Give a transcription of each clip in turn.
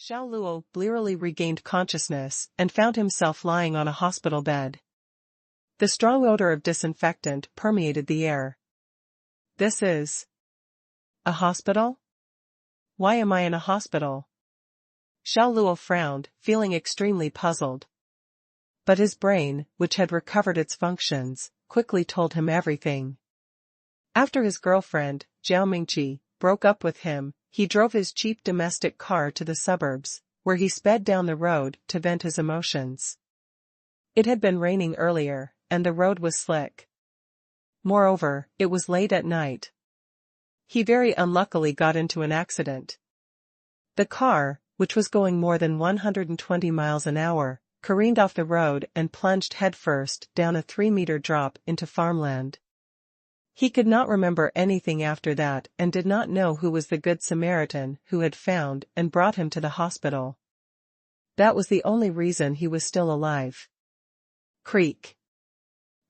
Xiao Luo blearily regained consciousness and found himself lying on a hospital bed. The strong odor of disinfectant permeated the air. This is a hospital? Why am I in a hospital? Xiao Luo frowned, feeling extremely puzzled. But his brain, which had recovered its functions, quickly told him everything. After his girlfriend, Zhao Mingqi, broke up with him, he drove his cheap domestic car to the suburbs, where he sped down the road to vent his emotions. It had been raining earlier, and the road was slick. Moreover, it was late at night. He very unluckily got into an accident. The car, which was going more than 120 miles an hour, careened off the road and plunged headfirst down a 3-meter drop into farmland. He could not remember anything after that and did not know who was the Good Samaritan who had found and brought him to the hospital. That was the only reason he was still alive. Creak.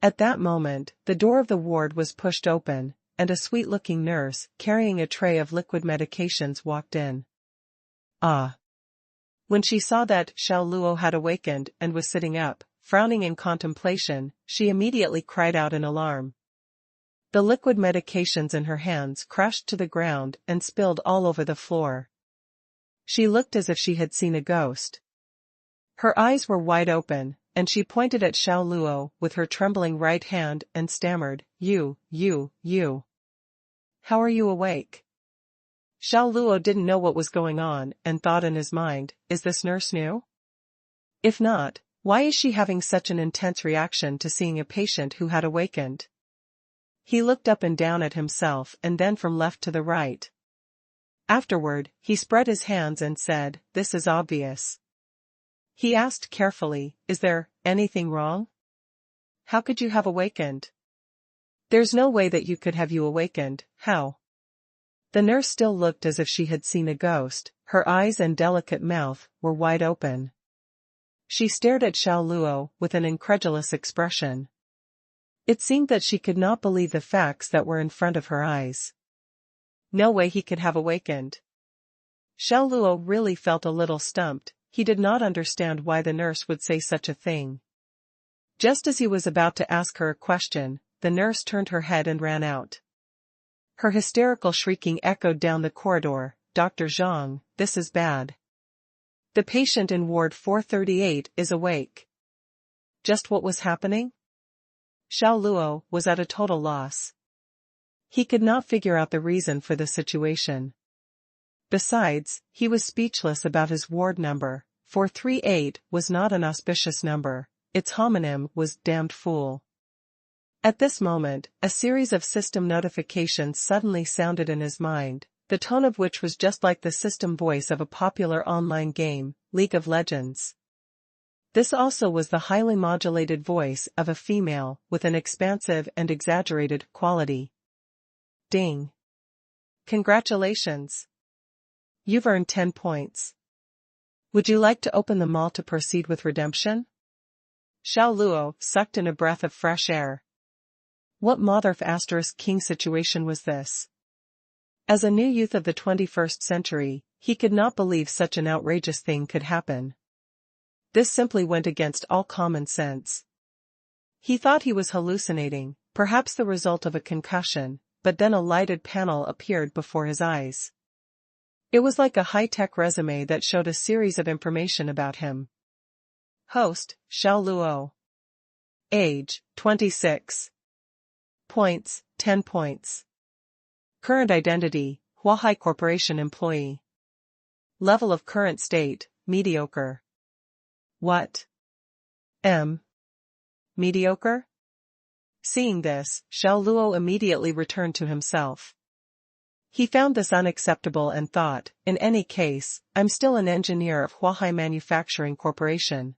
At that moment, the door of the ward was pushed open, and a sweet-looking nurse, carrying a tray of liquid medications, walked in. Ah! When she saw that Xiao Luo had awakened and was sitting up, frowning in contemplation, she immediately cried out in alarm. The liquid medications in her hands crashed to the ground and spilled all over the floor. She looked as if she had seen a ghost. Her eyes were wide open, and she pointed at Xiao Luo with her trembling right hand and stammered, You. How are you awake? Xiao Luo didn't know what was going on and thought in his mind, is this nurse new? If not, why is she having such an intense reaction to seeing a patient who had awakened? He looked up and down at himself and then from left to the right. Afterward, he spread his hands and said, This is obvious. He asked carefully, Is there anything wrong? How could you have awakened? There's no way that you could have awakened, how? The nurse still looked as if she had seen a ghost, her eyes and delicate mouth were wide open. She stared at Xiao Luo with an incredulous expression. It seemed that she could not believe the facts that were in front of her eyes. No way he could have awakened. Xiao Luo really felt a little stumped. He did not understand why the nurse would say such a thing. Just as he was about to ask her a question, the nurse turned her head and ran out. Her hysterical shrieking echoed down the corridor, Dr. Zhang, this is bad. The patient in Ward 438 is awake. Just what was happening? Xiao Luo was at a total loss. He could not figure out the reason for the situation. Besides, he was speechless about his ward number. 438 was not an auspicious number, its homonym was damned fool. At this moment, a series of system notifications suddenly sounded in his mind, the tone of which was just like the system voice of a popular online game, League of Legends. This also was the highly modulated voice of a female with an expansive and exaggerated quality. Ding. Congratulations. You've earned 10 points. Would you like to open the mall to proceed with redemption? Xiao Luo sucked in a breath of fresh air. What motherf king situation was this? As a new youth of the 21st century, he could not believe such an outrageous thing could happen. This simply went against all common sense. He thought he was hallucinating, perhaps the result of a concussion, but then a lighted panel appeared before his eyes. It was like a high-tech resume that showed a series of information about him. Host, Xiao Luo. Age, 26. Points, 10 points. Current identity, Huahai Corporation employee. Level of current state, mediocre. What? Mediocre? Seeing this, Xiao Luo immediately returned to himself. He found this unacceptable and thought, in any case, I'm still an engineer of Huahai Manufacturing Corporation.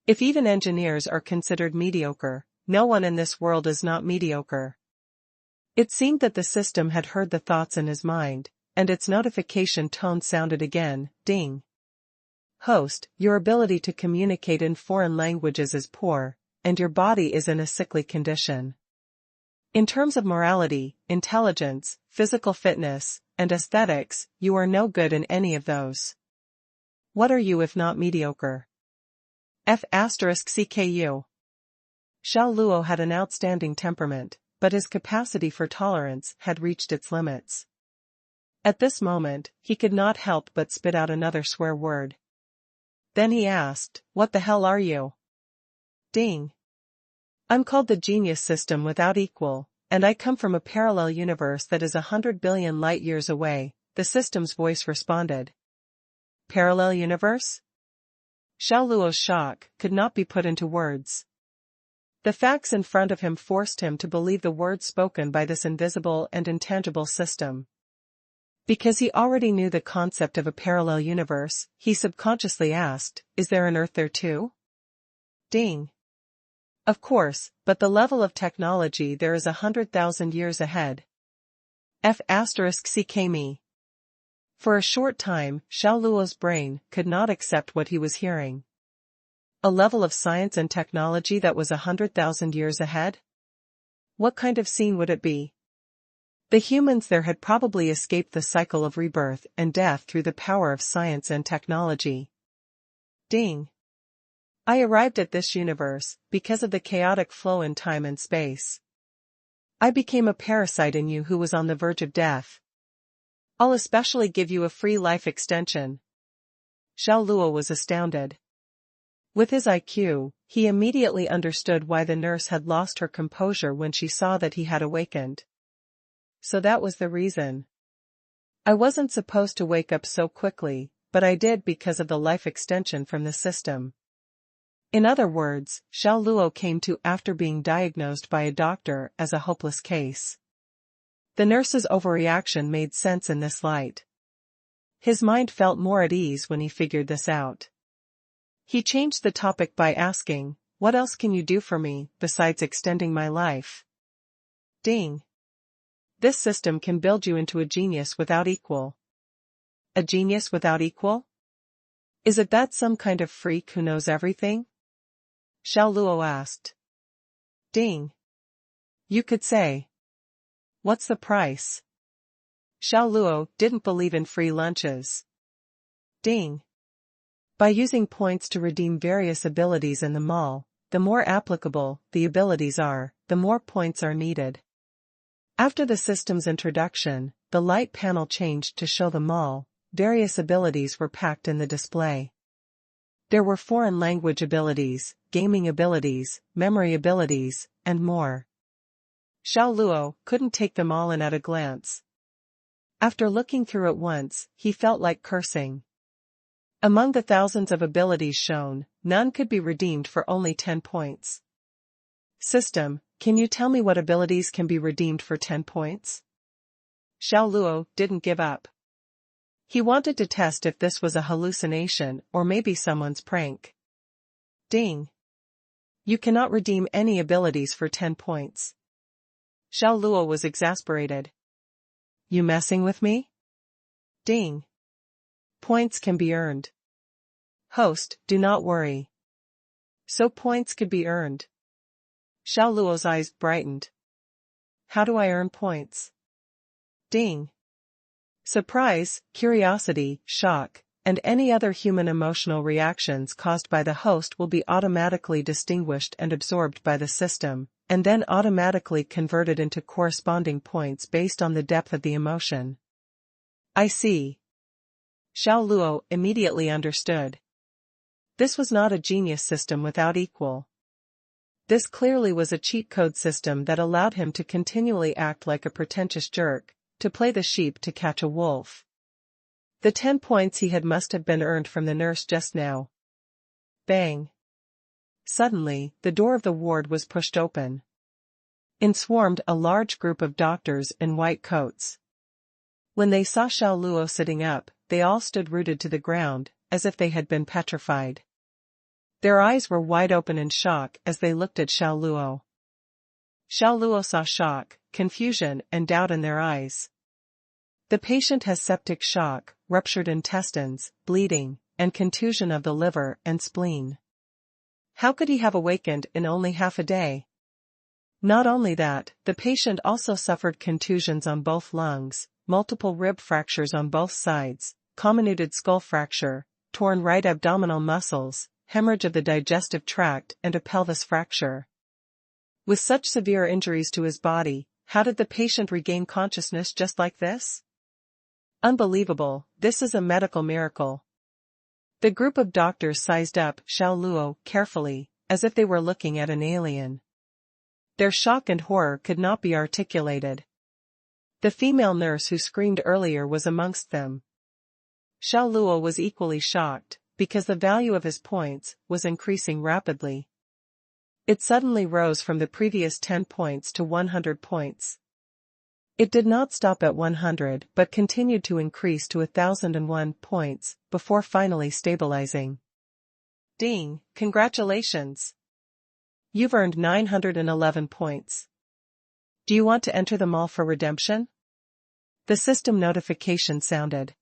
If even engineers are considered mediocre, no one in this world is not mediocre. It seemed that the system had heard the thoughts in his mind, and its notification tone sounded again, ding. Host, your ability to communicate in foreign languages is poor, and your body is in a sickly condition. In terms of morality, intelligence, physical fitness, and aesthetics, you are no good in any of those. What are you if not mediocre? F***CKU. Xiao Luo had an outstanding temperament, but his capacity for tolerance had reached its limits. At this moment, he could not help but spit out another swear word. Then he asked, "What the hell are you?" Ding. "I'm called the genius system without equal, and I come from a parallel universe that is 100 billion light-years away," the system's voice responded. Parallel universe? Xiao Luo's shock could not be put into words. The facts in front of him forced him to believe the words spoken by this invisible and intangible system. Because he already knew the concept of a parallel universe, he subconsciously asked, "Is there an Earth there too?" Ding. Of course, but the level of technology there is 100,000 years ahead. F***CK. For a short time, Xiao Luo's brain could not accept what he was hearing. A level of science and technology that was 100,000 years ahead? What kind of scene would it be? The humans there had probably escaped the cycle of rebirth and death through the power of science and technology. Ding. I arrived at this universe because of the chaotic flow in time and space. I became a parasite in you who was on the verge of death. I'll especially give you a free life extension. Xiao Luo was astounded. With his IQ, he immediately understood why the nurse had lost her composure when she saw that he had awakened. So that was the reason. I wasn't supposed to wake up so quickly, but I did because of the life extension from the system. In other words, Xiao Luo came to after being diagnosed by a doctor as a hopeless case. The nurse's overreaction made sense in this light. His mind felt more at ease when he figured this out. He changed the topic by asking, "What else can you do for me, besides extending my life?" Ding. This system can build you into a genius without equal. A genius without equal? Is it that some kind of freak who knows everything? Xiao Luo asked. Ding. You could say. What's the price? Xiao Luo didn't believe in free lunches. Ding. By using points to redeem various abilities in the mall, the more applicable the abilities are, the more points are needed. After the system's introduction, the light panel changed to show the mall. Various abilities were packed in the display. There were foreign language abilities, gaming abilities, memory abilities, and more. Xiao Luo couldn't take them all in at a glance. After looking through it once, he felt like cursing. Among the thousands of abilities shown, none could be redeemed for only 10 points. System, can you tell me what abilities can be redeemed for 10 points? Xiao Luo didn't give up. He wanted to test if this was a hallucination or maybe someone's prank. Ding. You cannot redeem any abilities for 10 points. Xiao Luo was exasperated. You messing with me? Ding. Points can be earned. Host, do not worry. So points could be earned. Xiao Luo's eyes brightened. How do I earn points? Ding. Surprise, curiosity, shock, and any other human emotional reactions caused by the host will be automatically distinguished and absorbed by the system, and then automatically converted into corresponding points based on the depth of the emotion. I see. Xiao Luo immediately understood. This was not a genius system without equal. This clearly was a cheat code system that allowed him to continually act like a pretentious jerk, to play the sheep to catch a wolf. The 10 points he had must have been earned from the nurse just now. Bang. Suddenly, the door of the ward was pushed open. In swarmed a large group of doctors in white coats. When they saw Xiao Luo sitting up, they all stood rooted to the ground, as if they had been petrified. Their eyes were wide open in shock as they looked at Xiao Luo. Xiao Luo saw shock, confusion, and doubt in their eyes. The patient has septic shock, ruptured intestines, bleeding, and contusion of the liver and spleen. How could he have awakened in only half a day? Not only that, the patient also suffered contusions on both lungs, multiple rib fractures on both sides, comminuted skull fracture, torn right abdominal muscles, hemorrhage of the digestive tract and a pelvis fracture. With such severe injuries to his body, how did the patient regain consciousness just like this? Unbelievable, this is a medical miracle. The group of doctors sized up Xiao Luo carefully, as if they were looking at an alien. Their shock and horror could not be articulated. The female nurse who screamed earlier was amongst them. Xiao Luo was equally shocked, because the value of his points was increasing rapidly. It suddenly rose from the previous 10 points to 100 points. It did not stop at 100 but continued to increase to 1001 points, before finally stabilizing. Ding, congratulations! You've earned 911 points. Do you want to enter the mall for redemption? The system notification sounded.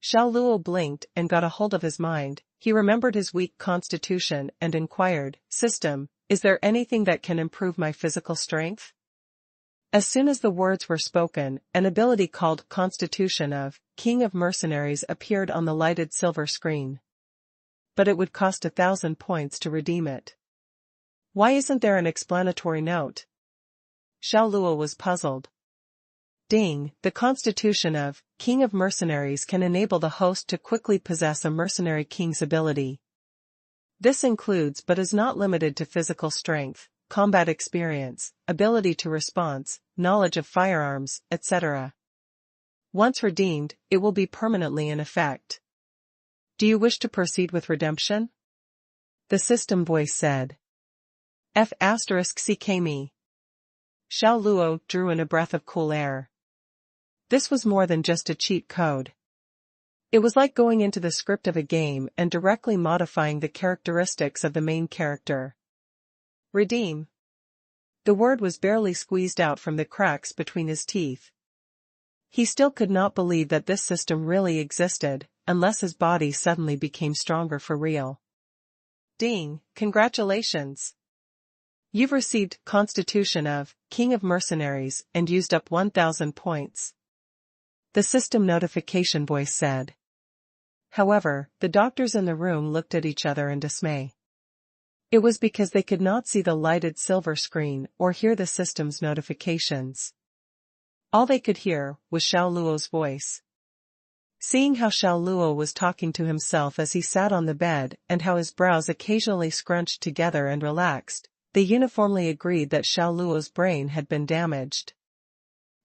Xiao Luo blinked and got a hold of his mind. He remembered his weak constitution and inquired, "System, is there anything that can improve my physical strength?" As soon as the words were spoken, an ability called Constitution of King of Mercenaries appeared on the lighted silver screen. But it would cost 1,000 points to redeem it. Why isn't there an explanatory note? Xiao Luo was puzzled. Ding, the Constitution of King of Mercenaries can enable the host to quickly possess a mercenary king's ability. This includes but is not limited to physical strength, combat experience, ability to response, knowledge of firearms, etc. Once redeemed, it will be permanently in effect. Do you wish to proceed with redemption? The system voice said. F***CKME. Xiao Luo drew in a breath of cool air. This was more than just a cheat code. It was like going into the script of a game and directly modifying the characteristics of the main character. Redeem. The word was barely squeezed out from the cracks between his teeth. He still could not believe that this system really existed, unless his body suddenly became stronger for real. Ding, congratulations! You've received Constitution of King of Mercenaries and used up 1,000 points. The system notification voice said. However, the doctors in the room looked at each other in dismay. It was because they could not see the lighted silver screen or hear the system's notifications. All they could hear was Xiao Luo's voice. Seeing how Xiao Luo was talking to himself as he sat on the bed and how his brows occasionally scrunched together and relaxed, they uniformly agreed that Xiao Luo's brain had been damaged.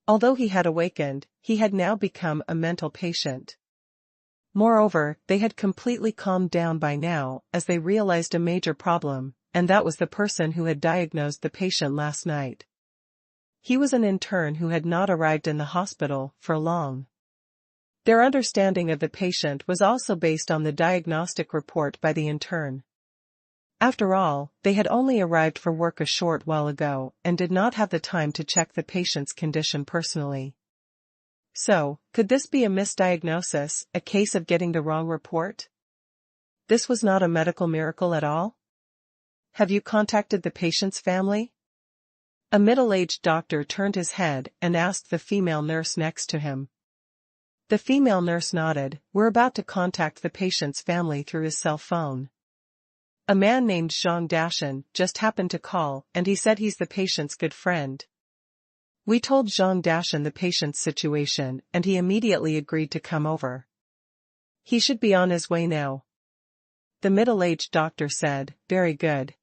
Although he had awakened, he had now become a mental patient. Moreover, they had completely calmed down by now as they realized a major problem, and that was the person who had diagnosed the patient last night. He was an intern who had not arrived in the hospital for long. Their understanding of the patient was also based on the diagnostic report by the intern. After all, they had only arrived for work a short while ago and did not have the time to check the patient's condition personally. So, could this be a misdiagnosis, a case of getting the wrong report? This was not a medical miracle at all? Have you contacted the patient's family? A middle-aged doctor turned his head and asked the female nurse next to him. The female nurse nodded. We're about to contact the patient's family through his cell phone. A man named Zhang Dashan just happened to call and he said he's the patient's good friend. We told Zhang Dashan the patient's situation and he immediately agreed to come over. He should be on his way now. The middle-aged doctor said, very good.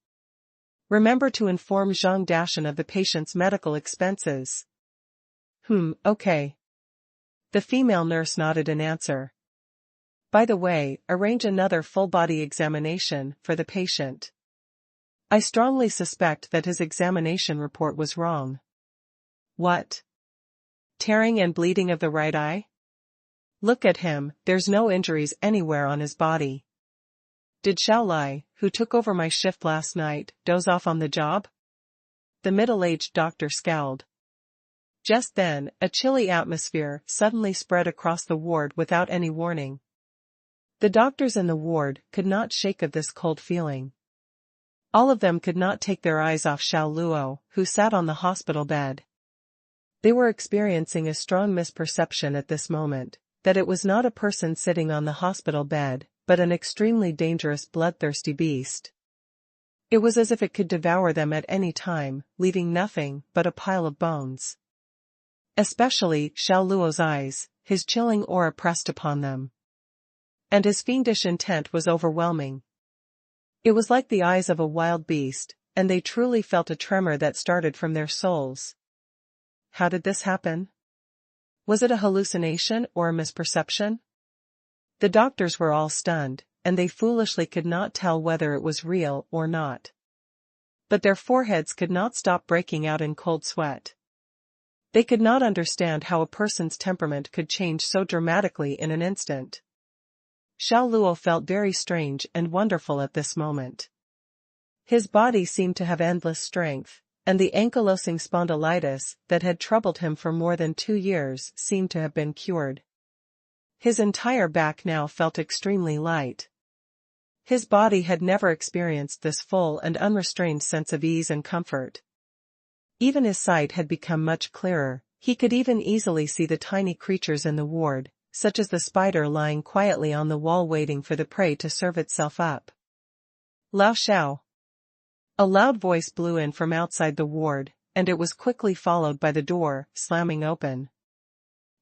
Remember to inform Zhang Dashan of the patient's medical expenses. Okay. The female nurse nodded in answer. By the way, arrange another full-body examination for the patient. I strongly suspect that his examination report was wrong. What? Tearing and bleeding of the right eye? Look at him, there's no injuries anywhere on his body. Did Xiao Lai, who took over my shift last night, doze off on the job? The middle-aged doctor scowled. Just then, a chilly atmosphere suddenly spread across the ward without any warning. The doctors in the ward could not shake of this cold feeling. All of them could not take their eyes off Xiao Luo, who sat on the hospital bed. They were experiencing a strong misperception at this moment, that it was not a person sitting on the hospital bed, but an extremely dangerous bloodthirsty beast. It was as if it could devour them at any time, leaving nothing but a pile of bones. Especially Xiao Luo's eyes, his chilling aura pressed upon them. And his fiendish intent was overwhelming. It was like the eyes of a wild beast, and they truly felt a tremor that started from their souls. How did this happen? Was it a hallucination or a misperception? The doctors were all stunned, and they foolishly could not tell whether it was real or not. But their foreheads could not stop breaking out in cold sweat. They could not understand how a person's temperament could change so dramatically in an instant. Xiao Luo felt very strange and wonderful at this moment. His body seemed to have endless strength, and the ankylosing spondylitis that had troubled him for more than 2 years seemed to have been cured. His entire back now felt extremely light. His body had never experienced this full and unrestrained sense of ease and comfort. Even his sight had become much clearer. He could even easily see the tiny creatures in the ward, such as the spider lying quietly on the wall waiting for the prey to serve itself up. Lao Xiao. A loud voice blew in from outside the ward, and it was quickly followed by the door slamming open.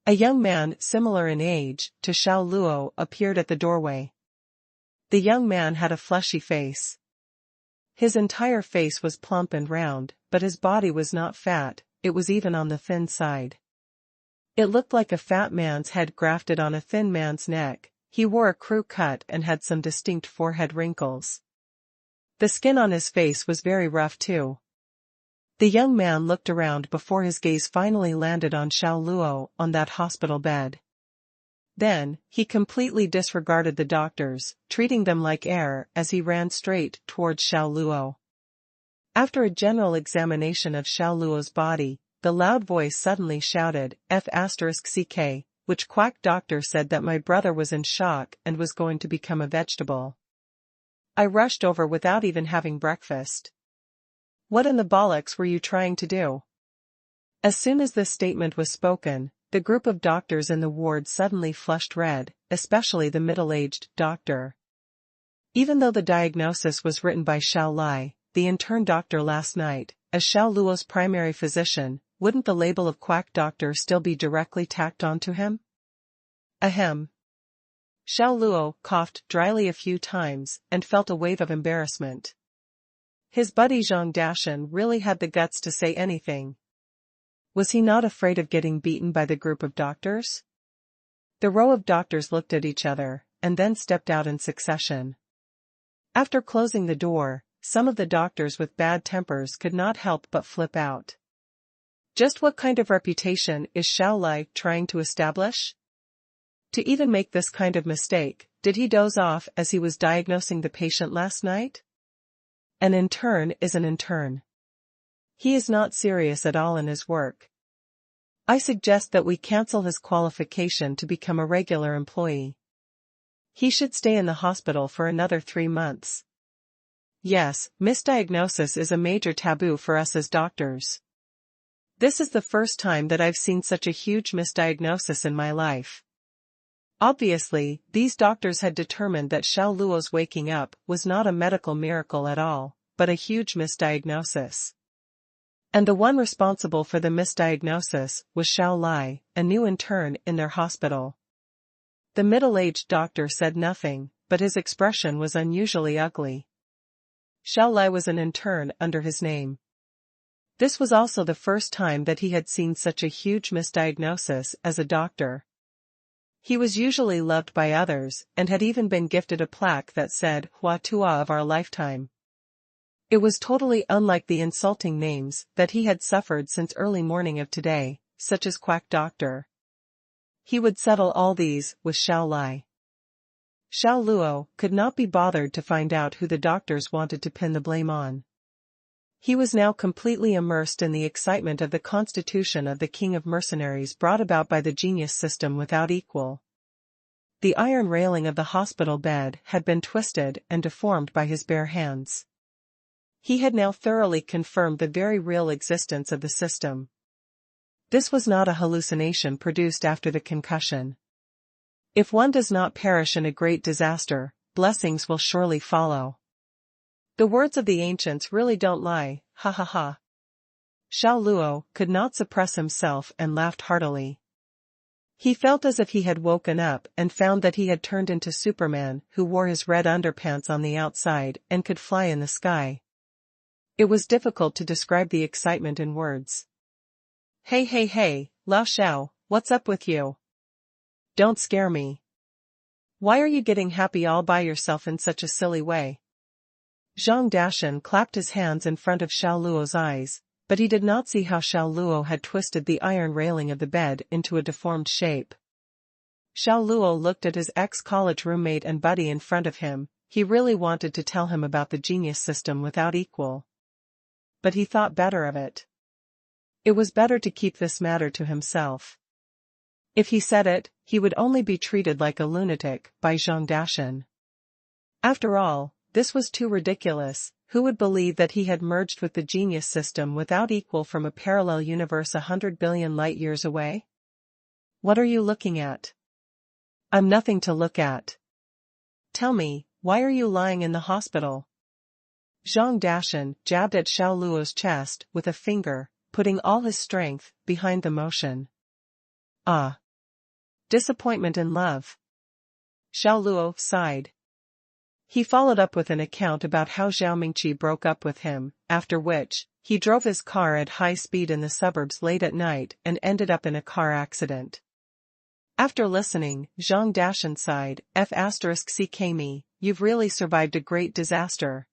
A young man similar in age to Xiao Luo appeared at the doorway. The young man had a fleshy face. His entire face was plump and round, but his body was not fat, it was even on the thin side. It looked like a fat man's head grafted on a thin man's neck. He wore a crew cut and had some distinct forehead wrinkles. The skin on his face was very rough too. The young man looked around before his gaze finally landed on Xiao Luo on that hospital bed. Then, he completely disregarded the doctors, treating them like air as he ran straight towards Xiao Luo. After a general examination of Xiao Luo's body, the loud voice suddenly shouted, F***CK, which quack doctor said that my brother was in shock and was going to become a vegetable. I rushed over without even having breakfast. What in the bollocks were you trying to do? As soon as this statement was spoken, the group of doctors in the ward suddenly flushed red, especially the middle-aged doctor. Even though the diagnosis was written by Xiao Lai, the intern doctor last night, as Xiao Luo's primary physician, wouldn't the label of quack doctor still be directly tacked onto him? Ahem. Xiao Luo coughed dryly a few times and felt a wave of embarrassment. His buddy Zhang Dashan really had the guts to say anything. Was he not afraid of getting beaten by the group of doctors? The row of doctors looked at each other, and then stepped out in succession. After closing the door, some of the doctors with bad tempers could not help but flip out. Just what kind of reputation is Xiao Lai trying to establish? To even make this kind of mistake, did he doze off as he was diagnosing the patient last night? An intern is an intern. He is not serious at all in his work. I suggest that we cancel his qualification to become a regular employee. He should stay in the hospital for another 3 months. Yes, misdiagnosis is a major taboo for us as doctors. This is the first time that I've seen such a huge misdiagnosis in my life. Obviously, these doctors had determined that Xiao Luo's waking up was not a medical miracle at all, but a huge misdiagnosis. And the one responsible for the misdiagnosis was Xiao Lai, a new intern in their hospital. The middle-aged doctor said nothing, but his expression was unusually ugly. Xiao Lai was an intern under his name. This was also the first time that he had seen such a huge misdiagnosis as a doctor. He was usually loved by others and had even been gifted a plaque that said, Hua Tua of our lifetime. It was totally unlike the insulting names that he had suffered since early morning of today, such as quack doctor. He would settle all these with Xiao Lai. Xiao Luo could not be bothered to find out who the doctors wanted to pin the blame on. He was now completely immersed in the excitement of the constitution of the king of mercenaries brought about by the genius system without equal. The iron railing of the hospital bed had been twisted and deformed by his bare hands. He had now thoroughly confirmed the very real existence of the system. This was not a hallucination produced after the concussion. If one does not perish in a great disaster, blessings will surely follow. The words of the ancients really don't lie, ha ha ha. Xiao Luo could not suppress himself and laughed heartily. He felt as if he had woken up and found that he had turned into Superman, who wore his red underpants on the outside and could fly in the sky. It was difficult to describe the excitement in words. Hey, Lao Xiao, what's up with you? Don't scare me. Why are you getting happy all by yourself in such a silly way? Zhang Dashan clapped his hands in front of Xiao Luo's eyes, but he did not see how Xiao Luo had twisted the iron railing of the bed into a deformed shape. Xiao Luo looked at his ex-college roommate and buddy in front of him. He really wanted to tell him about the genius system without equal. But he thought better of it. It was better to keep this matter to himself. If he said it, he would only be treated like a lunatic by Zhang Dashan. After all, this was too ridiculous. Who would believe that he had merged with the genius system without equal from a parallel universe 100 billion light-years away? What are you looking at? I'm nothing to look at. Tell me, why are you lying in the hospital? Zhang Dashan jabbed at Xiao Luo's chest with a finger, putting all his strength behind the motion. Ah. Disappointment in love. Xiao Luo sighed. He followed up with an account about how Zhao Mingqi broke up with him, after which, he drove his car at high speed in the suburbs late at night and ended up in a car accident. After listening, Zhang Dashan sighed, F***ck me, you've really survived a great disaster.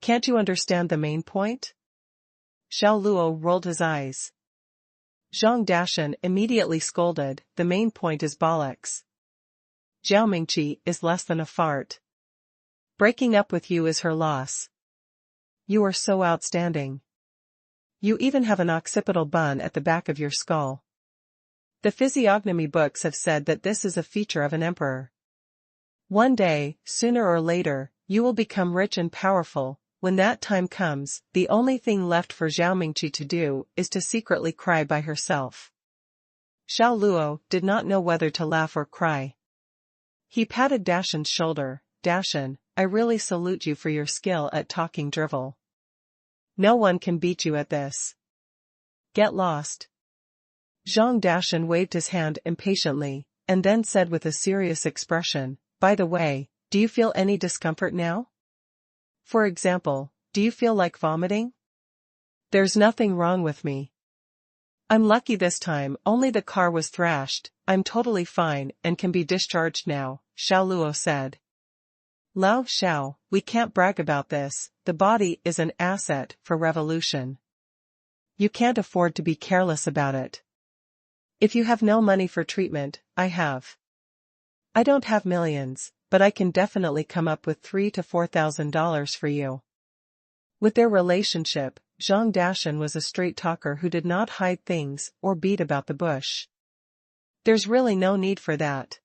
Can't you understand the main point? Xiao Luo rolled his eyes. Zhang Dashan immediately scolded, the main point is bollocks. Zhao Mingqi is less than a fart. Breaking up with you is her loss. You are so outstanding. You even have an occipital bun at the back of your skull. The physiognomy books have said that this is a feature of an emperor. One day, sooner or later, you will become rich and powerful. When that time comes, the only thing left for Zhao Mingqi to do is to secretly cry by herself. Xiao Luo did not know whether to laugh or cry. He patted Dashan's shoulder. Dashan, I really salute you for your skill at talking drivel. No one can beat you at this. Get lost. Zhang Dashan waved his hand impatiently, and then said with a serious expression, by the way, do you feel any discomfort now? For example, do you feel like vomiting? There's nothing wrong with me. I'm lucky this time, only the car was thrashed. I'm totally fine and can be discharged now, Xiao Luo said. Lao Xiao, we can't brag about this, the body is an asset for revolution. You can't afford to be careless about it. If you have no money for treatment, I have. I don't have millions, but I can definitely come up with $3,000 to $4,000 for you. With their relationship, Zhang Dashan was a straight talker who did not hide things or beat about the bush. There's really no need for that.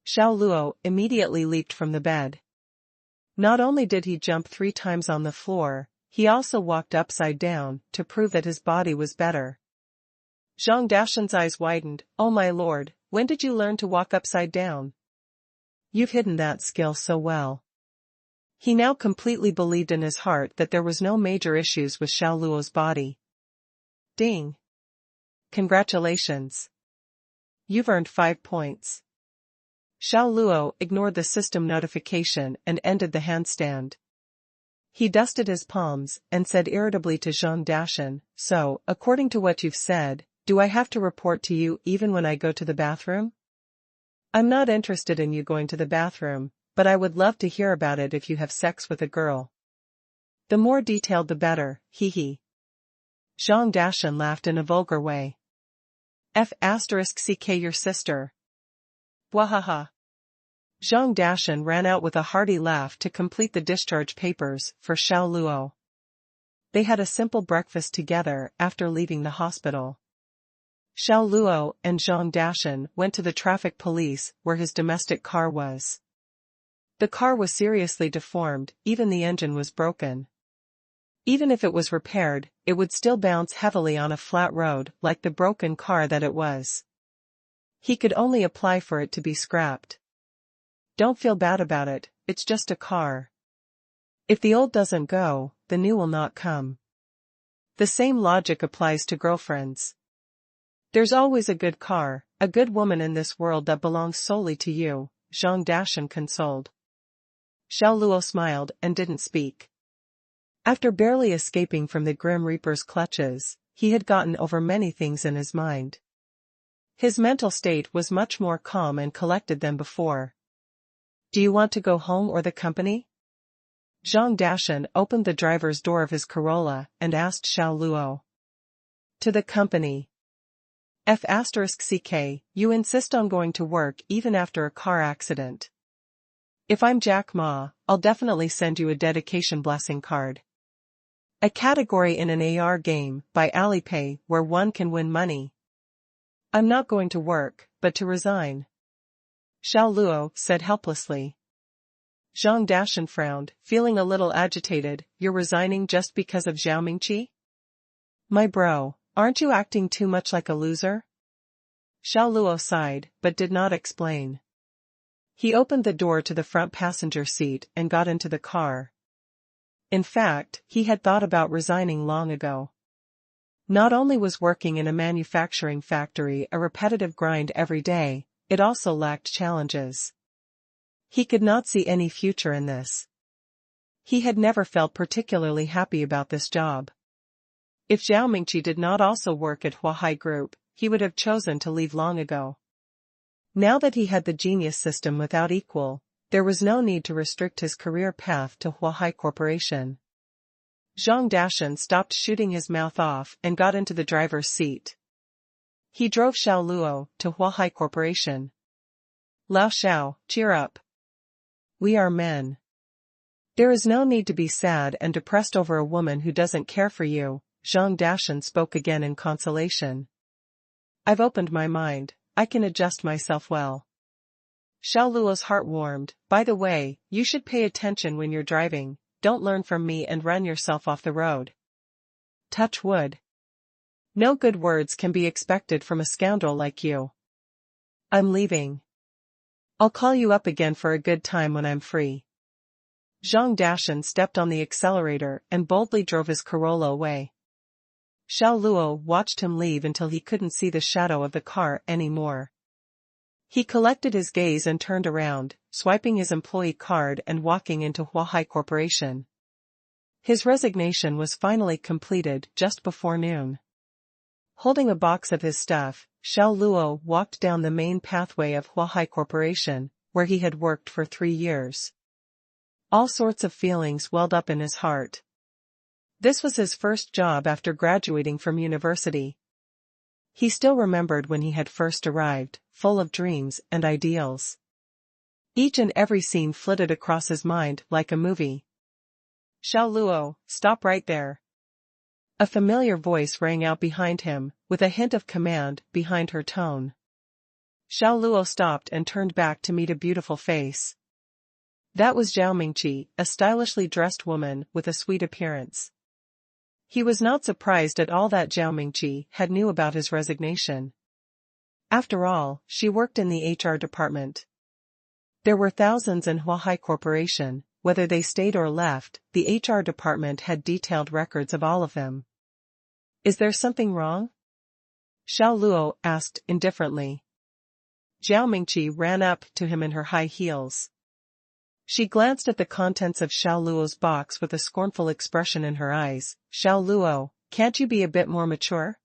Xiao Luo immediately leaped from the bed. Not only did he jump 3 times on the floor, he also walked upside down to prove that his body was better. Zhang Dashan's eyes widened. Oh my lord, when did you learn to walk upside down? You've hidden that skill so well. He now completely believed in his heart that there was no major issues with Xiao Luo's body. Ding. Congratulations. You've earned 5 points. Xiao Luo ignored the system notification and ended the handstand. He dusted his palms and said irritably to Zhang Dashan, so, according to what you've said, do I have to report to you even when I go to the bathroom? I'm not interested in you going to the bathroom, but I would love to hear about it if you have sex with a girl. The more detailed the better, hee. Zhang Dashan laughed in a vulgar way. F***ck your sister. Wahaha. Zhang Dashan ran out with a hearty laugh to complete the discharge papers for Xiao Luo. They had a simple breakfast together after leaving the hospital. Xiao Luo and Zhang Dashan went to the traffic police where his domestic car was. The car was seriously deformed, even the engine was broken. Even if it was repaired, it would still bounce heavily on a flat road like the broken car that it was. He could only apply for it to be scrapped. Don't feel bad about it, it's just a car. If the old doesn't go, the new will not come. The same logic applies to girlfriends. There's always a good car, a good woman in this world that belongs solely to you, Zhang Dashan consoled. Xiao Luo smiled and didn't speak. After barely escaping from the Grim Reaper's clutches, he had gotten over many things in his mind. His mental state was much more calm and collected than before. Do you want to go home or the company? Zhang Dashan opened the driver's door of his Corolla and asked Xiao Luo. To the company. F***ck, you insist on going to work even after a car accident. If I'm Jack Ma, I'll definitely send you a dedication blessing card. A category in an AR game by Alipay where one can win money. I'm not going to work, but to resign. Xiao Luo said helplessly. Zhang Dashan frowned, feeling a little agitated. You're resigning just because of Zhao Mingqi? My bro, aren't you acting too much like a loser? Xiao Luo sighed, but did not explain. He opened the door to the front passenger seat and got into the car. In fact, he had thought about resigning long ago. Not only was working in a manufacturing factory a repetitive grind every day, it also lacked challenges. He could not see any future in this. He had never felt particularly happy about this job. If Zhao Mingqi did not also work at Huahai Group, he would have chosen to leave long ago. Now that he had the genius system without equal, there was no need to restrict his career path to Huahai Corporation. Zhang Dashan stopped shooting his mouth off and got into the driver's seat. He drove Xiao Luo to Huahai Corporation. Lao Xiao, cheer up. We are men. There is no need to be sad and depressed over a woman who doesn't care for you, Zhang Dashan spoke again in consolation. I've opened my mind, I can adjust myself well. Xiao Luo's heart warmed. By the way, you should pay attention when you're driving, don't learn from me and run yourself off the road. Touch wood. No good words can be expected from a scoundrel like you. I'm leaving. I'll call you up again for a good time when I'm free. Zhang Dashan stepped on the accelerator and boldly drove his Corolla away. Xiao Luo watched him leave until he couldn't see the shadow of the car anymore. He collected his gaze and turned around, swiping his employee card and walking into Huahai Corporation. His resignation was finally completed just before noon. Holding a box of his stuff, Xiao Luo walked down the main pathway of Huahai Corporation, where he had worked for 3 years. All sorts of feelings welled up in his heart. This was his first job after graduating from university. He still remembered when he had first arrived, full of dreams and ideals. Each and every scene flitted across his mind like a movie. Xiao Luo, stop right there. A familiar voice rang out behind him, with a hint of command behind her tone. Xiao Luo stopped and turned back to meet a beautiful face. That was Zhao Mingqi, a stylishly dressed woman with a sweet appearance. He was not surprised at all that Zhao Mingqi had knew about his resignation. After all, she worked in the HR department. There were thousands in Huahai Corporation, whether they stayed or left, the HR department had detailed records of all of them. Is there something wrong? Xiao Luo asked indifferently. Zhao Mingqi ran up to him in her high heels. She glanced at the contents of Xiao Luo's box with a scornful expression in her eyes. Xiao Luo, can't you be a bit more mature?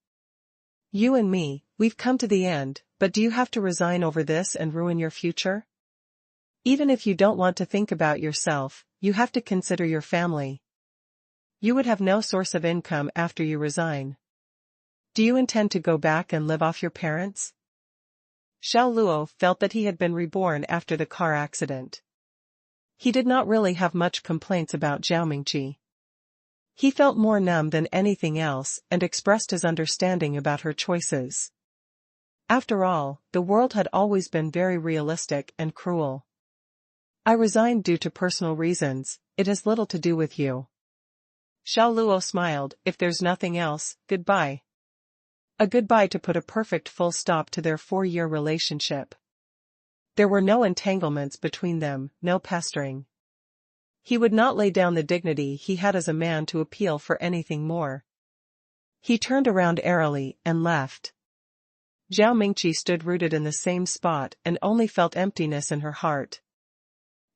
You and me, we've come to the end, but do you have to resign over this and ruin your future? Even if you don't want to think about yourself, you have to consider your family. You would have no source of income after you resign. Do you intend to go back and live off your parents? Xiao Luo felt that he had been reborn after the car accident. He did not really have much complaints about Zhao Mingqi. He felt more numb than anything else and expressed his understanding about her choices. After all, the world had always been very realistic and cruel. I resigned due to personal reasons, it has little to do with you. Xiao Luo smiled. If there's nothing else, goodbye. A goodbye to put a perfect full stop to their 4-year relationship. There were no entanglements between them, no pestering. He would not lay down the dignity he had as a man to appeal for anything more. He turned around airily and left. Zhao Mingqi stood rooted in the same spot and only felt emptiness in her heart.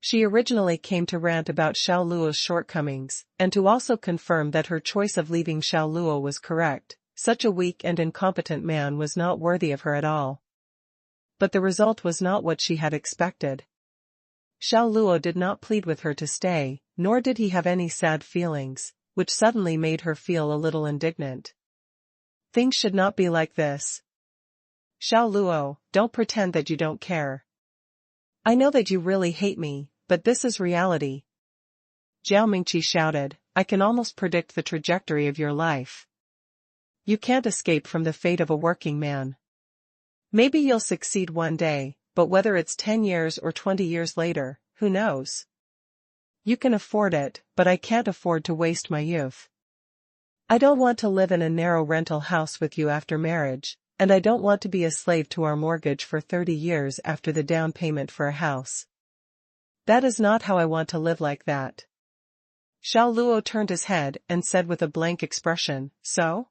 She originally came to rant about Xiao Luo's shortcomings, and to also confirm that her choice of leaving Xiao Luo was correct. Such a weak and incompetent man was not worthy of her at all. But the result was not what she had expected. Xiao Luo did not plead with her to stay, nor did he have any sad feelings, which suddenly made her feel a little indignant. Things should not be like this. Xiao Luo, don't pretend that you don't care. I know that you really hate me, but this is reality. Zhao Mingqi shouted, I can almost predict the trajectory of your life. You can't escape from the fate of a working man. Maybe you'll succeed one day, but whether it's 10 years or 20 years later, who knows? You can afford it, but I can't afford to waste my youth. I don't want to live in a narrow rental house with you after marriage, and I don't want to be a slave to our mortgage for 30 years after the down payment for a house. That is not how I want to live like that. Xiao Luo turned his head and said with a blank expression, So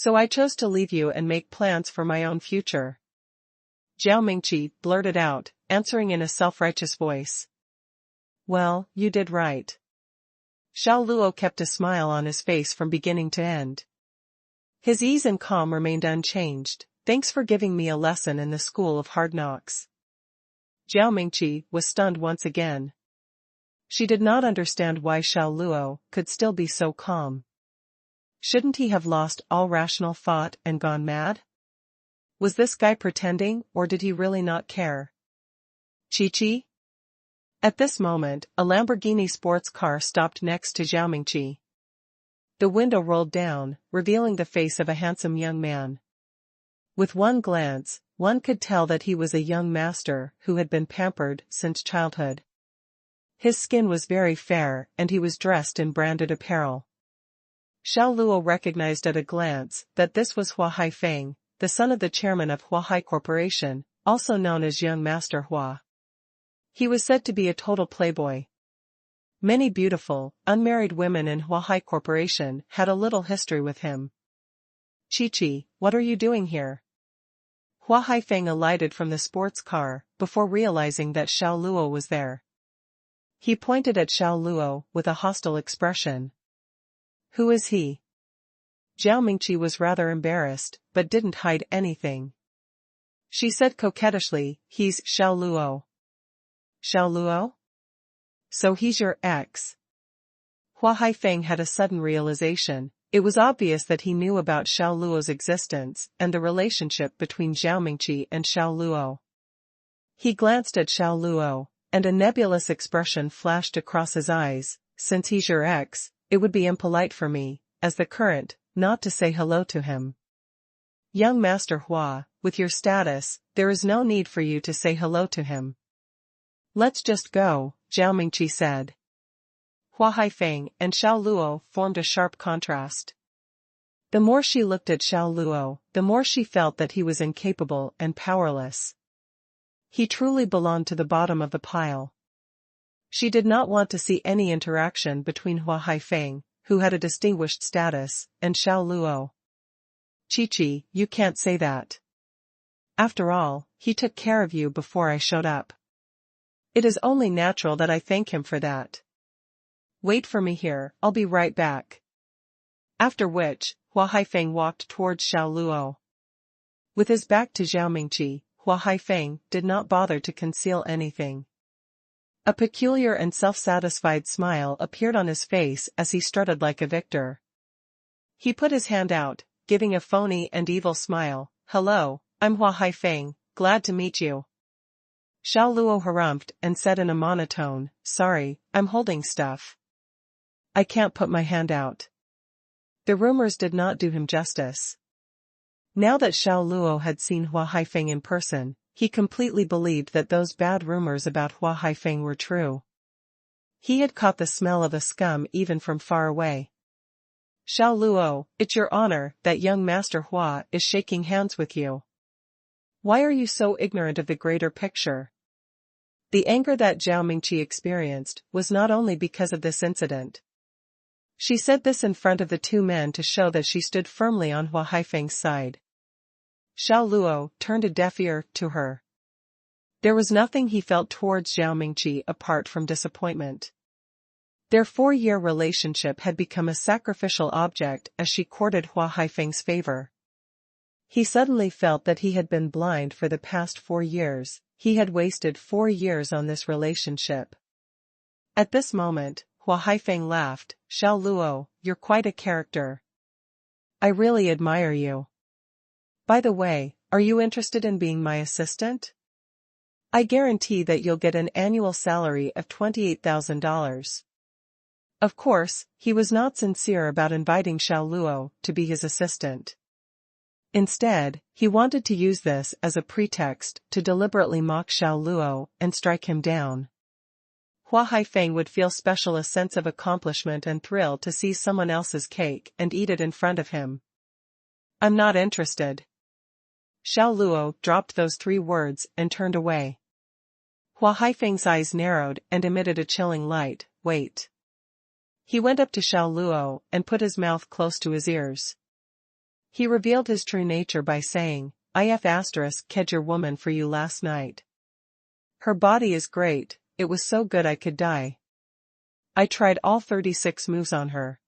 I chose to leave you and make plans for my own future. Zhao Mingqi blurted out, answering in a self-righteous voice. Well, you did right. Xiao Luo kept a smile on his face from beginning to end. His ease and calm remained unchanged. Thanks for giving me a lesson in the school of hard knocks. Zhao Mingqi was stunned once again. She did not understand why Xiao Luo could still be so calm. Shouldn't he have lost all rational thought and gone mad? Was this guy pretending, or did he really not care? Chi-Chi? At this moment, a Lamborghini sports car stopped next to Zhao Mingqi. The window rolled down, revealing the face of a handsome young man. With one glance, one could tell that he was a young master who had been pampered since childhood. His skin was very fair and he was dressed in branded apparel. Xiao Luo recognized at a glance that this was Hua Haifeng, the son of the chairman of Huahai Corporation, also known as Young Master Hua. He was said to be a total playboy. Many beautiful, unmarried women in Huahai Corporation had a little history with him. Chi-Chi, what are you doing here? Hua Haifeng alighted from the sports car, before realizing that Xiao Luo was there. He pointed at Xiao Luo with a hostile expression. Who is he? Zhao Mingqi was rather embarrassed, but didn't hide anything. She said coquettishly, he's Xiao Luo. Xiao Luo? So he's your ex. Hua Haifeng had a sudden realization. It was obvious that he knew about Xiao Luo's existence and the relationship between Zhao Mingqi and Xiao Luo. He glanced at Xiao Luo, and a nebulous expression flashed across his eyes. Since he's your ex, it would be impolite for me, as the current, not to say hello to him. Young Master Hua, with your status, there is no need for you to say hello to him. Let's just go, Zhao Mingqi said. Hua Haifeng and Xiao Luo formed a sharp contrast. The more she looked at Xiao Luo, the more she felt that he was incapable and powerless. He truly belonged to the bottom of the pile. She did not want to see any interaction between Hua Haifeng, who had a distinguished status, and Xiao Luo. Chi-Chi, you can't say that. After all, he took care of you before I showed up. It is only natural that I thank him for that. Wait for me here, I'll be right back. After which, Hua Haifeng walked towards Xiao Luo. With his back to Zhao Mingqi, Hua Haifeng did not bother to conceal anything. A peculiar and self-satisfied smile appeared on his face as he strutted like a victor. He put his hand out, giving a phony and evil smile. Hello, I'm Hua Haifeng, glad to meet you. Xiao Luo harumphed and said in a monotone, sorry, I'm holding stuff. I can't put my hand out. The rumors did not do him justice. Now that Xiao Luo had seen Hua Haifeng in person, he completely believed that those bad rumors about Hua Haifeng were true. He had caught the smell of a scum even from far away. Xiao Luo, it's your honor that young Master Hua is shaking hands with you. Why are you so ignorant of the greater picture? The anger that Zhao Mingqi experienced was not only because of this incident. She said this in front of the two men to show that she stood firmly on Hua Haifeng's side. Xiao Luo turned a deaf ear to her. There was nothing he felt towards Zhao Mingqi apart from disappointment. Their 4-year relationship had become a sacrificial object as she courted Hua Haifeng's favor. He suddenly felt that he had been blind for the past 4 years. He had wasted 4 years on this relationship. At this moment, Hua Haifeng laughed. Xiao Luo, you're quite a character. I really admire you. By the way, are you interested in being my assistant? I guarantee that you'll get an annual salary of $28,000. Of course, he was not sincere about inviting Xiao Luo to be his assistant. Instead, he wanted to use this as a pretext to deliberately mock Xiao Luo and strike him down. Hua Haifeng would feel a sense of accomplishment and thrill to see someone else's cake and eat it in front of him. I'm not interested. Xiao Luo dropped those 3 words and turned away. Hua Haifeng's eyes narrowed and emitted a chilling light. Wait. He went up to Xiao Luo and put his mouth close to his ears. He revealed his true nature by saying, "Ked your woman for you last night. Her body is great, it was so good I could die. I tried all 36 moves on her.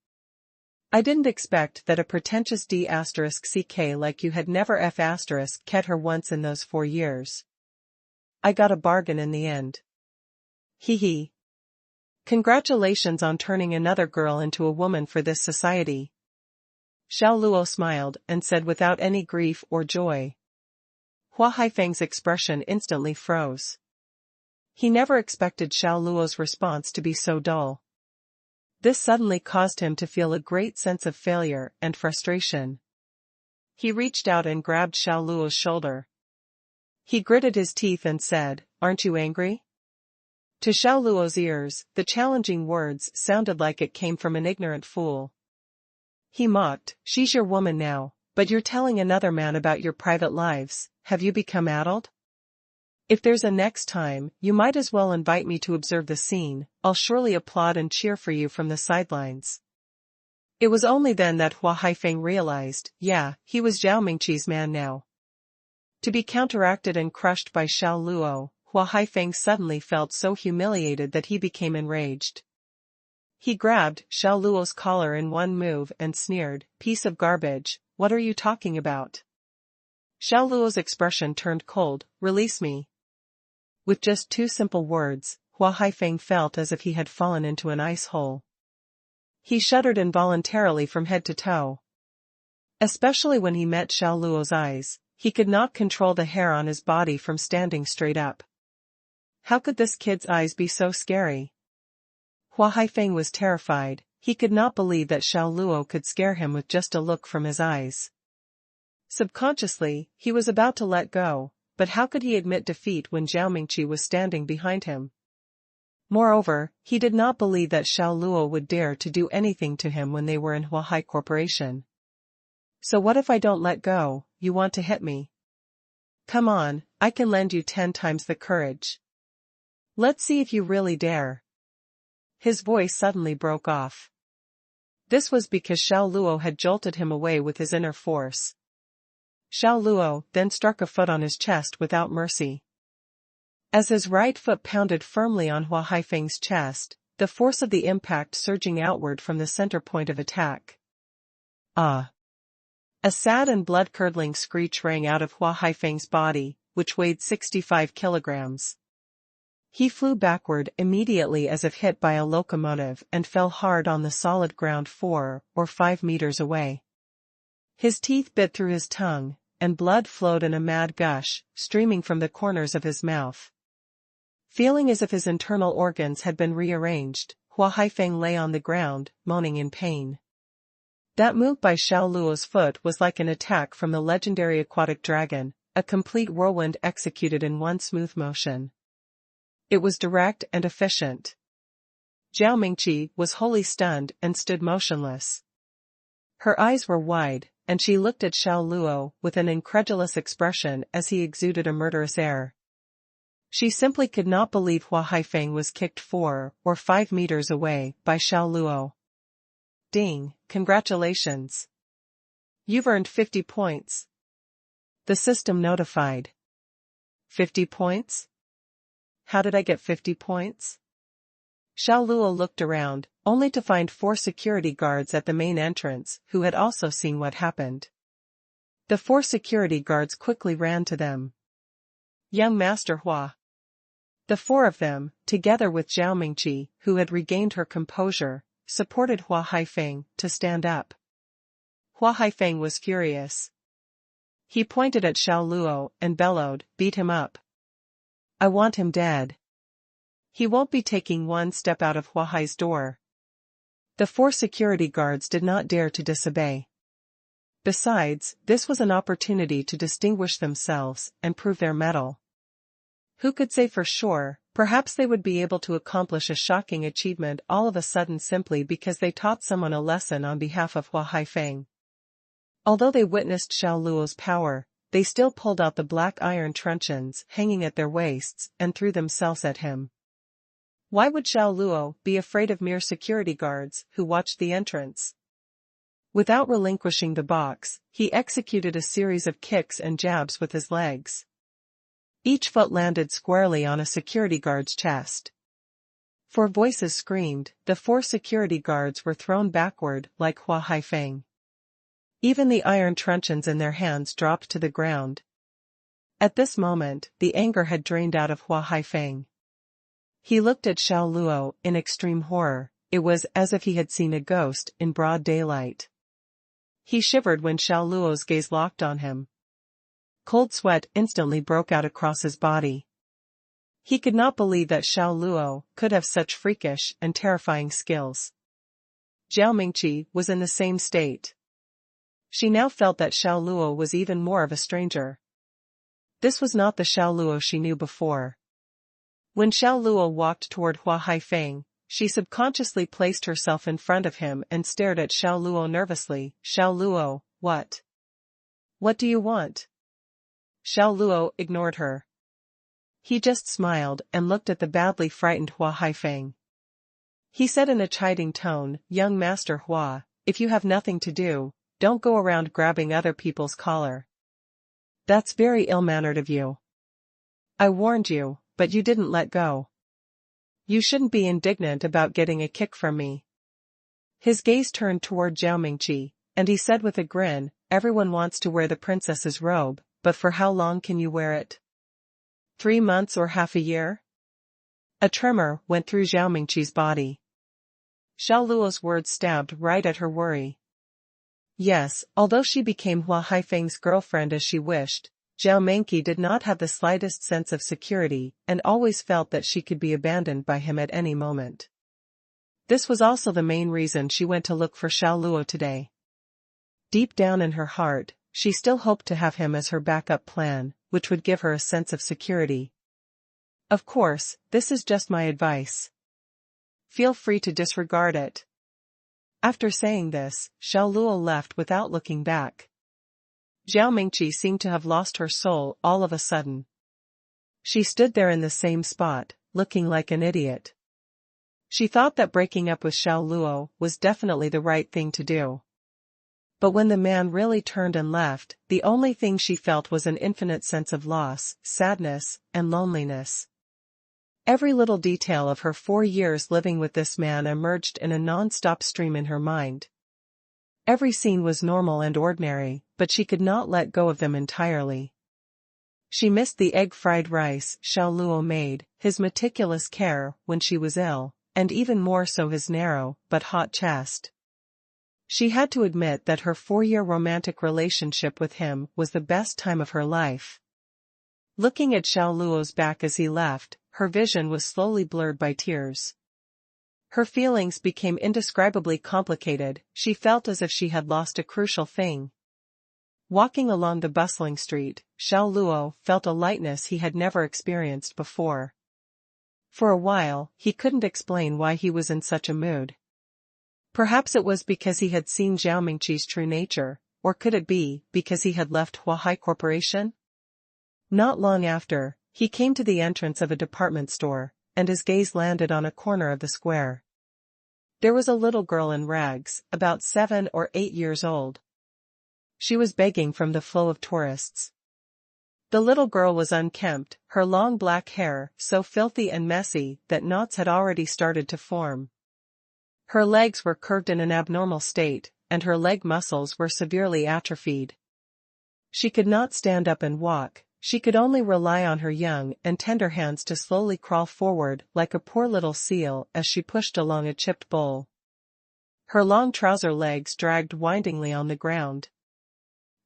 I didn't expect that a pretentious D*ck like you had never Ked her once in those 4 years. I got a bargain in the end. Hee hee. Congratulations on turning another girl into a woman for this society." Xiao Luo smiled and said without any grief or joy. Hua Haifeng's expression instantly froze. He never expected Xiao Luo's response to be so dull. This suddenly caused him to feel a great sense of failure and frustration. He reached out and grabbed Xiao Luo's shoulder. He gritted his teeth and said, "Aren't you angry?" To Xiao Luo's ears, the challenging words sounded like it came from an ignorant fool. He mocked, "She's your woman now, but you're telling another man about your private lives. Have you become addled? If there's a next time, you might as well invite me to observe the scene. I'll surely applaud and cheer for you from the sidelines." It was only then that Hua Haifeng realized, he was Zhao Mingqi's man now. To be counteracted and crushed by Xiao Luo, Hua Haifeng suddenly felt so humiliated that he became enraged. He grabbed Xiao Luo's collar in one move and sneered, "Piece of garbage, what are you talking about?" Xiao Luo's expression turned cold. "Release me." With just 2 simple words, Hua Haifeng felt as if he had fallen into an ice hole. He shuddered involuntarily from head to toe. Especially when he met Xiao Luo's eyes, he could not control the hair on his body from standing straight up. How could this kid's eyes be so scary? Hua Haifeng was terrified. He could not believe that Xiao Luo could scare him with just a look from his eyes. Subconsciously, he was about to let go, but how could he admit defeat when Zhao Mingqi was standing behind him? Moreover, he did not believe that Xiao Luo would dare to do anything to him when they were in Huahai Corporation. "So what if I don't let go? You want to hit me? Come on, I can lend you 10 times the courage. Let's see if you really dare." His voice suddenly broke off. This was because Xiao Luo had jolted him away with his inner force. Xiao Luo then struck a foot on his chest without mercy. As his right foot pounded firmly on Hua Haifeng's chest, the force of the impact surging outward from the center point of attack. Ah! A sad and blood-curdling screech rang out of Hua Haifeng's body, which weighed 65 kilograms. He flew backward immediately as if hit by a locomotive and fell hard on the solid ground 4 or 5 meters away. His teeth bit through his tongue, and blood flowed in a mad gush, streaming from the corners of his mouth. Feeling as if his internal organs had been rearranged, Hua Haifeng lay on the ground, moaning in pain. That move by Xiao Luo's foot was like an attack from the legendary aquatic dragon, a complete whirlwind executed in one smooth motion. It was direct and efficient. Zhao Mingqi was wholly stunned and stood motionless. Her eyes were wide, and she looked at Xiao Luo with an incredulous expression as he exuded a murderous air. She simply could not believe Hua Haifeng was kicked 4 or 5 meters away by Xiao Luo. Ding, congratulations. You've earned 50 points. The system notified. 50 points? How did I get 50 points? Xiao Luo looked around, only to find 4 security guards at the main entrance who had also seen what happened. The 4 security guards quickly ran to them. Young Master Hua. The 4 of them, together with Zhao Mingqi, who had regained her composure, supported Hua Haifeng to stand up. Hua Haifeng was furious. He pointed at Xiao Luo and bellowed, "Beat him up. I want him dead. He won't be taking one step out of Hua Hai's door." The 4 security guards did not dare to disobey. Besides, this was an opportunity to distinguish themselves and prove their mettle. Who could say for sure, perhaps they would be able to accomplish a shocking achievement all of a sudden simply because they taught someone a lesson on behalf of Hua Haifeng. Although they witnessed Xiao Luo's power, they still pulled out the black iron truncheons hanging at their waists and threw themselves at him. Why would Xiao Luo be afraid of mere security guards who watched the entrance? Without relinquishing the box, he executed a series of kicks and jabs with his legs. Each foot landed squarely on a security guard's chest. 4 voices screamed, the 4 security guards were thrown backward like Hua Haifeng. Even the iron truncheons in their hands dropped to the ground. At this moment, the anger had drained out of Hua Haifeng. He looked at Xiao Luo in extreme horror. It was as if he had seen a ghost in broad daylight. He shivered when Xiao Luo's gaze locked on him. Cold sweat instantly broke out across his body. He could not believe that Xiao Luo could have such freakish and terrifying skills. Zhao Mingqi was in the same state. She now felt that Xiao Luo was even more of a stranger. This was not the Xiao Luo she knew before. When Xiao Luo walked toward Hua Haifeng, she subconsciously placed herself in front of him and stared at Xiao Luo nervously. "Xiao Luo, what? What do you want?" Xiao Luo ignored her. He just smiled and looked at the badly frightened Hua Haifeng. He said in a chiding tone, "Young Master Hua, if you have nothing to do, don't go around grabbing other people's collar. That's very ill-mannered of you. I warned you, but you didn't let go. You shouldn't be indignant about getting a kick from me." His gaze turned toward Zhao Mingqi, and he said with a grin, "Everyone wants to wear the princess's robe, but for how long can you wear it? 3 months or half a year?" A tremor went through Zhao Mingqi's body. Xiao Luo's words stabbed right at her worry. Yes, although she became Hua Haifeng's girlfriend as she wished, Zhao Mingqi did not have the slightest sense of security and always felt that she could be abandoned by him at any moment. This was also the main reason she went to look for Xiao Luo today. Deep down in her heart, she still hoped to have him as her backup plan, which would give her a sense of security. Of course, this is just my advice. Feel free to disregard it. After saying this, Xiao Luo left without looking back. Zhao Mingqi seemed to have lost her soul all of a sudden. She stood there in the same spot, looking like an idiot. She thought that breaking up with Xiao Luo was definitely the right thing to do. But when the man really turned and left, the only thing she felt was an infinite sense of loss, sadness, and loneliness. Every little detail of her 4 years living with this man emerged in a non-stop stream in her mind. Every scene was normal and ordinary, but she could not let go of them entirely. She missed the egg-fried rice Xiao Luo made, his meticulous care when she was ill, and even more so his narrow but hot chest. She had to admit that her 4-year romantic relationship with him was the best time of her life. Looking at Xiao Luo's back as he left, her vision was slowly blurred by tears. Her feelings became indescribably complicated. She felt as if she had lost a crucial thing. Walking along the bustling street, Xiao Luo felt a lightness he had never experienced before. For a while, he couldn't explain why he was in such a mood. Perhaps it was because he had seen Zhao Mingqi's true nature, or could it be because he had left Huahai Corporation? Not long after, he came to the entrance of a department store, and his gaze landed on a corner of the square. There was a little girl in rags, about 7 or 8 years old. She was begging from the flow of tourists. The little girl was unkempt, her long black hair so filthy and messy that knots had already started to form. Her legs were curved in an abnormal state, and her leg muscles were severely atrophied. She could not stand up and walk, she could only rely on her young and tender hands to slowly crawl forward like a poor little seal as she pushed along a chipped bowl. Her long trouser legs dragged windingly on the ground.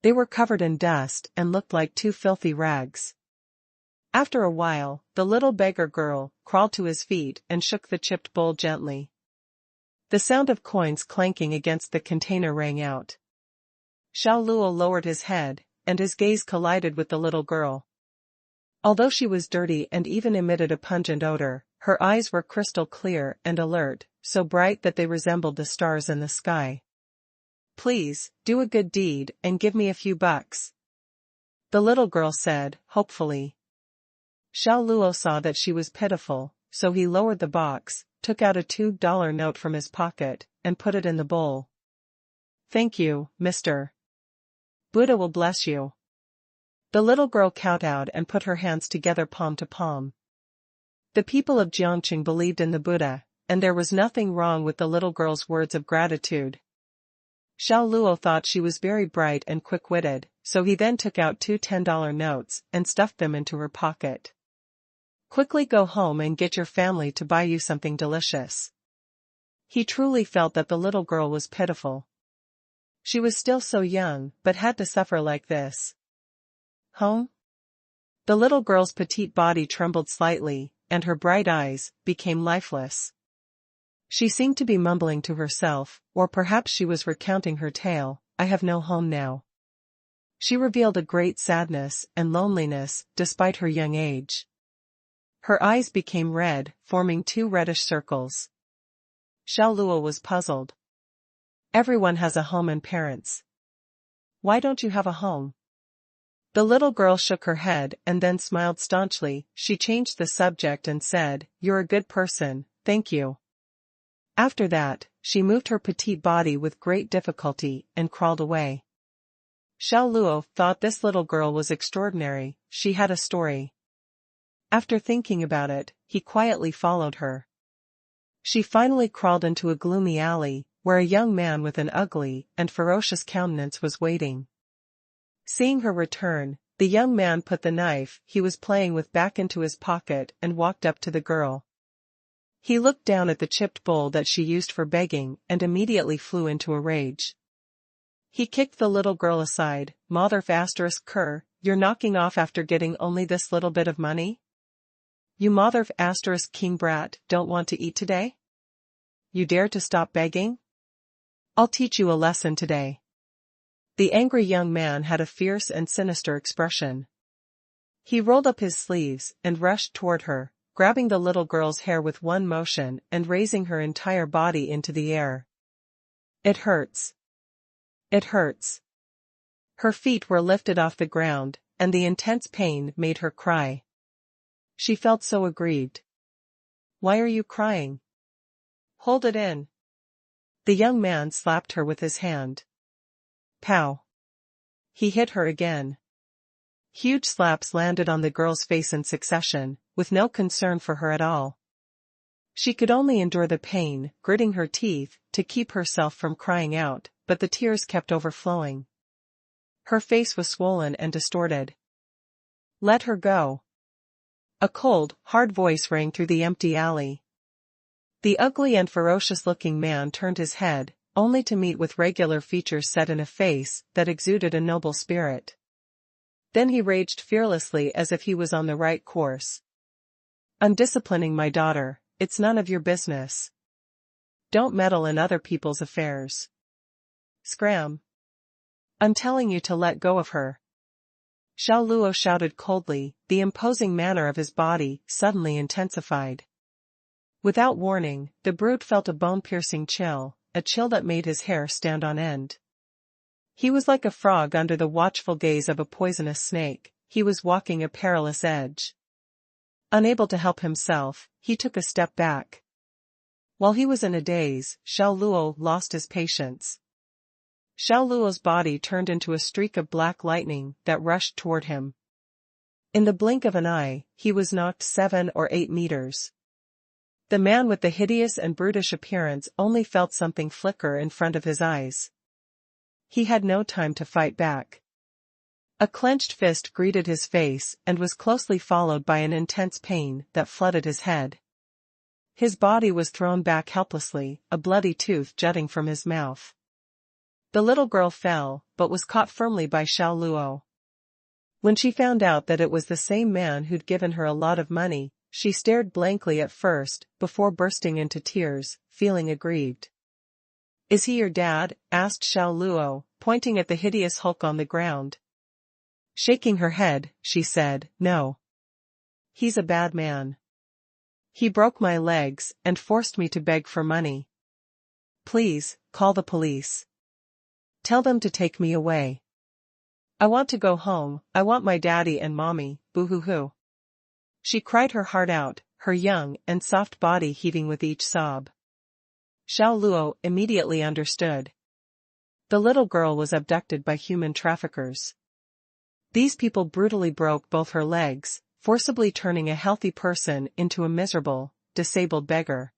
They were covered in dust and looked like 2 filthy rags. After a while, the little beggar girl crawled to his feet and shook the chipped bowl gently. The sound of coins clanking against the container rang out. Xiao Luo lowered his head, and his gaze collided with the little girl. Although she was dirty and even emitted a pungent odor, her eyes were crystal clear and alert, so bright that they resembled the stars in the sky. "Please, do a good deed and give me a few bucks," the little girl said, hopefully. Xiao Luo saw that she was pitiful, so he lowered the box, took out a $2 note from his pocket, and put it in the bowl. "Thank you, mister. Buddha will bless you." The little girl kowtowed and put her hands together palm to palm. The people of Jiangqing believed in the Buddha, and there was nothing wrong with the little girl's words of gratitude. Xiao Luo thought she was very bright and quick-witted, so he then took out 2 $10 notes and stuffed them into her pocket. "Quickly go home and get your family to buy you something delicious." He truly felt that the little girl was pitiful. She was still so young, but had to suffer like this. "Home?" The little girl's petite body trembled slightly, and her bright eyes became lifeless. She seemed to be mumbling to herself, or perhaps she was recounting her tale, "I have no home now." She revealed a great sadness and loneliness, despite her young age. Her eyes became red, forming 2 reddish circles. Xiao Luo was puzzled. "Everyone has a home and parents. Why don't you have a home?" The little girl shook her head and then smiled staunchly. She changed the subject and said, "You're a good person, thank you." After that, she moved her petite body with great difficulty and crawled away. Xiao Luo thought this little girl was extraordinary, she had a story. After thinking about it, he quietly followed her. She finally crawled into a gloomy alley, where a young man with an ugly and ferocious countenance was waiting. Seeing her return, the young man put the knife he was playing with back into his pocket and walked up to the girl. He looked down at the chipped bowl that she used for begging and immediately flew into a rage. He kicked the little girl aside. "Mother *cur, you're knocking off after getting only this little bit of money? You mother king brat don't want to eat today? You dare to stop begging? I'll teach you a lesson today." The angry young man had a fierce and sinister expression. He rolled up his sleeves and rushed toward her, grabbing the little girl's hair with one motion and raising her entire body into the air. "It hurts. It hurts." Her feet were lifted off the ground, and the intense pain made her cry. She felt so aggrieved. "Why are you crying? Hold it in." The young man slapped her with his hand. Pow! He hit her again. Huge slaps landed on the girl's face in succession, with no concern for her at all. She could only endure the pain, gritting her teeth, to keep herself from crying out, but the tears kept overflowing. Her face was swollen and distorted. "Let her go." A cold, hard voice rang through the empty alley. The ugly and ferocious-looking man turned his head, only to meet with regular features set in a face that exuded a noble spirit. Then he raged fearlessly as if he was on the right course. "Undisciplining my daughter, it's none of your business. Don't meddle in other people's affairs. Scram. I'm telling you to let go of her." Xiao Luo shouted coldly, the imposing manner of his body suddenly intensified. Without warning, the brute felt a bone-piercing chill, a chill that made his hair stand on end. He was like a frog under the watchful gaze of a poisonous snake. He was walking a perilous edge. Unable to help himself, he took a step back. While he was in a daze, Xiao Luo lost his patience. Xiao Luo's body turned into a streak of black lightning that rushed toward him. In the blink of an eye, he was knocked 7 or 8 meters. The man with the hideous and brutish appearance only felt something flicker in front of his eyes. He had no time to fight back. A clenched fist greeted his face and was closely followed by an intense pain that flooded his head. His body was thrown back helplessly, a bloody tooth jutting from his mouth. The little girl fell, but was caught firmly by Xiao Luo. When she found out that it was the same man who'd given her a lot of money, she stared blankly at first, before bursting into tears, feeling aggrieved. "Is he your dad?" asked Xiao Luo, pointing at the hideous hulk on the ground. Shaking her head, she said, "No. He's a bad man. He broke my legs and forced me to beg for money. Please, call the police. Tell them to take me away. I want to go home, I want my daddy and mommy, boo-hoo-hoo." She cried her heart out, her young and soft body heaving with each sob. Xiao Luo immediately understood. The little girl was abducted by human traffickers. These people brutally broke both her legs, forcibly turning a healthy person into a miserable, disabled beggar.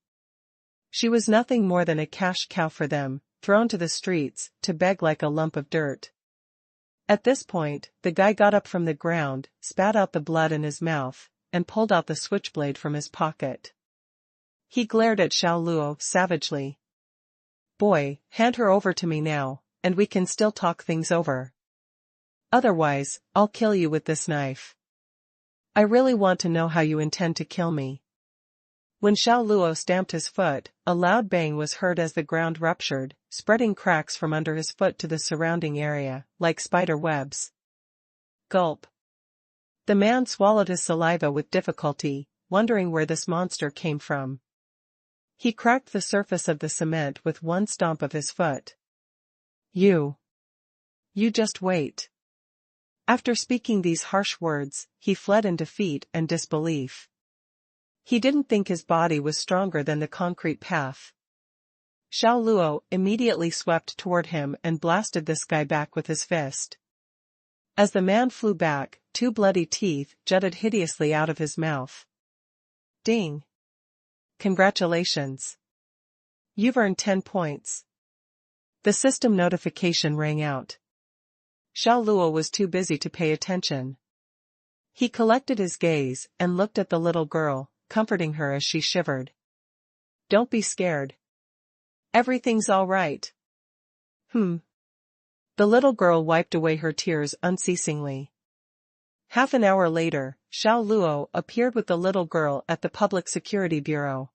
She was nothing more than a cash cow for them, thrown to the streets, to beg like a lump of dirt. At this point, the guy got up from the ground, spat out the blood in his mouth, and pulled out the switchblade from his pocket. He glared at Xiao Luo savagely. "Boy, hand her over to me now, and we can still talk things over. Otherwise, I'll kill you with this knife. I really want to know how you intend to kill me." When Xiao Luo stamped his foot, a loud bang was heard as the ground ruptured, spreading cracks from under his foot to the surrounding area, like spider webs. Gulp. The man swallowed his saliva with difficulty, wondering where this monster came from. He cracked the surface of the cement with one stomp of his foot. You just wait." After speaking these harsh words, he fled in defeat and disbelief. He didn't think his body was stronger than the concrete path. Xiao Luo immediately swept toward him and blasted this guy back with his fist. As the man flew back, 2 bloody teeth jutted hideously out of his mouth. "Ding! Congratulations! You've earned 10 points. The system notification rang out. Xiao Luo was too busy to pay attention. He collected his gaze and looked at the little girl, comforting her as she shivered. "Don't be scared. Everything's all right." The little girl wiped away her tears unceasingly. Half an hour later, Xiao Luo appeared with the little girl at the Public Security Bureau.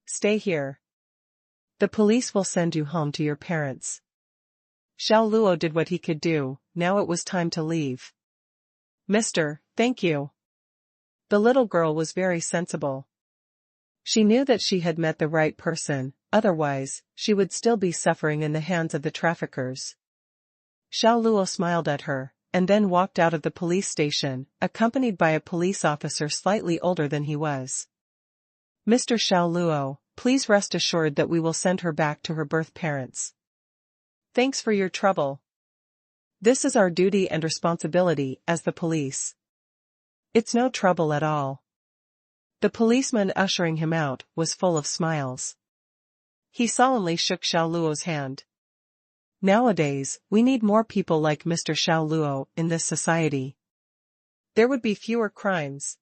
"Stay here. The police will send you home to your parents." Xiao Luo did what he could do, now it was time to leave. "Mister, thank you." The little girl was very sensible. She knew that she had met the right person, otherwise, she would still be suffering in the hands of the traffickers. Xiao Luo smiled at her, and then walked out of the police station, accompanied by a police officer slightly older than he was. "Mr. Xiao Luo, please rest assured that we will send her back to her birth parents. Thanks for your trouble. This is our duty and responsibility as the police." "It's no trouble at all." The policeman ushering him out was full of smiles. He solemnly shook Xiao Luo's hand. "Nowadays, we need more people like Mr. Xiao Luo in this society. There would be fewer crimes."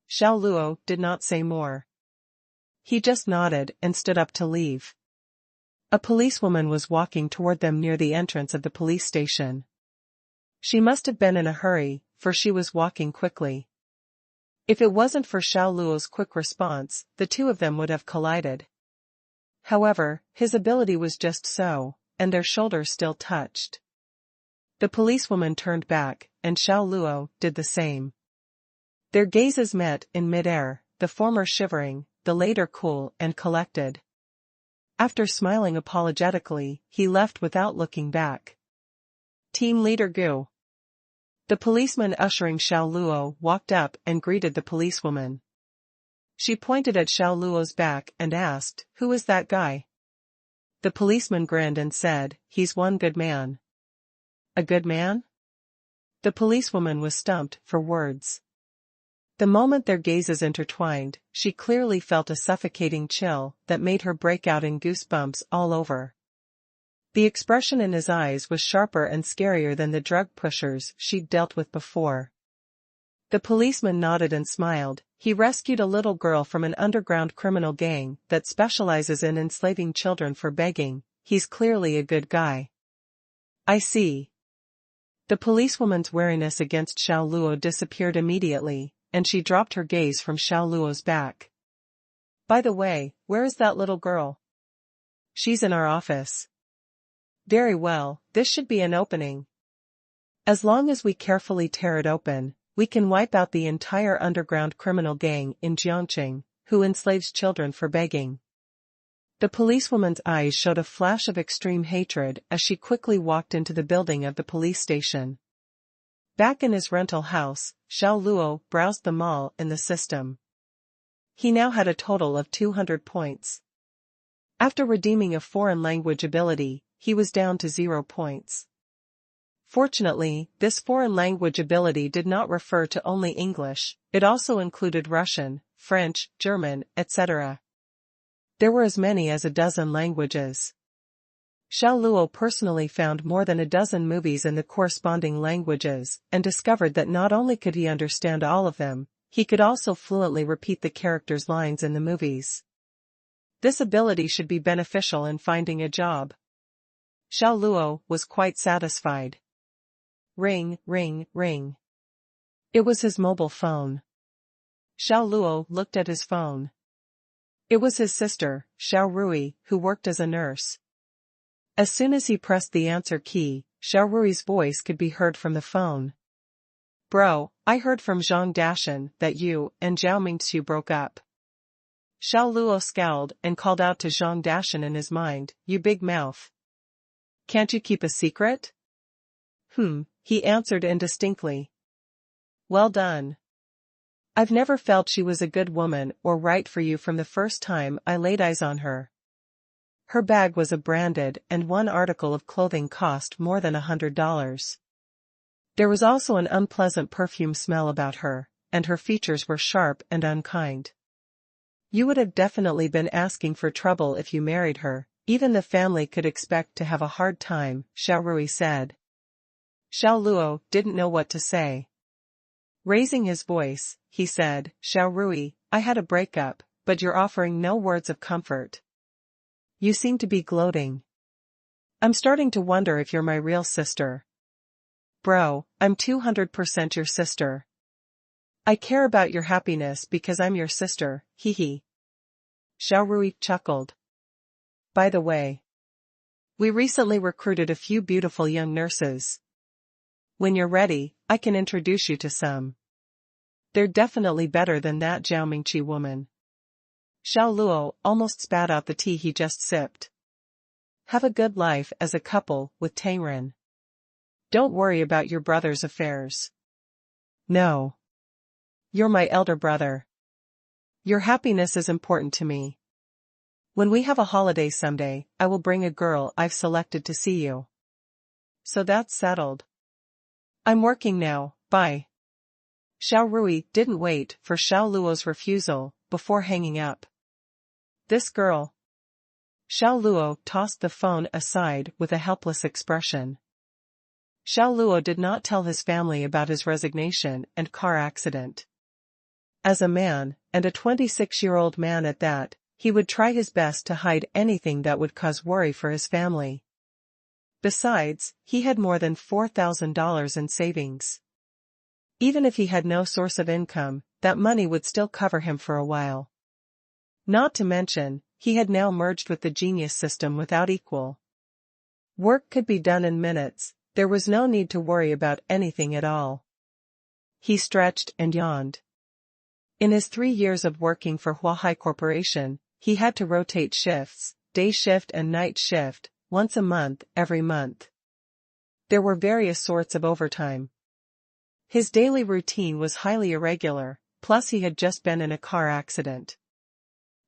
Xiao Luo did not say more. He just nodded and stood up to leave. A policewoman was walking toward them near the entrance of the police station. She must have been in a hurry, for she was walking quickly. If it wasn't for Xiao Luo's quick response, the two of them would have collided. However, his ability was just so, and their shoulders still touched. The policewoman turned back, and Xiao Luo did the same. Their gazes met in mid-air, the former shivering, the latter cool and collected. After smiling apologetically, he left without looking back. Team Leader Gu. The policeman ushering Xiao Luo walked up and greeted the policewoman. She pointed at Xiao Luo's back and asked, "Who is that guy?" The policeman grinned and said, "He's one good man." "A good man?" The policewoman was stumped for words. The moment their gazes intertwined, she clearly felt a suffocating chill that made her break out in goosebumps all over. The expression in his eyes was sharper and scarier than the drug pushers she'd dealt with before. The policeman nodded and smiled. He rescued a little girl from an underground criminal gang that specializes in enslaving children for begging. He's clearly a good guy. I see. The policewoman's wariness against Xiao Luo disappeared immediately, and she dropped her gaze from Xiao Luo's back. By the way, where is that little girl? She's in our office. Very well, this should be an opening. As long as we carefully tear it open, we can wipe out the entire underground criminal gang in Jiangqing, who enslaves children for begging. The policewoman's eyes showed a flash of extreme hatred as she quickly walked into the building of the police station. Back in his rental house, Xiao Luo browsed them all in the system. He now had a total of 200 points. After redeeming a foreign language ability, he was down to 0 points. Fortunately, this foreign language ability did not refer to only English, it also included Russian, French, German, etc. There were as many as a dozen languages. Xiao Luo personally found more than a dozen movies in the corresponding languages, and discovered that not only could he understand all of them, he could also fluently repeat the characters' lines in the movies. This ability should be beneficial in finding a job. Xiao Luo was quite satisfied. Ring, ring, ring. It was his mobile phone. Xiao Luo looked at his phone. It was his sister, Xiao Rui, who worked as a nurse. As soon as he pressed the answer key, Xiao Rui's voice could be heard from the phone. Bro, I heard from Zhang Dashan that you and Zhao Mingxiu broke up. Xiao Luo scowled and called out to Zhang Dashan in his mind, you big mouth. Can't you keep a secret? He answered indistinctly. Well done. I've never felt she was a good woman or right for you from the first time I laid eyes on her. Her bag was a branded, and one article of clothing cost more than $100. There was also an unpleasant perfume smell about her, and her features were sharp and unkind. You would have definitely been asking for trouble if you married her. Even the family could expect to have a hard time, Xiao Rui said. Xiao Luo didn't know what to say. Raising his voice, he said, Xiao Rui, I had a breakup, but you're offering no words of comfort. You seem to be gloating. I'm starting to wonder if you're my real sister. Bro, I'm 200% your sister. I care about your happiness because I'm your sister, hee. Xiao Rui chuckled. By the way, we recently recruited a few beautiful young nurses. When you're ready, I can introduce you to some. They're definitely better than that Zhao Mingqi woman. Xiao Luo almost spat out the tea he just sipped. Have a good life as a couple with Tangren. Don't worry about your brother's affairs. No. You're my elder brother. Your happiness is important to me. When we have a holiday someday, I will bring a girl I've selected to see you. So that's settled. I'm working now, bye. Xiao Rui didn't wait for Xiao Luo's refusal before hanging up. This girl. Xiao Luo tossed the phone aside with a helpless expression. Xiao Luo did not tell his family about his resignation and car accident. As a man, and a 26-year-old man at that, he would try his best to hide anything that would cause worry for his family. Besides, he had more than $4,000 in savings. Even if he had no source of income, that money would still cover him for a while. Not to mention, he had now merged with the genius system without equal. Work could be done in minutes, there was no need to worry about anything at all. He stretched and yawned. In his 3 years of working for Huahai Corporation, he had to rotate shifts, day shift and night shift, once a month, every month. There were various sorts of overtime. His daily routine was highly irregular, plus he had just been in a car accident.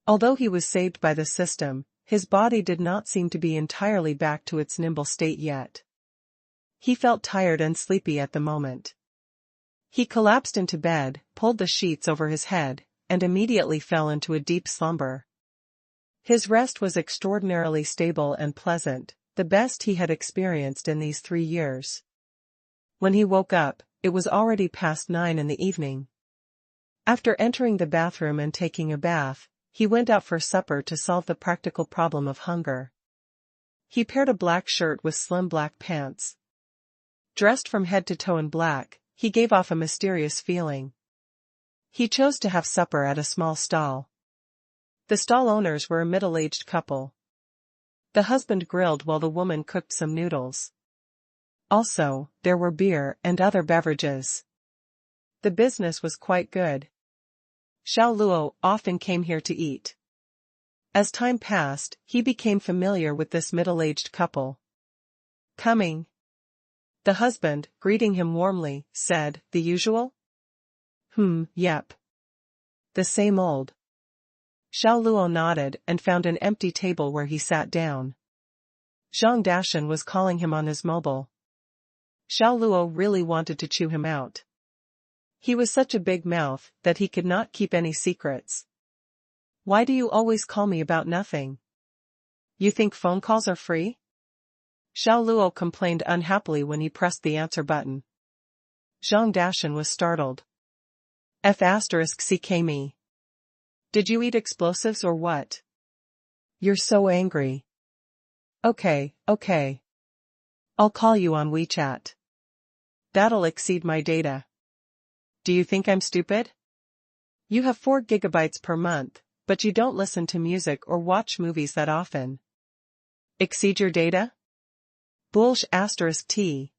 Although he was saved by the system, his body did not seem to be entirely back to its nimble state yet. He felt tired and sleepy at the moment. He collapsed into bed, pulled the sheets over his head, and immediately fell into a deep slumber. His rest was extraordinarily stable and pleasant, the best he had experienced in these 3 years. When he woke up, it was already past 9 in the evening. After entering the bathroom and taking a bath, he went out for supper to solve the practical problem of hunger. He paired a black shirt with slim black pants. Dressed from head to toe in black, he gave off a mysterious feeling. He chose to have supper at a small stall. The stall owners were a middle-aged couple. The husband grilled while the woman cooked some noodles. Also, there were beer and other beverages. The business was quite good. Xiao Luo often came here to eat. As time passed, he became familiar with this middle-aged couple. "Coming?" The husband, greeting him warmly, said, "The usual?" Yep. The same old." Xiao Luo nodded and found an empty table where he sat down. Zhang Dashan was calling him on his mobile. Xiao Luo really wanted to chew him out. He was such a big mouth that he could not keep any secrets. "Why do you always call me about nothing? You think phone calls are free?" Xiao Luo complained unhappily when he pressed the answer button. Zhang Dashan was startled. F***ck me. Did you eat explosives or what? You're so angry. Okay. I'll call you on WeChat. That'll exceed my data. Do you think I'm stupid? You have 4 gigabytes per month, but you don't listen to music or watch movies that often. Exceed your data? Bullsh**t.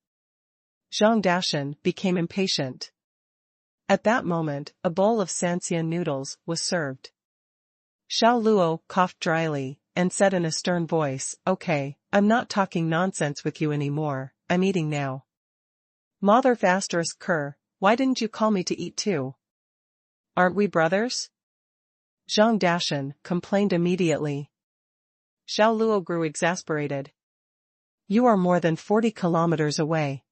Zhang Dashan became impatient. At that moment, a bowl of Xianxia noodles was served. Xiao Luo coughed dryly, and said in a stern voice, "Okay, I'm not talking nonsense with you anymore, I'm eating now." Mother***, why didn't you call me to eat too? Aren't we brothers? Zhang Dashan complained immediately. Xiao Luo grew exasperated. You are more than 40 kilometers away.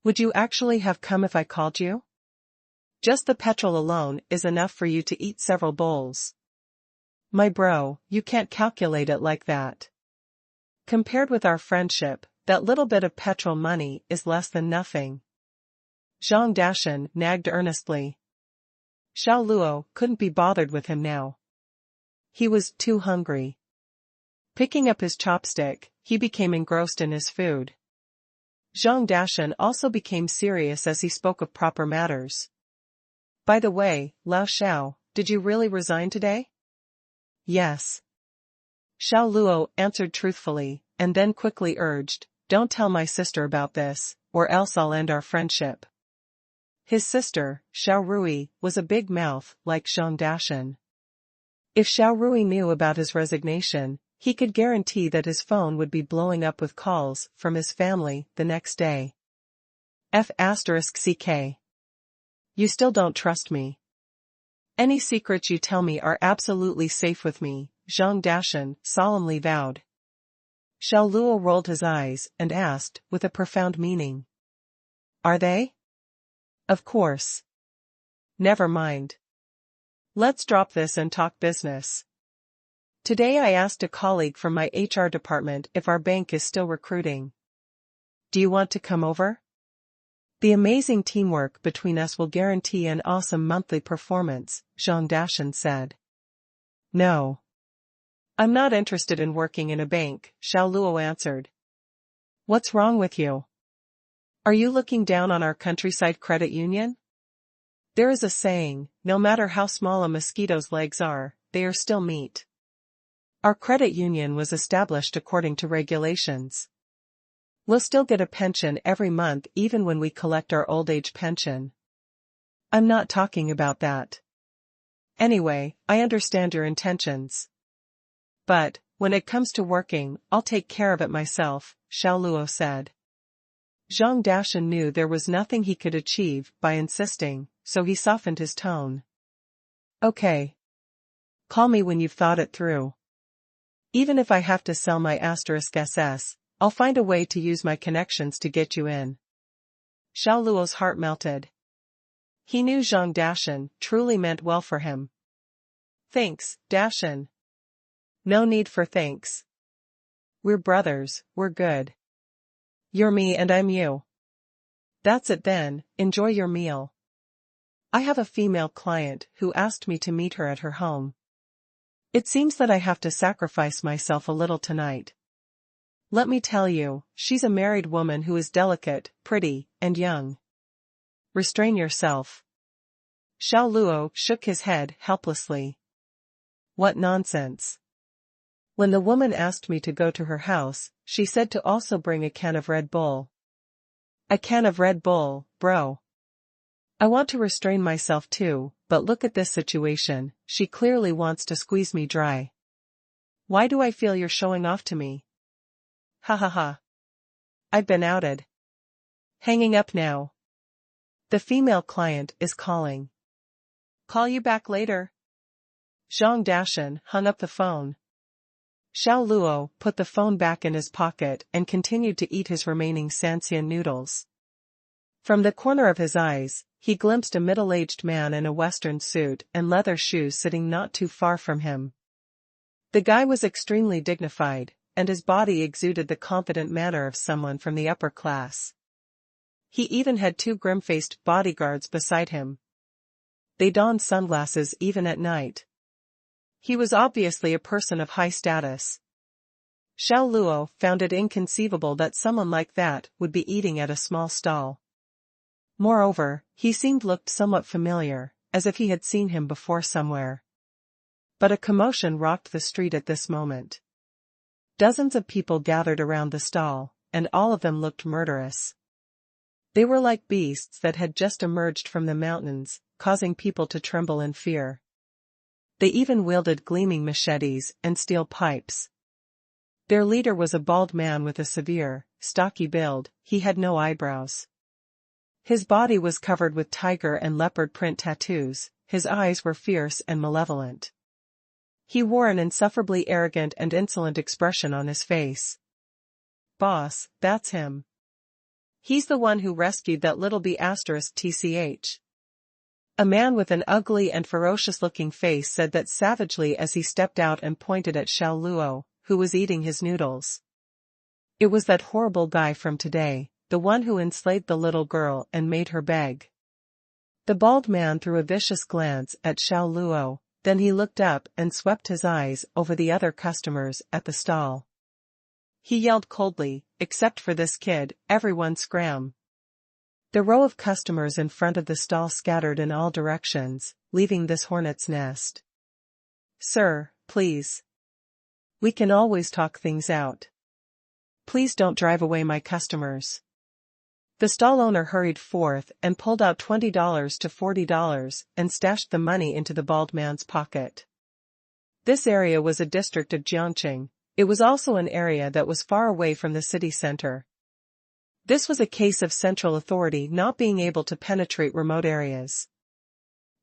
Would you actually have come if I called you? Just the petrol alone is enough for you to eat several bowls. My bro, you can't calculate it like that. Compared with our friendship, that little bit of petrol money is less than nothing. Zhang Dashan nagged earnestly. Xiao Luo couldn't be bothered with him now. He was too hungry. Picking up his chopstick, he became engrossed in his food. Zhang Dashan also became serious as he spoke of proper matters. By the way, Lao Xiao, did you really resign today? Yes. Xiao Luo answered truthfully, and then quickly urged, don't tell my sister about this, or else I'll end our friendship. His sister, Xiao Rui, was a big mouth like Zhang Dashan. If Xiao Rui knew about his resignation, he could guarantee that his phone would be blowing up with calls from his family the next day. F***ck. You still don't trust me. Any secrets you tell me are absolutely safe with me, Zhang Dashan solemnly vowed. Xiao Luo rolled his eyes and asked, with a profound meaning. Are they? Of course. Never mind. Let's drop this and talk business. Today I asked a colleague from my HR department if our bank is still recruiting. Do you want to come over? The amazing teamwork between us will guarantee an awesome monthly performance, Zhang Dashan said. No. I'm not interested in working in a bank, Xiao Luo answered. What's wrong with you? Are you looking down on our countryside credit union? There is a saying, no matter how small a mosquito's legs are, they are still meat. Our credit union was established according to regulations. We'll still get a pension every month even when we collect our old age pension. I'm not talking about that. Anyway, I understand your intentions. But, when it comes to working, I'll take care of it myself, Xiao Luo said. Zhang Dashan knew there was nothing he could achieve by insisting, so he softened his tone. Okay. Call me when you've thought it through. Even if I have to sell my *SS, I'll find a way to use my connections to get you in. Xiao Luo's heart melted. He knew Zhang Dashan truly meant well for him. Thanks, Dashan. No need for thanks. We're brothers, we're good. You're me and I'm you. That's it then, enjoy your meal. I have a female client who asked me to meet her at her home. It seems that I have to sacrifice myself a little tonight. Let me tell you, she's a married woman who is delicate, pretty, and young. Restrain yourself. Xiao Luo shook his head helplessly. What nonsense. When the woman asked me to go to her house, she said to also bring a can of Red Bull. A can of Red Bull, bro. I want to restrain myself too, but look at this situation, she clearly wants to squeeze me dry. Why do I feel you're showing off to me? Ha ha ha. I've been outed. Hanging up now. The female client is calling. Call you back later. Zhang Dashan hung up the phone. Xiao Luo put the phone back in his pocket and continued to eat his remaining Xianxia noodles. From the corner of his eyes, he glimpsed a middle-aged man in a western suit and leather shoes sitting not too far from him. The guy was extremely dignified, and his body exuded the confident manner of someone from the upper class. He even had 2 grim-faced bodyguards beside him. They donned sunglasses even at night. He was obviously a person of high status. Xiao Luo found it inconceivable that someone like that would be eating at a small stall. Moreover, he looked somewhat familiar, as if he had seen him before somewhere. But a commotion rocked the street at this moment. Dozens of people gathered around the stall, and all of them looked murderous. They were like beasts that had just emerged from the mountains, causing people to tremble in fear. They even wielded gleaming machetes and steel pipes. Their leader was a bald man with a severe, stocky build. He had no eyebrows. His body was covered with tiger and leopard print tattoos, his eyes were fierce and malevolent. He wore an insufferably arrogant and insolent expression on his face. Boss, that's him. He's the one who rescued that little B*TCH. A man with an ugly and ferocious-looking face said that savagely as he stepped out and pointed at Xiao Luo, who was eating his noodles. It was that horrible guy from today, the one who enslaved the little girl and made her beg. The bald man threw a vicious glance at Xiao Luo, then he looked up and swept his eyes over the other customers at the stall. He yelled coldly, "Except for this kid, everyone scram." The row of customers in front of the stall scattered in all directions, leaving this hornet's nest. "Sir, please. We can always talk things out. Please don't drive away my customers." The stall owner hurried forth and pulled out $20 to $40 and stashed the money into the bald man's pocket. This area was a district of Jiangqing. It was also an area that was far away from the city center. This was a case of central authority not being able to penetrate remote areas.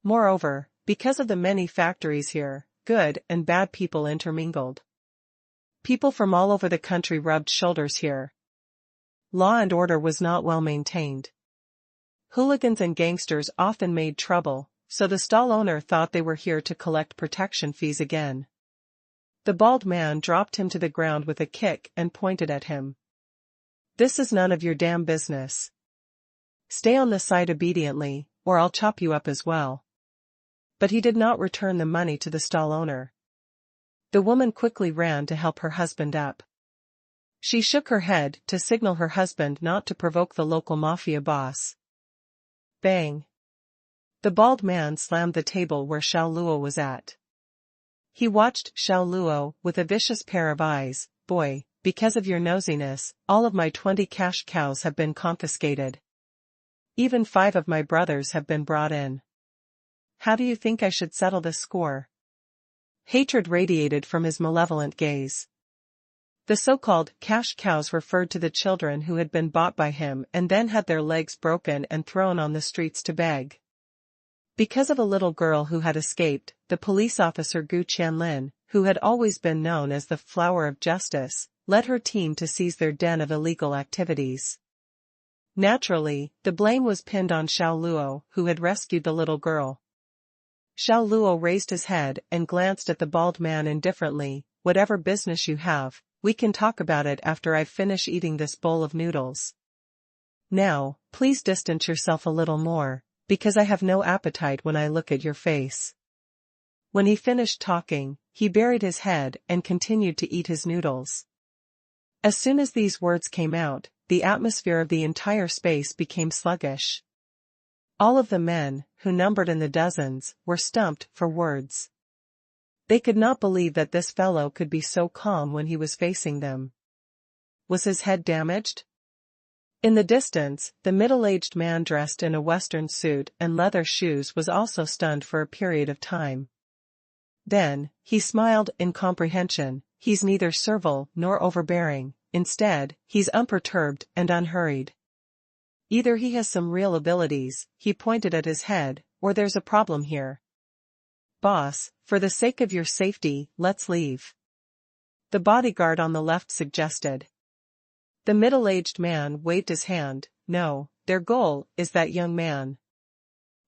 Moreover, because of the many factories here, good and bad people intermingled. People from all over the country rubbed shoulders here. Law and order was not well maintained. Hooligans and gangsters often made trouble, so the stall owner thought they were here to collect protection fees again. The bald man dropped him to the ground with a kick and pointed at him. "This is none of your damn business. Stay on the side obediently, or I'll chop you up as well." But he did not return the money to the stall owner. The woman quickly ran to help her husband up. She shook her head to signal her husband not to provoke the local mafia boss. Bang! The bald man slammed the table where Xiao Luo was at. He watched Xiao Luo with a vicious pair of eyes. "Boy, because of your nosiness, all of my 20 cash cows have been confiscated. Even 5 of my brothers have been brought in. How do you think I should settle this score?" Hatred radiated from his malevolent gaze. The so-called cash cows referred to the children who had been bought by him and then had their legs broken and thrown on the streets to beg. Because of a little girl who had escaped, the police officer Gu Qianlin, who had always been known as the flower of justice, led her team to seize their den of illegal activities. Naturally, the blame was pinned on Xiao Luo, who had rescued the little girl. Xiao Luo raised his head and glanced at the bald man indifferently. Whatever business you have, we can talk about it after I finish eating this bowl of noodles. Now, please distance yourself a little more, because I have no appetite when I look at your face. When he finished talking, he buried his head and continued to eat his noodles. As soon as these words came out, the atmosphere of the entire space became sluggish. All of the men, who numbered in the dozens, were stumped for words. They could not believe that this fellow could be so calm when he was facing them. Was his head damaged? In the distance, the middle-aged man dressed in a Western suit and leather shoes was also stunned for a period of time. Then, he smiled in comprehension. He's neither servile nor overbearing, instead, he's unperturbed and unhurried. Either he has some real abilities, he pointed at his head, or there's a problem here. Boss, for the sake of your safety, let's leave. The bodyguard on the left suggested. The middle-aged man waved his hand. No, their goal is that young man.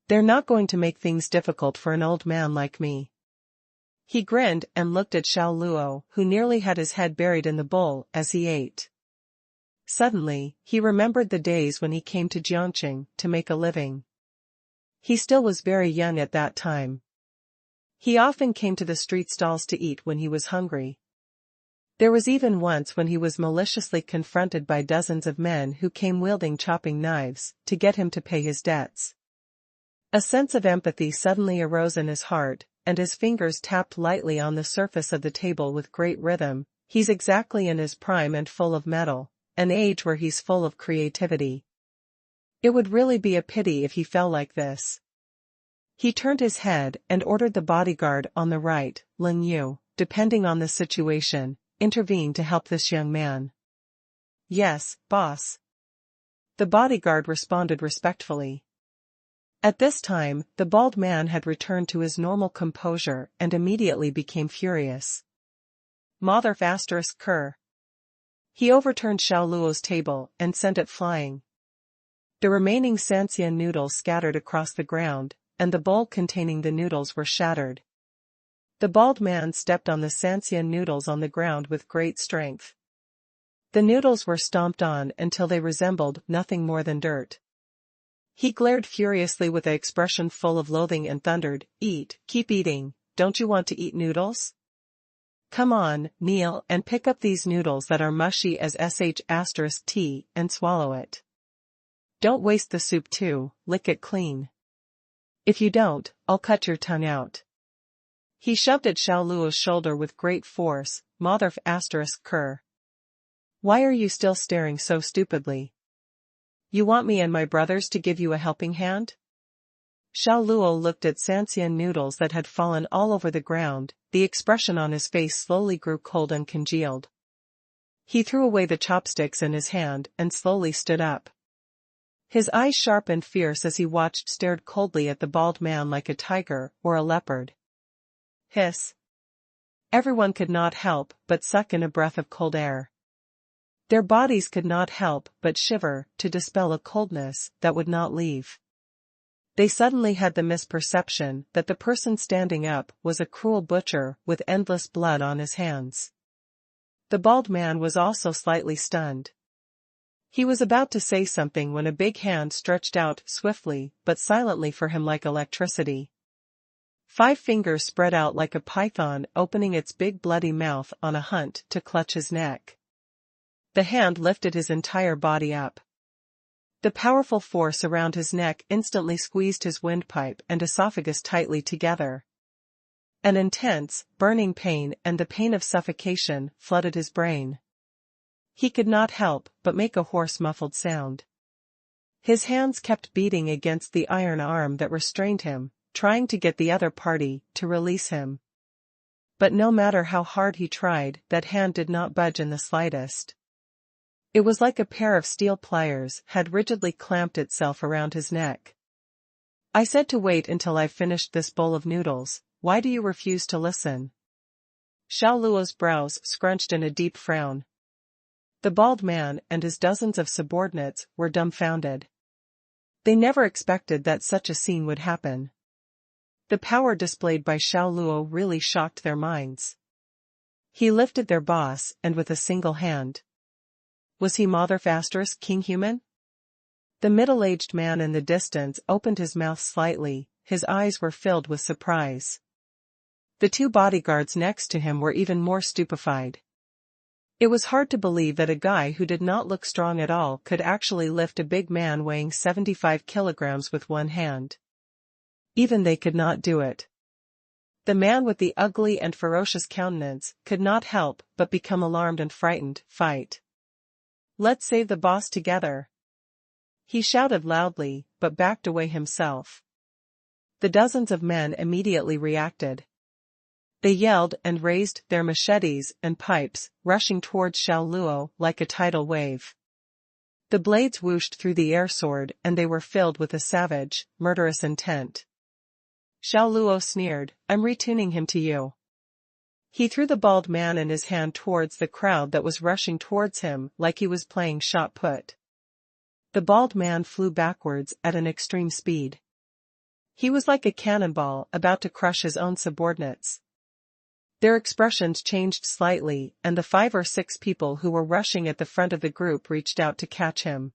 They're not going to make things difficult for an old man like me. He grinned and looked at Xiao Luo, who nearly had his head buried in the bowl as he ate. Suddenly, he remembered the days when he came to Jiangqing to make a living. He still was very young at that time. He often came to the street stalls to eat when he was hungry. There was even once when he was maliciously confronted by dozens of men who came wielding chopping knives to get him to pay his debts. A sense of empathy suddenly arose in his heart, and his fingers tapped lightly on the surface of the table with great rhythm. He's exactly in his prime and full of mettle, an age where he's full of creativity. It would really be a pity if he fell like this. He turned his head and ordered the bodyguard on the right, Ling Yu, depending on the situation, intervene to help this young man. Yes, boss. The bodyguard responded respectfully. At this time, the bald man had returned to his normal composure and immediately became furious. Mother ****. He overturned Xiao Luo's table and sent it flying. The remaining Xianxia noodles scattered across the ground, and the bowl containing the noodles were shattered. The bald man stepped on the Xianxia noodles on the ground with great strength. The noodles were stomped on until they resembled nothing more than dirt. He glared furiously with an expression full of loathing and thundered, "Eat, keep eating, don't you want to eat noodles? Come on, kneel and pick up these noodles that are mushy as ***t and swallow it. Don't waste the soup too, lick it clean. If you don't, I'll cut your tongue out." He shoved at Xiao Luo's shoulder with great force. Mother ****. Why are you still staring so stupidly? You want me and my brothers to give you a helping hand? Xiao Luo looked at Xianxia noodles that had fallen all over the ground. The expression on his face slowly grew cold and congealed. He threw away the chopsticks in his hand and slowly stood up. His eyes sharp and fierce as he watched stared coldly at the bald man like a tiger or a leopard. Hiss. Everyone could not help but suck in a breath of cold air. Their bodies could not help but shiver to dispel a coldness that would not leave. They suddenly had the misperception that the person standing up was a cruel butcher with endless blood on his hands. The bald man was also slightly stunned. He was about to say something when a big hand stretched out swiftly but silently for him like electricity. 5 fingers spread out like a python opening its big bloody mouth on a hunt to clutch his neck. The hand lifted his entire body up. The powerful force around his neck instantly squeezed his windpipe and esophagus tightly together. An intense, burning pain and the pain of suffocation flooded his brain. He could not help but make a hoarse muffled sound. His hands kept beating against the iron arm that restrained him, trying to get the other party to release him. But no matter how hard he tried, that hand did not budge in the slightest. It was like a pair of steel pliers had rigidly clamped itself around his neck. I said to wait until I finished this bowl of noodles. Why do you refuse to listen? Xiao Luo's brows scrunched in a deep frown. The bald man and his dozens of subordinates were dumbfounded. They never expected that such a scene would happen. The power displayed by Xiao Luo really shocked their minds. He lifted their boss, and with a single hand. Was he Motherfaster's king human? The middle-aged man in the distance opened his mouth slightly, his eyes were filled with surprise. The two bodyguards next to him were even more stupefied. It was hard to believe that a guy who did not look strong at all could actually lift a big man weighing 75 kilograms with one hand. Even they could not do it. The man with the ugly and ferocious countenance could not help but become alarmed and frightened. Fight. Let's save the boss together. He shouted loudly, but backed away himself. The dozens of men immediately reacted. They yelled and raised their machetes and pipes, rushing towards Xiao Luo like a tidal wave. The blades whooshed through the air sword, and they were filled with a savage, murderous intent. Xiao Luo sneered, I'm retuning him to you. He threw the bald man in his hand towards the crowd that was rushing towards him like he was playing shot put. The bald man flew backwards at an extreme speed. He was like a cannonball about to crush his own subordinates. Their expressions changed slightly, and the 5 or 6 people who were rushing at the front of the group reached out to catch him.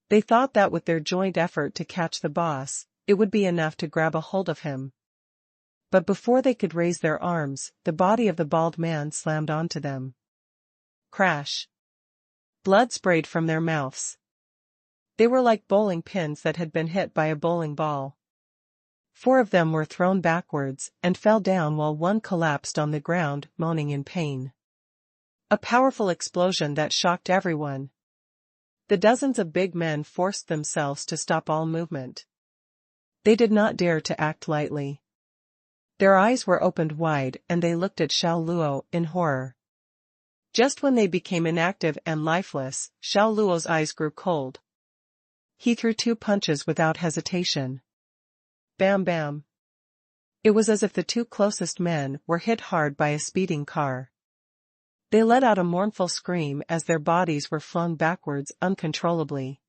They thought that with their joint effort to catch the boss, it would be enough to grab a hold of him. But before they could raise their arms, the body of the bald man slammed onto them. Crash! Blood sprayed from their mouths. They were like bowling pins that had been hit by a bowling ball. 4 of them were thrown backwards and fell down while one collapsed on the ground, moaning in pain. A powerful explosion that shocked everyone. The dozens of big men forced themselves to stop all movement. They did not dare to act lightly. Their eyes were opened wide and they looked at Xiao Luo in horror. Just when they became inactive and lifeless, Xiao Luo's eyes grew cold. He threw 2 punches without hesitation. Bam bam. It was as if the 2 closest men were hit hard by a speeding car. They let out a mournful scream as their bodies were flung backwards uncontrollably.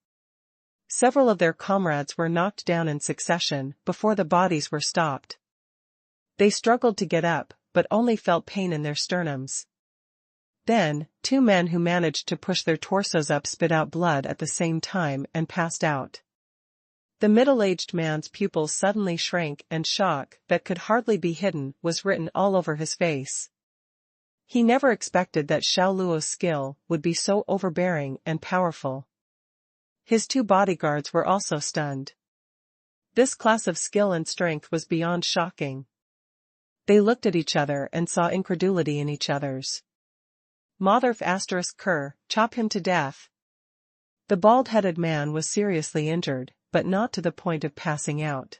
Several of their comrades were knocked down in succession before the bodies were stopped. They struggled to get up, but only felt pain in their sternums. Then, 2 men who managed to push their torsos up spit out blood at the same time and passed out. The middle-aged man's pupils suddenly shrank and shock that could hardly be hidden was written all over his face. He never expected that Xiao Luo's skill would be so overbearing and powerful. His 2 bodyguards were also stunned. This class of skill and strength was beyond shocking. They looked at each other and saw incredulity in each other's. Motherf **Ker, chop him to death. The bald-headed man was seriously injured, but not to the point of passing out.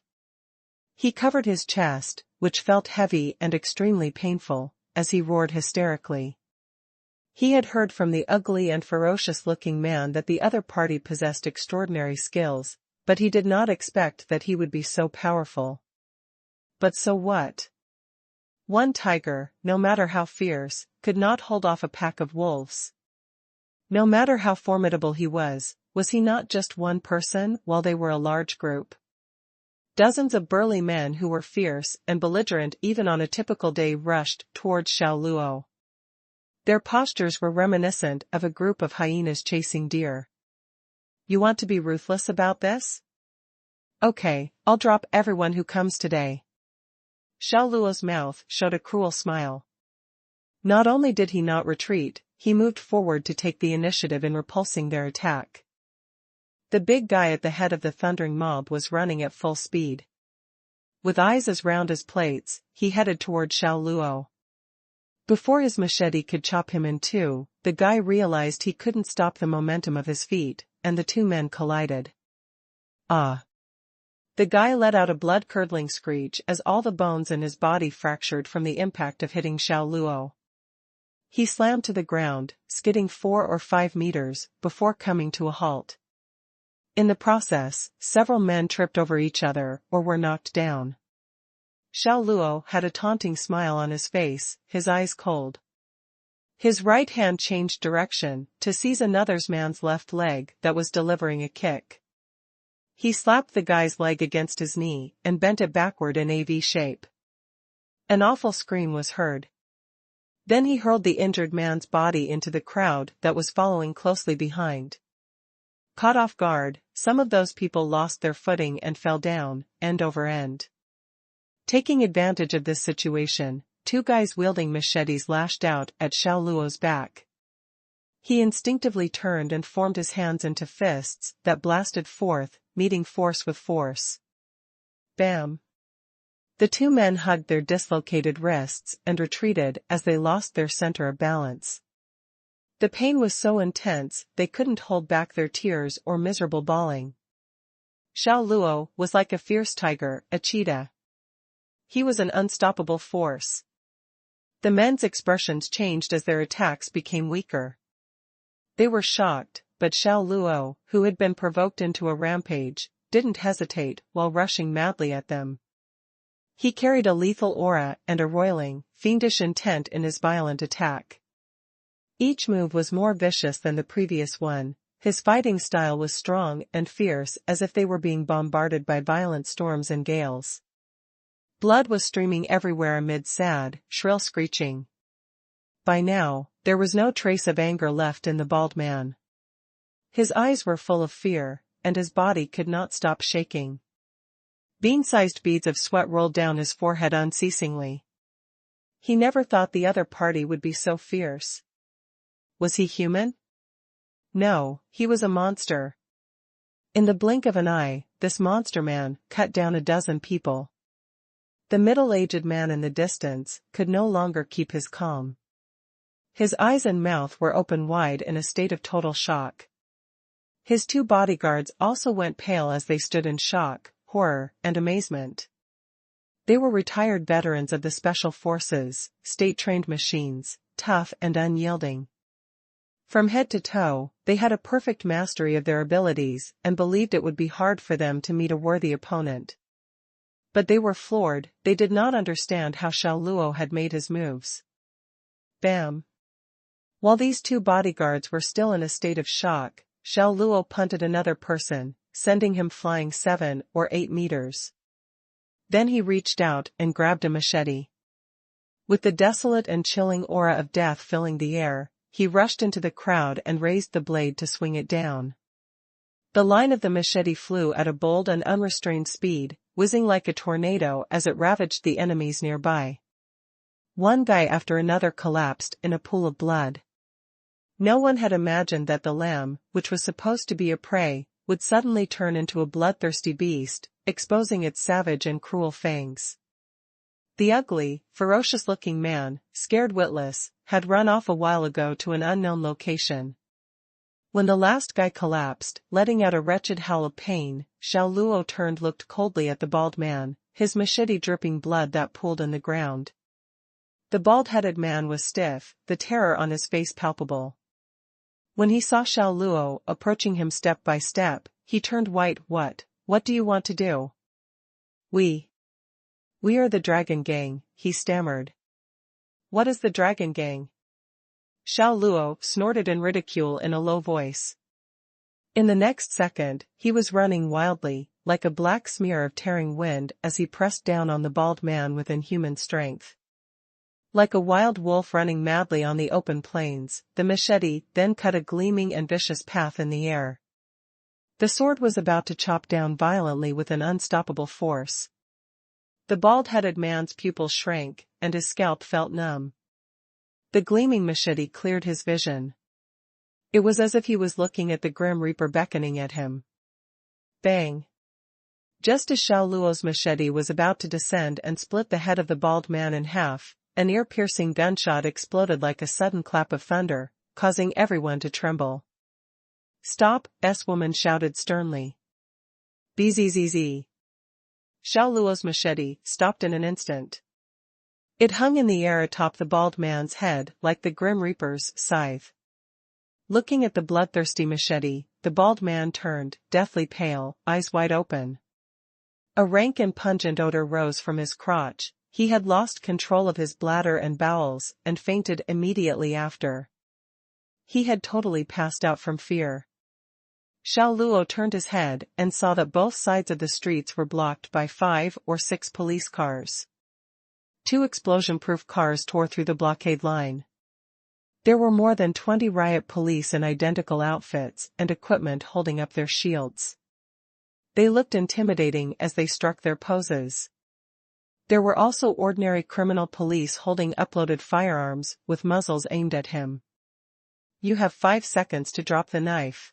He covered his chest, which felt heavy and extremely painful, as he roared hysterically. He had heard from the ugly and ferocious-looking man that the other party possessed extraordinary skills, but he did not expect that he would be so powerful. But so what? One tiger, no matter how fierce, could not hold off a pack of wolves. No matter how formidable he was he not just one person while they were a large group? Dozens of burly men who were fierce and belligerent even on a typical day rushed towards Xiao Luo. Their postures were reminiscent of a group of hyenas chasing deer. You want to be ruthless about this? Okay, I'll drop everyone who comes today. Xiao Luo's mouth showed a cruel smile. Not only did he not retreat, he moved forward to take the initiative in repulsing their attack. The big guy at the head of the thundering mob was running at full speed. With eyes as round as plates, he headed toward Xiao Luo. Before his machete could chop him in 2, the guy realized he couldn't stop the momentum of his feet, and the 2 men collided. Ah! The guy let out a blood-curdling screech as all the bones in his body fractured from the impact of hitting Xiao Luo. He slammed to the ground, skidding 4 or 5 meters, before coming to a halt. In the process, several men tripped over each other or were knocked down. Xiao Luo had a taunting smile on his face, his eyes cold. His right hand changed direction to seize another man's left leg that was delivering a kick. He slapped the guy's leg against his knee and bent it backward in a V shape. An awful scream was heard. Then he hurled the injured man's body into the crowd that was following closely behind. Caught off guard, some of those people lost their footing and fell down, end over end. Taking advantage of this situation, 2 guys wielding machetes lashed out at Xiao Luo's back. He instinctively turned and formed his hands into fists that blasted forth, meeting force with force. Bam! The 2 men hugged their dislocated wrists and retreated as they lost their center of balance. The pain was so intense they couldn't hold back their tears or miserable bawling. Xiao Luo was like a fierce tiger, a cheetah. He was an unstoppable force. The men's expressions changed as their attacks became weaker. They were shocked, but Xiao Luo, who had been provoked into a rampage, didn't hesitate while rushing madly at them. He carried a lethal aura and a roiling, fiendish intent in his violent attack. Each move was more vicious than the previous one. His fighting style was strong and fierce as if they were being bombarded by violent storms and gales. Blood was streaming everywhere amid sad, shrill screeching. By now, there was no trace of anger left in the bald man. His eyes were full of fear, and his body could not stop shaking. Bean-sized beads of sweat rolled down his forehead unceasingly. He never thought the other party would be so fierce. Was he human? No, he was a monster. In the blink of an eye, this monster man cut down a dozen people. The middle-aged man in the distance could no longer keep his calm. His eyes and mouth were open wide in a state of total shock. His 2 bodyguards also went pale as they stood in shock, horror, and amazement. They were retired veterans of the Special Forces, state-trained machines, tough and unyielding. From head to toe, they had a perfect mastery of their abilities and believed it would be hard for them to meet a worthy opponent. But they were floored. They did not understand how Xiao Luo had made his moves. Bam! While these 2 bodyguards were still in a state of shock, Xiao Luo punted another person, sending him flying 7 or 8 meters. Then he reached out and grabbed a machete. With the desolate and chilling aura of death filling the air, he rushed into the crowd and raised the blade to swing it down. The line of the machete flew at a bold and unrestrained speed, whizzing like a tornado as it ravaged the enemies nearby. One guy after another collapsed in a pool of blood. No one had imagined that the lamb, which was supposed to be a prey, would suddenly turn into a bloodthirsty beast, exposing its savage and cruel fangs. The ugly, ferocious-looking man, scared witless, had run off a while ago to an unknown location. When the last guy collapsed, letting out a wretched howl of pain, Xiao Luo looked coldly at the bald man, his machete dripping blood that pooled in the ground. The bald-headed man was stiff, the terror on his face palpable. When he saw Xiao Luo approaching him step by step, he turned white. What do you want to do? We are the Dragon Gang, he stammered. What is the Dragon Gang? Xiao Luo snorted in ridicule in a low voice. In the next second, he was running wildly, like a black smear of tearing wind as he pressed down on the bald man with inhuman strength. Like a wild wolf running madly on the open plains, the machete then cut a gleaming and vicious path in the air. The sword was about to chop down violently with an unstoppable force. The bald-headed man's pupils shrank, and his scalp felt numb. The gleaming machete cleared his vision. It was as if he was looking at the Grim Reaper beckoning at him. Bang! Just as Xiao Luo's machete was about to descend and split the head of the bald man in half, an ear-piercing gunshot exploded like a sudden clap of thunder, causing everyone to tremble. Stop, S-woman shouted sternly. Bzzz. Xiao Luo's machete stopped in an instant. It hung in the air atop the bald man's head like the Grim Reaper's scythe. Looking at the bloodthirsty machete, the bald man turned, deathly pale, eyes wide open. A rank and pungent odor rose from his crotch. He had lost control of his bladder and bowels, and fainted immediately after. He had totally passed out from fear. Xiao Luo turned his head and saw that both sides of the streets were blocked by 5 or 6 police cars. 2 explosion-proof cars tore through the blockade line. There were more than 20 riot police in identical outfits and equipment holding up their shields. They looked intimidating as they struck their poses. There were also ordinary criminal police holding uploaded firearms with muzzles aimed at him. You have 5 seconds to drop the knife.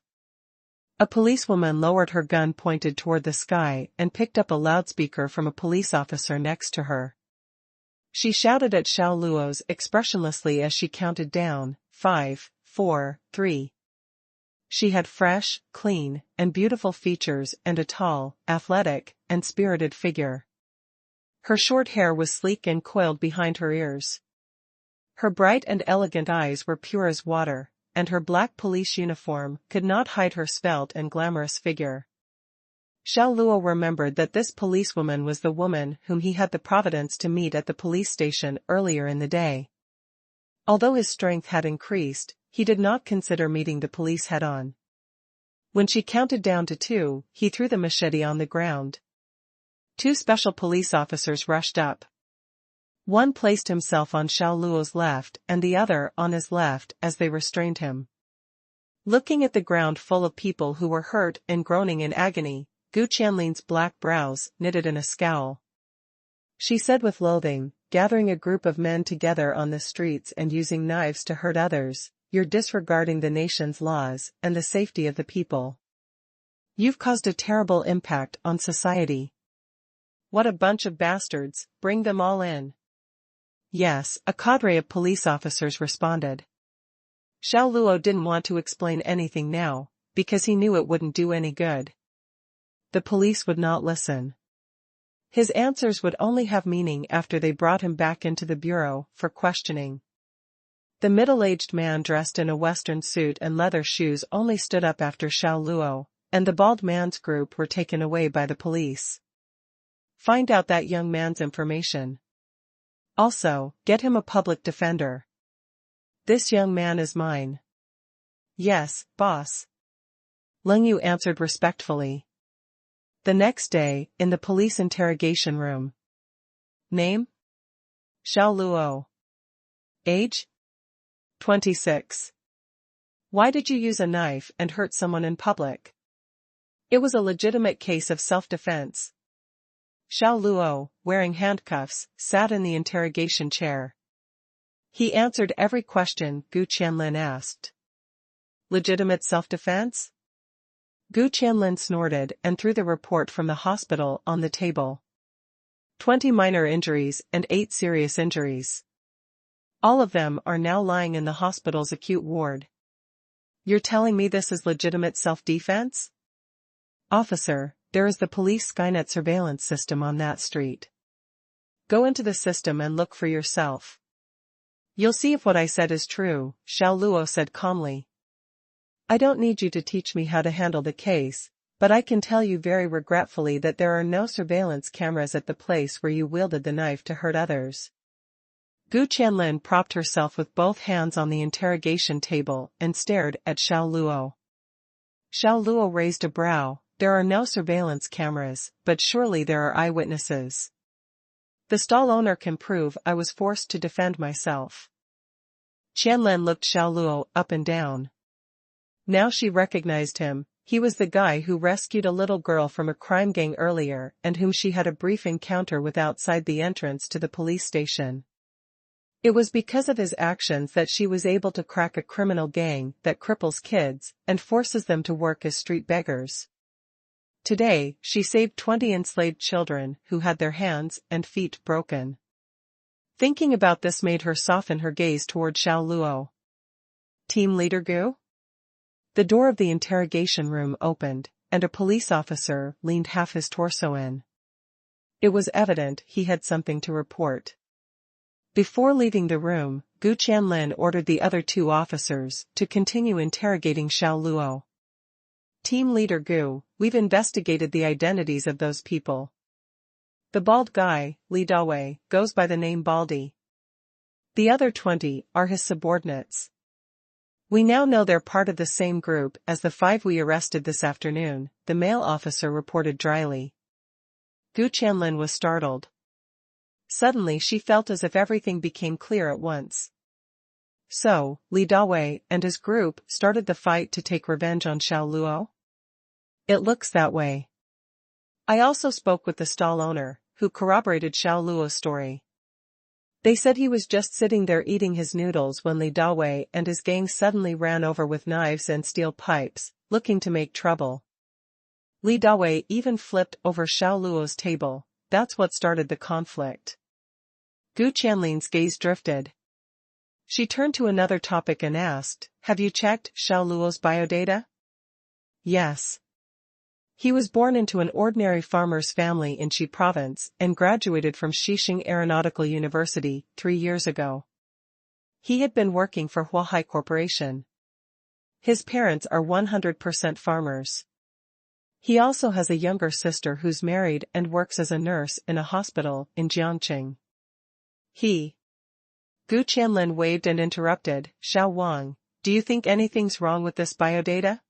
A policewoman lowered her gun pointed toward the sky and picked up a loudspeaker from a police officer next to her. She shouted at Xiao Luo's expressionlessly as she counted down, 5, 4, 3. She had fresh, clean, and beautiful features and a tall, athletic, and spirited figure. Her short hair was sleek and coiled behind her ears. Her bright and elegant eyes were pure as water, and her black police uniform could not hide her svelte and glamorous figure. Xiao Luo remembered that this policewoman was the woman whom he had the providence to meet at the police station earlier in the day. Although his strength had increased, he did not consider meeting the police head-on. When she counted down to 2, he threw the machete on the ground. 2 special police officers rushed up. One placed himself on Xiao Luo's left and the other on his left as they restrained him. Looking at the ground full of people who were hurt and groaning in agony, Gu Qianlin's black brows knitted in a scowl. She said with loathing, gathering a group of men together on the streets and using knives to hurt others, you're disregarding the nation's laws and the safety of the people. You've caused a terrible impact on society. What a bunch of bastards, bring them all in. Yes, a cadre of police officers responded. Xiao Luo didn't want to explain anything now, because he knew it wouldn't do any good. The police would not listen. His answers would only have meaning after they brought him back into the bureau for questioning. The middle-aged man dressed in a western suit and leather shoes only stood up after Xiao Luo, and the bald man's group were taken away by the police. Find out that young man's information. Also, get him a public defender. This young man is mine. Yes, boss. Leng Yu answered respectfully. The next day, in the police interrogation room. Name? Xiao Luo. Age? 26. Why did you use a knife and hurt someone in public? It was a legitimate case of self-defense. Xiao Luo, wearing handcuffs, sat in the interrogation chair. He answered every question Gu Qianlin asked. Legitimate self-defense? Gu Qianlin snorted and threw the report from the hospital on the table. 20 minor injuries and 8 serious injuries. All of them are now lying in the hospital's acute ward. You're telling me this is legitimate self-defense? Officer, there is the police Skynet surveillance system on that street. Go into the system and look for yourself. You'll see if what I said is true, Xiao Luo said calmly. I don't need you to teach me how to handle the case, but I can tell you very regretfully that there are no surveillance cameras at the place where you wielded the knife to hurt others. Gu Qianlin propped herself with both hands on the interrogation table and stared at Xiao Luo. Xiao Luo raised a brow. There are no surveillance cameras, but surely there are eyewitnesses. The stall owner can prove I was forced to defend myself. Qianlin looked Xiao Luo up and down. Now she recognized him. He was the guy who rescued a little girl from a crime gang earlier and whom she had a brief encounter with outside the entrance to the police station. It was because of his actions that she was able to crack a criminal gang that cripples kids and forces them to work as street beggars. Today, she saved 20 enslaved children who had their hands and feet broken. Thinking about this made her soften her gaze toward Xiao Luo. Team Leader Gu? The door of the interrogation room opened, and a police officer leaned half his torso in. It was evident he had something to report. Before leaving the room, Gu Qianlin ordered the other two officers to continue interrogating Xiao Luo. Team leader Gu, we've investigated the identities of those people. The bald guy, Li Dawei, goes by the name Baldy. The other 20 are his subordinates. We now know they're part of the same group as the 5 we arrested this afternoon, the male officer reported dryly. Gu Qianlin was startled. Suddenly she felt as if everything became clear at once. So, Li Dawei and his group started the fight to take revenge on Xiao Luo? It looks that way. I also spoke with the stall owner, who corroborated Xiao Luo's story. They said he was just sitting there eating his noodles when Li Dawei and his gang suddenly ran over with knives and steel pipes, looking to make trouble. Li Dawei even flipped over Xiao Luo's table. That's what started the conflict. Gu Qianlin's gaze drifted. She turned to another topic and asked, have you checked Xiao Luo's biodata? Yes. He was born into an ordinary farmer's family in Xi province and graduated from Xixing Aeronautical University 3 years ago. He had been working for Huahai Corporation. His parents are 100% farmers. He also has a younger sister who's married and works as a nurse in a hospital in Jiangqing. Gu Qianlin waved and interrupted, Xuanhuan, do you think anything's wrong with this biodata?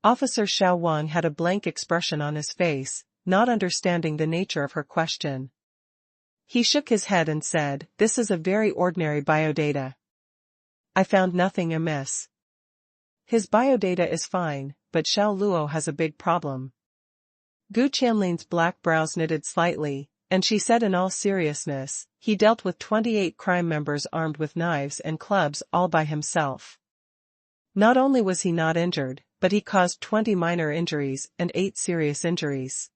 Officer Xuanhuan had a blank expression on his face, not understanding the nature of her question. He shook his head and said, this is a very ordinary biodata. I found nothing amiss. His biodata is fine, but Xiao Luo has a big problem. Gu Qianlin's black brows knitted slightly, and she said in all seriousness, he dealt with 28 crime members armed with knives and clubs all by himself. Not only was he not injured, but he caused 20 minor injuries and 8 serious injuries.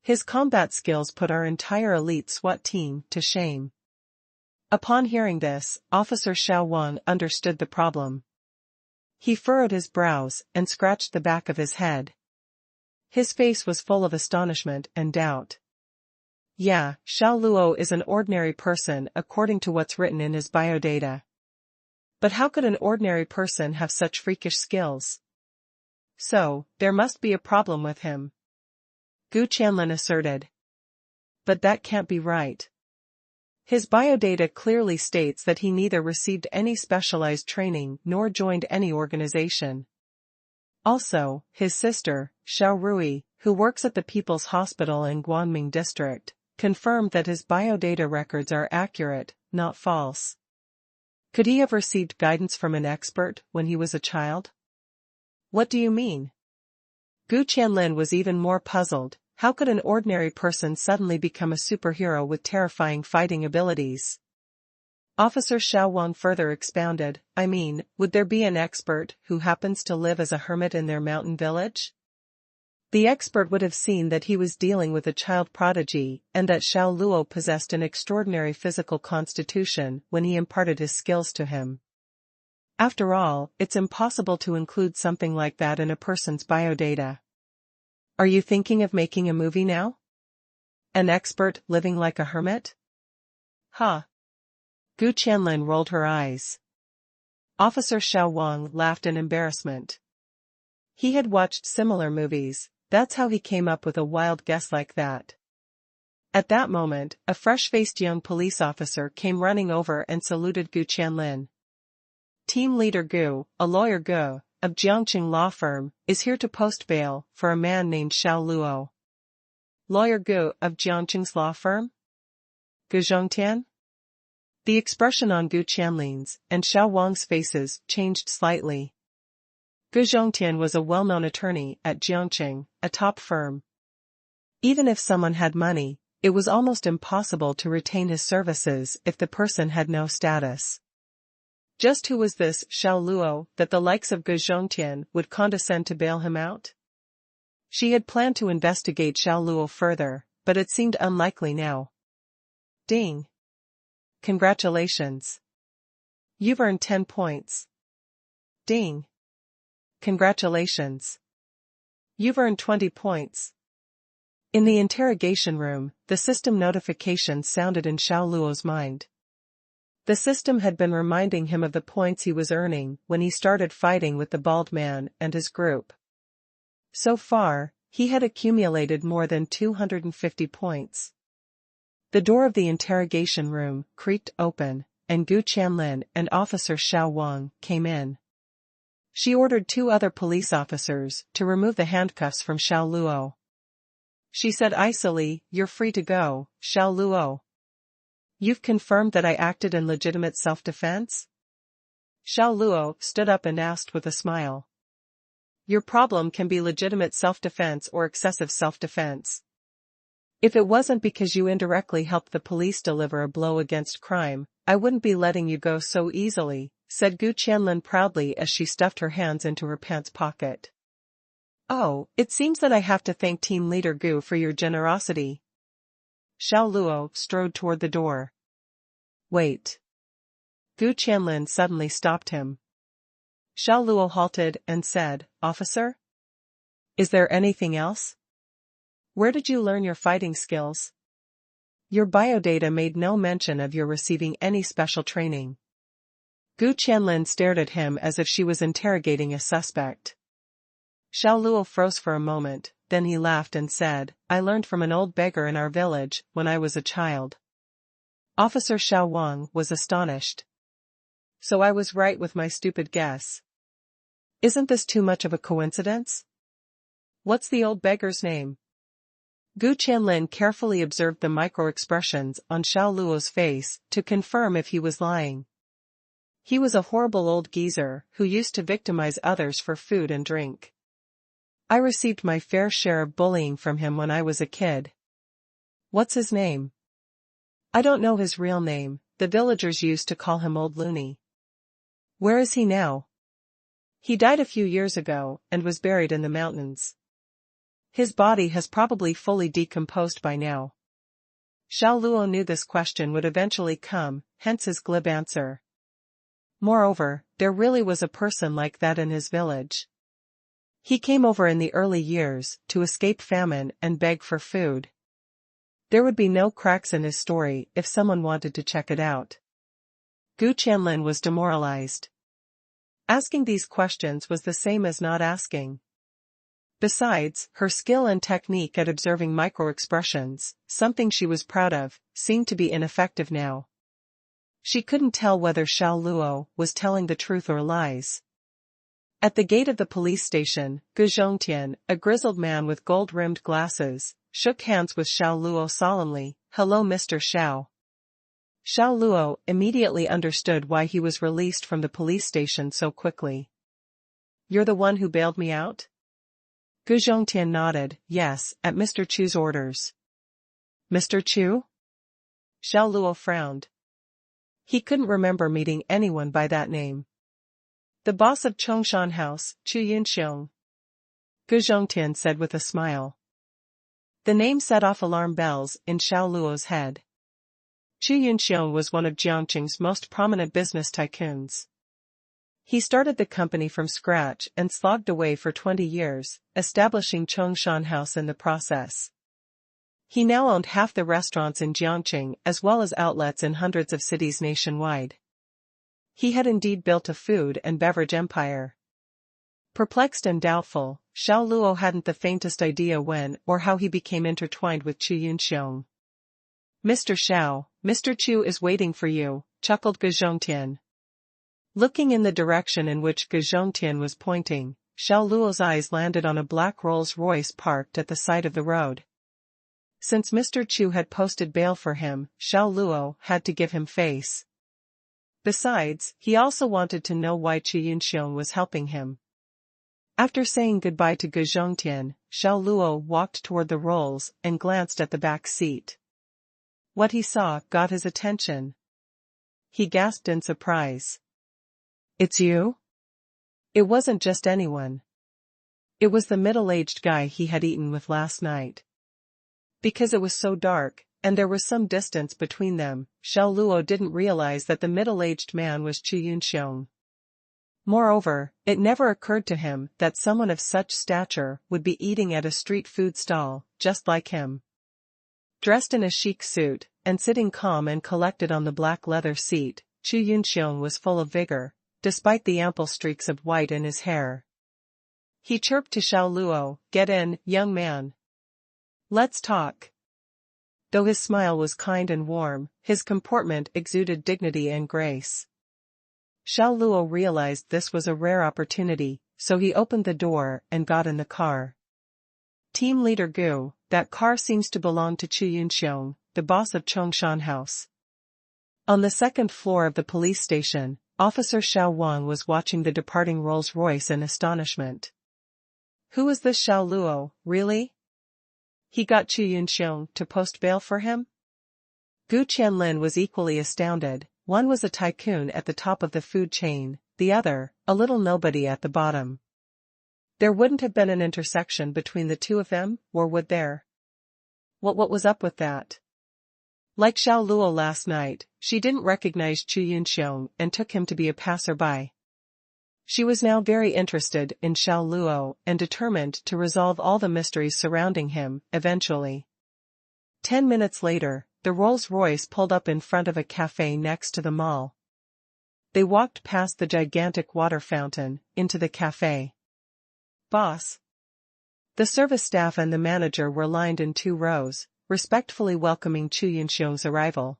His combat skills put our entire elite SWAT team to shame. Upon hearing this, Officer Xuanhuan understood the problem. He furrowed his brows and scratched the back of his head. His face was full of astonishment and doubt. Yeah, Xiao Luo is an ordinary person according to what's written in his biodata. But how could an ordinary person have such freakish skills? So, there must be a problem with him. Gu Qianlin asserted. But that can't be right. His biodata clearly states that he neither received any specialized training nor joined any organization. Also, his sister, Xiao Rui, who works at the People's Hospital in Guanming District, confirmed that his biodata records are accurate, not false. Could he have received guidance from an expert when he was a child? What do you mean? Gu Qianlin was even more puzzled. How could an ordinary person suddenly become a superhero with terrifying fighting abilities? Officer Xuanhuan further expounded, I mean, would there be an expert who happens to live as a hermit in their mountain village? The expert would have seen that he was dealing with a child prodigy and that Xiao Luo possessed an extraordinary physical constitution when he imparted his skills to him. After all, it's impossible to include something like that in a person's biodata. Are you thinking of making a movie now? An expert living like a hermit? Huh. Gu Qianlin rolled her eyes. Officer Xuanhuan laughed in embarrassment. He had watched similar movies, that's how he came up with a wild guess like that. At that moment, a fresh-faced young police officer came running over and saluted Gu Qianlin. Team leader Gu, a lawyer Gu, of Jiangqing law firm, is here to post bail for a man named Xiao Luo. Lawyer Gu of Jiangqing's law firm? Gu Zhongtian? The expression on Gu Qianlin's and Xiao Wang's faces changed slightly. Gu Zhongtian was a well-known attorney at Jiangqing, a top firm. Even if someone had money, it was almost impossible to retain his services if the person had no status. Just who was this Xiao Luo that the likes of Gu Zhongtian would condescend to bail him out? She had planned to investigate Xiao Luo further, but it seemed unlikely now. Ding. Congratulations. You've earned 10 points. Ding. Congratulations. You've earned 20 points. In the interrogation room, the system notification sounded in Xiao Luo's mind. The system had been reminding him of the points he was earning when he started fighting with the bald man and his group. So far, he had accumulated more than 250 points. The door of the interrogation room creaked open, and Gu Qianlin and Officer Xuanhuan came in. She ordered 2 other police officers to remove the handcuffs from Xiao Luo. She said icily, "You're free to go, Xiao Luo. You've confirmed that I acted in legitimate self-defense?" Xiao Luo stood up and asked with a smile. "Your problem can be legitimate self-defense or excessive self-defense. If it wasn't because you indirectly helped the police deliver a blow against crime, I wouldn't be letting you go so easily," said Gu Qianlin proudly as she stuffed her hands into her pants pocket. "Oh, it seems that I have to thank Team Leader Gu for your generosity." Xiao Luo strode toward the door. "Wait." Gu Qianlin suddenly stopped him. Xiao Luo halted and said, "Officer? Is there anything else? Where did you learn your fighting skills? Your biodata made no mention of your receiving any special training." Gu Qianlin stared at him as if she was interrogating a suspect. Xiao Luo froze for a moment, then he laughed and said, "I learned from an old beggar in our village when I was a child." Officer Xuanhuan was astonished. "So I was right with my stupid guess. Isn't this too much of a coincidence? What's the old beggar's name?" Gu Qianlin carefully observed the micro-expressions on Xiao Luo's face to confirm if he was lying. He was a horrible old geezer who used to victimize others for food and drink. I received my fair share of bullying from him when I was a kid. What's his name? I don't know his real name, the villagers used to call him Old Loony. Where is he now? He died a few years ago and was buried in the mountains. His body has probably fully decomposed by now. Xiao Luo knew this question would eventually come, hence his glib answer. Moreover, there really was a person like that in his village. He came over in the early years to escape famine and beg for food. There would be no cracks in his story if someone wanted to check it out. Gu Qianlin was demoralized. Asking these questions was the same as not asking. Besides, her skill and technique at observing micro-expressions, something she was proud of, seemed to be ineffective now. She couldn't tell whether Xiao Luo was telling the truth or lies. At the gate of the police station, Gu Zhongtian, a grizzled man with gold-rimmed glasses, shook hands with Xiao Luo solemnly. "Hello, Mr. Xiao." Xiao Luo immediately understood why he was released from the police station so quickly. "You're the one who bailed me out?" Gu Zhongtian nodded, "Yes, at Mr. Chu's orders." "Mr. Chu?" Xiao Luo frowned. He couldn't remember meeting anyone by that name. "The boss of Chongshan House, Chu Yunxiong," Gu Zhongtian said with a smile. The name set off alarm bells in Xiao Luo's head. Chu Yunxiong was one of Jiangqing's most prominent business tycoons. He started the company from scratch and slogged away for 20 years, establishing Chongshan House in the process. He now owned half the restaurants in Jiangqing as well as outlets in hundreds of cities nationwide. He had indeed built a food and beverage empire. Perplexed and doubtful, Xiao Luo hadn't the faintest idea when or how he became intertwined with Chu Yunxiong. "Mr. Xiao, Mr. Chu is waiting for you," chuckled Gu Zhongtian. Looking in the direction in which Gu Zhongtian was pointing, Xiao Luo's eyes landed on a black Rolls-Royce parked at the side of the road. Since Mr. Chu had posted bail for him, Xiao Luo had to give him face. Besides, he also wanted to know why Chu Yunxiong was helping him. After saying goodbye to Gu Zhongtian, Xiao Luo walked toward the Rolls and glanced at the back seat. What he saw got his attention. He gasped in surprise. "It's you?" It wasn't just anyone. It was the middle-aged guy he had eaten with last night. Because it was so dark, and there was some distance between them, Xiao Luo didn't realize that the middle-aged man was Chu Yunxiong. Moreover, it never occurred to him that someone of such stature would be eating at a street food stall, just like him. Dressed in a chic suit, and sitting calm and collected on the black leather seat, Chu Yunxiong was full of vigor, despite the ample streaks of white in his hair. He chirped to Xiao Luo, "Get in, young man. Let's talk." Though his smile was kind and warm, his comportment exuded dignity and grace. Xiao Luo realized this was a rare opportunity, so he opened the door and got in the car. Team leader Gu, that car seems to belong to Chu Yunxiong, the boss of Chongshan House. On the second floor of the police station, Officer Xuanhuan was watching the departing Rolls-Royce in astonishment. Who is this Xiao Luo, really? He got Chu Yunxiong to post bail for him? Gu Qianlin was equally astounded. One was a tycoon at the top of the food chain, the other, a little nobody at the bottom. There wouldn't have been an intersection between the two of them, or would there? What was up with that? Like Xiao Luo last night, she didn't recognize Chu Yunxiong and took him to be a passerby. She was now very interested in Xiao Luo and determined to resolve all the mysteries surrounding him, eventually. 10 minutes later, the Rolls-Royce pulled up in front of a cafe next to the mall. They walked past the gigantic water fountain, into the cafe. "Boss." The service staff and the manager were lined in 2 rows, respectfully welcoming Chu Yunxiong's arrival.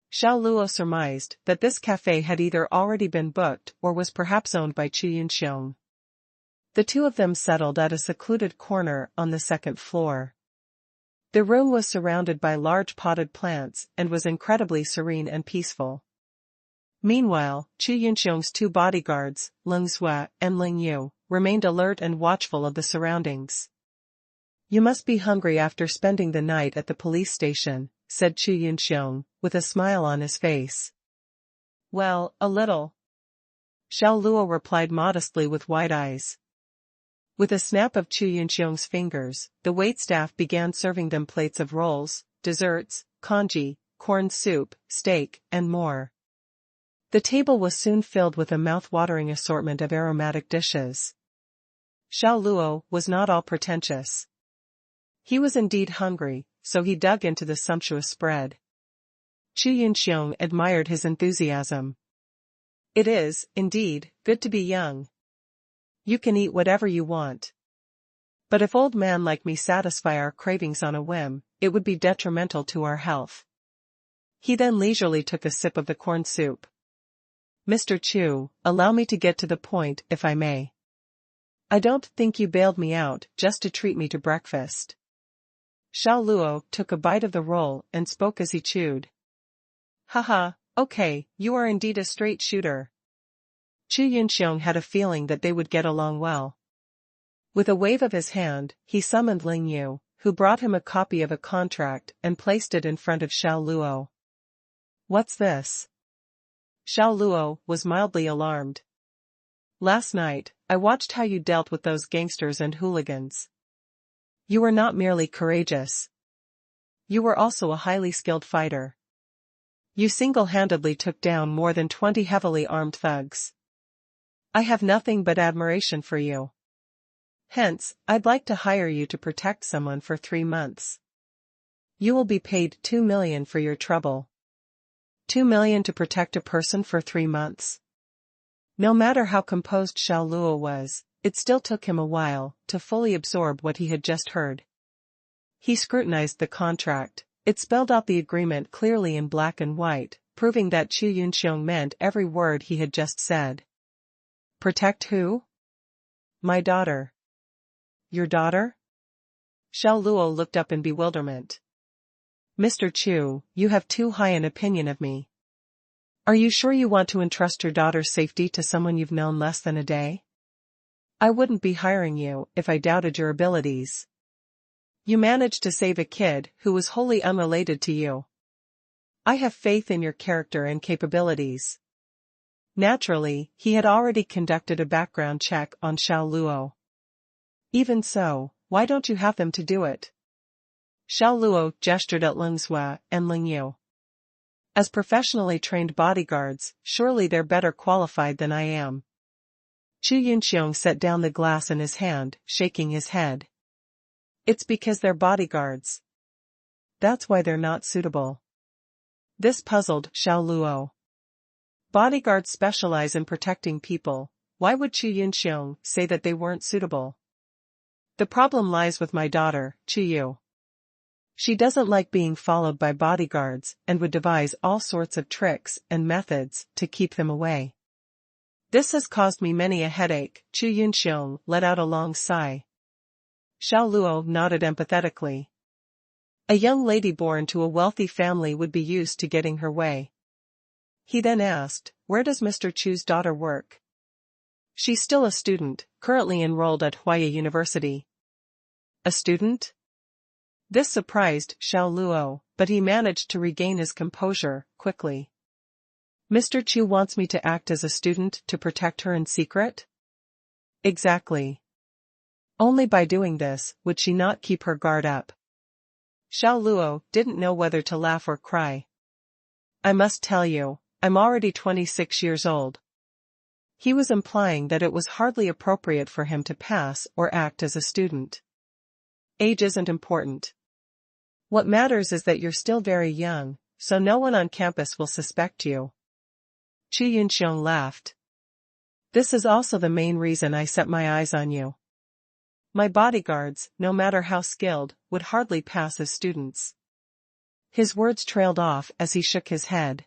Xiao Luo surmised that this cafe had either already been booked or was perhaps owned by Chu Yunxiong. The two of them settled at a secluded corner on the second floor. The room was surrounded by large potted plants and was incredibly serene and peaceful. Meanwhile, Chu Yunxiong's 2 bodyguards, Leng Zhua and Ling Yu, remained alert and watchful of the surroundings. "You must be hungry after spending the night at the police station," said Chu Yunxiong, with a smile on his face. "Well, a little." Xiao Luo replied modestly with wide eyes. With a snap of Chu Yunxiong's fingers, the waitstaff began serving them plates of rolls, desserts, congee, corn soup, steak, and more. The table was soon filled with a mouth-watering assortment of aromatic dishes. Xiao Luo was not all pretentious. He was indeed hungry, so he dug into the sumptuous spread. Chu Yunxiong admired his enthusiasm. "It is, indeed, good to be young. You can eat whatever you want. But if old men like me satisfy our cravings on a whim, it would be detrimental to our health." He then leisurely took a sip of the corn soup. "Mr. Chu, allow me to get to the point if I may. I don't think you bailed me out just to treat me to breakfast." Xiao Luo took a bite of the roll and spoke as he chewed. "Haha, okay, you are indeed a straight shooter." Chu Yunxiong had a feeling that they would get along well. With a wave of his hand, he summoned Ling Yu, who brought him a copy of a contract and placed it in front of Xiao Luo. "What's this?" Xiao Luo was mildly alarmed. "Last night, I watched how you dealt with those gangsters and hooligans. You were not merely courageous. You were also a highly skilled fighter. You single-handedly took down more than 20 heavily armed thugs. I have nothing but admiration for you. Hence, I'd like to hire you to protect someone for 3 months. You will be paid 2 million for your trouble." 2 million to protect a person for 3 months? No matter how composed Xiao Luo was, it still took him a while to fully absorb what he had just heard. He scrutinized the contract. It spelled out the agreement clearly in black and white, proving that Chu Yunxiong meant every word he had just said. "Protect who?" "My daughter." "Your daughter?" Xiao Luo looked up in bewilderment. "Mr. Chu, you have too high an opinion of me. Are you sure you want to entrust your daughter's safety to someone you've known less than a day? I wouldn't be hiring you if I doubted your abilities. You managed to save a kid who was wholly unrelated to you. I have faith in your character and capabilities." Naturally, he had already conducted a background check on Xiao Luo. "Even so, why don't you have them to do it?" Xiao Luo gestured at Leng Zhua and Ling Yu. "As professionally trained bodyguards, surely they're better qualified than I am. Chu Yunxiong set down the glass in his hand, shaking his head. It's because they're bodyguards. That's why they're not suitable. This puzzled Xiao Luo. Bodyguards specialize in protecting people. Why would Chu Yunxiong say that they weren't suitable? The problem lies with my daughter, Chu Yu. She doesn't like being followed by bodyguards and would devise all sorts of tricks and methods to keep them away. This has caused me many a headache. Chu Yunxiong let out a long sigh. Xiao Luo nodded empathetically. A young lady born to a wealthy family would be used to getting her way. He then asked, where does Mr. Chu's daughter work? She's still a student, currently enrolled at Huaya University. A student? This surprised Xiao Luo, but he managed to regain his composure quickly. Mr. Chu wants me to act as a student to protect her in secret? Exactly. Only by doing this would she not keep her guard up. Xiao Luo didn't know whether to laugh or cry. I must tell you, I'm already 26 years old. He was implying that it was hardly appropriate for him to pass or act as a student. Age isn't important. What matters is that you're still very young, so no one on campus will suspect you. Chu Yunxiong laughed. This is also the main reason I set my eyes on you. My bodyguards, no matter how skilled, would hardly pass as students. His words trailed off as he shook his head.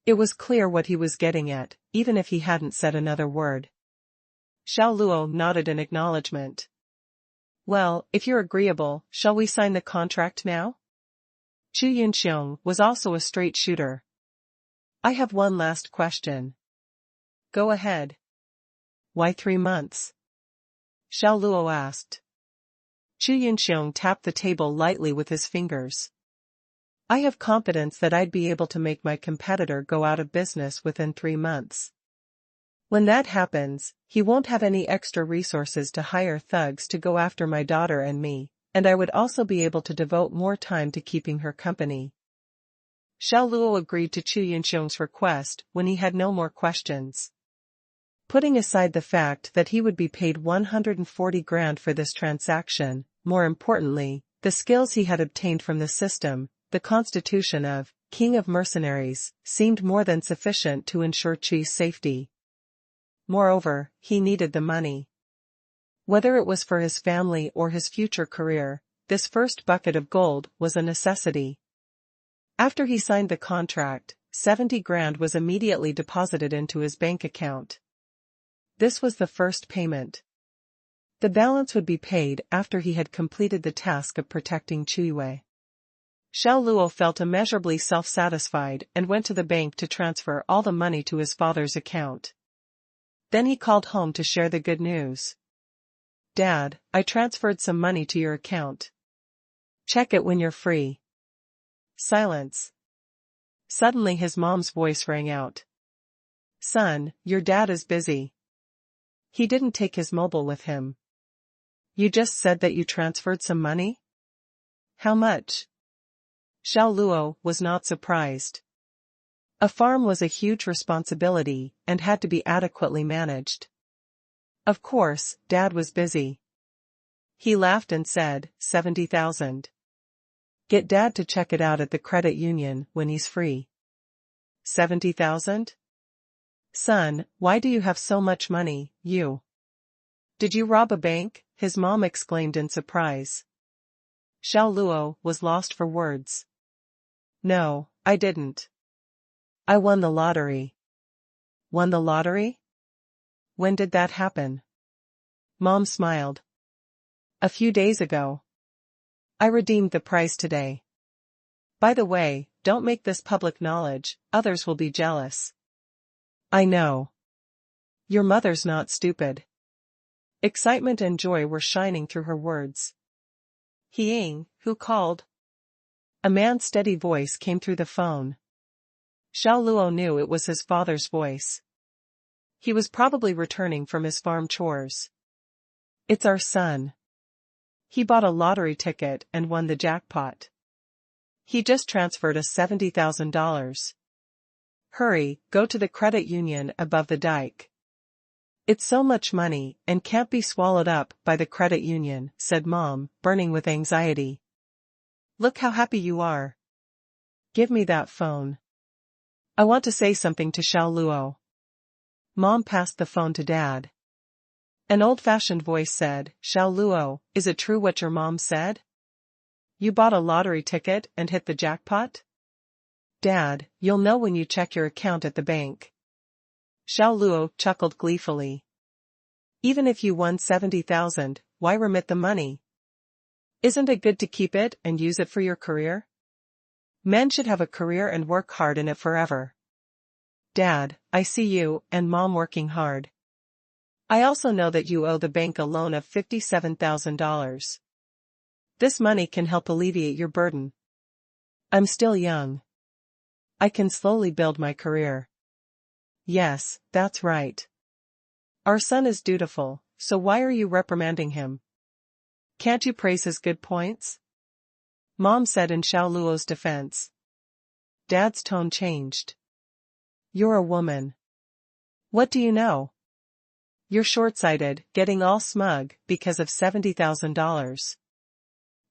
It was clear what he was getting at, even if he hadn't said another word. Xiao Luo nodded in acknowledgement. Well, if you're agreeable, shall we sign the contract now? Chu Yunxiong was also a straight shooter. I have one last question. Go ahead. Why 3 months? Xiao Luo asked. Chu Yunxiong tapped the table lightly with his fingers. I have confidence that I'd be able to make my competitor go out of business within 3 months. When that happens, he won't have any extra resources to hire thugs to go after my daughter and me, and I would also be able to devote more time to keeping her company. Xiao Luo agreed to Chu Yunxiong's request when he had no more questions. Putting aside the fact that he would be paid 140 grand for this transaction, more importantly, the skills he had obtained from the system, the constitution of King of Mercenaries, seemed more than sufficient to ensure Chu's safety. Moreover, he needed the money. Whether it was for his family or his future career, this first bucket of gold was a necessity. After he signed the contract, 70 grand was immediately deposited into his bank account. This was the first payment. The balance would be paid after he had completed the task of protecting Chuiwei. Xiao Luo felt immeasurably self-satisfied and went to the bank to transfer all the money to his father's account. Then he called home to share the good news. Dad, I transferred some money to your account. Check it when you're free. Silence. Suddenly his mom's voice rang out. Son, your dad is busy. He didn't take his mobile with him. You just said that you transferred some money? How much? Xiao Luo was not surprised. A farm was a huge responsibility and had to be adequately managed. Of course, Dad was busy. He laughed and said, 70,000. Get Dad to check it out at the credit union when he's free. 70,000? Son, why do you have so much money, you? Did you rob a bank? His mom exclaimed in surprise. Xiao Luo was lost for words. No, I didn't. I won the lottery. Won the lottery? When did that happen? Mom smiled. A few days ago. I redeemed the prize today. By the way, don't make this public knowledge, others will be jealous. I know. Your mother's not stupid. Excitement and joy were shining through her words. Ying, who called? A man's steady voice came through the phone. Xiao Luo knew it was his father's voice. He was probably returning from his farm chores. It's our son. He bought a lottery ticket and won the jackpot. He just transferred us $70,000. Hurry, go to the credit union above the dike. It's so much money and can't be swallowed up by the credit union, said Mom, burning with anxiety. Look how happy you are. Give me that phone. I want to say something to Xiao Luo. Mom passed the phone to Dad. An old-fashioned voice said, Xiao Luo, is it true what your mom said? You bought a lottery ticket and hit the jackpot? Dad, you'll know when you check your account at the bank. Xiao Luo chuckled gleefully. Even if you won 70,000, why remit the money? Isn't it good to keep it and use it for your career? Men should have a career and work hard in it forever. Dad, I see you and Mom working hard. I also know that you owe the bank a loan of $57,000. This money can help alleviate your burden. I'm still young. I can slowly build my career. Yes, that's right. Our son is dutiful, so why are you reprimanding him? Can't you praise his good points? Mom said in Xiao Luo's defense. Dad's tone changed. You're a woman. What do you know? You're short-sighted, getting all smug because of $70,000.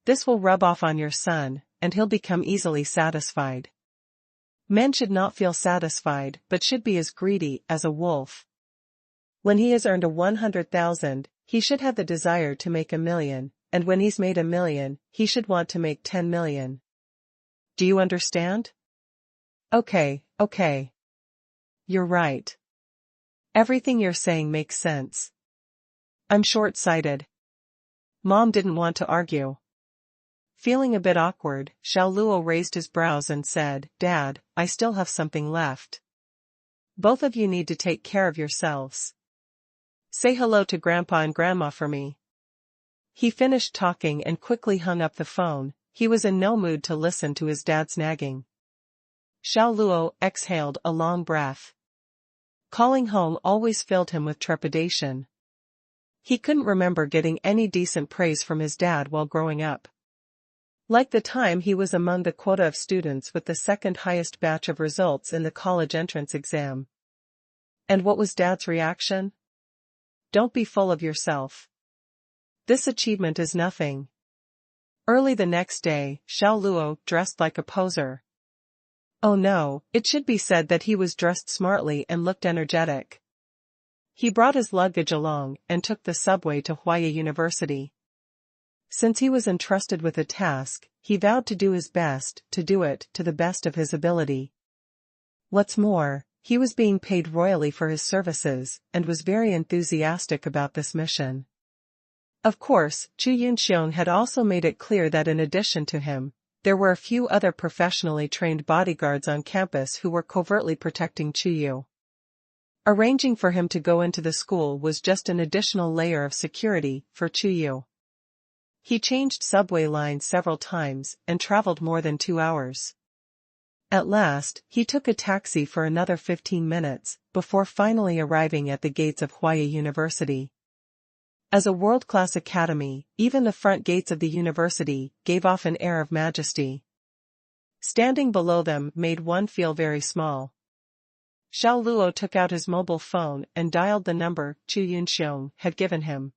This will rub off on your son, and he'll become easily satisfied. Men should not feel satisfied but should be as greedy as a wolf. When he has earned 100,000, he should have the desire to make 1,000,000, and when he's made 1,000,000, he should want to make 10 million. Do you understand? Okay. You're right. Everything you're saying makes sense. I'm short-sighted. Mom didn't want to argue. Feeling a bit awkward, Xiao Luo raised his brows and said, Dad, I still have something left. Both of you need to take care of yourselves. Say hello to Grandpa and Grandma for me. He finished talking and quickly hung up the phone. He was in no mood to listen to his dad's nagging. Xiao Luo exhaled a long breath. Calling home always filled him with trepidation. He couldn't remember getting any decent praise from his dad while growing up. Like the time he was among the quota of students with the second highest batch of results in the college entrance exam. And what was Dad's reaction? Don't be full of yourself. This achievement is nothing. Early the next day, Xiao Luo dressed like a poser. Oh no, it should be said that he was dressed smartly and looked energetic. He brought his luggage along and took the subway to Huaya University. Since he was entrusted with a task, he vowed to do his best to do it to the best of his ability. What's more, he was being paid royally for his services and was very enthusiastic about this mission. Of course, Chu Yunxiong had also made it clear that in addition to him, there were a few other professionally trained bodyguards on campus who were covertly protecting Chu Yu. Arranging for him to go into the school was just an additional layer of security for Chu Yu. He changed subway lines several times and traveled more than 2 hours. At last, he took a taxi for another 15 minutes, before finally arriving at the gates of Huaya University. As a world-class academy, even the front gates of the university gave off an air of majesty. Standing below them made one feel very small. Xiao Luo took out his mobile phone and dialed the number Chu Yunxiong had given him.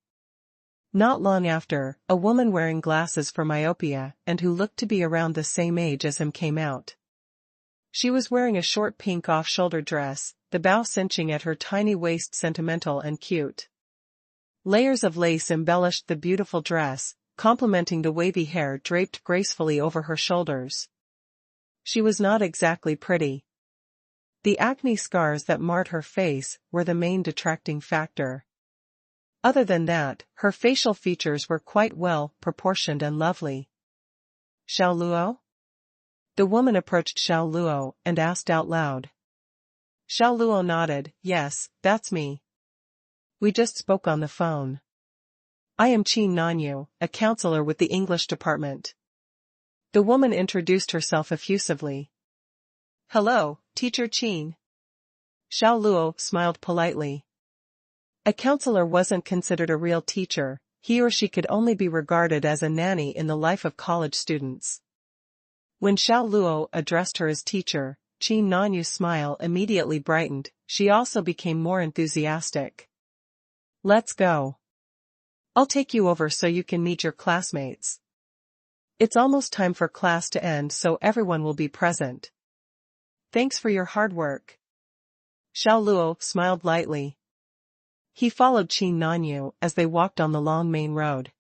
Not long after, a woman wearing glasses for myopia and who looked to be around the same age as him came out. She was wearing a short pink off-shoulder dress, the bow cinching at her tiny waist sentimental and cute. Layers of lace embellished the beautiful dress, complementing the wavy hair draped gracefully over her shoulders. She was not exactly pretty. The acne scars that marred her face were the main detracting factor. Other than that, her facial features were quite well proportioned and lovely. Xiao Luo? The woman approached Xiao Luo and asked out loud. Xiao Luo nodded, yes, that's me. We just spoke on the phone. I am Qin Nanyu, a counselor with the English department. The woman introduced herself effusively. Hello, Teacher Qin. Xiao Luo smiled politely. A counselor wasn't considered a real teacher, he or she could only be regarded as a nanny in the life of college students. When Xiao Luo addressed her as teacher, Qin Nanyu's smile immediately brightened, she also became more enthusiastic. Let's go. I'll take you over so you can meet your classmates. It's almost time for class to end, so everyone will be present. Thanks for your hard work. Xiao Luo smiled lightly. He followed Qin Nanyu as they walked on the long main road.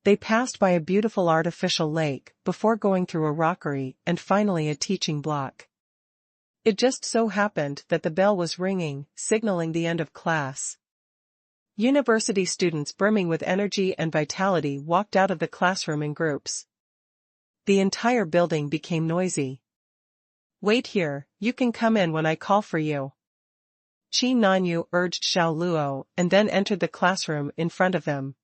They passed by a beautiful artificial lake before going through a rockery and finally a teaching block. It just so happened that the bell was ringing, signaling the end of class. University students brimming with energy and vitality walked out of the classroom in groups. The entire building became noisy. Wait here, you can come in when I call for you. Qin Nanyu urged Xiao Luo and then entered the classroom in front of them.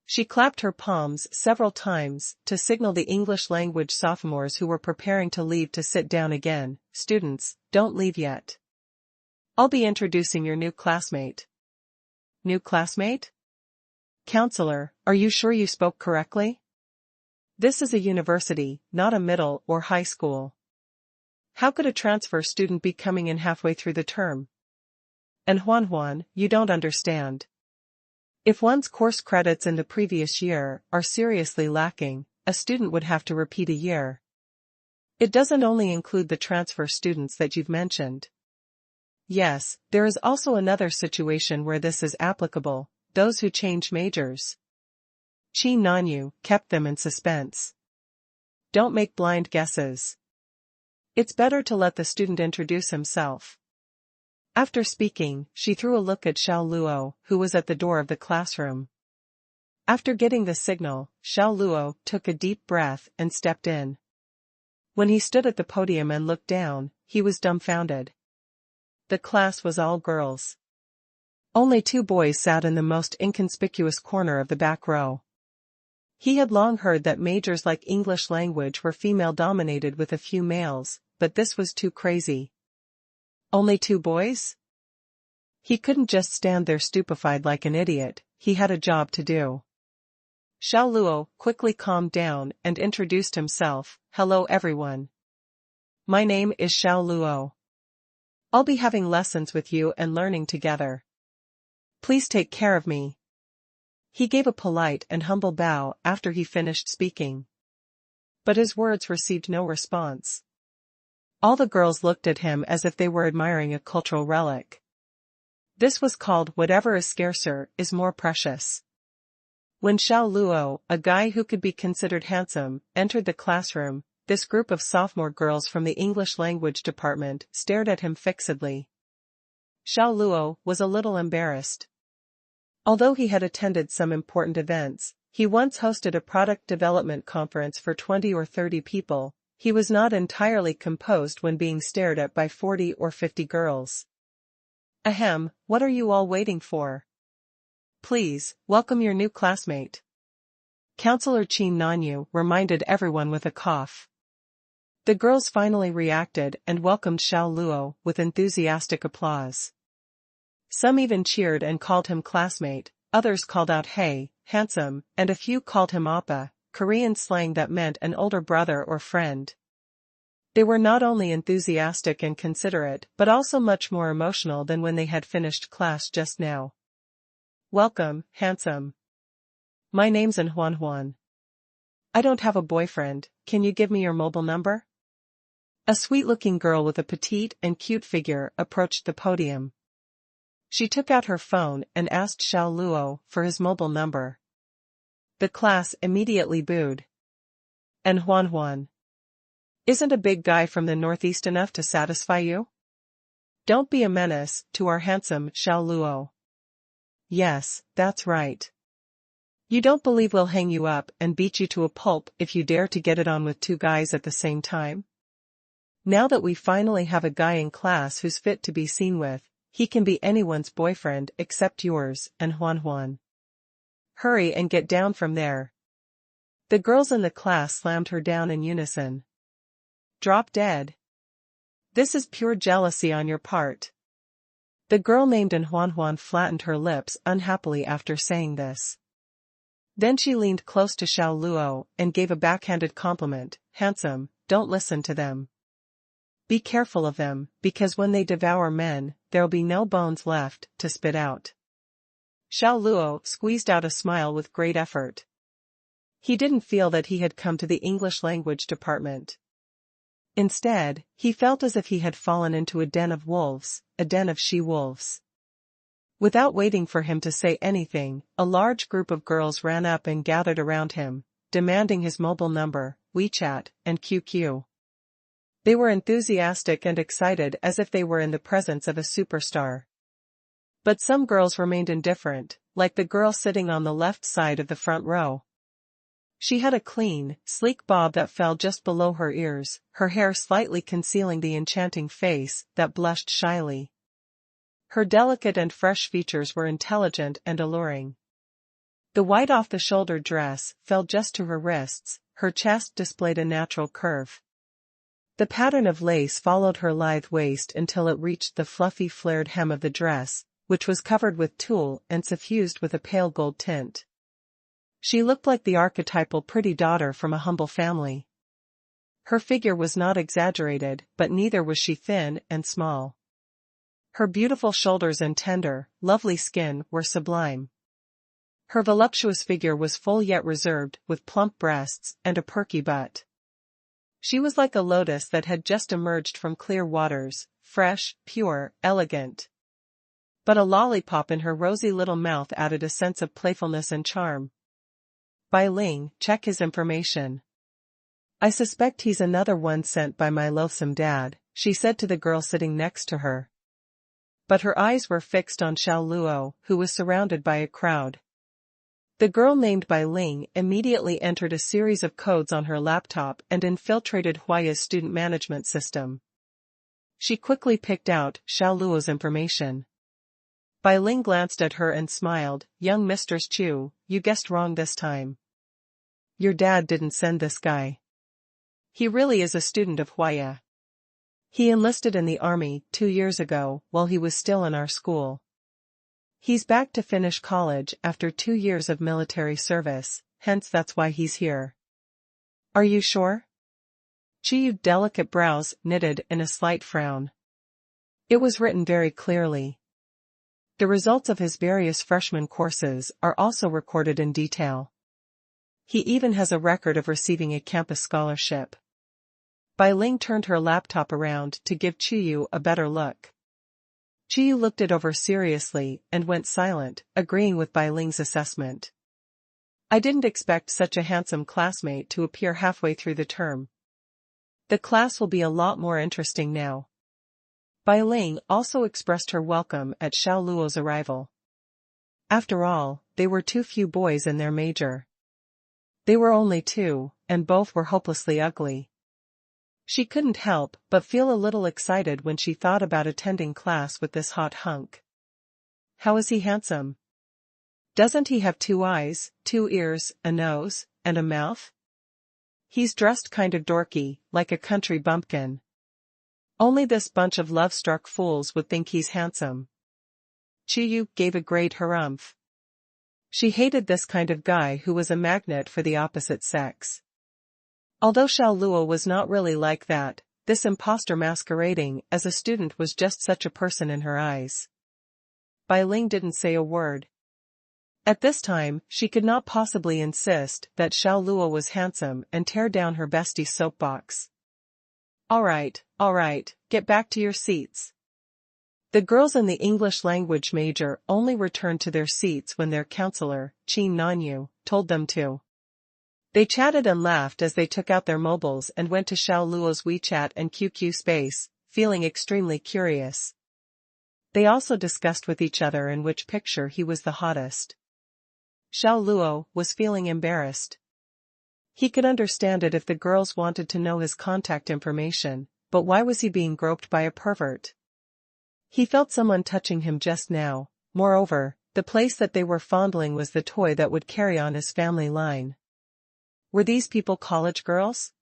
She clapped her palms several times to signal the English language sophomores who were preparing to leave to sit down again. Students, don't leave yet. I'll be introducing your new classmate. New classmate? Counselor, are you sure you spoke correctly? This is a university, not a middle or high school. How could a transfer student be coming in halfway through the term? And Xuanhuan, you don't understand. If one's course credits in the previous year are seriously lacking, a student would have to repeat a year. It doesn't only include the transfer students that you've mentioned. Yes, there is also another situation where this is applicable, those who change majors. Qin Nanyu kept them in suspense. Don't make blind guesses. It's better to let the student introduce himself. After speaking, she threw a look at Xiao Luo, who was at the door of the classroom. After getting the signal, Xiao Luo took a deep breath and stepped in. When he stood at the podium and looked down, he was dumbfounded. The class was all girls. Only 2 boys sat in the most inconspicuous corner of the back row. He had long heard that majors like English language were female-dominated with a few males, but this was too crazy. Only 2 boys? He couldn't just stand there stupefied like an idiot, he had a job to do. Xiao Luo quickly calmed down and introduced himself. Hello everyone. My name is Xiao Luo. I'll be having lessons with you and learning together. Please take care of me. He gave a polite and humble bow after he finished speaking. But his words received no response. All the girls looked at him as if they were admiring a cultural relic. This was called whatever is scarcer is more precious. When Xiao Luo, a guy who could be considered handsome, entered the classroom, this group of sophomore girls from the English language department stared at him fixedly. Xiao Luo was a little embarrassed. Although he had attended some important events, he once hosted a product development conference for 20 or 30 people, he was not entirely composed when being stared at by 40 or 50 girls. Ahem, what are you all waiting for? Please, welcome your new classmate. Counselor Qin Nanyu reminded everyone with a cough. The girls finally reacted and welcomed Xiao Luo with enthusiastic applause. Some even cheered and called him classmate, others called out hey, handsome, and a few called him oppa, Korean slang that meant an older brother or friend. They were not only enthusiastic and considerate but also much more emotional than when they had finished class just now. Welcome, handsome. My name's Xuanhuan. I don't have a boyfriend, can you give me your mobile number? A sweet-looking girl with a petite and cute figure approached the podium. She took out her phone and asked Xiao Luo for his mobile number. The class immediately booed. And Xuanhuan. Isn't a big guy from the northeast enough to satisfy you? Don't be a menace to our handsome Xiao Luo. Yes, that's right. You don't believe we'll hang you up and beat you to a pulp if you dare to get it on with 2 guys at the same time? Now that we finally have a guy in class who's fit to be seen with, he can be anyone's boyfriend except yours and Xuanhuan. Hurry and get down from there. The girls in the class slammed her down in unison. Drop dead. This is pure jealousy on your part. The girl named Xuanhuan flattened her lips unhappily after saying this. Then she leaned close to Xiao Luo and gave a backhanded compliment. Handsome, don't listen to them. Be careful of them, because when they devour men, there'll be no bones left to spit out. Xiao Luo squeezed out a smile with great effort. He didn't feel that he had come to the English language department. Instead, he felt as if he had fallen into a den of wolves, a den of she-wolves. Without waiting for him to say anything, a large group of girls ran up and gathered around him, demanding his mobile number, WeChat, and QQ. They were enthusiastic and excited as if they were in the presence of a superstar. But some girls remained indifferent, like the girl sitting on the left side of the front row. She had a clean, sleek bob that fell just below her ears, her hair slightly concealing the enchanting face that blushed shyly. Her delicate and fresh features were intelligent and alluring. The white off-the-shoulder dress fell just to her wrists, her chest displayed a natural curve. The pattern of lace followed her lithe waist until it reached the fluffy flared hem of the dress, which was covered with tulle and suffused with a pale gold tint. She looked like the archetypal pretty daughter from a humble family. Her figure was not exaggerated, but neither was she thin and small. Her beautiful shoulders and tender, lovely skin were sublime. Her voluptuous figure was full yet reserved, with plump breasts and a perky butt. She was like a lotus that had just emerged from clear waters, fresh, pure, elegant. But a lollipop in her rosy little mouth added a sense of playfulness and charm. Bai Ling, check his information. I suspect he's another one sent by my loathsome dad, she said to the girl sitting next to her. But her eyes were fixed on Xiao Luo, who was surrounded by a crowd. The girl named Bai Ling immediately entered a series of codes on her laptop and infiltrated Huaya's student management system. She quickly picked out Xiao Luo's information. Bai Ling glanced at her and smiled, young Mistress Chu, you guessed wrong this time. Your dad didn't send this guy. He really is a student of Huaya. He enlisted in the army 2 years ago while he was still in our school. He's back to finish college after 2 years of military service, hence that's why he's here. Are you sure? Chi's delicate brows knitted in a slight frown. It was written very clearly. The results of his various freshman courses are also recorded in detail. He even has a record of receiving a campus scholarship. Bai Ling turned her laptop around to give Qiyu a better look. Qiyu looked it over seriously and went silent, agreeing with Bai Ling's assessment. I didn't expect such a handsome classmate to appear halfway through the term. The class will be a lot more interesting now. Bai Ling also expressed her welcome at Xiao Luo's arrival. After all, they were too few boys in their major. They were only 2, and both were hopelessly ugly. She couldn't help but feel a little excited when she thought about attending class with this hot hunk. How is he handsome? Doesn't he have 2 eyes, 2 ears, a nose, and a mouth? He's dressed kind of dorky, like a country bumpkin. Only this bunch of love-struck fools would think he's handsome. Qiyu gave a great harumph. She hated this kind of guy who was a magnet for the opposite sex. Although Xiao Luo was not really like that, this imposter masquerading as a student was just such a person in her eyes. Bai Ling didn't say a word. At this time, she could not possibly insist that Xiao Luo was handsome and tear down her bestie's soapbox. All right, get back to your seats. The girls in the English language major only returned to their seats when their counselor, Qin Nanyu, told them to. They chatted and laughed as they took out their mobiles and went to Xiao Luo's WeChat and QQ space, feeling extremely curious. They also discussed with each other in which picture he was the hottest. Xiao Luo was feeling embarrassed. He could understand it if the girls wanted to know his contact information, but why was he being groped by a pervert? He felt someone touching him just now. Moreover, the place that they were fondling was the toy that would carry on his family line. Were these people college girls?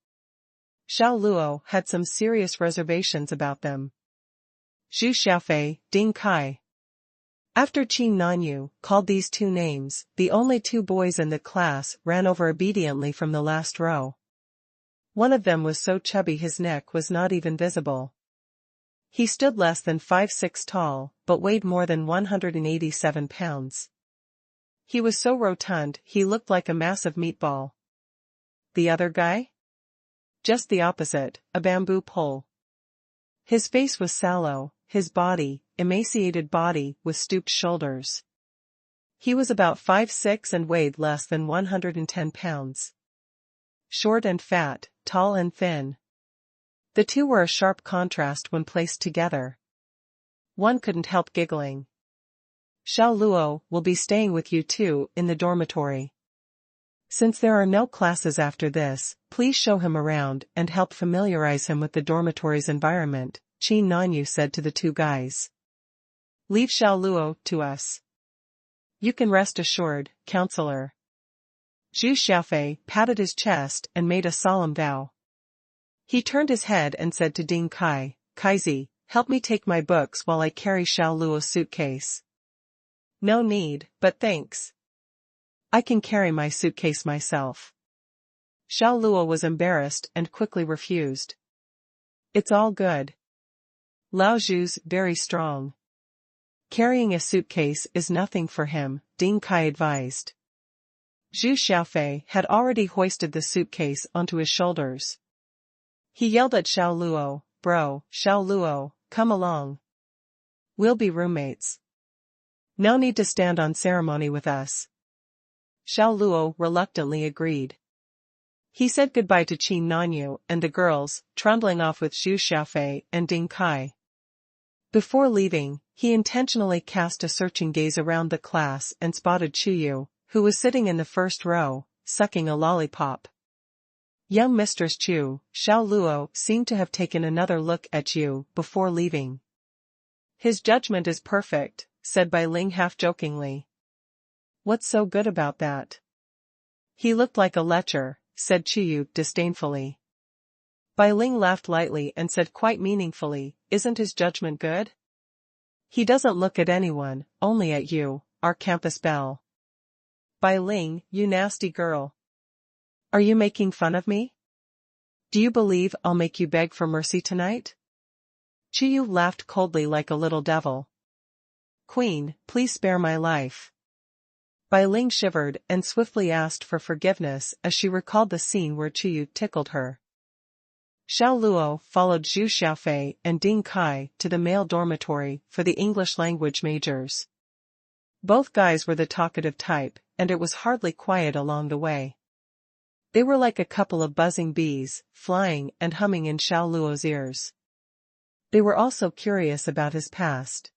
Xiao Luo had some serious reservations about them. Zhu Xiaofei, Ding Kai. After Qin Nanyu called these 2 names, the only 2 boys in the class ran over obediently from the last row. One of them was so chubby his neck was not even visible. He stood less than 5'6" tall, but weighed more than 187 pounds. He was so rotund he looked like a massive meatball. The other guy? Just the opposite, a bamboo pole. His face was sallow, his body, emaciated body with stooped shoulders. He was about 5'6" and weighed less than 110 pounds. Short and fat, tall and thin. The two were a sharp contrast when placed together. One couldn't help giggling. Xiao Luo will be staying with you too in the dormitory. Since there are no classes after this, please show him around and help familiarize him with the dormitory's environment, Qin Nanyu said to the two guys. Leave Xiao Luo to us. You can rest assured, counselor. Zhu Xiaofei patted his chest and made a solemn vow. He turned his head and said to Ding Kai, Kaizi, help me take my books while I carry Xiao Luo's suitcase. No need, but thanks. I can carry my suitcase myself. Xiao Luo was embarrassed and quickly refused. It's all good. Lao Zhu's very strong. Carrying a suitcase is nothing for him, Ding Kai advised. Zhu Xiaofei had already hoisted the suitcase onto his shoulders. He yelled at Xiao Luo, Bro, Xiao Luo, come along. We'll be roommates. No need to stand on ceremony with us. Xiao Luo reluctantly agreed. He said goodbye to Qin Nanyu and the girls, trundling off with Zhu Xiaofei and Ding Kai. Before leaving, he intentionally cast a searching gaze around the class and spotted Chuyu, who was sitting in the first row, sucking a lollipop. Young Mistress Chu, Xiao Luo seemed to have taken another look at you before leaving. His judgment is perfect, said Bai Ling half-jokingly. What's so good about that? He looked like a lecher, said Chuyu disdainfully. Bai Ling laughed lightly and said quite meaningfully, isn't his judgment good? He doesn't look at anyone, only at you, our campus belle. Bai Ling, you nasty girl. Are you making fun of me? Do you believe I'll make you beg for mercy tonight? Chuyu laughed coldly like a little devil. Queen, please spare my life. Bai Ling shivered and swiftly asked for forgiveness as she recalled the scene where Chuyu tickled her. Xiao Luo followed Zhu Xiaofei and Ding Kai to the male dormitory for the English language majors. Both guys were the talkative type, and it was hardly quiet along the way. They were like a couple of buzzing bees, flying and humming in Xiao Luo's ears. They were also curious about his past.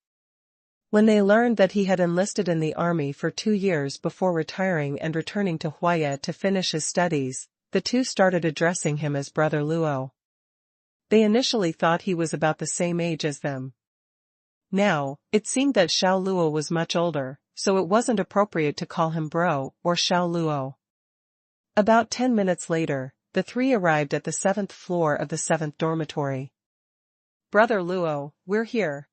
When they learned that he had enlisted in the army for 2 years before retiring and returning to Huaya to finish his studies, the two started addressing him as Brother Luo. They initially thought he was about the same age as them. Now, it seemed that Xiao Luo was much older, so it wasn't appropriate to call him Bro or Xiao Luo. About 10 minutes later, the three arrived at the 7th floor of the 7th dormitory. Brother Luo, we're here.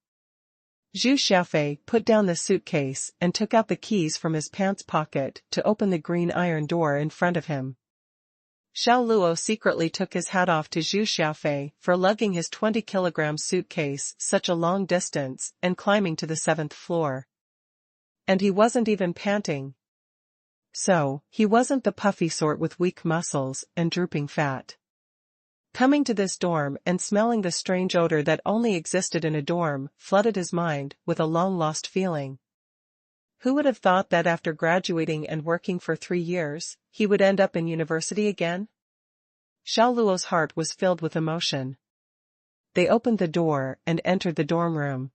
Zhu Xiaofei put down the suitcase and took out the keys from his pants pocket to open the green iron door in front of him. Xiao Luo secretly took his hat off to Zhu Xiaofei for lugging his 20-kilogram suitcase such a long distance and climbing to the 7th floor. And he wasn't even panting. So, he wasn't the puffy sort with weak muscles and drooping fat. Coming to this dorm and smelling the strange odor that only existed in a dorm flooded his mind with a long-lost feeling. Who would have thought that after graduating and working for 3 years, he would end up in university again? Xiao Luo's heart was filled with emotion. They opened the door and entered the dorm room.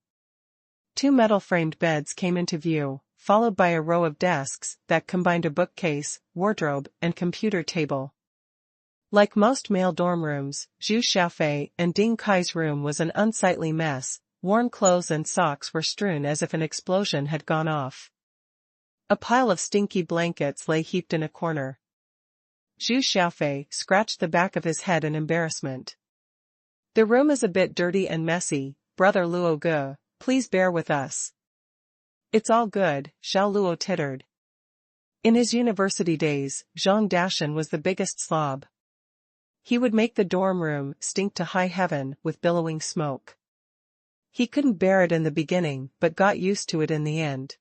2 metal-framed beds came into view, followed by a row of desks that combined a bookcase, wardrobe, and computer table. Like most male dorm rooms, Zhu Xiaofei and Ding Kai's room was an unsightly mess. Worn clothes and socks were strewn as if an explosion had gone off. A pile of stinky blankets lay heaped in a corner. Zhu Xiaofei scratched the back of his head in embarrassment. The room is a bit dirty and messy, Brother Luo Ge, please bear with us. It's all good, Xiao Luo tittered. In his university days, Zhang Dashan was the biggest slob. He would make the dorm room stink to high heaven with billowing smoke. He couldn't bear it in the beginning but got used to it in the end.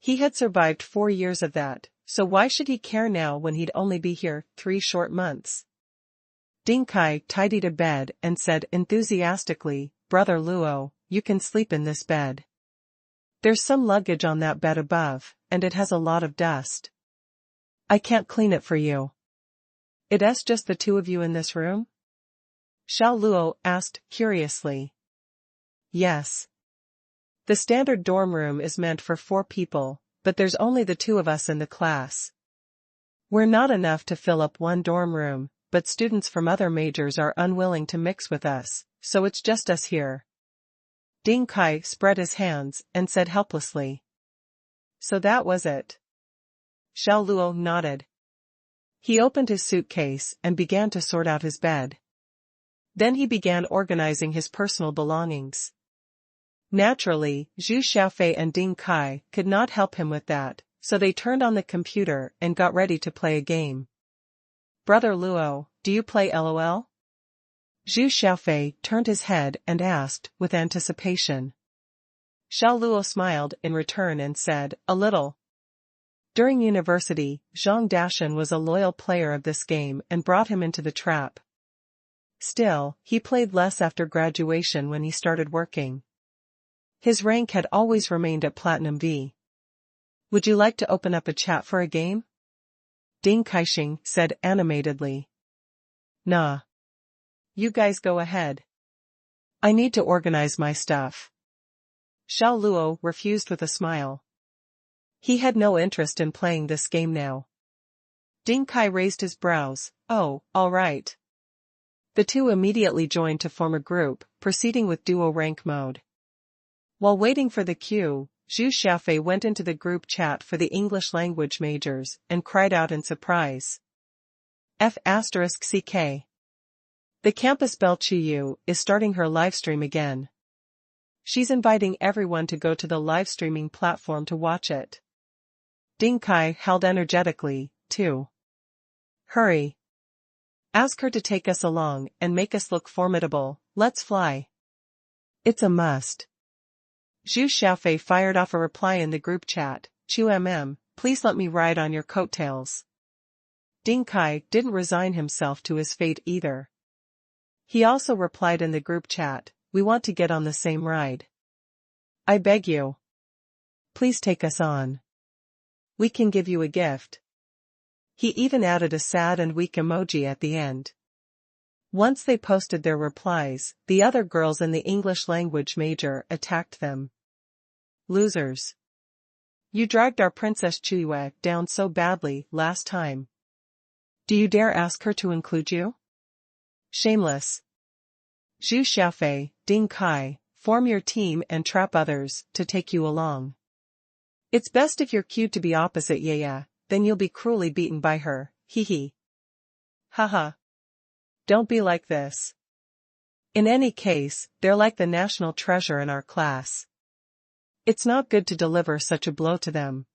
He had survived 4 years of that, so why should he care now when he'd only be here 3 short months? Ding Kai tidied a bed and said enthusiastically, "Brother Luo, you can sleep in this bed. There's some luggage on that bed above, and it has a lot of dust. I can't clean it for you." "It's just the two of you in this room?" Xiao Luo asked curiously. "Yes. The standard dorm room is meant for 4 people, but there's only the 2 of us in the class. We're not enough to fill up one dorm room, but students from other majors are unwilling to mix with us, so it's just us here." Ding Kai spread his hands and said helplessly. "So that was it." Xiao Luo nodded. He opened his suitcase and began to sort out his bed. Then he began organizing his personal belongings. Naturally, Zhu Xiaofei and Ding Kai could not help him with that, so they turned on the computer and got ready to play a game. "Brother Luo, do you play LOL?" Zhu Xiaofei turned his head and asked, with anticipation. Xiao Luo smiled in return and said, "A little." During university, Zhang Dashan was a loyal player of this game and brought him into the trap. Still, he played less after graduation when he started working. His rank had always remained at Platinum V. "Would you like to open up a chat for a game?" Ding Kaixing said animatedly. "Nah. You guys go ahead. I need to organize my stuff." Xiao Luo refused with a smile. He had no interest in playing this game now. Ding Kai raised his brows. "Oh, all right." The two immediately joined to form a group, proceeding with duo rank mode. While waiting for the queue, Zhu Xiaofei went into the group chat for the English language majors and cried out in surprise. F***CK. The campus Belle Chuyu is starting her livestream again. She's inviting everyone to go to the live streaming platform to watch it. Ding Kai howled energetically, too. "Hurry. Ask her to take us along and make us look formidable. Let's fly. It's a must." Zhu Xiaofei fired off a reply in the group chat, "Chu please let me ride on your coattails." Ding Kai didn't resign himself to his fate either. He also replied in the group chat, "We want to get on the same ride. I beg you. Please take us on. We can give you a gift." He even added a sad and weak emoji at the end. Once they posted their replies, the other girls in the English language major attacked them. "Losers. You dragged our Princess Chuyue down so badly last time. Do you dare ask her to include you? Shameless. Zhu Xiaofei, Ding Kai, form your team and trap others to take you along. It's best if you're cued to be opposite Yaya, then you'll be cruelly beaten by her, hee. Haha. Don't be like this. In any case, they're like the national treasure in our class. It's not good to deliver such a blow to them.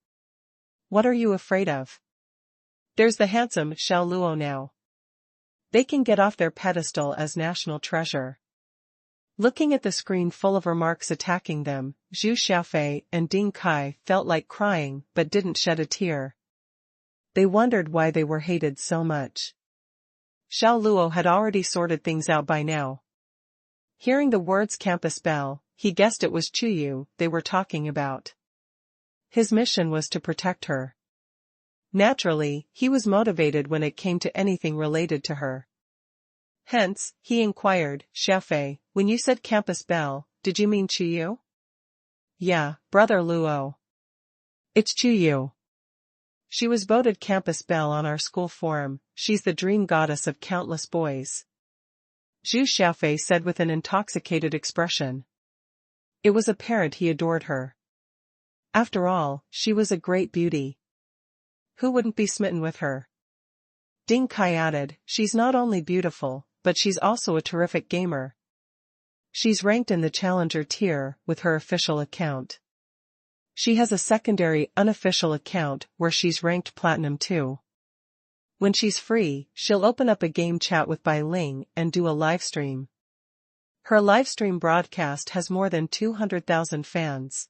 What are you afraid of? There's the handsome Xiao Luo now. They can get off their pedestal as national treasure." Looking at the screen full of remarks attacking them, Zhu Xiaofei and Ding Kai felt like crying but didn't shed a tear. They wondered why they were hated so much. Xiao Luo had already sorted things out by now. Hearing the words campus belle, he guessed it was Chuyu they were talking about. His mission was to protect her. Naturally, he was motivated when it came to anything related to her. Hence, he inquired, "Xiaofei, when you said campus belle, did you mean Chuyu?" "Yeah, brother Luo. It's Chuyu. She was voted campus belle on our school forum. She's the dream goddess of countless boys," Zhu Xiaofei said with an intoxicated expression. It was apparent he adored her. After all, she was a great beauty. Who wouldn't be smitten with her? Ding Kai added, "She's not only beautiful, but she's also a terrific gamer. She's ranked in the challenger tier with her official account. She has a secondary unofficial account where she's ranked platinum too. When she's free, she'll open up a game chat with Bai Ling and do a livestream. Her livestream broadcast has more than 200,000 fans.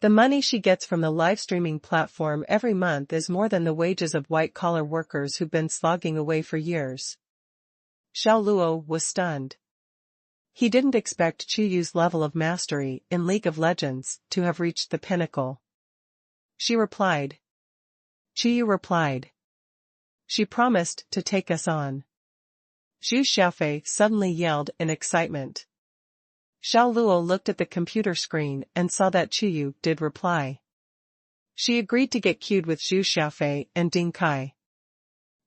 The money she gets from the live streaming platform every month is more than the wages of white-collar workers who've been slogging away for years. Xiao Luo was stunned. He didn't expect Chuyu's level of mastery in League of Legends to have reached the pinnacle. Chuyu replied. She promised to take us on. Zhu Xiaofei suddenly yelled in excitement. Xiao Luo looked at the computer screen and saw that Chuyu did reply. She agreed to get queued with Zhu Xiaofei and Ding Kai.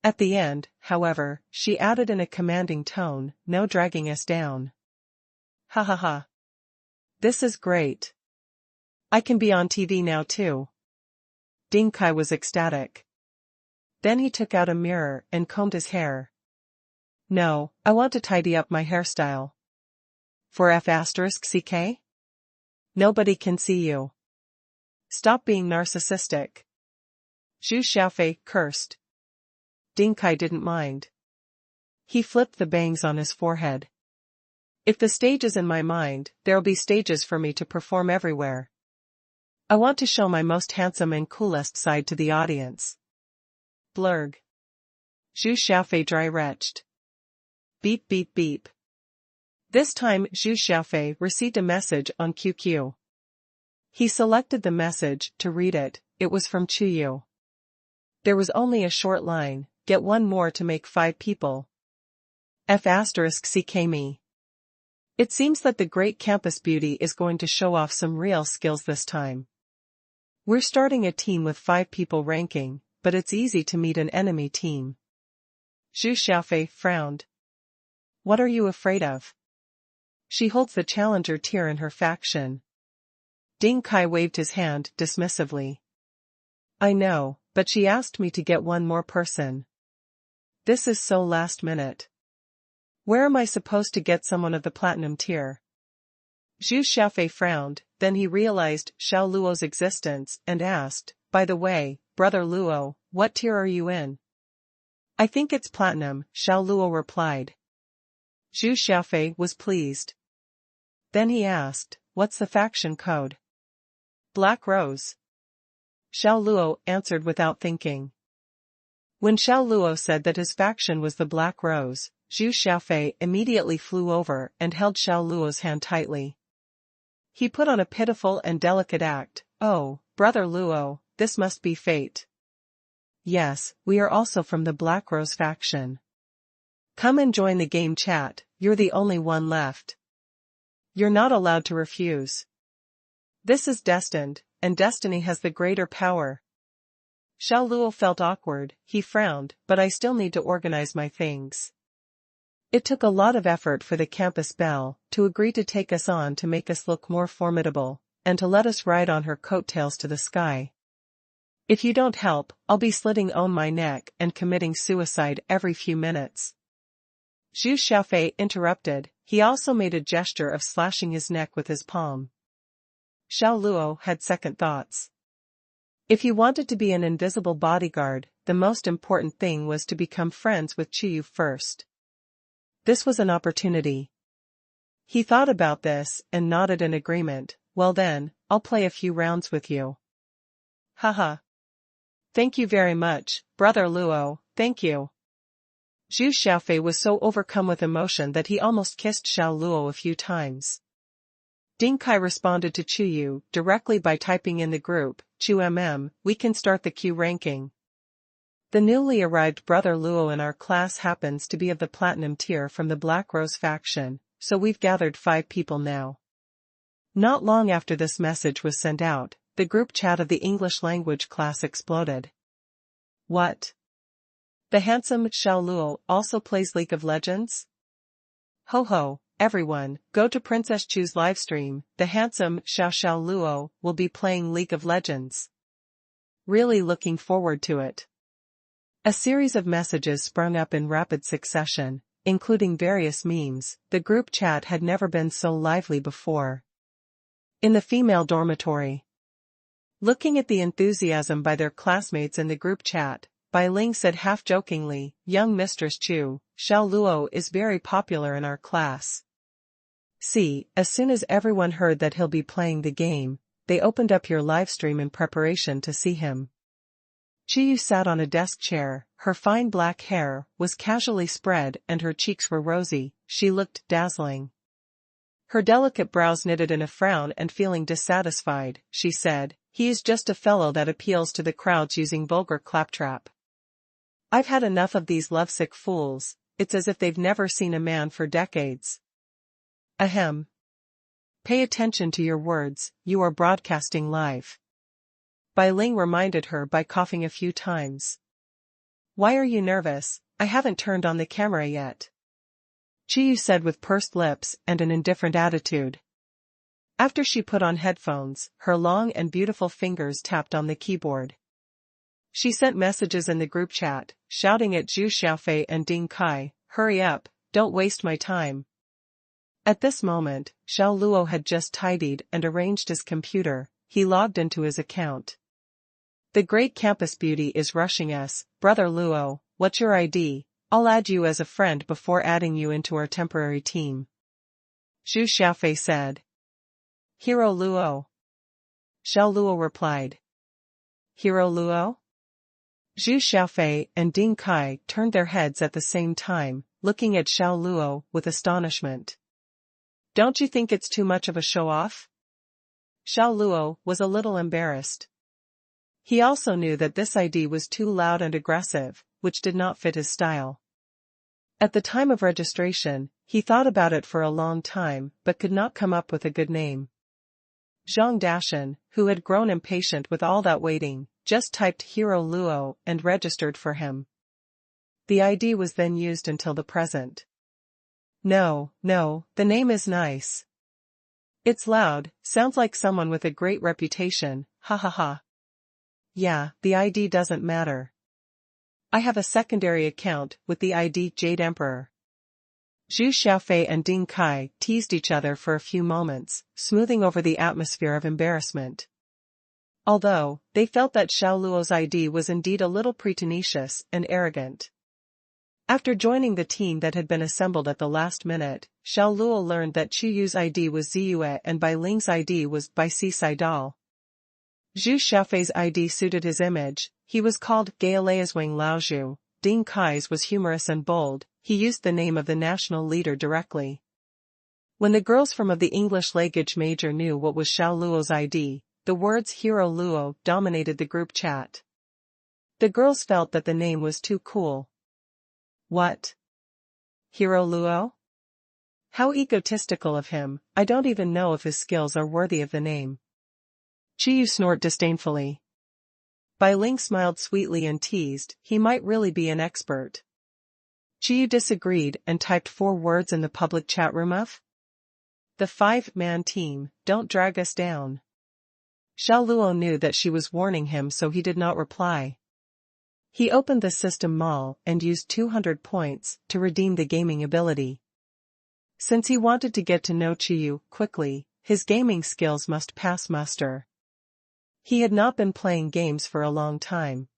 At the end, however, she added in a commanding tone, "No dragging us down." Ha ha ha. This is great. I can be on TV now too. Ding Kai was ecstatic. Then he took out a mirror and combed his hair. No, I want to tidy up my hairstyle. For F***CK? Nobody can see you. Stop being narcissistic. Zhu Xiaofei cursed. Ding Kai didn't mind. He flipped the bangs on his forehead. If the stage is in my mind, there'll be stages for me to perform everywhere. I want to show my most handsome and coolest side to the audience. Blurg. Zhu Xiaofei dry-retched. Beep beep beep. This time Zhu Xiaofei received a message on QQ. He selected the message to read it. It was from Chuyu. There was only a short line, "Get one more to make 5 people. F***CK me. It seems that the great campus beauty is going to show off some real skills this time. We're starting a team with 5 people ranking, but it's easy to meet an enemy team." Zhu Xiaofei frowned. What are you afraid of? She holds the challenger tier in her faction. Ding Kai waved his hand dismissively. I know, but she asked me to get one more person. This is so last minute. Where am I supposed to get someone of the platinum tier? Zhu Xiaofei frowned, then he realized Xiao Luo's existence and asked, by the way, Brother Luo, what tier are you in? I think it's platinum, Xiao Luo replied. Zhu Xiaofei was pleased. Then he asked, what's the faction code? Black Rose. Xiao Luo answered without thinking. When Xiao Luo said that his faction was the Black Rose, Zhu Xiaofei immediately flew over and held Xiao Luo's hand tightly. He put on a pitiful and delicate act. Oh, Brother Luo, this must be fate. Yes, we are also from the Black Rose faction. Come and join the game chat, you're the only one left. You're not allowed to refuse. This is destined, and destiny has the greater power. Xiao Luo felt awkward, he frowned, but I still need to organize my things. It took a lot of effort for the campus belle to agree to take us on to make us look more formidable, and to let us ride on her coattails to the sky. If you don't help, I'll be slitting on my neck and committing suicide every few minutes. Zhu Xiaofei interrupted, he also made a gesture of slashing his neck with his palm. Xiao Luo had second thoughts. If he wanted to be an invisible bodyguard, the most important thing was to become friends with Chuyu first. This was an opportunity. He thought about this and nodded in agreement. Well then, I'll play a few rounds with you. Haha. Thank you very much, Brother Luo, thank you. Zhu Xiaofei was so overcome with emotion that he almost kissed Xiao Luo a few times. Ding Kai responded to Chuyu directly by typing in the group, we can start the queue ranking. The newly arrived Brother Luo in our class happens to be of the platinum tier from the Black Rose faction, so we've gathered 5 people now. Not long after this message was sent out, the group chat of the English language class exploded. What? The handsome Xiao Luo also plays League of Legends? Ho ho, everyone, go to Princess Chu's livestream, the handsome Xiao Luo will be playing League of Legends. Really looking forward to it. A series of messages sprung up in rapid succession, including various memes. The group chat had never been so lively before. In the female dormitory. Looking at the enthusiasm by their classmates in the group chat, Bai Ling said half-jokingly, young Mistress Chu, Xiao Luo is very popular in our class. See, as soon as everyone heard that he'll be playing the game, they opened up your livestream in preparation to see him. Qiyu sat on a desk chair, her fine black hair was casually spread and her cheeks were rosy, she looked dazzling. Her delicate brows knitted in a frown and feeling dissatisfied, she said, "He is just a fellow that appeals to the crowds using vulgar claptrap. I've had enough of these lovesick fools, it's as if they've never seen a man for decades." Ahem. Pay attention to your words, you are broadcasting live. Bai Ling reminded her by coughing a few times. Why are you nervous? I haven't turned on the camera yet. Qiyu said with pursed lips and an indifferent attitude. After she put on headphones, her long and beautiful fingers tapped on the keyboard. She sent messages in the group chat, shouting at Zhu Xiaofei and Ding Kai, "Hurry up, don't waste my time." At this moment, Xiao Luo had just tidied and arranged his computer, he logged into his account. "The great campus beauty is rushing us, Brother Luo, what's your ID? I'll add you as a friend before adding you into our temporary team." Zhu Xiaofei said. "Hero Luo." Xiao Luo replied. "Hero Luo?" Zhu Xiaofei and Ding Kai turned their heads at the same time, looking at Xiao Luo with astonishment. "Don't you think it's too much of a show-off?" Xiao Luo was a little embarrassed. He also knew that this ID was too loud and aggressive, which did not fit his style. At the time of registration, he thought about it for a long time but could not come up with a good name. Zhang Dashan, who had grown impatient with all that waiting, just typed Hero Luo and registered for him. The ID was then used until the present. No, the name is nice. It's loud, sounds like someone with a great reputation, ha ha ha. Yeah, the ID doesn't matter. I have a secondary account with the ID Jade Emperor. Zhu Xiaofei and Ding Kai teased each other for a few moments, smoothing over the atmosphere of embarrassment. Although, they felt that Xiao Luo's ID was indeed a little pretentious and arrogant. After joining the team that had been assembled at the last minute, Xiao Luo learned that Qiyu's ID was Ziyue and Bai Ling's ID was Bai Si Saidal. Zhu Xiaofei's ID suited his image, he was called Gaoleazwang Laozhu. Ding Kai's was humorous and bold, he used the name of the national leader directly. When the girls from the English language major knew what was Xiao Luo's ID, the words Hero Luo dominated the group chat. The girls felt that the name was too cool. What? Hero Luo? How egotistical of him, I don't even know if his skills are worthy of the name. Qiyu snorted disdainfully. Bai Ling smiled sweetly and teased, he might really be an expert. Qiyu disagreed and typed 4 words in the public chat room of the 5-man team, don't drag us down. Xiao Luo knew that she was warning him so he did not reply. He opened the system mall and used 200 points to redeem the gaming ability. Since he wanted to get to know Qiyu quickly, his gaming skills must pass muster. He had not been playing games for a long time.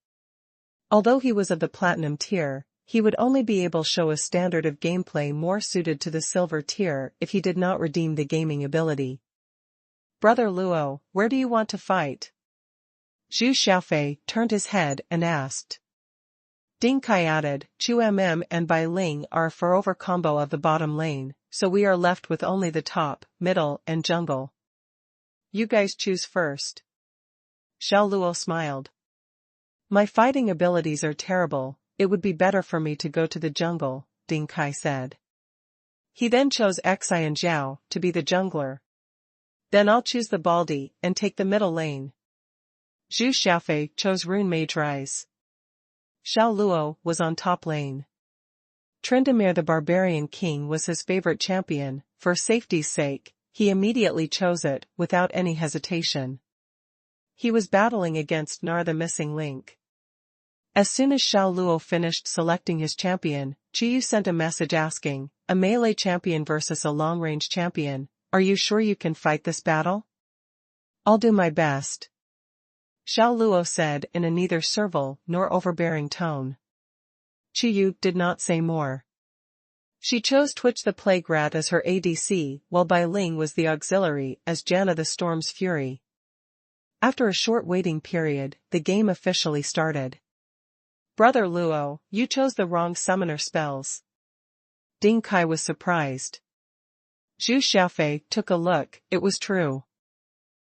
Although he was of the platinum tier, he would only be able to show a standard of gameplay more suited to the silver tier if he did not redeem the gaming ability. Brother Luo, where do you want to fight? Zhu Xiaofei turned his head and asked. Ding Kai added, Chu and Bai Ling are a forever combo of the bottom lane, so we are left with only the top, middle, and jungle. You guys choose first. Xiao Luo smiled. My fighting abilities are terrible, it would be better for me to go to the jungle, Ding Kai said. He then chose Xi and Zhao to be the jungler. Then I'll choose the Baldi and take the middle lane. Zhu Xiaofei chose Rune Mage Rise. Xiao Luo was on top lane. Tryndamere the Barbarian King was his favorite champion, for safety's sake, he immediately chose it without any hesitation. He was battling against Nar the Missing Link. As soon as Xiao Luo finished selecting his champion, Qiyu sent a message asking, a melee champion versus a long-range champion, are you sure you can fight this battle? I'll do my best. Xiao Luo said in a neither servile nor overbearing tone. Qiyu did not say more. She chose Twitch the Plague Rat as her ADC, while Bai Ling was the auxiliary as Janna the Storm's Fury. After a short waiting period, the game officially started. Brother Luo, you chose the wrong summoner spells. Ding Kai was surprised. Zhu Xiaofei took a look, it was true.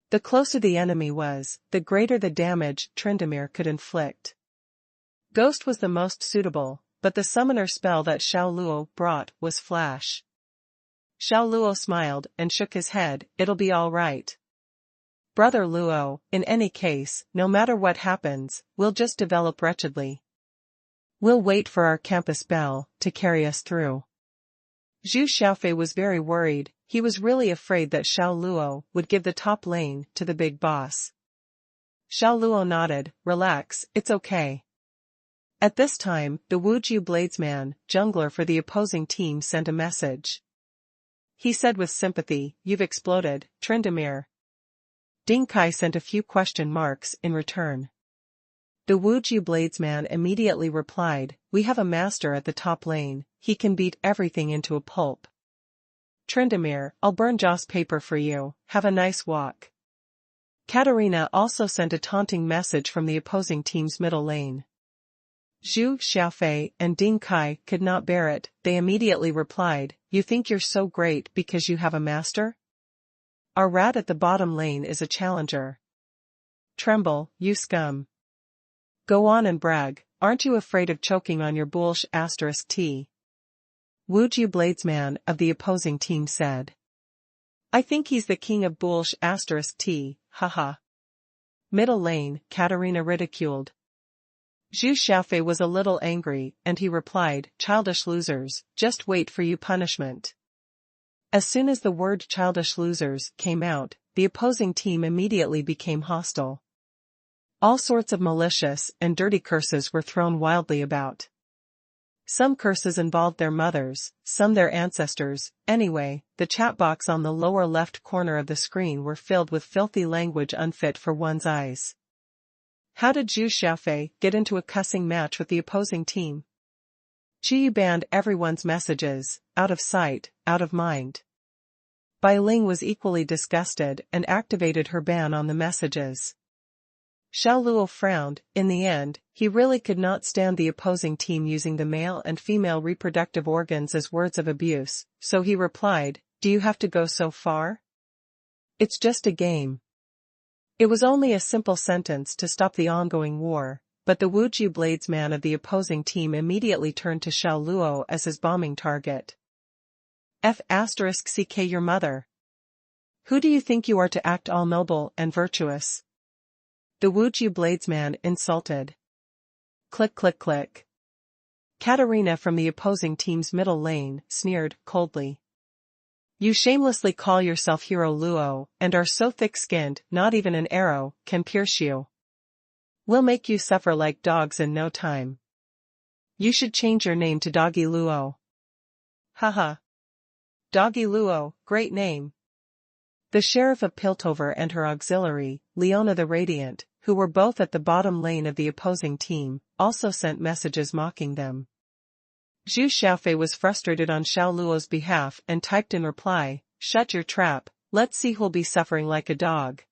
The closer the enemy was, the greater the damage Tsundere could inflict. Ghost was the most suitable, but the summoner spell that Xiao Luo brought was Flash. Xiao Luo smiled and shook his head, it'll be all right. Brother Luo, in any case, no matter what happens, we'll just develop wretchedly. We'll wait for our campus bell to carry us through. Zhu Xiaofei was very worried, he was really afraid that Xiao Luo would give the top lane to the big boss. Xiao Luo nodded, relax, it's okay. At this time, the Wuju Bladesman, jungler for the opposing team sent a message. He said with sympathy, you've exploded, Tsundere. Ding Kai sent a few question marks in return. The Wuju Bladesman immediately replied, we have a master at the top lane, he can beat everything into a pulp. Tsundere, I'll burn Joss paper for you, have a nice walk. Katarina also sent a taunting message from the opposing team's middle lane. Zhu Xiaofei and Ding Kai could not bear it, they immediately replied, you think you're so great because you have a master? Our rat at the bottom lane is a challenger. Tremble, you scum. Go on and brag, aren't you afraid of choking on your bullsh *t? Wuju Bladesman of the opposing team said. I think he's the king of bullsh *t, haha. Middle lane, Katarina ridiculed. Zhu Xiaofei was a little angry, and he replied, childish losers, just wait for you punishment. As soon as the word childish losers came out, the opposing team immediately became hostile. All sorts of malicious and dirty curses were thrown wildly about. Some curses involved their mothers, some their ancestors, anyway, the chat box on the lower left corner of the screen were filled with filthy language unfit for one's eyes. How did Zhu Xiaofei get into a cussing match with the opposing team? Qiyu banned everyone's messages, out of sight, out of mind. Bai Ling was equally disgusted and activated her ban on the messages. Xiao Luo frowned, in the end, he really could not stand the opposing team using the male and female reproductive organs as words of abuse, so he replied, do you have to go so far? It's just a game. It was only a simple sentence to stop the ongoing war, but the Wuju Bladesman of the opposing team immediately turned to Xiao Luo as his bombing target. F***ck your mother. Who do you think you are to act all noble and virtuous? The Wuju Bladesman insulted. Click click click. Katarina from the opposing team's middle lane sneered coldly. You shamelessly call yourself Hero Luo, and are so thick-skinned, not even an arrow can pierce you. We'll make you suffer like dogs in no time. You should change your name to Doggy Luo. Haha. Doggy Luo, great name. The sheriff of Piltover and her auxiliary, Leona the Radiant, who were both at the bottom lane of the opposing team, also sent messages mocking them. Zhu Xiaofei was frustrated on Xiao Luo's behalf and typed in reply, shut your trap, let's see who'll be suffering like a dog.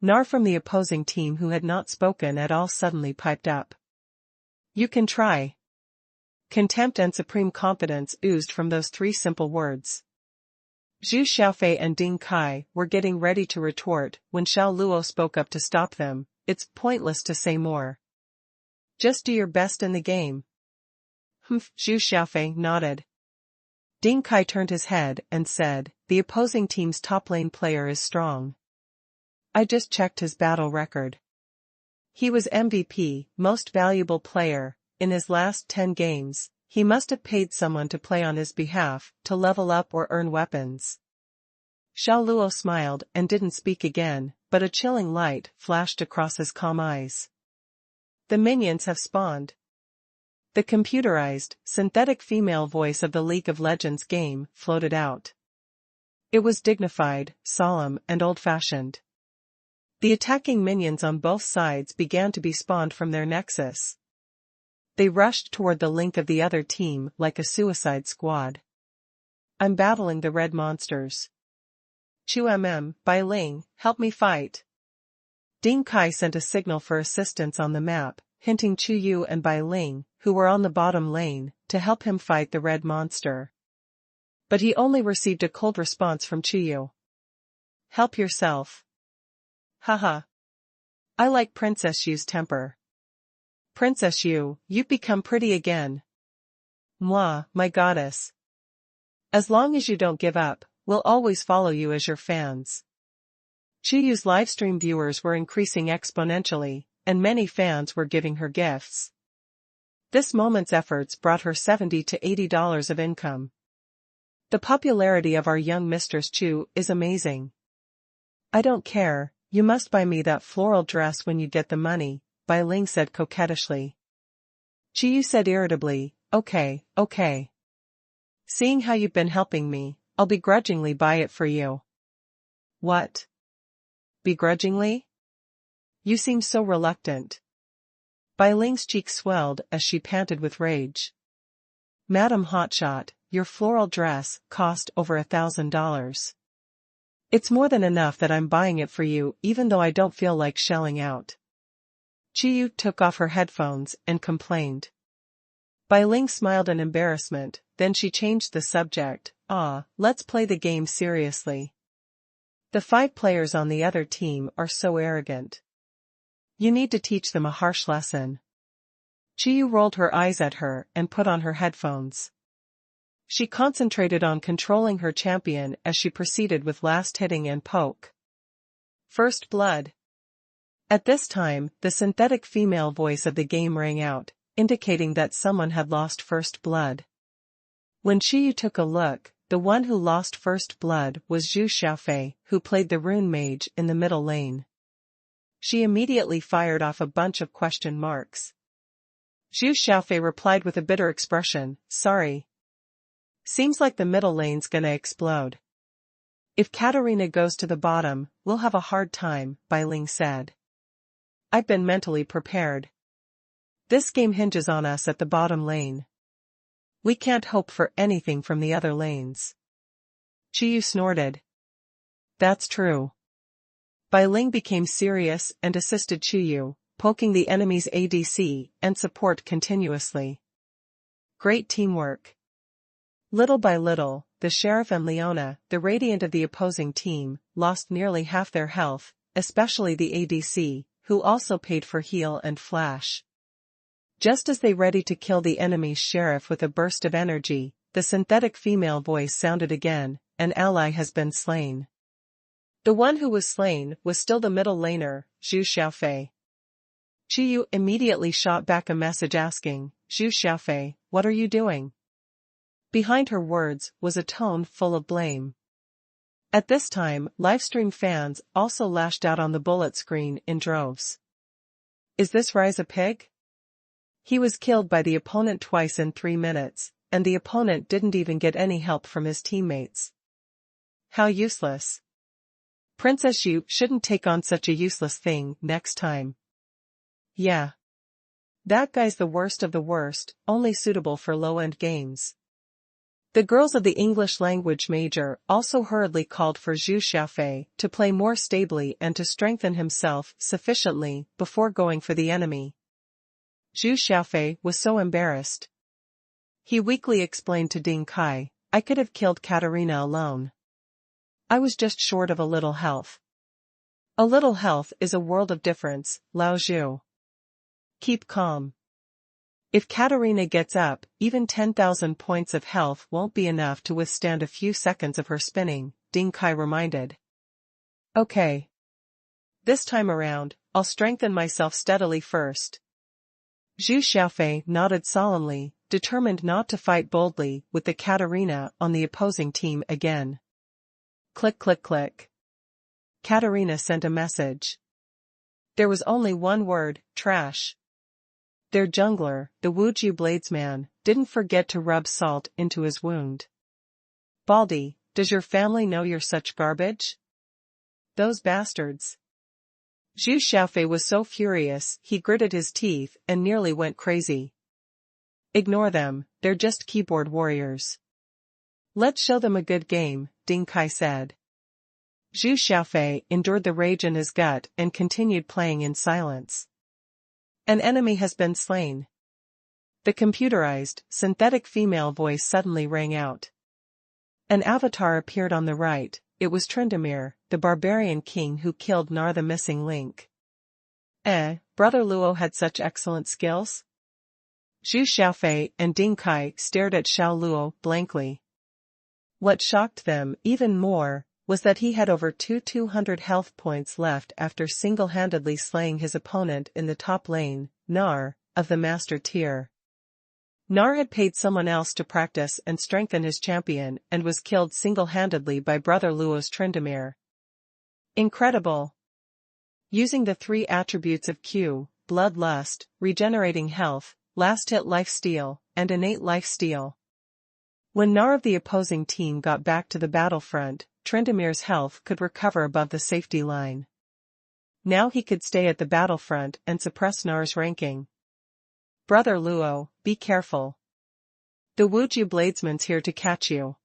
Nar from the opposing team, who had not spoken at all, suddenly piped up. You can try. Contempt and supreme confidence oozed from those three simple words. Zhu Xiaofei and Ding Kai were getting ready to retort when Xiao Luo spoke up to stop them, it's pointless to say more. Just do your best in the game. Zhu Xiaofei nodded. Ding Kai turned his head and said, the opposing team's top lane player is strong. I just checked his battle record. He was MVP, most valuable player, in his last 10 games, he must have paid someone to play on his behalf, to level up or earn weapons. Xiao Luo smiled and didn't speak again, but a chilling light flashed across his calm eyes. The minions have spawned. The computerized, synthetic female voice of the League of Legends game floated out. It was dignified, solemn, and old-fashioned. The attacking minions on both sides began to be spawned from their nexus. They rushed toward the link of the other team like a suicide squad. I'm battling the red monsters. Chu Bai Ling, help me fight. Ding Kai sent a signal for assistance on the map, hinting Chu Yu and Bai Ling, who were on the bottom lane, to help him fight the red monster. But he only received a cold response from Chu Yu. Help yourself. Haha. I like Princess Yu's temper. Princess Yu, you've become pretty again. Mwah, my goddess. As long as you don't give up, we'll always follow you as your fans. Chu Yu's livestream viewers were increasing exponentially, and many fans were giving her gifts. This moment's efforts brought her $70 to $80 of income. The popularity of our young Mistress Chu is amazing. I don't care, you must buy me that floral dress when you get the money, Bai Ling said coquettishly. Chu Yu said irritably, okay. Seeing how you've been helping me, I'll begrudgingly buy it for you. What? Begrudgingly? You seem so reluctant. Bai Ling's cheeks swelled as she panted with rage. Madam Hotshot, your floral dress cost over $1,000. It's more than enough that I'm buying it for you even though I don't feel like shelling out. Chu Yu took off her headphones and complained. Bai Ling smiled in embarrassment, then she changed the subject. Let's play the game seriously. The 5 players on the other team are so arrogant. You need to teach them a harsh lesson. Chu Yu rolled her eyes at her and put on her headphones. She concentrated on controlling her champion as she proceeded with last hitting and poke. First blood. At this time, the synthetic female voice of the game rang out, indicating that someone had lost first blood. When Chu Yu took a look, the one who lost first blood was Zhu Xiaofei, who played the rune mage in the middle lane. She immediately fired off a bunch of question marks. Zhu Xiaofei replied with a bitter expression, sorry. Seems like the middle lane's gonna explode. If Katarina goes to the bottom, we'll have a hard time, Bai Ling said. I've been mentally prepared. This game hinges on us at the bottom lane. We can't hope for anything from the other lanes. Chu Yu snorted. That's true. Bai Ling became serious and assisted Chu Yu, poking the enemy's ADC and support continuously. Great teamwork. Little by little, the Sheriff and Leona, the Radiant of the opposing team, lost nearly half their health, especially the ADC, who also paid for heal and flash. Just as they ready to kill the enemy's sheriff with a burst of energy, the synthetic female voice sounded again, an ally has been slain. The one who was slain was still the middle laner, Zhu Xiaofei. Chu Yu immediately shot back a message asking, Zhu Xiaofei, what are you doing? Behind her words was a tone full of blame. At this time, livestream fans also lashed out on the bullet screen in droves. Is this Rise a pig? He was killed by the opponent twice in 3 minutes, and the opponent didn't even get any help from his teammates. How useless. Princess Yu shouldn't take on such a useless thing next time. Yeah. That guy's the worst of the worst, only suitable for low-end games. The girls of the English language major also hurriedly called for Zhu Xiaofei to play more stably and to strengthen himself sufficiently before going for the enemy. Zhu Xiaofei was so embarrassed. He weakly explained to Ding Kai, I could have killed Katarina alone. I was just short of a little health. A little health is a world of difference, Lao Zhu. Keep calm. If Katarina gets up, even 10,000 points of health won't be enough to withstand a few seconds of her spinning, Ding Kai reminded. Okay. This time around, I'll strengthen myself steadily first. Zhu Xiaofei nodded solemnly, determined not to fight boldly with the Katarina on the opposing team again. Click click click. Katarina sent a message. There was only one word, trash. Their jungler, the Wuju Bladesman, didn't forget to rub salt into his wound. Baldy, does your family know you're such garbage? Those bastards. Zhu Xiaofei was so furious he gritted his teeth and nearly went crazy. Ignore them, they're just keyboard warriors. Let's show them a good game, Ding Kai said. Zhu Xiaofei endured the rage in his gut and continued playing in silence. An enemy has been slain. The computerized, synthetic female voice suddenly rang out. An avatar appeared on the right. It was Tsundere, the barbarian king who killed Nar the missing link. Brother Luo had such excellent skills? Zhu Xiaofei and Ding Kai stared at Xiao Luo blankly. What shocked them even more was that he had over 200 health points left after single-handedly slaying his opponent in the top lane, Nar, of the master tier. Nar had paid someone else to practice and strengthen his champion and was killed single-handedly by Brother Luo's Tsundere. Incredible! Using the 3 attributes of Q, Bloodlust, Regenerating Health, Last Hit Lifesteal, and Innate Lifesteal. When Nar of the opposing team got back to the battlefront, Tryndamere health could recover above the safety line. Now he could stay at the battlefront and suppress Nar's ranking. Brother Luo, be careful. The Wuju Bladesman's here to catch you.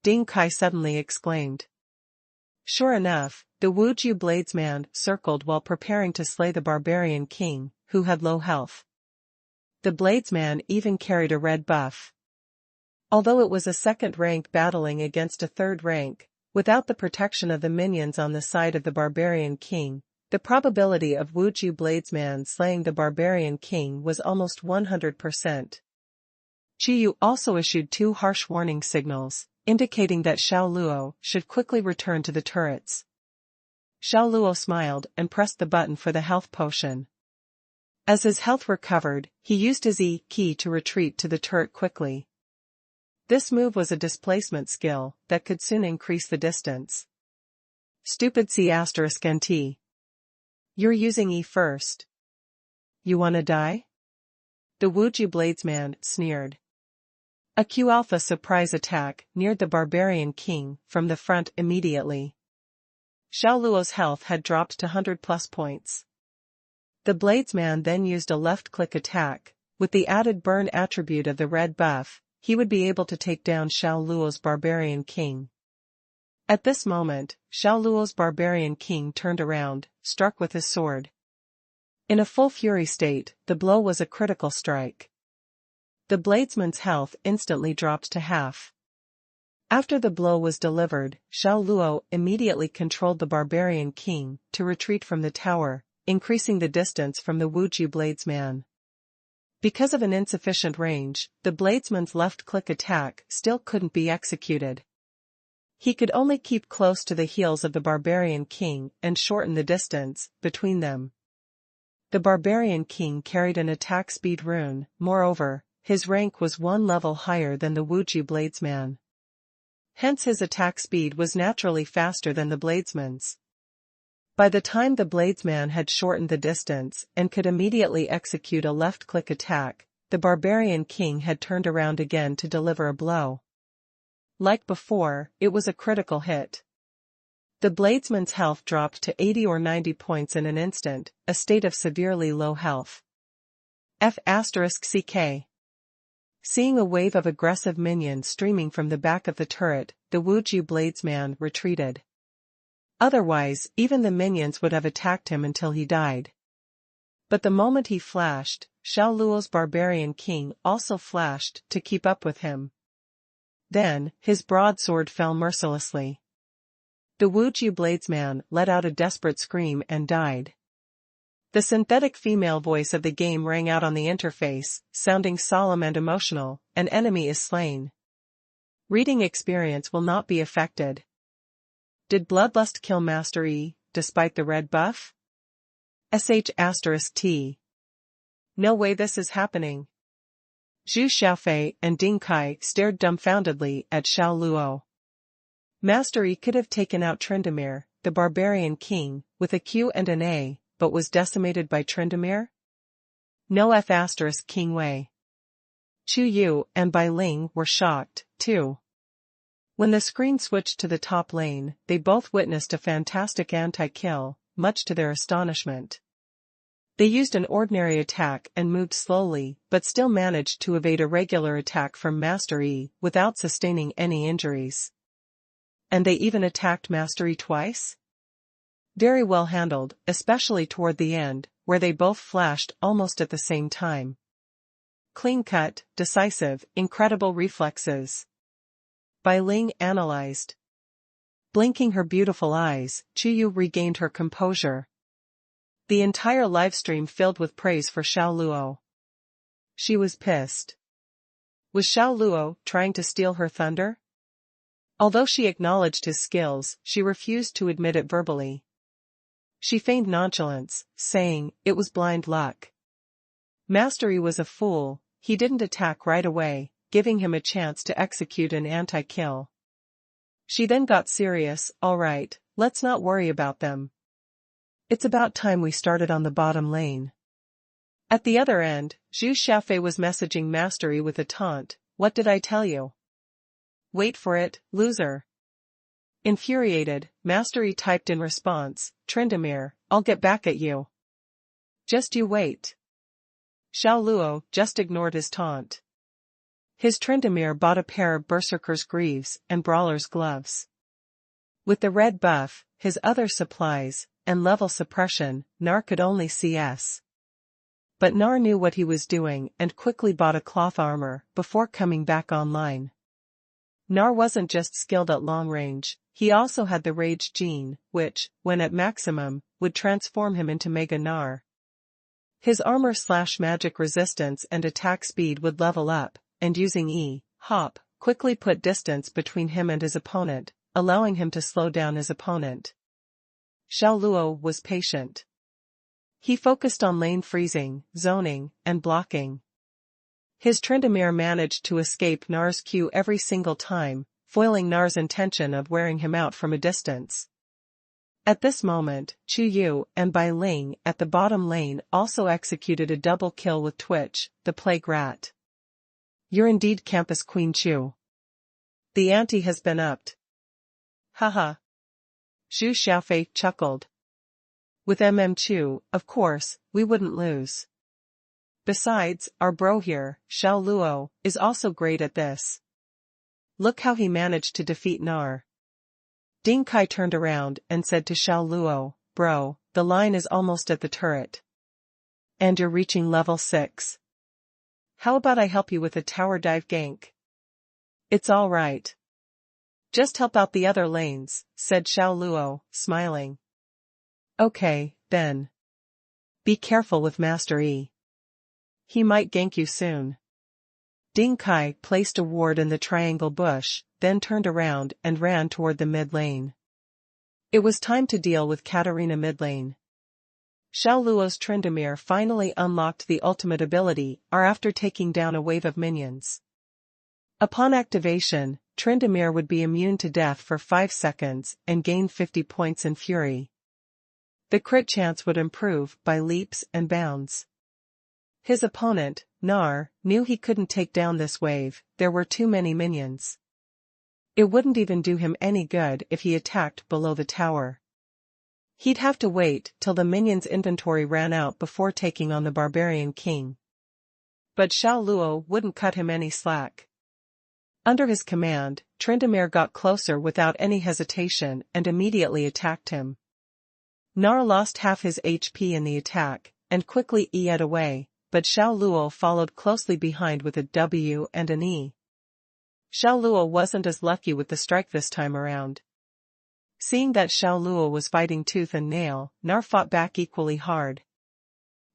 Ding Kai suddenly exclaimed. Sure enough, the Wuju Bladesman circled while preparing to slay the barbarian king, who had low health. The Bladesman even carried a red buff. Although it was a second rank battling against a third rank, without the protection of the minions on the side of the barbarian king, the probability of Wuju Bladesman slaying the barbarian king was almost 100%. Qiyu also issued 2 harsh warning signals, indicating that Xiao Luo should quickly return to the turrets. Xiao Luo smiled and pressed the button for the health potion. As his health recovered, he used his E key to retreat to the turret quickly. This move was a displacement skill that could soon increase the distance. Stupid C*NT. You're using E first. You wanna die? The Wuju Bladesman sneered. A Q-Alpha surprise attack neared the barbarian king from the front immediately. Xiao Luo's health had dropped to 100+ points. The Bladesman then used a left-click attack. With the added burn attribute of the red buff, he would be able to take down Xiao Luo's barbarian king. At this moment, Xiao Luo's barbarian king turned around, struck with his sword. In a full fury state, the blow was a critical strike. The Bladesman's health instantly dropped to half. After the blow was delivered, Xiao Luo immediately controlled the barbarian king to retreat from the tower, increasing the distance from the Wuju Bladesman. Because of an insufficient range, the Bladesman's left-click attack still couldn't be executed. He could only keep close to the heels of the barbarian king and shorten the distance between them. The barbarian king carried an attack speed rune, moreover, his rank was 1 level higher than the Wuju Bladesman. Hence his attack speed was naturally faster than the Bladesman's. By the time the Bladesman had shortened the distance and could immediately execute a left-click attack, the barbarian king had turned around again to deliver a blow. Like before, it was a critical hit. The Bladesman's health dropped to 80 or 90 points in an instant, a state of severely low health. F***CK. Seeing a wave of aggressive minions streaming from the back of the turret, the Wuju Bladesman retreated. Otherwise, even the minions would have attacked him until he died. But the moment he flashed, Xiao Luo's barbarian king also flashed to keep up with him. Then, his broadsword fell mercilessly. The Wuju Bladesman let out a desperate scream and died. The synthetic female voice of the game rang out on the interface, sounding solemn and emotional. An enemy is slain. Reading experience will not be affected. Did Bloodlust kill Master E, despite the red buff? **T. No way this is happening. Zhu Xiaofei and Ding Kai stared dumbfoundedly at Xiao Luo. Master E could have taken out Tsundere, the barbarian king, with a Q and an A, but was decimated by Tsundere? No F***King way. Chu Yu and Bai Ling were shocked, too. When the screen switched to the top lane, they both witnessed a fantastic anti-kill, much to their astonishment. They used an ordinary attack and moved slowly, but still managed to evade a regular attack from Master E without sustaining any injuries. And they even attacked Master Yi twice? Very well handled, especially toward the end, where they both flashed almost at the same time. Clean-cut, decisive, incredible reflexes. Bai Ling analyzed. Blinking her beautiful eyes, Qiyu regained her composure. The entire livestream filled with praise for Xiao Luo. She was pissed. Was Xiao Luo trying to steal her thunder? Although she acknowledged his skills, she refused to admit it verbally. She feigned nonchalance, saying, it was blind luck. Master Yi was a fool, he didn't attack right away, giving him a chance to execute an anti-kill. She then got serious, alright, let's not worry about them. It's about time we started on the bottom lane. At the other end, Zhu Xiaofei was messaging Master Yi with a taunt, what did I tell you? Wait for it, loser. Infuriated, Master Yi typed in response, Tryndamere, I'll get back at you. Just you wait. Xiao Luo just ignored his taunt. His Tryndamere bought a pair of Berserker's greaves and Brawler's gloves. With the red buff, his other supplies, and level suppression, Nar could only CS. But Nar knew what he was doing and quickly bought a cloth armor before coming back online. Nar wasn't just skilled at long range, he also had the Rage gene, which, when at maximum, would transform him into Mega Nar. His armor/magic resistance and attack speed would level up, and using hop, quickly put distance between him and his opponent, allowing him to slow down his opponent. Xiao Luo was patient. He focused on lane freezing, zoning, and blocking. His Tryndamere managed to escape Nar's Q every single time, foiling Nar's intention of wearing him out from a distance. At this moment, Chu Yu and Bai Ling at the bottom lane also executed a double kill with Twitch, the plague rat. You're indeed Campus Queen Chu. The ante has been upped. Haha. Zhu Xiaofei chuckled. With Chu, of course, we wouldn't lose. Besides, our bro here, Xiao Luo, is also great at this. Look how he managed to defeat Nar. Ding Kai turned around and said to Xiao Luo, bro, the line is almost at the turret. And you're reaching level 6. How about I help you with a tower dive gank? It's alright. Just help out the other lanes, said Xiao Luo, smiling. Okay, then. Be careful with Master Yi. He might gank you soon. Ding Kai placed a ward in the triangle bush, then turned around and ran toward the mid lane. It was time to deal with Katarina mid lane. Xiao Luo's Tryndamere finally unlocked the ultimate ability after taking down a wave of minions. Upon activation, Tryndamere would be immune to death for 5 seconds and gain 50 points in fury. The crit chance would improve by leaps and bounds. His opponent, Nar, knew he couldn't take down this wave, there were too many minions. It wouldn't even do him any good if he attacked below the tower. He'd have to wait till the minions' inventory ran out before taking on the Barbarian King. But Xiao Luo wouldn't cut him any slack. Under his command, Tryndamere got closer without any hesitation and immediately attacked him. Nar lost half his HP in the attack, and quickly E'd away, but Xiao Luo followed closely behind with a W and an E. Xiao Luo wasn't as lucky with the strike this time around. Seeing that Xiao Luo was fighting tooth and nail, Nar fought back equally hard.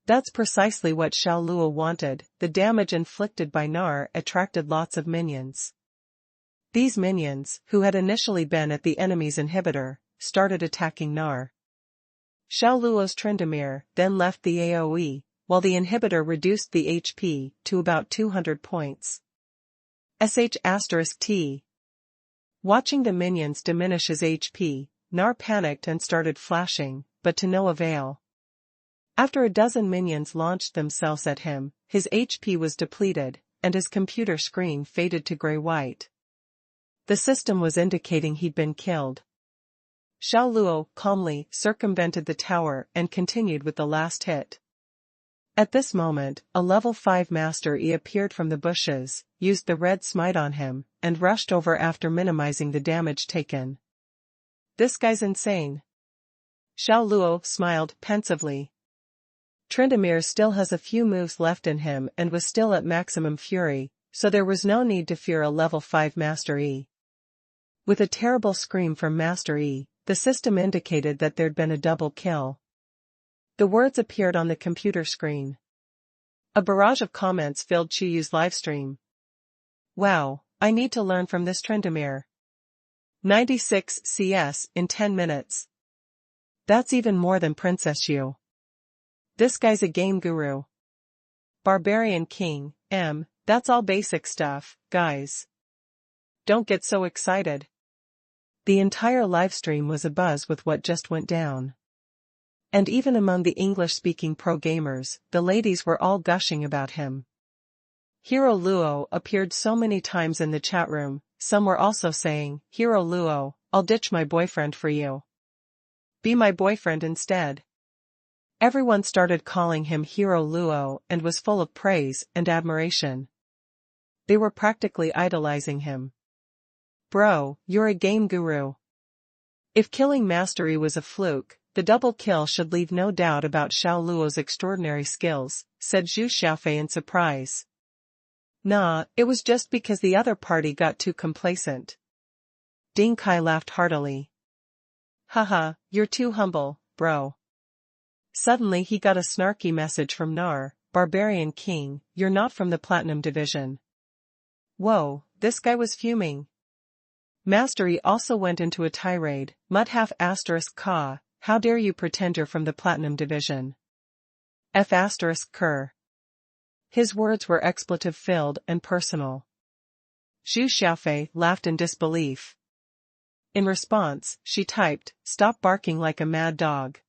That's precisely what Xiao Luo wanted, the damage inflicted by Nar attracted lots of minions. These minions, who had initially been at the enemy's inhibitor, started attacking Nar. Xiao Luo's Tryndamere then left the AoE, while the inhibitor reduced the HP to about 200 points. **T. Watching the minions diminish his HP, Nar panicked and started flashing, but to no avail. After a dozen minions launched themselves at him, his HP was depleted, and his computer screen faded to gray-white. The system was indicating he'd been killed. Xiao Luo calmly circumvented the tower and continued with the last hit. At this moment, a level 5 Master Yi appeared from the bushes, used the red smite on him, and rushed over after minimizing the damage taken. This guy's insane. Xiao Luo smiled pensively. Tsundere still has a few moves left in him and was still at maximum fury, so there was no need to fear a level 5 Master E. With a terrible scream from Master E, the system indicated that there'd been a double kill. The words appeared on the computer screen. A barrage of comments filled Chuyu's livestream. Wow, I need to learn from this Tsundere. 96 CS in 10 minutes. That's even more than Princess Xiu. This guy's a game guru. Barbarian King, that's all basic stuff, guys. Don't get so excited. The entire livestream was abuzz with what just went down. And even among the English-speaking pro-gamers, the ladies were all gushing about him. Hero Luo appeared so many times in the chat room, some were also saying, Hero Luo, I'll ditch my boyfriend for you. Be my boyfriend instead. Everyone started calling him Hero Luo and was full of praise and admiration. They were practically idolizing him. Bro, you're a game guru. If killing Mastery was a fluke, the double kill should leave no doubt about Xiao Luo's extraordinary skills, said Zhu Xiaofei in surprise. Nah, it was just because the other party got too complacent. Ding Kai laughed heartily. Haha, you're too humble, bro. Suddenly he got a snarky message from Nar, Barbarian King, you're not from the Platinum Division. Whoa, this guy was fuming. Mastery also went into a tirade, Mud_Ka, how dare you pretend you're from the Platinum Division. F***Ker. His words were expletive-filled and personal. Zhu Xiaofei laughed in disbelief. In response, she typed, stop barking like a mad dog.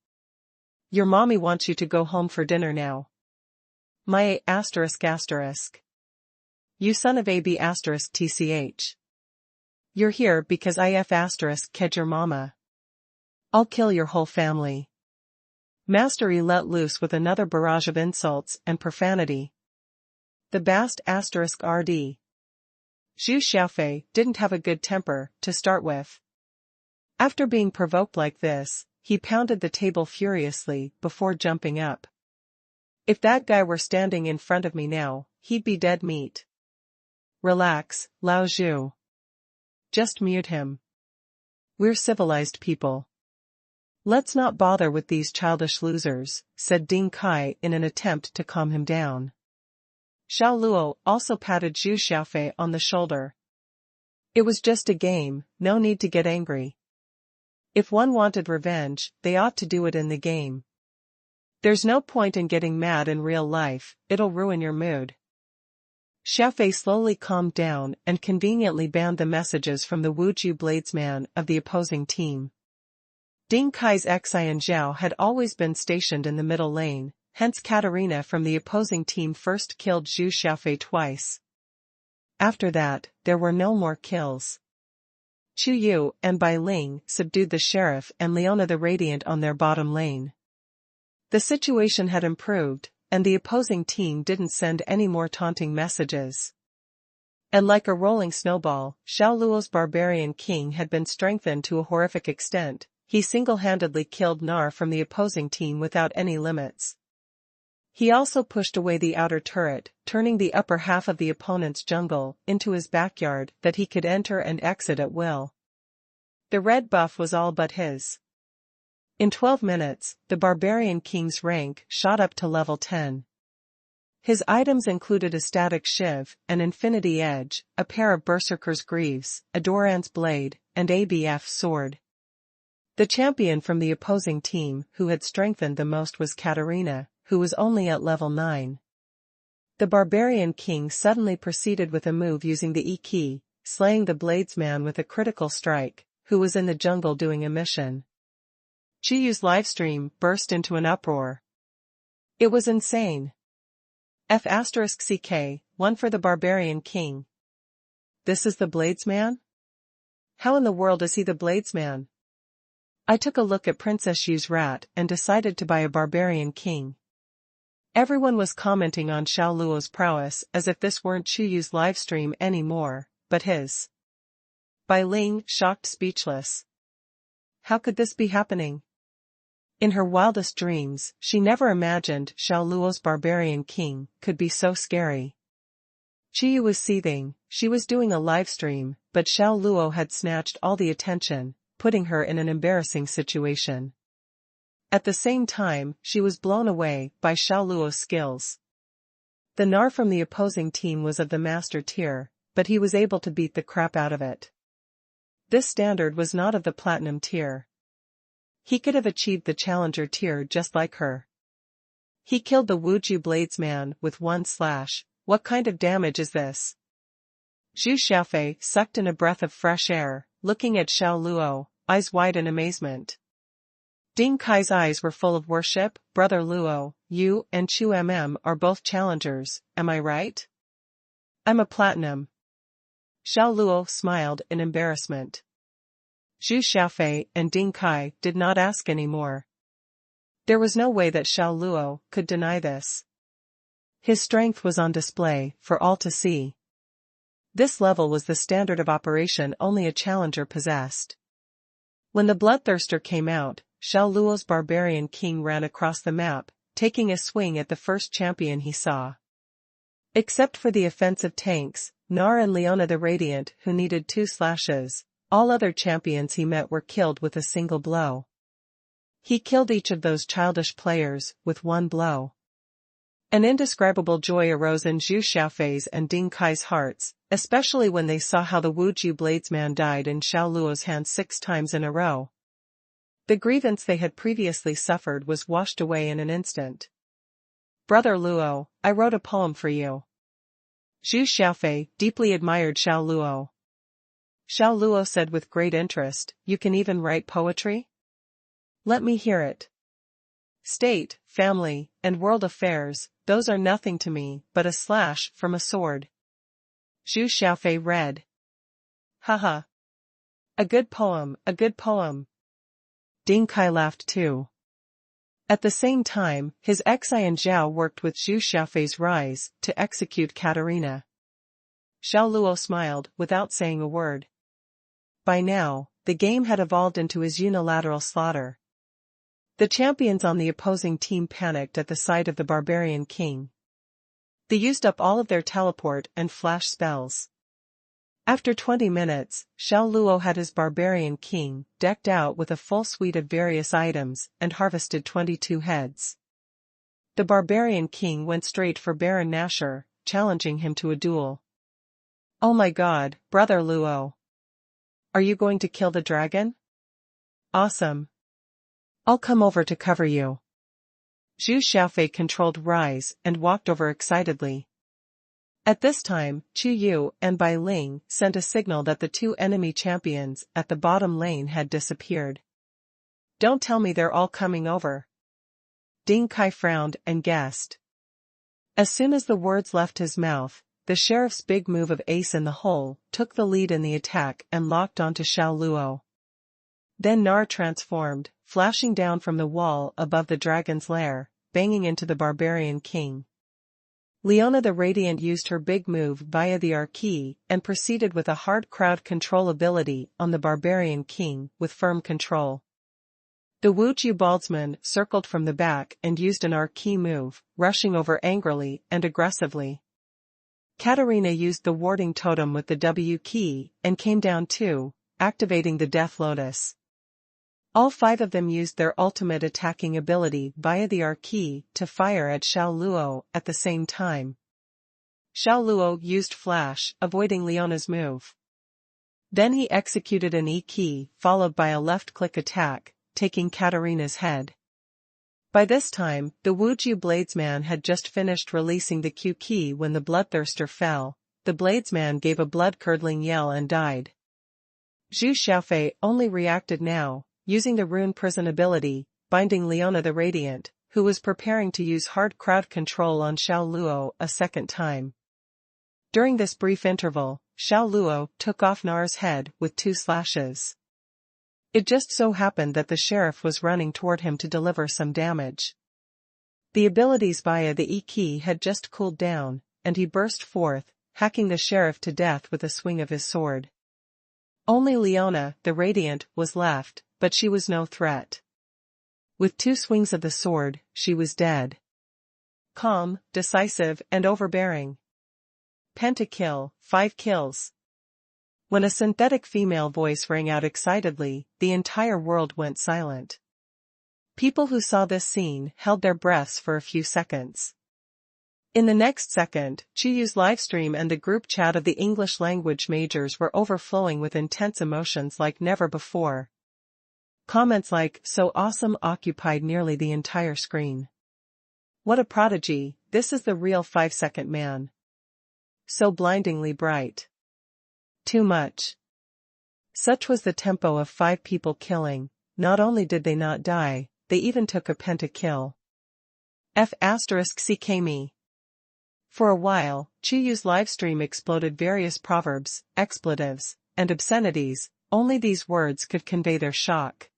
Your mommy wants you to go home for dinner now. My ***. You son of a b***tch. You're here because ked your mama. I'll kill your whole family. Mastery let loose with another barrage of insults and profanity. The bast **RD. Zhu Xiaofei didn't have a good temper, to start with. After being provoked like this, he pounded the table furiously before jumping up. If that guy were standing in front of me now, he'd be dead meat. Relax, Lao Zhu. Just mute him. We're civilized people. Let's not bother with these childish losers, said Ding Kai in an attempt to calm him down. Xiao Luo also patted Zhu Xiaofei on the shoulder. It was just a game, no need to get angry. If one wanted revenge, they ought to do it in the game. There's no point in getting mad in real life, it'll ruin your mood. Xiaofei slowly calmed down and conveniently banned the messages from the Wuju Bladesman of the opposing team. Ding Kai's Xianxia had always been stationed in the middle lane, hence Katarina from the opposing team first killed Zhu Xiaofei twice. After that, there were no more kills. Chu Yu and Bai Ling subdued the Sheriff and Leona the Radiant on their bottom lane. The situation had improved, and the opposing team didn't send any more taunting messages. And like a rolling snowball, Xiao Luo's Barbarian King had been strengthened to a horrific extent. He single-handedly killed Nar from the opposing team without any limits. He also pushed away the outer turret, turning the upper half of the opponent's jungle into his backyard that he could enter and exit at will. The red buff was all but his. In 12 minutes, the Barbarian King's rank shot up to level 10. His items included a static shiv, an infinity edge, a pair of berserker's greaves, a Doran's blade, and ABF sword. The champion from the opposing team who had strengthened the most was Katarina, who was only at level 9. The Barbarian King suddenly proceeded with a move using the E key, slaying the Bladesman with a critical strike, who was in the jungle doing a mission. Chuyu's livestream burst into an uproar. It was insane. F***CK, one for the Barbarian King. This is the Bladesman? How in the world is he the Bladesman? I took a look at Princess Xiu's rat and decided to buy a Barbarian King. Everyone was commenting on Xiao Luo's prowess as if this weren't Chuyu's livestream anymore, but his. Bai Ling shocked speechless. how could this be happening? In her wildest dreams, she never imagined Xiao Luo's barbarian king could be so scary. Qiyu was seething, she was doing a live stream, but Xiao Luo had snatched all the attention, putting her in an embarrassing situation. At the same time, she was blown away by Xiao Luo's skills. The Nar from the opposing team was of the master tier, but he was able to beat the crap out of it. This standard was not of the platinum tier. He could have achieved the challenger tier just like her. He killed the Wuju bladesman with one slash. What kind of damage is this? Zhu Xiaofei sucked in a breath of fresh air, looking at Xiao Luo, eyes wide in amazement. Ding Kai's eyes were full of worship. Brother Luo, you and Chu are both challengers, am I right? I'm a platinum. Xiao Luo smiled in embarrassment. Zhu Xiaofei and Ding Kai did not ask any more. There was no way that Xiao Luo could deny this. His strength was on display for all to see. This level was the standard of operation only a challenger possessed. When the bloodthirster came out, Xiao Luo's barbarian king ran across the map, taking a swing at the first champion he saw. Except for the offensive tanks, Nar and Leona the Radiant who needed 2 slashes, all other champions he met were killed with a single blow. He killed each of those childish players with one blow. An indescribable joy arose in Zhu Xiaofei's and Ding Kai's hearts, especially when they saw how the Wuju bladesman died in Xiao Luo's hands 6 times in a row. The grievance they had previously suffered was washed away in an instant. Brother Luo, I wrote a poem for you. Zhu Xiaofei deeply admired Xiao Luo. Xiao Luo said with great interest, you can even write poetry? Let me hear it. State, family, and world affairs, those are nothing to me but a slash from a sword. Zhu Xiaofei read. Haha. A good poem, a good poem. Ding Kai laughed too. At the same time, his Xian Zhao worked with Zhu Xiaofei's rise to execute Katarina. Xiao Luo smiled without saying a word. By now, the game had evolved into his unilateral slaughter. The champions on the opposing team panicked at the sight of the barbarian king. They used up all of their teleport and flash spells. After 20 minutes, Xiao Luo had his barbarian king decked out with a full suite of various items and harvested 22 heads. The barbarian king went straight for Baron Nashor, challenging him to a duel. Oh my god, Brother Luo. Are you going to kill the dragon? Awesome. I'll come over to cover you. Zhu Xiaofei controlled Rise and walked over excitedly. At this time, Chu Yu and Bai Ling sent a signal that the 2 enemy champions at the bottom lane had disappeared. Don't tell me they're all coming over. Ding Kai frowned and guessed. As soon as the words left his mouth, the sheriff's big move of ace in the hole took the lead in the attack and locked onto Xiao Luo. Then Nar transformed, flashing down from the wall above the dragon's lair, banging into the barbarian king. Leona the Radiant used her big move via the R-key and proceeded with a hard crowd control ability on the barbarian king with firm control. The Wuju baldesman circled from the back and used an R-key move, rushing over angrily and aggressively. Katarina used the warding totem with the W key and came down too, activating the Death Lotus. All 5 of them used their ultimate attacking ability via the R-key to fire at Xiao Luo at the same time. Xiao Luo used Flash, avoiding Leona's move. Then he executed an E-key followed by a left-click attack, taking Katarina's head. By this time, the Wuju bladesman had just finished releasing the Q-key when the bloodthirster fell. The bladesman gave a blood-curdling yell and died. Zhu Xiaofei only reacted now, using the rune prison ability, binding Leona the Radiant, who was preparing to use hard crowd control on Xiao Luo a second time. During this brief interval, Xiao Luo took off Nar's head with 2 slashes. It just so happened that the sheriff was running toward him to deliver some damage. The abilities via the E-key had just cooled down, and he burst forth, hacking the sheriff to death with a swing of his sword. Only Leona, the Radiant, was left, but she was no threat. With 2 swings of the sword, she was dead. Calm, decisive, and overbearing. Pentakill, 5 kills. When a synthetic female voice rang out excitedly, the entire world went silent. People who saw this scene held their breaths for a few seconds. In the next second, Chiyu's livestream and the group chat of the English language majors were overflowing with intense emotions like never before. Comments like, "So awesome" occupied nearly the entire screen. "What a prodigy, this is the real 5-second man. So blindingly bright. Too much." Such was the tempo of 5 people killing. Not only did they not die, they even took a pentakill. F***ck me. For a while, Chiyu's livestream exploded various proverbs, expletives, and obscenities. Only these words could convey their shock.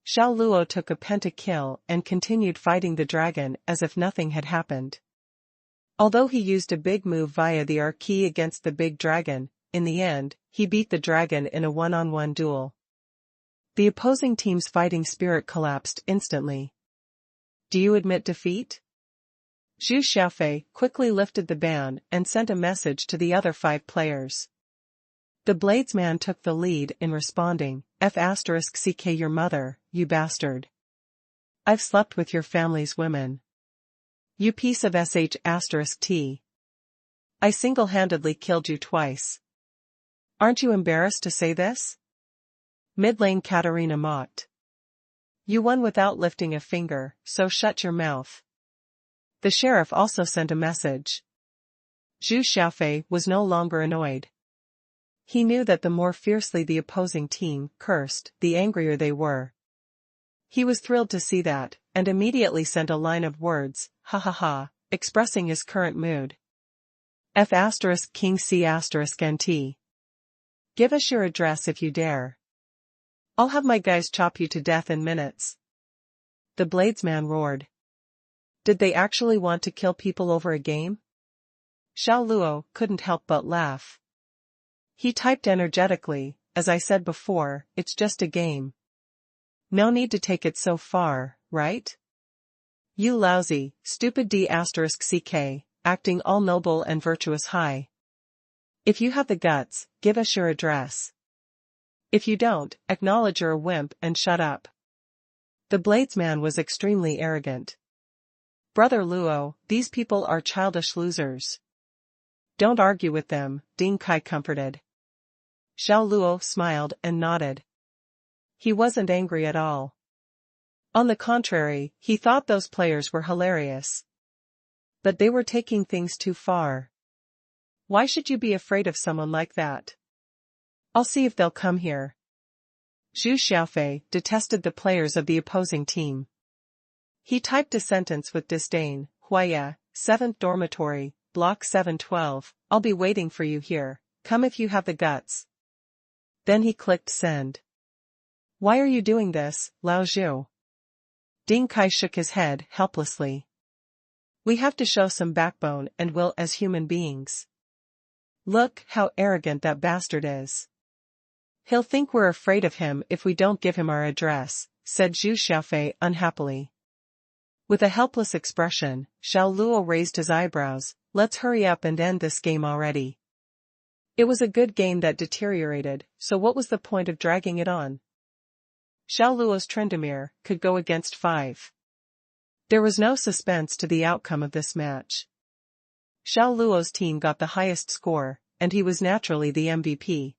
Xiao Luo took a pentakill and continued fighting the dragon as if nothing had happened. Although he used a big move via the R key against the big dragon, in the end, he beat the dragon in a one-on-one duel. The opposing team's fighting spirit collapsed instantly. "Do you admit defeat?" Zhu Xiaofei quickly lifted the ban and sent a message to the other 5 players. The Bladesman took the lead in responding, "F***ck your mother, you bastard. I've slept with your family's women. You piece of sh**t. I single-handedly killed you twice. Aren't you embarrassed to say this?" Mid lane Katarina mocked. "You won without lifting a finger, so shut your mouth." The sheriff also sent a message. Zhu Xiaofei was no longer annoyed. He knew that the more fiercely the opposing team cursed, the angrier they were. He was thrilled to see that, and immediately sent a line of words, "ha ha ha," expressing his current mood. F***king C***nt. Give us your address if you dare. I'll have my guys chop you to death in minutes. The Bladesman roared. Did they actually want to kill people over a game? Xiao Luo couldn't help but laugh. He typed energetically, "As I said before, it's just a game. No need to take it so far, right? You lousy, stupid D***ck, acting all noble and virtuous high. If you have the guts, give us your address. If you don't, acknowledge you're a wimp and shut up." The Bladesman was extremely arrogant. "Brother Luo, these people are childish losers. Don't argue with them," Ding Kai comforted. Xiao Luo smiled and nodded. He wasn't angry at all. On the contrary, he thought those players were hilarious. But they were taking things too far. Why should you be afraid of someone like that? I'll see if they'll come here. Zhu Xiaofei detested the players of the opposing team. He typed a sentence with disdain, "Huaya, 7th dormitory, block 712, I'll be waiting for you here, come if you have the guts." Then he clicked send. "Why are you doing this, Lao Zhu?" Ding Kai shook his head helplessly. "We have to show some backbone and will as human beings. Look how arrogant that bastard is. He'll think we're afraid of him if we don't give him our address," said Zhu Xiaofei unhappily. With a helpless expression, Xiao Luo raised his eyebrows. "Let's hurry up and end this game already. It was a good game that deteriorated, so what was the point of dragging it on?" Xiao Luo's Tryndamere could go against 5. There was no suspense to the outcome of this match. Xiao Luo's team got the highest score, and he was naturally the MVP.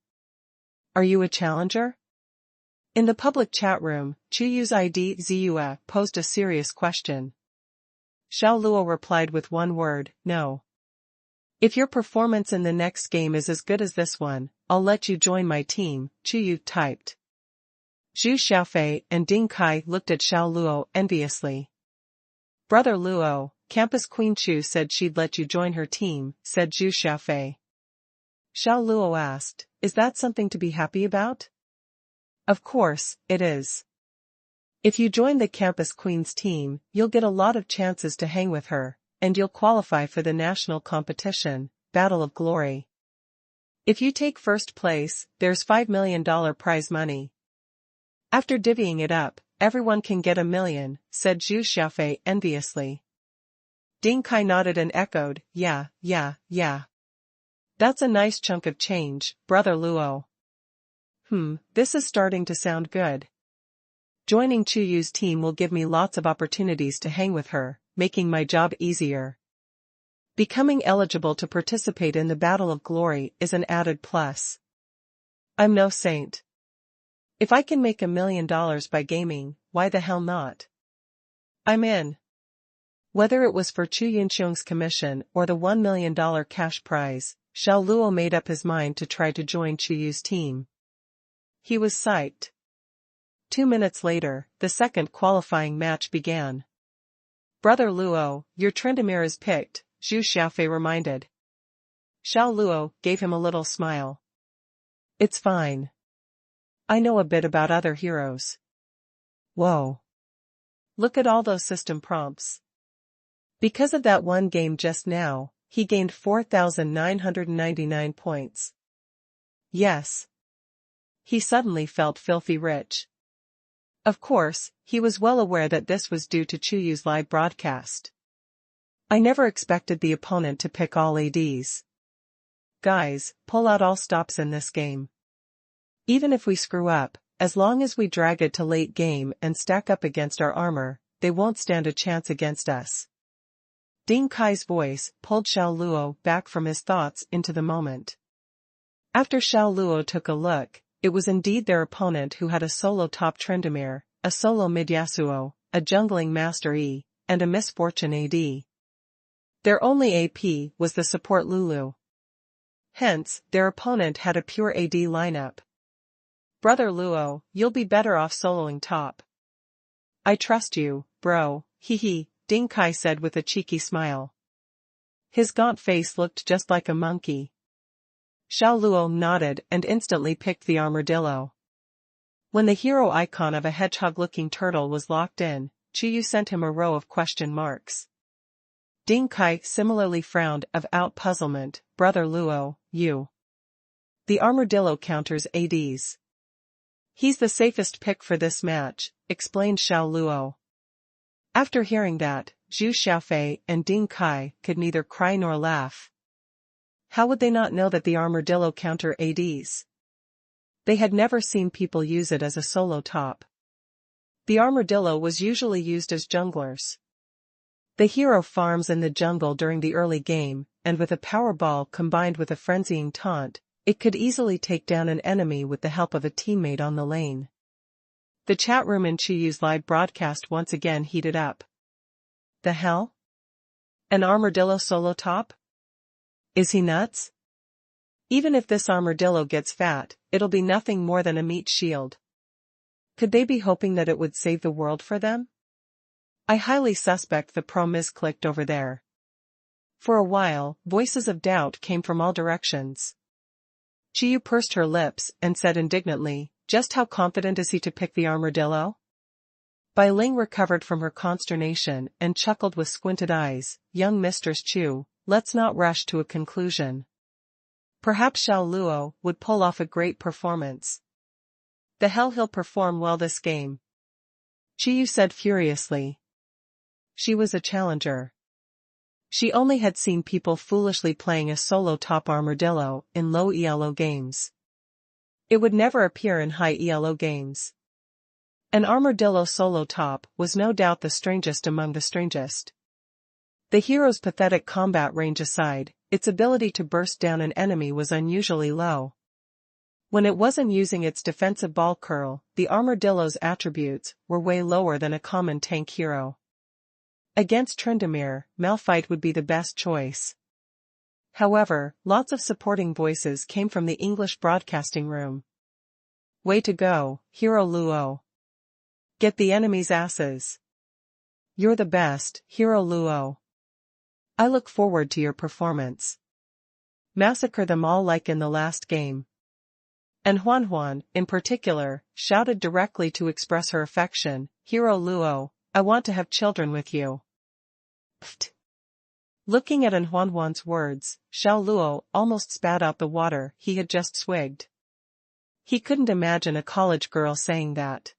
"Are you a challenger?" In the public chat room, Chiyu's ID Ziyue posed a serious question. Xiao Luo replied with one word, "No. If your performance in the next game is as good as this one, I'll let you join my team," Chiyu typed. Zhu Xiaofei and Ding Kai looked at Xiao Luo enviously. "Brother Luo, Campus Queen Chu said she'd let you join her team," said Zhu Xiaofei. Xiao Luo asked, "Is that something to be happy about?" "Of course, it is. If you join the Campus Queen's team, you'll get a lot of chances to hang with her, and you'll qualify for the national competition, Battle of Glory. If you take first place, there's $5 million prize money." After divvying it up, everyone can get 1,000,000, said Zhu Xiaofei enviously. Ding Kai nodded and echoed, yeah, yeah, yeah. That's a nice chunk of change, Brother Luo. This is starting to sound good. Joining Chu Yu's team will give me lots of opportunities to hang with her, making my job easier. Becoming eligible to participate in the Battle of Glory is an added plus. I'm no saint. If I can make $1,000,000 by gaming, why the hell not? I'm in. Whether it was for Chu Yinxiong's commission or the $1,000,000 cash prize, Xiao Luo made up his mind to try to join Chu Yu's team. He was psyched. 2 minutes later, the second qualifying match began. Brother Luo, your Tryndamere is picked, Zhu Xiaofei reminded. Xiao Luo gave him a little smile. It's fine. I know a bit about other heroes. Whoa. Look at all those system prompts. Because of that one game just now, he gained 4,999 points. Yes. He suddenly felt filthy rich. Of course, he was well aware that this was due to Chu Yu's live broadcast. I never expected the opponent to pick all ADs. Guys, pull out all stops in this game. Even if we screw up, as long as we drag it to late game and stack up against our armor, they won't stand a chance against us. Ding Kai's voice pulled Xiao Luo back from his thoughts into the moment. After Xiao Luo took a look, it was indeed their opponent who had a solo top Tryndamere, a solo mid Yasuo, a jungling Master E, and a misfortune AD. Their only AP was the support Lulu. Hence, their opponent had a pure AD lineup. Brother Luo, you'll be better off soloing top. I trust you, bro, hee, Ding Kai said with a cheeky smile. His gaunt face looked just like a monkey. Xiao Luo nodded and instantly picked the armadillo. When the hero icon of a hedgehog-looking turtle was locked in, Chu Yu sent him a row of question marks. Ding Kai similarly frowned out puzzlement, Brother Luo, you. The armadillo counters ADs. He's the safest pick for this match, explained Xiao Luo. After hearing that, Zhu Xiaofei and Ding Kai could neither cry nor laugh. How would they not know that the armadillo counter ADs? They had never seen people use it as a solo top. The armadillo was usually used as junglers. The hero farms in the jungle during the early game, and with a power ball combined with a frenzying taunt, it could easily take down an enemy with the help of a teammate on the lane. The chat room in Chu Yu's live broadcast once again heated up. The hell? An armadillo solo top? Is he nuts? Even if this armadillo gets fat, it'll be nothing more than a meat shield. Could they be hoping that it would save the world for them? I highly suspect the pro misclicked over there. For a while, voices of doubt came from all directions. Chu Yu pursed her lips and said indignantly, just how confident is he to pick the armadillo? Bai Ling recovered from her consternation and chuckled with squinted eyes, young Mistress Chu, let's not rush to a conclusion. Perhaps Xiao Luo would pull off a great performance. The hell he'll perform well this game. Chu Yu said furiously. She was a challenger. She only had seen people foolishly playing a solo top armadillo in low ELO games. It would never appear in high ELO games. An armadillo solo top was no doubt the strangest among the strangest. The hero's pathetic combat range aside, its ability to burst down an enemy was unusually low. When it wasn't using its defensive ball curl, the armadillo's attributes were way lower than a common tank hero. Against Tryndamere, Malphite would be the best choice. However, lots of supporting voices came from the English broadcasting room. Way to go, Hero Luo. Get the enemy's asses. You're the best, Hero Luo. I look forward to your performance. Massacre them all like in the last game. And Xuanhuan, in particular, shouted directly to express her affection, Hero Luo, I want to have children with you. Pfft. Looking at Xuanhuan's words, Xiao Luo almost spat out the water he had just swigged. He couldn't imagine a college girl saying that.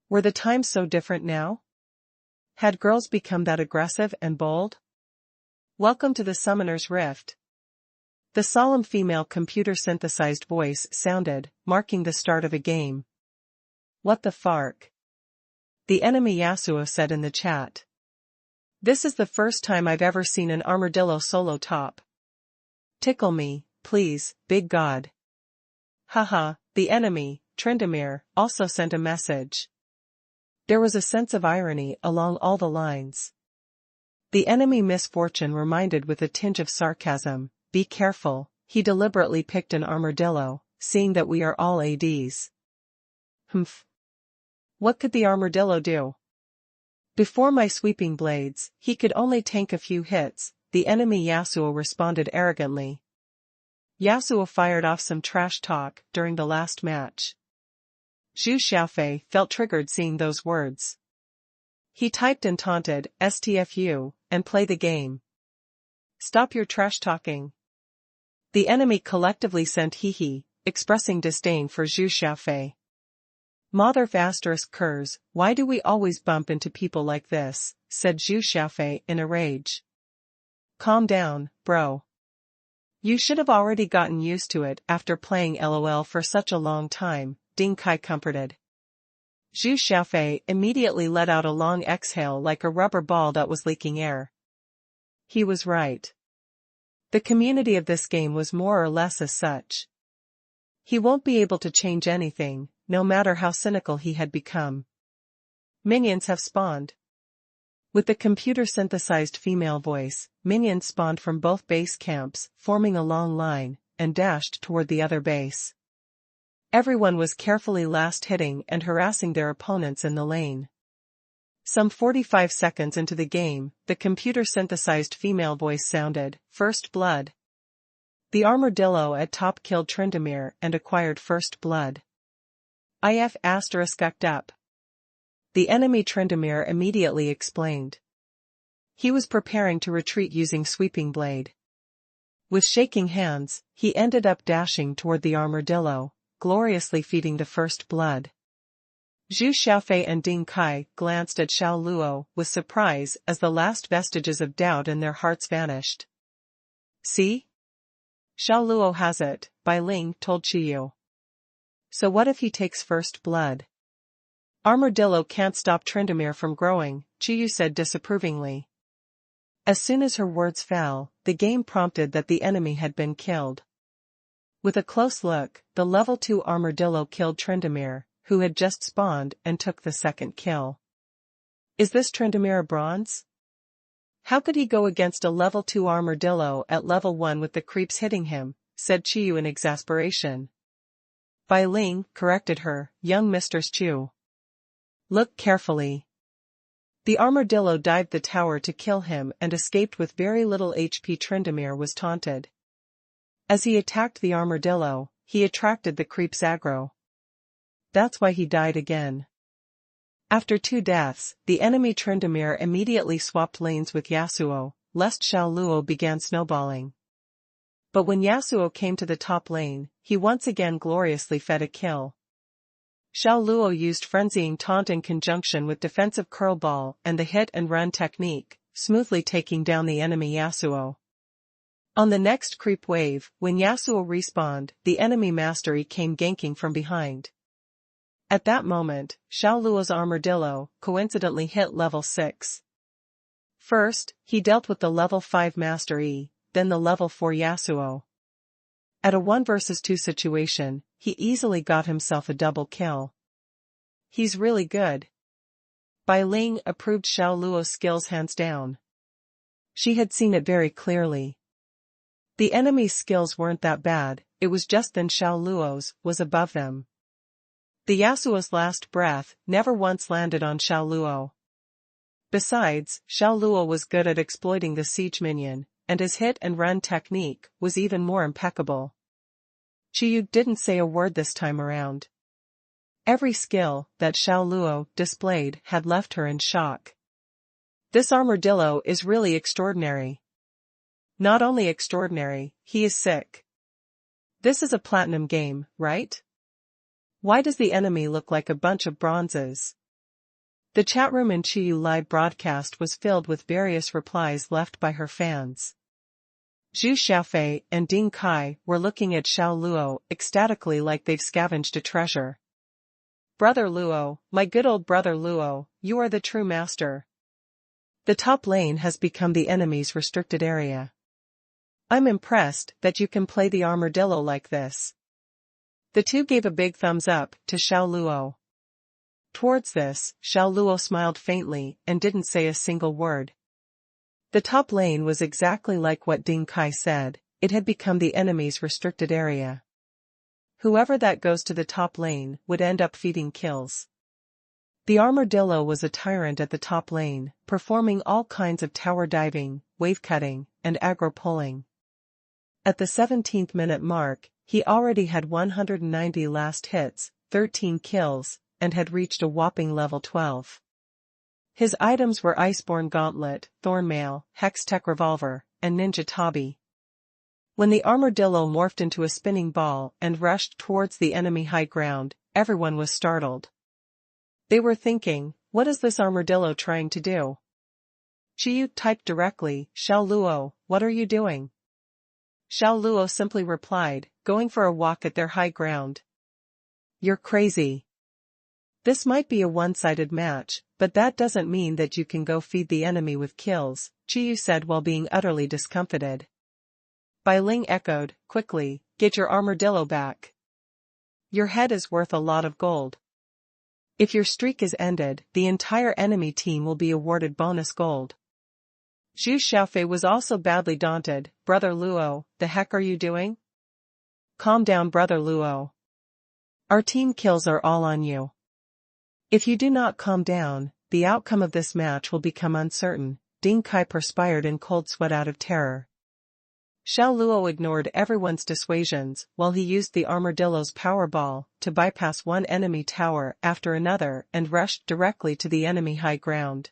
Were the times so different now? Had girls become that aggressive and bold? Welcome to the Summoner's Rift. The solemn female computer-synthesized voice sounded, marking the start of a game. What the fark? The enemy Yasuo said in the chat. This is the first time I've ever seen an armadillo solo top. Tickle me, please, big god. Haha, the enemy, Tsundere, also sent a message. There was a sense of irony along all the lines. The enemy misfortune reminded with a tinge of sarcasm, be careful, he deliberately picked an armadillo, seeing that we are all ADs. Humph. What could the armadillo do? Before my sweeping blades, he could only tank a few hits, the enemy Yasuo responded arrogantly. Yasuo fired off some trash talk during the last match. Zhu Xiaofei felt triggered seeing those words. He typed and taunted, STFU, and play the game. Stop your trash talking. The enemy collectively sent hehe, expressing disdain for Zhu Xiaofei. Mother ***, why do we always bump into people like this, said Zhu Xiaofei in a rage. Calm down, bro. You should have already gotten used to it after playing LOL for such a long time, Ding Kai comforted. Zhu Xiaofei immediately let out a long exhale like a rubber ball that was leaking air. He was right. The community of this game was more or less as such. He won't be able to change anything, no matter how cynical he had become. Minions have spawned. With the computer-synthesized female voice, minions spawned from both base camps, forming a long line, and dashed toward the other base. Everyone was carefully last-hitting and harassing their opponents in the lane. Some 45 seconds into the game, the computer-synthesized female voice sounded, First Blood. The armadillo at top killed Tsundere and acquired First Blood. IF****. The enemy Tsundere immediately explained. He was preparing to retreat using Sweeping Blade. With shaking hands, he ended up dashing toward the armadillo, gloriously feeding the First Blood. Zhu Xiaofei and Ding Kai glanced at Xiao Luo with surprise as the last vestiges of doubt in their hearts vanished. See? Xiao Luo has it, Bai Ling told Qiyu. So what if he takes First Blood? Armadillo can't stop Tsundere from growing, Qiyu said disapprovingly. As soon as her words fell, the game prompted that the enemy had been killed. With a close look, the level 2 armadillo killed Tsundere, who had just spawned and took the second kill. Is this Tsundere bronze? How could he go against a level 2 armadillo at level 1 with the creeps hitting him, said Qiyu in exasperation. Bai Ling corrected her, young Mistress Chu. Look carefully. The armadillo dived the tower to kill him and escaped with very little HP. Tsundere was taunted. As he attacked the armadillo, he attracted the creep's aggro. That's why he died again. After 2 deaths, the enemy Tsundere immediately swapped lanes with Yasuo, lest Xiao Luo began snowballing. But when Yasuo came to the top lane, he once again gloriously fed a kill. Xiao Luo used frenzying taunt in conjunction with defensive curl ball and the hit and run technique, smoothly taking down the enemy Yasuo. On the next creep wave, when Yasuo respawned, the enemy mastery came ganking from behind. At that moment, Xiao Luo's armadillo coincidentally hit level 6. First, he dealt with the level 5 mastery, then the level 4 Yasuo. At a 1 vs 2 situation, he easily got himself a double kill. He's really good. Bai Ling approved Xiao Luo's skills hands down. She had seen it very clearly. The enemy's skills weren't that bad, it was just then Xiao Luo's was above them. The Yasuo's last breath never once landed on Xiao Luo. Besides, Xiao Luo was good at exploiting the siege minion, and his hit and run technique was even more impeccable. Qiyu didn't say a word this time around. Every skill that Xiao Luo displayed had left her in shock. This armadillo is really extraordinary. Not only extraordinary, he is sick. This is a platinum game, right? Why does the enemy look like a bunch of bronzes? The chat room in Qiyu live broadcast was filled with various replies left by her fans. Zhu Xiaofei and Ding Kai were looking at Xiao Luo ecstatically like they've scavenged a treasure. "Brother Luo, my good old brother Luo, you are the true master. The top lane has become the enemy's restricted area. I'm impressed that you can play the armadillo like this." The two gave a big thumbs up to Xiao Luo. Towards this, Xiao Luo smiled faintly and didn't say a single word. The top lane was exactly like what Ding Kai said, it had become the enemy's restricted area. Whoever that goes to the top lane would end up feeding kills. The armadillo was a tyrant at the top lane, performing all kinds of tower diving, wave cutting, and aggro pulling. At the 17th minute mark, he already had 190 last hits, 13 kills, and had reached a whopping level 12. His items were Iceborne Gauntlet, Thornmail, Hextech Revolver, and Ninja Tabi. When the armadillo morphed into a spinning ball and rushed towards the enemy high ground, everyone was startled. They were thinking, what is this armadillo trying to do? Qiyu typed directly, "Xiao Luo, what are you doing?" Xiao Luo simply replied, "Going for a walk at their high ground." "You're crazy. This might be a one-sided match, but that doesn't mean that you can go feed the enemy with kills," Qiyu said while being utterly discomfited. Bai Ling echoed, quickly, "Get your armadillo back. Your head is worth a lot of gold. If your streak is ended, the entire enemy team will be awarded bonus gold." Zhu Xiaofei was also badly daunted. "Brother Luo, the heck are you doing? Calm down, Brother Luo. Our team kills are all on you. If you do not calm down, the outcome of this match will become uncertain." Ding Kai perspired in cold sweat out of terror. Xiao Luo ignored everyone's dissuasions while he used the armadillo's power ball to bypass one enemy tower after another and rushed directly to the enemy high ground.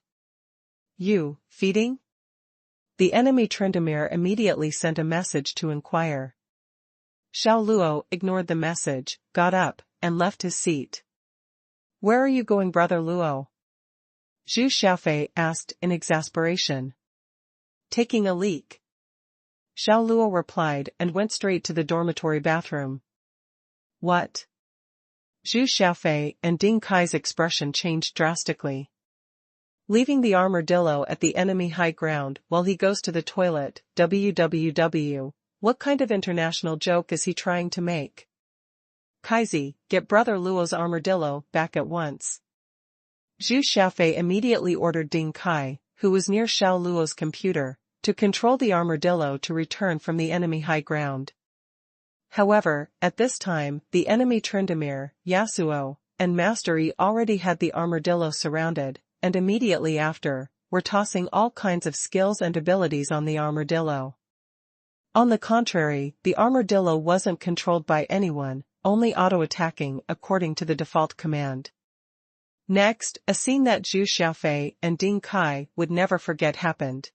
"You, feeding?" The enemy Tryndamere immediately sent a message to inquire. Xiao Luo ignored the message, got up, and left his seat. "Where are you going, Brother Luo?" Zhu Xiaofei asked in exasperation. "Taking a leak." Xiao Luo replied and went straight to the dormitory bathroom. "What?" Zhu Xiaofei and Ding Kai's expression changed drastically. "Leaving the armadillo at the enemy high ground while he goes to the toilet, www. What kind of international joke is he trying to make? Kaizi, get Brother Luo's armadillo back at once." Zhu Xiaofei immediately ordered Ding Kai, who was near Xiao Luo's computer, to control the armadillo to return from the enemy high ground. However, at this time, the enemy Tryndamere, Yasuo, and Master Yi already had the armadillo surrounded, and immediately after, were tossing all kinds of skills and abilities on the armadillo. On the contrary, the armadillo wasn't controlled by anyone, only auto-attacking according to the default command. Next, a scene that Zhu Xiaofei and Ding Kai would never forget happened.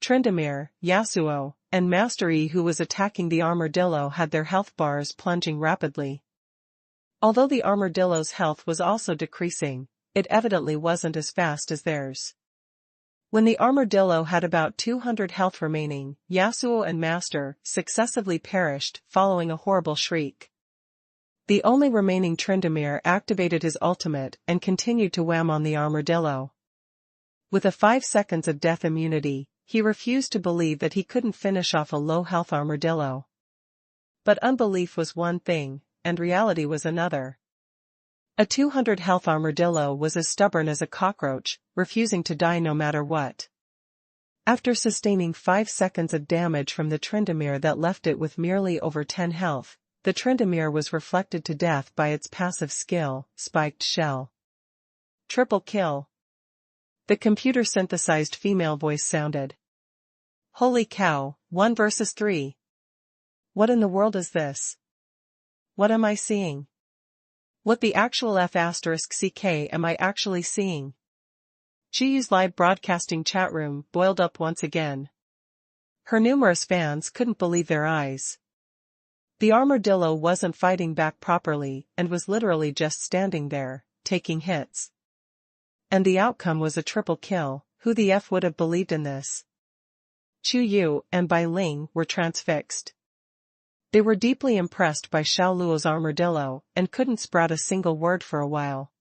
Tryndamere, Yasuo, and Master Yi who was attacking the armadillo had their health bars plunging rapidly. Although the armadillo's health was also decreasing, it evidently wasn't as fast as theirs. When the armadillo had about 200 health remaining, Yasuo and Master successively perished following a horrible shriek. The only remaining Tryndamere activated his ultimate and continued to wham on the armadillo. With a 5 seconds of death immunity, he refused to believe that he couldn't finish off a low-health armadillo. But unbelief was one thing, and reality was another. A 200 health armadillo was as stubborn as a cockroach, refusing to die no matter what. After sustaining 5 seconds of damage from the Tryndamere that left it with merely over 10 health, the Tryndamere was reflected to death by its passive skill, Spiked Shell. Triple kill. The computer-synthesized female voice sounded. "Holy cow, 1 versus 3. What in the world is this? What am I seeing? What the actual F***ck am I actually seeing?" Qiyu's live broadcasting chat room boiled up once again. Her numerous fans couldn't believe their eyes. The armadillo wasn't fighting back properly and was literally just standing there, taking hits. And the outcome was a triple kill. Who the F would have believed in this? Chu Yu and Bai Ling were transfixed. They were deeply impressed by Xiao Luo's armadillo, and couldn't sprout a single word for a while.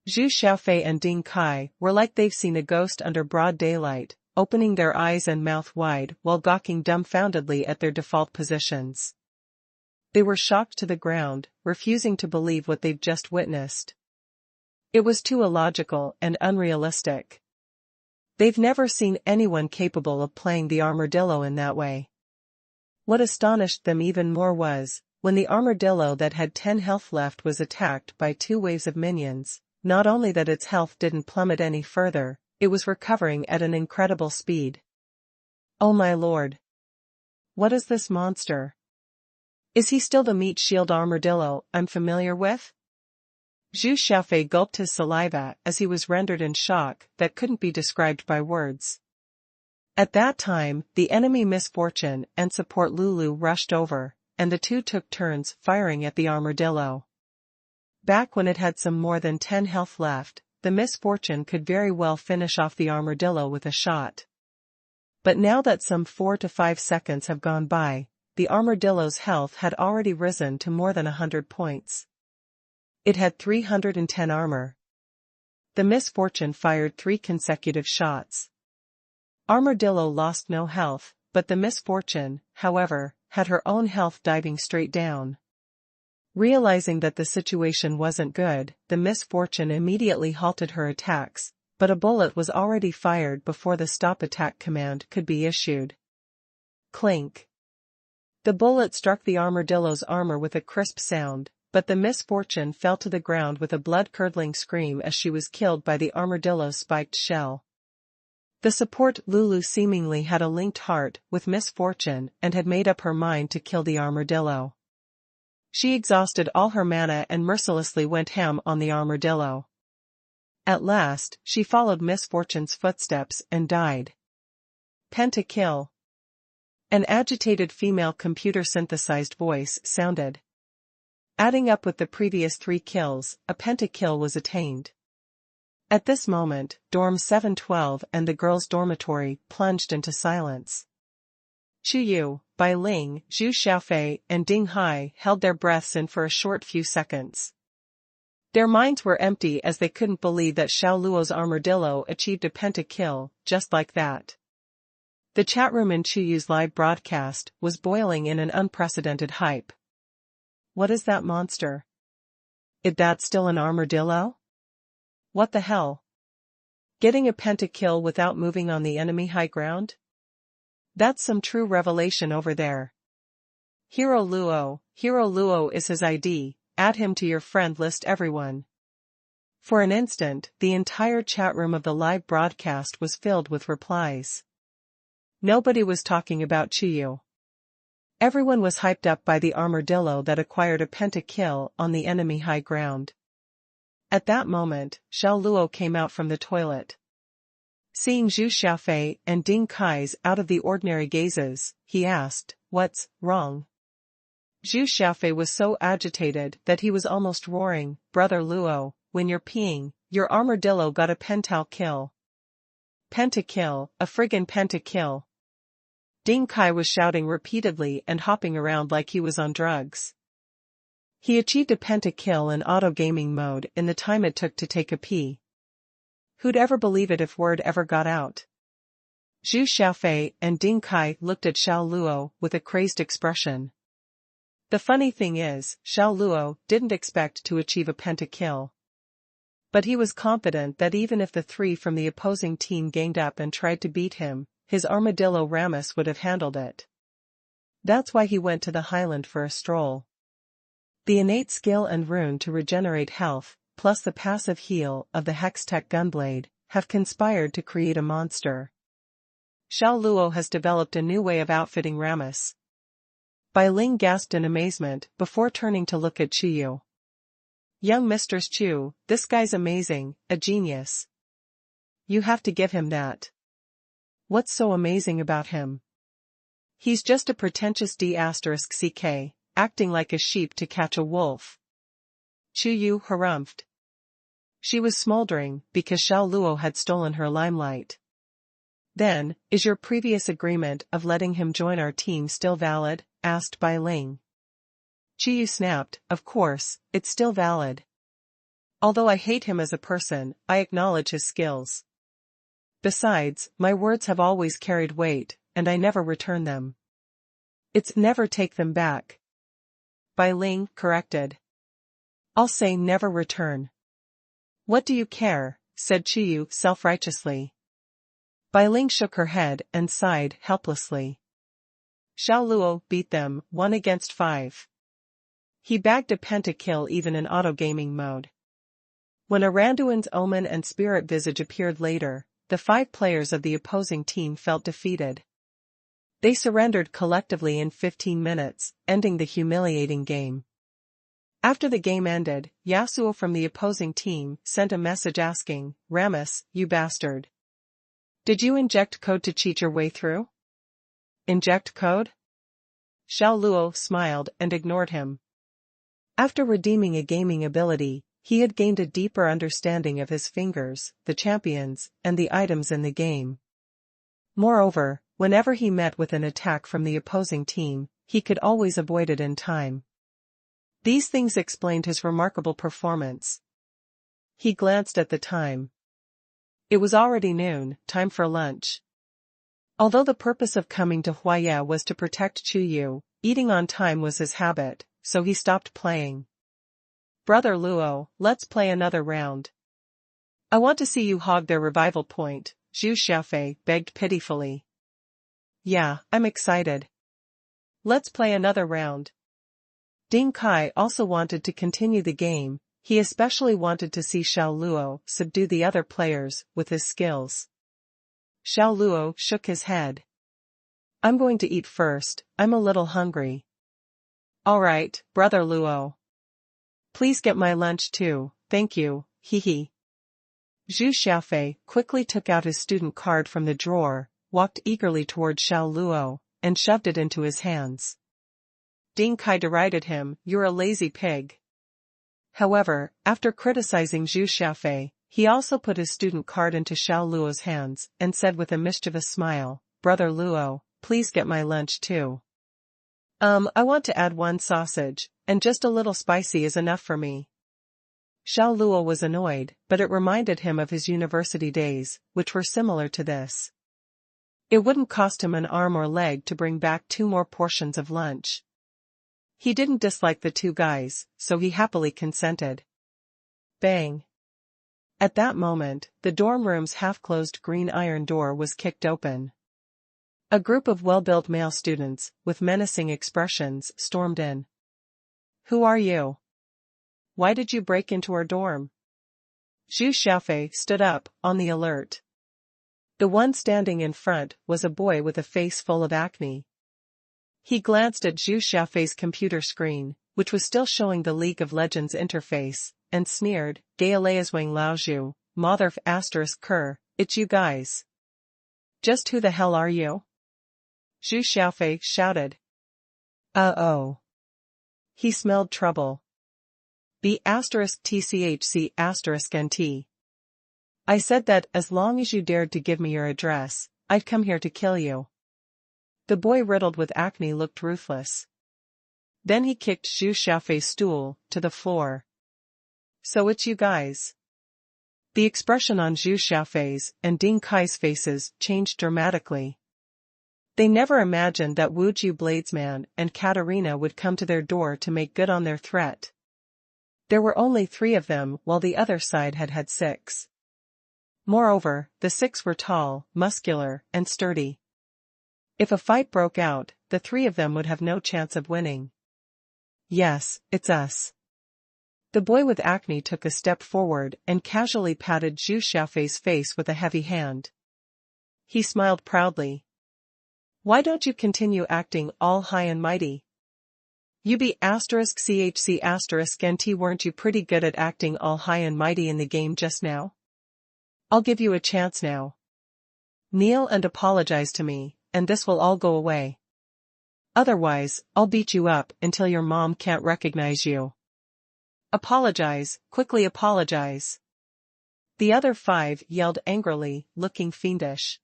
Zhu Xiaofei and Ding Kai were like they've seen a ghost under broad daylight, opening their eyes and mouth wide while gawking dumbfoundedly at their default positions. They were shocked to the ground, refusing to believe what they'd just witnessed. It was too illogical and unrealistic. They've never seen anyone capable of playing the armadillo in that way. What astonished them even more was, when the armadillo that had 10 health left was attacked by 2 waves of minions, not only that its health didn't plummet any further, it was recovering at an incredible speed. Oh my lord! What is this monster? Is he still the meat shield armadillo I'm familiar with? Zhu Xiaofei gulped his saliva as he was rendered in shock that couldn't be described by words. At that time, the enemy Misfortune and support Lulu rushed over, and the two took turns firing at the armadillo. Back when it had some more than 10 health left, the Misfortune could very well finish off the armadillo with a shot. But now that some 4 to 5 seconds have gone by, the armadillo's health had already risen to more than 100 points. It had 310 armor. The Misfortune fired 3 consecutive shots. Armadillo lost no health, but the Misfortune, however, had her own health diving straight down. Realizing that the situation wasn't good, the Misfortune immediately halted her attacks, but a bullet was already fired before the stop attack command could be issued. Clink. The bullet struck the armadillo's armor with a crisp sound, but the Misfortune fell to the ground with a blood-curdling scream as she was killed by the armadillo's spiked shell. The support Lulu seemingly had a linked heart with Misfortune and had made up her mind to kill the armadillo. She exhausted all her mana and mercilessly went ham on the armadillo. At last, she followed Misfortune's footsteps and died. Pentakill. An agitated female computer-synthesized voice sounded. Adding up with the previous 3 kills, a pentakill was attained. At this moment, Dorm 712 and the girls' dormitory plunged into silence. Chu Yu, Bai Ling, Zhu Xiaofei, and Ding Hai held their breaths in for a short few seconds. Their minds were empty as they couldn't believe that Xiao Luo's armadillo achieved a pentakill, just like that. The chat room in Chu Yu's live broadcast was boiling in an unprecedented hype. What is that monster? Is that still an armadillo? What the hell? Getting a pentakill without moving on the enemy high ground? That's some true revelation over there. Hero Luo is his ID, add him to your friend list everyone. For an instant, the entire chat room of the live broadcast was filled with replies. Nobody was talking about Chu Yu. Everyone was hyped up by the armadillo that acquired a pentakill on the enemy high ground. At that moment, Xiao Luo came out from the toilet. Seeing Zhu Xiaofei and Ding Kai's out of the ordinary gazes, he asked, "What's wrong?" Zhu Xiaofei was so agitated that he was almost roaring, "Brother Luo, when you're peeing, your armadillo got a pental kill." Pentakill, a friggin' pentakill. Ding Kai was shouting repeatedly and hopping around like he was on drugs. He achieved a pentakill in auto-gaming mode in the time it took to take a pee. Who'd ever believe it if word ever got out? Zhu Xiaofei and Ding Kai looked at Xiao Luo with a crazed expression. The funny thing is, Xiao Luo didn't expect to achieve a pentakill. But he was confident that even if the 3 from the opposing team ganged up and tried to beat him, his armadillo Ramus would have handled it. That's why he went to the highland for a stroll. The innate skill and rune to regenerate health, plus the passive heal of the Hextech Gunblade, have conspired to create a monster. Xiao Luo has developed a new way of outfitting Ramus. Bai Ling gasped in amazement before turning to look at Chu Yu. Young Mistress Chu, this guy's amazing, a genius. You have to give him that. What's so amazing about him? He's just a pretentious D*ck, acting like a sheep to catch a wolf. Chu Yu harumphed. She was smoldering because Xiao Luo had stolen her limelight. Then, is your previous agreement of letting him join our team still valid? Asked Bai Ling. Qiyu snapped, of course, it's still valid. Although I hate him as a person, I acknowledge his skills. Besides, my words have always carried weight, and I never return them. It's never take them back. Bai Ling corrected. I'll say never return. What do you care? Said Qiyu self-righteously. Bai Ling shook her head and sighed helplessly. Xiao Luo beat them 1-5. He bagged a pentakill even in auto-gaming mode. When Aranduin's Omen and Spirit Visage appeared later, the 5 players of the opposing team felt defeated. They surrendered collectively in 15 minutes, ending the humiliating game. After the game ended, Yasuo from the opposing team sent a message asking, Ramus, you bastard. Did you inject code to cheat your way through? Inject code? Xiao Luo smiled and ignored him. After redeeming a gaming ability, he had gained a deeper understanding of his fingers, the champions, and the items in the game. Moreover, whenever he met with an attack from the opposing team, he could always avoid it in time. These things explained his remarkable performance. He glanced at the time. It was already noon, time for lunch. Although the purpose of coming to Huaya was to protect Qiyu, eating on time was his habit, so he stopped playing. Brother Luo, let's play another round. I want to see you hog their revival point, Zhu Xiaofei begged pitifully. Yeah, I'm excited. Let's play another round. Ding Kai also wanted to continue the game, he especially wanted to see Xiao Luo subdue the other players with his skills. Xiao Luo shook his head. I'm going to eat first, I'm a little hungry. Alright, Brother Luo. Please get my lunch too, thank you, hee. Zhu Xiaofei quickly took out his student card from the drawer, walked eagerly toward Xiao Luo, and shoved it into his hands. Ding Kai derided him, you're a lazy pig. However, after criticizing Zhu Xiaofei, he also put his student card into Xiao Luo's hands and said with a mischievous smile, Brother Luo, please get my lunch too. I want to add 1 sausage, and just a little spicy is enough for me. Xiao Luo was annoyed, but it reminded him of his university days, which were similar to this. It wouldn't cost him an arm or leg to bring back 2 more portions of lunch. He didn't dislike the 2 guys, so he happily consented. Bang. At that moment, the dorm room's half-closed green iron door was kicked open. A group of well-built male students, with menacing expressions, stormed in. Who are you? Why did you break into our dorm? Zhu Xiaofei stood up, on the alert. The one standing in front was a boy with a face full of acne. He glanced at Zhu Xiaofei's computer screen, which was still showing the League of Legends interface, and sneered, Galeazwang Laozhu, Motherf *Ker, it's you guys. Just who the hell are you? Zhu Xiaofei shouted. Uh-oh. He smelled trouble. B*TCHC*NT. I said that as long as you dared to give me your address, I'd come here to kill you. The boy riddled with acne looked ruthless. Then he kicked Zhu Xiaofei's stool to the floor. So it's you guys. The expression on Zhu Xiaofei's and Ding Kai's faces changed dramatically. They never imagined that Wu Ju Bladesman and Katarina would come to their door to make good on their threat. There were only 3 of them while the other side had 6. Moreover, the 6 were tall, muscular, and sturdy. If a fight broke out, the 3 of them would have no chance of winning. Yes, it's us. The boy with acne took a step forward and casually patted Zhu Xiaofei's face with a heavy hand. He smiled proudly. Why don't you continue acting all high and mighty? You be *CHC*NT, weren't you pretty good at acting all high and mighty in the game just now? I'll give you a chance now. Kneel and apologize to me, and this will all go away. Otherwise, I'll beat you up until your mom can't recognize you. Apologize, quickly apologize. The other 5 yelled angrily, looking fiendish.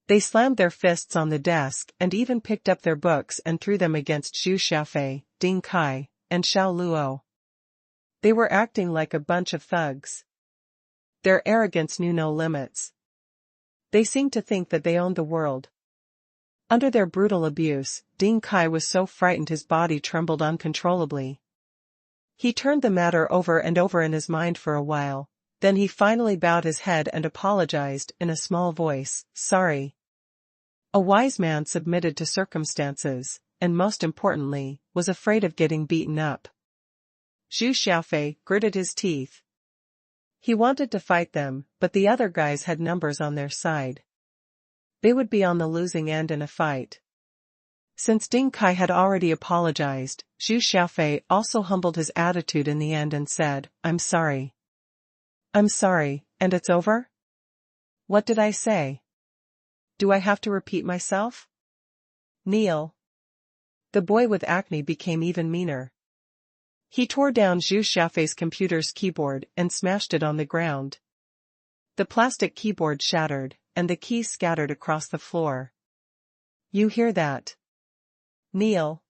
They slammed their fists on the desk and even picked up their books and threw them against Zhu Xiaofei, Ding Kai, and Xiao Luo. They were acting like a bunch of thugs. Their arrogance knew no limits. They seemed to think that they owned the world. Under their brutal abuse, Ding Kai was so frightened his body trembled uncontrollably. He turned the matter over and over in his mind for a while, then he finally bowed his head and apologized in a small voice, "Sorry." A wise man submitted to circumstances, and most importantly, was afraid of getting beaten up. Zhu Xiaofei gritted his teeth. He wanted to fight them, but the other guys had numbers on their side. They would be on the losing end in a fight. Since Ding Kai had already apologized, Zhu Xiaofei also humbled his attitude in the end and said, "I'm sorry." "I'm sorry, and it's over?" "What did I say? Do I have to repeat myself?" "Kneel." The boy with acne became even meaner. He tore down Zhu Xiaofei's computer's keyboard and smashed it on the ground. The plastic keyboard shattered, and the keys scattered across the floor. "You hear that? Kneel."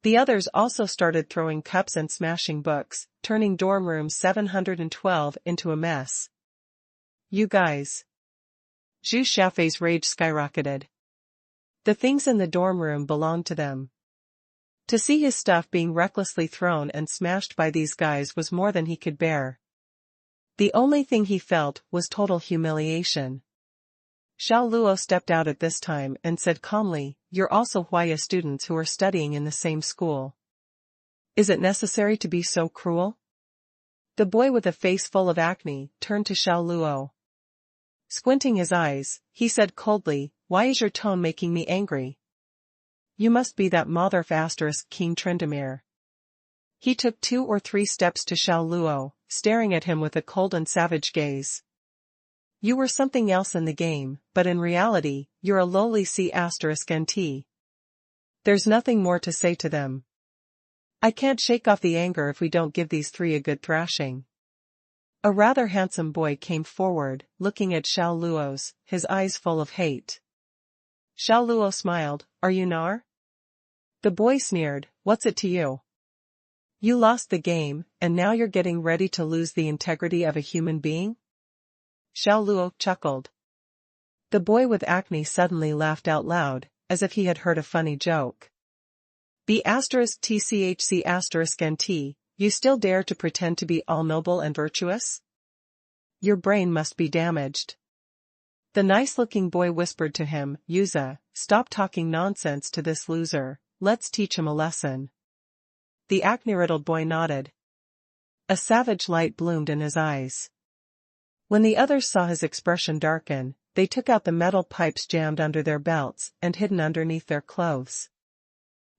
The others also started throwing cups and smashing books, turning dorm room 712 into a mess. "You guys." Zhu Xiaofei's rage skyrocketed. The things in the dorm room belonged to them. To see his stuff being recklessly thrown and smashed by these guys was more than he could bear. The only thing he felt was total humiliation. Xiao Luo stepped out at this time and said calmly, "You're also Huaya students who are studying in the same school. Is it necessary to be so cruel?" The boy with a face full of acne turned to Xiao Luo. Squinting his eyes, he said coldly, "Why is your tone making me angry? You must be that mother of King Tryndamere." He took 2 or 3 steps to Xiao Luo, staring at him with a cold and savage gaze. "You were something else in the game, but in reality, you're a lowly C*NT. There's nothing more to say to them. I can't shake off the anger if we don't give these 3 a good thrashing." A rather handsome boy came forward, looking at Xiao Luo's, his eyes full of hate. Xiao Luo smiled, "Are you Nar?" The boy sneered, "What's it to you? You lost the game, and now you're getting ready to lose the integrity of a human being?" Xiao Luo chuckled. The boy with acne suddenly laughed out loud, as if he had heard a funny joke. "B*TCHC*NT, you still dare to pretend to be all noble and virtuous? Your brain must be damaged." The nice-looking boy whispered to him, "Yuza, stop talking nonsense to this loser, let's teach him a lesson." The acne-riddled boy nodded. A savage light bloomed in his eyes. When the others saw his expression darken, they took out the metal pipes jammed under their belts and hidden underneath their clothes.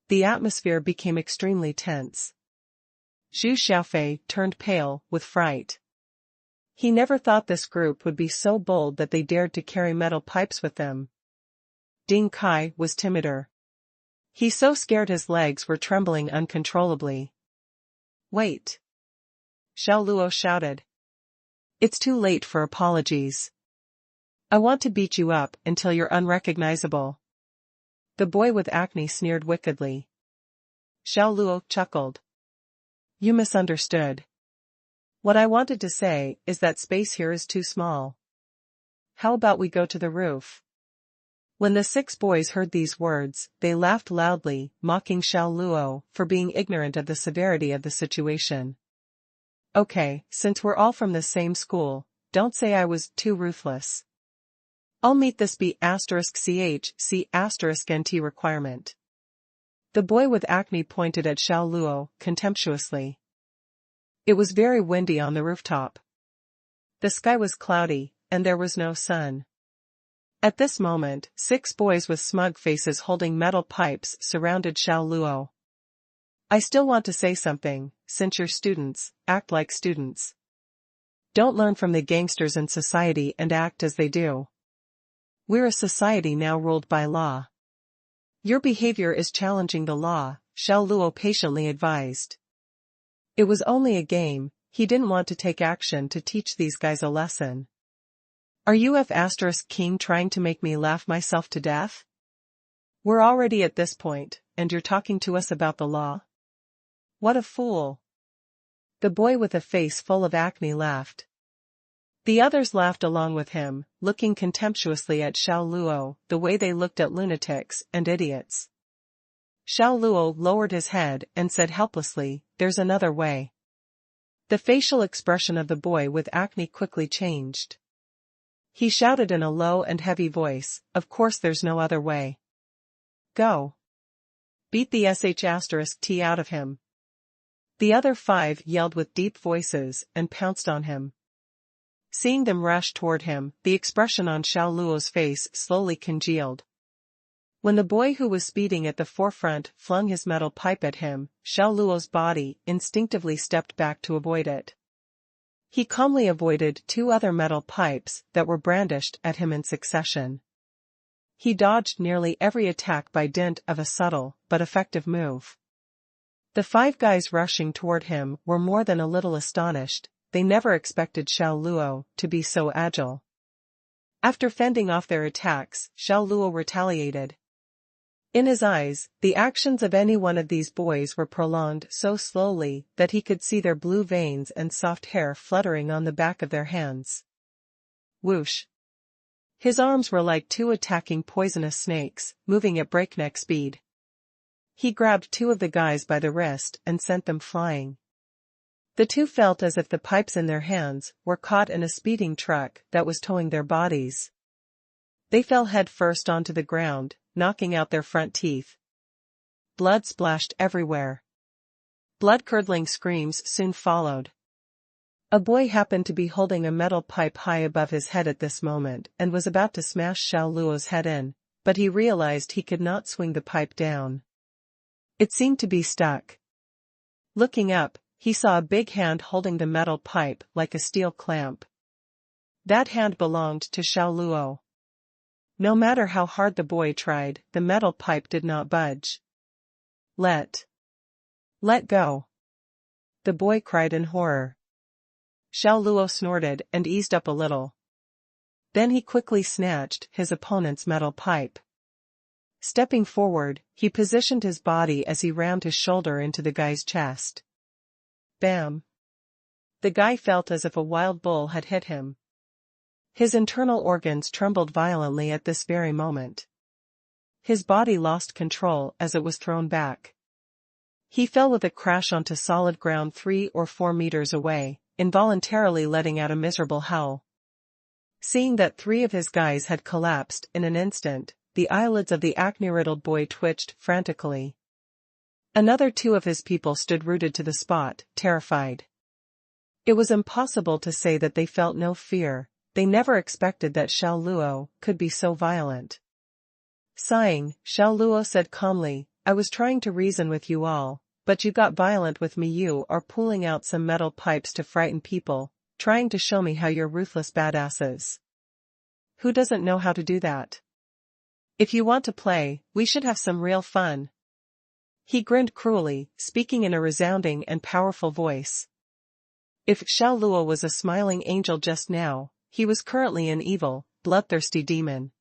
The atmosphere became extremely tense. Zhu Xiaofei turned pale with fright. He never thought this group would be so bold that they dared to carry metal pipes with them. Ding Kai was timider. He so scared his legs were trembling uncontrollably. "Wait!" Xiao Luo shouted. "It's too late for apologies. I want to beat you up until you're unrecognizable." The boy with acne sneered wickedly. Xiao Luo chuckled. "You misunderstood. What I wanted to say is that space here is too small. How about we go to the roof?" When the 6 boys heard these words, they laughed loudly, mocking Xiao Luo for being ignorant of the severity of the situation. "Okay, since we're all from the same school, don't say I was too ruthless. I'll meet this B*CHC*NT requirement." The boy with acne pointed at Xiao Luo contemptuously. It was very windy on the rooftop. The sky was cloudy, and there was no sun. At this moment, 6 boys with smug faces holding metal pipes surrounded Xiao Luo. "I still want to say something, since you're students, act like students. Don't learn from the gangsters in society and act as they do. We're a society now ruled by law. Your behavior is challenging the law," Xiao Luo patiently advised. "It was only a game," he didn't want to take action to teach these guys a lesson. Are you F***king trying to make me laugh myself to death? We're already at this point, and you're talking to us about the law? What a fool. The boy with a face full of acne laughed. The others laughed along with him, looking contemptuously at Xiao Luo, the way they looked at lunatics and idiots. Xiao Luo lowered his head and said helplessly, "There's another way." The facial expression of the boy with acne quickly changed. He shouted in a low and heavy voice, "Of course there's no other way. Go. Beat the sh*t out of him." The other 5 yelled with deep voices and pounced on him. Seeing them rush toward him, the expression on Xiao Luo's face slowly congealed. When the boy who was speeding at the forefront flung his metal pipe at him, Xiao Luo's body instinctively stepped back to avoid it. He calmly avoided 2 other metal pipes that were brandished at him in succession. He dodged nearly every attack by dint of a subtle but effective move. The 5 guys rushing toward him were more than a little astonished. They never expected Xiao Luo to be so agile. After fending off their attacks, Xiao Luo retaliated. In his eyes, the actions of any one of these boys were prolonged so slowly that he could see their blue veins and soft hair fluttering on the back of their hands. Whoosh! His arms were like 2 attacking poisonous snakes, moving at breakneck speed. He grabbed 2 of the guys by the wrist and sent them flying. The 2 felt as if the pipes in their hands were caught in a speeding truck that was towing their bodies. They fell head first onto the ground, knocking out their front teeth. Blood splashed everywhere. Blood-curdling screams soon followed. A boy happened to be holding a metal pipe high above his head at this moment and was about to smash Xiao Luo's head in, but he realized he could not swing the pipe down. It seemed to be stuck. Looking up, he saw a big hand holding the metal pipe like a steel clamp. That hand belonged to Xiao Luo. No matter how hard the boy tried, the metal pipe did not budge. Let go. The boy cried in horror. Xiao Luo snorted and eased up a little. Then he quickly snatched his opponent's metal pipe. Stepping forward, he positioned his body as he rammed his shoulder into the guy's chest. Bam! The guy felt as if a wild bull had hit him. His internal organs trembled violently at this very moment. His body lost control as it was thrown back. He fell with a crash onto solid ground 3 or 4 meters away, involuntarily letting out a miserable howl. Seeing that 3 of his guys had collapsed in an instant, the eyelids of the acne-riddled boy twitched frantically. Another 2 of his people stood rooted to the spot, terrified. It was impossible to say that they felt no fear. They never expected that Xiao Luo could be so violent. Sighing, Xiao Luo said calmly, "I was trying to reason with you all, but you got violent with me. You are pulling out some metal pipes to frighten people, trying to show me how you're ruthless badasses. Who doesn't know how to do that? If you want to play, we should have some real fun." He grinned cruelly, speaking in a resounding and powerful voice. If Xiao Luo was a smiling angel just now, he was currently an evil, bloodthirsty demon.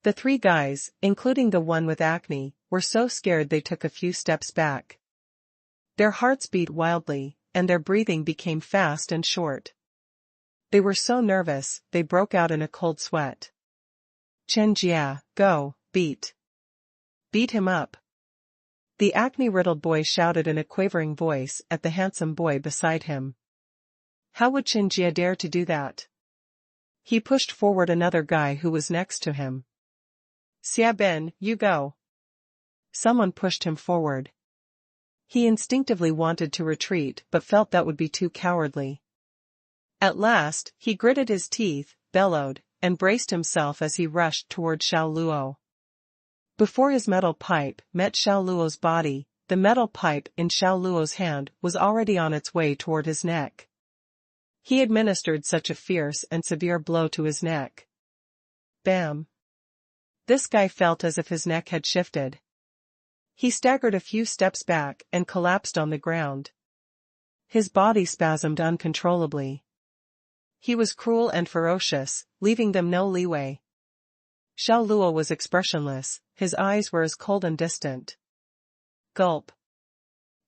The 3 guys, including the one with acne, were so scared they took a few steps back. Their hearts beat wildly, and their breathing became fast and short. They were so nervous, they broke out in a cold sweat. "Xianxia, go, beat him up." The acne-riddled boy shouted in a quavering voice at the handsome boy beside him. How would Xianxia dare to do that? He pushed forward another guy who was next to him. "Xia Ben, you go." Someone pushed him forward. He instinctively wanted to retreat but felt that would be too cowardly. At last, he gritted his teeth, bellowed, and braced himself as he rushed toward Xiao Luo. Before his metal pipe met Xiao Luo's body, the metal pipe in Xiao Luo's hand was already on its way toward his neck. He administered such a fierce and severe blow to his neck. Bam! This guy felt as if his neck had shifted. He staggered a few steps back and collapsed on the ground. His body spasmed uncontrollably. He was cruel and ferocious, leaving them no leeway. Xiao Luo was expressionless, his eyes were as cold and distant. Gulp.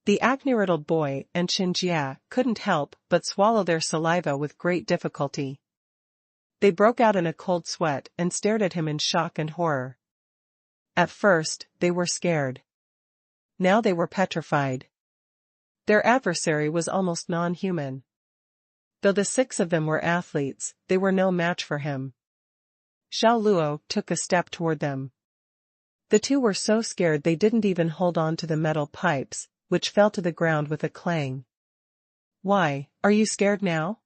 The acne-riddled boy and Xianxia couldn't help but swallow their saliva with great difficulty. They broke out in a cold sweat and stared at him in shock and horror. At first, they were scared. Now they were petrified. Their adversary was almost non-human. Though the 6 of them were athletes, they were no match for him. Xiao Luo took a step toward them. The 2 were so scared they didn't even hold on to the metal pipes, which fell to the ground with a clang. Why, are you scared now?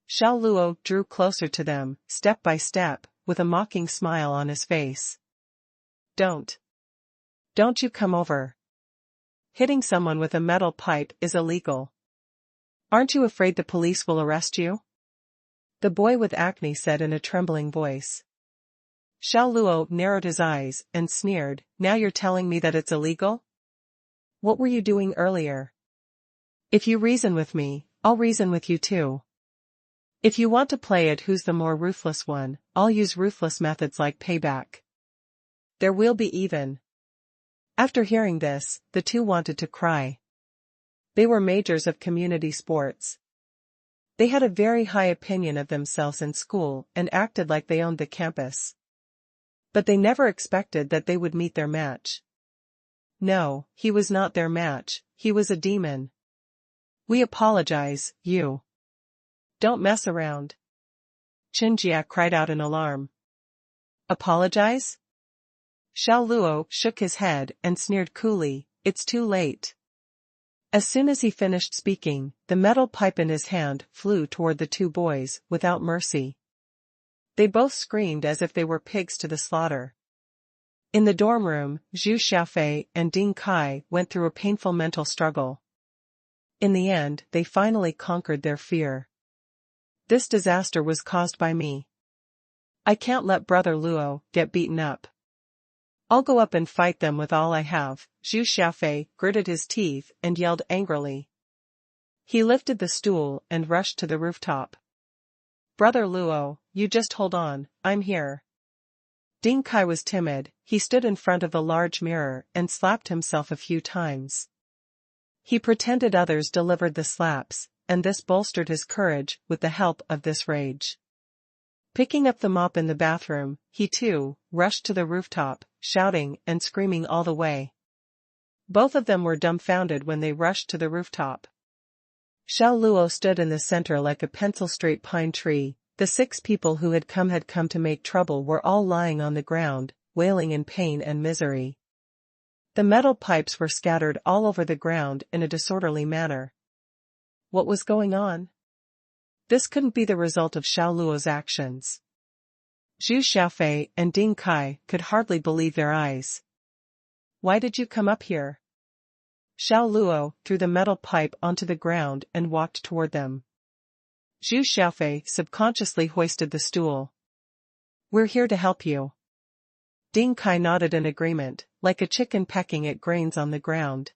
Xiao Luo drew closer to them, step by step, with a mocking smile on his face. Don't you come over. Hitting someone with a metal pipe is illegal. Aren't you afraid the police will arrest you? The boy with acne said in a trembling voice. Xiao Luo narrowed his eyes and sneered, now you're telling me that it's illegal? What were you doing earlier? If you reason with me, I'll reason with you too. If you want to play it who's the more ruthless one, I'll use ruthless methods like payback. There will be even. After hearing this, the 2 wanted to cry. They were majors of community sports. They had a very high opinion of themselves in school and acted like they owned the campus. But they never expected that they would meet their match. No, he was not their match, he was a demon. We apologize, you. Don't mess around. Xianxia cried out in alarm. Apologize? Xiao Luo shook his head and sneered coolly, it's too late. As soon as he finished speaking, the metal pipe in his hand flew toward the 2 boys, without mercy. They both screamed as if they were pigs to the slaughter. In the dorm room, Zhu Xiaofei and Ding Kai went through a painful mental struggle. In the end, they finally conquered their fear. This disaster was caused by me. I can't let Brother Luo get beaten up. I'll go up and fight them with all I have. Zhu Xiaofei gritted his teeth and yelled angrily. He lifted the stool and rushed to the rooftop. Brother Luo, you just hold on, I'm here. Ding Kai was timid, he stood in front of the large mirror and slapped himself a few times. He pretended others delivered the slaps, and this bolstered his courage with the help of this rage. Picking up the mop in the bathroom, he too rushed to the rooftop, shouting and screaming all the way. Both of them were dumbfounded when they rushed to the rooftop. Xiao Luo stood in the center like a pencil-straight pine tree. The 6 people who had come to make trouble were all lying on the ground, wailing in pain and misery. The metal pipes were scattered all over the ground in a disorderly manner. What was going on? This couldn't be the result of Xiao Luo's actions. Zhu Xiaofei and Ding Kai could hardly believe their eyes. Why did you come up here? Xiao Luo threw the metal pipe onto the ground and walked toward them. Zhu Xiaofei subconsciously hoisted the stool. We're here to help you. Ding Kai nodded in agreement, like a chicken pecking at grains on the ground.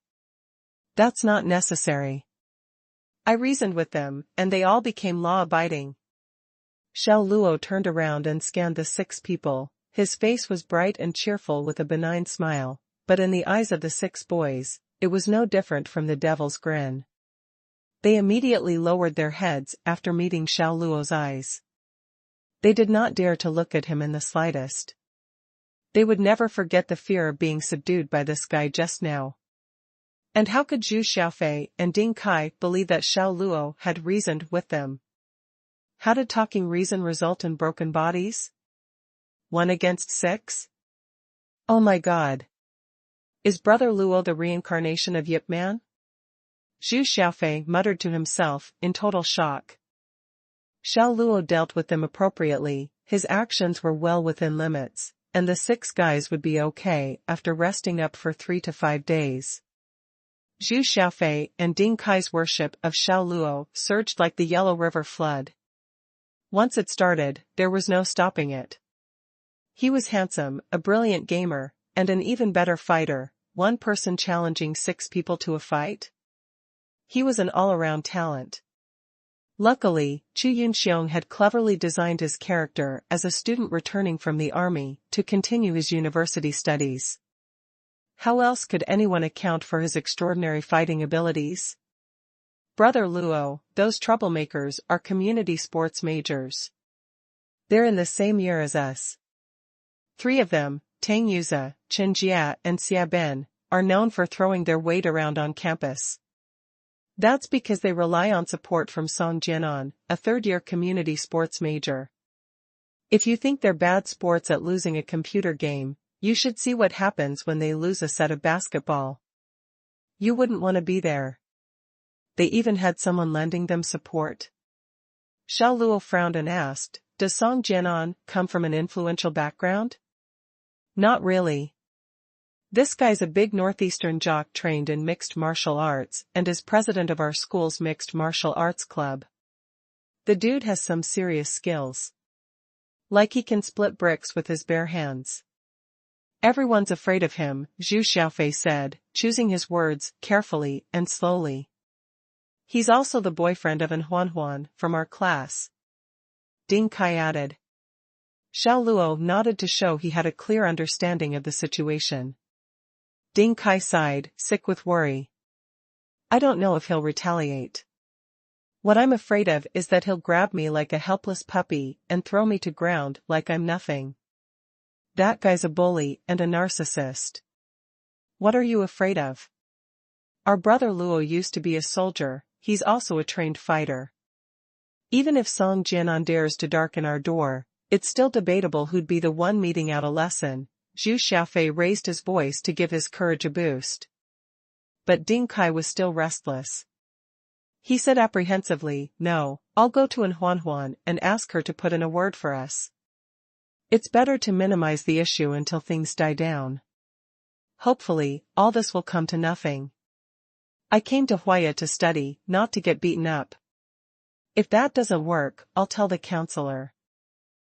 That's not necessary. I reasoned with them, and they all became law-abiding. Xiao Luo turned around and scanned the 6 people. His face was bright and cheerful with a benign smile, but in the eyes of the 6 boys, it was no different from the devil's grin. They immediately lowered their heads after meeting Xiao Luo's eyes. They did not dare to look at him in the slightest. They would never forget the fear of being subdued by this guy just now. And how could Zhu Xiaofei and Ding Kai believe that Xiao Luo had reasoned with them? How did talking reason result in broken bodies? 1 against 6? Oh my god. Is Brother Luo the reincarnation of Yip Man? Zhu Xiaofei muttered to himself, in total shock. Xiao Luo dealt with them appropriately, his actions were well within limits, and the 6 guys would be okay after resting up for 3 to 5 days. Zhu Xiaofei and Ding Kai's worship of Xiao Luo surged like the Yellow River flood. Once it started, there was no stopping it. He was handsome, a brilliant gamer, and an even better fighter, one person challenging 6 people to a fight? He was an all-around talent. Luckily, Chu Yunxiong had cleverly designed his character as a student returning from the army to continue his university studies. How else could anyone account for his extraordinary fighting abilities? Brother Luo, those troublemakers are community sports majors. They're in the same year as us. 3 of them, Tang Yuze, Chen Jia and Xia Ben, are known for throwing their weight around on campus. That's because they rely on support from Song Jianan, a third-year community sports major. If you think they're bad sports at losing a computer game, you should see what happens when they lose a set of basketball. You wouldn't want to be there. They even had someone lending them support. Xiao Luo frowned and asked, "Does Song Jianan come from an influential background?" "Not really. This guy's a big northeastern jock trained in mixed martial arts and is president of our school's mixed martial arts club. The dude has some serious skills. Like he can split bricks with his bare hands." "Everyone's afraid of him," Zhu Xiaofei said, choosing his words carefully and slowly. "He's also the boyfriend of an Xuanhuan from our class." Ding Kai added. Xiao Luo nodded to show he had a clear understanding of the situation. Ding Kai sighed, sick with worry. "I don't know if he'll retaliate. What I'm afraid of is that he'll grab me like a helpless puppy and throw me to ground like I'm nothing. That guy's a bully and a narcissist." "What are you afraid of?" "Our brother Luo used to be a soldier, he's also a trained fighter. Even if Song Jianan dares to darken our door, it's still debatable who'd be the one meting out a lesson." Zhu Xiaofei raised his voice to give his courage a boost. But Ding Kai was still restless. He said apprehensively, "No, I'll go to an Xuanhuan and ask her to put in a word for us. It's better to minimize the issue until things die down. Hopefully, all this will come to nothing. I came to Huaya to study, not to get beaten up. If that doesn't work, I'll tell the counselor."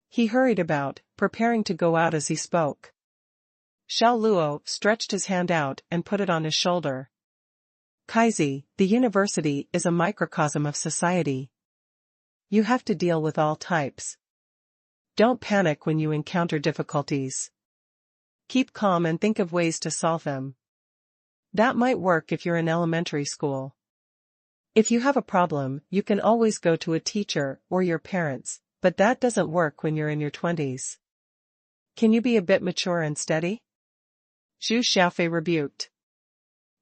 He hurried about, preparing to go out as he spoke. Xiao Luo stretched his hand out and put it on his shoulder. "Kaizi, the university is a microcosm of society. You have to deal with all types. Don't panic when you encounter difficulties. Keep calm and think of ways to solve them. That might work if you're in elementary school. If you have a problem, you can always go to a teacher or your parents, but that doesn't work when you're in your 20s. Can you be a bit mature and steady?" Zhu Xiaofei rebuked.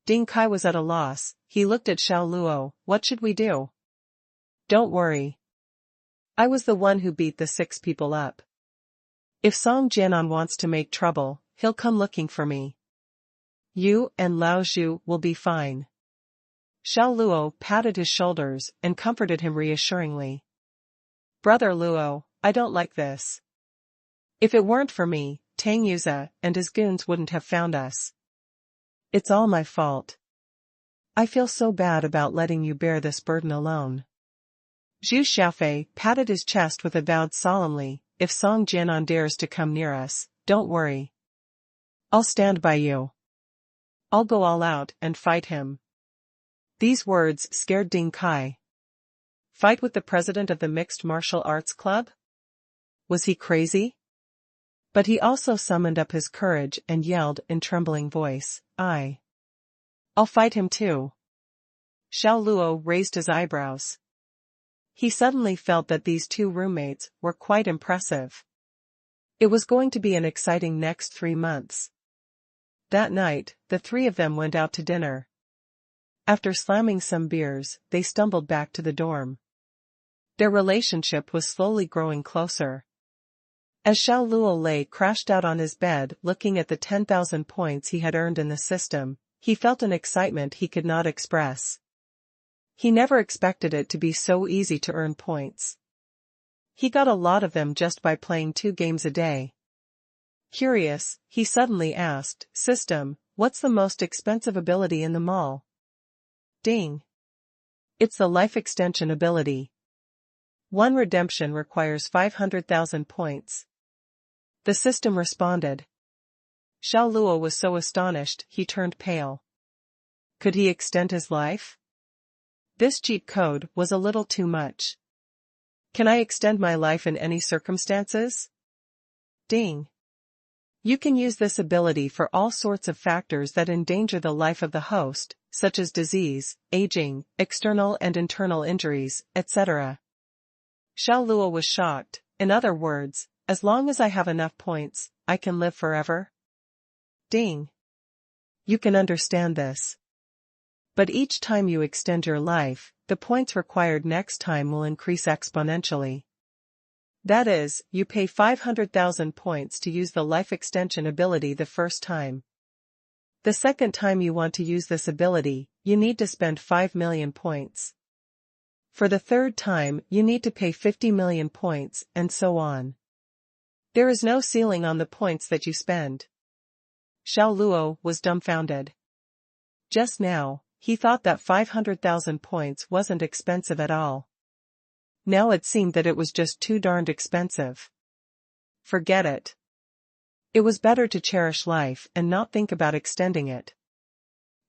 Ding Kai was at a loss. He looked at Xiao Luo. "What should we do?" "Don't worry. I was the one who beat the 6 people up. If Song Jianan wants to make trouble, he'll come looking for me. You and Lao Zhu will be fine." Xiao Luo patted his shoulders and comforted him reassuringly. "Brother Luo, I don't like this. If it weren't for me, Tang Yuze and his goons wouldn't have found us. It's all my fault. I feel so bad about letting you bear this burden alone." Zhu Xiaofei patted his chest with a vowed solemnly, "If Song Jianan dares to come near us, don't worry. I'll stand by you. I'll go all out and fight him." These words scared Ding Kai. Fight with the president of the mixed martial arts club? Was he crazy? But he also summoned up his courage and yelled in trembling voice, "I'll fight him too." Xiao Luo raised his eyebrows. He suddenly felt that these 2 roommates were quite impressive. It was going to be an exciting next 3 months. That night, the 3 of them went out to dinner. After slamming some beers, they stumbled back to the dorm. Their relationship was slowly growing closer. As Xiao Luo lay crashed out on his bed looking at the 10,000 points he had earned in the system, he felt an excitement he could not express. He never expected it to be so easy to earn points. He got a lot of them just by playing 2 games a day. Curious, he suddenly asked, "System, what's the most expensive ability in the mall?" "Ding. It's the life extension ability. 1 redemption requires 500,000 points." The system responded. Xiao Luo was so astonished, he turned pale. Could he extend his life? This cheat code was a little too much. Can I extend my life in any circumstances? Ding. You can use this ability for all sorts of factors that endanger the life of the host, such as disease, aging, external and internal injuries, etc. Xiao Luo was shocked. In other words, as long as I have enough points, I can live forever? Ding. You can understand this. But each time you extend your life, the points required next time will increase exponentially. That is, you pay 500,000 points to use the life extension ability the first time. The second time you want to use this ability, you need to spend 5 million points. For the third time, you need to pay 50 million points, and so on. There is no ceiling on the points that you spend. Xiao Luo was dumbfounded. Just now, he thought that 500,000 points wasn't expensive at all. Now it seemed that it was just too darned expensive. Forget it. It was better to cherish life and not think about extending it.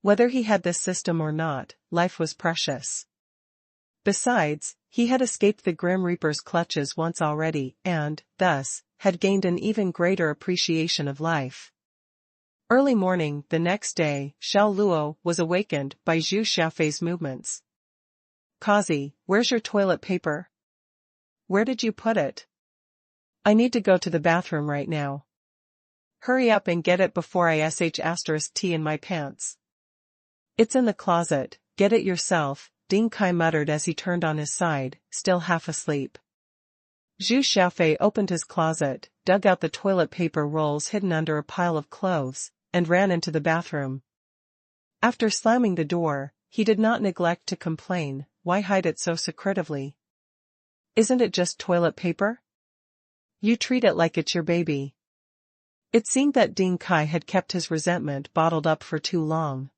Whether he had this system or not, life was precious. Besides, he had escaped the Grim Reaper's clutches once already and, thus, had gained an even greater appreciation of life. Early morning the next day, Xiao Luo was awakened by Zhu Xiaofei's movements. Kazi, where's your toilet paper? Where did you put it? I need to go to the bathroom right now. Hurry up and get it before I sh*t in my pants. It's in the closet, get it yourself, Ding Kai muttered as he turned on his side, still half asleep. Zhu Xiaofei opened his closet, dug out the toilet paper rolls hidden under a pile of clothes, and ran into the bathroom. After slamming the door, he did not neglect to complain, why hide it so secretively? Isn't it just toilet paper? You treat it like it's your baby. It seemed that Ding Kai had kept his resentment bottled up for too long.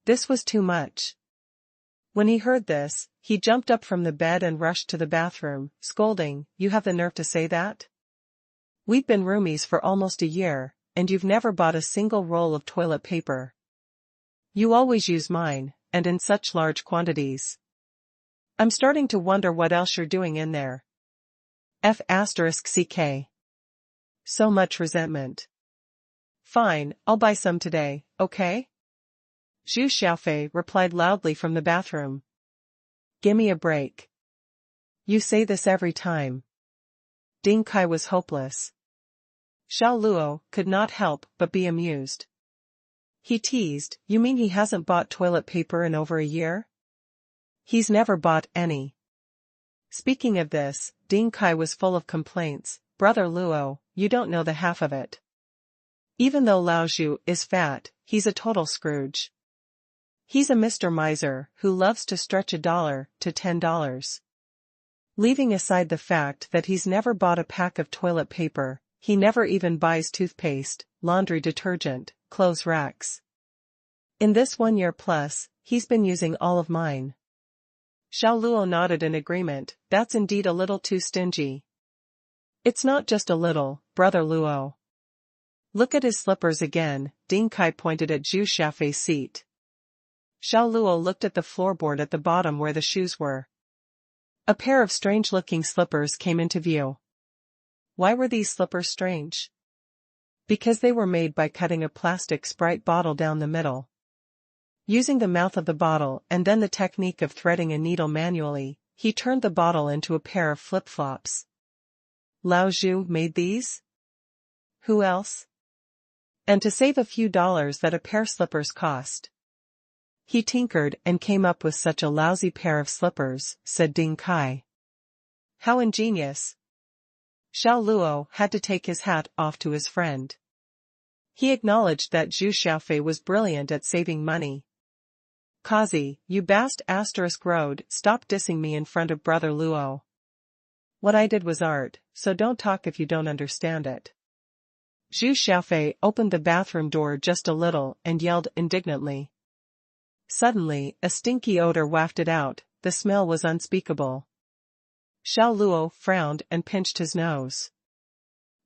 This was too much. When he heard this, he jumped up from the bed and rushed to the bathroom, scolding, "You have the nerve to say that? We've been roomies for almost a year, and you've never bought a single roll of toilet paper. You always use mine, and in such large quantities. I'm starting to wonder what else you're doing in there. F***ck. So much resentment. Fine, I'll buy some today, okay? Zhu Xiaofei replied loudly from the bathroom. Gimme a break. You say this every time. Ding Kai was hopeless. Xiao Luo could not help but be amused. He teased, you mean he hasn't bought toilet paper in over a year? He's never bought any. Speaking of this, Ding Kai was full of complaints. Brother Luo, you don't know the half of it. Even though Lao Zhu is fat, he's a total Scrooge. He's a Mr. Miser who loves to stretch $1 to $10. Leaving aside the fact that he's never bought a pack of toilet paper, he never even buys toothpaste, laundry detergent, clothes racks. In this 1 year plus, he's been using all of mine. Xiao Luo nodded in agreement, that's indeed a little too stingy. It's not just a little, Brother Luo. Look at his slippers again, Ding Kai pointed at Zhu Xiaofei's seat. Xiao Luo looked at the floorboard at the bottom where the shoes were. A pair of strange-looking slippers came into view. Why were these slippers strange? Because they were made by cutting a plastic Sprite bottle down the middle. Using the mouth of the bottle and then the technique of threading a needle manually, he turned the bottle into a pair of flip-flops. Lao Zhu made these? Who else? And to save a few dollars that a pair slippers cost. He tinkered and came up with such a lousy pair of slippers, said Ding Kai. How ingenious. Xiao Luo had to take his hat off to his friend. He acknowledged that Zhu Xiaofei was brilliant at saving money. Kazi, you **road, stop dissing me in front of Brother Luo. What I did was art, so don't talk if you don't understand it. Zhu Xiaofei opened the bathroom door just a little and yelled indignantly. Suddenly, a stinky odor wafted out, the smell was unspeakable. Xiao Luo frowned and pinched his nose.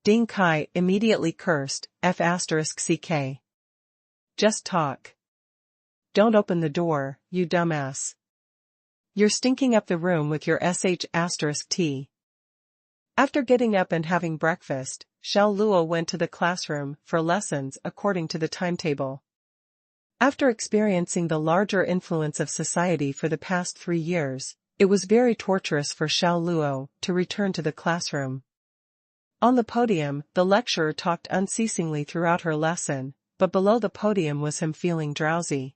Ding Kai immediately cursed, F***ck. Just talk. Don't open the door, you dumbass. You're stinking up the room with your sh*t. After getting up and having breakfast, Xiao Luo went to the classroom for lessons according to the timetable. After experiencing the larger influence of society for the past 3 years, it was very torturous for Xiao Luo to return to the classroom. On the podium, the lecturer talked unceasingly throughout her lesson, but below the podium was him feeling drowsy.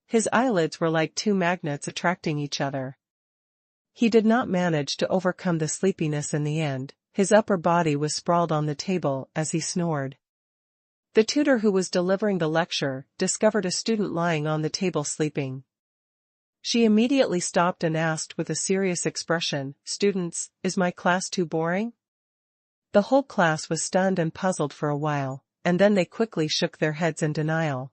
His eyelids were like two magnets attracting each other. He did not manage to overcome the sleepiness in the end. His upper body was sprawled on the table as he snored. The tutor who was delivering the lecture discovered a student lying on the table sleeping. She immediately stopped and asked with a serious expression, "Students, is my class too boring?" The whole class was stunned and puzzled for a while, and then they quickly shook their heads in denial.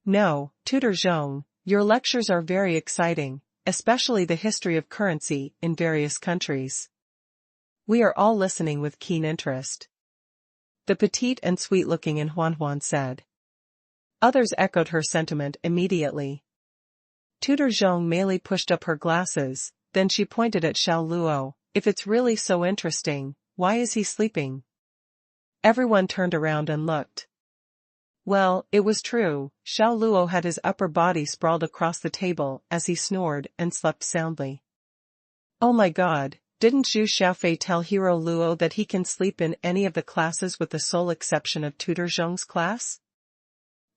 "No, Tutor Zhong, your lectures are very exciting, especially the history of currency in various countries. We are all listening with keen interest," the petite and sweet-looking Xuanhuan said. Others echoed her sentiment immediately. Tutor Zhong merely pushed up her glasses, then she pointed at Xiao Luo. "If it's really so interesting, why is he sleeping?" Everyone turned around and looked. Well, it was true, Xiao Luo had his upper body sprawled across the table as he snored and slept soundly. "Oh my god, didn't Zhu Xiaofei tell Hero Luo that he can sleep in any of the classes with the sole exception of Tutor Zhong's class?"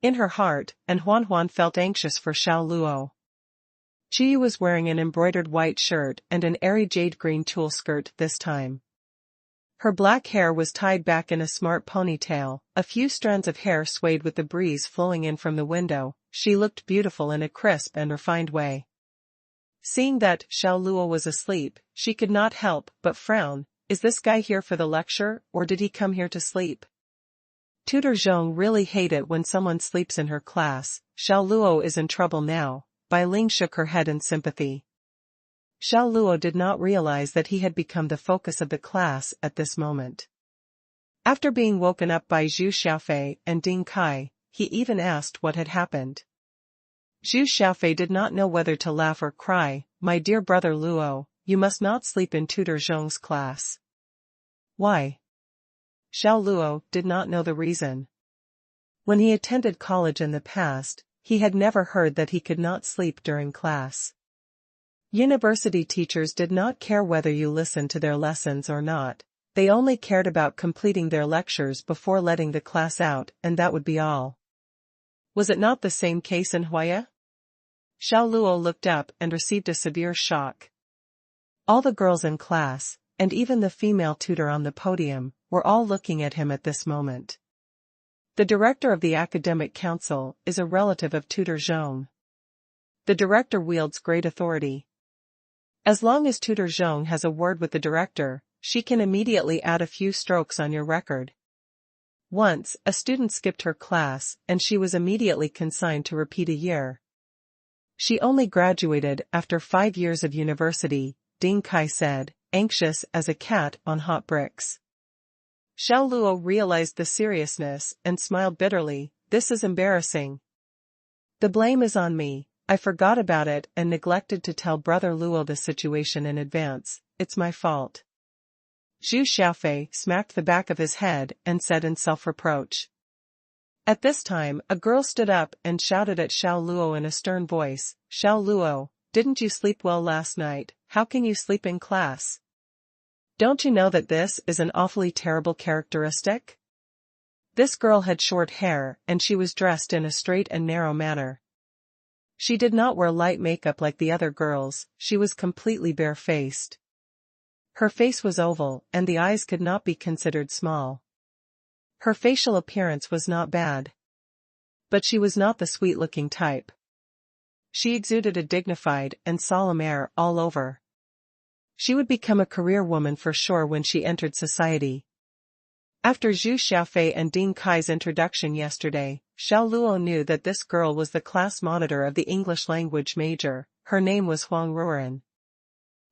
In her heart, and Xuanhuan felt anxious for Xiao Luo. Chi was wearing an embroidered white shirt and an airy jade green tulle skirt this time. Her black hair was tied back in a smart ponytail, a few strands of hair swayed with the breeze flowing in from the window. She looked beautiful in a crisp and refined way. Seeing that Xiao Luo was asleep, she could not help but frown. Is this guy here for the lecture, or did he come here to sleep? Tutor Zhong really hated it when someone sleeps in her class. Xiao Luo is in trouble now. Bai Ling shook her head in sympathy. Xiao Luo did not realize that he had become the focus of the class at this moment. After being woken up by Zhu Xiaofei and Ding Kai, he even asked what had happened. Zhu Xiaofei did not know whether to laugh or cry. "My dear brother Luo, you must not sleep in Tutor Zhong's class." "Why?" Xiao Luo did not know the reason. When he attended college in the past, he had never heard that he could not sleep during class. University teachers did not care whether you listened to their lessons or not. They only cared about completing their lectures before letting the class out, and that would be all. Was it not the same case in Huaya? Xiao Luo looked up and received a severe shock. All the girls in class, and even the female tutor on the podium, were all looking at him at this moment. The director of the academic council is a relative of Tutor Zhong. The director wields great authority. As long as Tutor Zhong has a word with the director, she can immediately add a few strokes on your record. Once, a student skipped her class, and she was immediately consigned to repeat a year. She only graduated after 5 years of university, Ding Kai said, anxious as a cat on hot bricks. Xiao Luo realized the seriousness and smiled bitterly. "This is embarrassing. The blame is on me. I forgot about it and neglected to tell Brother Luo the situation in advance. It's my fault." Zhu Xiaofei smacked the back of his head and said in self-reproach. At this time, a girl stood up and shouted at Xiao Luo in a stern voice, "Xiao Luo, didn't you sleep well last night? How can you sleep in class? Don't you know that this is an awfully terrible characteristic?" This girl had short hair and she was dressed in a straight and narrow manner. She did not wear light makeup like the other girls, she was completely bare-faced. Her face was oval and the eyes could not be considered small. Her facial appearance was not bad. But she was not the sweet-looking type. She exuded a dignified and solemn air all over. She would become a career woman for sure when she entered society. After Zhu Xiaofei and Ding Kai's introduction yesterday, Xiao Luo knew that this girl was the class monitor of the English language major. Her name was Huang.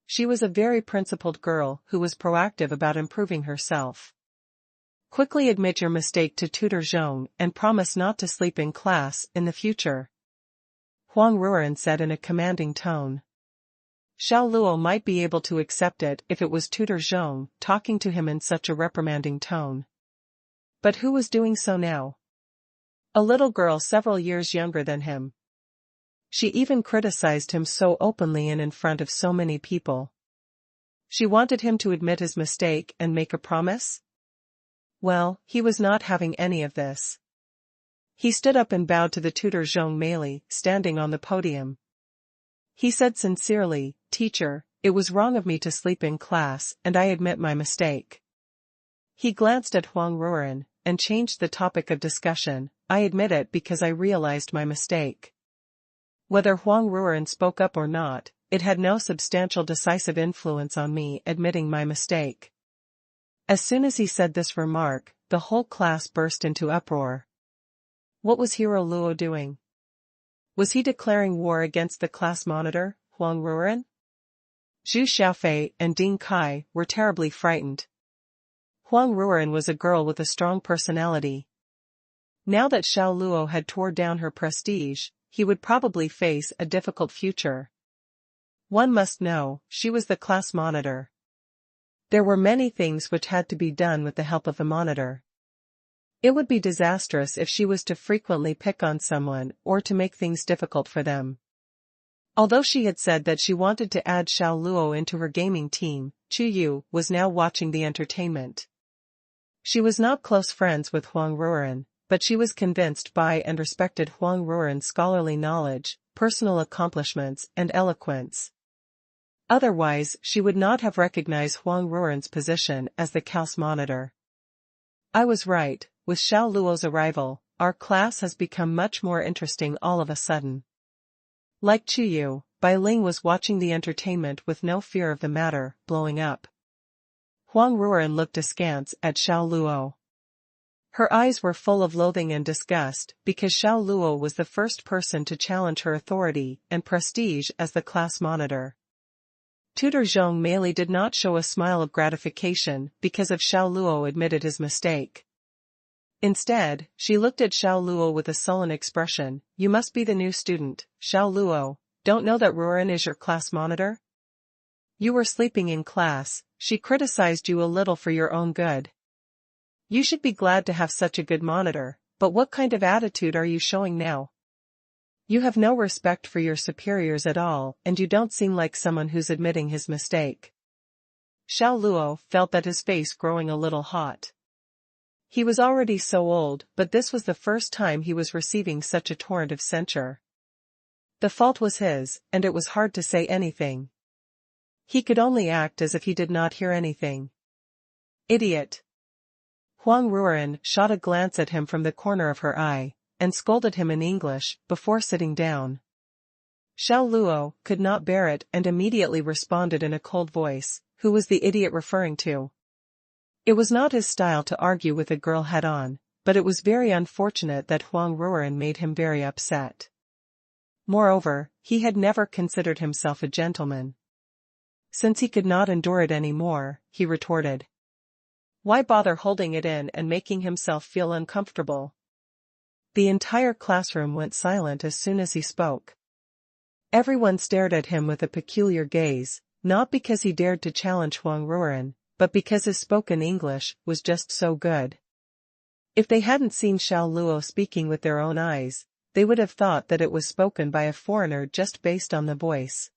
She was a very principled girl who was proactive about improving herself. "Quickly admit your mistake to Tutor Zhong and promise not to sleep in class in the future," Huang Ruoren said in a commanding tone. Xiao Luo might be able to accept it if it was tutor Zhong talking to him in such a reprimanding tone. But who was doing so now? A little girl several years younger than him. She even criticized him so openly and in front of so many people. She wanted him to admit his mistake and make a promise? Well, he was not having any of this. He stood up and bowed to the tutor Zhong Meili, standing on the podium. He said sincerely, "Teacher, it was wrong of me to sleep in class, and I admit my mistake." He glanced at Huang Ruoren, and changed the topic of discussion. "I admit it because I realized my mistake." Whether Huang Ruoren spoke up or not, it had no substantial decisive influence on me admitting my mistake. As soon as he said this remark, the whole class burst into uproar. What was Hero Luo doing? Was he declaring war against the class monitor, Huang Ruoren? Zhu Xiaofei and Ding Kai were terribly frightened. Huang Ruoren was a girl with a strong personality. Now that Xiao Luo had torn down her prestige, he would probably face a difficult future. One must know, she was the class monitor. There were many things which had to be done with the help of the monitor. It would be disastrous if she was to frequently pick on someone or to make things difficult for them. Although she had said that she wanted to add Xiao Luo into her gaming team, Chu Yu was now watching the entertainment. She was not close friends with Huang Ruoren, but she was convinced by and respected Huang Ruoren's scholarly knowledge, personal accomplishments and eloquence. Otherwise, she would not have recognized Huang Ruoren's position as the class monitor. I was right, with Xiao Luo's arrival, our class has become much more interesting all of a sudden. Like Chu Yu, Bai Ling was watching the entertainment with no fear of the matter blowing up. Huang Ruoren looked askance at Xiao Luo. Her eyes were full of loathing and disgust because Xiao Luo was the first person to challenge her authority and prestige as the class monitor. Tutor Zhong Meili did not show a smile of gratification because of Xiao Luo admitted his mistake. Instead, she looked at Xiao Luo with a sullen expression. "You must be the new student, Xiao Luo, don't know that Ruoren is your class monitor? You were sleeping in class, she criticized you a little for your own good. You should be glad to have such a good monitor, but what kind of attitude are you showing now? You have no respect for your superiors at all, and you don't seem like someone who's admitting his mistake." Xiao Luo felt that his face growing a little hot. He was already so old, but this was the first time he was receiving such a torrent of censure. The fault was his, and it was hard to say anything. He could only act as if he did not hear anything. Idiot! Huang Ruoren shot a glance at him from the corner of her eye, and scolded him in English, before sitting down. Xiao Luo could not bear it and immediately responded in a cold voice, "Who was the idiot referring to?" It was not his style to argue with a girl head-on, but it was very unfortunate that Huang Ruoren made him very upset. Moreover, he had never considered himself a gentleman. Since he could not endure it any more, he retorted. Why bother holding it in and making himself feel uncomfortable? The entire classroom went silent as soon as he spoke. Everyone stared at him with a peculiar gaze, not because he dared to challenge Huang Ruoren, but because his spoken English was just so good. If they hadn't seen Xiao Luo speaking with their own eyes, they would have thought that it was spoken by a foreigner just based on the voice.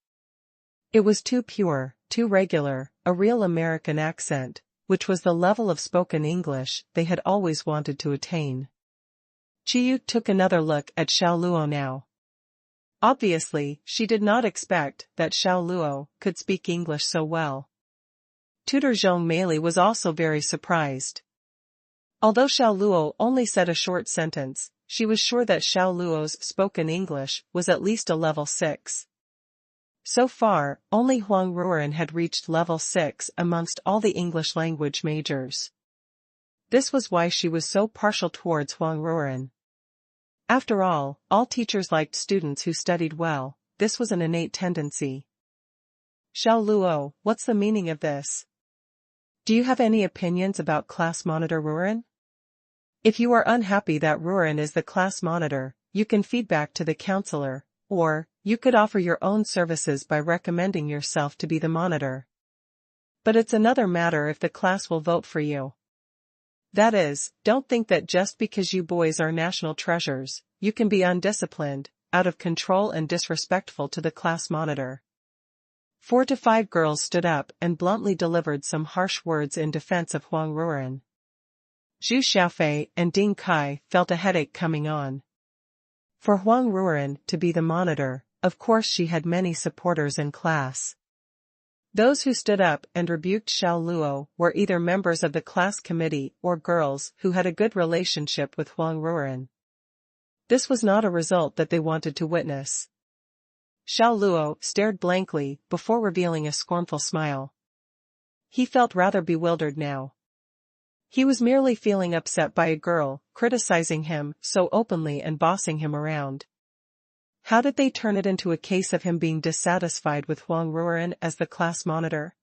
It was too pure, too regular, a real American accent, which was the level of spoken English they had always wanted to attain. Chiyu took another look at Xiao Luo now. Obviously, she did not expect that Xiao Luo could speak English so well. Tutor Zhong Meili was also very surprised. Although Xiao Luo only said a short sentence, she was sure that Xiao Luo's spoken English was at least a level 6. So far, only Huang Ruoren had reached level 6 amongst all the English language majors. This was why she was so partial towards Huang Ruoren. After all teachers liked students who studied well. This was an innate tendency. Xiao Luo, what's the meaning of this? Do you have any opinions about class monitor Ruoren? If you are unhappy that Ruoren is the class monitor, you can feedback to the counselor, Or, you could offer your own services by recommending yourself to be the monitor. But it's another matter if the class will vote for you. That is, don't think that just because you boys are national treasures, you can be undisciplined, out of control and disrespectful to the class monitor. 4 to 5 girls stood up and bluntly delivered some harsh words in defense of Huang Ruoren. Zhu Xiaofei and Ding Kai felt a headache coming on. For Huang Ruoren to be the monitor, of course she had many supporters in class. Those who stood up and rebuked Xiao Luo were either members of the class committee or girls who had a good relationship with Huang Ruoren. This was not a result that they wanted to witness. Xiao Luo stared blankly before revealing a scornful smile. He felt rather bewildered now. He was merely feeling upset by a girl criticizing him so openly and bossing him around. How did they turn it into a case of him being dissatisfied with Huang Ruoren as the class monitor?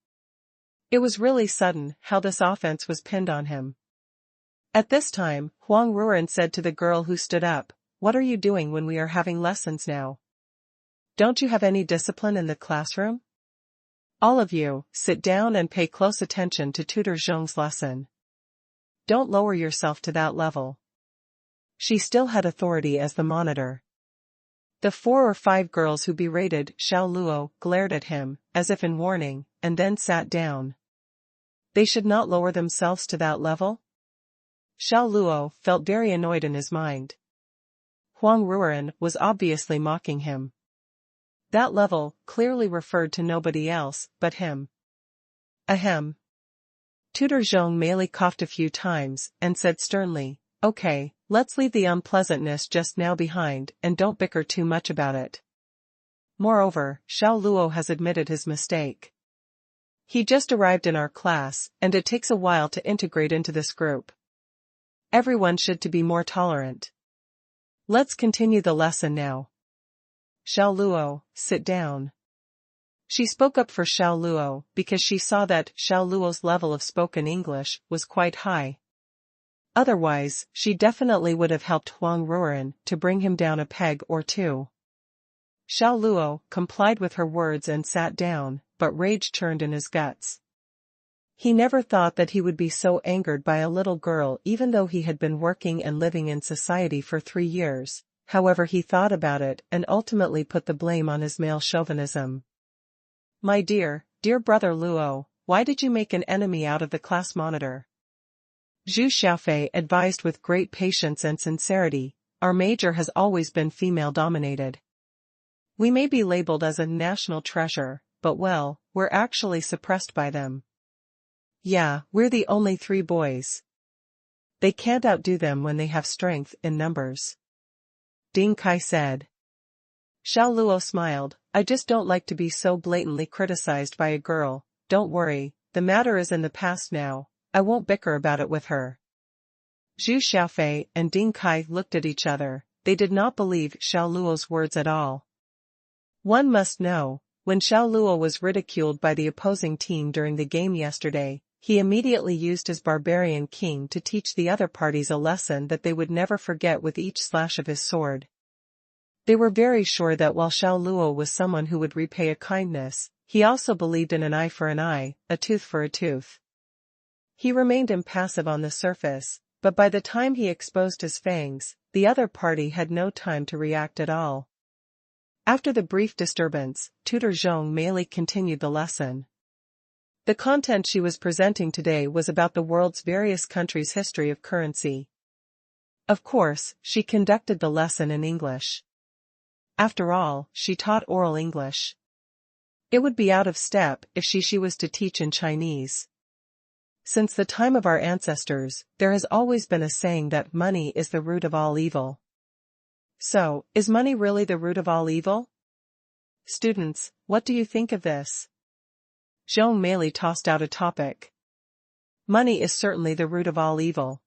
It was really sudden how this offense was pinned on him. At this time, Huang Ruoren said to the girl who stood up, "What are you doing when we are having lessons now? Don't you have any discipline in the classroom? All of you, sit down and pay close attention to Tutor Zhong's lesson. Don't lower yourself to that level." She still had authority as the monitor. The 4 or 5 girls who berated Xiao Luo glared at him, as if in warning, and then sat down. They should not lower themselves to that level? Xiao Luo felt very annoyed in his mind. Huang Ruoren was obviously mocking him. That level clearly referred to nobody else but him. Ahem. Tutor Zhong merely coughed a few times and said sternly, "Okay, let's leave the unpleasantness just now behind and don't bicker too much about it." Moreover, Xiao Luo has admitted his mistake. He just arrived in our class, and it takes a while to integrate into this group. Everyone should to be more tolerant. Let's continue the lesson now. Xiao Luo, sit down. She spoke up for Xiao Luo because she saw that Xiao Luo's level of spoken English was quite high. Otherwise, she definitely would have helped Huang Ruoren to bring him down a peg or two. Xiao Luo complied with her words and sat down, but rage churned in his guts. He never thought that he would be so angered by a little girl even though he had been working and living in society for 3 years. However, he thought about it and ultimately put the blame on his male chauvinism. "My dear brother Luo, why did you make an enemy out of the class monitor?" Zhu Xiaofei advised with great patience and sincerity, "Our major has always been female-dominated. We may be labeled as a national treasure, but well, we're actually suppressed by them. Yeah, we're the only 3 boys. They can't outdo them when they have strength in numbers." Ding Kai said. Xiao Luo smiled, "I just don't like to be so blatantly criticized by a girl. Don't worry, the matter is in the past now. I won't bicker about it with her." Zhu Xiaofei and Ding Kai looked at each other. They did not believe Xiao Luo's words at all. One must know, when Xiao Luo was ridiculed by the opposing team during the game yesterday, he immediately used his barbarian king to teach the other parties a lesson that they would never forget with each slash of his sword. They were very sure that while Xiao Luo was someone who would repay a kindness, he also believed in an eye for an eye, a tooth for a tooth. He remained impassive on the surface, but by the time he exposed his fangs, the other party had no time to react at all. After the brief disturbance, Tutor Zhong merely continued the lesson. The content she was presenting today was about the world's various countries' history of currency. Of course, she conducted the lesson in English. After all, she taught oral English. It would be out of step if she was to teach in Chinese. Since the time of our ancestors, there has always been a saying that money is the root of all evil. So, is money really the root of all evil? Students, what do you think of this? Zhong merely tossed out a topic. Money is certainly the root of all evil.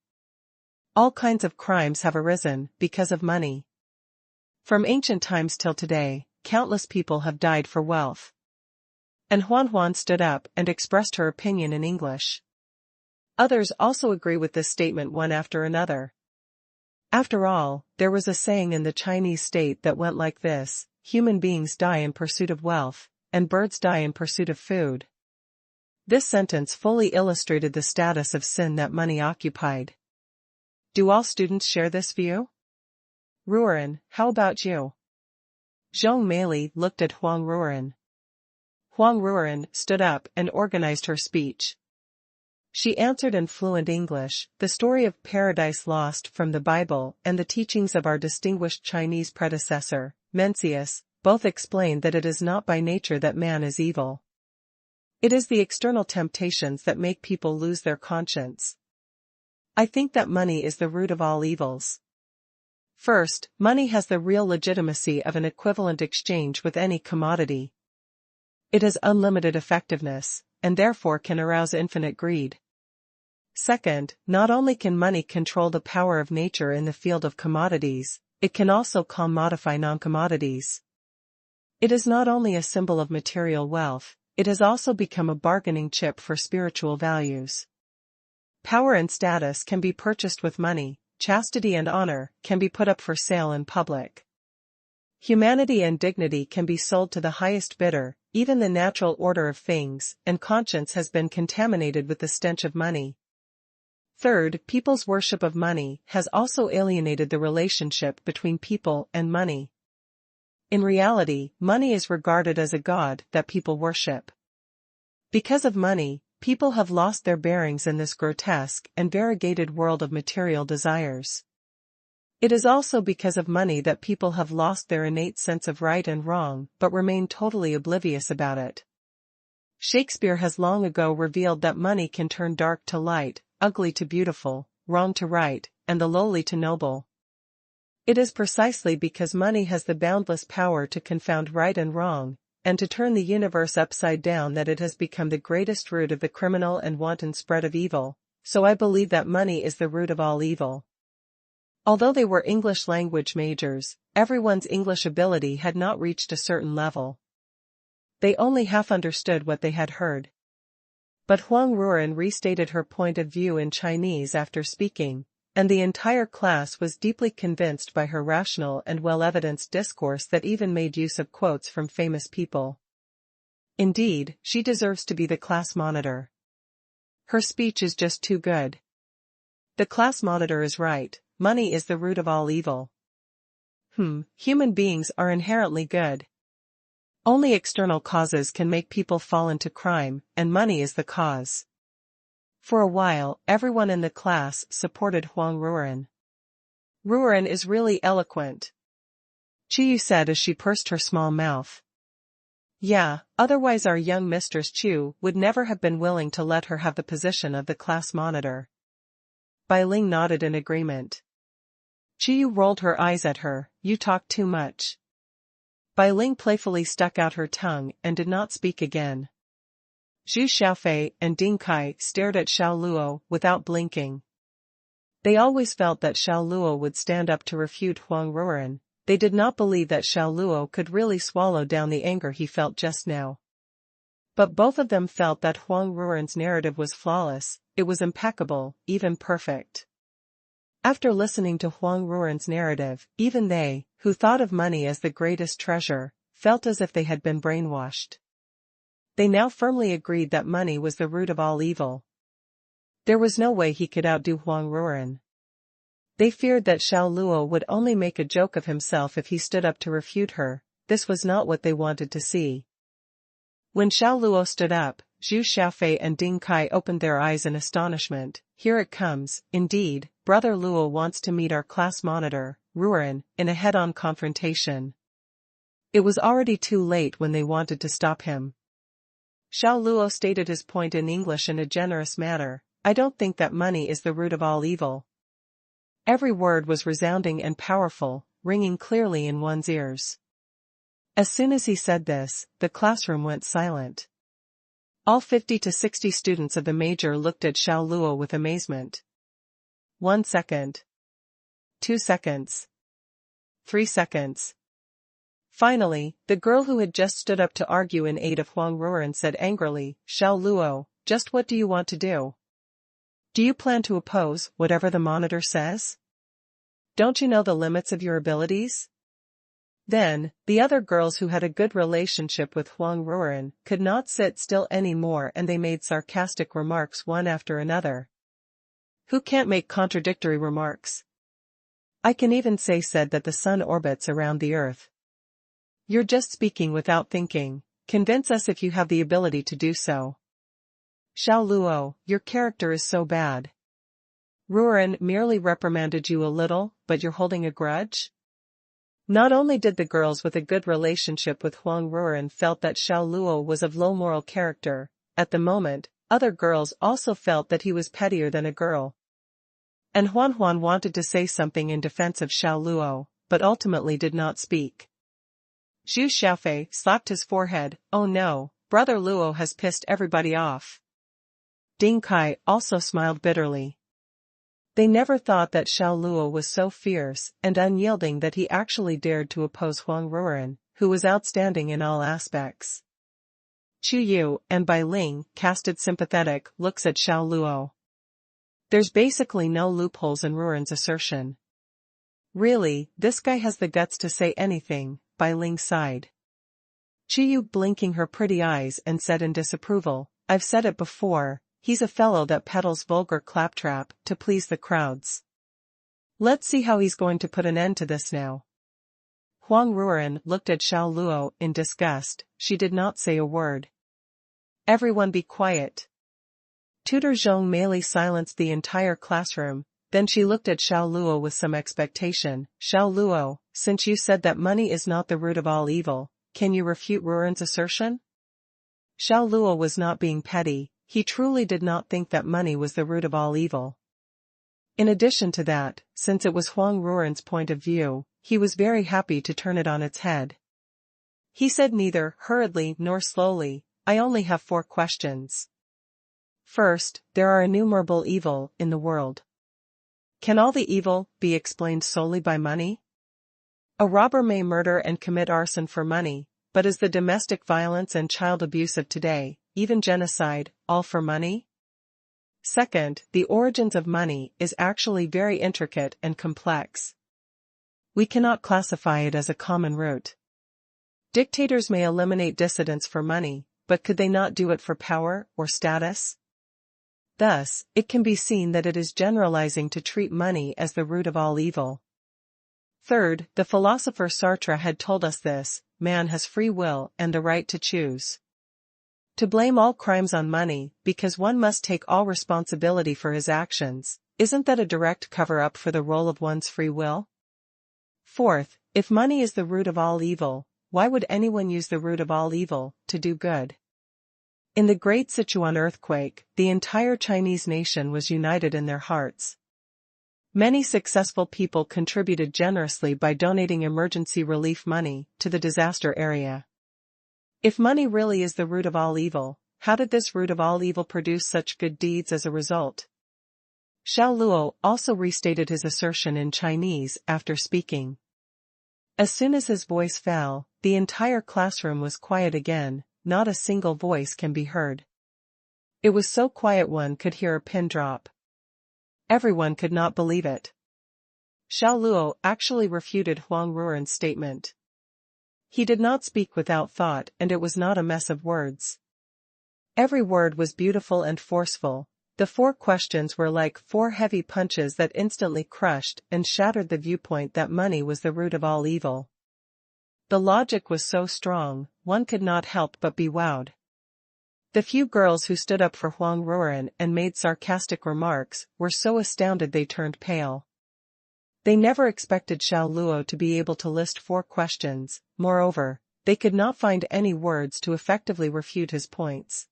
All kinds of crimes have arisen because of money. From ancient times till today, countless people have died for wealth. And Xuanhuan stood up and expressed her opinion in English. Others also agree with this statement one after another. After all, there was a saying in the Chinese state that went like this: human beings die in pursuit of wealth, and birds die in pursuit of food. This sentence fully illustrated the status of sin that money occupied. Do all students share this view? Ruoren, how about you? Zhong Meili looked at Huang Ruoren. Huang Ruoren stood up and organized her speech. She answered in fluent English, the story of Paradise Lost from the Bible and the teachings of our distinguished Chinese predecessor, Mencius, both explain that it is not by nature that man is evil. It is the external temptations that make people lose their conscience. I think that money is the root of all evils. First, money has the real legitimacy of an equivalent exchange with any commodity. It has unlimited effectiveness, and therefore can arouse infinite greed. Second, not only can money control the power of nature in the field of commodities, it can also commodify non-commodities. It is not only a symbol of material wealth, it has also become a bargaining chip for spiritual values. Power and status can be purchased with money, chastity and honor can be put up for sale in public. Humanity and dignity can be sold to the highest bidder, even the natural order of things, and conscience has been contaminated with the stench of money. Third, people's worship of money has also alienated the relationship between people and money. In reality, money is regarded as a god that people worship. Because of money, people have lost their bearings in this grotesque and variegated world of material desires. It is also because of money that people have lost their innate sense of right and wrong but remain totally oblivious about it. Shakespeare has long ago revealed that money can turn dark to light, ugly to beautiful, wrong to right, and the lowly to noble. It is precisely because money has the boundless power to confound right and wrong, and to turn the universe upside down that it has become the greatest root of the criminal and wanton spread of evil, so I believe that money is the root of all evil. Although they were English language majors, everyone's English ability had not reached a certain level. They only half understood what they had heard. But Huang Ruoren restated her point of view in Chinese after speaking, and the entire class was deeply convinced by her rational and well-evidenced discourse that even made use of quotes from famous people. Indeed, she deserves to be the class monitor. Her speech is just too good. The class monitor is right. Money is the root of all evil. Human beings are inherently good. Only external causes can make people fall into crime, and money is the cause. For a while, everyone in the class supported Huang Ruoren. Ruoren is really eloquent, Chiyu said as she pursed her small mouth. Yeah, otherwise our young Mistress Chu would never have been willing to let her have the position of the class monitor. Bai Ling nodded in agreement. Chiyu rolled her eyes at her. You talk too much. Bai Ling playfully stuck out her tongue and did not speak again. Zhu Xiaofei and Ding Kai stared at Xiao Luo without blinking. They always felt that Xiao Luo would stand up to refute Huang Ruoren. They did not believe that Xiao Luo could really swallow down the anger he felt just now. But both of them felt that Huang Ruoren's narrative was flawless, it was impeccable, even perfect. After listening to Huang Ruoren's narrative, even they, who thought of money as the greatest treasure, felt as if they had been brainwashed. They now firmly agreed that money was the root of all evil. There was no way he could outdo Huang Ruoren. They feared that Xiao Luo would only make a joke of himself if he stood up to refute her. This was not what they wanted to see. When Xiao Luo stood up, Zhu Xiaofei and Ding Kai opened their eyes in astonishment. Here it comes, indeed, Brother Luo wants to meet our class monitor, Ruoren, in a head-on confrontation. It was already too late when they wanted to stop him. Xiao Luo stated his point in English in a generous manner. I don't think that money is the root of all evil. Every word was resounding and powerful, ringing clearly in one's ears. As soon as he said this, the classroom went silent. All 50 to 60 students of the major looked at Xiao Luo with amazement. 1 second. 2 seconds. 3 seconds. Finally, the girl who had just stood up to argue in aid of Huang Ruoren said angrily, Xiao Luo, just what do you want to do? Do you plan to oppose whatever the monitor says? Don't you know the limits of your abilities? Then, the other girls who had a good relationship with Huang Ruoren could not sit still anymore and they made sarcastic remarks one after another. Who can't make contradictory remarks? I can even say said that the sun orbits around the earth. You're just speaking without thinking. Convince us if you have the ability to do so. Xiao Luo, your character is so bad. Ruoren merely reprimanded you a little, but you're holding a grudge? Not only did the girls with a good relationship with Huang Ruoren felt that Xiao Luo was of low moral character, at the moment, other girls also felt that he was pettier than a girl. And Xuanhuan wanted to say something in defense of Xiao Luo, but ultimately did not speak. Zhu Xiaofei slapped his forehead. Oh no, Brother Luo has pissed everybody off. Ding Kai also smiled bitterly. They never thought that Xiao Luo was so fierce and unyielding that he actually dared to oppose Huang Ruoren, who was outstanding in all aspects. Chu Yu and Bai Ling casted sympathetic looks at Xiao Luo. There's basically no loopholes in Ruoren's assertion. Really, this guy has the guts to say anything, Bai Ling sighed. Chu Yu blinking her pretty eyes and said in disapproval, I've said it before, he's a fellow that peddles vulgar claptrap to please the crowds. Let's see how he's going to put an end to this now. Huang Ruoren looked at Xiao Luo in disgust. She did not say a word. Everyone be quiet. Tutor Zhong Meili silenced the entire classroom, then she looked at Xiao Luo with some expectation. Xiao Luo, since you said that money is not the root of all evil, can you refute Ruoren's assertion? Xiao Luo was not being petty, he truly did not think that money was the root of all evil. In addition to that, since it was Huang Ruoren's point of view, he was very happy to turn it on its head. He said neither hurriedly nor slowly, I only have 4 questions. First, there are innumerable evil in the world. Can all the evil be explained solely by money? A robber may murder and commit arson for money, but is the domestic violence and child abuse of today, even genocide, all for money? Second, the origins of money is actually very intricate and complex. We cannot classify it as a common root. Dictators may eliminate dissidents for money, but could they not do it for power or status? Thus, it can be seen that it is generalizing to treat money as the root of all evil. Third, the philosopher Sartre had told us this, man has free will and the right to choose. To blame all crimes on money, because one must take all responsibility for his actions, isn't that a direct cover-up for the role of one's free will? Fourth, if money is the root of all evil, why would anyone use the root of all evil to do good? In the Great Sichuan earthquake, the entire Chinese nation was united in their hearts. Many successful people contributed generously by donating emergency relief money to the disaster area. If money really is the root of all evil, how did this root of all evil produce such good deeds as a result? Xiao Luo also restated his assertion in Chinese after speaking. As soon as his voice fell, the entire classroom was quiet again, not a single voice can be heard. It was so quiet one could hear a pin drop. Everyone could not believe it. Xiao Luo actually refuted Huang Ruoren's statement. He did not speak without thought and it was not a mess of words. Every word was beautiful and forceful. The 4 questions were like 4 heavy punches that instantly crushed and shattered the viewpoint that money was the root of all evil. The logic was so strong, one could not help but be wowed. The few girls who stood up for Huang Ruoren and made sarcastic remarks were so astounded they turned pale. They never expected Xiao Luo to be able to list 4 questions, moreover, they could not find any words to effectively refute his points.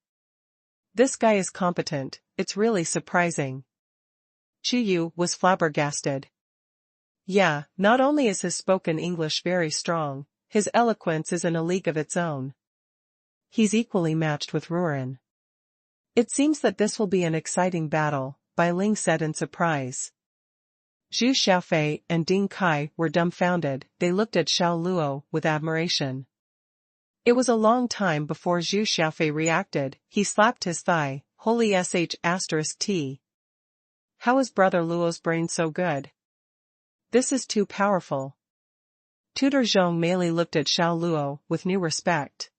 This guy is competent, it's really surprising. Chu Yu was flabbergasted. Yeah, not only is his spoken English very strong, his eloquence is in a league of its own. He's equally matched with Ruoren. It seems that this will be an exciting battle, Bai Ling said in surprise. Zhu Xiaofei and Ding Kai were dumbfounded, they looked at Xiao Luo with admiration. It was a long time before Zhu Xiaofei reacted, he slapped his thigh, holy sh**t. How is Brother Luo's brain so good? This is too powerful. Tutor Zhong Meili looked at Xiao Luo with new respect.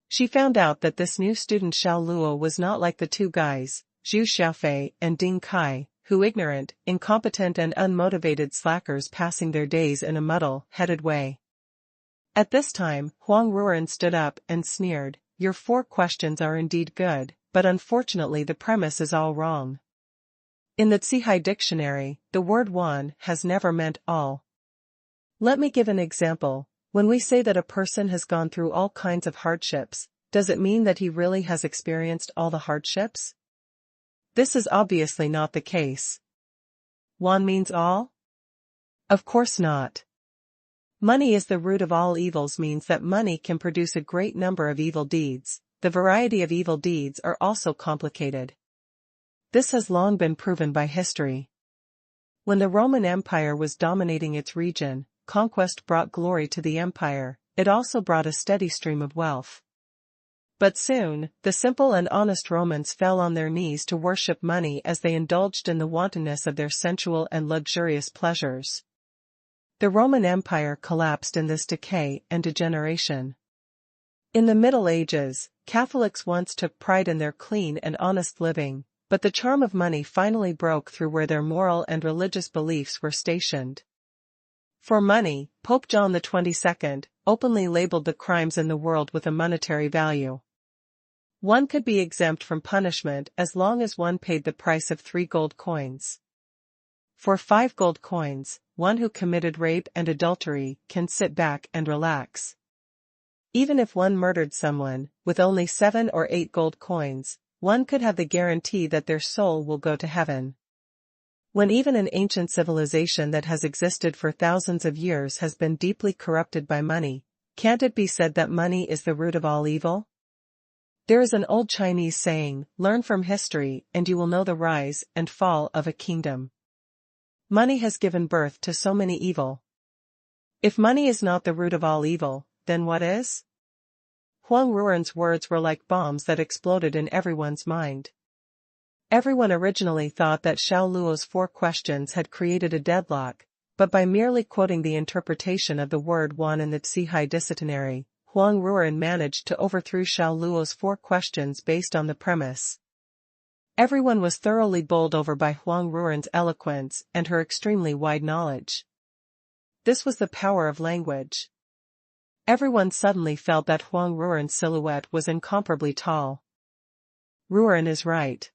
She found out that this new student Xiao Luo was not like the two guys, Zhu Xiaofei and Ding Kai, who ignorant, incompetent and unmotivated slackers passing their days in a muddle-headed way. At this time, Huang Ruoren stood up and sneered, "Your 4 questions are indeed good, but unfortunately the premise is all wrong. In the Tsihai dictionary, the word one has never meant all. Let me give an example. When we say that a person has gone through all kinds of hardships, does it mean that he really has experienced all the hardships? This is obviously not the case. One means all? Of course not. Money is the root of all evils means that money can produce a great number of evil deeds. The variety of evil deeds are also complicated. This has long been proven by history. When the Roman Empire was dominating its region, conquest brought glory to the empire, it also brought a steady stream of wealth. But soon, the simple and honest Romans fell on their knees to worship money as they indulged in the wantonness of their sensual and luxurious pleasures. The Roman Empire collapsed in this decay and degeneration. In the Middle Ages, Catholics once took pride in their clean and honest living, but the charm of money finally broke through where their moral and religious beliefs were stationed. For money, Pope John XXII openly labeled the crimes in the world with a monetary value. One could be exempt from punishment as long as one paid the price of 3 gold coins. For 5 gold coins, one who committed rape and adultery can sit back and relax. Even if one murdered someone, with only 7 or 8 gold coins, one could have the guarantee that their soul will go to heaven. When even an ancient civilization that has existed for thousands of years has been deeply corrupted by money, can't it be said that money is the root of all evil? There is an old Chinese saying, "Learn from history and you will know the rise and fall of a kingdom." Money has given birth to so many evil. If money is not the root of all evil, then what is? Huang Ruoren's words were like bombs that exploded in everyone's mind. Everyone originally thought that Xiao Luo's 4 questions had created a deadlock, but by merely quoting the interpretation of the word one in the Tsihai dictionary, Huang Ruoren managed to overthrow Xiao Luo's 4 questions based on the premise. Everyone was thoroughly bowled over by Huang Ruoren's eloquence and her extremely wide knowledge. This was the power of language. Everyone suddenly felt that Huang Ruoren's silhouette was incomparably tall. Ruoren is right.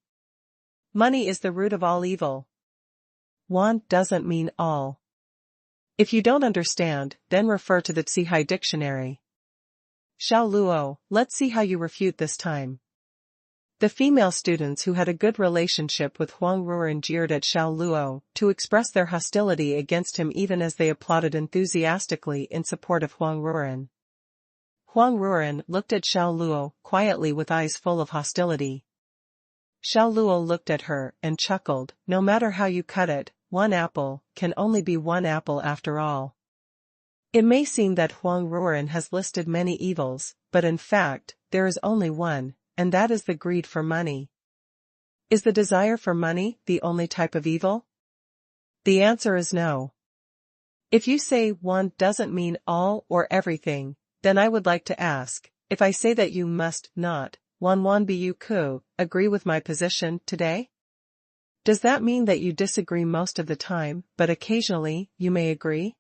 Money is the root of all evil. One doesn't mean all. If you don't understand, then refer to the Tsihai dictionary. Xiao Luo, let's see how you refute this time. The female students who had a good relationship with Huang Ruoren jeered at Xiao Luo to express their hostility against him even as they applauded enthusiastically in support of Huang Ruoren. Huang Ruoren looked at Xiao Luo quietly with eyes full of hostility. Xiao Luo looked at her and chuckled, "No matter how you cut it, one apple can only be one apple after all." It may seem that Huang Ruoren has listed many evils, but in fact, there is only one, and that is the greed for money. Is the desire for money the only type of evil? The answer is no. If you say one doesn't mean all or everything, then I would like to ask, if I say that you must not, Xuanhuan bu ku, agree with my position today? Does that mean that you disagree most of the time, but occasionally, you may agree?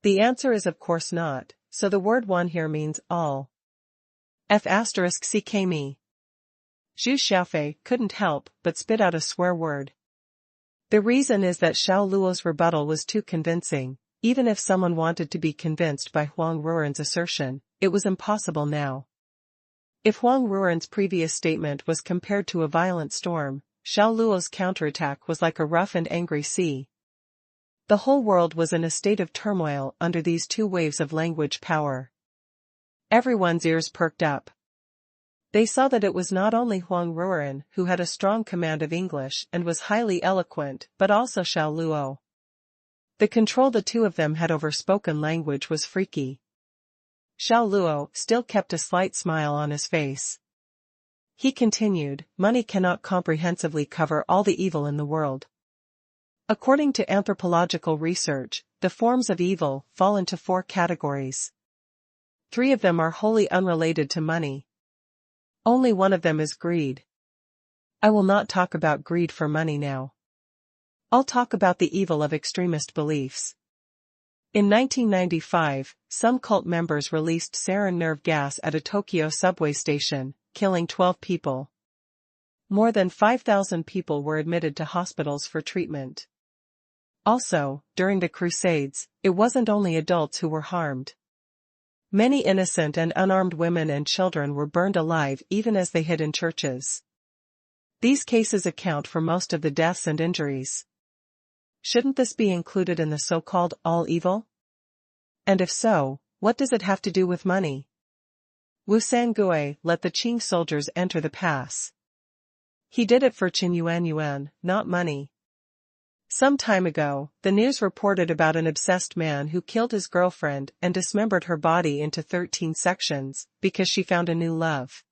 The answer is of course not, so the word one here means all. F***ck Zhu Xiaofei couldn't help but spit out a swear word. The reason is that Xiao Luo's rebuttal was too convincing. Even if someone wanted to be convinced by Huang Ruoren's assertion, it was impossible now. If Huang Ruoren's previous statement was compared to a violent storm, Xiao Luo's counterattack was like a rough and angry sea. The whole world was in a state of turmoil under these 2 waves of language power. Everyone's ears perked up. They saw that it was not only Huang Ruoren who had a strong command of English and was highly eloquent, but also Xiao Luo. The control the 2 of them had over spoken language was freaky. Xiao Luo still kept a slight smile on his face. He continued, "Money cannot comprehensively cover all the evil in the world. According to anthropological research, the forms of evil fall into 4 categories. 3 of them are wholly unrelated to money. Only one of them is greed. I will not talk about greed for money now. I'll talk about the evil of extremist beliefs. In 1995, some cult members released sarin nerve gas at a Tokyo subway station, killing 12 people. More than 5,000 people were admitted to hospitals for treatment. Also, during the Crusades, it wasn't only adults who were harmed. Many innocent and unarmed women and children were burned alive even as they hid in churches. These cases account for most of the deaths and injuries. Shouldn't this be included in the so-called all evil? And if so, what does it have to do with money? Wu Sangui let the Qing soldiers enter the pass. He did it for Xuanhuan, not money. Some time ago, the news reported about an obsessed man who killed his girlfriend and dismembered her body into 13 sections, because she found a new love.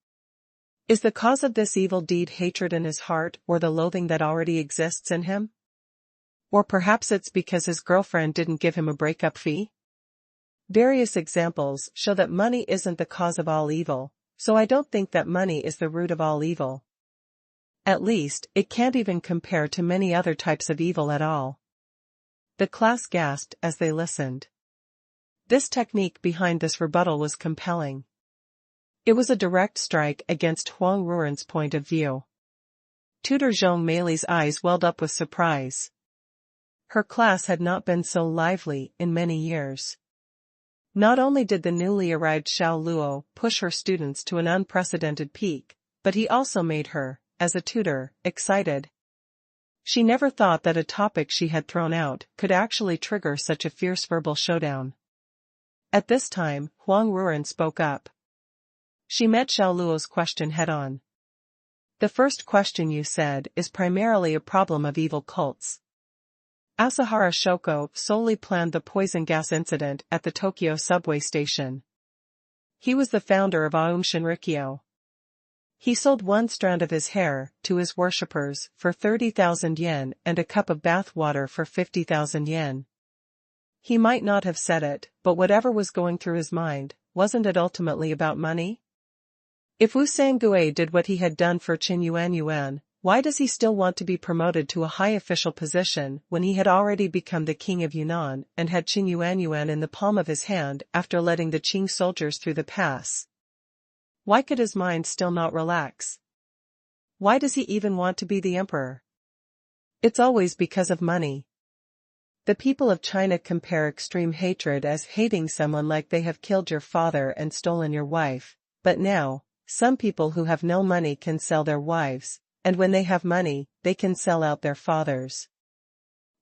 Is the cause of this evil deed hatred in his heart or the loathing that already exists in him? Or perhaps it's because his girlfriend didn't give him a breakup fee? Various examples show that money isn't the cause of all evil, so I don't think that money is the root of all evil. At least, it can't even compare to many other types of evil at all. The class gasped as they listened. This technique behind this rebuttal was compelling. It was a direct strike against Huang Ruren's point of view. Tutor Zhong Meili's eyes welled up with surprise. Her class had not been so lively in many years. Not only did the newly arrived Xiao Luo push her students to an unprecedented peak, but he also made her, as a tutor, excited. She never thought that a topic she had thrown out could actually trigger such a fierce verbal showdown. At this time, Huang Ruren spoke up. She met Xiao Luo's question head-on. The first question you said is primarily a problem of evil cults. Asahara Shoko solely planned the poison gas incident at the Tokyo subway station. He was the founder of Aum Shinrikyo. He sold 1 strand of his hair to his worshippers for 30,000 yen and a cup of bath water for 50,000 yen. He might not have said it, but whatever was going through his mind, wasn't it ultimately about money? If Wu Sangui did what he had done for Xuanhuan, why does he still want to be promoted to a high official position when he had already become the king of Yunnan and had Xuanhuan in the palm of his hand after letting the Qing soldiers through the pass? Why could his mind still not relax? Why does he even want to be the emperor? It's always because of money. The people of China compare extreme hatred as hating someone like they have killed your father and stolen your wife, but now, some people who have no money can sell their wives, and when they have money, they can sell out their fathers.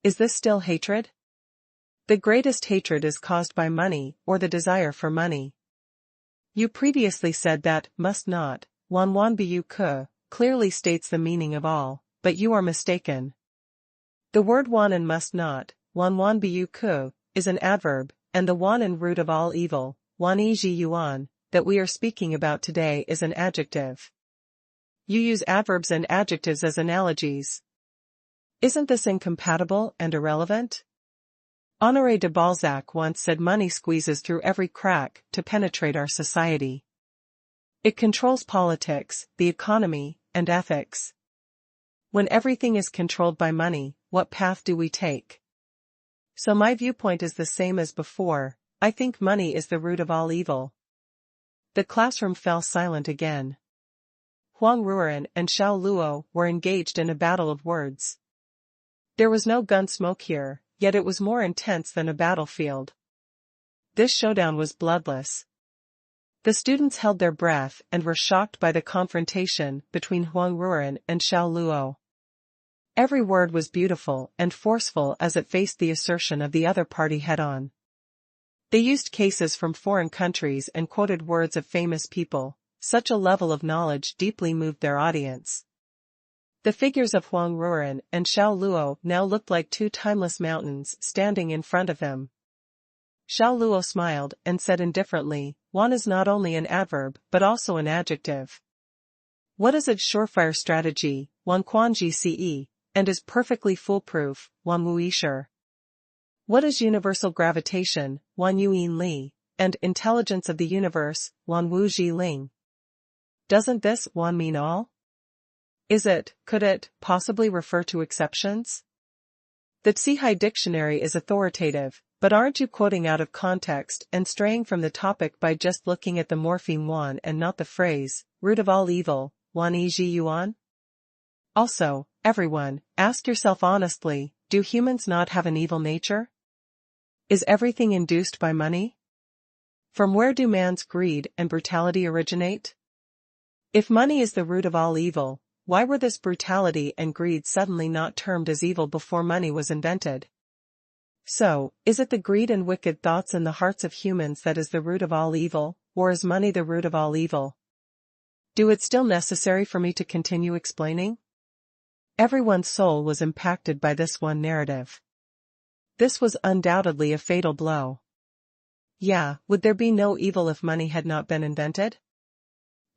Is this still hatred? The greatest hatred is caused by money or the desire for money. You previously said that must not, wanwan bu ke, clearly states the meaning of all, but you are mistaken. The word wan and must not, wanwan bu ke, is an adverb, and the wan and root of all evil, wani ji yuan, that we are speaking about today is an adjective. You use adverbs and adjectives as analogies. Isn't this incompatible and irrelevant? Honoré de Balzac once said money squeezes through every crack to penetrate our society. It controls politics, the economy, and ethics. When everything is controlled by money, what path do we take? So my viewpoint is the same as before. I think money is the root of all evil. The classroom fell silent again. Huang Ruren and Xiao Luo were engaged in a battle of words. There was no gun smoke here, yet it was more intense than a battlefield. This showdown was bloodless. The students held their breath and were shocked by the confrontation between Huang Ruren and Xiao Luo. Every word was beautiful and forceful as it faced the assertion of the other party head-on. They used cases from foreign countries and quoted words of famous people. Such a level of knowledge deeply moved their audience. The figures of Huang Ruren and Xiao Luo now looked like 2 timeless mountains standing in front of him. Xiao Luo smiled and said indifferently, "Wan is not only an adverb but also an adjective. What is its surefire strategy, Wan Quan Gce, and is perfectly foolproof, Wan Wui Shi." What is universal gravitation, Wan Yuyin Li, and intelligence of the universe, Wan Wu Ji Ling? Doesn't this Wan mean all? Could it, possibly refer to exceptions? The Psi dictionary is authoritative, but aren't you quoting out of context and straying from the topic by just looking at the morpheme Wan and not the phrase, root of all evil, Wan Yi Ji Yuan? Also, everyone, ask yourself honestly, do humans not have an evil nature? Is everything induced by money? From where do man's greed and brutality originate? If money is the root of all evil, why were this brutality and greed suddenly not termed as evil before money was invented? So, is it the greed and wicked thoughts in the hearts of humans that is the root of all evil, or is money the root of all evil? Do it still necessary for me to continue explaining? Everyone's soul was impacted by this one narrative. This was undoubtedly a fatal blow. Yeah, would there be no evil if money had not been invented?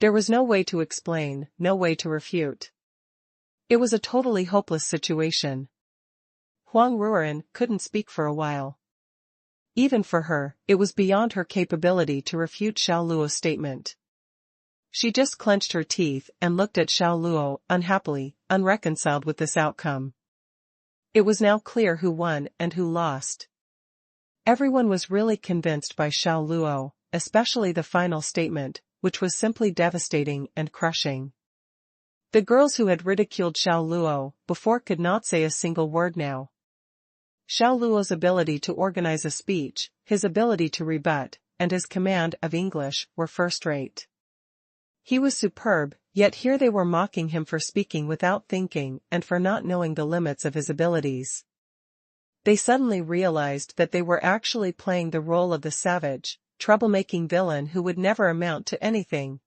There was no way to explain, no way to refute. It was a totally hopeless situation. Huang Ruoren couldn't speak for a while. Even for her, it was beyond her capability to refute Xiao Luo's statement. She just clenched her teeth and looked at Xiao Luo, unhappily, unreconciled with this outcome. It was now clear who won and who lost. Everyone was really convinced by Xiao Luo, especially the final statement, which was simply devastating and crushing. The girls who had ridiculed Xiao Luo before could not say a single word now. Xiao Luo's ability to organize a speech, his ability to rebut, and his command of English were first-rate. He was superb, yet here they were mocking him for speaking without thinking and for not knowing the limits of his abilities. They suddenly realized that they were actually playing the role of the savage, troublemaking villain who would never amount to anything.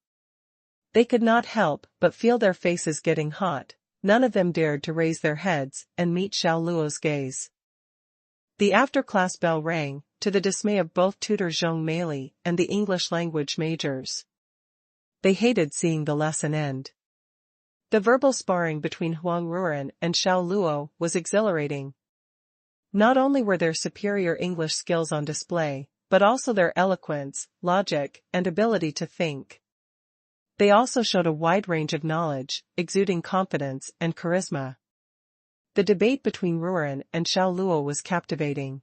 They could not help but feel their faces getting hot. None of them dared to raise their heads and meet Xiao Luo's gaze. The after-class bell rang, to the dismay of both tutor Zhong Meili and the English language majors. They hated seeing the lesson end. The verbal sparring between Huang Ruoren and Xiao Luo was exhilarating. Not only were their superior English skills on display, but also their eloquence, logic, and ability to think. They also showed a wide range of knowledge, exuding confidence and charisma. The debate between Ruoren and Xiao Luo was captivating.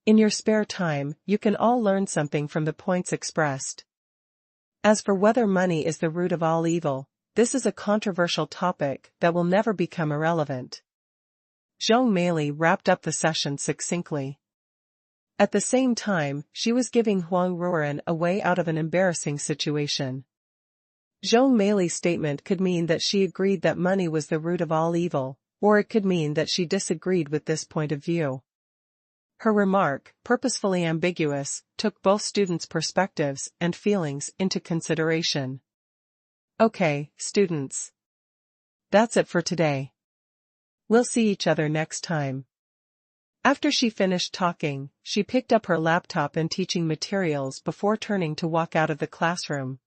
In your spare time, you can all learn something from the points expressed. As for whether money is the root of all evil, this is a controversial topic that will never become irrelevant. Zhong Meili wrapped up the session succinctly. At the same time, she was giving Huang Ruoren a way out of an embarrassing situation. Zhong Meili's statement could mean that she agreed that money was the root of all evil, or it could mean that she disagreed with this point of view. Her remark, purposefully ambiguous, took both students' perspectives and feelings into consideration. Okay, students. That's it for today. We'll see each other next time. After she finished talking, she picked up her laptop and teaching materials before turning to walk out of the classroom.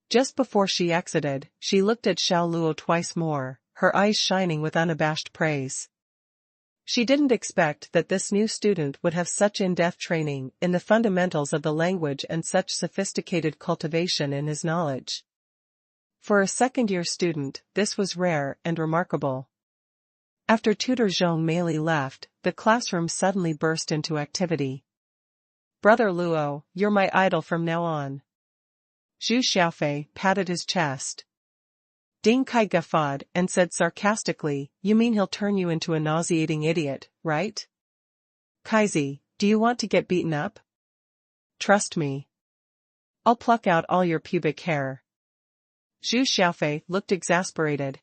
Just before she exited, she looked at Xiao Luo twice more, her eyes shining with unabashed praise. She didn't expect that this new student would have such in-depth training in the fundamentals of the language and such sophisticated cultivation in his knowledge. For a second-year student, this was rare and remarkable. After tutor Zhong Meili left, the classroom suddenly burst into activity. Brother Luo, you're my idol from now on. Zhu Xiaofei patted his chest. Ding Kai guffawed and said sarcastically, you mean he'll turn you into a nauseating idiot, right? Kaizi, do you want to get beaten up? Trust me. I'll pluck out all your pubic hair. Zhu Xiaofei looked exasperated.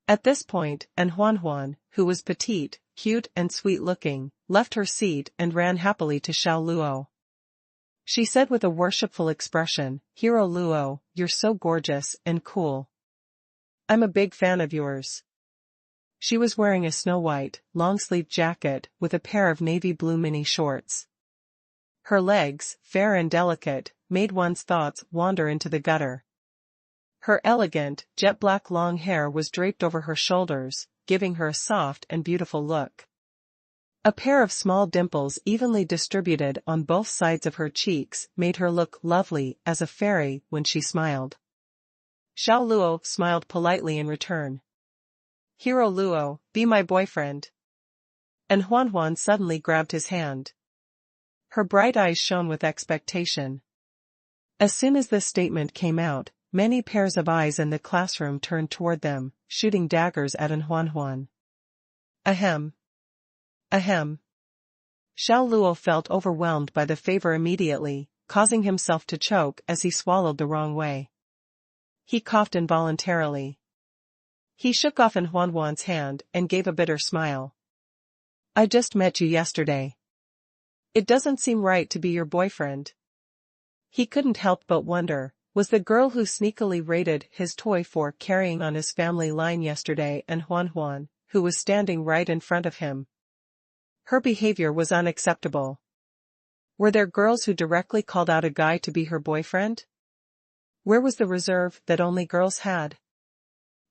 At this point, Xuanhuan, who was petite, cute and sweet-looking, left her seat and ran happily to Xiao Luo. She said with a worshipful expression, Hero Luo, you're so gorgeous and cool. I'm a big fan of yours. She was wearing a snow-white, long-sleeved jacket with a pair of navy blue mini shorts. Her legs, fair and delicate, made one's thoughts wander into the gutter. Her elegant, jet-black long hair was draped over her shoulders, giving her a soft and beautiful look. A pair of small dimples evenly distributed on both sides of her cheeks made her look lovely as a fairy when she smiled. Xiao Luo smiled politely in return. Hero Luo, be my boyfriend. And Xuanhuan suddenly grabbed his hand. Her bright eyes shone with expectation. As soon as this statement came out, many pairs of eyes in the classroom turned toward them, shooting daggers at Xuanhuan. Ahem. Ahem. Xiao Luo felt overwhelmed by the favor immediately, causing himself to choke as he swallowed the wrong way. He coughed involuntarily. He shook off Xuanhuan's hand and gave a bitter smile. I just met you yesterday. It doesn't seem right to be your boyfriend. He couldn't help but wonder, was the girl who sneakily raided his toy for carrying on his family line yesterday and Xuanhuan, who was standing right in front of him? Her behavior was unacceptable. Were there girls who directly called out a guy to be her boyfriend? Where was the reserve that only girls had?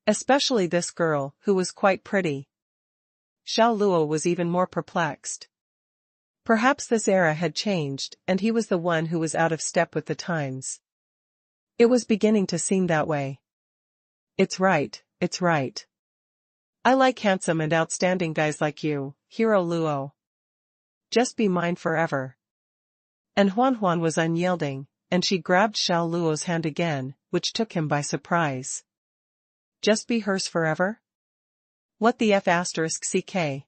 Especially this girl, who was quite pretty. Xiao Luo was even more perplexed. Perhaps this era had changed, and he was the one who was out of step with the times. It was beginning to seem that way. It's right, it's right. I like handsome and outstanding guys like you, Hero Luo. Just be mine forever. And Xuanhuan was unyielding, and she grabbed Xiao Luo's hand again, which took him by surprise. Just be hers forever? What the F***ck?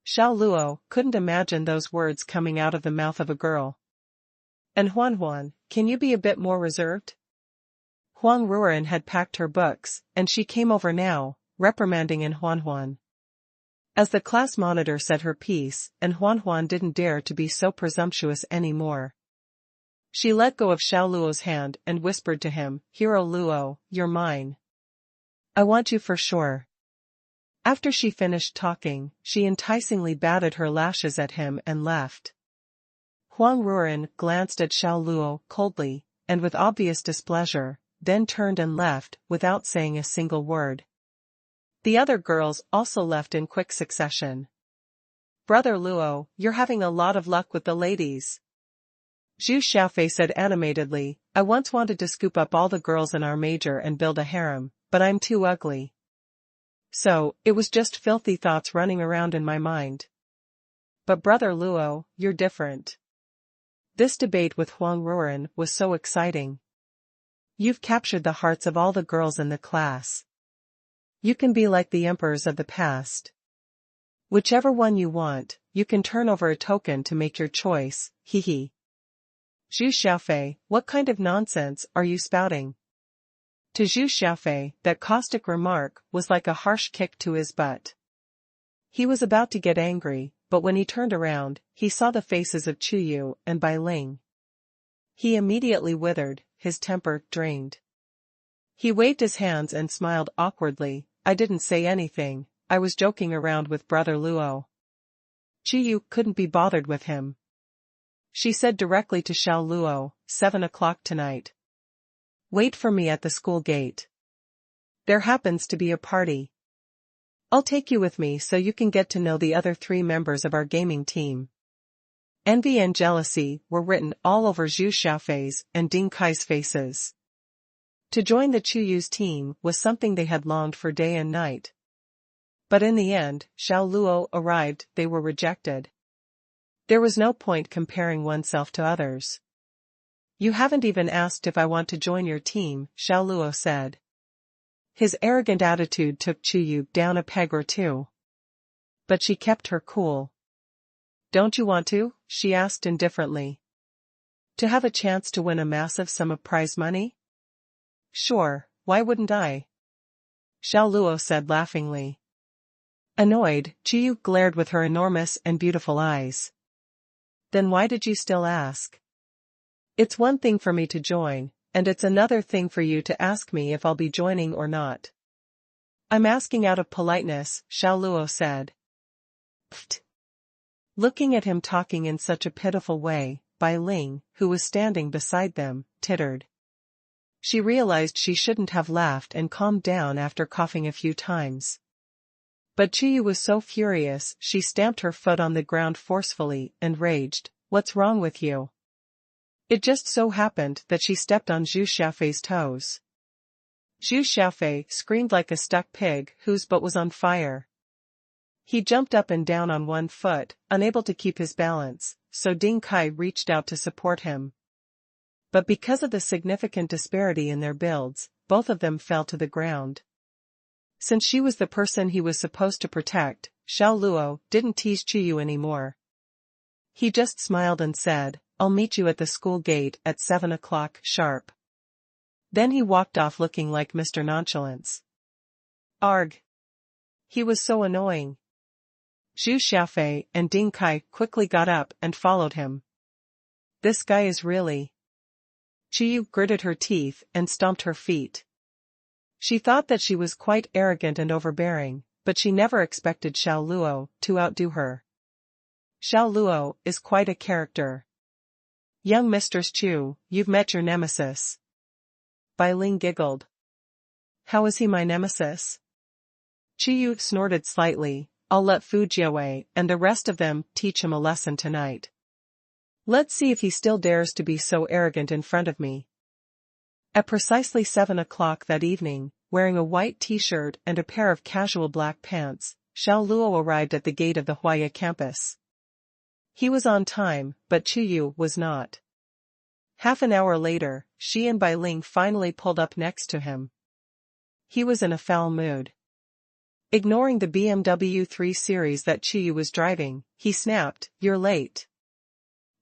Xiao Luo couldn't imagine those words coming out of the mouth of a girl. And Xuanhuan, can you be a bit more reserved? Huang Ruoren had packed her books, and she came over now, reprimanding Xuanhuan. As the class monitor said her piece, and Xuanhuan didn't dare to be so presumptuous anymore. She let go of Xiao Luo's hand and whispered to him, Hero Luo, you're mine. I want you for sure. After she finished talking, she enticingly batted her lashes at him and left. Huang Ruoren glanced at Xiao Luo coldly, and with obvious displeasure, then turned and left without saying a single word. The other girls also left in quick succession. Brother Luo, you're having a lot of luck with the ladies. Zhu Xiaofei said animatedly, I once wanted to scoop up all the girls in our major and build a harem, but I'm too ugly. So, it was just filthy thoughts running around in my mind. But Brother Luo, you're different. This debate with Huang Ruoren was so exciting. You've captured the hearts of all the girls in the class. You can be like the emperors of the past. Whichever one you want, you can turn over a token to make your choice, hee. Zhu Xiaofei, what kind of nonsense are you spouting? To Zhu Xiaofei, that caustic remark was like a harsh kick to his butt. He was about to get angry, but when he turned around, he saw the faces of Chuyu and Bai Ling. He immediately withered, his temper drained. He waved his hands and smiled awkwardly, I didn't say anything, I was joking around with Brother Luo. Chuyu couldn't be bothered with him. She said directly to Xiao Luo, 7 o'clock tonight. Wait for me at the school gate. There happens to be a party. I'll take you with me so you can get to know the other 3 members of our gaming team. Envy and jealousy were written all over Zhu Xiaofei's and Ding Kai's faces. To join the Chuyu's team was something they had longed for day and night. But in the end, Xiao Luo arrived, they were rejected. There was no point comparing oneself to others. You haven't even asked if I want to join your team, Xiao Luo said. His arrogant attitude took Chuyu down a peg or two. But she kept her cool. Don't you want to? She asked indifferently. To have a chance to win a massive sum of prize money? Sure, why wouldn't I? Xiao Luo said laughingly. Annoyed, Chuyu glared with her enormous and beautiful eyes. Then why did you still ask? It's one thing for me to join, and it's another thing for you to ask me if I'll be joining or not. I'm asking out of politeness, Xiao Luo said. Pfft. Looking at him talking in such a pitiful way, Bai Ling, who was standing beside them, tittered. She realized she shouldn't have laughed and calmed down after coughing a few times. But Chiyu was so furious she stamped her foot on the ground forcefully and raged, "What's wrong with you?" It just so happened that she stepped on Zhu Xiaofei's toes. Zhu Xiaofei screamed like a stuck pig whose butt was on fire. He jumped up and down on one foot, unable to keep his balance, so Ding Kai reached out to support him. But because of the significant disparity in their builds, both of them fell to the ground. Since she was the person he was supposed to protect, Xiao Luo didn't tease Chiyu anymore. He just smiled and said, "I'll meet you at the school gate at 7 o'clock sharp." Then he walked off looking like Mr. Nonchalance. Arg! He was so annoying. Zhu Xiaofei and Ding Kai quickly got up and followed him. This guy is really... Chiyu gritted her teeth and stomped her feet. She thought that she was quite arrogant and overbearing, but she never expected Xiao Luo to outdo her. Xiao Luo is quite a character. Young Mistress Chu, you've met your nemesis. Bai Ling giggled. How is he my nemesis? Chiyu snorted slightly. I'll let Fujiawei and the rest of them teach him a lesson tonight. Let's see if he still dares to be so arrogant in front of me. At precisely 7 o'clock that evening, wearing a white t-shirt and a pair of casual black pants, Xiao Luo arrived at the gate of the Huaya campus. He was on time, but Chiyu was not. Half an hour later, she and Bai Ling finally pulled up next to him. He was in a foul mood. Ignoring the BMW 3 Series that Chiyu was driving, he snapped, "You're late.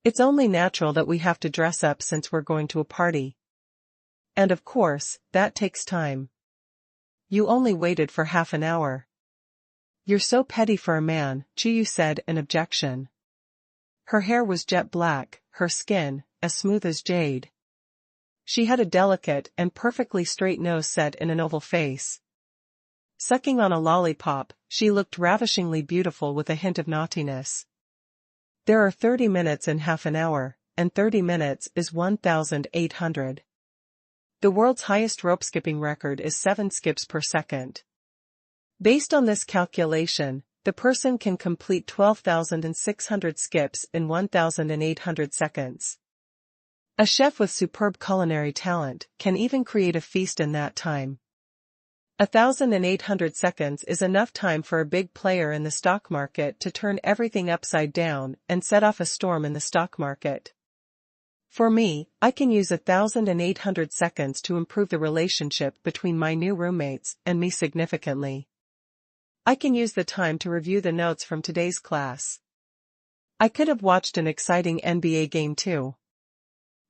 It's only natural that we have to dress up since we're going to a party. And of course, that takes time. You only waited for half an hour." "You're so petty for a man," Chiyu said in objection. Her hair was jet black, her skin, as smooth as jade. She had a delicate and perfectly straight nose set in an oval face. Sucking on a lollipop, she looked ravishingly beautiful with a hint of naughtiness. There are 30 minutes in half an hour, and 30 minutes is 1,800. The world's highest rope skipping record is 7 skips per second. Based on this calculation, the person can complete 12,600 skips in 1,800 seconds. A chef with superb culinary talent can even create a feast in that time. 1,800 seconds is enough time for a big player in the stock market to turn everything upside down and set off a storm in the stock market. For me, I can use 1,800 seconds to improve the relationship between my new roommates and me significantly. I can use the time to review the notes from today's class. I could have watched an exciting NBA game too.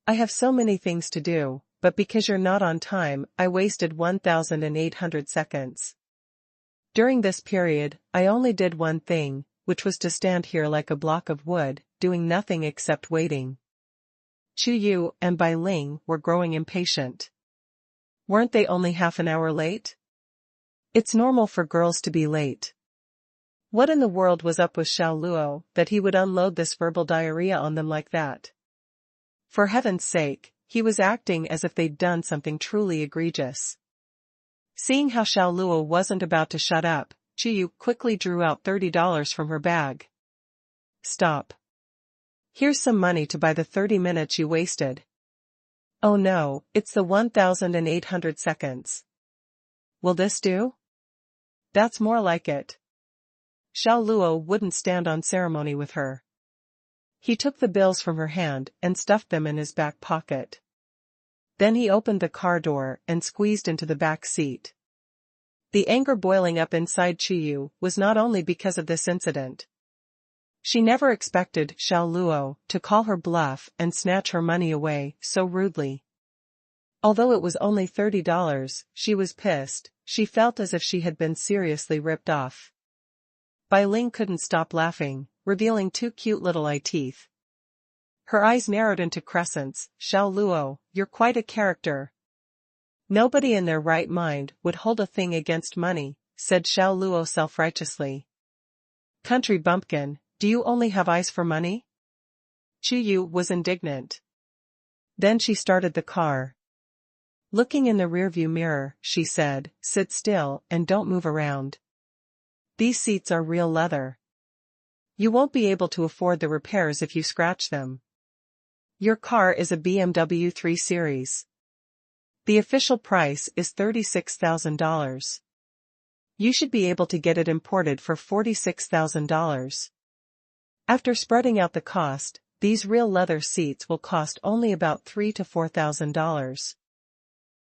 I have so many things to do, but because you're not on time, I wasted 1,800 seconds. During this period, I only did one thing, which was to stand here like a block of wood, doing nothing except waiting. Chiyu and Bai Ling were growing impatient. Weren't they only half an hour late? It's normal for girls to be late. What in the world was up with Xiao Luo that he would unload this verbal diarrhea on them like that? For heaven's sake, he was acting as if they'd done something truly egregious. Seeing how Xiao Luo wasn't about to shut up, Chiyu quickly drew out $30 from her bag. Stop. Here's some money to buy the 30 minutes you wasted. Oh no, it's the 1,800 seconds. Will this do? That's more like it. Xiao Luo wouldn't stand on ceremony with her. He took the bills from her hand and stuffed them in his back pocket. Then he opened the car door and squeezed into the back seat. The anger boiling up inside Chiyu was not only because of this incident. She never expected Xiao Luo to call her bluff and snatch her money away so rudely. Although it was only $30, she was pissed. She felt as if she had been seriously ripped off. Bai Ling couldn't stop laughing, revealing 2 cute little eye teeth. Her eyes narrowed into crescents. Xiao Luo, you're quite a character. Nobody in their right mind would hold a thing against money, said Xiao Luo self-righteously. Country bumpkin, do you only have eyes for money? Chiyu was indignant. Then she started the car. Looking in the rearview mirror, she said, sit still and don't move around. These seats are real leather. You won't be able to afford the repairs if you scratch them. Your car is a BMW 3 Series. The official price is $36,000. You should be able to get it imported for $46,000. After spreading out the cost, these real leather seats will cost only about $3,000 to $4,000.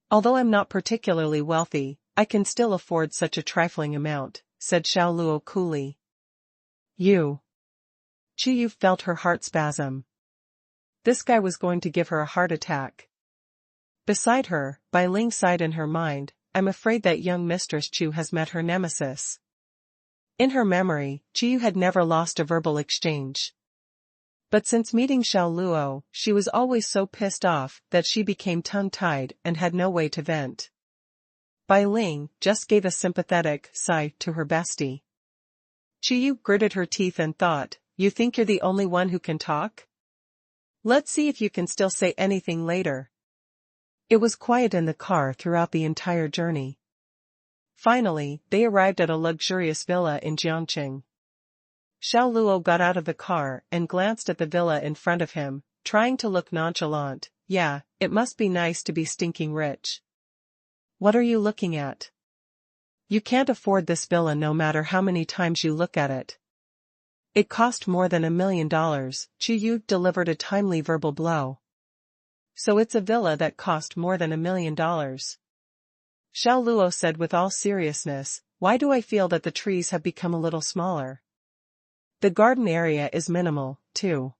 Although I'm not particularly wealthy, I can still afford such a trifling amount, said Xiao Luo coolly. You. Qiyu felt her heart spasm. This guy was going to give her a heart attack. Beside her, Bai Ling sighed in her mind, I'm afraid that young Mistress Chu has met her nemesis. In her memory, Qiyu had never lost a verbal exchange. But since meeting Xiao Luo, she was always so pissed off that she became tongue-tied and had no way to vent. Bai Ling just gave a sympathetic sigh to her bestie. Qiyu gritted her teeth and thought, you think you're the only one who can talk? Let's see if you can still say anything later. It was quiet in the car throughout the entire journey. Finally, they arrived at a luxurious villa in Jiangqing. Xiao Luo got out of the car and glanced at the villa in front of him, trying to look nonchalant. Yeah, it must be nice to be stinking rich. What are you looking at? You can't afford this villa no matter how many times you look at it. It cost more than $1 million, Qiyu delivered a timely verbal blow. So it's a villa that cost more than $1 million. Xiao Luo said with all seriousness, why do I feel that the trees have become a little smaller? The garden area is minimal, too.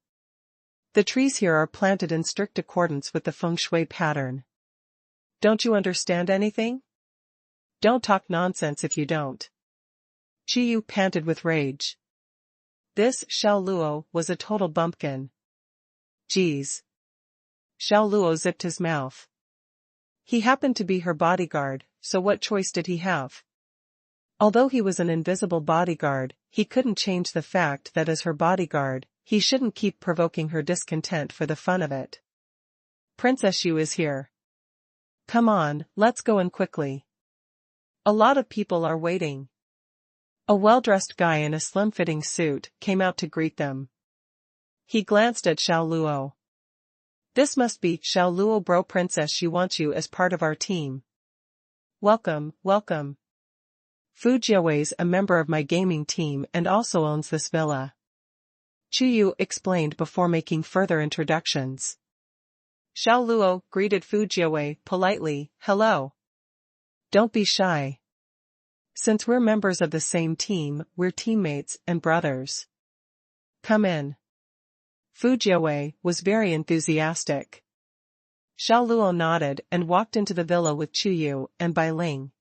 The trees here are planted in strict accordance with the feng shui pattern. Don't you understand anything? Don't talk nonsense if you don't. Qiyu panted with rage. This Xiao Luo was a total bumpkin. Geez. Xiao Luo zipped his mouth. He happened to be her bodyguard, so what choice did he have? Although he was an invisible bodyguard, he couldn't change the fact that as her bodyguard, he shouldn't keep provoking her discontent for the fun of it. Princess Yu is here. Come on, let's go in quickly. A lot of people are waiting. A well-dressed guy in a slim-fitting suit came out to greet them. He glanced at Xiao Luo. This must be Xiao Luo bro, Princess Yu wants you as part of our team. Welcome, welcome. Fu Jiawei's a member of my gaming team and also owns this villa. Qiyu explained before making further introductions. Xiao Luo greeted Fu Jiawei politely, hello. Don't be shy. Since we're members of the same team, we're teammates and brothers. Come in. Fu Jiawei was very enthusiastic. Xiao Luo nodded and walked into the villa with Qiyu and Bai Ling.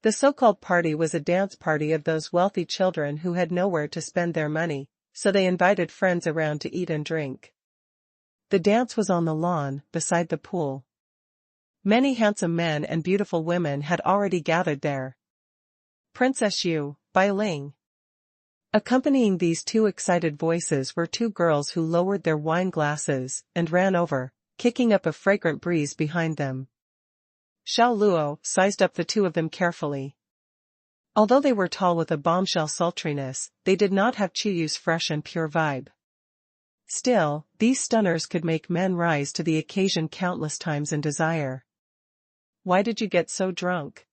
The so-called party was a dance party of those wealthy children who had nowhere to spend their money, so they invited friends around to eat and drink. The dance was on the lawn, beside the pool. Many handsome men and beautiful women had already gathered there. Princess Yu, Bai Ling. Accompanying these two excited voices were two girls who lowered their wine glasses and ran over, kicking up a fragrant breeze behind them. Xiao Luo sized up the two of them carefully. Although they were tall with a bombshell sultriness, they did not have Qiyu's fresh and pure vibe. Still, these stunners could make men rise to the occasion countless times in desire. Why did you get so drunk?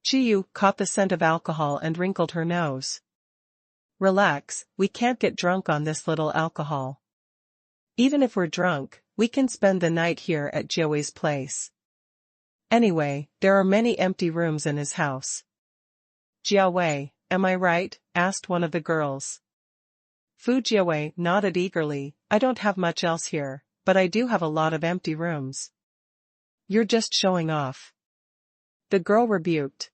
Qiyu caught the scent of alcohol and wrinkled her nose. Relax, we can't get drunk on this little alcohol. Even if we're drunk, we can spend the night here at Jiawei's place. Anyway, there are many empty rooms in his house. Jiawei, am I right? Asked one of the girls. Fu Jiawei nodded eagerly, I don't have much else here, but I do have a lot of empty rooms. You're just showing off. The girl rebuked.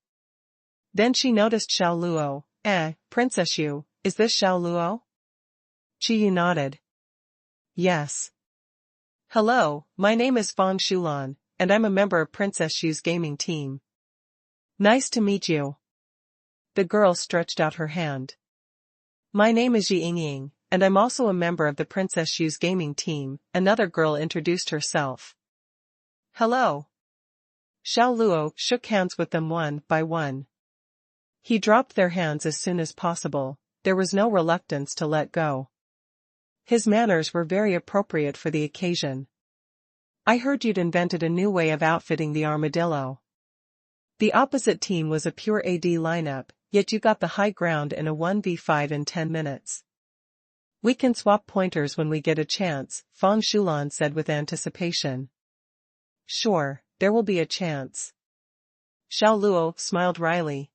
Then she noticed Xiao Luo. Princess Yu, is this Xiao Luo? Qiyu nodded. Yes. Hello, my name is Fang Shulan, and I'm a member of Princess Yu's gaming team. Nice to meet you. The girl stretched out her hand. My name is Yi Yingying, and I'm also a member of the Princess Yu's gaming team, another girl introduced herself. Hello. Xiao Luo shook hands with them one by one. He dropped their hands as soon as possible. There was no reluctance to let go. His manners were very appropriate for the occasion. I heard you'd invented a new way of outfitting the armadillo. The opposite team was a pure AD lineup, yet you got the high ground in a 1v5 in 10 minutes. We can swap pointers when we get a chance, Fang Shulan said with anticipation. Sure, there will be a chance. Xiao Luo smiled wryly.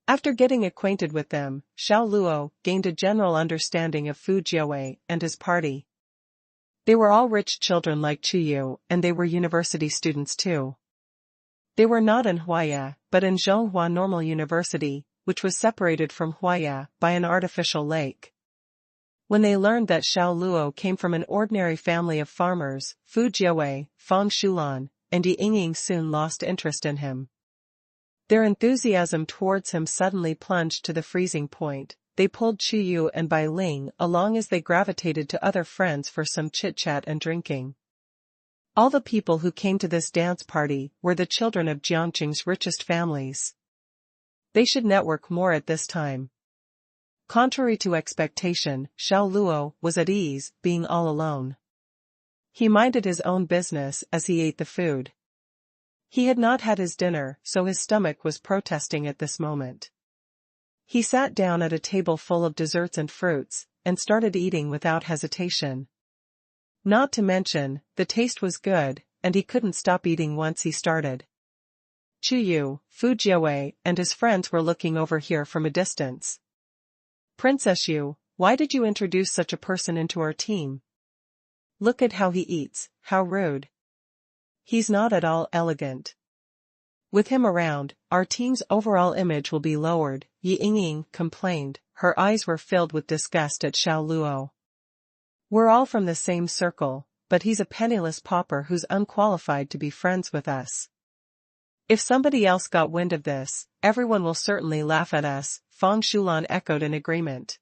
After getting acquainted with them, Xiao Luo gained a general understanding of Fu Jiawei and his party. They were all rich children like Chuyu, and they were university students too. They were not in Huaya, but in Xuanhuan Normal University, which was separated from Huaya by an artificial lake. When they learned that Xiao Luo came from an ordinary family of farmers, Fu Jiawei, Fang Shulan, and Yi Yingying soon lost interest in him. Their enthusiasm towards him suddenly plunged to the freezing point. They pulled Chuyu and Bai Ling along as they gravitated to other friends for some chit-chat and drinking. All the people who came to this dance party were the children of Jiangqing's richest families. They should network more at this time. Contrary to expectation, Xiao Luo was at ease, being all alone. He minded his own business as he ate the food. He had not had his dinner, so his stomach was protesting at this moment. He sat down at a table full of desserts and fruits, and started eating without hesitation. Not to mention, the taste was good, and he couldn't stop eating once he started. Chuyu, Fu Jiawei, and his friends were looking over here from a distance. Princess Yu, why did you introduce such a person into our team? Look at how he eats, how rude. He's not at all elegant. With him around, our team's overall image will be lowered, Yi Yingying complained. Her eyes were filled with disgust at Xiao Luo. We're all from the same circle, but he's a penniless pauper who's unqualified to be friends with us. If somebody else got wind of this, everyone will certainly laugh at us, Fang Shulan echoed in agreement.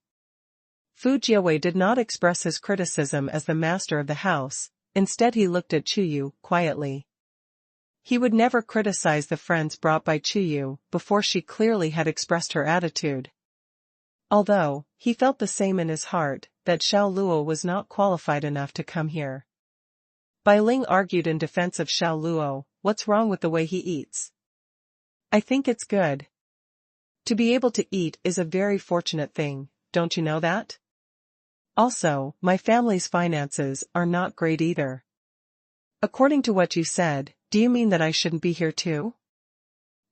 Fu Jiawei did not express his criticism as the master of the house, instead he looked at Chuyu quietly. He would never criticize the friends brought by Chuyu before she clearly had expressed her attitude. Although, he felt the same in his heart, that Xiao Luo was not qualified enough to come here. Bai Ling argued in defense of Xiao Luo. What's wrong with the way he eats? I think it's good. To be able to eat is a very fortunate thing, don't you know that? Also, my family's finances are not great either. According to what you said, do you mean that I shouldn't be here too?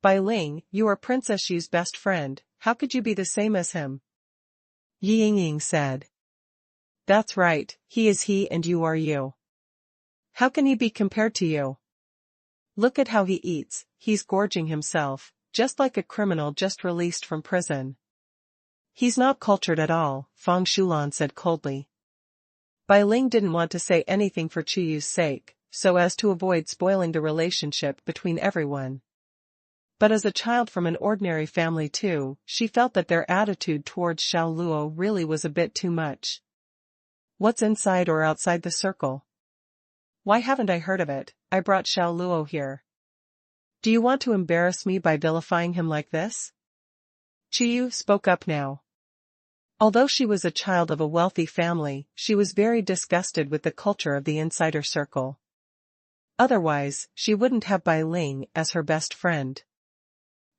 Bai Ling, you are Princess Yu's best friend, how could you be the same as him? Yi Yingying said. That's right, he is he and you are you. How can he be compared to you? Look at how he eats, he's gorging himself, just like a criminal just released from prison. He's not cultured at all, Fang Shulan said coldly. Bai Ling didn't want to say anything for Chuyu's sake, so as to avoid spoiling the relationship between everyone. But as a child from an ordinary family too, she felt that their attitude towards Xiao Luo really was a bit too much. What's inside or outside the circle? Why haven't I heard of it? I brought Xiao Luo here. Do you want to embarrass me by vilifying him like this? Chuyu spoke up now. Although she was a child of a wealthy family, she was very disgusted with the culture of the insider circle. Otherwise, she wouldn't have Bai Ling as her best friend.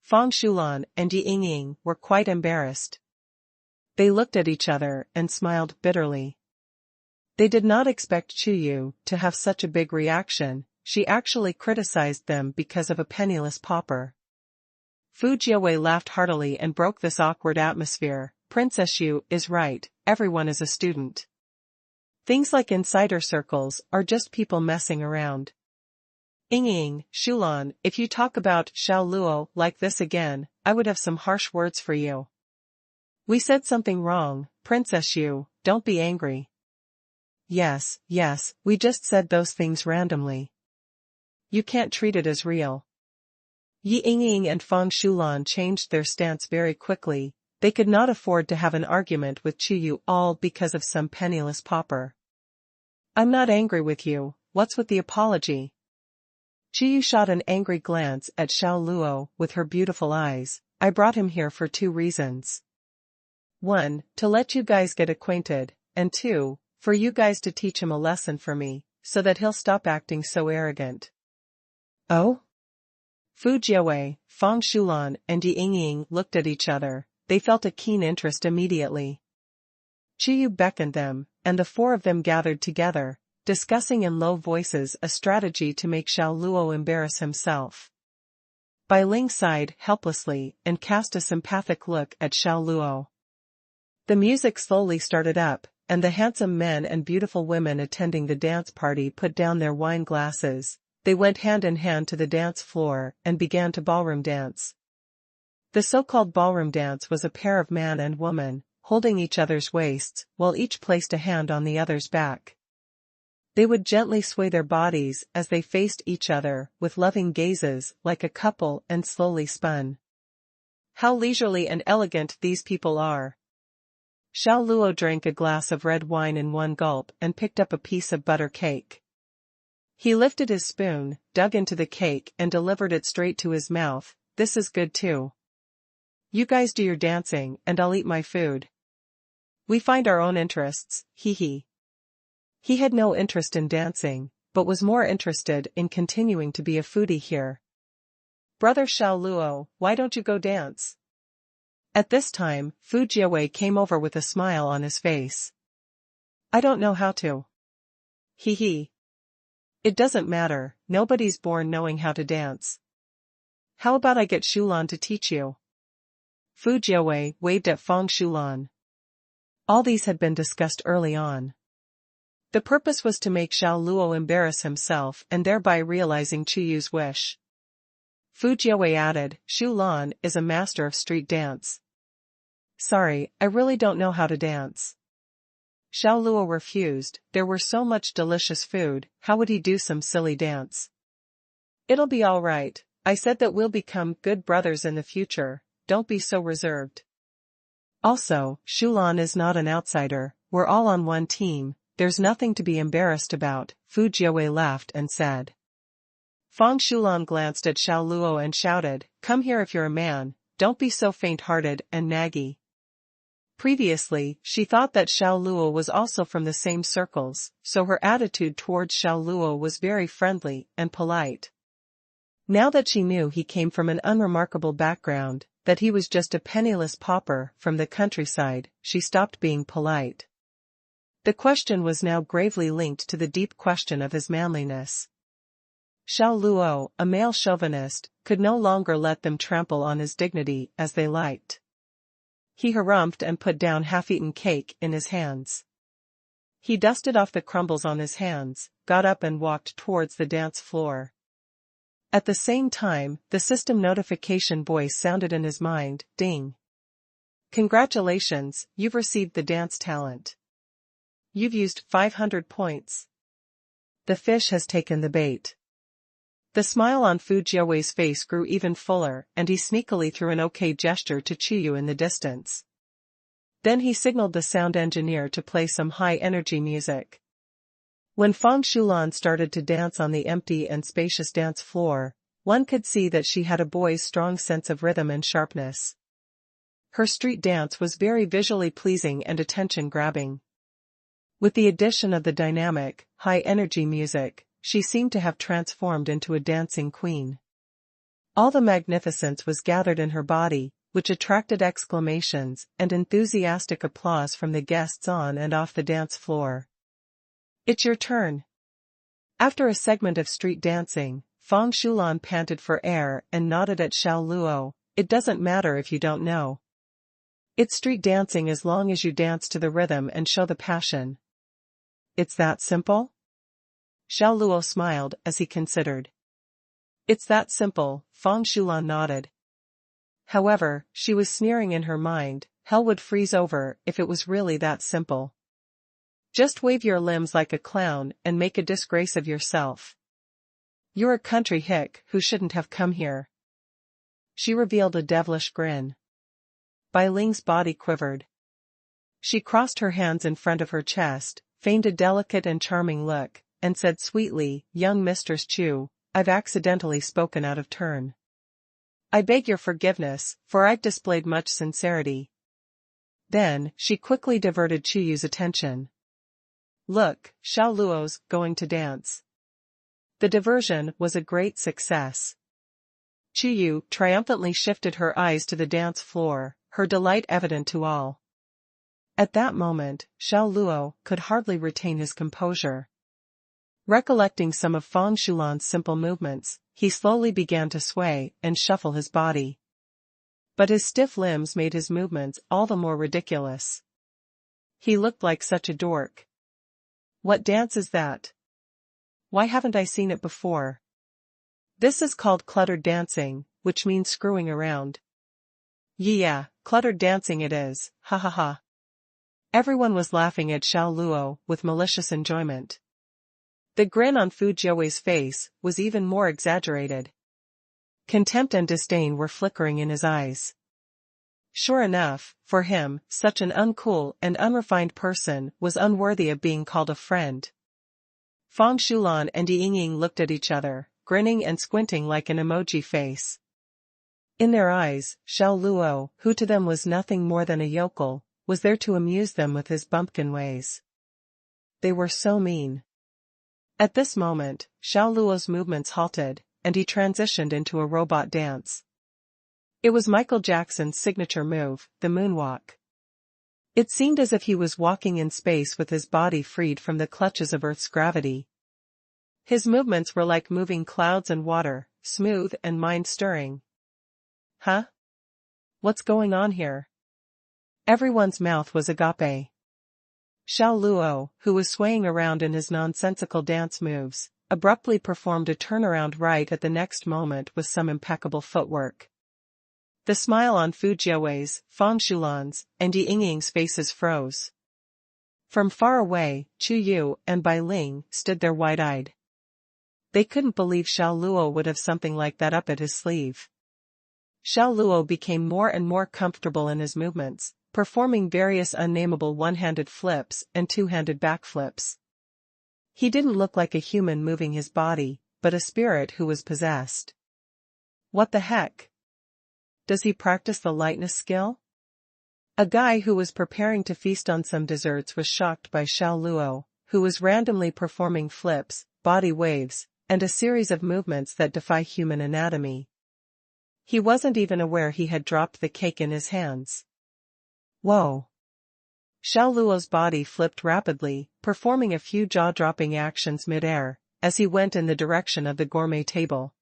Fang Shulan and Yi Yingying were quite embarrassed. They looked at each other and smiled bitterly. They did not expect Chuyu to have such a big reaction. She actually criticized them because of a penniless pauper. Fu Jiawei laughed heartily and broke this awkward atmosphere. Princess Yu is right, everyone is a student. Things like insider circles are just people messing around. Yingying, Shulan, if you talk about Xiao Luo like this again, I would have some harsh words for you. We said something wrong, Princess Yu, don't be angry. Yes, we just said those things randomly. You can't treat it as real. Yi Yingying and Fang Shulan changed their stance very quickly. They could not afford to have an argument with Chuyu all because of some penniless pauper. I'm not angry with you, what's with the apology? Chuyu shot an angry glance at Xiao Luo with her beautiful eyes. I brought him here for 2 reasons. 1, to let you guys get acquainted, and 2, for you guys to teach him a lesson for me, so that he'll stop acting so arrogant. Oh? Fu Jiawei, Fang Xulan, and Yi Yingying looked at each other. They felt a keen interest immediately. Qiyu beckoned them, and the 4 of them gathered together, discussing in low voices a strategy to make Xiao Luo embarrass himself. Bai Ling sighed helplessly and cast a sympathetic look at Xiao Luo. The music slowly started up, and the handsome men and beautiful women attending the dance party put down their wine glasses. They went hand in hand to the dance floor and began to ballroom dance. The so-called ballroom dance was a pair of man and woman, holding each other's waists, while each placed a hand on the other's back. They would gently sway their bodies as they faced each other with loving gazes like a couple and slowly spun. How leisurely and elegant these people are. Xiao Luo drank a glass of red wine in one gulp and picked up a piece of butter cake. He lifted his spoon, dug into the cake and delivered it straight to his mouth. This is good too. You guys do your dancing and I'll eat my food. We find our own interests, hee hee. He had no interest in dancing, but was more interested in continuing to be a foodie here. Brother Xiao Luo, why don't you go dance? At this time, Fu Jiawei came over with a smile on his face. I don't know how to. Hee hee. It doesn't matter, nobody's born knowing how to dance. How about I get Xulan to teach you? Fu Jiawei waved at Fang Xulan. All these had been discussed early on. The purpose was to make Xiao Luo embarrass himself and thereby realizing Qiyu's wish. Fu Jiawei added, Xulan is a master of street dance. Sorry, I really don't know how to dance. Xiao Luo refused. There were so much delicious food, how would he do some silly dance? It'll be all right. I said that we'll become good brothers in the future, don't be so reserved. Also, Xulan is not an outsider, we're all on one team, there's nothing to be embarrassed about, Fu Jiawei laughed and said. Fang Xulan glanced at Xiao Luo and shouted, come here if you're a man, don't be so faint-hearted and naggy. Previously, she thought that Xiao Luo was also from the same circles, so her attitude towards Xiao Luo was very friendly and polite. Now that she knew he came from an unremarkable background, that he was just a penniless pauper from the countryside, she stopped being polite. The question was now gravely linked to the deep question of his manliness. Xiao Luo, a male chauvinist, could no longer let them trample on his dignity as they liked. He harumphed and put down half-eaten cake in his hands. He dusted off the crumbles on his hands, got up and walked towards the dance floor. At the same time, the system notification voice sounded in his mind, ding. Congratulations, you've received the dance talent. You've used 500 points. The fish has taken the bait. The smile on Fu Jiawei's face grew even fuller, and he sneakily threw an okay gesture to Qiyu in the distance. Then he signaled the sound engineer to play some high-energy music. When Fang Xulan started to dance on the empty and spacious dance floor, one could see that she had a boy's strong sense of rhythm and sharpness. Her street dance was very visually pleasing and attention-grabbing. With the addition of the dynamic, high-energy music, she seemed to have transformed into a dancing queen. All the magnificence was gathered in her body, which attracted exclamations and enthusiastic applause from the guests on and off the dance floor. It's your turn. After a segment of street dancing, Fang Xulan panted for air and nodded at Xiao Luo. It doesn't matter if you don't know. It's street dancing as long as you dance to the rhythm and show the passion. It's that simple? Xiao Luo smiled as he considered. It's that simple, Fang Xulan nodded. However, she was sneering in her mind, hell would freeze over if it was really that simple. Just wave your limbs like a clown and make a disgrace of yourself. You're a country hick who shouldn't have come here. She revealed a devilish grin. Bai Ling's body quivered. She crossed her hands in front of her chest, feigned a delicate and charming look, and said sweetly, young Mistress Chu, I've accidentally spoken out of turn. I beg your forgiveness, for I've displayed much sincerity. Then, she quickly diverted Chuyu's attention. Look, Xiao Luo's going to dance. The diversion was a great success. Chuyu triumphantly shifted her eyes to the dance floor, her delight evident to all. At that moment, Xiao Luo could hardly retain his composure. Recollecting some of Fang Shulan's simple movements, he slowly began to sway and shuffle his body. But his stiff limbs made his movements all the more ridiculous. He looked like such a dork. What dance is that? Why haven't I seen it before? This is called cluttered dancing, which means screwing around. Yeah, cluttered dancing it is, ha ha ha. Everyone was laughing at Xiao Luo with malicious enjoyment. The grin on Fu Jiawei's face was even more exaggerated. Contempt and disdain were flickering in his eyes. Sure enough, for him, such an uncool and unrefined person was unworthy of being called a friend. Fang Shulan and Yingying looked at each other, grinning and squinting like an emoji face. In their eyes, Xiao Luo, who to them was nothing more than a yokel, was there to amuse them with his bumpkin ways. They were so mean. At this moment, Xiao Luo's movements halted, and he transitioned into a robot dance. It was Michael Jackson's signature move, the moonwalk. It seemed as if he was walking in space with his body freed from the clutches of Earth's gravity. His movements were like moving clouds and water, smooth and mind-stirring. Huh? What's going on here? Everyone's mouth was agape. Xiao Luo, who was swaying around in his nonsensical dance moves, abruptly performed a turnaround right at the next moment with some impeccable footwork. The smile on Fu Jiawei's, Fang Shulan's, and Yi Yingying's faces froze. From far away, Chu Yu and Bai Ling stood there wide-eyed. They couldn't believe Xiao Luo would have something like that up at his sleeve. Xiao Luo became more and more comfortable in his movements, performing various unnameable one-handed flips and two-handed backflips. He didn't look like a human moving his body, but a spirit who was possessed. What the heck? Does he practice the lightness skill? A guy who was preparing to feast on some desserts was shocked by Xiao Luo, who was randomly performing flips, body waves, and a series of movements that defy human anatomy. He wasn't even aware he had dropped the cake in his hands. Whoa! Xiao Luo's body flipped rapidly, performing a few jaw-dropping actions mid-air, as he went in the direction of the gourmet table.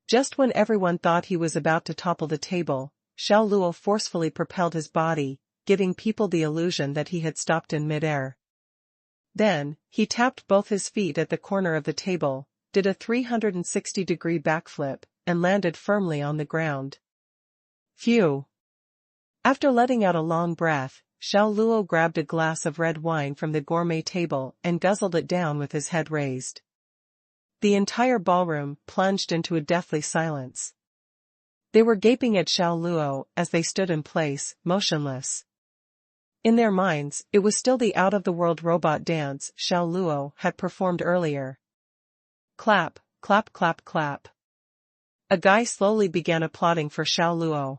Just when everyone thought he was about to topple the table, Xiao Luo forcefully propelled his body, giving people the illusion that he had stopped in mid-air. Then, he tapped both his feet at the corner of the table, did a 360-degree backflip, and landed firmly on the ground. Phew! After letting out a long breath, Xiao Luo grabbed a glass of red wine from the gourmet table and guzzled it down with his head raised. The entire ballroom plunged into a deathly silence. They were gaping at Xiao Luo as they stood in place, motionless. In their minds, it was still the out-of-the-world robot dance Xiao Luo had performed earlier. Clap, clap, clap, clap. A guy slowly began applauding for Xiao Luo.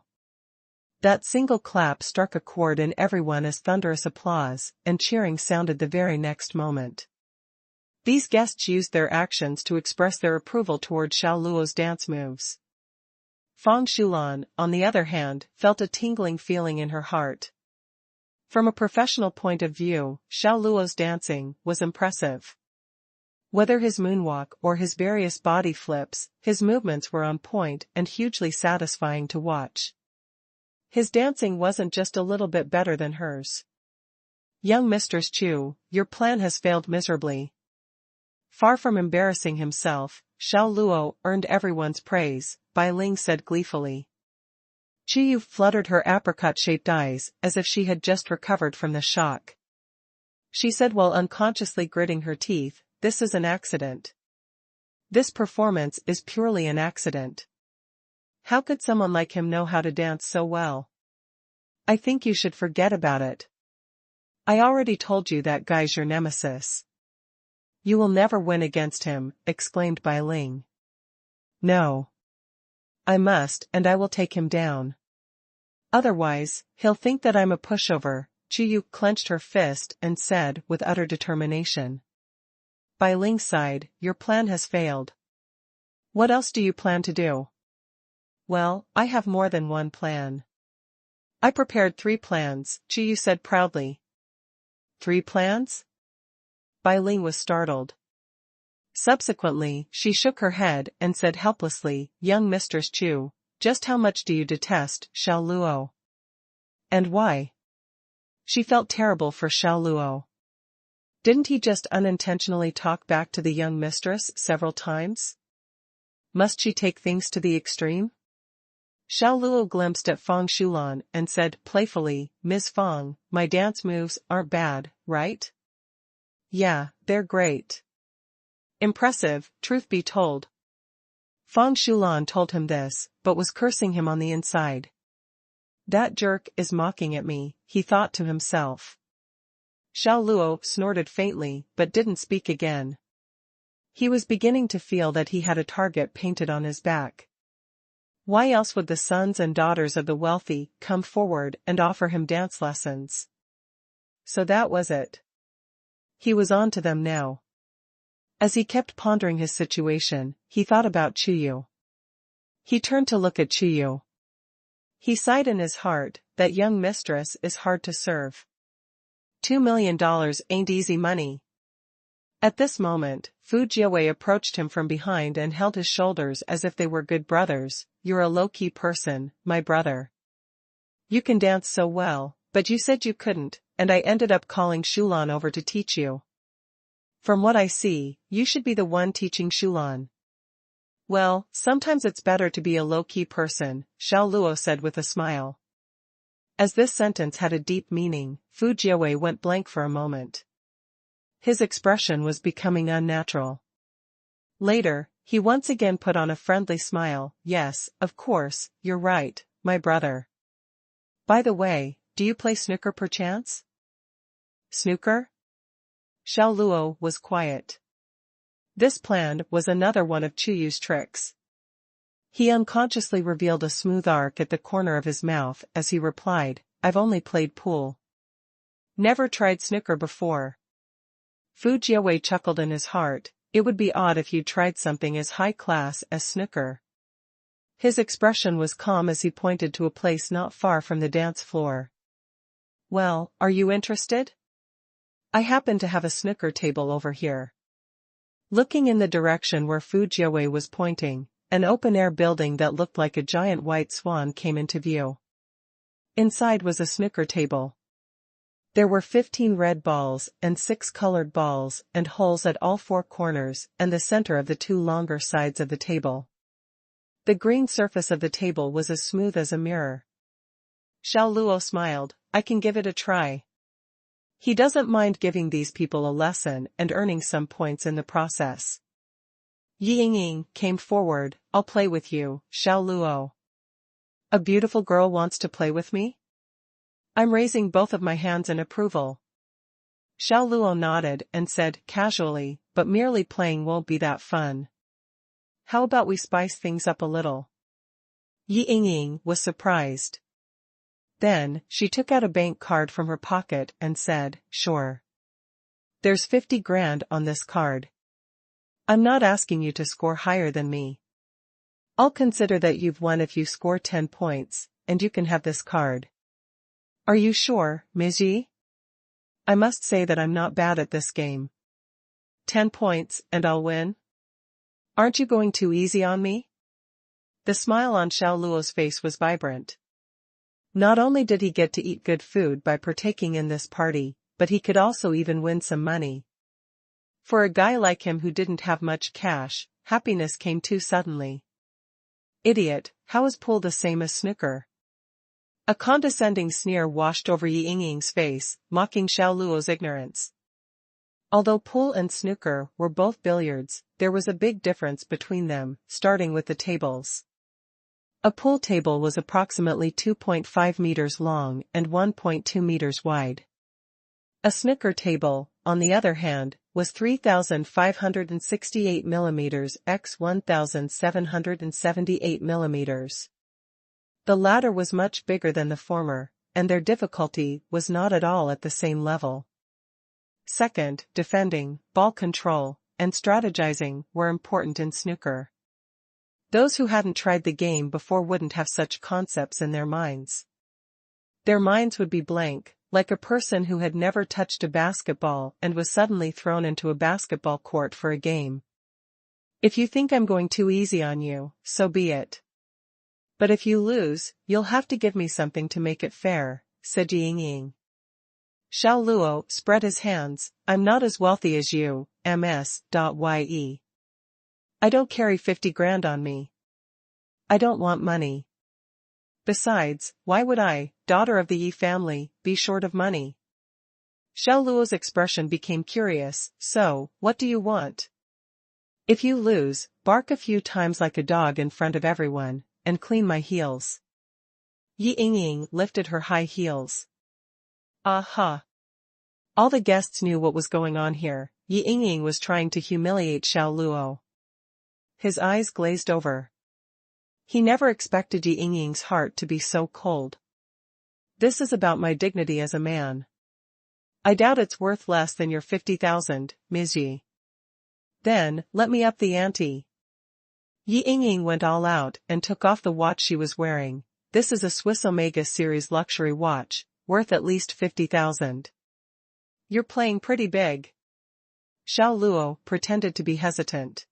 That single clap struck a chord in everyone as thunderous applause, and cheering sounded the very next moment. These guests used their actions to express their approval toward Xiao Luo's dance moves. Fang Shulan, on the other hand, felt a tingling feeling in her heart. From a professional point of view, Xiao Luo's dancing was impressive. Whether his moonwalk or his various body flips, his movements were on point and hugely satisfying to watch. His dancing wasn't just a little bit better than hers. Young Mistress Chu, your plan has failed miserably. Far from embarrassing himself, Xiao Luo earned everyone's praise, Bai Ling said gleefully. Chiyu fluttered her apricot-shaped eyes as if she had just recovered from the shock. She said while unconsciously gritting her teeth, "This is an accident. This performance is purely an accident. How could someone like him know how to dance so well? I think you should forget about it. I already told you that guy's your nemesis." "You will never win against him," exclaimed Bai Ling. "No. I must, and I will take him down. Otherwise, he'll think that I'm a pushover. Yu clenched her fist and said with utter determination. Bai Ling sighed, your plan has failed. What else do you plan to do? Well, I have more than one plan. I prepared 3 plans, Yu said proudly. 3 plans? Bai Ling was startled. Subsequently, she shook her head and said helplessly, young Mistress Chu, just how much do you detest Xiao Luo? And why? She felt terrible for Xiao Luo. Didn't he just unintentionally talk back to the young mistress several times? Must she take things to the extreme? Xiao Luo glimpsed at Feng Shulan and said playfully, Ms. Feng, my dance moves aren't bad, right? Yeah, they're great. Impressive, truth be told. Feng Shulan told him this, but was cursing him on the inside. That jerk is mocking at me, he thought to himself. Xiao Luo snorted faintly but didn't speak again. He was beginning to feel that he had a target painted on his back. Why else would the sons and daughters of the wealthy come forward and offer him dance lessons? So that was it. He was on to them now. As he kept pondering his situation, he thought about Chuyu. He turned to look at Chuyu. He sighed in his heart, that young mistress is hard to serve. $2 million ain't easy money. At this moment, Fu Jiawei approached him from behind and held his shoulders as if they were good brothers. You're a low-key person, my brother. You can dance so well, but you said you couldn't, and I ended up calling Shulan over to teach you. From what I see, you should be the one teaching Shulan. Well, sometimes it's better to be a low-key person, Xiao Luo said with a smile. As this sentence had a deep meaning, Fu Jiawei went blank for a moment. His expression was becoming unnatural. Later, he once again put on a friendly smile. Yes, of course, you're right, my brother. By the way, do you play snooker perchance? Snooker? Xiao Luo was quiet. This plan was another one of Chuyu's tricks. He unconsciously revealed a smooth arc at the corner of his mouth as he replied, I've only played pool. Never tried snooker before. Fu Jiawei chuckled in his heart, it would be odd if you'd tried something as high class as snooker. His expression was calm as he pointed to a place not far from the dance floor. Well, are you interested? I happen to have a snooker table over here. Looking in the direction where Fu Jiawei was pointing, an open-air building that looked like a giant white swan came into view. Inside was a snooker table. There were 15 red balls and 6 colored balls and holes at all 4 corners and the center of the 2 longer sides of the table. The green surface of the table was as smooth as a mirror. Xiao Luo smiled, I can give it a try. He doesn't mind giving these people a lesson and earning some points in the process. Yi Yingying came forward, I'll play with you, Xiao Luo. A beautiful girl wants to play with me? I'm raising both of my hands in approval. Xiao Luo nodded and said casually, but merely playing won't be that fun. How about we spice things up a little? Yi Yingying was surprised. Then, she took out a bank card from her pocket and said, sure. There's 50 grand on this card. I'm not asking you to score higher than me. I'll consider that you've won if you score 10 points, and you can have this card. Are you sure, Ms. Yi? I must say that I'm not bad at this game. 10 points, and I'll win? Aren't you going too easy on me? The smile on Xiao Luo's face was vibrant. Not only did he get to eat good food by partaking in this party, but he could also even win some money. For a guy like him who didn't have much cash, happiness came too suddenly. Idiot, how is pool the same as snooker? A condescending sneer washed over Yi Yingying's face, mocking Xiao Luo's ignorance. Although pool and snooker were both billiards, there was a big difference between them, starting with the tables. A pool table was approximately 2.5 meters long and 1.2 meters wide. A snooker table, on the other hand, was 3,568 mm x 1,778 mm. The latter was much bigger than the former, and their difficulty was not at all at the same level. Second, defending, ball control, and strategizing were important in snooker. Those who hadn't tried the game before wouldn't have such concepts in their minds. Their minds would be blank, like a person who had never touched a basketball and was suddenly thrown into a basketball court for a game. If you think I'm going too easy on you, so be it. But if you lose, you'll have to give me something to make it fair, said Ying. Xiao Luo spread his hands. I'm not as wealthy as you, ms.ye. I don't carry 50 grand on me. I don't want money. Besides, why would I, daughter of the Yi family, be short of money? Xiao Luo's expression became curious. So, what do you want? If you lose, bark a few times like a dog in front of everyone, and clean my heels. Ying lifted her high heels. Aha! All the guests knew what was going on here. Ying was trying to humiliate Xiao Luo. His eyes glazed over. He never expected Ying's heart to be so cold. This is about my dignity as a man. I doubt it's worth less than your 50,000, Ms. Yi. Then, let me up the ante. Ying went all out and took off the watch she was wearing. This is a Swiss Omega Series luxury watch, worth at least 50,000. You're playing pretty big. Xiao Luo pretended to be hesitant.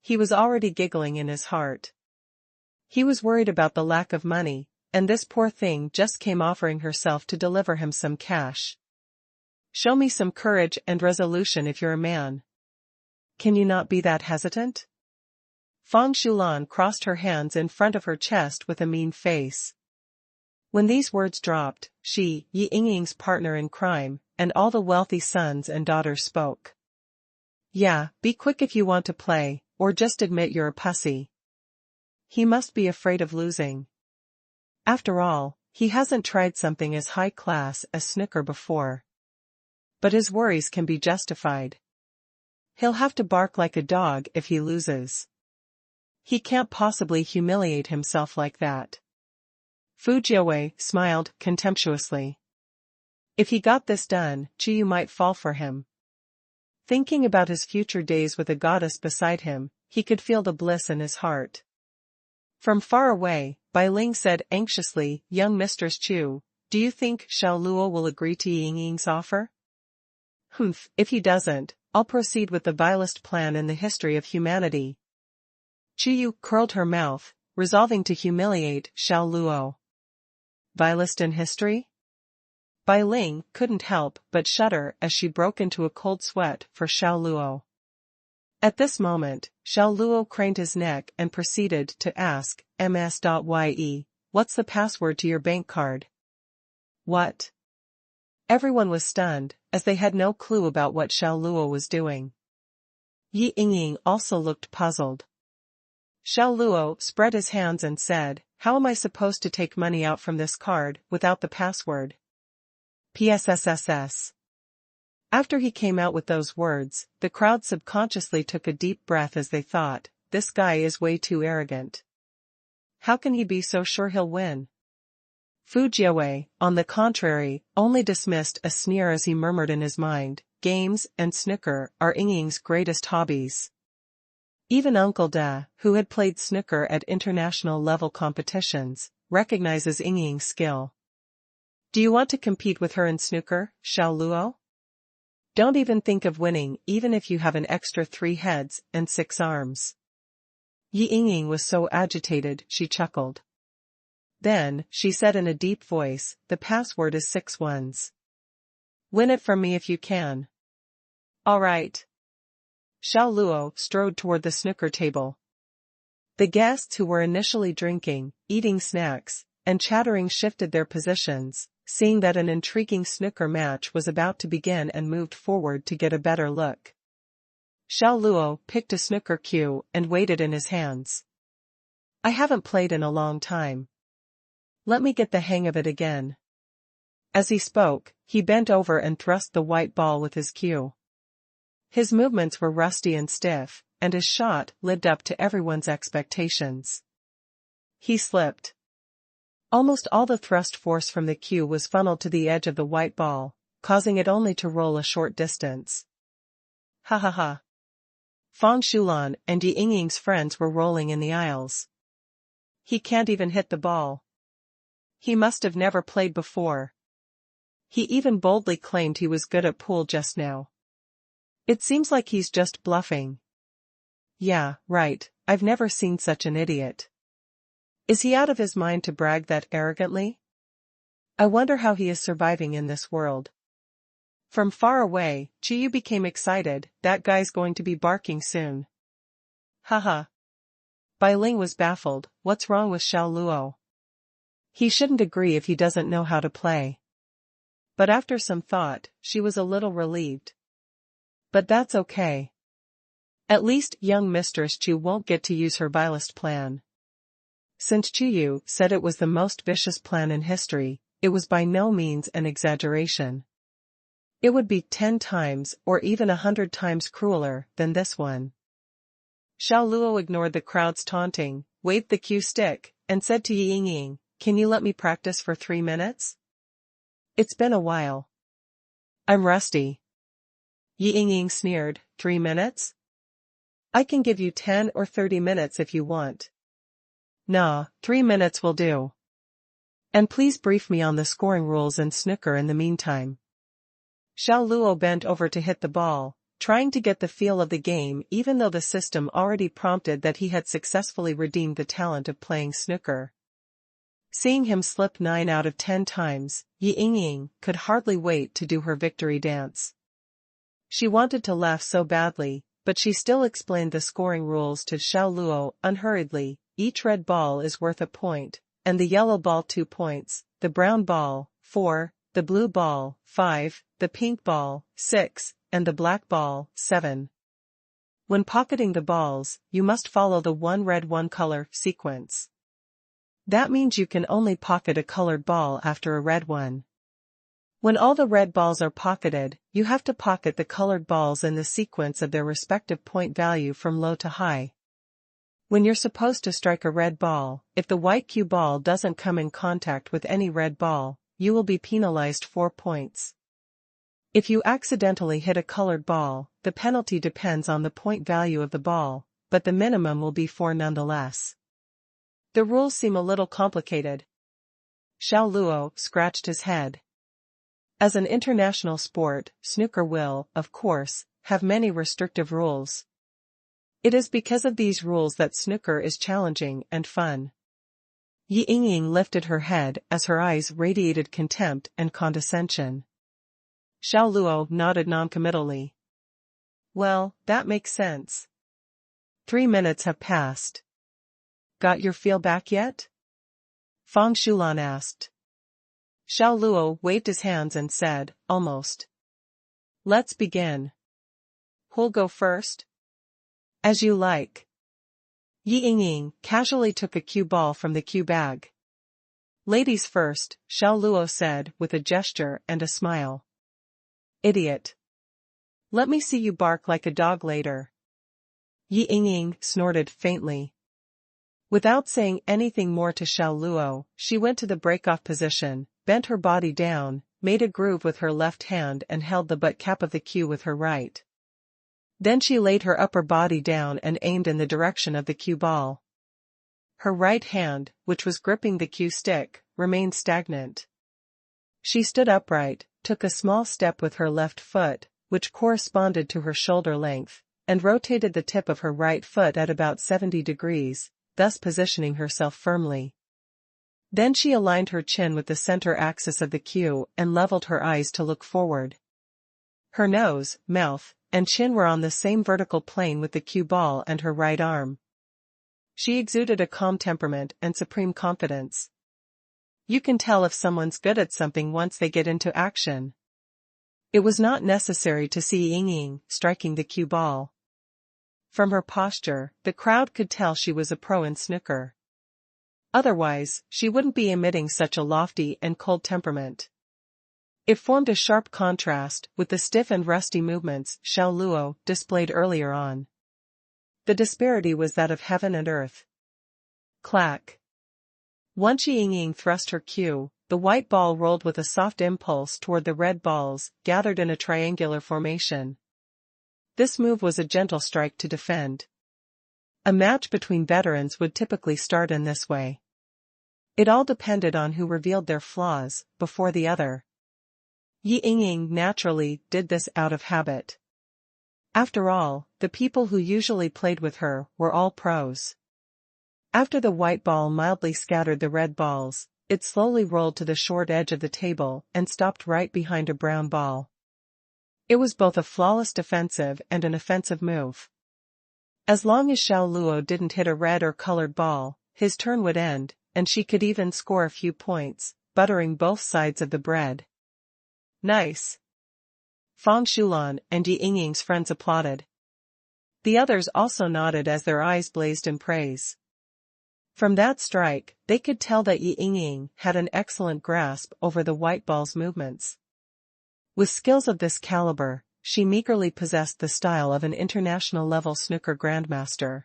He was already giggling in his heart. He was worried about the lack of money, and this poor thing just came offering herself to deliver him some cash. Show me some courage and resolution if you're a man. Can you not be that hesitant? Fang Shulan crossed her hands in front of her chest with a mean face. When these words dropped, she, Ying's partner in crime, and all the wealthy sons and daughters spoke. Yeah, be quick if you want to play, or just admit you're a pussy. He must be afraid of losing. After all, he hasn't tried something as high class as snooker before. But his worries can be justified. He'll have to bark like a dog if he loses. He can't possibly humiliate himself like that. Fu Jiawei smiled contemptuously. If he got this done, Chiyu might fall for him. Thinking about his future days with a goddess beside him, he could feel the bliss in his heart. From far away, Bai Ling said anxiously, Young Mistress Chu, do you think Xiao Luo will agree to Ying's offer? Humph, if he doesn't, I'll proceed with the vilest plan in the history of humanity. Chiyu curled her mouth, resolving to humiliate Xiao Luo. Vilest in history? Bai Ling couldn't help but shudder as she broke into a cold sweat for Xiao Luo. At this moment, Xiao Luo craned his neck and proceeded to ask, ms.ye, what's the password to your bank card? What? Everyone was stunned, as they had no clue about what Xiao Luo was doing. Ying also looked puzzled. Xiao Luo spread his hands and said, how am I supposed to take money out from this card without the password? PSSSS. After he came out with those words, the crowd subconsciously took a deep breath as they thought, this guy is way too arrogant. How can he be so sure he'll win? Fu Jiawei, on the contrary, only dismissed a sneer as he murmured in his mind, games and snooker are Ying's greatest hobbies. Even Uncle Da, who had played snooker at international level competitions, recognizes Ying's skill. Do you want to compete with her in snooker, Xiao Luo? Don't even think of winning even if you have an extra 3 heads and 6 arms. Ying was so agitated she chuckled. Then, she said in a deep voice, the password is 6 ones. Win it from me if you can. All right. Xiao Luo strode toward the snooker table. The guests who were initially drinking, eating snacks, and chattering shifted their positions, seeing that an intriguing snooker match was about to begin and moved forward to get a better look. Xiao Luo picked a snooker cue and weighed it in his hands. I haven't played in a long time. Let me get the hang of it again. As he spoke, he bent over and thrust the white ball with his cue. His movements were rusty and stiff, and his shot lived up to everyone's expectations. He slipped. Almost all the thrust force from the cue was funneled to the edge of the white ball, causing it only to roll a short distance. Ha ha ha. Fang Xulan and Yi Yingying's friends were rolling in the aisles. He can't even hit the ball. He must have never played before. He even boldly claimed he was good at pool just now. It seems like he's just bluffing. Yeah, right, I've never seen such an idiot. Is he out of his mind to brag that arrogantly? I wonder how he is surviving in this world. From far away, Chiyu became excited, that guy's going to be barking soon. Haha. Bai Ling was baffled, what's wrong with Xiao Luo? He shouldn't agree if he doesn't know how to play. But after some thought, she was a little relieved. But that's okay. At least young Mistress Chu won't get to use her vilest plan. Since Chiyu said it was the most vicious plan in history, it was by no means an exaggeration. It would be 10 times or even 100 times crueler than this one. Xiao Luo ignored the crowd's taunting, waved the cue stick, and said to Yi Yingying, "Can you let me practice for 3 minutes? It's been a while. I'm rusty." Yi Yingying sneered, 3 minutes? I can give you 10 or 30 minutes if you want. Nah, 3 minutes will do. And please brief me on the scoring rules and snooker in the meantime. Xiao Luo bent over to hit the ball, trying to get the feel of the game even though the system already prompted that he had successfully redeemed the talent of playing snooker. Seeing him slip 9 out of 10 times, Yi Yingying could hardly wait to do her victory dance. She wanted to laugh so badly, but she still explained the scoring rules to Xiao Luo unhurriedly. Each red ball is worth a point, and the yellow ball 2 points, the brown ball, 4, the blue ball, 5, the pink ball, 6, and the black ball, 7. When pocketing the balls, you must follow the one red one color sequence. That means you can only pocket a colored ball after a red one. When all the red balls are pocketed, you have to pocket the colored balls in the sequence of their respective point value from low to high. When you're supposed to strike a red ball, if the white cue ball doesn't come in contact with any red ball, you will be penalized 4 points. If you accidentally hit a colored ball, the penalty depends on the point value of the ball, but the minimum will be 4 nonetheless. The rules seem a little complicated. Xiao Luo scratched his head. As an international sport, snooker will, of course, have many restrictive rules. It is because of these rules that snooker is challenging and fun. Yi Yingying lifted her head as her eyes radiated contempt and condescension. Xiao Luo nodded noncommittally. Well, that makes sense. 3 minutes have passed. Got your feel back yet? Fang Xulan asked. Xiao Luo waved his hands and said, almost. Let's begin. Who'll go first? As you like. Yi Yingying casually took a cue ball from the cue bag. Ladies first, Xiao Luo said with a gesture and a smile. Idiot. Let me see you bark like a dog later. Yi Yingying snorted faintly. Without saying anything more to Xiao Luo, she went to the break-off position, bent her body down, made a groove with her left hand and held the butt cap of the cue with her right. Then she laid her upper body down and aimed in the direction of the cue ball. Her right hand, which was gripping the cue stick, remained stagnant. She stood upright, took a small step with her left foot, which corresponded to her shoulder length, and rotated the tip of her right foot at about 70 degrees, thus positioning herself firmly. Then she aligned her chin with the center axis of the cue and leveled her eyes to look forward. Her nose, mouth, and chin were on the same vertical plane with the cue ball and her right arm. She exuded a calm temperament and supreme confidence. You can tell if someone's good at something once they get into action. It was not necessary to see Yingying striking the cue ball. From her posture, the crowd could tell she was a pro in snooker. Otherwise, she wouldn't be emitting such a lofty and cold temperament. It formed a sharp contrast with the stiff and rusty movements Xiao Luo displayed earlier on. The disparity was that of heaven and earth. Clack. Once Ying thrust her cue, the white ball rolled with a soft impulse toward the red balls, gathered in a triangular formation. This move was a gentle strike to defend. A match between veterans would typically start in this way. It all depended on who revealed their flaws before the other. Ying naturally did this out of habit. After all, the people who usually played with her were all pros. After the white ball mildly scattered the red balls, it slowly rolled to the short edge of the table and stopped right behind a brown ball. It was both a flawless defensive and an offensive move. As long as Xiao Luo didn't hit a red or colored ball, his turn would end, and she could even score a few points, buttering both sides of the bread. Nice. Fang Xulan and Ying's friends applauded. The others also nodded as their eyes blazed in praise. From that strike, they could tell that Ying had an excellent grasp over the white ball's movements. With skills of this caliber, she meagerly possessed the style of an international-level snooker grandmaster.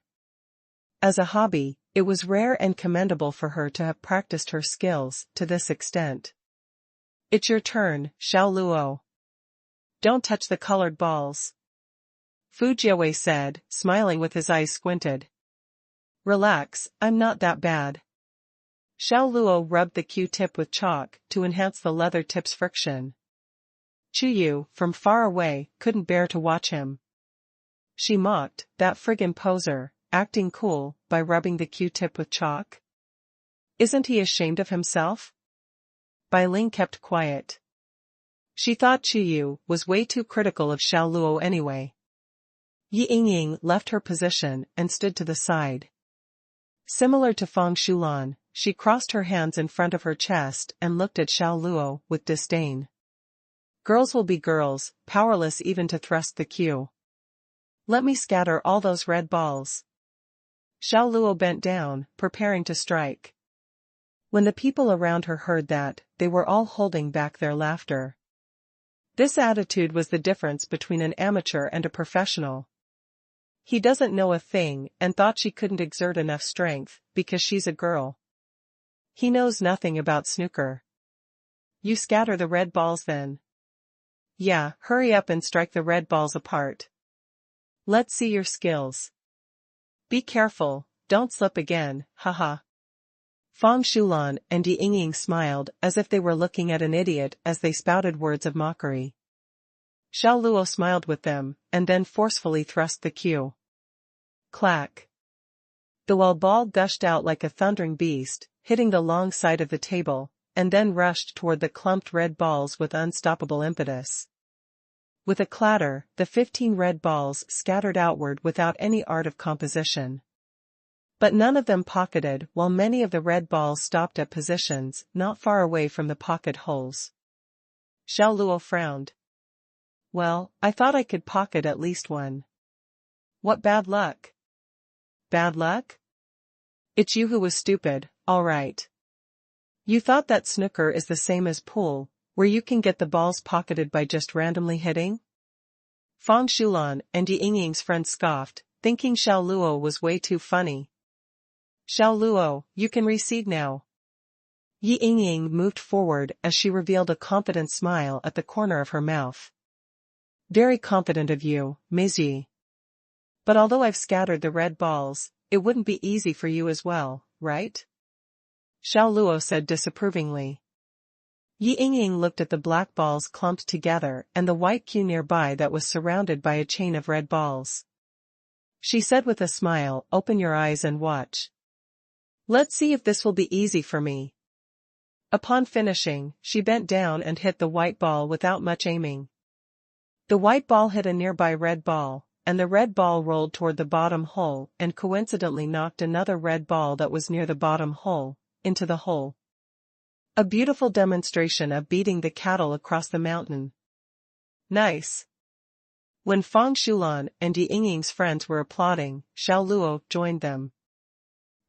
As a hobby, it was rare and commendable for her to have practiced her skills to this extent. It's your turn, Xiao Luo. Don't touch the colored balls. Fu Jiawei said, smiling with his eyes squinted. Relax, I'm not that bad. Xiao Luo rubbed the Q-tip with chalk to enhance the leather tip's friction. Chuyu, from far away, couldn't bear to watch him. She mocked, that friggin' poser, acting cool, by rubbing the Q-tip with chalk. Isn't he ashamed of himself? Bai Ling kept quiet. She thought Chuyu was way too critical of Xiao Luo anyway. Ying left her position and stood to the side. Similar to Fang Xulan, she crossed her hands in front of her chest and looked at Xiao Luo with disdain. Girls will be girls, powerless even to thrust the cue. Let me scatter all those red balls. Xiao Luo bent down, preparing to strike. When the people around her heard that, they were all holding back their laughter. This attitude was the difference between an amateur and a professional. He doesn't know a thing and thought she couldn't exert enough strength because she's a girl. He knows nothing about snooker. You scatter the red balls then. Yeah, hurry up and strike the red balls apart. Let's see your skills. Be careful, don't slip again, haha. Fang Xulan and Ying smiled as if they were looking at an idiot as they spouted words of mockery. Xiao Luo smiled with them, and then forcefully thrust the cue. Clack. The wild ball gushed out like a thundering beast, hitting the long side of the table, and then rushed toward the clumped red balls with unstoppable impetus. With a clatter, the 15 red balls scattered outward without any art of composition. But none of them pocketed, while many of the red balls stopped at positions not far away from the pocket holes. Xiao Luo frowned. Well, I thought I could pocket at least one. What bad luck. Bad luck? It's you who was stupid, all right. You thought that snooker is the same as pool, where you can get the balls pocketed by just randomly hitting? Fang Xulan and Ying's friend scoffed, thinking Xiao Luo was way too funny. Xiao Luo, you can recede now. Ying moved forward as she revealed a confident smile at the corner of her mouth. Very confident of you, Ms. Yi. But although I've scattered the red balls, it wouldn't be easy for you as well, right? Xiao Luo said disapprovingly. Ying looked at the black balls clumped together and the white cue nearby that was surrounded by a chain of red balls. She said with a smile, open your eyes and watch. Let's see if this will be easy for me. Upon finishing, she bent down and hit the white ball without much aiming. The white ball hit a nearby red ball, and the red ball rolled toward the bottom hole and coincidentally knocked another red ball that was near the bottom hole into the hole. A beautiful demonstration of beating the cattle across the mountain. Nice. When Fang Xulan and Ying's friends were applauding, Xiao Luo joined them.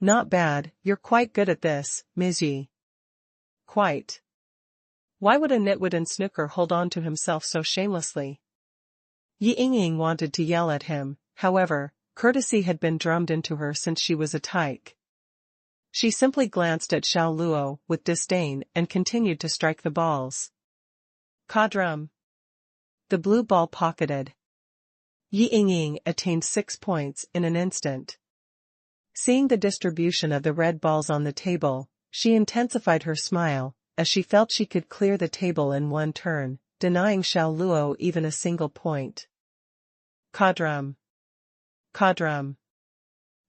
Not bad, you're quite good at this, Ms. Yi. Quite. Why would a nitwit in snooker hold on to himself so shamelessly? Yi Yingying wanted to yell at him, however, courtesy had been drummed into her since she was a tyke. She simply glanced at Xiao Luo with disdain and continued to strike the balls. Ka-drum. The blue ball pocketed. Yi Yingying attained 6 points in an instant. Seeing the distribution of the red balls on the table, she intensified her smile, as she felt she could clear the table in one turn, denying Xiao Luo even a single point. Ka-drum. Ka-drum.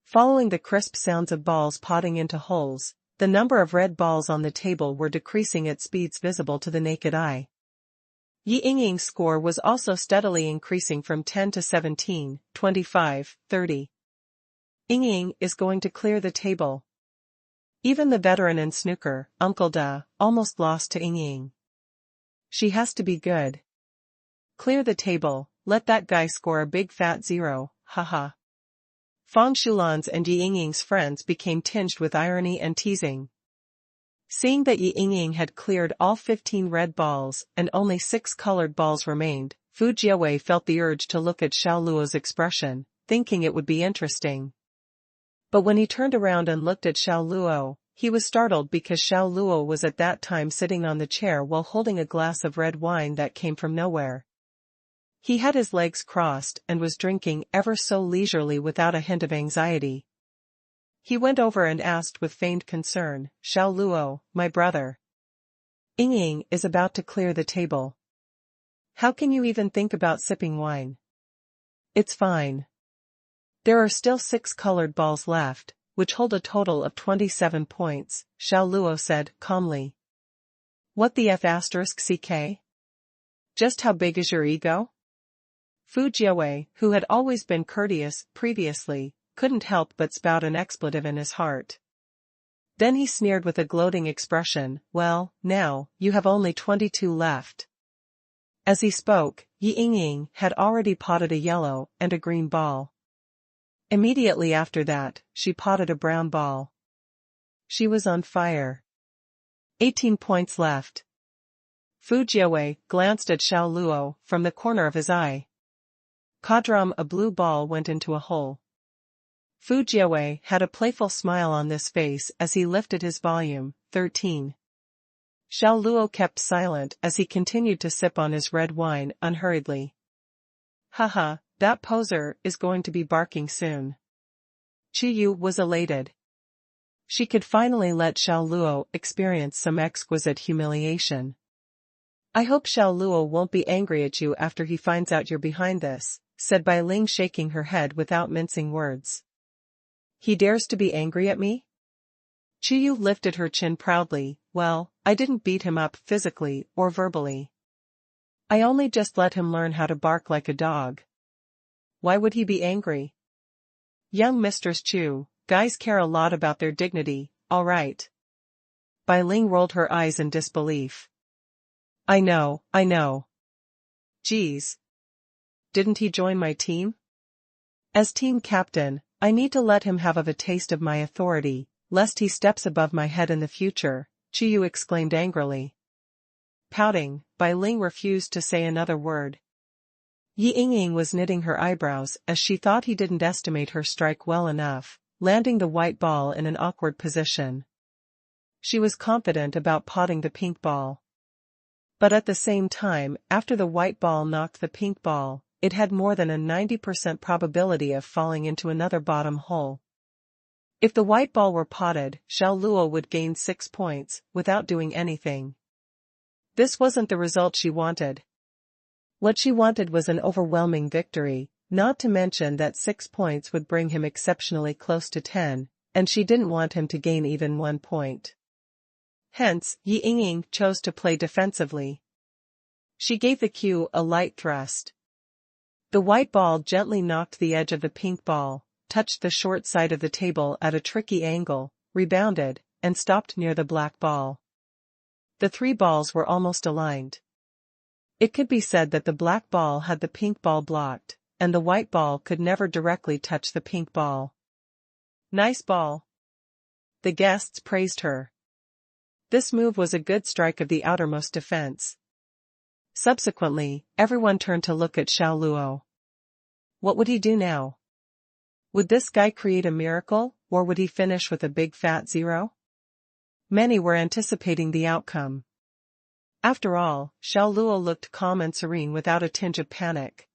Following the crisp sounds of balls potting into holes, the number of red balls on the table were decreasing at speeds visible to the naked eye. Yi Yingying's score was also steadily increasing from 10 to 17, 25, 30. Yingying is going to clear the table. Even the veteran in snooker, Uncle Da, almost lost to Yingying. She has to be good. Clear the table, let that guy score a big fat 0, haha. Fang Shulan's and Yi Yingying's friends became tinged with irony and teasing. Seeing that Yi Yingying had cleared all 15 red balls and only 6 colored balls remained, Fu Jiawei felt the urge to look at Xiao Luo's expression, thinking it would be interesting. But when he turned around and looked at Xiao Luo, he was startled because Xiao Luo was at that time sitting on the chair while holding a glass of red wine that came from nowhere. He had his legs crossed and was drinking ever so leisurely without a hint of anxiety. He went over and asked with feigned concern, "Xiao Luo, my brother. Yingying is about to clear the table. How can you even think about sipping wine? It's fine. There are still 6 colored balls left, which hold a total of 27 points, Xiao Luo said, calmly. What the F***ck? Just how big is your ego? Fu Jiawei, who had always been courteous previously, couldn't help but spout an expletive in his heart. Then he sneered with a gloating expression, well, now, you have only 22 left. As he spoke, Yi Yingying had already potted a yellow and a green ball. Immediately after that, she potted a brown ball. She was on fire. 18 points left. Fu Jiawei glanced at Xiao Luo from the corner of his eye. Ka-drum, a blue ball went into a hole. Fu Jiawei had a playful smile on this face as he lifted his volume, 13. Xiao Luo kept silent as he continued to sip on his red wine unhurriedly. Haha, that poser is going to be barking soon. Qiyu was elated. She could finally let Xiao Luo experience some exquisite humiliation. I hope Xiao Luo won't be angry at you after he finds out you're behind this, said Bai Ling, shaking her head without mincing words. He dares to be angry at me? Qiyu lifted her chin proudly. Well, I didn't beat him up physically or verbally. I only just let him learn how to bark like a dog. Why would he be angry? Young Mistress Chu, guys care a lot about their dignity, all right. Bai Ling rolled her eyes in disbelief. I know. Geez. Didn't he join my team? As team captain, I need to let him have a taste of my authority, lest he steps above my head in the future, Qiyu exclaimed angrily. Pouting, Bai Ling refused to say another word. Yi Yingying was knitting her eyebrows as she thought he didn't estimate her strike well enough, landing the white ball in an awkward position. She was confident about potting the pink ball. But at the same time, after the white ball knocked the pink ball, it had more than a 90% probability of falling into another bottom hole. If the white ball were potted, Xiao Luo would gain 6 points, without doing anything. This wasn't the result she wanted. What she wanted was an overwhelming victory, not to mention that 6 points would bring him exceptionally close to 10, and she didn't want him to gain even 1 point. Hence, Yi Yingying chose to play defensively. She gave the cue a light thrust. The white ball gently knocked the edge of the pink ball, touched the short side of the table at a tricky angle, rebounded, and stopped near the black ball. The 3 balls were almost aligned. It could be said that the black ball had the pink ball blocked, and the white ball could never directly touch the pink ball. Nice ball. The guests praised her. This move was a good strike of the outermost defense. Subsequently, everyone turned to look at Xiao Luo. What would he do now? Would this guy create a miracle, or would he finish with a big fat 0? Many were anticipating the outcome. After all, Xiao Luo looked calm and serene without a tinge of panic.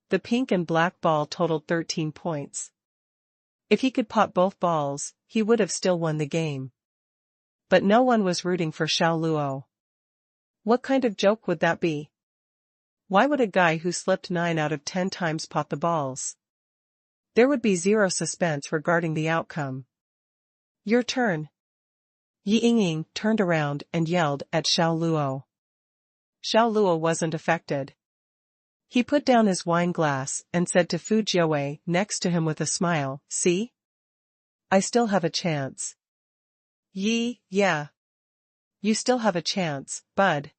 The pink and black ball totaled 13 points. If he could pot both balls, he would have still won the game. But no one was rooting for Xiao Luo. What kind of joke would that be? Why would a guy who slipped 9 out of 10 times pot the balls? There would be zero suspense regarding the outcome. Your turn. Yi Yingying turned around and yelled at Xiao Luo. Xiao Luo wasn't affected. He put down his wine glass and said to Fu Jiawei next to him with a smile, "See? I still have a chance." Yeah. You still have a chance, bud.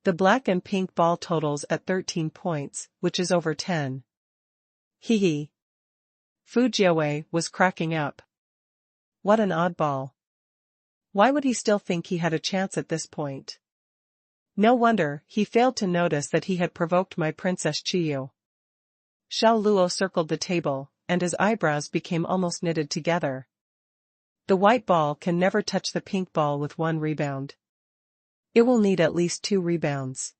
The black and pink ball totals at 13 points, which is over 10. Hee. Fu Jiawei was cracking up. What an oddball. Why would he still think he had a chance at this point? No wonder he failed to notice that he had provoked my Princess Chiyu. Xiao Luo circled the table, and his eyebrows became almost knitted together. The white ball can never touch the pink ball with 1 rebound. It will need at least 2 rebounds.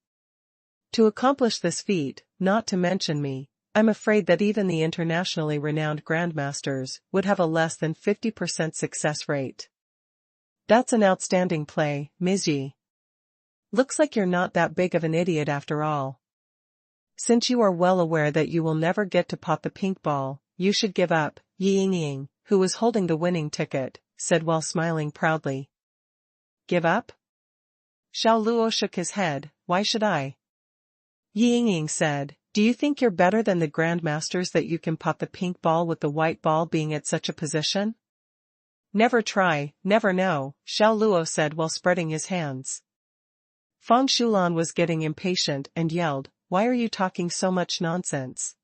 To accomplish this feat, not to mention me, I'm afraid that even the internationally renowned grandmasters would have a less than 50% success rate. That's an outstanding play, Ms. Yi. Looks like you're not that big of an idiot after all. Since you are well aware that you will never get to pot the pink ball, you should give up, Yi Yingying, who was holding the winning ticket, said while smiling proudly. Give up? Xiao Luo shook his head. Why should I? Yi Yingying said, do you think you're better than the grandmasters that you can pot the pink ball with the white ball being at such a position? Never try, never know, Xiao Luo said while spreading his hands. Fang Shulan was getting impatient and yelled, why are you talking so much nonsense?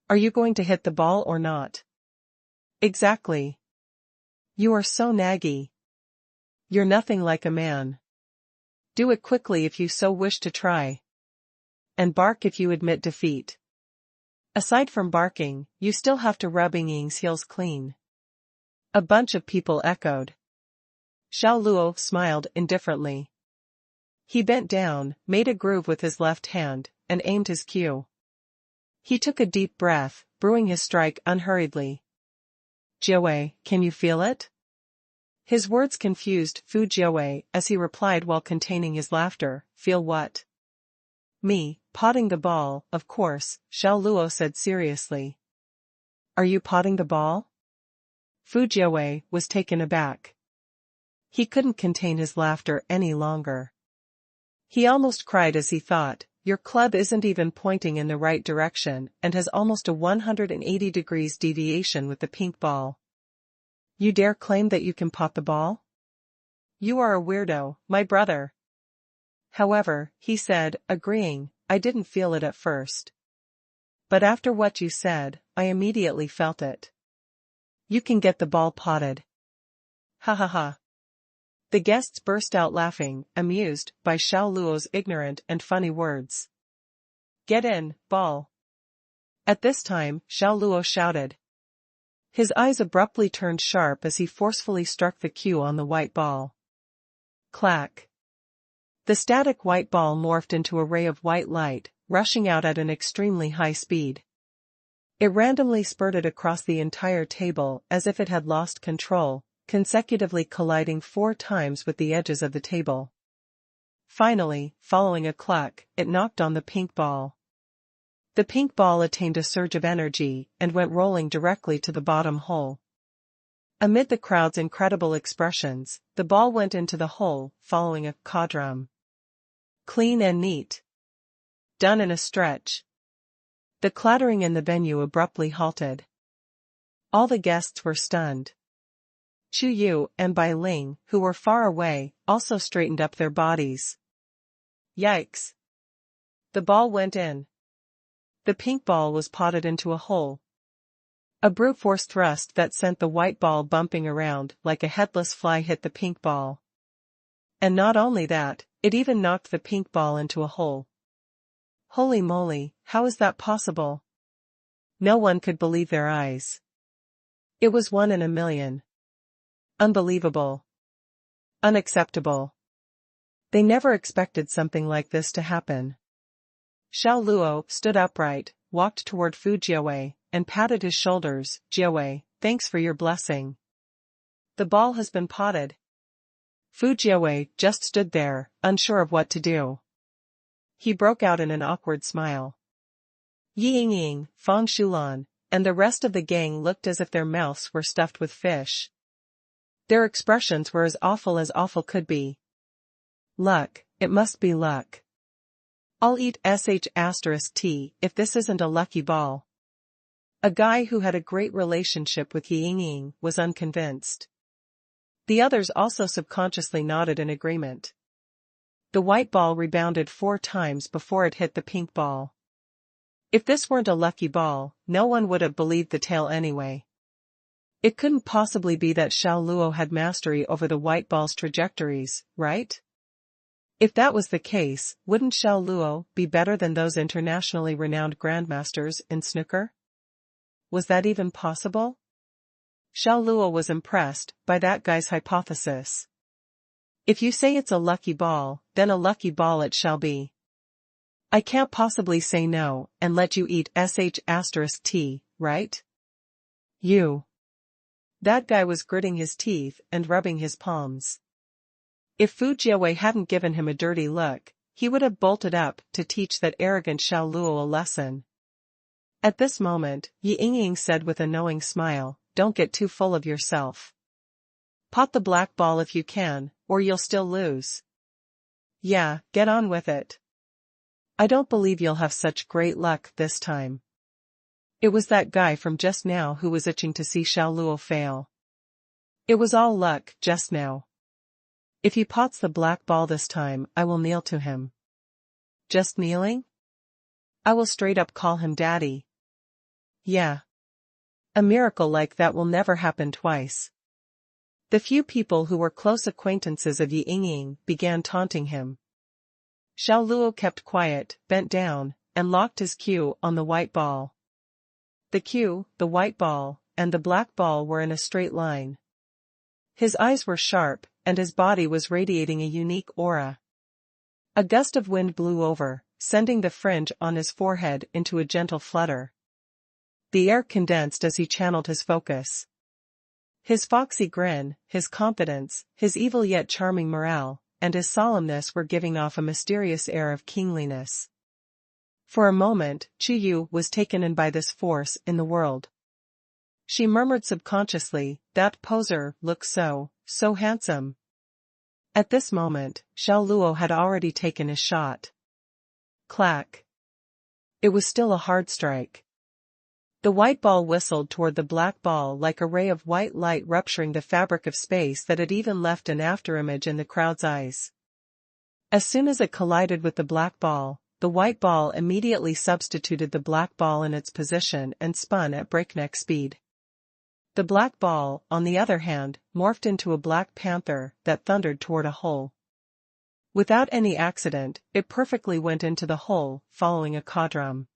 Are you going to hit the ball or not? Exactly. You are so naggy. You're nothing like a man. Do it quickly if you so wish to try. And bark if you admit defeat. Aside from barking, you still have to rub Yingying's heels clean. A bunch of people echoed. Xiao Luo smiled indifferently. He bent down, made a groove with his left hand, and aimed his cue. He took a deep breath, brewing his strike unhurriedly. Jiawei, can you feel it? His words confused Fu Jiawei as he replied while containing his laughter, feel what? Me, potting the ball, of course, Xiao Luo said seriously. Are you potting the ball? Fu Jiawei was taken aback. He couldn't contain his laughter any longer. He almost cried as he thought, your club isn't even pointing in the right direction and has almost a 180 degrees deviation with the pink ball. You dare claim that you can pot the ball? You are a weirdo, my brother. However, he said, agreeing, I didn't feel it at first. But after what you said, I immediately felt it. You can get the ball potted. Ha ha ha. The guests burst out laughing, amused by Xiao Luo's ignorant and funny words. Get in, ball. At this time, Xiao Luo shouted. His eyes abruptly turned sharp as he forcefully struck the cue on the white ball. Clack. The static white ball morphed into a ray of white light, rushing out at an extremely high speed. It randomly spurted across the entire table as if it had lost control, consecutively colliding 4 times with the edges of the table. Finally, following a cluck, it knocked on the pink ball. The pink ball attained a surge of energy and went rolling directly to the bottom hole. Amid the crowd's incredible expressions, the ball went into the hole, following a caw-drum. Clean and neat. Done in a stretch. The clattering in the venue abruptly halted. All the guests were stunned. Chu Yu and Bai Ling, who were far away, also straightened up their bodies. Yikes! The ball went in. The pink ball was potted into a hole. A brute force thrust that sent the white ball bumping around like a headless fly hit the pink ball. And not only that, it even knocked the pink ball into a hole. Holy moly, how is that possible? No one could believe their eyes. It was 1 in a million. Unbelievable. Unacceptable. They never expected something like this to happen. Xiao Luo stood upright, walked toward Fu Jiawei, and patted his shoulders. Jiawei, thanks for your blessing. The ball has been potted. Fu Jiawei just stood there, unsure of what to do. He broke out in an awkward smile. Yi Yingying, Fang Shulan, and the rest of the gang looked as if their mouths were stuffed with fish. Their expressions were as awful could be. Luck, it must be luck. I'll eat sh*t if this isn't a lucky ball. A guy who had a great relationship with Yi Yingying was unconvinced. The others also subconsciously nodded in agreement. The white ball rebounded 4 times before it hit the pink ball. If this weren't a lucky ball, no one would have believed the tale anyway. It couldn't possibly be that Xiao Luo had mastery over the white ball's trajectories, right? If that was the case, wouldn't Xiao Luo be better than those internationally renowned grandmasters in snooker? Was that even possible? Xiao Luo was impressed by that guy's hypothesis. If you say it's a lucky ball, then a lucky ball it shall be. I can't possibly say no and let you eat sh*t, right? You. That guy was gritting his teeth and rubbing his palms. If Fu Jiawei hadn't given him a dirty look, he would have bolted up to teach that arrogant Xiao Luo a lesson. At this moment, Yi Yingying said with a knowing smile, don't get too full of yourself. Pot the black ball if you can, or you'll still lose. Yeah, get on with it. I don't believe you'll have such great luck this time. It was that guy from just now who was itching to see Xiao Luo fail. It was all luck just now. If he pots the black ball this time, I will kneel to him. Just kneeling? I will straight up call him daddy. Yeah. A miracle like that will never happen twice. The few people who were close acquaintances of Yi Yingying began taunting him. Xiao Luo kept quiet, bent down, and locked his cue on the white ball. The cue, the white ball, and the black ball were in a straight line. His eyes were sharp, and his body was radiating a unique aura. A gust of wind blew over, sending the fringe on his forehead into a gentle flutter. The air condensed as he channeled his focus. His foxy grin, his confidence, his evil yet charming morale, and his solemnness were giving off a mysterious air of kingliness. For a moment, Chu Yu was taken in by this force in the world. She murmured subconsciously, that poser looks so handsome. At this moment, Xiao Luo had already taken his shot. Clack. It was still a hard strike. The white ball whistled toward the black ball like a ray of white light rupturing the fabric of space that had even left an afterimage in the crowd's eyes. As soon as it collided with the black ball, the white ball immediately substituted the black ball in its position and spun at breakneck speed. The black ball, on the other hand, morphed into a black panther that thundered toward a hole. Without any accident, it perfectly went into the hole, following a caudrum.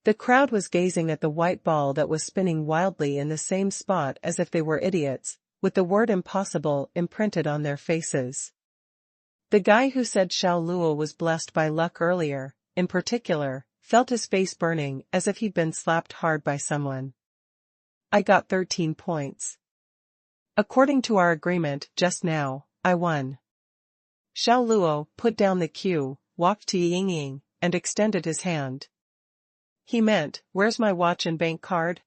The crowd was gazing at the white ball that was spinning wildly in the same spot as if they were idiots, with the word impossible imprinted on their faces. The guy who said Xiao Luo was blessed by luck earlier, in particular, felt his face burning as if he'd been slapped hard by someone. I got 13 points. According to our agreement just now, I won. Xiao Luo put down the cue, walked to Yi Yingying, and extended his hand. He meant, where's my watch and bank card?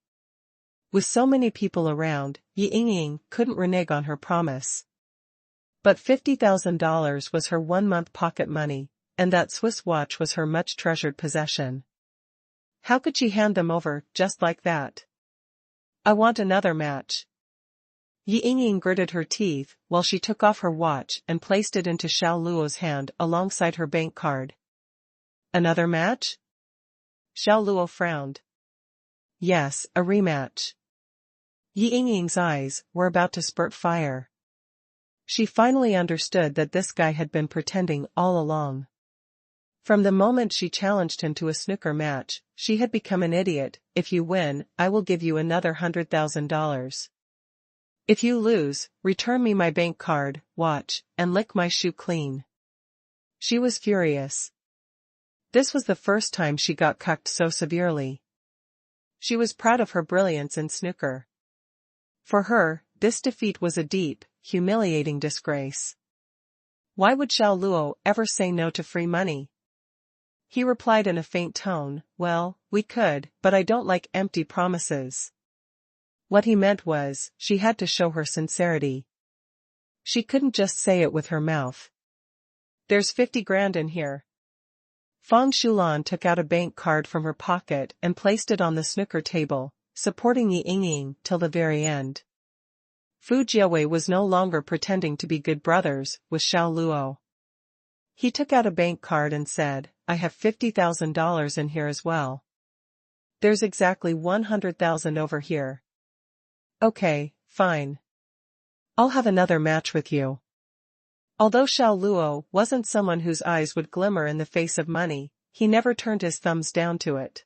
With so many people around, Yi Yingying couldn't renege on her promise. But $50,000 was her 1-month pocket money, and that Swiss watch was her much-treasured possession. How could she hand them over just like that? I want another match. Yi Yingying gritted her teeth while she took off her watch and placed it into Xiao Luo's hand alongside her bank card. Another match? Xiao Luo frowned. Yes, a rematch. Yi Yingying's eyes were about to spurt fire. She finally understood that this guy had been pretending all along. From the moment she challenged him to a snooker match, she had become an idiot. If you win, I will give you another $100,000. If you lose, return me my bank card, watch, and lick my shoe clean. She was furious. This was the first time she got cucked so severely. She was proud of her brilliance in snooker. For her, this defeat was a deep, humiliating disgrace. Why would Xiao Luo ever say no to free money? He replied in a faint tone, well, we could, but I don't like empty promises. What he meant was, she had to show her sincerity. She couldn't just say it with her mouth. There's 50 grand in here. Fang Xulan took out a bank card from her pocket and placed it on the snooker table, supporting Yi Yingying till the very end. Fu Jiawei was no longer pretending to be good brothers with Xiao Luo. He took out a bank card and said, I have $50,000 in here as well. There's exactly 100,000 over here. Okay, fine. I'll have another match with you. Although Xiao Luo wasn't someone whose eyes would glimmer in the face of money, he never turned his thumbs down to it.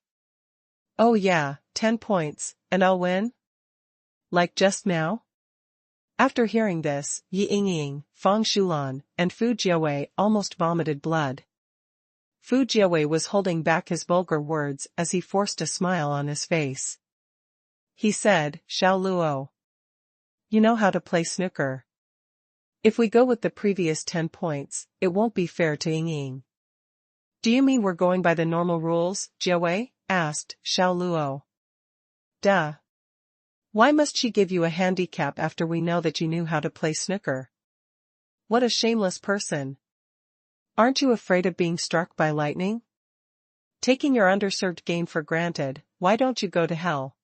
Oh yeah, 10 points, and I'll win? Like just now? After hearing this, Yi Yingying, Fang Xulan, and Fu Jiawei almost vomited blood. Fu Jiawei was holding back his vulgar words as he forced a smile on his face. He said, Xiao Luo, you know how to play snooker. If we go with the previous 10 points, it won't be fair to Yingying. Do you mean we're going by the normal rules, Jiawei? Asked Xiao Luo. Duh. Why must she give you a handicap after we know that you knew how to play snooker? What a shameless person. Aren't you afraid of being struck by lightning? Taking your underserved game for granted, why don't you go to hell?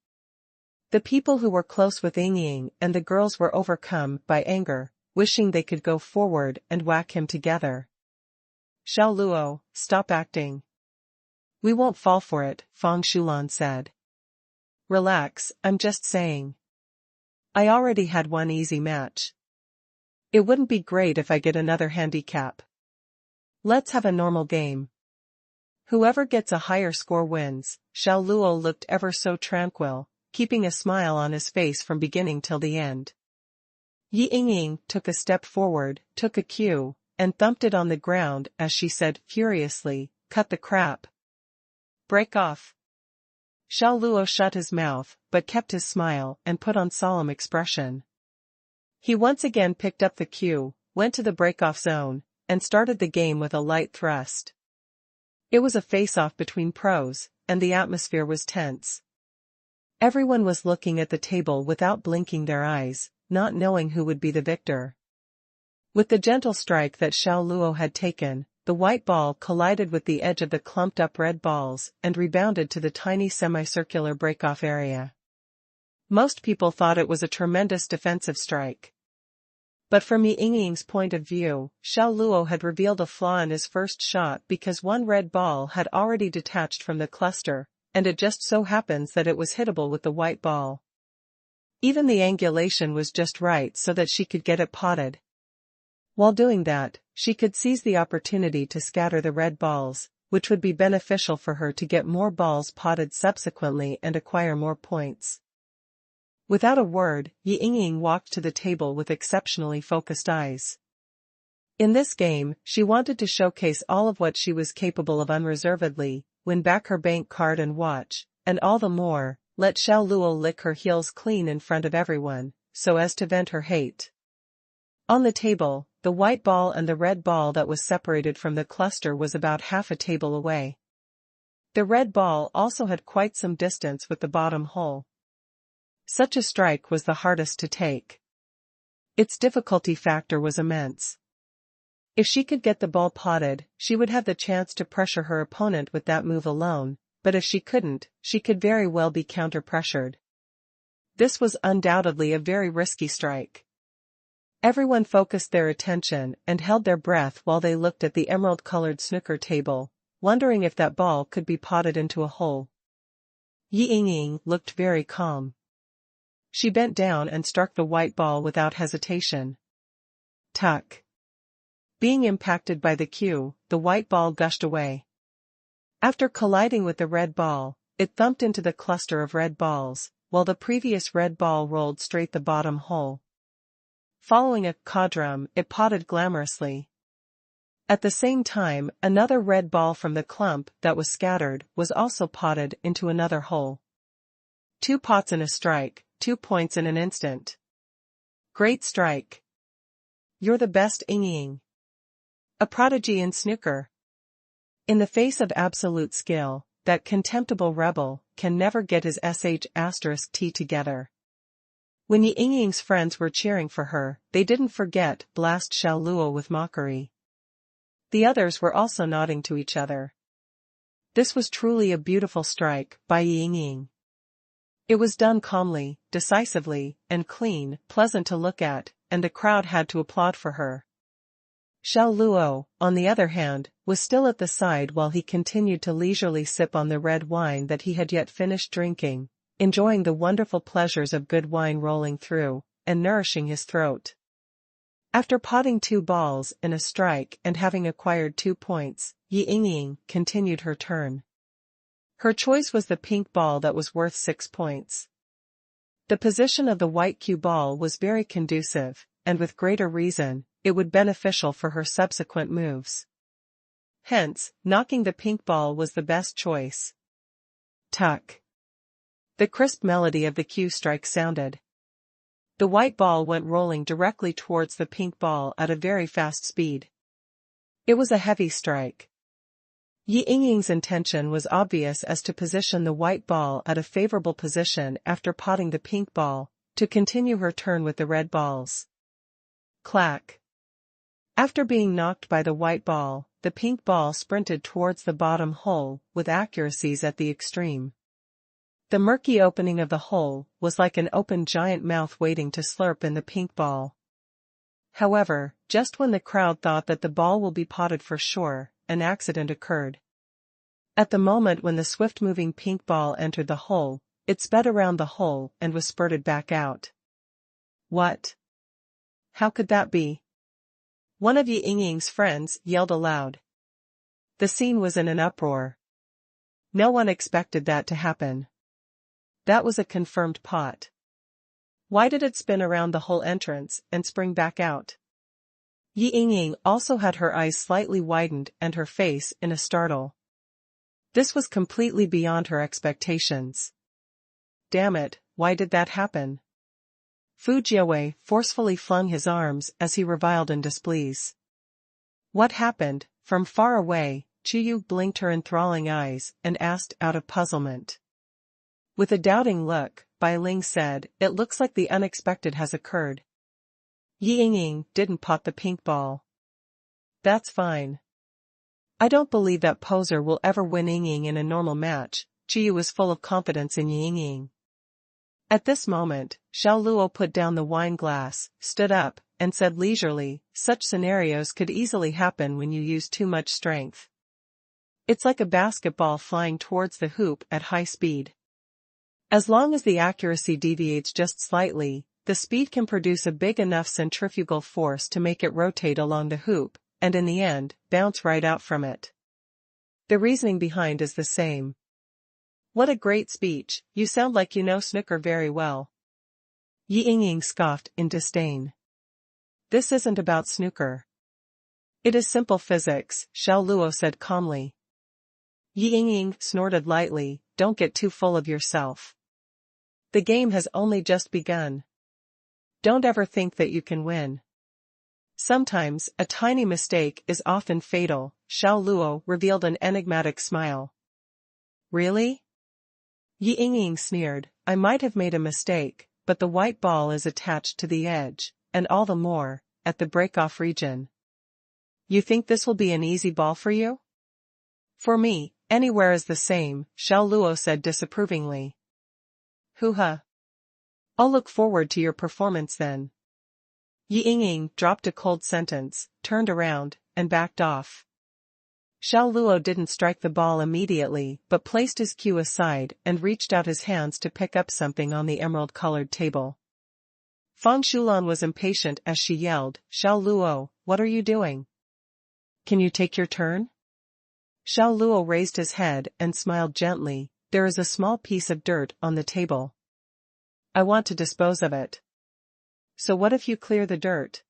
The people who were close with Yingying and the girls were overcome by anger, wishing they could go forward and whack him together. Xiao Luo, stop acting. We won't fall for it, Fang Xulan said. Relax, I'm just saying. I already had one easy match. It wouldn't be great if I get another handicap. Let's have a normal game. Whoever gets a higher score wins. Xiao Luo looked ever so tranquil, keeping a smile on his face from beginning till the end. Yi Yingying took a step forward, took a cue, and thumped it on the ground as she said furiously, cut the crap. Break off. Xiao Luo shut his mouth, but kept his smile and put on solemn expression. He once again picked up the cue, went to the break-off zone, and started the game with a light thrust. It was a face-off between pros, and the atmosphere was tense. Everyone was looking at the table without blinking their eyes, not knowing who would be the victor. With the gentle strike that Xiao Luo had taken, the white ball collided with the edge of the clumped-up red balls and rebounded to the tiny semicircular break-off area. Most people thought it was a tremendous defensive strike. But from Yi Yingying's point of view, Xiao Luo had revealed a flaw in his first shot because one red ball had already detached from the cluster, and it just so happens that it was hittable with the white ball. Even the angulation was just right so that she could get it potted. While doing that, she could seize the opportunity to scatter the red balls, which would be beneficial for her to get more balls potted subsequently and acquire more points. Without a word, Yi Yingying walked to the table with exceptionally focused eyes. In this game, she wanted to showcase all of what she was capable of unreservedly, win back her bank card and watch, and all the more, let Xiao Luo lick her heels clean in front of everyone, so as to vent her hate. On the table, the white ball and the red ball that was separated from the cluster was about half a table away. The red ball also had quite some distance with the bottom hole. Such a strike was the hardest to take. Its difficulty factor was immense. If she could get the ball potted, she would have the chance to pressure her opponent with that move alone, but if she couldn't, she could very well be counter-pressured. This was undoubtedly a very risky strike. Everyone focused their attention and held their breath while they looked at the emerald-colored snooker table, wondering if that ball could be potted into a hole. Yi Yingying looked very calm. She bent down and struck the white ball without hesitation. Tuck. Being impacted by the cue, the white ball gushed away. After colliding with the red ball, it thumped into the cluster of red balls, while the previous red ball rolled straight the bottom hole. Following a caw-drum, it potted glamorously. At the same time, another red ball from the clump that was scattered was also potted into another hole. 2 pots in a strike, 2 points in an instant. Great strike. You're the best Ying. A prodigy in snooker. In the face of absolute skill, that contemptible rebel can never get his sh*t together. When Ying's friends were cheering for her, they didn't forget blast Xiao Luo with mockery. The others were also nodding to each other. This was truly a beautiful strike by Ying. It was done calmly, decisively, and clean, pleasant to look at, and the crowd had to applaud for her. Xiao Luo, on the other hand, was still at the side while he continued to leisurely sip on the red wine that he had yet finished drinking, enjoying the wonderful pleasures of good wine rolling through, and nourishing his throat. After potting 2 balls in a strike and having acquired 2 points, Ying continued her turn. Her choice was the pink ball that was worth 6 points. The position of the white cue ball was very conducive, and with greater reason, it would be beneficial for her subsequent moves. Hence, knocking the pink ball was the best choice. Tuck. The crisp melody of the cue strike sounded. The white ball went rolling directly towards the pink ball at a very fast speed. It was a heavy strike. Ying's intention was obvious as to position the white ball at a favorable position after potting the pink ball, to continue her turn with the red balls. Clack. After being knocked by the white ball, the pink ball sprinted towards the bottom hole, with accuracies at the extreme. The murky opening of the hole was like an open giant mouth waiting to slurp in the pink ball. However, just when the crowd thought that the ball will be potted for sure, an accident occurred. At the moment when the swift-moving pink ball entered the hole, it sped around the hole and was spurted back out. What? How could that be? One of Ying's friends yelled aloud. The scene was in an uproar. No one expected that to happen. That was a confirmed pot. Why did it spin around the whole entrance and spring back out? Ying also had her eyes slightly widened and her face in a startle. This was completely beyond her expectations. Damn it, why did that happen? Fu Jiawei forcefully flung his arms as he reviled in displease. What happened? From far away, Chiyu blinked her enthralling eyes and asked out of puzzlement. With a doubting look, Bai Ling said, "It looks like the unexpected has occurred." Ying didn't pot the pink ball. That's fine. I don't believe that poser will ever win Ying in a normal match. Chiyu was full of confidence in Ying. At this moment, Xiao Luo put down the wine glass, stood up, and said leisurely, "Such scenarios could easily happen when you use too much strength. It's like a basketball flying towards the hoop at high speed. As long as the accuracy deviates just slightly, the speed can produce a big enough centrifugal force to make it rotate along the hoop, and in the end, bounce right out from it. The reasoning behind is the same." What a great speech, you sound like you know snooker very well. Ying scoffed in disdain. This isn't about snooker. It is simple physics, Xiao Luo said calmly. Ying snorted lightly, don't get too full of yourself. The game has only just begun. Don't ever think that you can win. Sometimes, a tiny mistake is often fatal. Xiao Luo revealed an enigmatic smile. Really? Ying sneered, I might have made a mistake, but the white ball is attached to the edge, and all the more, at the break-off region. You think this will be an easy ball for you? For me, anywhere is the same, Xiao Luo said disapprovingly. Hoo-ha. I'll look forward to your performance then. Ying dropped a cold sentence, turned around, and backed off. Xiao Luo didn't strike the ball immediately but placed his cue aside and reached out his hands to pick up something on the emerald-colored table. Fang Shulan was impatient as she yelled, Xiao Luo, what are you doing? Can you take your turn? Xiao Luo raised his head and smiled gently, there is a small piece of dirt on the table. I want to dispose of it. So what if you clear the dirt?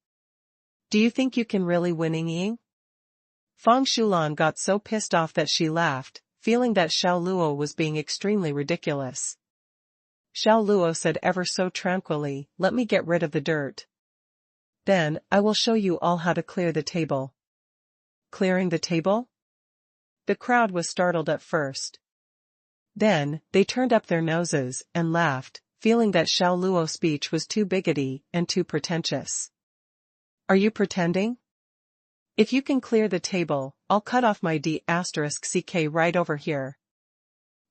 Do you think you can really win Ying? Fang Shulan got so pissed off that she laughed, feeling that Xiao Luo was being extremely ridiculous. Xiao Luo said ever so tranquilly, let me get rid of the dirt. Then, I will show you all how to clear the table. Clearing the table? The crowd was startled at first. Then, they turned up their noses and laughed, feeling that Xiao Luo's speech was too bigoty and too pretentious. Are you pretending? If you can clear the table, I'll cut off my D*ck right over here.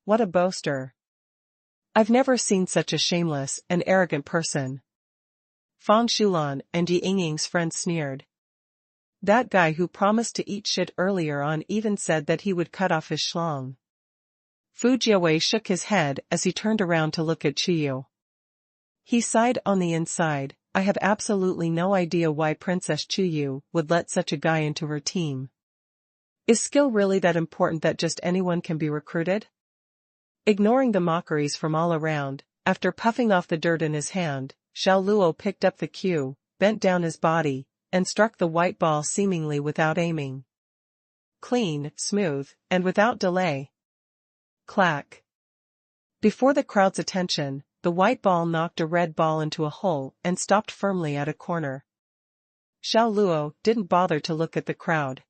What a boaster. I've never seen such a shameless and arrogant person. Fang Shulan and Yi Yingying's friend sneered. That guy who promised to eat shit earlier on even said that he would cut off his schlong. Fu Jiawei shook his head as he turned around to look at Chiyu. He sighed on the inside, I have absolutely no idea why Princess Chiyu would let such a guy into her team. Is skill really that important that just anyone can be recruited? Ignoring the mockeries from all around, after puffing off the dirt in his hand, Xiao Luo picked up the cue, bent down his body, and struck the white ball seemingly without aiming. Clean, smooth, and without delay. Clack. Before the crowd's attention, the white ball knocked a red ball into a hole and stopped firmly at a corner. Xiao Luo didn't bother to look at the crowd.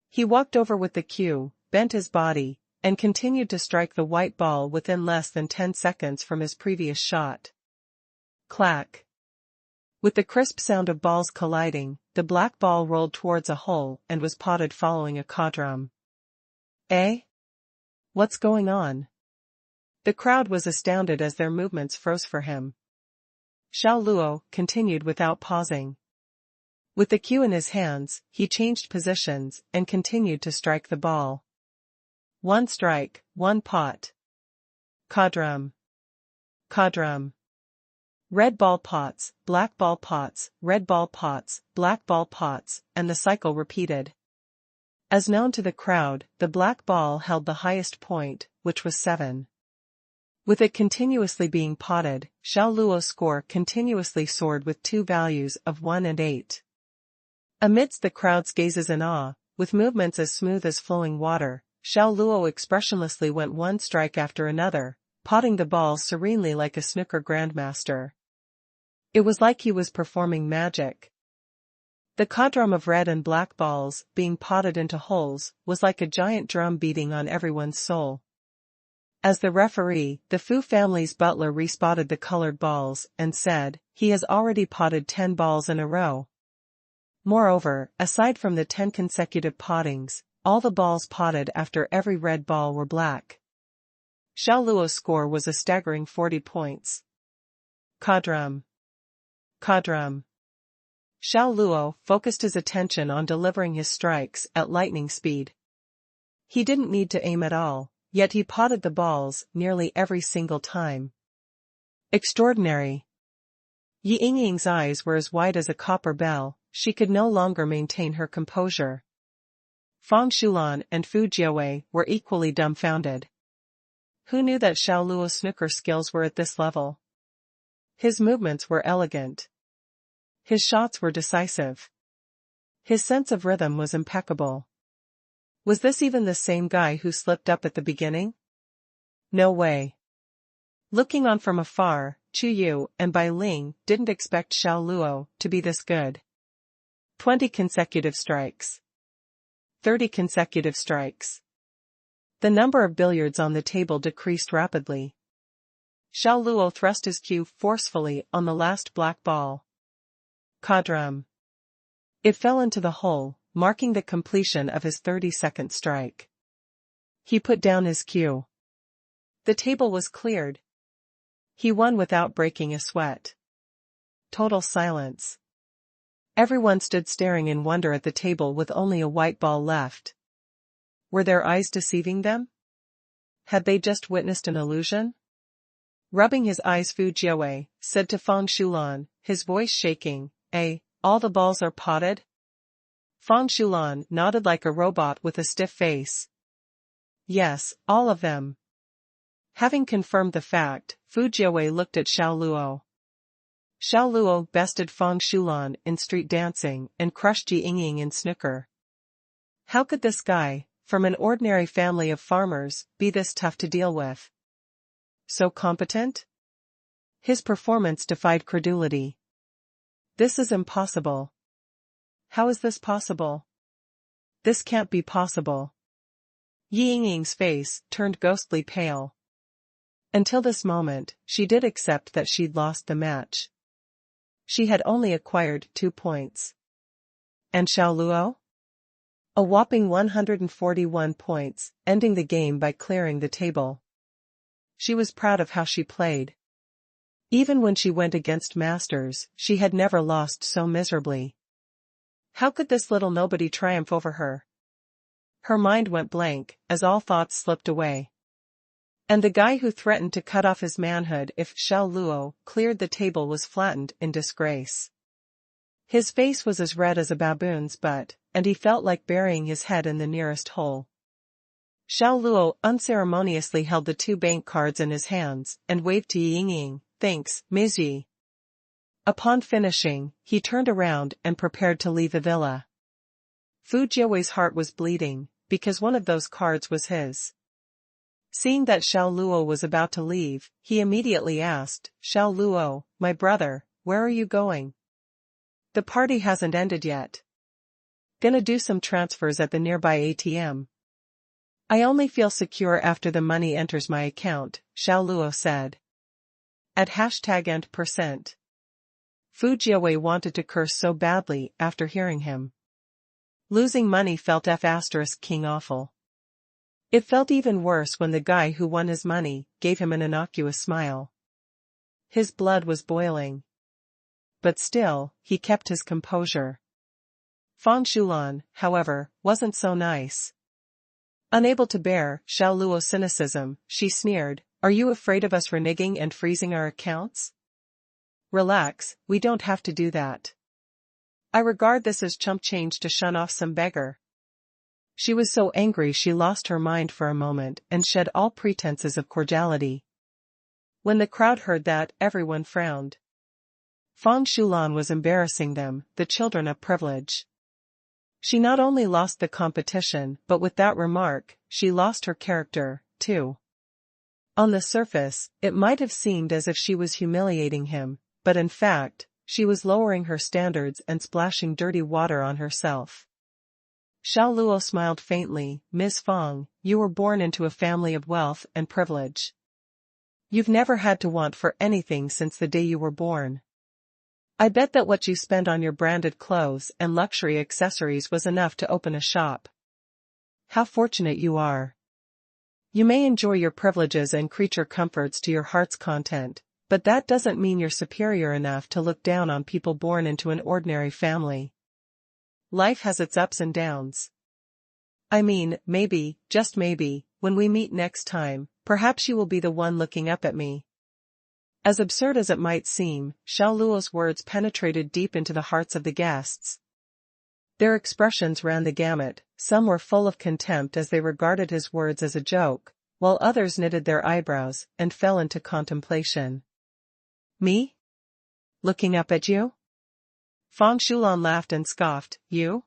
He walked over with the cue, bent his body, and continued to strike the white ball within less than 10 seconds from his previous shot. Clack. With the crisp sound of balls colliding, the black ball rolled towards a hole and was potted following a cadram. Eh? What's going on? The crowd was astounded as their movements froze for him. Xiao Luo continued without pausing. With the cue in his hands, he changed positions and continued to strike the ball. One strike, one pot. Cadram. Cadram. Red ball pots, black ball pots, red ball pots, black ball pots, and the cycle repeated. As known to the crowd, the black ball held the highest point, which was 7. With it continuously being potted, Xiao Luo's score continuously soared with 2 values of 1 and 8. Amidst the crowd's gazes in awe, with movements as smooth as flowing water, Xiao Luo expressionlessly went one strike after another, potting the ball serenely like a snooker grandmaster. It was like he was performing magic. The cadram of red and black balls, being potted into holes, was like a giant drum beating on everyone's soul. As the referee, the Fu family's butler respotted the colored balls and said, he has already potted 10 balls in a row. Moreover, aside from the 10 consecutive pottings, all the balls potted after every red ball were black. Xiao Luo's score was a staggering 40 points. Cadram. Cadram. Xiao Luo focused his attention on delivering his strikes at lightning speed. He didn't need to aim at all, yet he potted the balls nearly every single time. Extraordinary. Yi Yingying's eyes were as wide as a copper bell, she could no longer maintain her composure. Fang Shulan and Fu Jiawei were equally dumbfounded. Who knew that Xiao Luo's snooker skills were at this level? His movements were elegant. His shots were decisive. His sense of rhythm was impeccable. Was this even the same guy who slipped up at the beginning? No way. Looking on from afar, Chu Yu and Bai Ling didn't expect Xiao Luo to be this good. 20 consecutive strikes. 30 consecutive strikes. The number of billiards on the table decreased rapidly. Xiao Luo thrust his cue forcefully on the last black ball. Cadram. It fell into the hole, marking the completion of his 30-second strike. He put down his cue. The table was cleared. He won without breaking a sweat. Total silence. Everyone stood staring in wonder at the table with only a white ball left. Were their eyes deceiving them? Had they just witnessed an illusion? Rubbing his eyes, Fu Jiawei said to Fang Shulan, his voice shaking, all the balls are potted? Fang Shulan nodded like a robot with a stiff face. Yes, all of them. Having confirmed the fact, Fu Jiawei looked at Xiao Luo. Xiao Luo bested Fang Shulan in street dancing and crushed Ji Yingying in snooker. How could this guy, from an ordinary family of farmers, be this tough to deal with? So competent? His performance defied credulity. This is impossible. How is this possible? This can't be possible. Yi Yingying's face turned ghostly pale. Until this moment, she did accept that she'd lost the match. She had only acquired 2 points. And Xiao Luo? A whopping 141 points, ending the game by clearing the table. She was proud of how she played. Even when she went against masters, she had never lost so miserably. How could this little nobody triumph over her? Her mind went blank, as all thoughts slipped away. And the guy who threatened to cut off his manhood if Xiao Luo cleared the table was flattened in disgrace. His face was as red as a baboon's butt, and he felt like burying his head in the nearest hole. Xiao Luo unceremoniously held the 2 bank cards in his hands and waved to Yi Yingying, "Thanks, Ms. Yi." Upon finishing, he turned around and prepared to leave the villa. Fu Jiawei's heart was bleeding, because one of those cards was his. Seeing that Xiao Luo was about to leave, he immediately asked, "Xiao Luo, my brother, where are you going?" "The party hasn't ended yet. Gonna do some transfers at the nearby ATM. I only feel secure after the money enters my account," Xiao Luo said. At #and%. Fu Jiawei wanted to curse so badly after hearing him. Losing money felt king awful. It felt even worse when the guy who won his money gave him an innocuous smile. His blood was boiling. But still, he kept his composure. Fang Shulan, however, wasn't so nice. Unable to bear Xiao Luo's cynicism, she sneered, "Are you afraid of us reneging and freezing our accounts? Relax, we don't have to do that. I regard this as chump change to shun off some beggar." She was so angry she lost her mind for a moment and shed all pretenses of cordiality. When the crowd heard that, everyone frowned. Fang Shulan was embarrassing them, the children of privilege. She not only lost the competition, but with that remark, she lost her character, too. On the surface, it might have seemed as if she was humiliating him, but in fact, she was lowering her standards and splashing dirty water on herself. Xiao Luo smiled faintly, "Ms. Fang, you were born into a family of wealth and privilege. You've never had to want for anything since the day you were born. I bet that what you spend on your branded clothes and luxury accessories was enough to open a shop. How fortunate you are. You may enjoy your privileges and creature comforts to your heart's content, but that doesn't mean you're superior enough to look down on people born into an ordinary family. Life has its ups and downs. I mean, maybe, just maybe, when we meet next time, perhaps you will be the one looking up at me." As absurd as it might seem, Xiao Luo's words penetrated deep into the hearts of the guests. Their expressions ran the gamut, some were full of contempt as they regarded his words as a joke, while others knitted their eyebrows and fell into contemplation. "Me? Looking up at you?" Fang Shulan laughed and scoffed, "You?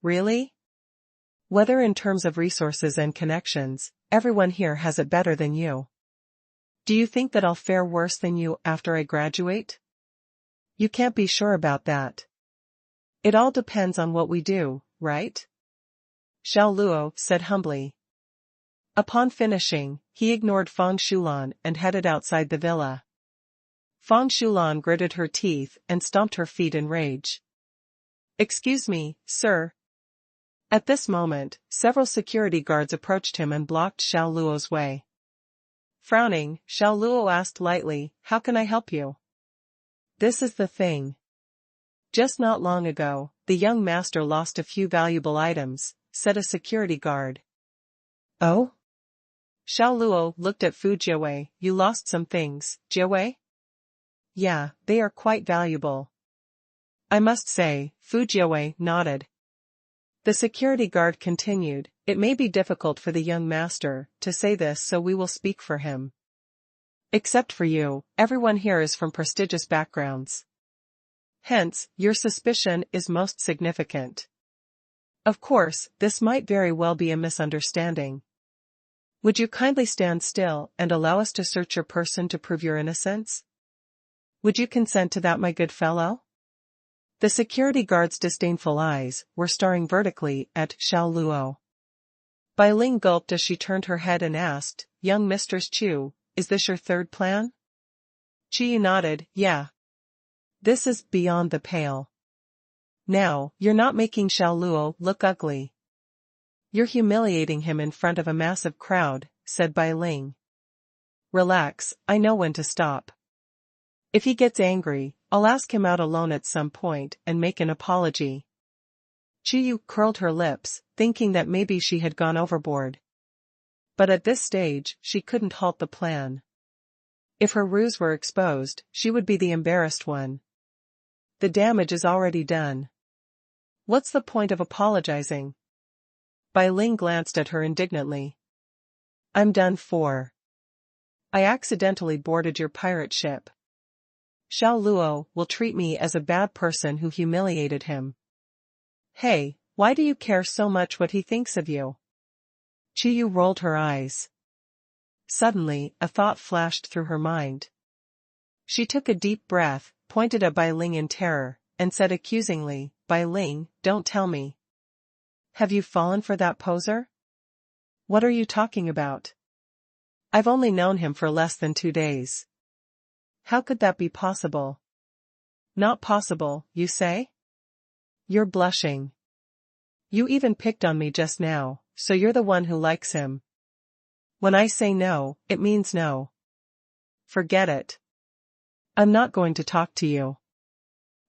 Really? Whether in terms of resources and connections, everyone here has it better than you. Do you think that I'll fare worse than you after I graduate? You can't be sure about that. It all depends on what we do, right?" Xiao Luo said humbly. Upon finishing, he ignored Fang Shulan and headed outside the villa. Fang Shulan gritted her teeth and stomped her feet in rage. "Excuse me, sir." At this moment, several security guards approached him and blocked Xiao Luo's way. Frowning, Xiao Luo asked lightly, "How can I help you?" "This is the thing. Just not long ago, the young master lost a few valuable items," said a security guard. "Oh? Xiao Luo looked at Fu Jiawei. You lost some things, Jiawei? Yeah, they are quite valuable. I must say, Fu Jiawei nodded. The security guard continued, it may be difficult for the young master to say this, so we will speak for him. Except for you, everyone here is from prestigious backgrounds. Hence, your suspicion is most significant. Of course, this might very well be a misunderstanding. Would you kindly stand still and allow us to search your person to prove your innocence? Would you consent to that, my good fellow? The security guard's disdainful eyes were staring vertically at Xiao Luo. Bai Ling gulped as she turned her head and asked, Young Mistress Chu, is this your third plan? Chi nodded, yeah. This is beyond the pale. Now, you're not making Xiao Luo look ugly. You're humiliating him in front of a massive crowd, said Bai Ling. Relax, I know when to stop. If he gets angry, I'll ask him out alone at some point and make an apology. Chiyu curled her lips, thinking that maybe she had gone overboard. But at this stage, she couldn't halt the plan. If her ruse were exposed, she would be the embarrassed one. The damage is already done. What's the point of apologizing? Bai Ling glanced at her indignantly. I'm done for. I accidentally boarded your pirate ship. Xiao Luo will treat me as a bad person who humiliated him. Hey, why do you care so much what he thinks of you? Chiyu rolled her eyes. Suddenly, a thought flashed through her mind. She took a deep breath, pointed at Bai Ling in terror, and said accusingly, Bai Ling, don't tell me. Have you fallen for that poser? What are you talking about? I've only known him for less than 2 days. How could that be possible? Not possible, you say? You're blushing. You even picked on me just now, so you're the one who likes him. When I say no, it means no. Forget it. I'm not going to talk to you.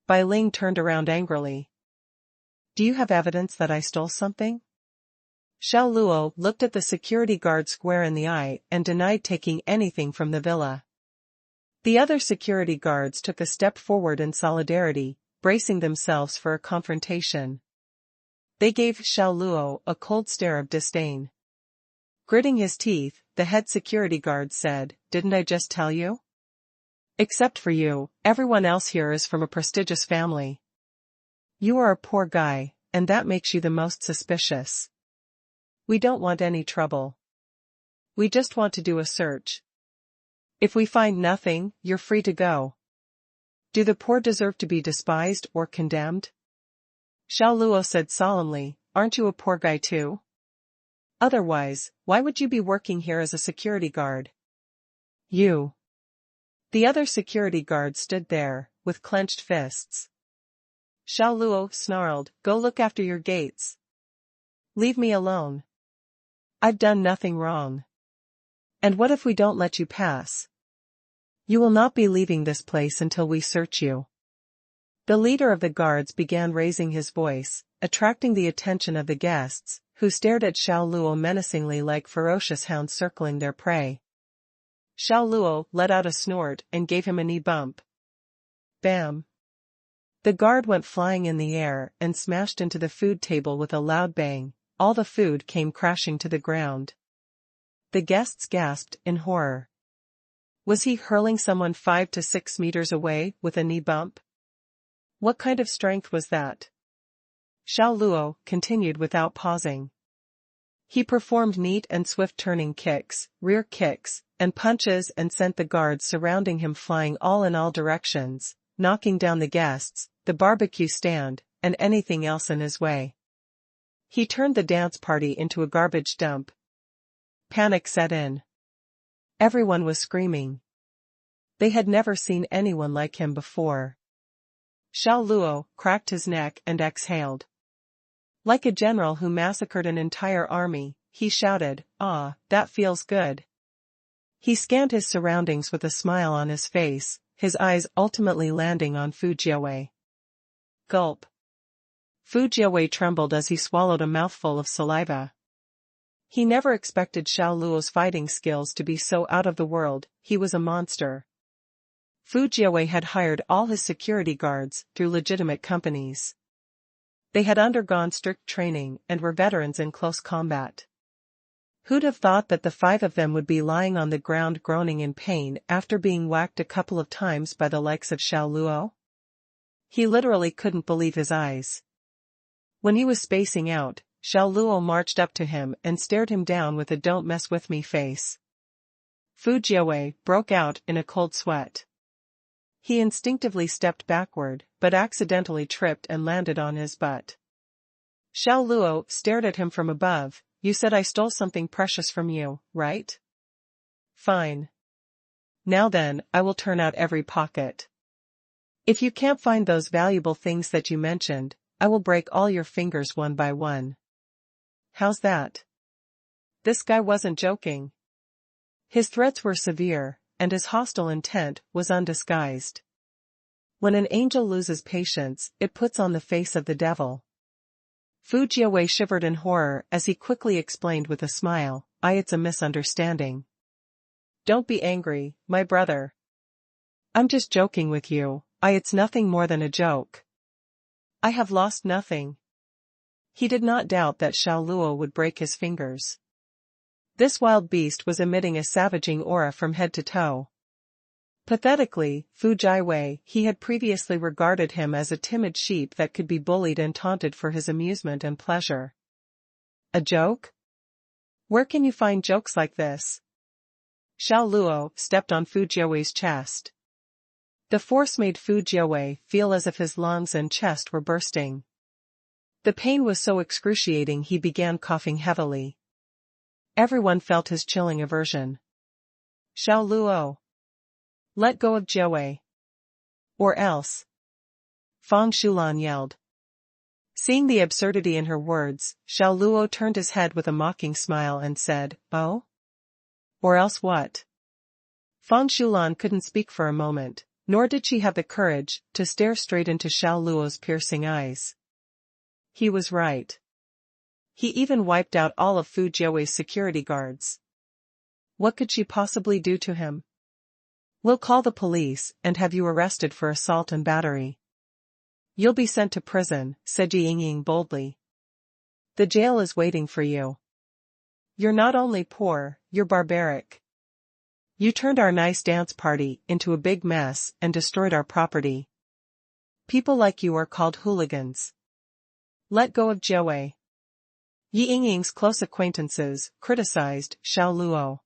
Bai Ling turned around angrily. Do you have evidence that I stole something? Xiao Luo looked at the security guard square in the eye and denied taking anything from the villa. The other security guards took a step forward in solidarity, bracing themselves for a confrontation. They gave Xiao Luo a cold stare of disdain. Gritting his teeth, the head security guard said, Didn't I just tell you? Except for you, everyone else here is from a prestigious family. You are a poor guy, and that makes you the most suspicious. We don't want any trouble. We just want to do a search. If we find nothing, you're free to go. Do the poor deserve to be despised or condemned? Xiao Luo said solemnly, Aren't you a poor guy too? Otherwise, why would you be working here as a security guard? You. The other security guard stood there, with clenched fists. Xiao Luo snarled, Go look after your gates. Leave me alone. I've done nothing wrong. And what if we don't let you pass? You will not be leaving this place until we search you. The leader of the guards began raising his voice, attracting the attention of the guests, who stared at Xiao Luo menacingly like ferocious hounds circling their prey. Xiao Luo let out a snort and gave him a knee bump. Bam! The guard went flying in the air and smashed into the food table with a loud bang. All the food came crashing to the ground. The guests gasped in horror. Was he hurling someone 5 to 6 meters away with a knee bump? What kind of strength was that? Xiao Luo continued without pausing. He performed neat and swift turning kicks, rear kicks, and punches and sent the guards surrounding him flying all in all directions, knocking down the guests, the barbecue stand, and anything else in his way. He turned the dance party into a garbage dump. Panic set in. Everyone was screaming. They had never seen anyone like him before. Xiao Luo cracked his neck and exhaled. Like a general who massacred an entire army, he shouted, Ah, that feels good. He scanned his surroundings with a smile on his face, his eyes ultimately landing on Fu Jiawei. Gulp. Fu Jiawei trembled as he swallowed a mouthful of saliva. He never expected Xiao Luo's fighting skills to be so out of the world. He was a monster. Fu Jiawei had hired all his security guards through legitimate companies. They had undergone strict training and were veterans in close combat. Who'd have thought that the 5 of them would be lying on the ground groaning in pain after being whacked a couple of times by the likes of Xiao Luo? He literally couldn't believe his eyes. When he was spacing out, Xiao Luo marched up to him and stared him down with a "don't mess with me" face. Fu Jiawei broke out in a cold sweat. He instinctively stepped backward, but accidentally tripped and landed on his butt. Xiao Luo stared at him from above. "You said I stole something precious from you, right? Fine. Now then, I will turn out every pocket. If you can't find those valuable things that you mentioned, I will break all your fingers one by one. How's that?" This guy wasn't joking. His threats were severe, and his hostile intent was undisguised. When an angel loses patience, it puts on the face of the devil. Fu Jiawei shivered in horror as he quickly explained with a smile, "It's a misunderstanding. Don't be angry, my brother. I'm just joking with you. It's nothing more than a joke. I have lost nothing." He did not doubt that Xiao Luo would break his fingers. This wild beast was emitting a savaging aura from head to toe. Pathetically, Fu Jiawei, he had previously regarded him as a timid sheep that could be bullied and taunted for his amusement and pleasure. A joke? Where can you find jokes like this? Xiao Luo stepped on Fu Jiawei's chest. The force made Fu Jiawei feel as if his lungs and chest were bursting. The pain was so excruciating he began coughing heavily. Everyone felt his chilling aversion. "Xiao Luo, let go of Jiawei. Or else." Fang Xulan yelled. Seeing the absurdity in her words, Xiao Luo turned his head with a mocking smile and said, "Oh? Or else what?" Fang Xulan couldn't speak for a moment, nor did she have the courage to stare straight into Xiao Luo's piercing eyes. He was right. He even wiped out all of Fu Jiawei's security guards. What could she possibly do to him? "We'll call the police and have you arrested for assault and battery. You'll be sent to prison," said Yi Yingying boldly. "The jail is waiting for you. You're not only poor, you're barbaric. You turned our nice dance party into a big mess and destroyed our property. People like you are called hooligans. Let go of Jiawei." Yi Yingying's close acquaintances criticized Xiao Luo.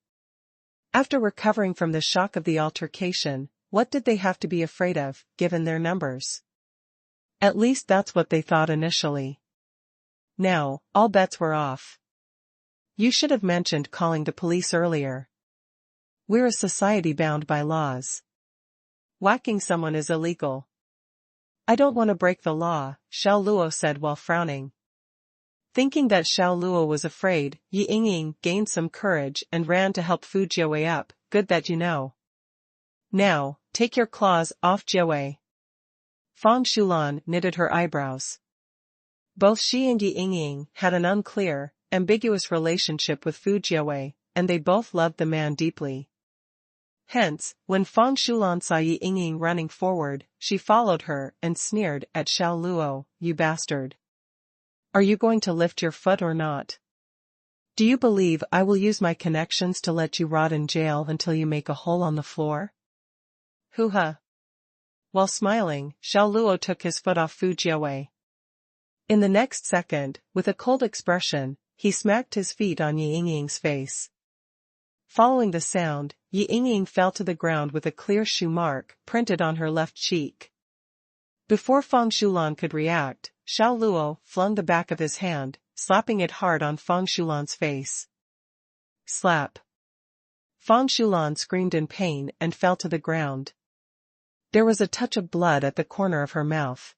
After recovering from the shock of the altercation, what did they have to be afraid of, given their numbers? At least that's what they thought initially. Now, all bets were off. "You should have mentioned calling the police earlier. We're a society bound by laws. Whacking someone is illegal." "I don't want to break the law," Xiao Luo said while frowning. Thinking that Xiao Luo was afraid, Yi Yingying gained some courage and ran to help Fu Jiawei up. "Good that you know. Now, take your claws off Jiawei." Fang Xulan knitted her eyebrows. Both she and Yi Yingying had an unclear, ambiguous relationship with Fu Jiawei, and they both loved the man deeply. Hence, when Fang Xulan saw Yi Yingying running forward, she followed her and sneered at Xiao Luo, "You bastard. Are you going to lift your foot or not? Do you believe I will use my connections to let you rot in jail until you make a hole on the floor?" Hoo-ha. While smiling, Xiao Luo took his foot off Fu Jiawei. In the next second, with a cold expression, he smacked his feet on Yi Yingying's face. Following the sound, Yi Yingying fell to the ground with a clear shoe mark printed on her left cheek. Before Fang Xulan could react, Xiao Luo flung the back of his hand, slapping it hard on Fang Xulan's face. Slap. Fang Xulan screamed in pain and fell to the ground. There was a touch of blood at the corner of her mouth.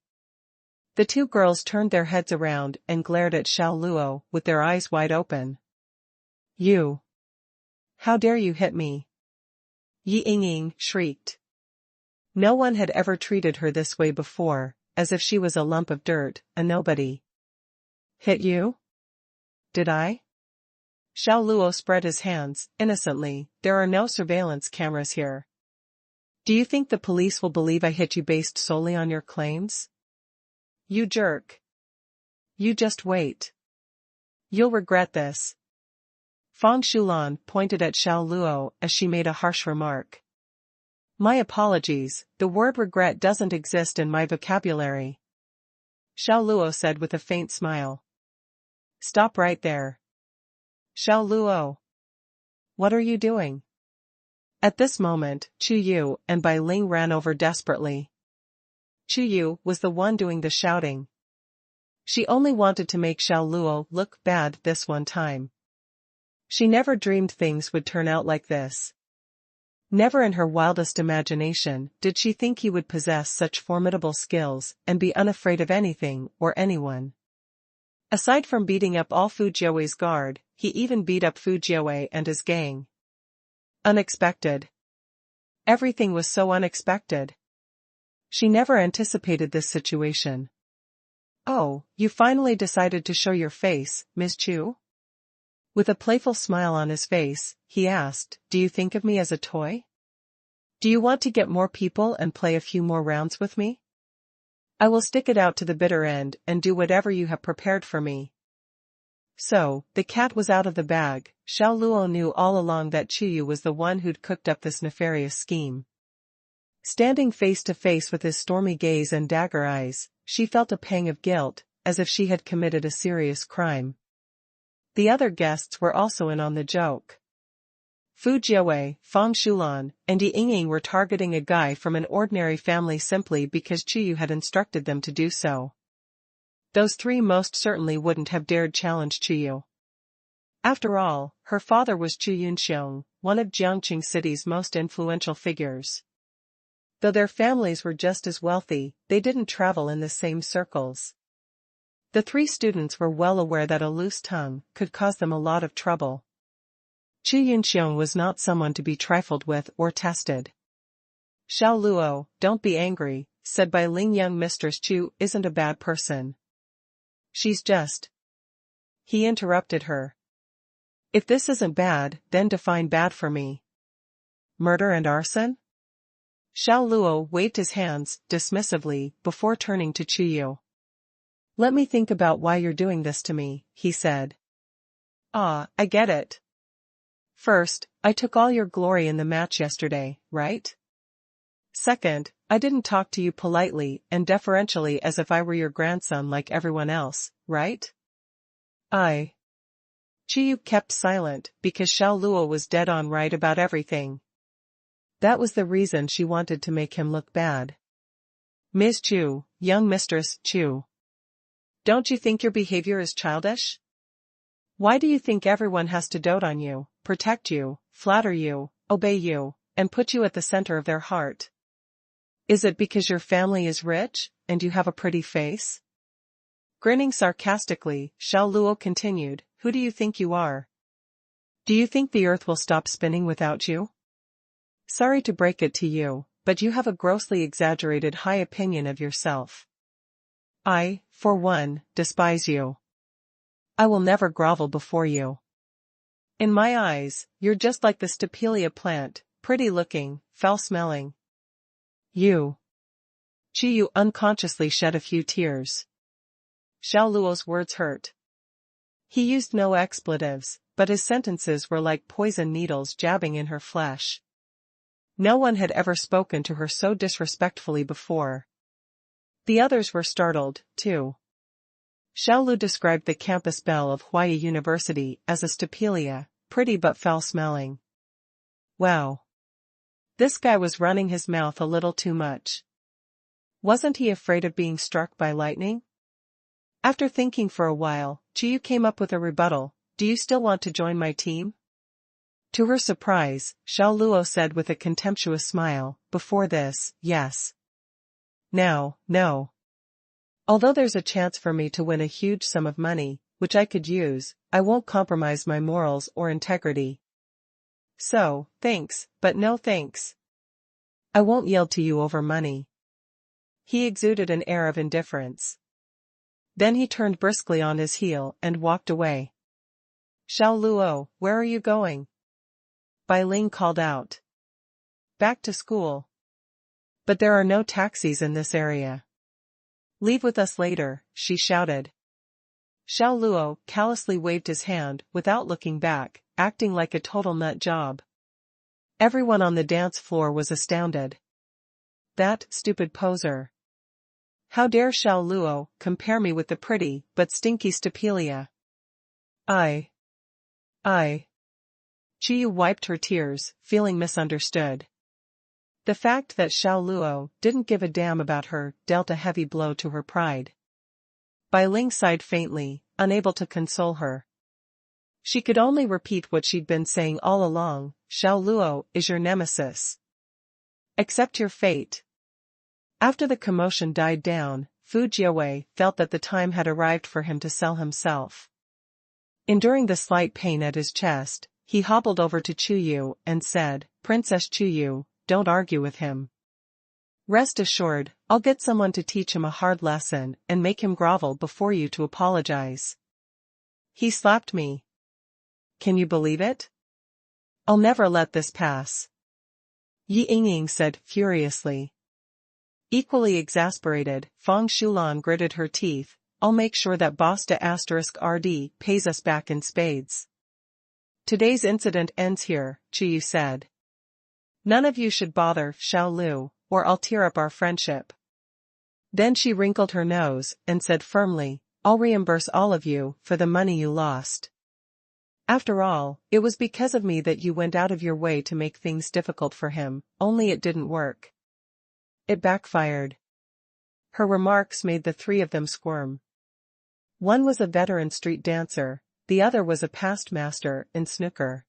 The two girls turned their heads around and glared at Xiao Luo with their eyes wide open. "You! How dare you hit me?" Yi Yingying shrieked. No one had ever treated her this way before, as if she was a lump of dirt, a nobody. "Hit you? Did I? Xiao Luo spread his hands, innocently. There are no surveillance cameras here. Do you think the police will believe I hit you based solely on your claims? You jerk. You just wait. You'll regret this. Fang Xulan pointed at Xiao Luo as she made a harsh remark. My apologies, the word regret doesn't exist in my vocabulary. Xiao Luo said with a faint smile. Stop right there. Xiao Luo. What are you doing? At this moment, Chu Yu and Bai Ling ran over desperately. Chu Yu was the one doing the shouting. She only wanted to make Xiao Luo look bad this one time. She never dreamed things would turn out like this. Never in her wildest imagination did she think he would possess such formidable skills and be unafraid of anything or anyone. Aside from beating up all Fu Jiawei's guard, he even beat up Fu Jiawei and his gang. Unexpected. Everything was so unexpected. She never anticipated this situation. Oh, you finally decided to show your face, Ms. Chu? With a playful smile on his face, he asked, do you think of me as a toy? Do you want to get more people and play a few more rounds with me? I will stick it out to the bitter end and do whatever you have prepared for me. So, the cat was out of the bag. Xiao Luo knew all along that Chu Yu was the one who'd cooked up this nefarious scheme. Standing face to face with his stormy gaze and dagger eyes, she felt a pang of guilt, as if she had committed a serious crime. The other guests were also in on the joke. Fu Jiawei, Fang Xulan, and Yi Yingying were targeting a guy from an ordinary family simply because Chu Yu had instructed them to do so. Those three most certainly wouldn't have dared challenge Chu Yu. After all, her father was Chu Yunxiong, one of Jiangqing City's most influential figures. Though their families were just as wealthy, they didn't travel in the same circles. The three students were well aware that a loose tongue could cause them a lot of trouble. Chu Yunxiong was not someone to be trifled with or tested. Xiao Luo, don't be angry, said Bai Ling. Young Mistress Chu isn't a bad person. She's just... He interrupted her. If this isn't bad, then define bad for me. Murder and arson? Xiao Luo waved his hands dismissively before turning to Chu Yu. Let me think about why you're doing this to me, he said. Ah, I get it. First, I took all your glory in the match yesterday, right? Second, I didn't talk to you politely and deferentially as if I were your grandson like everyone else, right? Chu Yu kept silent because Xiao Luo was dead on right about everything. That was the reason she wanted to make him look bad. Ms. Chu, young Mistress Chu. Don't you think your behavior is childish? Why do you think everyone has to dote on you, protect you, flatter you, obey you, and put you at the center of their heart? Is it because your family is rich, and you have a pretty face? Grinning sarcastically, Xiao Luo continued, who do you think you are? Do you think the earth will stop spinning without you? Sorry to break it to you, but you have a grossly exaggerated high opinion of yourself. I, for one, despise you. I will never grovel before you. In my eyes, you're just like the Stapelia plant, pretty-looking, foul-smelling. You. Chu Yu unconsciously shed a few tears. Xiao Luo's words hurt. He used no expletives, but his sentences were like poison needles jabbing in her flesh. No one had ever spoken to her so disrespectfully before. The others were startled, too. Xiao Luo described the campus belle of Huayi University as a Stapelia, pretty but foul-smelling. Wow. This guy was running his mouth a little too much. Wasn't he afraid of being struck by lightning? After thinking for a while, Chu Yu came up with a rebuttal, do you still want to join my team? To her surprise, Xiao Luo said with a contemptuous smile, before this, yes. Now, no. Although there's a chance for me to win a huge sum of money, which I could use, I won't compromise my morals or integrity. So, thanks, but no thanks. I won't yield to you over money. He exuded an air of indifference. Then he turned briskly on his heel and walked away. Xiao Luo, where are you going? Bai Ling called out. Back to school. But there are no taxis in this area. Leave with us later, she shouted. Xiao Luo callously waved his hand without looking back, acting like a total nut job. Everyone on the dance floor was astounded. That stupid poser. How dare Xiao Luo compare me with the pretty but stinky Stapelia? I. Chiyu wiped her tears, feeling misunderstood. The fact that Xiao Luo didn't give a damn about her dealt a heavy blow to her pride. Bai Ling sighed faintly, unable to console her. She could only repeat what she'd been saying all along, Xiao Luo is your nemesis. Accept your fate. After the commotion died down, Fu Jiawei felt that the time had arrived for him to sell himself. Enduring the slight pain at his chest, he hobbled over to Chuyu and said, Princess Chuyu, don't argue with him. Rest assured, I'll get someone to teach him a hard lesson and make him grovel before you to apologize. He slapped me. Can you believe it? I'll never let this pass. Yi Yingying said furiously. Equally exasperated, Fang Shulan gritted her teeth, I'll make sure that Basta *RD pays us back in spades. Today's incident ends here, Chuyu said. None of you should bother Xiao Lu, or I'll tear up our friendship. Then she wrinkled her nose and said firmly, I'll reimburse all of you for the money you lost. After all, it was because of me that you went out of your way to make things difficult for him, only it didn't work. It backfired. Her remarks made the three of them squirm. One was a veteran street dancer, the other was a past master in snooker.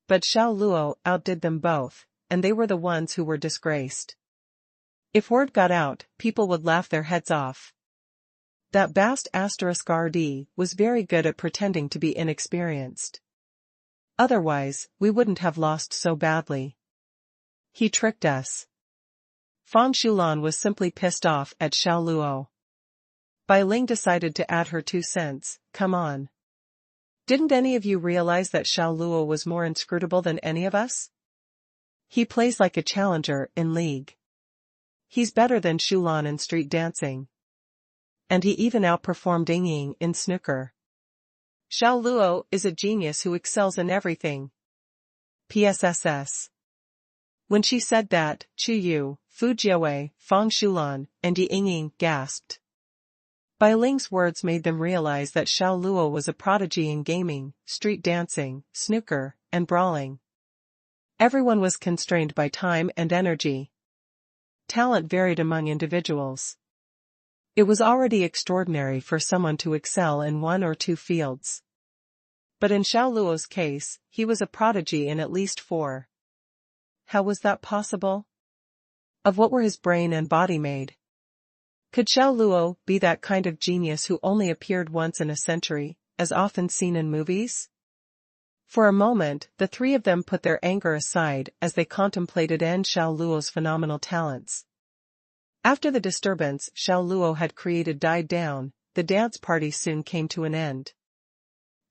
But Xiao Luo outdid them both, and they were the ones who were disgraced. If word got out, people would laugh their heads off. That Bast *RD was very good at pretending to be inexperienced. Otherwise, we wouldn't have lost so badly. He tricked us. Fang Shulan was simply pissed off at Xiao Luo. Bai Ling decided to add her 2 cents, come on. Didn't any of you realize that Xiao Luo was more inscrutable than any of us? He plays like a challenger in league. He's better than Shulan in street dancing. And he even outperformed Yingying in snooker. Xiao Luo is a genius who excels in everything. PSSS. When she said that, Chuyu, Fu Jiawei, Fang Shulan, and Yi Yingying gasped. Bai Ling's words made them realize that Xiao Luo was a prodigy in gaming, street dancing, snooker, and brawling. Everyone was constrained by time and energy. Talent varied among individuals. It was already extraordinary for someone to excel in 1 or 2 fields. But in Xiao Luo's case, he was a prodigy in at least 4. How was that possible? Of what were his brain and body made? Could Xiao Luo be that kind of genius who only appeared once in a century, as often seen in movies? For a moment, the three of them put their anger aside as they contemplated Xiao Luo's phenomenal talents. After the disturbance Xiao Luo had created died down, the dance party soon came to an end.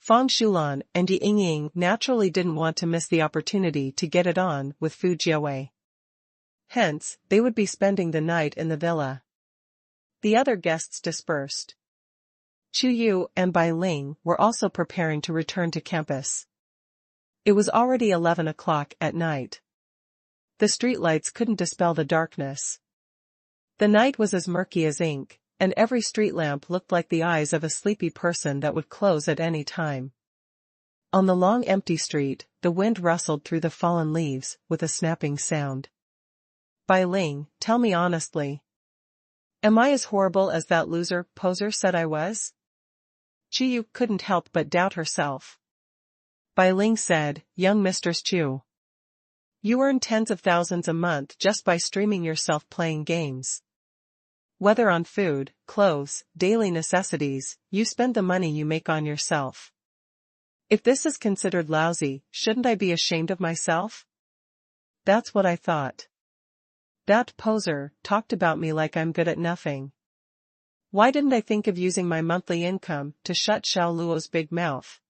Fang Shulan and Yi Yingying naturally didn't want to miss the opportunity to get it on with Fu Jiawei. Hence, they would be spending the night in the villa. The other guests dispersed. Chuyu and Bai Ling were also preparing to return to campus. It was already 11 o'clock at night. The streetlights couldn't dispel the darkness. The night was as murky as ink, and every street lamp looked like the eyes of a sleepy person that would close at any time. On the long empty street, the wind rustled through the fallen leaves with a snapping sound. Bai Ling, tell me honestly. Am I as horrible as that loser poser said I was? Chuyu couldn't help but doubt herself. Bai Ling said, young Mistress Chu. You earn tens of thousands a month just by streaming yourself playing games. Whether on food, clothes, daily necessities, you spend the money you make on yourself. If this is considered lousy, shouldn't I be ashamed of myself? That's what I thought. That poser talked about me like I'm good at nothing. Why didn't I think of using my monthly income to shut Xiao Luo's big mouth?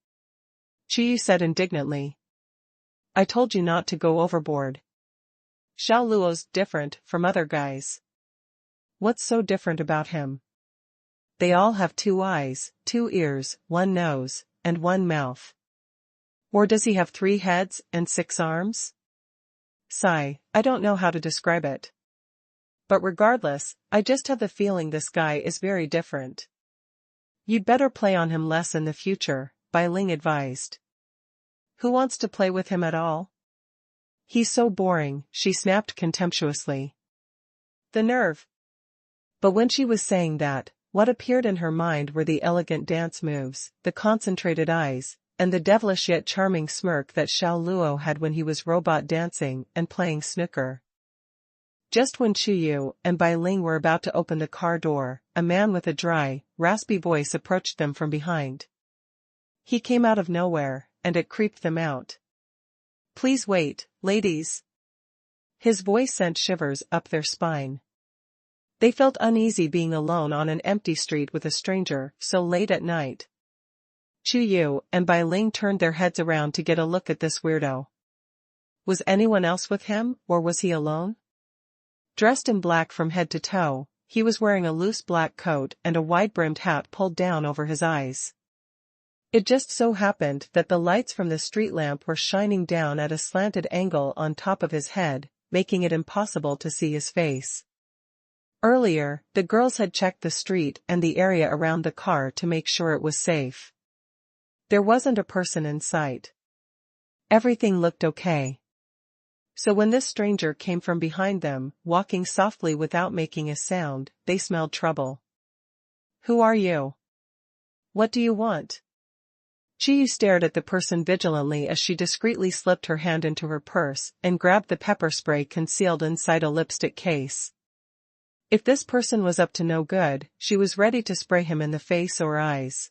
Qiyu said indignantly. I told you not to go overboard. Xiao Luo's different from other guys. What's so different about him? They all have 2 eyes, 2 ears, 1 nose, and 1 mouth. Or does he have 3 heads and 6 arms? Sigh, I don't know how to describe it. But regardless, I just have the feeling this guy is very different. You'd better play on him less in the future, Bai Ling advised. Who wants to play with him at all? He's so boring, she snapped contemptuously. The nerve. But when she was saying that, what appeared in her mind were the elegant dance moves, the concentrated eyes, and the devilish yet charming smirk that Xiao Luo had when he was robot dancing and playing snooker. Just when Qiyu and Bai Ling were about to open the car door, a man with a dry, raspy voice approached them from behind. He came out of nowhere, and it creeped them out. Please wait, ladies. His voice sent shivers up their spine. They felt uneasy being alone on an empty street with a stranger so late at night. Qiyu and Bai Ling turned their heads around to get a look at this weirdo. Was anyone else with him, or was he alone? Dressed in black from head to toe, he was wearing a loose black coat and a wide-brimmed hat pulled down over his eyes. It just so happened that the lights from the street lamp were shining down at a slanted angle on top of his head, making it impossible to see his face. Earlier, the girls had checked the street and the area around the car to make sure it was safe. There wasn't a person in sight. Everything looked okay. So when this stranger came from behind them, walking softly without making a sound, they smelled trouble. Who are you? What do you want? Qiyu stared at the person vigilantly as she discreetly slipped her hand into her purse and grabbed the pepper spray concealed inside a lipstick case. If this person was up to no good, she was ready to spray him in the face or eyes.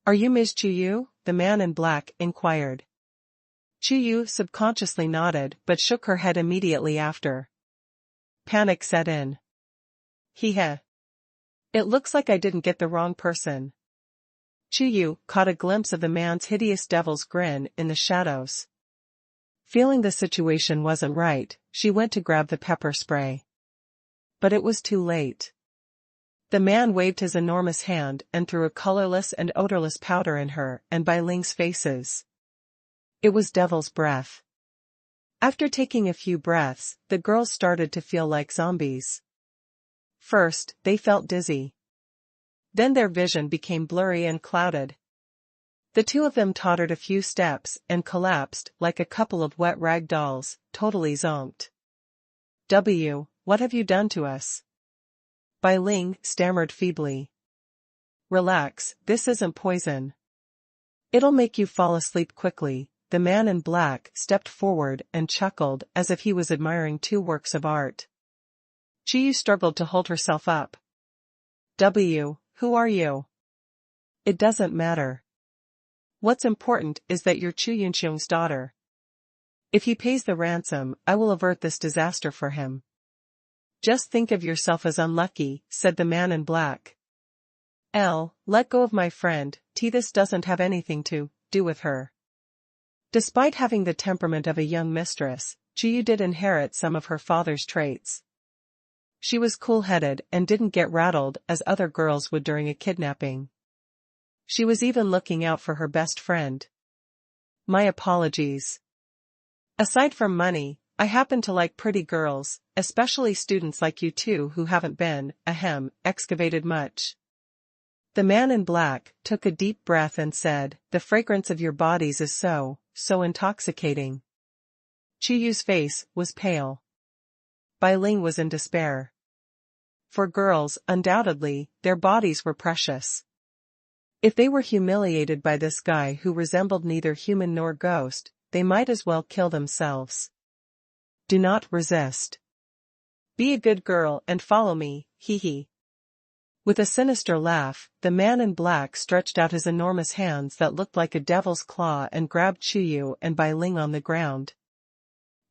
Are you Ms. Qiyu? The man in black inquired. Qiyu subconsciously nodded but shook her head immediately after. Panic set in. Heh. It looks like I didn't get the wrong person. Qiyu caught a glimpse of the man's hideous devil's grin in the shadows. Feeling the situation wasn't right, she went to grab the pepper spray. But it was too late. The man waved his enormous hand and threw a colorless and odorless powder in her and Bai Ling's faces. It was devil's breath. After taking a few breaths, the girls started to feel like zombies. First, they felt dizzy. Then their vision became blurry and clouded. The 2 of them tottered a few steps and collapsed like a couple of wet rag dolls, totally zonked. What have you done to us? Bai Ling stammered feebly. Relax, this isn't poison. It'll make you fall asleep quickly. The man in black stepped forward and chuckled as if he was admiring 2 works of art. Qiyu struggled to hold herself up. Who are you? It doesn't matter. What's important is that you're Chu Yunxiong's daughter. If he pays the ransom, I will avert this disaster for him. Just think of yourself as unlucky, said the man in black. Let go of my friend, This doesn't have anything to do with her. Despite having the temperament of a young mistress, Qiyu did inherit some of her father's traits. She was cool-headed and didn't get rattled as other girls would during a kidnapping. She was even looking out for her best friend. My apologies. Aside from money, I happen to like pretty girls, especially students like you 2 who haven't been, excavated much. The man in black took a deep breath and said, the fragrance of your bodies is so intoxicating. Qiyu's face was pale. Bai Ling was in despair. For girls, undoubtedly, their bodies were precious. If they were humiliated by this guy who resembled neither human nor ghost, they might as well kill themselves. Do not resist. Be a good girl and follow me, hee. With a sinister laugh, the man in black stretched out his enormous hands that looked like a devil's claw and grabbed Qiyu and Bai Ling on the ground.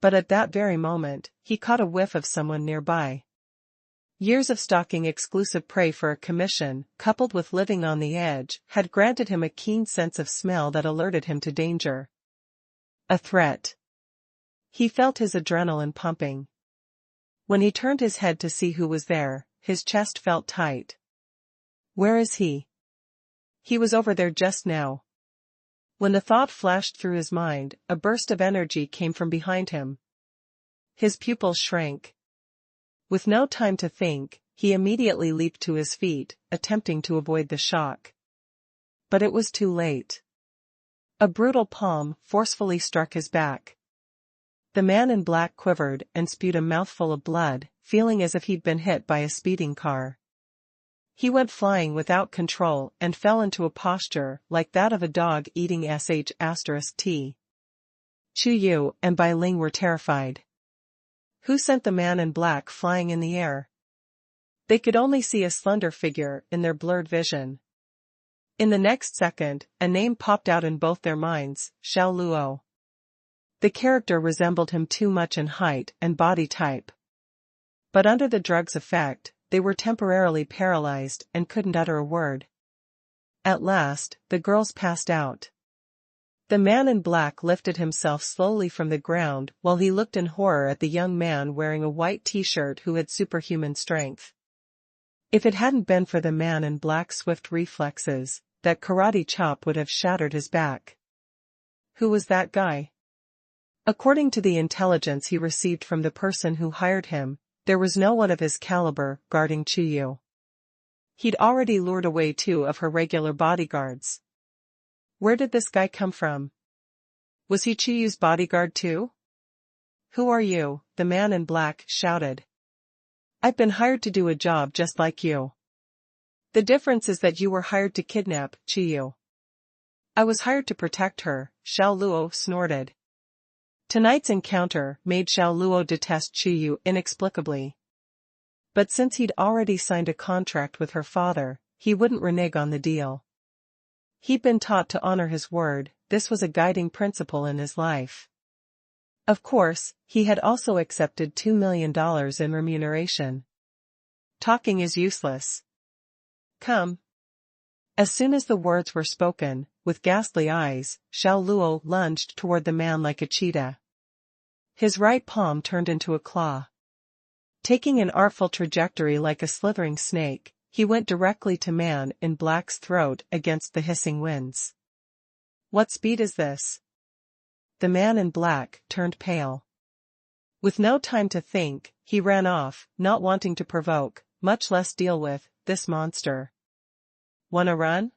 But at that very moment, he caught a whiff of someone nearby. Years of stalking exclusive prey for a commission, coupled with living on the edge, had granted him a keen sense of smell that alerted him to danger. A threat. He felt his adrenaline pumping. When he turned his head to see who was there, his chest felt tight. Where is he? He was over there just now. When the thought flashed through his mind, a burst of energy came from behind him. His pupils shrank. With no time to think, he immediately leaped to his feet, attempting to avoid the shock. But it was too late. A brutal palm forcefully struck his back. The man in black quivered and spewed a mouthful of blood, feeling as if he'd been hit by a speeding car. He went flying without control and fell into a posture like that of a dog eating sh*t. Chu Yu and Bai Ling were terrified. Who sent the man in black flying in the air? They could only see a slender figure in their blurred vision. In the next second, a name popped out in both their minds, Xiao Luo. The character resembled him too much in height and body type. But under the drug's effect, they were temporarily paralyzed and couldn't utter a word. At last, the girls passed out. The man in black lifted himself slowly from the ground while he looked in horror at the young man wearing a white t-shirt who had superhuman strength. If it hadn't been for the man in black's swift reflexes, that karate chop would have shattered his back. Who was that guy? According to the intelligence he received from the person who hired him, there was no one of his caliber guarding Chu Yu. He'd already lured away 2 of her regular bodyguards. Where did this guy come from? Was he Chu Yu's bodyguard too? Who are you? The man in black shouted. I've been hired to do a job just like you. The difference is that you were hired to kidnap Chu Yu. I was hired to protect her, Xiao Luo snorted. Tonight's encounter made Xiao Luo detest Chu Yu inexplicably. But since he'd already signed a contract with her father, he wouldn't renege on the deal. He'd been taught to honor his word, this was a guiding principle in his life. Of course, he had also accepted $2 million in remuneration. Talking is useless. Come. As soon as the words were spoken, with ghastly eyes, Xiao Luo lunged toward the man like a cheetah. His right palm turned into a claw. Taking an artful trajectory like a slithering snake, he went directly to man in black's throat against the hissing winds. What speed is this? The man in black turned pale. With no time to think, he ran off, not wanting to provoke, much less deal with, this monster. Wanna run?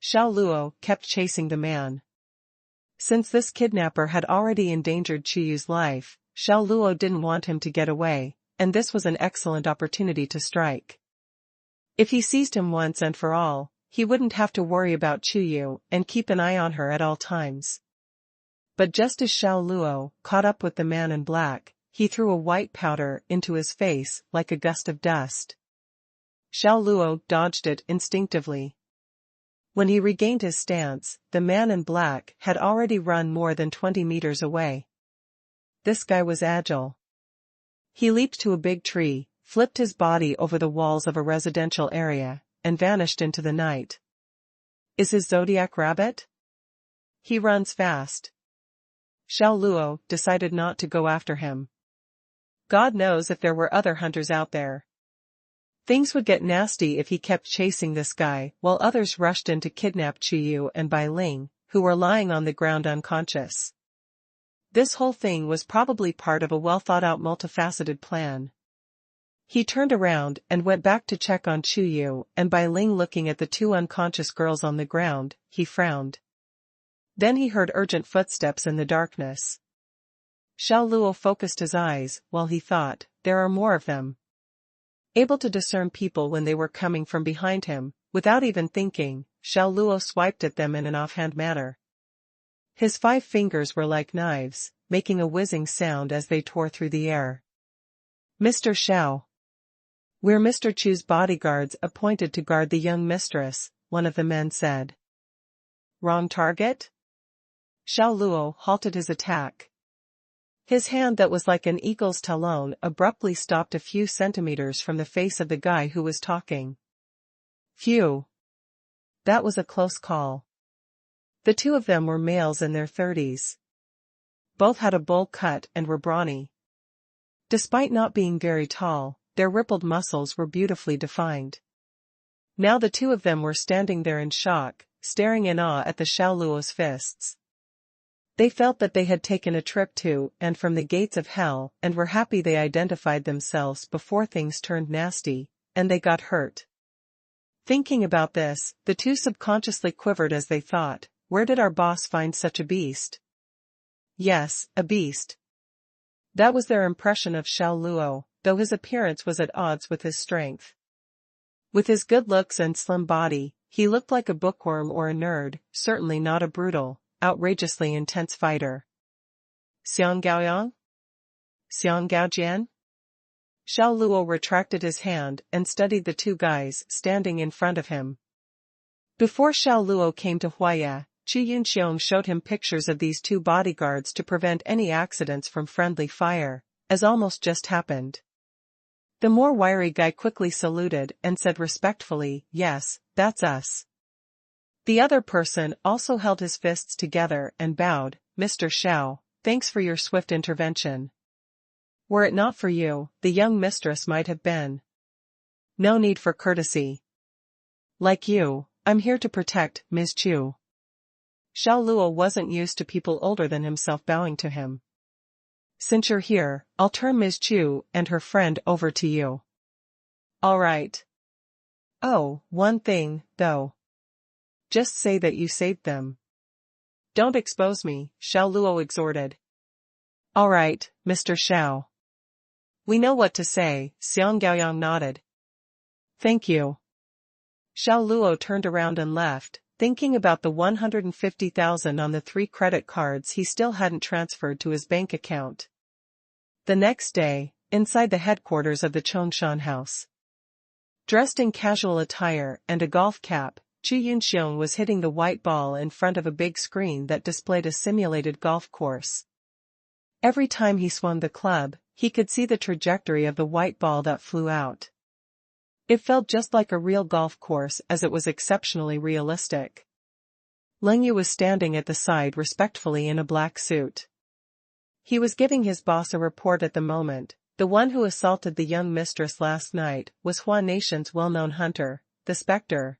Xiao Luo kept chasing the man. Since this kidnapper had already endangered Chu Yu's life, Xiao Luo didn't want him to get away, and this was an excellent opportunity to strike. If he seized him once and for all, he wouldn't have to worry about Chu Yu and keep an eye on her at all times. But just as Xiao Luo caught up with the man in black, he threw a white powder into his face like a gust of dust. Xiao Luo dodged it instinctively. When he regained his stance, the man in black had already run more than 20 meters away. This guy was agile. He leaped to a big tree, flipped his body over the walls of a residential area, and vanished into the night. Is his zodiac rabbit? He runs fast. Xiao Luo decided not to go after him. God knows if there were other hunters out there. Things would get nasty if he kept chasing this guy while others rushed in to kidnap Chu Yu and Bai Ling, who were lying on the ground unconscious. This whole thing was probably part of a well-thought-out multifaceted plan. He turned around and went back to check on Chu Yu and Bai Ling. Looking at the 2 unconscious girls on the ground, he frowned. Then he heard urgent footsteps in the darkness. Xiao Luo focused his eyes while he thought, there are more of them. Able to discern people when they were coming from behind him, without even thinking, Xiao Luo swiped at them in an offhand manner. His 5 fingers were like knives, making a whizzing sound as they tore through the air. Mr. Xiao. We're Mr. Chu's bodyguards appointed to guard the young mistress, one of the men said. Wrong target? Xiao Luo halted his attack. His hand that was like an eagle's talon abruptly stopped a few centimeters from the face of the guy who was talking. Phew. That was a close call. The two of them were males in their 30s. Both had a bowl cut and were brawny. Despite not being very tall, their rippled muscles were beautifully defined. Now the two of them were standing there in shock, staring in awe at the Xiao Luo's fists. They felt that they had taken a trip to and from the gates of hell and were happy they identified themselves before things turned nasty, and they got hurt. Thinking about this, the two subconsciously quivered as they thought, where did our boss find such a beast? Yes, a beast. That was their impression of Xiao Luo, though his appearance was at odds with his strength. With his good looks and slim body, he looked like a bookworm or a nerd, certainly not a brutal, outrageously intense fighter. Xiang Gaoyang? Xiang Gaojian? Xiao Luo retracted his hand and studied the two guys standing in front of him. Before Xiao Luo came to Huaya, Qu Yunxiong showed him pictures of these two bodyguards to prevent any accidents from friendly fire, as almost just happened. The more wiry guy quickly saluted and said respectfully, "Yes, that's us." The other person also held his fists together and bowed, "Mr. Xiao, thanks for your swift intervention. Were it not for you, the young mistress might have been. No need for courtesy. Like you, I'm here to protect Ms. Chu." Xiao Luo wasn't used to people older than himself bowing to him. "Since you're here, I'll turn Ms. Chu and her friend over to you." "All right. Oh, one thing, though. Just say that you saved them. Don't expose me," Xiao Luo exhorted. "All right, Mr. Xiao. We know what to say," Xiang Gaoyang nodded. "Thank you." Xiao Luo turned around and left, thinking about the 150,000 on the 3 credit cards he still hadn't transferred to his bank account. The next day, inside the headquarters of the Chongshan house. Dressed in casual attire and a golf cap, Qu Yunxiong was hitting the white ball in front of a big screen that displayed a simulated golf course. Every time he swung the club, he could see the trajectory of the white ball that flew out. It felt just like a real golf course as it was exceptionally realistic. Leng Yu was standing at the side respectfully in a black suit. He was giving his boss a report at the moment. The one who assaulted the young mistress last night was Hua Nation's well-known hunter, the Spectre.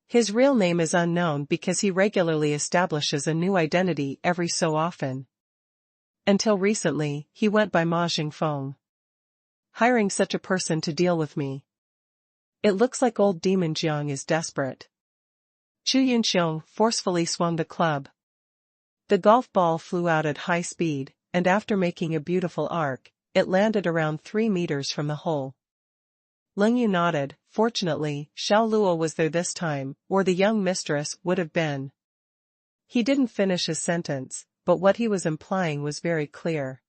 His real name is unknown because he regularly establishes a new identity every so often. Until recently, he went by Ma Jingfeng. Hiring such a person to deal with me. It looks like old Demon Jiang is desperate. Qu Yunxiong forcefully swung the club. The golf ball flew out at high speed, and after making a beautiful arc, it landed around 3 meters from the hole. Leng Yu nodded. Fortunately, Xiao Luo was there this time, or the young mistress would have been. He didn't finish his sentence, but what he was implying was very clear.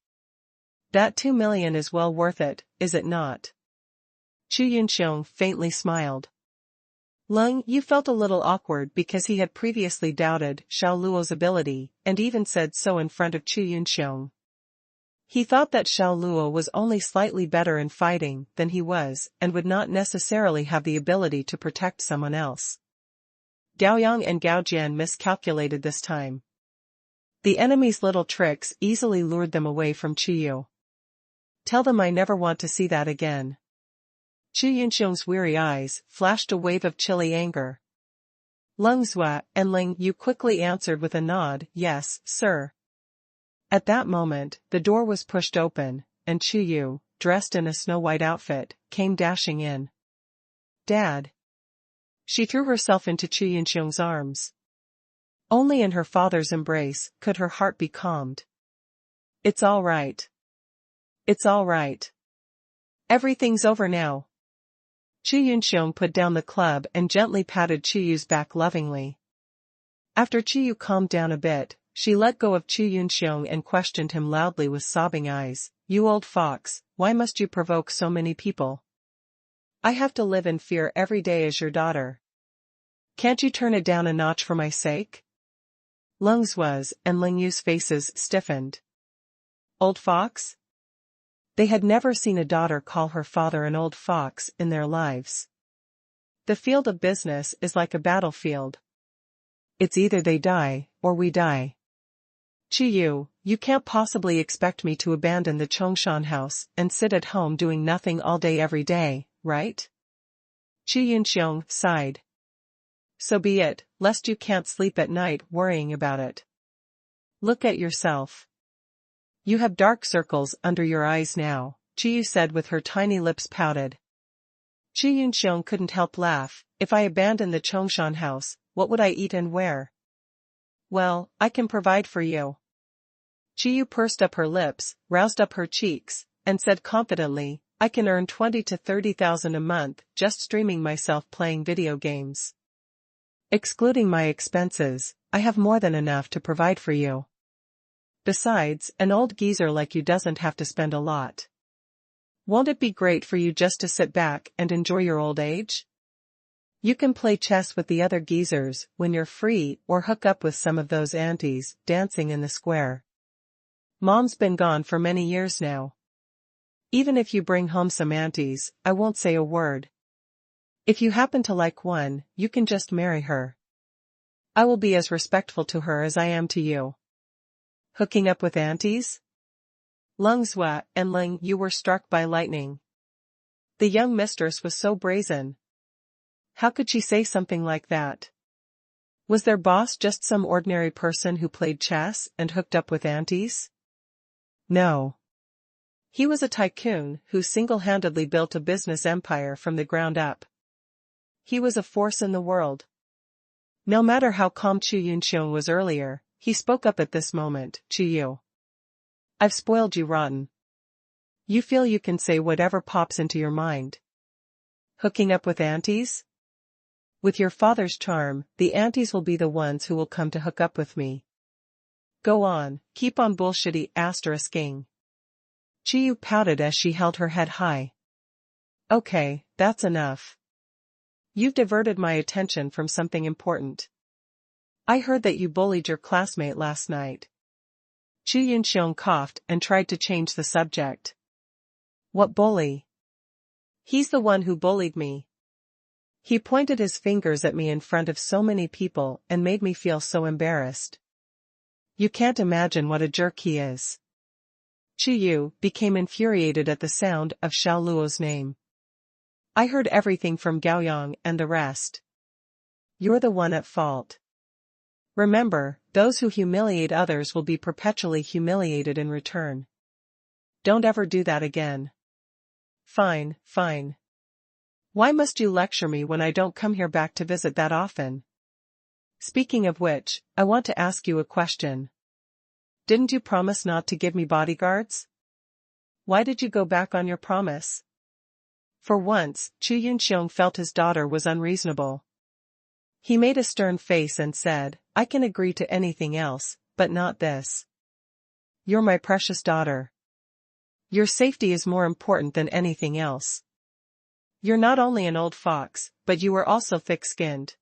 That 2 million is well worth it, is it not? Qu Yunxiong faintly smiled. Leng Yu felt a little awkward because he had previously doubted Xiao Luo's ability, and even said so in front of Qu Yunxiong. He thought that Xiao Luo was only slightly better in fighting than he was and would not necessarily have the ability to protect someone else. Gaoyang and Gaojian miscalculated this time. The enemy's little tricks easily lured them away from Qiyu. "Tell them I never want to see that again." Qu Yunxiong's weary eyes flashed a wave of chilly anger. Leng Zhua and Leng Yu quickly answered with a nod, "Yes, sir." At that moment, the door was pushed open, and Qiyu, dressed in a snow-white outfit, came dashing in. "Dad." She threw herself into Qu Yunxiong's arms. Only in her father's embrace could her heart be calmed. "It's all right. It's all right. Everything's over now." Qu Yunxiong put down the club and gently patted Qiyu's back lovingly. After Qiyu calmed down a bit, she let go of Qu Yunxiong and questioned him loudly with sobbing eyes, "You old fox, why must you provoke so many people? I have to live in fear every day as your daughter. Can't you turn it down a notch for my sake?" Leng Zhua's and Leng Yu's faces stiffened. old fox? They had never seen a daughter call her father an old fox in their lives. The field of business is like a battlefield. It's either they die, or we die. Qiyu, you can't possibly expect me to abandon the Chongshan house and sit at home doing nothing all day every day, right? Qi Yunxiong sighed. So be it, lest you can't sleep at night worrying about it. Look at yourself. You have dark circles under your eyes now, Qiyu said with her tiny lips pouted. Qi Yunxiong couldn't help laugh. If I abandoned the Chongshan house, what would I eat and wear? Well, I can provide for you. Qiyu pursed up her lips, roused up her cheeks, and said confidently, I can earn 20 to 30,000 a month just streaming myself playing video games. Excluding my expenses, I have more than enough to provide for you. Besides, an old geezer like you doesn't have to spend a lot. Won't it be great for you just to sit back and enjoy your old age? You can play chess with the other geezers when you're free or hook up with some of those aunties dancing in the square. Mom's been gone for many years now. Even if you bring home some aunties, I won't say a word. If you happen to like one, you can just marry her. I will be as respectful to her as I am to you. Hooking up with aunties? Leng Zhua and Ling Yu were struck by lightning. The young mistress was so brazen. How could she say something like that? Was their boss just some ordinary person who played chess and hooked up with aunties? No. He was a tycoon who single-handedly built a business empire from the ground up. He was a force in the world. No matter how calm Qi Yunxiong was earlier, he spoke up at this moment. Qiyu, I've spoiled you rotten. You feel you can say whatever pops into your mind. Hooking up with aunties? With your father's charm, the aunties will be the ones who will come to hook up with me. Go on, keep on bullshitty *ing. Qiyu pouted as she held her head high. Okay, that's enough. You've diverted my attention from something important. I heard that you bullied your classmate last night. Qi Yunxiong coughed and tried to change the subject. What bully? He's the one who bullied me. He pointed his fingers at me in front of so many people and made me feel so embarrassed. You can't imagine what a jerk he is. Qiyu became infuriated at the sound of Xiao Luo's name. I heard everything from Gaoyang and the rest. You're the one at fault. Remember, those who humiliate others will be perpetually humiliated in return. Don't ever do that again. Fine, fine. Why must you lecture me when I don't come here back to visit that often? Speaking of which, I want to ask you a question. Didn't you promise not to give me bodyguards? Why did you go back on your promise? For once, Qi Yunxiong felt his daughter was unreasonable. He made a stern face and said, I can agree to anything else, but not this. You're my precious daughter. Your safety is more important than anything else. You're not only an old fox, but you are also thick-skinned.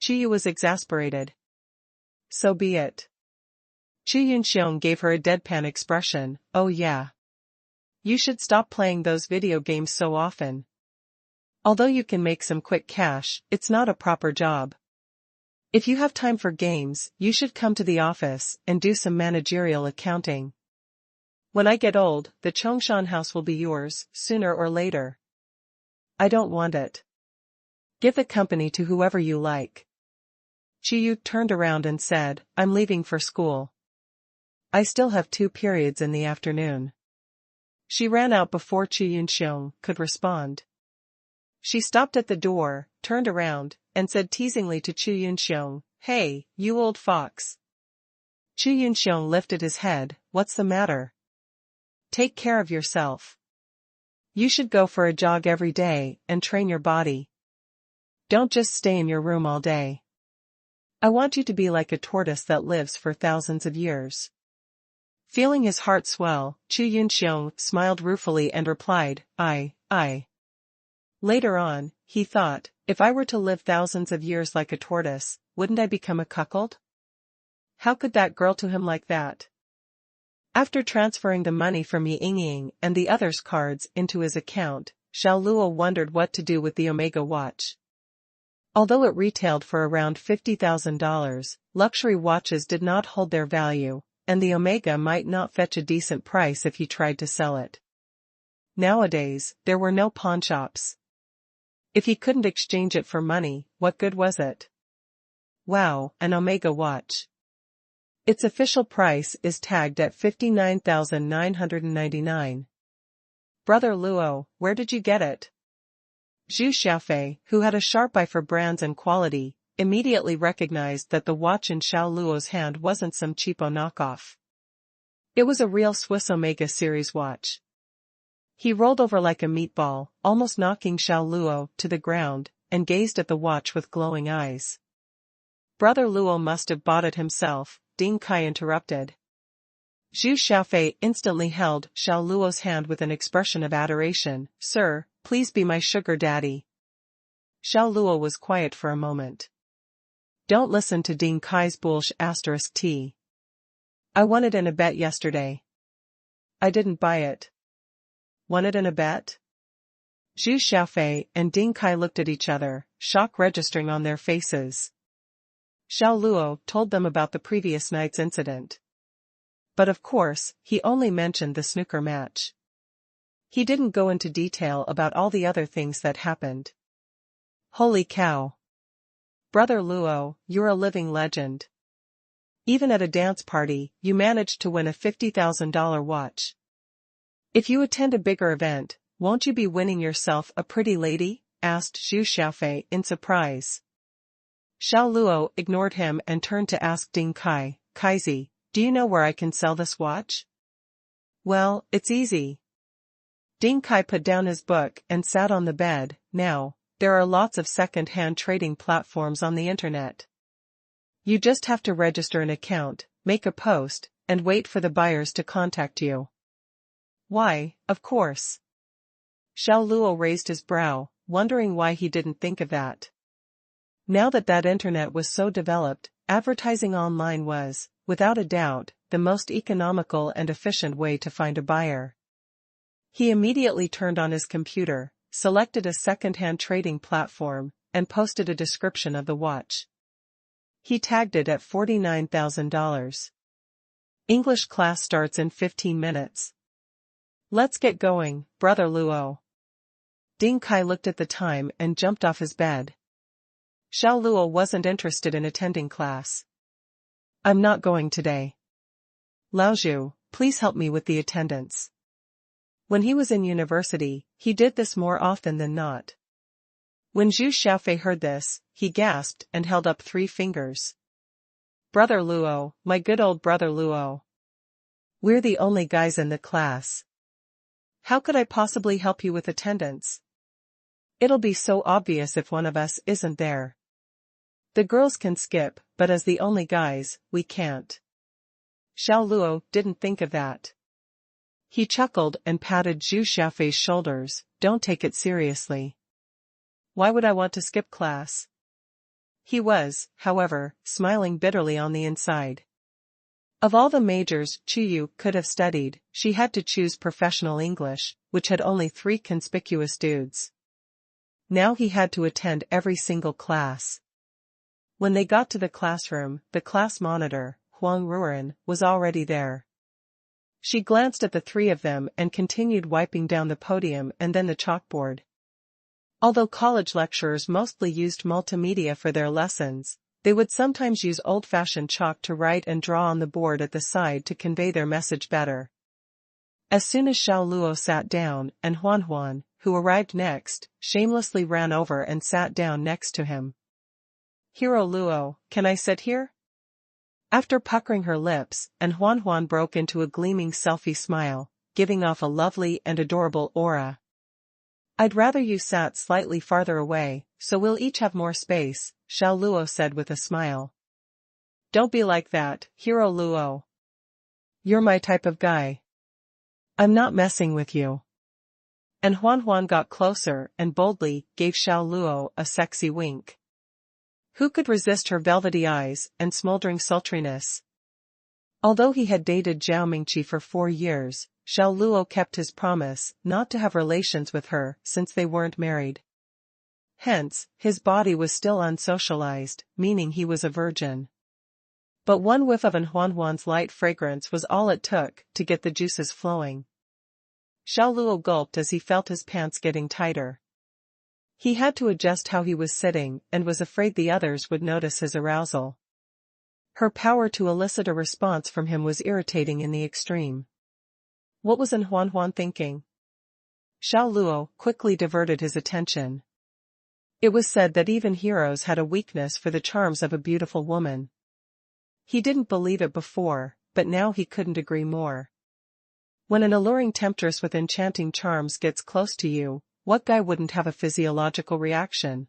Qiyu was exasperated. So be it. Qi Yunxiong gave her a deadpan expression. Oh yeah. You should stop playing those video games so often. Although you can make some quick cash, it's not a proper job. If you have time for games, you should come to the office and do some managerial accounting. When I get old, the Chongshan house will be yours, sooner or later. I don't want it. Give the company to whoever you like. Qiyu turned around and said, I'm leaving for school. I still have 2 periods in the afternoon. She ran out before Qi Yunxiong could respond. She stopped at the door, turned around, and said teasingly to Qi Yunxiong, Hey, you old fox. Qi Yunxiong lifted his head. What's the matter? Take care of yourself. You should go for a jog every day and train your body. Don't just stay in your room all day. I want you to be like a tortoise that lives for thousands of years. Feeling his heart swell, Qi Yunxiong smiled ruefully and replied, I. Later on, he thought, if I were to live thousands of years like a tortoise, wouldn't I become a cuckold? How could that girl to him like that? After transferring the money from Ying and the others' cards into his account, Xiao Luo wondered what to do with the Omega watch. Although it retailed for around $50,000, luxury watches did not hold their value, and the Omega might not fetch a decent price if he tried to sell it. Nowadays, there were no pawnshops. If he couldn't exchange it for money, what good was it? Wow, an Omega watch. Its official price is tagged at $59,999. Brother Luo, where did you get it? Zhu Xiaofei, who had a sharp eye for brands and quality, immediately recognized that the watch in Xiao Luo's hand wasn't some cheapo knockoff. It was a real Swiss Omega series watch. He rolled over like a meatball, almost knocking Xiao Luo to the ground, and gazed at the watch with glowing eyes. Brother Luo must have bought it himself, Ding Kai interrupted. Zhu Xiaofei instantly held Xiao Luo's hand with an expression of adoration. Sir, please be my sugar daddy. Xiao Luo was quiet for a moment. Don't listen to Ding Kai's *T. I won it in a bet yesterday. I didn't buy it. Won it in a bet? Zhu Xiaofei and Ding Kai looked at each other, shock registering on their faces. Xiao Luo told them about the previous night's incident. But of course, he only mentioned the snooker match. He didn't go into detail about all the other things that happened. Holy cow. Brother Luo, you're a living legend. Even at a dance party, you managed to win a $50,000 watch. If you attend a bigger event, won't you be winning yourself a pretty lady? Asked Zhu Xiaofei in surprise. Xiao Luo ignored him and turned to ask Ding Kai, Kaizi, do you know where I can sell this watch? Well, it's easy. Ding Kai put down his book and sat on the bed. Now, there are lots of second-hand trading platforms on the internet. You just have to register an account, make a post, and wait for the buyers to contact you. Why, of course. Xiao Luo raised his brow, wondering why he didn't think of that. Now that internet was so developed, advertising online was, without a doubt, the most economical and efficient way to find a buyer. He immediately turned on his computer, selected a second-hand trading platform, and posted a description of the watch. He tagged it at $49,000. English class starts in 15 minutes. Let's get going, Brother Luo. Ding Kai looked at the time and jumped off his bed. Xiao Luo wasn't interested in attending class. I'm not going today. Laozhu, please help me with the attendance. When he was in university, he did this more often than not. When Zhu Xiaofei heard this, he gasped and held up 3 fingers. Brother Luo, my good old Brother Luo. We're the only guys in the class. How could I possibly help you with attendance? It'll be so obvious if one of us isn't there. The girls can skip, but as the only guys, we can't. Xiao Luo didn't think of that. He chuckled and patted Zhu Xiaofei's shoulders. Don't take it seriously. Why would I want to skip class? He was, however, smiling bitterly on the inside. Of all the majors Chuyu could have studied, she had to choose professional English, which had only 3 conspicuous dudes. Now he had to attend every single class. When they got to the classroom, the class monitor, Huang Ruren, was already there. She glanced at the 3 of them and continued wiping down the podium and then the chalkboard. Although college lecturers mostly used multimedia for their lessons, they would sometimes use old-fashioned chalk to write and draw on the board at the side to convey their message better. As soon as Xiao Luo sat down, and Xuanhuan, who arrived next, shamelessly ran over and sat down next to him. Hero Luo, can I sit here? After puckering her lips, and Xuanhuan broke into a gleaming selfie smile, giving off a lovely and adorable aura. I'd rather you sat slightly farther away, so we'll each have more space, Xiao Luo said with a smile. Don't be like that, Hero Luo. You're my type of guy. I'm not messing with you. And Xuanhuan got closer and boldly gave Xiao Luo a sexy wink. Who could resist her velvety eyes and smoldering sultriness? Although he had dated Zhao Mingqi for 4 years, Xiao Luo kept his promise not to have relations with her since they weren't married. Hence, his body was still unsocialized, meaning he was a virgin. But one whiff of Xuanhuan's light fragrance was all it took to get the juices flowing. Xiao Luo gulped as he felt his pants getting tighter. He had to adjust how he was sitting and was afraid the others would notice his arousal. Her power to elicit a response from him was irritating in the extreme. What was Xuanhuan thinking? Xiao Luo quickly diverted his attention. It was said that even heroes had a weakness for the charms of a beautiful woman. He didn't believe it before, but now he couldn't agree more. When an alluring temptress with enchanting charms gets close to you, what guy wouldn't have a physiological reaction?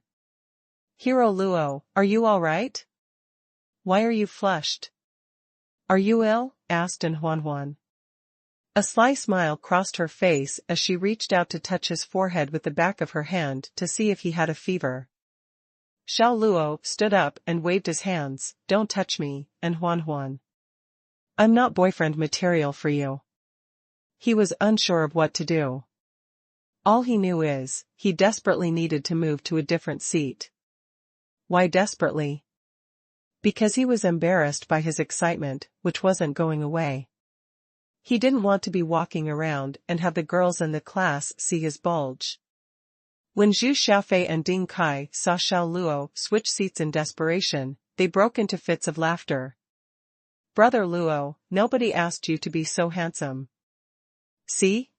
Hero Luo, are you all right? Why are you flushed? Are you ill? Asked Xuanhuan. A sly smile crossed her face as she reached out to touch his forehead with the back of her hand to see if he had a fever. Xiao Luo stood up and waved his hands, "Don't touch me, Xuanhuan. I'm not boyfriend material for you." He was unsure of what to do. All he knew is, he desperately needed to move to a different seat. Why desperately? Because he was embarrassed by his excitement, which wasn't going away. He didn't want to be walking around and have the girls in the class see his bulge. When Zhu Xiaofei and Ding Kai saw Xiao Luo switch seats in desperation, they broke into fits of laughter. "Brother Luo, nobody asked you to be so handsome." "See?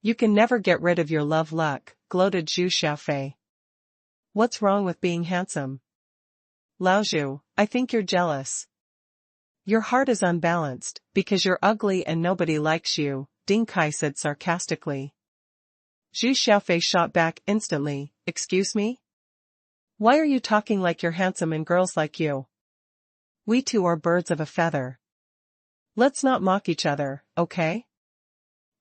You can never get rid of your love luck," gloated Zhu Xiaofei. "What's wrong with being handsome?" "Laozhu, I think you're jealous. Your heart is unbalanced, because you're ugly and nobody likes you," Ding Kai said sarcastically. Zhu Xiaofei shot back instantly, "Excuse me? Why are you talking like you're handsome and girls like you? We two are birds of a feather. Let's not mock each other, okay?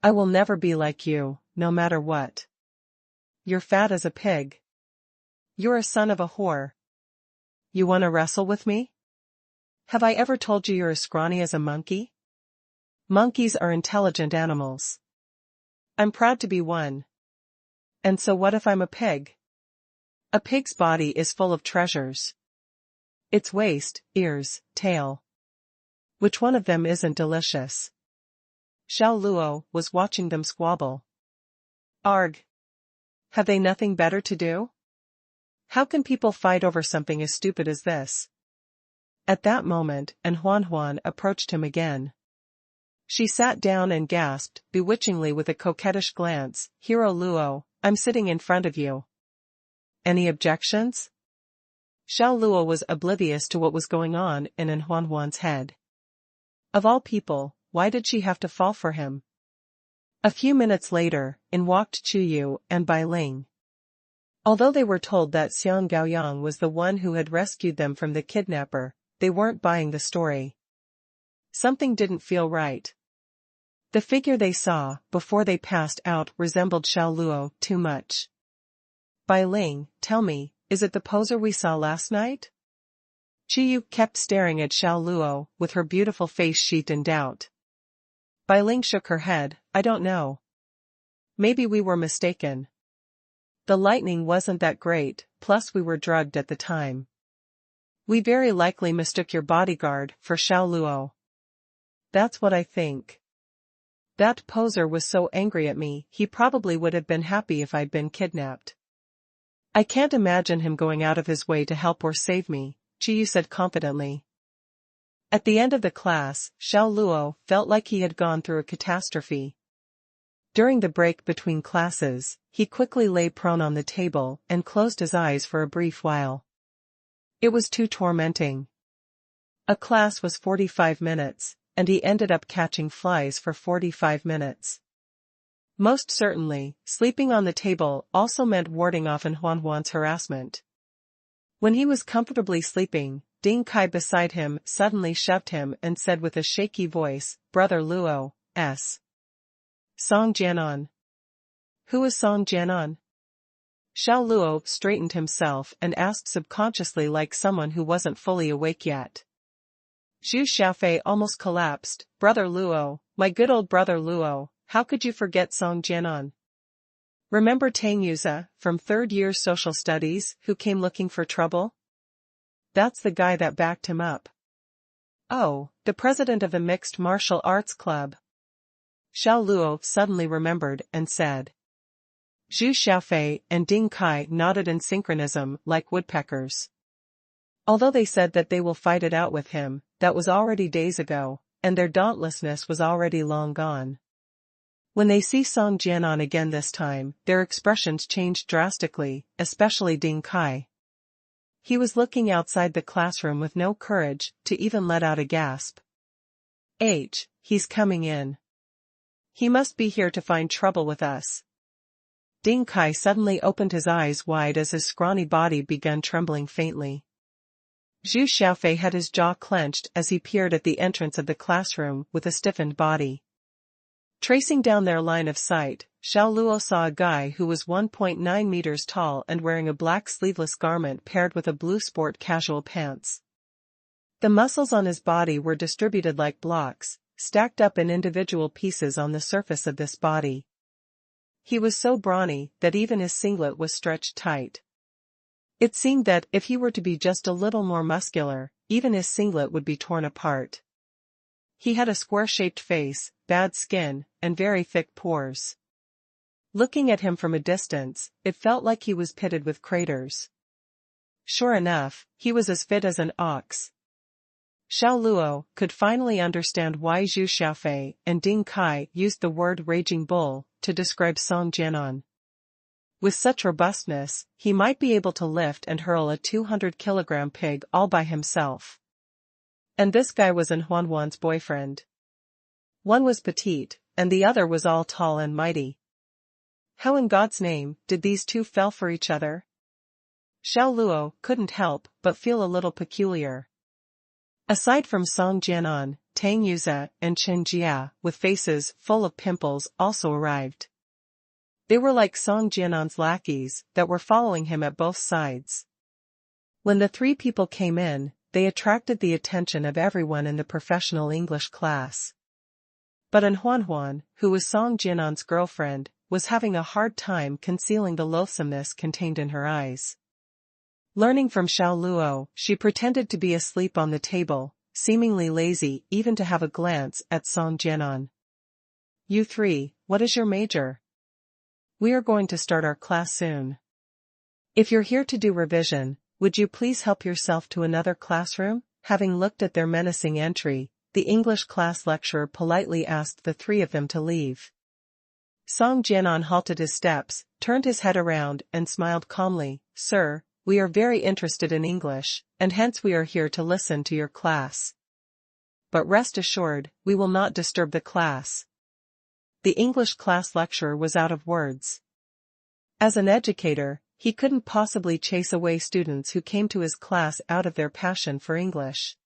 I will never be like you, no matter what. You're fat as a pig. You're a son of a whore. You wanna wrestle with me? Have I ever told you you're as scrawny as a monkey? Monkeys are intelligent animals. I'm proud to be one. And so what if I'm a pig? A pig's body is full of treasures. Its waist, ears, tail. Which one of them isn't delicious?" Xiao Luo was watching them squabble. "Arg! Have they nothing better to do? How can people fight over something as stupid as this?" At that moment, Xuanhuan approached him again. She sat down and gasped, bewitchingly with a coquettish glance, "Hero Luo, I'm sitting in front of you. Any objections?" Xiao Luo was oblivious to what was going on in Xuanhuan's head. Of all people, why did she have to fall for him? A few minutes later, in walked Chuyu and Bai Ling. Although they were told that Xiang Gaoyang was the one who had rescued them from the kidnapper, they weren't buying the story. Something didn't feel right. The figure they saw, before they passed out, resembled Xiao Luo too much. "Bai Ling, tell me, is it the poser we saw last night?" Chuyu kept staring at Xiao Luo, with her beautiful face sheathed in doubt. Bai Ling shook her head, "I don't know. Maybe we were mistaken. The lightning wasn't that great, plus we were drugged at the time. We very likely mistook your bodyguard for Xiao Luo." "That's what I think. That poser was so angry at me, he probably would have been happy if I'd been kidnapped. I can't imagine him going out of his way to help or save me," Chuyu said confidently. At the end of the class, Xiao Luo felt like he had gone through a catastrophe. During the break between classes, he quickly lay prone on the table and closed his eyes for a brief while. It was too tormenting. A class was 45 minutes, and he ended up catching flies for 45 minutes. Most certainly, sleeping on the table also meant warding off Xuanhuan's harassment. When he was comfortably sleeping, Ding Kai beside him suddenly shoved him and said with a shaky voice, "Brother Luo, s. Song Jianan." "Who is Song Jianan?" Xiao Luo straightened himself and asked subconsciously, like someone who wasn't fully awake yet. Zhu Xiaofei almost collapsed. Brother Luo, my good old brother Luo, how could you forget Song Jianan? Remember Tang Yuza, from third year social studies, who came looking for trouble? That's the guy that backed him up. Oh, the president of the mixed martial arts club. Xiao Luo suddenly remembered and said. Zhu Xiaofei and Ding Kai nodded in synchronism like woodpeckers. Although they said that they will fight it out with him, that was already days ago, and their dauntlessness was already long gone. When they see Song Jianan again this time, their expressions changed drastically, especially Ding Kai. He was looking outside the classroom with no courage to even let out a gasp. He's coming in. He must be here to find trouble with us. Ding Kai suddenly opened his eyes wide as his scrawny body began trembling faintly. Zhu Xiaofei had his jaw clenched as he peered at the entrance of the classroom with a stiffened body. Tracing down their line of sight, Xiao Luo saw a guy who was 1.9 meters tall and wearing a black sleeveless garment paired with a blue sport casual pants. The muscles on his body were distributed like blocks, stacked up in individual pieces on the surface of this body. He was so brawny that even his singlet was stretched tight. It seemed that if he were to be just a little more muscular, even his singlet would be torn apart. He had a square-shaped face, bad skin, and very thick pores. Looking at him from a distance, it felt like he was pitted with craters. Sure enough, he was as fit as an ox. Xiao Luo could finally understand why Zhu Xiaofei and Ding Kai used the word raging bull to describe Song Jianan. With such robustness, he might be able to lift and hurl a 200-kilogram pig all by himself. And this guy was Xuanhuan's boyfriend. One was petite, and the other was all tall and mighty. How in God's name did these two fell for each other? Xiao Luo couldn't help but feel a little peculiar. Aside from Song Jianan, Tang Yuza and Chen Jia, with faces full of pimples, also arrived. They were like Song Jianan's lackeys that were following him at both sides. When the three people came in, they attracted the attention of everyone in the professional English class. But Xuanhuan, who was Song Jianan's girlfriend, was having a hard time concealing the loathsomeness contained in her eyes. Learning from Xiao Luo, she pretended to be asleep on the table, seemingly lazy even to have a glance at Song Jianan. You three, what is your major? We are going to start our class soon. If you're here to do revision, would you please help yourself to another classroom? Having looked at their menacing entry, the English class lecturer politely asked the three of them to leave. Song Jianan halted his steps, turned his head around and smiled calmly. Sir, we are very interested in English, and hence we are here to listen to your class. But rest assured, we will not disturb the class. The English class lecturer was out of words. As an educator, he couldn't possibly chase away students who came to his class out of their passion for English.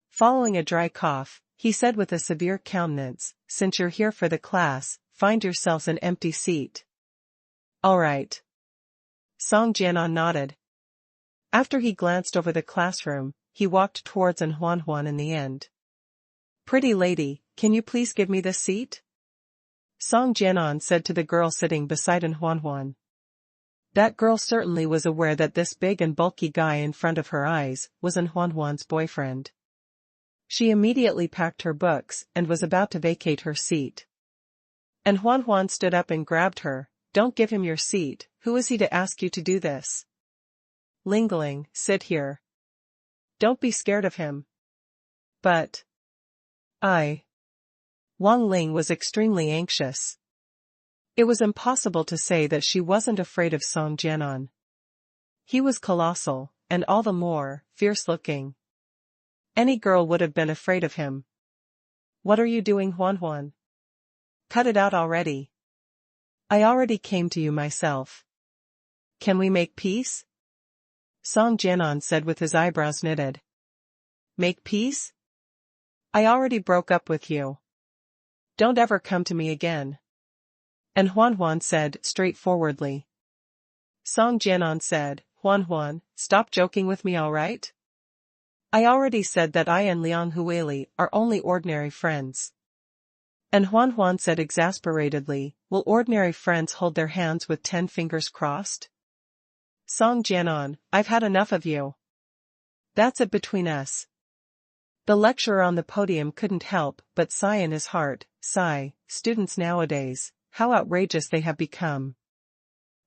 Following a dry cough, he said with a severe countenance, since you're here for the class, find yourselves an empty seat. All right. Song Jianan nodded. After he glanced over the classroom, he walked towards Xuanhuan in the end. Pretty lady, can you please give me this seat? Song Jianan said to the girl sitting beside Xuanhuan. That girl certainly was aware that this big and bulky guy in front of her eyes was Xuanhuan's boyfriend. She immediately packed her books and was about to vacate her seat. And Xuanhuan stood up and grabbed her. Don't give him your seat, who is he to ask you to do this? Lingling, sit here. Don't be scared of him. But Wang Ling was extremely anxious. It was impossible to say that she wasn't afraid of Song Jianan. He was colossal, and all the more, fierce-looking. Any girl would have been afraid of him. What are you doing, Xuanhuan? Cut it out already. I already came to you myself. Can we make peace? Song Jianan said with his eyebrows knitted. Make peace? I already broke up with you. Don't ever come to me again. And Xuanhuan said straightforwardly. Song Jianan said, Xuanhuan, stop joking with me, all right? I already said that I and Liang Huili are only ordinary friends. And Xuanhuan said exasperatedly, will ordinary friends hold their hands with 10 fingers crossed? Song Jianan, I've had enough of you. That's it between us. The lecturer on the podium couldn't help but sigh in his heart. Sigh, students nowadays, how outrageous they have become.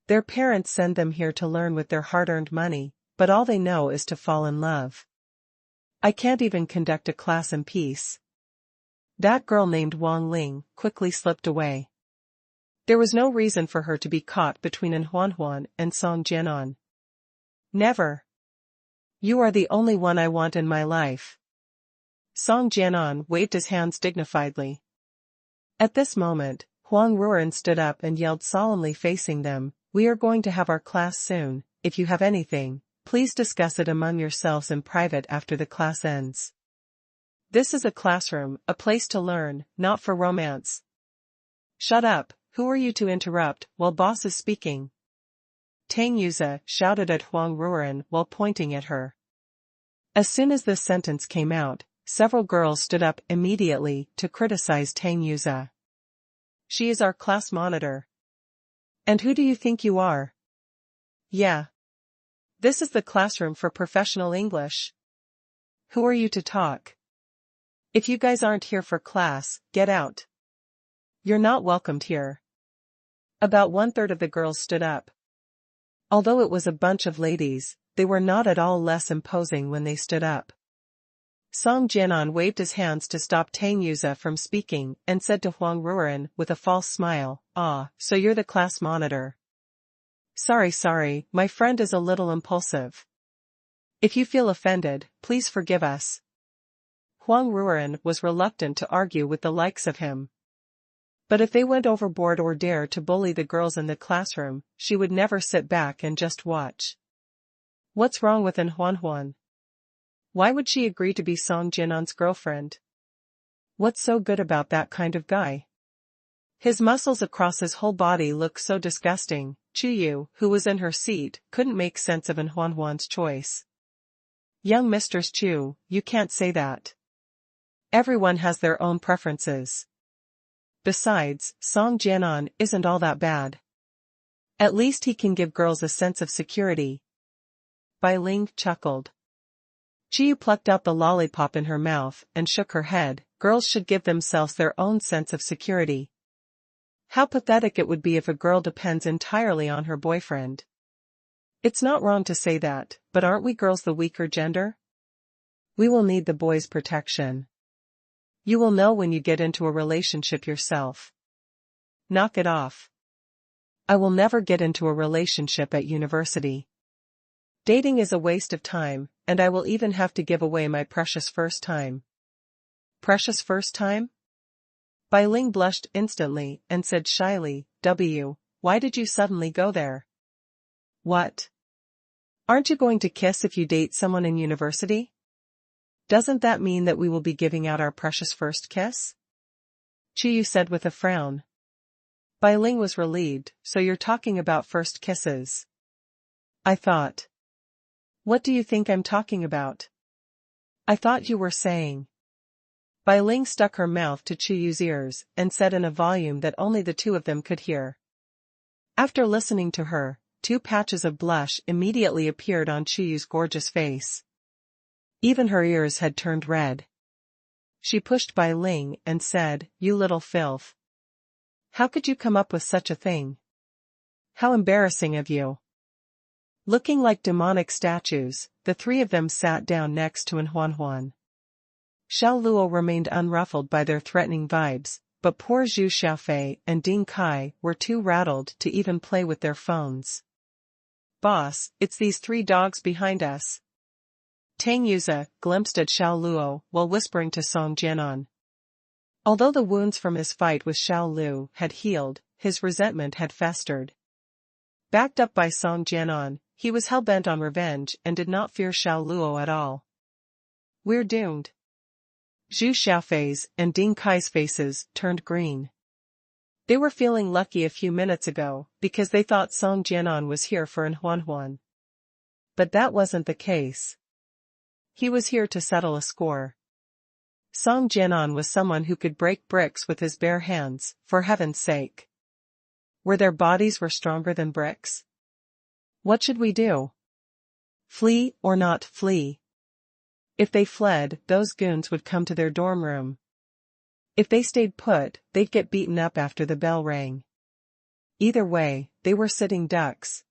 Their parents send them here to learn with their hard-earned money, but all they know is to fall in love. I can't even conduct a class in peace. That girl named Wang Ling quickly slipped away. There was no reason for her to be caught between Xuanhuan and Song Jianan. Never. You are the only one I want in my life. Song Jianan waved his hands dignifiedly. At this moment, Huang Ruoren stood up and yelled solemnly facing them, we are going to have our class soon. If you have anything, please discuss it among yourselves in private after the class ends. This is a classroom, a place to learn, not for romance. Shut up, who are you to interrupt while boss is speaking? Tang Yuze shouted at Huang Ruoren while pointing at her. As soon as this sentence came out, several girls stood up immediately to criticize Tang Yuze. She is our class monitor. And who do you think you are? Yeah. This is the classroom for professional English. Who are you to talk? If you guys aren't here for class, get out. You're not welcomed here. About 1/3 of the girls stood up. Although it was a bunch of ladies, they were not at all less imposing when they stood up. Song Jianan waved his hands to stop Tang Yuze from speaking and said to Huang Ruoren with a false smile, ah, so you're the class monitor. Sorry, my friend is a little impulsive. If you feel offended, please forgive us. Huang Ruoren was reluctant to argue with the likes of him. But if they went overboard or dared to bully the girls in the classroom, she would never sit back and just watch. What's wrong with Xuanhuan? Why would she agree to be Song Jianan's girlfriend? What's so good about that kind of guy? His muscles across his whole body look so disgusting. Chuyu, who was in her seat, couldn't make sense of Xuanhuan's choice. Young Mistress Chu, you can't say that. Everyone has their own preferences. Besides, Song Jianan isn't all that bad. At least he can give girls a sense of security. Bai Ling chuckled. Chiyu plucked out the lollipop in her mouth and shook her head. Girls should give themselves their own sense of security. How pathetic it would be if a girl depends entirely on her boyfriend. It's not wrong to say that, but aren't we girls the weaker gender? We will need the boys' protection. You will know when you get into a relationship yourself. Knock it off. I will never get into a relationship at university. Dating is a waste of time, and I will even have to give away my precious first time. Precious first time? Bai Ling blushed instantly and said shyly, why did you suddenly go there? What? Aren't you going to kiss if you date someone in university? Doesn't that mean that we will be giving out our precious first kiss? Chuyu said with a frown. Bai Ling was relieved, so you're talking about first kisses. I thought. What do you think I'm talking about? I thought you were saying. Bai Ling stuck her mouth to Chuyu's ears and said in a volume that only the two of them could hear. After listening to her, 2 patches of blush immediately appeared on Chuyu's gorgeous face. Even her ears had turned red. She pushed Bai Ling and said, you little filth. How could you come up with such a thing? How embarrassing of you. Looking like demonic statues, the 3 of them sat down next to Xuanhuan. Xiao Luo remained unruffled by their threatening vibes, but poor Zhu Xiaofei and Ding Kai were too rattled to even play with their phones. Boss, it's these 3 dogs behind us. Tang Yuze glimpsed at Xiao Luo while whispering to Song Jianan. Although the wounds from his fight with Xiao Luo had healed, his resentment had festered. Backed up by Song Jianan, he was hell-bent on revenge and did not fear Xiao Luo at all. We're doomed. Zhu Xiaofei's and Ding Kai's faces turned green. They were feeling lucky a few minutes ago because they thought Song Jianan was here for Xuanhuan. But that wasn't the case. He was here to settle a score. Song Jianan was someone who could break bricks with his bare hands, for heaven's sake. Were their bodies stronger than bricks? What should we do? Flee or not flee? If they fled, those goons would come to their dorm room. If they stayed put, they'd get beaten up after the bell rang. Either way, they were sitting ducks.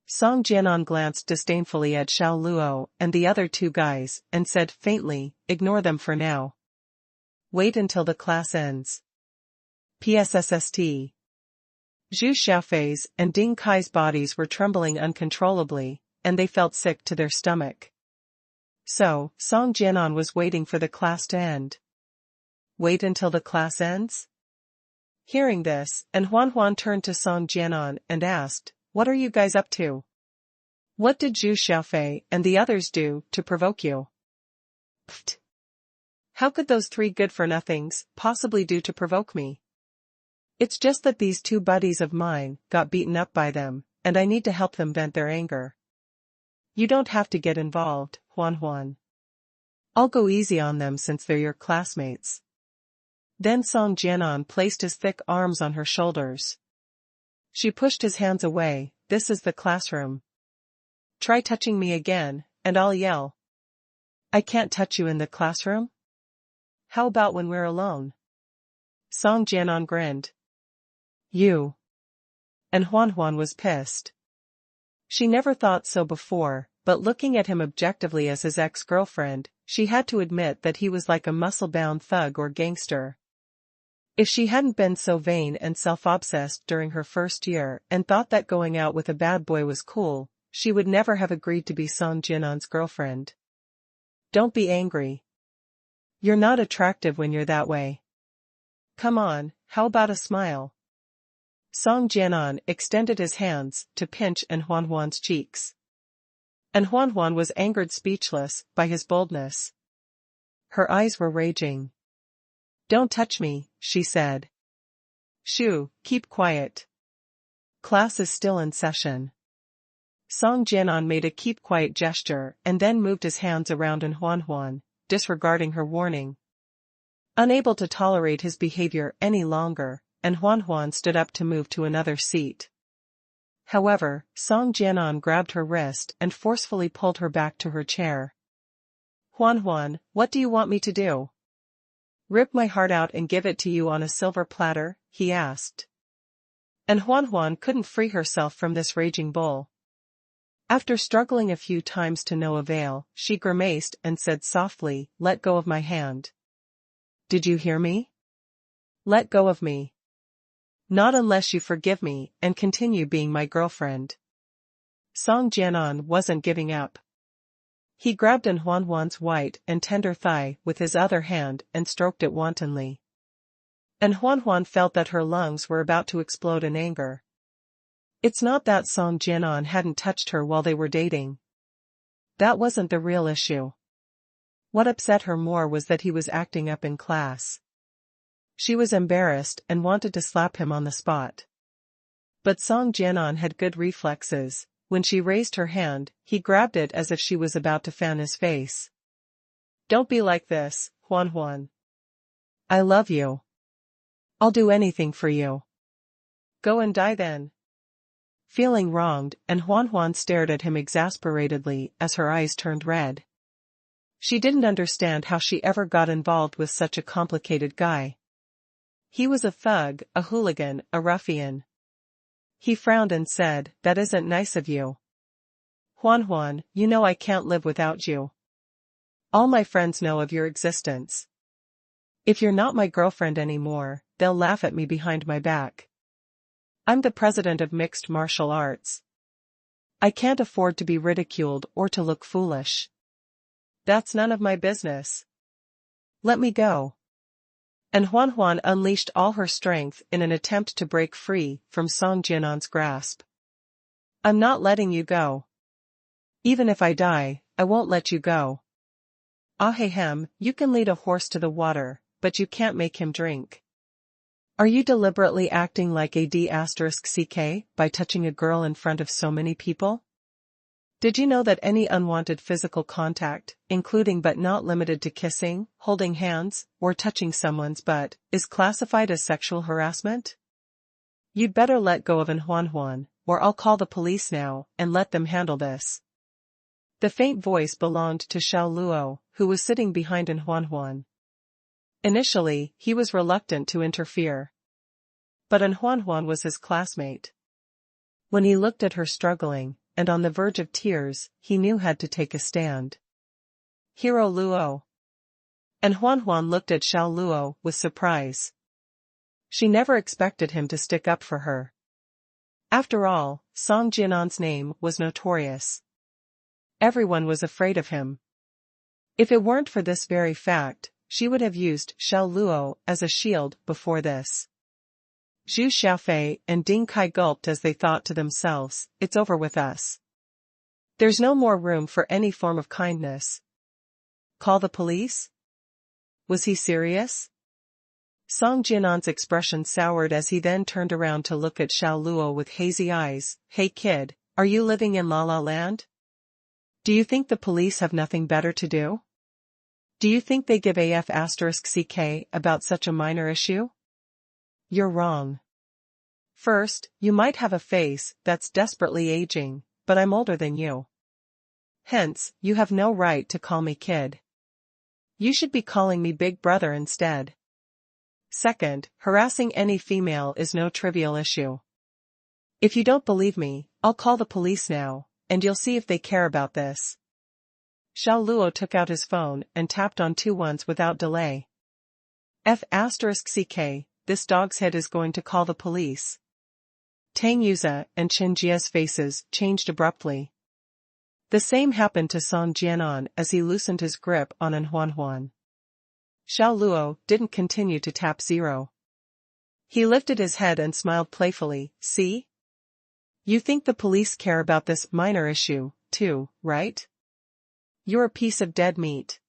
Song Jianan glanced disdainfully at Xiao Luo and the other two guys, and said faintly, "Ignore them for now. Wait until the class ends." PSSST. Zhu Xiaofei's and Ding Kai's bodies were trembling uncontrollably, and they felt sick to their stomach. So, Song Jianan was waiting for the class to end. Wait until the class ends? Hearing this, and Xuanhuan turned to Song Jianan and asked, "What are you guys up to? What did Zhu Xiaofei and the others do to provoke you?" Pfft. How could those three good-for-nothings possibly do to provoke me? It's just that these two buddies of mine got beaten up by them, and I need to help them vent their anger. You don't have to get involved, Xuanhuan. I'll go easy on them since they're your classmates. Then Song Jianan placed his thick arms on her shoulders. She pushed his hands away. "This is the classroom. Try touching me again, and I'll yell." "I can't touch you in the classroom? How about when we're alone?" Song Jianan grinned. "You." And Xuanhuan was pissed. She never thought so before, but looking at him objectively as his ex-girlfriend, she had to admit that he was like a muscle-bound thug or gangster. If she hadn't been so vain and self-obsessed during her first year and thought that going out with a bad boy was cool, she would never have agreed to be Song Jianan's girlfriend. Don't be angry. You're not attractive when you're that way. Come on, how about a smile? Song Jianan extended his hands to pinch Xuanhuan's cheeks. And Xuanhuan was angered speechless by his boldness. Her eyes were raging. "Don't touch me," she said. "Shoo, keep quiet. Class is still in session." Song Jianan made a keep quiet gesture and then moved his hands around Xuanhuan, disregarding her warning. Unable to tolerate his behavior any longer, Xuanhuan stood up to move to another seat. However, Song Jianan grabbed her wrist and forcefully pulled her back to her chair. "Xuanhuan, what do you want me to do? Rip my heart out and give it to you on a silver platter?" he asked. And Xuanhuan couldn't free herself from this raging bull. After struggling a few times to no avail, she grimaced and said softly, "Let go of my hand." "Did you hear me? Let go of me. Not unless you forgive me and continue being my girlfriend." Song Jianan wasn't giving up. He grabbed Xuanhuan's white and tender thigh with his other hand and stroked it wantonly. And Xuanhuan felt that her lungs were about to explode in anger. It's not that Song Jianan hadn't touched her while they were dating. That wasn't the real issue. What upset her more was that he was acting up in class. She was embarrassed and wanted to slap him on the spot. But Song Jianan had good reflexes. When she raised her hand, he grabbed it as if she was about to fan his face. "Don't be like this, Xuanhuan. I love you. I'll do anything for you. Go and die then." Feeling wronged, and Xuanhuan stared at him exasperatedly as her eyes turned red. She didn't understand how she ever got involved with such a complicated guy. He was a thug, a hooligan, a ruffian. He frowned and said, "That isn't nice of you. Xuanhuan, you know I can't live without you. All my friends know of your existence. If you're not my girlfriend anymore, they'll laugh at me behind my back. I'm the president of mixed martial arts. I can't afford to be ridiculed or to look foolish. That's none of my business. Let me go." And Xuanhuan unleashed all her strength in an attempt to break free from Song Jianan's grasp. "I'm not letting you go. Even if I die, I won't let you go. Harem, you can lead a horse to the water, but you can't make him drink. Are you deliberately acting like a D*ck by touching a girl in front of so many people? Did you know that any unwanted physical contact, including but not limited to kissing, holding hands, or touching someone's butt, is classified as sexual harassment? You'd better let go of Xuanhuan, or I'll call the police now, and let them handle this. The faint voice belonged to Xiao Luo, who was sitting behind Xuanhuan. Initially, he was reluctant to interfere. But Xuanhuan was his classmate. When he looked at her struggling, and on the verge of tears, he knew had to take a stand. Hero Luo. And Xuanhuan looked at Xiao Luo with surprise. She never expected him to stick up for her. After all, Song Jian'an's name was notorious. Everyone was afraid of him. If it weren't for this very fact, she would have used Xiao Luo as a shield before this. Zhu Xiaofei and Ding Kai gulped as they thought to themselves, it's over with us. There's no more room for any form of kindness. Call the police? Was he serious? Song Jian'an's expression soured as he then turned around to look at Xiao Luo with hazy eyes. Hey kid, are you living in La La Land? Do you think the police have nothing better to do? Do you think they give AF*CK about such a minor issue? You're wrong. First, you might have a face that's desperately aging, but I'm older than you. Hence, you have no right to call me kid. You should be calling me big brother instead. Second, harassing any female is no trivial issue. If you don't believe me, I'll call the police now, and you'll see if they care about this. Xiao Luo took out his phone and tapped on 2 ones without delay. F***CK, this dog's head is going to call the police. Tang Yuza and Chen Jie's faces changed abruptly. The same happened to Song Jian'an as he loosened his grip on Xuanhuan. Xiao Luo didn't continue to tap 0. He lifted his head and smiled playfully. See? You think the police care about this minor issue, too, right? You're a piece of dead meat.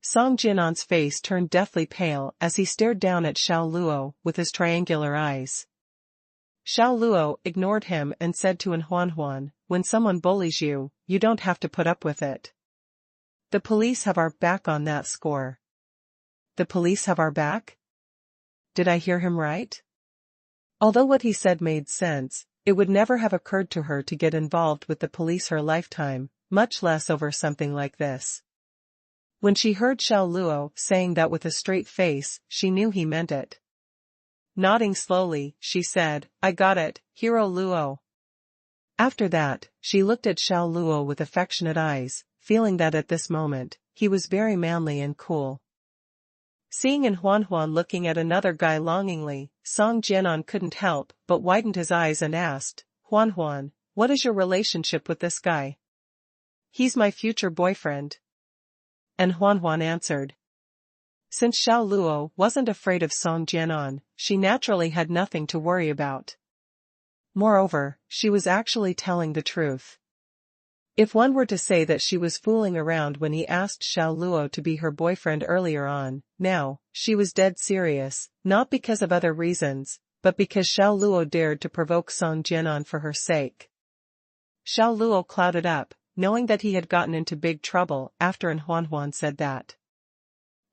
Song Jian'an's face turned deathly pale as he stared down at Xiao Luo with his triangular eyes. Xiao Luo ignored him and said to Xuanhuan, when someone bullies you, you don't have to put up with it. The police have our back on that score. The police have our back? Did I hear him right? Although what he said made sense, it would never have occurred to her to get involved with the police her lifetime, much less over something like this. When she heard Xiao Luo saying that with a straight face, she knew he meant it. Nodding slowly, she said, I got it, Hero Luo. After that, she looked at Xiao Luo with affectionate eyes, feeling that at this moment, he was very manly and cool. Seeing Xuanhuan looking at another guy longingly, Song Jian'an couldn't help but widened his eyes and asked, Xuanhuan, what is your relationship with this guy? He's my future boyfriend. And Xuanhuan answered. Since Xiao Luo wasn't afraid of Song Jian'an, she naturally had nothing to worry about. Moreover, she was actually telling the truth. If one were to say that she was fooling around when he asked Xiao Luo to be her boyfriend earlier on, now, she was dead serious, not because of other reasons, but because Xiao Luo dared to provoke Song Jian'an for her sake. Xiao Luo clouded up, knowing that he had gotten into big trouble after Xuanhuan said that.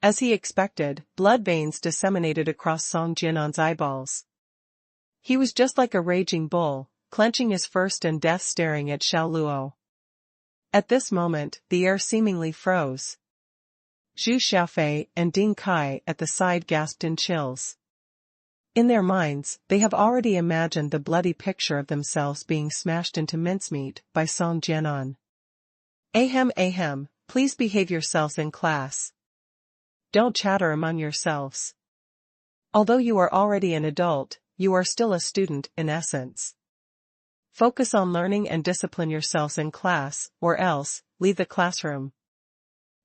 As he expected, blood veins disseminated across Song Jian'an's eyeballs. He was just like a raging bull, clenching his fist and death staring at Xiao Luo. At this moment, the air seemingly froze. Zhu Xiaofei and Ding Kai at the side gasped in chills. In their minds, they have already imagined the bloody picture of themselves being smashed into mincemeat by Song Jian'an. Ahem, please behave yourselves in class. Don't chatter among yourselves. Although you are already an adult, you are still a student in essence. Focus on learning and discipline yourselves in class, or else, leave the classroom.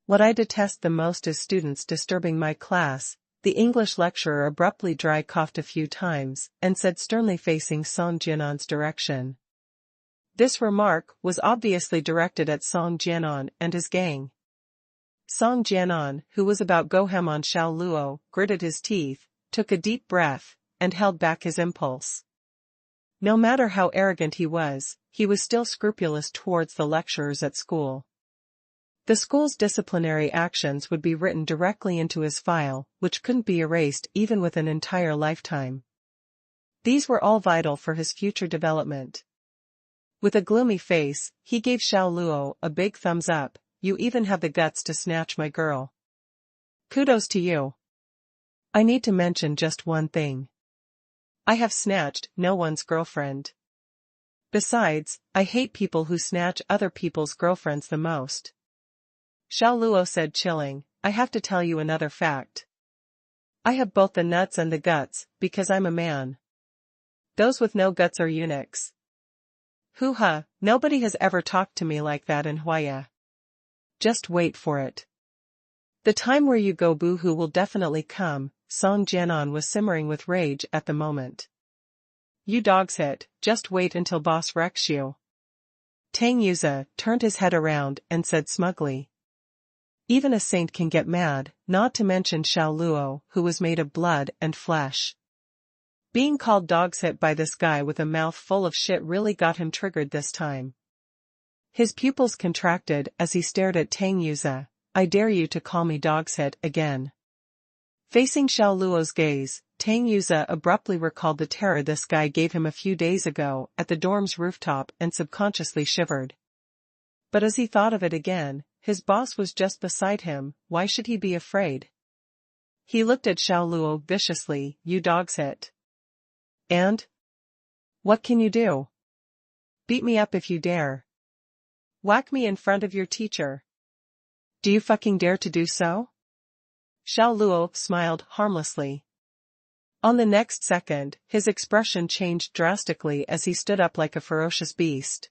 What I detest the most is students disturbing my class. The English lecturer abruptly dry coughed a few times, and said sternly facing Song Jian'an's direction. This remark was obviously directed at Song Jian'an and his gang. Song Jian'an, who was about go ham on Xiao Luo, gritted his teeth, took a deep breath, and held back his impulse. No matter how arrogant he was still scrupulous towards the lecturers at school. The school's disciplinary actions would be written directly into his file, which couldn't be erased even with an entire lifetime. These were all vital for his future development. With a gloomy face, he gave Xiao Luo a big thumbs up. You even have the guts to snatch my girl. Kudos to you. I need to mention just one thing. I have snatched no one's girlfriend. Besides, I hate people who snatch other people's girlfriends the most. Xiao Luo said, chilling. I have to tell you another fact. I have both the nuts and the guts, because I'm a man. Those with no guts are eunuchs. Hoo-ha, nobody has ever talked to me like that in Huaya. Just wait for it. The time where you go boo-hoo will definitely come. Song Jianan was simmering with rage at the moment. You dog's hit, just wait until boss wrecks you. Tang Yuze turned his head around and said smugly. Even a saint can get mad, not to mention Xiao Luo, who was made of blood and flesh. Being called dog's hit by this guy with a mouth full of shit really got him triggered this time. His pupils contracted as he stared at Tang Yuze. I dare you to call me dog's hit again. Facing Xiao Luo's gaze, Tang Yuze abruptly recalled the terror this guy gave him a few days ago at the dorm's rooftop and subconsciously shivered. But as he thought of it again, his boss was just beside him. Why should he be afraid? He looked at Xiao Luo viciously. You dog's hit. And? What can you do? Beat me up if you dare. Whack me in front of your teacher. Do you fucking dare to do so? Xiao Luo smiled harmlessly. On the next second, his expression changed drastically as he stood up like a ferocious beast.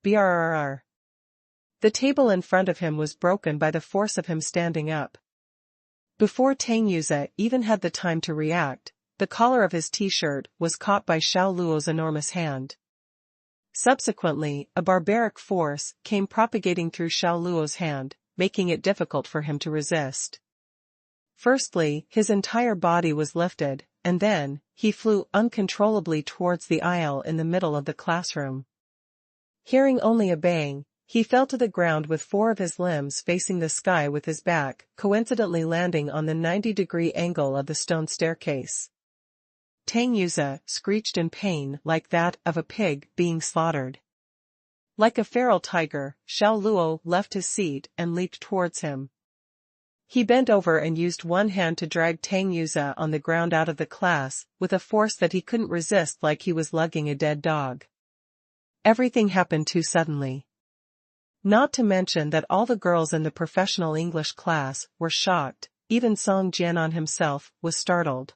Brrrr. The table in front of him was broken by the force of him standing up. Before Tang Yuze even had the time to react, the collar of his t-shirt was caught by Xiao Luo's enormous hand. Subsequently, a barbaric force came propagating through Xiao Luo's hand, making it difficult for him to resist. Firstly, his entire body was lifted, and then, he flew uncontrollably towards the aisle in the middle of the classroom. Hearing only a bang, he fell to the ground with four of his limbs facing the sky with his back, coincidentally landing on the 90-degree angle of the stone staircase. Tang Yuze screeched in pain like that of a pig being slaughtered. Like a feral tiger, Xiao Luo left his seat and leaped towards him. He bent over and used one hand to drag Tang Yuze on the ground out of the class, with a force that he couldn't resist, like he was lugging a dead dog. Everything happened too suddenly. Not to mention that all the girls in the professional English class were shocked, even Song Jianan himself was startled.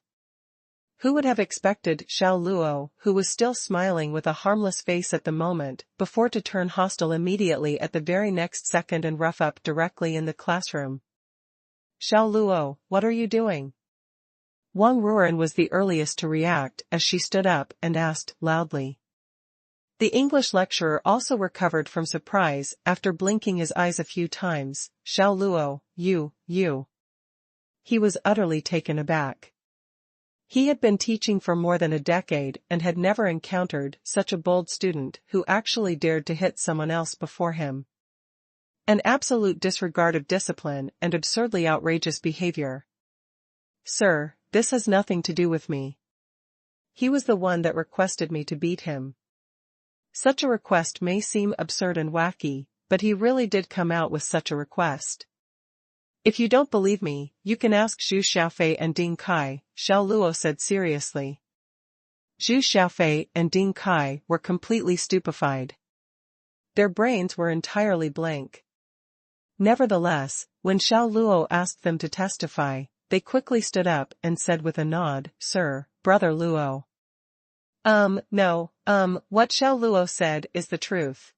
Who would have expected Xiao Luo, who was still smiling with a harmless face at the moment, before to turn hostile immediately at the very next second and rough up directly in the classroom? Xiao Luo, what are you doing? Wang Ruren was the earliest to react as she stood up and asked loudly. The English lecturer also recovered from surprise after blinking his eyes a few times. Xiao Luo, you. He was utterly taken aback. He had been teaching for more than a decade and had never encountered such a bold student who actually dared to hit someone else before him. An absolute disregard of discipline and absurdly outrageous behavior. Sir, this has nothing to do with me. He was the one that requested me to beat him. Such a request may seem absurd and wacky, but he really did come out with such a request. If you don't believe me, you can ask Zhu Xiaofei and Ding Kai, Xiao Luo said seriously. Zhu Xiaofei and Ding Kai were completely stupefied. Their brains were entirely blank. Nevertheless, when Xiao Luo asked them to testify, they quickly stood up and said with a nod, Sir, Brother Luo. No, what Xiao Luo said is the truth.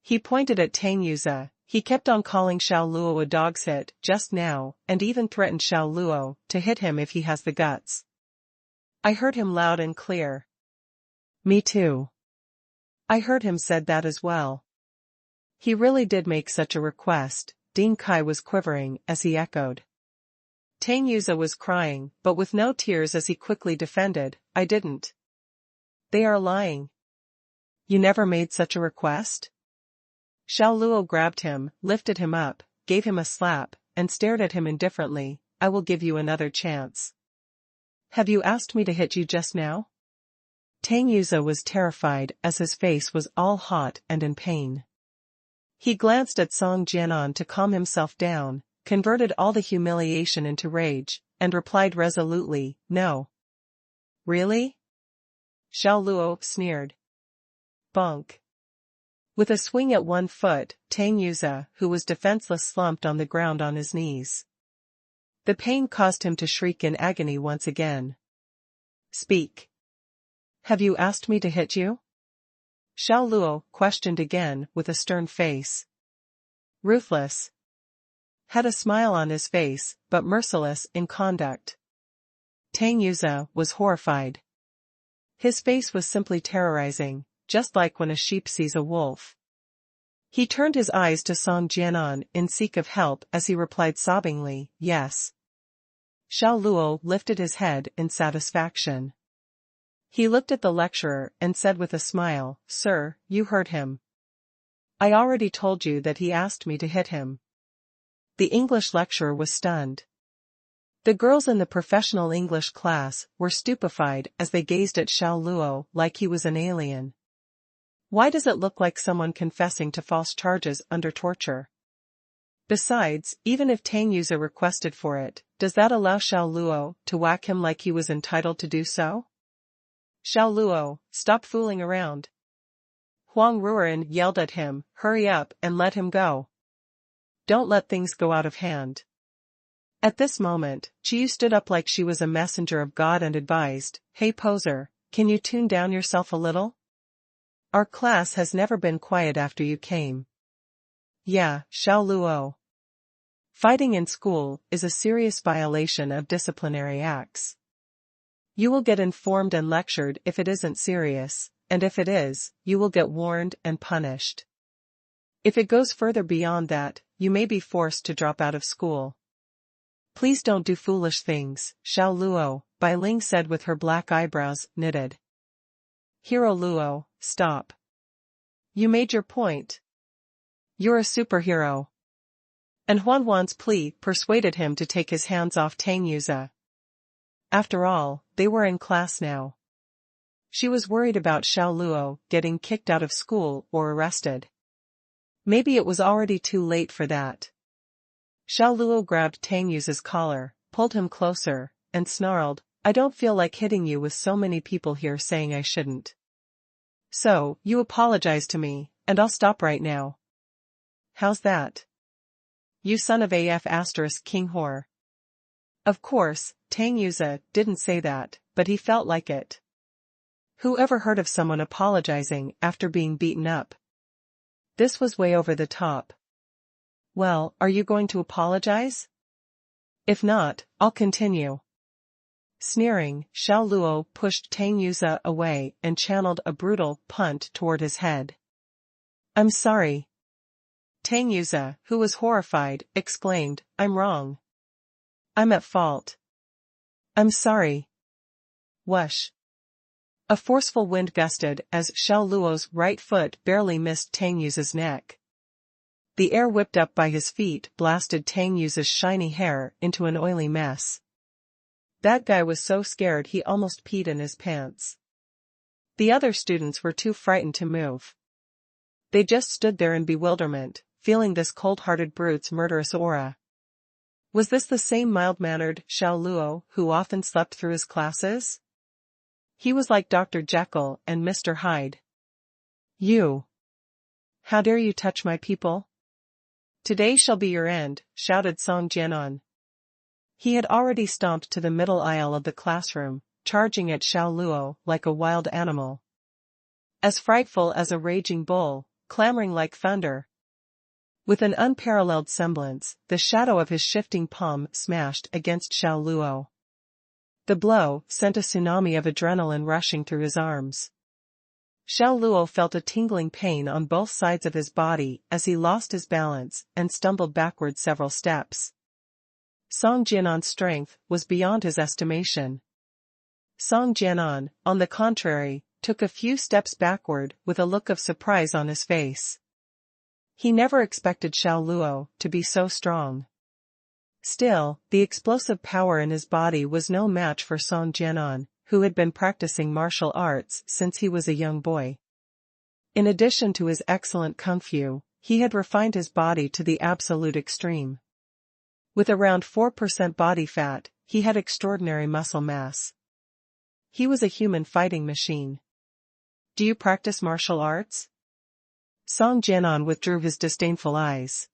He pointed at Tang Yuze. He kept on calling Xiao Luo a dog's hit just now, and even threatened Xiao Luo to hit him if he has the guts. I heard him loud and clear. Me too. I heard him said that as well. He really did make such a request. Ding Kai was quivering as he echoed. Tang Yuze was crying, but with no tears as he quickly defended, I didn't. They are lying. You never made such a request? Xiao Luo grabbed him, lifted him up, gave him a slap, and stared at him indifferently. I will give you another chance. Have you asked me to hit you just now? Tang Yuza was terrified as his face was all hot and in pain. He glanced at Song Jianan to calm himself down, converted all the humiliation into rage, and replied resolutely, no. Really? Xiao Luo sneered. Bonk. With a swing at one foot, Tang Yuza, who was defenseless, slumped on the ground on his knees. The pain caused him to shriek in agony once again. Speak. Have you asked me to hit you? Xiao Luo questioned again with a stern face. Ruthless. Had a smile on his face, but merciless in conduct. Tang Yuza was horrified. His face was simply terrorizing, just like when a sheep sees a wolf. He turned his eyes to Song Jianan in seek of help as he replied sobbingly, yes. Xiao Luo lifted his head in satisfaction. He looked at the lecturer and said with a smile, Sir, you heard him. I already told you that he asked me to hit him. The English lecturer was stunned. The girls in the professional English class were stupefied as they gazed at Xiao Luo like he was an alien. Why does it look like someone confessing to false charges under torture? Besides, even if Tang Yuza requested for it, does that allow Xiao Luo to whack him like he was entitled to do so? Xiao Luo, stop fooling around. Huang Ruoren yelled at him, hurry up and let him go. Don't let things go out of hand. At this moment, Chiyu stood up like she was a messenger of God and advised, hey poser, can you tune down yourself a little? Our class has never been quiet after you came. Yeah, Xiao Luo. Fighting in school is a serious violation of disciplinary acts. You will get informed and lectured if it isn't serious, and if it is, you will get warned and punished. If it goes further beyond that, you may be forced to drop out of school. Please don't do foolish things, Xiao Luo, Bai Ling said with her black eyebrows knitted. Hero Luo, stop. You made your point. You're a superhero. And Xuanhuan's plea persuaded him to take his hands off Tang Yuza. After all, they were in class now. She was worried about Xiao Luo getting kicked out of school or arrested. Maybe it was already too late for that. Xiao Luo grabbed Tang Yuza's collar, pulled him closer, and snarled, I don't feel like hitting you with so many people here saying I shouldn't. So, you apologize to me, and I'll stop right now. How's that? You son of AF * King Whore. Of course, Tang Yuza didn't say that, but he felt like it. Who ever heard of someone apologizing after being beaten up? This was way over the top. Well, are you going to apologize? If not, I'll continue. Sneering, Xiao Luo pushed Tang Yuza away and channeled a brutal punt toward his head. I'm sorry. Tang Yuza, who was horrified, exclaimed, I'm wrong. I'm at fault. I'm sorry. Whoosh. A forceful wind gusted as Xiao Luo's right foot barely missed Tang Yuza's neck. The air whipped up by his feet blasted Tang Yuza's shiny hair into an oily mess. That guy was so scared he almost peed in his pants. The other students were too frightened to move. They just stood there in bewilderment, feeling this cold-hearted brute's murderous aura. Was this the same mild-mannered Xiao Luo who often slept through his classes? He was like Dr. Jekyll and Mr. Hyde. You! How dare you touch my people? Today shall be your end, shouted Song Jianan. He had already stomped to the middle aisle of the classroom, charging at Xiao Luo like a wild animal. As frightful as a raging bull, clamoring like thunder. With an unparalleled semblance, the shadow of his shifting palm smashed against Xiao Luo. The blow sent a tsunami of adrenaline rushing through his arms. Xiao Luo felt a tingling pain on both sides of his body as he lost his balance and stumbled backward several steps. Song Jianan's strength was beyond his estimation. Song Jianan, on the contrary, took a few steps backward with a look of surprise on his face. He never expected Xiao Luo to be so strong. Still, the explosive power in his body was no match for Song Jianan, who had been practicing martial arts since he was a young boy. In addition to his excellent kung fu, he had refined his body to the absolute extreme. With around 4% body fat, he had extraordinary muscle mass. He was a human fighting machine. Do you practice martial arts? Song Jianan withdrew his disdainful eyes.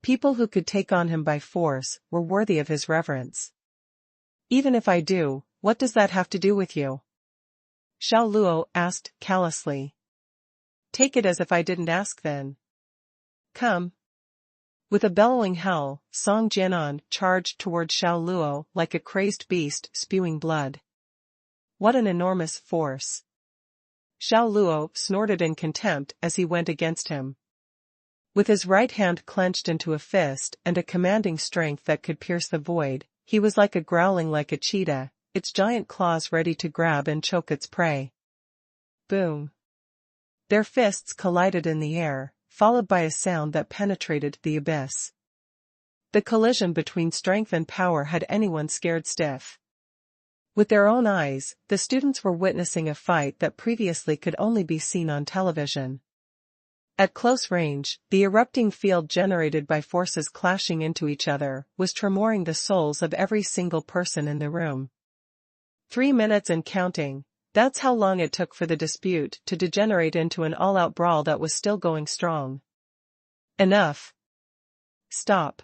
People who could take on him by force were worthy of his reverence. Even if I do, what does that have to do with you? Xiao Luo asked callously. Take it as if I didn't ask then. Come. With a bellowing howl, Song Jianan charged toward Xiao Luo like a crazed beast spewing blood. What an enormous force! Xiao Luo snorted in contempt as he went against him. With his right hand clenched into a fist and a commanding strength that could pierce the void, he was growling like a cheetah, its giant claws ready to grab and choke its prey. Boom! Their fists collided in the air, followed by a sound that penetrated the abyss. The collision between strength and power had anyone scared stiff. With their own eyes, the students were witnessing a fight that previously could only be seen on television. At close range, the erupting field generated by forces clashing into each other was tremoring the souls of every single person in the room. 3 minutes and counting, that's how long it took for the dispute to degenerate into an all-out brawl that was still going strong. Enough. Stop.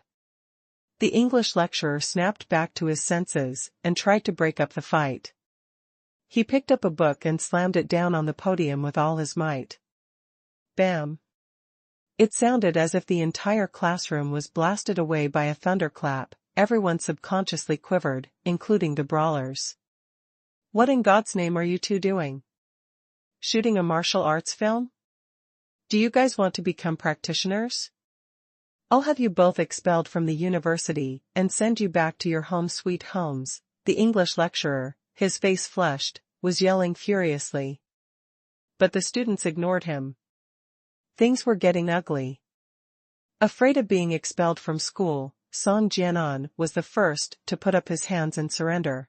The English lecturer snapped back to his senses and tried to break up the fight. He picked up a book and slammed it down on the podium with all his might. Bam! It sounded as if the entire classroom was blasted away by a thunderclap. Everyone subconsciously quivered, including the brawlers. What in God's name are you two doing? Shooting a martial arts film? Do you guys want to become practitioners? I'll have you both expelled from the university and send you back to your home sweet homes, the English lecturer, his face flushed, was yelling furiously. But the students ignored him. Things were getting ugly. Afraid of being expelled from school, Song Jianan was the first to put up his hands and surrender.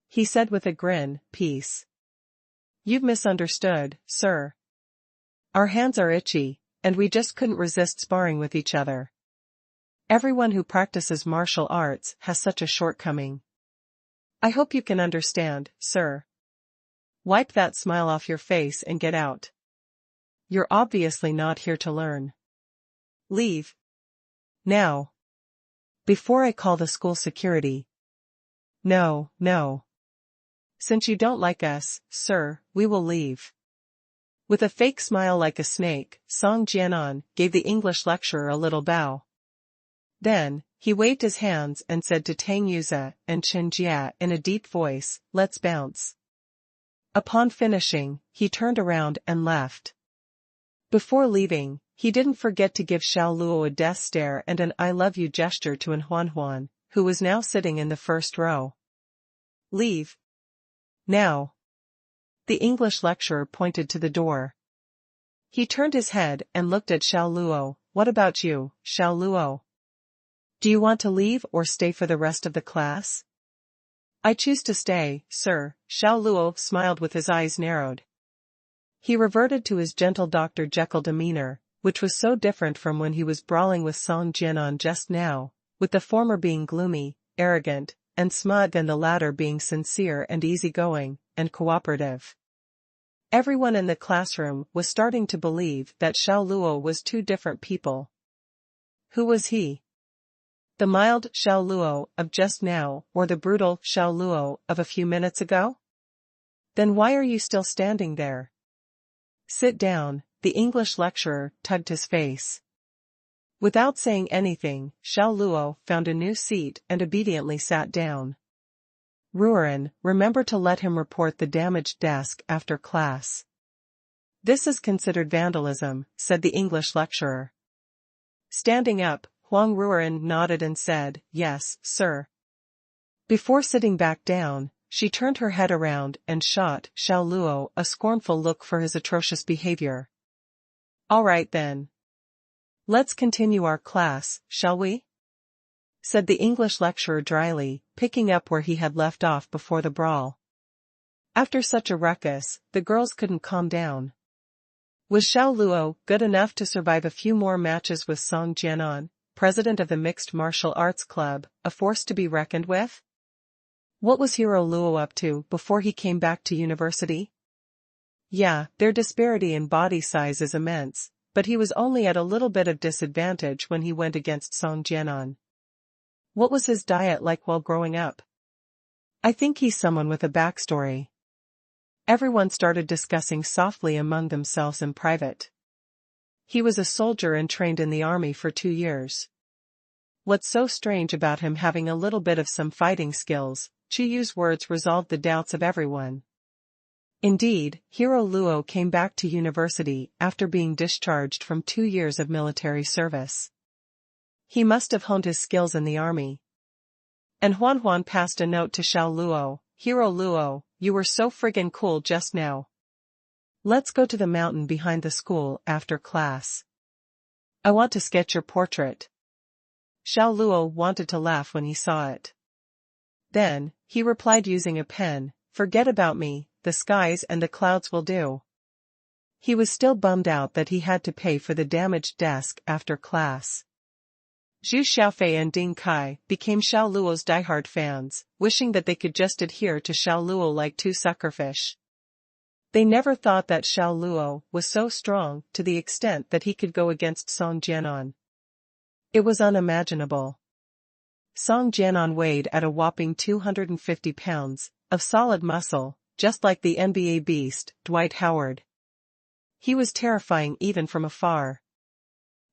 He said with a grin, "Peace. You've misunderstood, sir. Our hands are itchy, and we just couldn't resist sparring with each other. Everyone who practices martial arts has such a shortcoming. I hope you can understand, sir. Wipe that smile off your face and get out. You're obviously not here to learn. Leave. Now. Before I call the school security." No. Since you don't like us, sir, we will leave. With a fake smile like a snake, Song Jianan gave the English lecturer a little bow. Then, he waved his hands and said to Tang Yuze and Chen Jia in a deep voice, "Let's bounce." Upon finishing, he turned around and left. Before leaving, he didn't forget to give Xiao Luo a death stare and an "I love you" gesture to Xuanhuan, who was now sitting in the first row. Leave. Now. The English lecturer pointed to the door. He turned his head and looked at Xiao Luo. What about you, Xiao Luo? Do you want to leave or stay for the rest of the class? I choose to stay, sir, Xiao Luo smiled with his eyes narrowed. He reverted to his gentle Dr. Jekyll demeanor, which was so different from when he was brawling with Song Jianan just now, with the former being gloomy, arrogant, and smug and the latter being sincere and easygoing, and cooperative. Everyone in the classroom was starting to believe that Xiao Luo was two different people. Who was he? The mild Xiao Luo of just now or the brutal Xiao Luo of a few minutes ago? Then why are you still standing there? Sit down, the English lecturer tugged his face. Without saying anything, Xiao Luo found a new seat and obediently sat down. Ruren, remember to let him report the damaged desk after class. This is considered vandalism, said the English lecturer. Standing up, Ruren nodded and said, "Yes, sir." Before sitting back down, she turned her head around and shot Xiao Luo a scornful look for his atrocious behavior. "All right then. Let's continue our class, shall we?" said the English lecturer dryly, picking up where he had left off before the brawl. After such a ruckus, the girls couldn't calm down. Was Xiao Luo good enough to survive a few more matches with Song Jianan, president of the Mixed Martial Arts Club, a force to be reckoned with? What was Hero Luo up to before he came back to university? Yeah, their disparity in body size is immense, but he was only at a little bit of disadvantage when he went against Song Jianan. What was his diet like while growing up? I think he's someone with a backstory. Everyone started discussing softly among themselves in private. He was a soldier and trained in the army for 2 years. What's so strange about him having a little bit of some fighting skills? Chu Yu's words resolved the doubts of everyone. Indeed, Hero Luo came back to university after being discharged from 2 years of military service. He must have honed his skills in the army. And Xuanhuan passed a note to Xiao Luo. "Hero Luo, you were so friggin' cool just now. Let's go to the mountain behind the school after class. I want to sketch your portrait." Xiao Luo wanted to laugh when he saw it. Then, he replied using a pen, "Forget about me, the skies and the clouds will do." He was still bummed out that he had to pay for the damaged desk after class. Zhu Xiaofei and Ding Kai became Xiao Luo's diehard fans, wishing that they could just adhere to Xiao Luo like 2 suckerfish. They never thought that Xiao Luo was so strong to the extent that he could go against Song Jianan. It was unimaginable. Song Jianan weighed at a whopping 250 pounds, of solid muscle, just like the NBA beast, Dwight Howard. He was terrifying even from afar.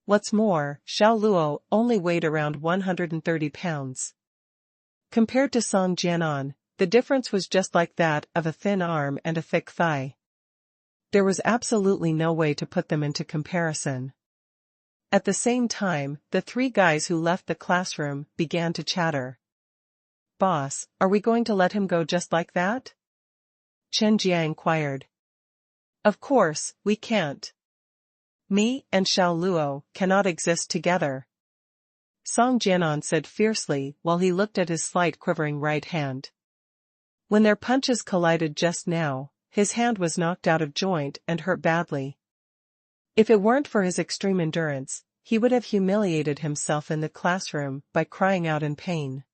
What's more, Xiao Luo only weighed around 130 pounds. Compared to Song Jianan, the difference was just like that of a thin arm and a thick thigh. There was absolutely no way to put them into comparison. At the same time, the 3 guys who left the classroom began to chatter. "Boss, are we going to let him go just like that?" Chen Jia inquired. "Of course, we can't. Me and Xiao Luo cannot exist together," Song Jianan said fiercely while he looked at his slight quivering right hand. When their punches collided just now, his hand was knocked out of joint and hurt badly. If it weren't for his extreme endurance, he would have humiliated himself in the classroom by crying out in pain.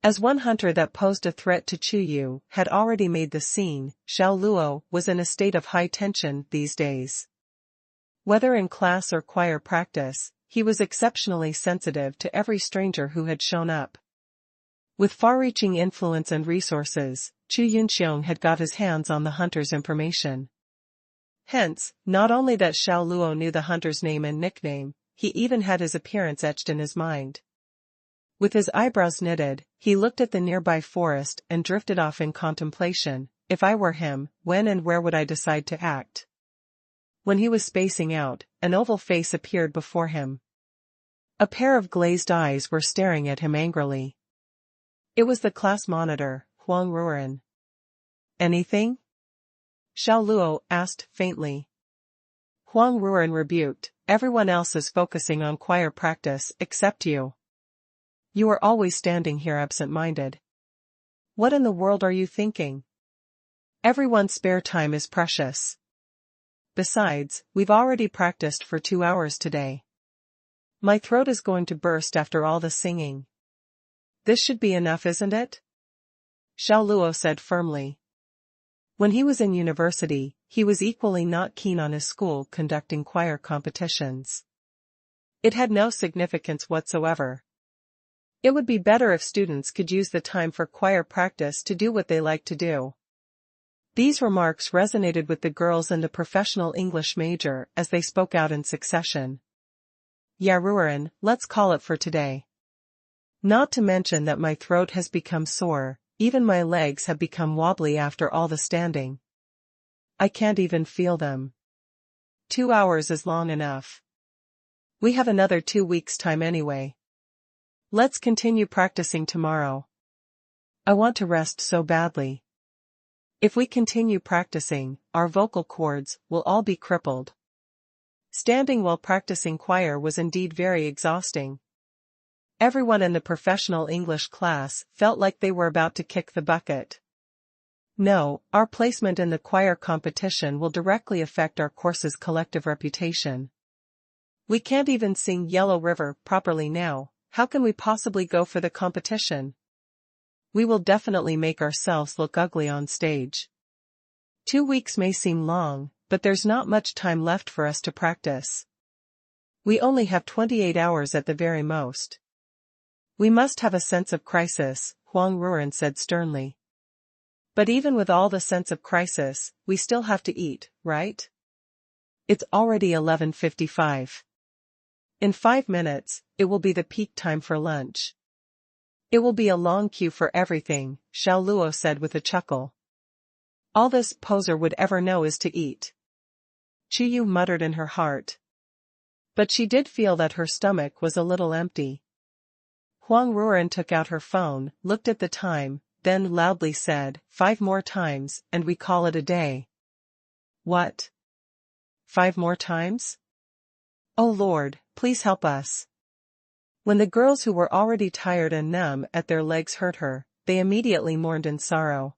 As one hunter that posed a threat to Chu Yu had already made the scene, Xiao Luo was in a state of high tension these days. Whether in class or choir practice, he was exceptionally sensitive to every stranger who had shown up. With far-reaching influence and resources, Chu Yunxiong had got his hands on the hunter's information. Hence, not only that Xiao Luo knew the hunter's name and nickname, he even had his appearance etched in his mind. With his eyebrows knitted, he looked at the nearby forest and drifted off in contemplation. If I were him, when and where would I decide to act? When he was spacing out, an oval face appeared before him. A pair of glazed eyes were staring at him angrily. It was the class monitor, Huang Ruren. "Anything?" Xiao Luo asked faintly. Huang Ruren rebuked, "Everyone else is focusing on choir practice except you. You are always standing here absent-minded. What in the world are you thinking? Everyone's spare time is precious. Besides, we've already practiced for 2 hours today. My throat is going to burst after all the singing. This should be enough, isn't it?" Xiao Luo said firmly. When he was in university, he was equally not keen on his school conducting choir competitions. It had no significance whatsoever. It would be better if students could use the time for choir practice to do what they like to do. These remarks resonated with the girls and the professional English major as they spoke out in succession. "Yeah, Ruren, let's call it for today. Not to mention that my throat has become sore, even my legs have become wobbly after all the standing. I can't even feel them. 2 hours is long enough. We have another 2 weeks' time anyway. Let's continue practicing tomorrow." I want to rest so badly. If we continue practicing, our vocal cords will all be crippled. Standing while practicing choir was indeed very exhausting. Everyone in the professional English class felt like they were about to kick the bucket. No, our placement in the choir competition will directly affect our course's collective reputation. We can't even sing Yellow River properly now, how can we possibly go for the competition? We will definitely make ourselves look ugly on stage. 2 weeks may seem long, but there's not much time left for us to practice. We only have 28 hours at the very most. We must have a sense of crisis, Huang Ruren said sternly. But even with all the sense of crisis, we still have to eat, right? It's already 11:55. In 5 minutes, it will be the peak time for lunch. It will be a long queue for everything, Xiao Luo said with a chuckle. All this poser would ever know is to eat. Chuyu muttered in her heart. But she did feel that her stomach was a little empty. Huang Ruren took out her phone, looked at the time, then loudly said, 5 more times, and we call it a day. What? 5 more times? Oh Lord, please help us. When the girls who were already tired and numb at their legs heard her, they immediately mourned in sorrow.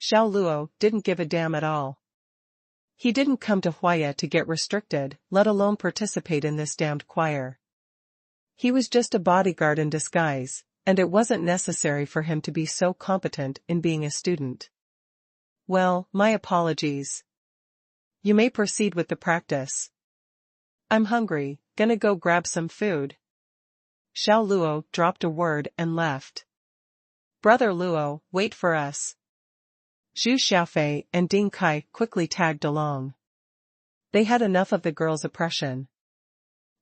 Xiao Luo didn't give a damn at all. He didn't come to Huaya to get restricted, let alone participate in this damned choir. He was just a bodyguard in disguise, and it wasn't necessary for him to be so competent in being a student. Well, my apologies. You may proceed with the practice. I'm hungry, gonna go grab some food. Xiao Luo dropped a word and left. Brother Luo, wait for us. Zhu Xiaofei and Ding Kai quickly tagged along. They had enough of the girls' oppression.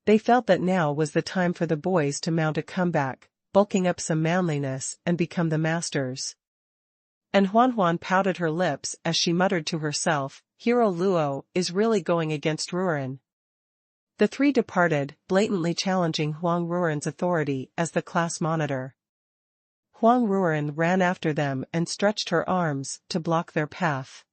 They felt that now was the time for the boys to mount a comeback, bulking up some manliness and become the masters. And Xuanhuan pouted her lips as she muttered to herself, Hero Luo is really going against Ruren. The 3 departed, blatantly challenging Huang Ruren's authority as the class monitor. Huang Ruren ran after them and stretched her arms to block their path.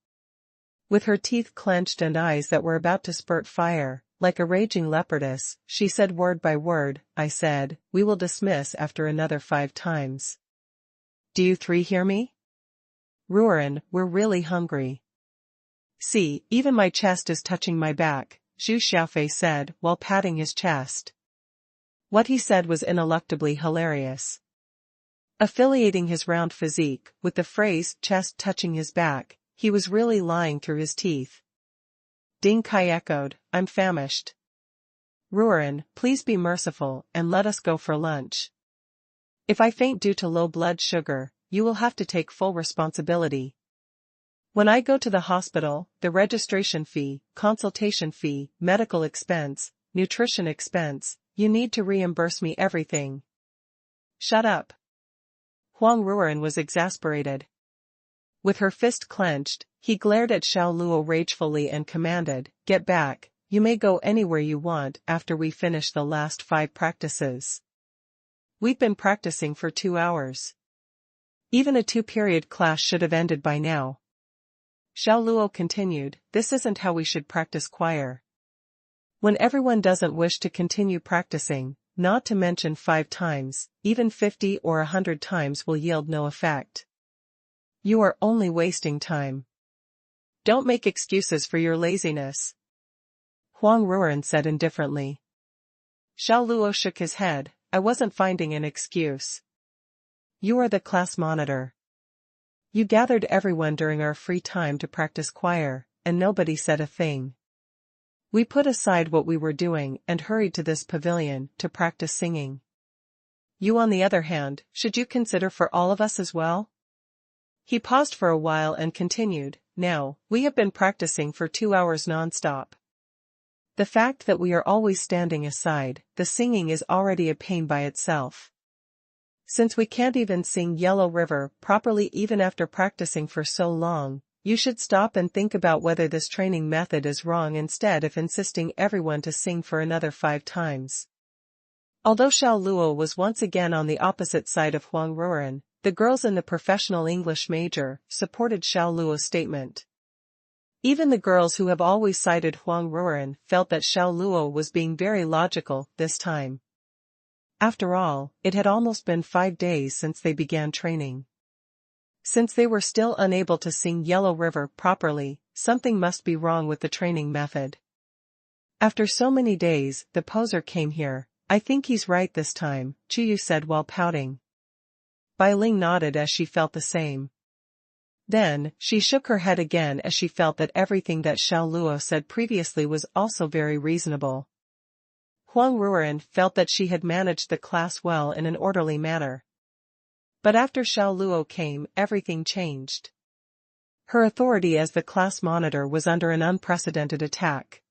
With her teeth clenched and eyes that were about to spurt fire, like a raging leopardess, she said word by word, I said, we will dismiss after another 5 times. Do you 3 hear me? Ruren, we're really hungry. See, even my chest is touching my back, Zhu Xiaofei said while patting his chest. What he said was ineluctably hilarious. Affiliating his round physique with the phrase chest touching his back, he was really lying through his teeth. Ding Kai echoed, I'm famished. Ruren, please be merciful and let us go for lunch. If I faint due to low blood sugar, you will have to take full responsibility. When I go to the hospital, the registration fee, consultation fee, medical expense, nutrition expense, you need to reimburse me everything. Shut up. Huang Ruren was exasperated. With her fist clenched, he glared at Xiao Luo ragefully and commanded, get back, you may go anywhere you want after we finish the last 5 practices. We've been practicing for 2 hours. Even a 2-period class should have ended by now. Xiao Luo continued, this isn't how we should practice choir. When everyone doesn't wish to continue practicing, not to mention 5 times, even 50 or 100 times will yield no effect. You are only wasting time. Don't make excuses for your laziness. Huang Ruren said indifferently. Xiao Luo shook his head, I wasn't finding an excuse. You are the class monitor. You gathered everyone during our free time to practice choir, and nobody said a thing. We put aside what we were doing and hurried to this pavilion to practice singing. You on the other hand, should you consider for all of us as well? He paused for a while and continued, now, we have been practicing for 2 hours non-stop. The fact that we are always standing aside, the singing is already a pain by itself. Since we can't even sing Yellow River properly even after practicing for so long, you should stop and think about whether this training method is wrong instead of insisting everyone to sing for another 5 times. Although Xiao Luo was once again on the opposite side of Huang Ruren, The girls in the professional English major supported Xiao Luo's statement. Even the girls who have always cited Huang Ruoren felt that Xiao Luo was being very logical this time. After all, it had almost been 5 days since they began training. Since they were still unable to sing Yellow River properly, something must be wrong with the training method. After so many days, the poser came here. I think he's right this time, Chuyu said while pouting. Bai Ling nodded as she felt the same. Then, she shook her head again as she felt that everything that Xiao Luo said previously was also very reasonable. Huang Ruoren felt that she had managed the class well in an orderly manner. But after Xiao Luo came, everything changed. Her authority as the class monitor was under an unprecedented attack.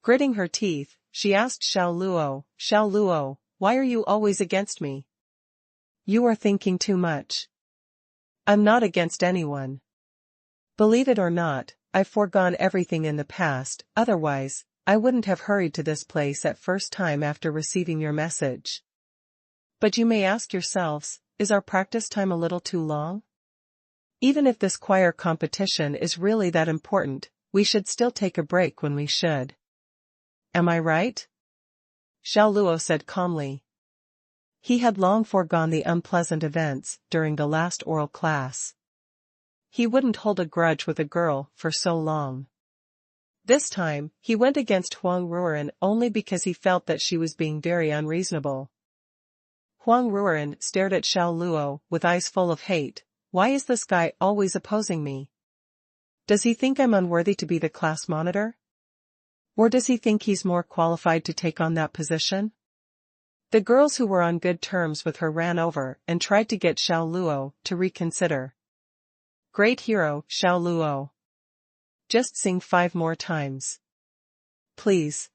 Gritting her teeth, she asked Xiao Luo, why are you always against me? You are thinking too much. I'm not against anyone. Believe it or not, I've foregone everything in the past, otherwise, I wouldn't have hurried to this place at first time after receiving your message. But you may ask yourselves, is our practice time a little too long? Even if this choir competition is really that important, we should still take a break when we should. Am I right? Xiao Luo said calmly. He had long foregone the unpleasant events during the last oral class. He wouldn't hold a grudge with a girl for so long. This time, he went against Huang Ruoren only because he felt that she was being very unreasonable. Huang Ruoren stared at Xiao Luo with eyes full of hate. Why is this guy always opposing me? Does he think I'm unworthy to be the class monitor? Or does he think he's more qualified to take on that position? The girls who were on good terms with her ran over and tried to get Xiao Luo to reconsider. Great hero, Xiao Luo. Just sing 5 more times. Please.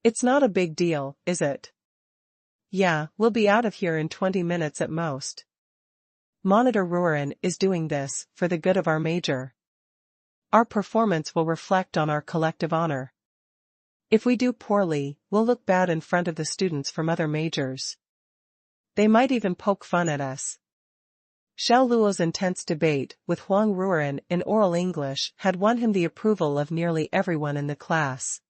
It's not a big deal, is it? Yeah, we'll be out of here in 20 minutes at most. Monitor Ruoren is doing this for the good of our major. Our performance will reflect on our collective honor. If we do poorly, we'll look bad in front of the students from other majors. They might even poke fun at us. Xiao Luo's intense debate with Huang Ruoren in oral English had won him the approval of nearly everyone in the class.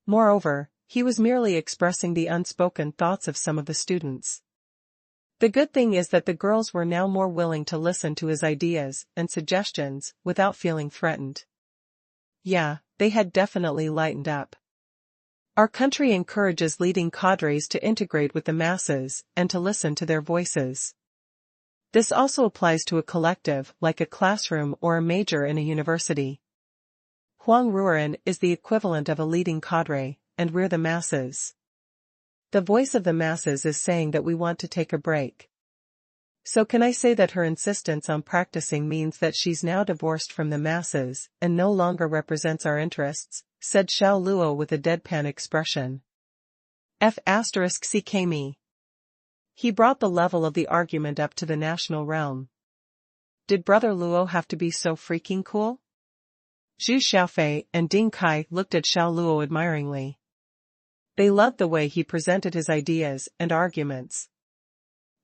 Moreover, he was merely expressing the unspoken thoughts of some of the students. The good thing is that the girls were now more willing to listen to his ideas and suggestions without feeling threatened. Yeah, they had definitely lightened up. Our country encourages leading cadres to integrate with the masses and to listen to their voices. This also applies to a collective like a classroom or a major in a university. Huang Ruoren is the equivalent of a leading cadre, and we're the masses. The voice of the masses is saying that we want to take a break. So can I say that her insistence on practicing means that she's now divorced from the masses and no longer represents our interests, said Xiao Luo with a deadpan expression. F***ck me. He brought the level of the argument up to the national realm. Did Brother Luo have to be so freaking cool? Zhu Xiaofei and Ding Kai looked at Xiao Luo admiringly. They loved the way he presented his ideas and arguments.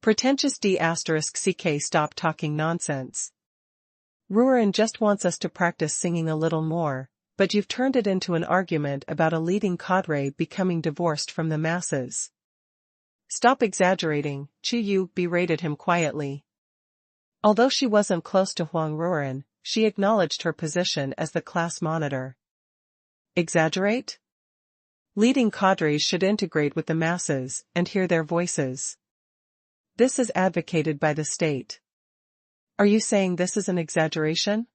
Pretentious D**ck stop talking nonsense. Ruoren just wants us to practice singing a little more, but you've turned it into an argument about a leading cadre becoming divorced from the masses. Stop exaggerating, Chu Yu berated him quietly. Although she wasn't close to Huang Ruoren, she acknowledged her position as the class monitor. Exaggerate? Leading cadres should integrate with the masses and hear their voices. This is advocated by the state. Are you saying this is an exaggeration?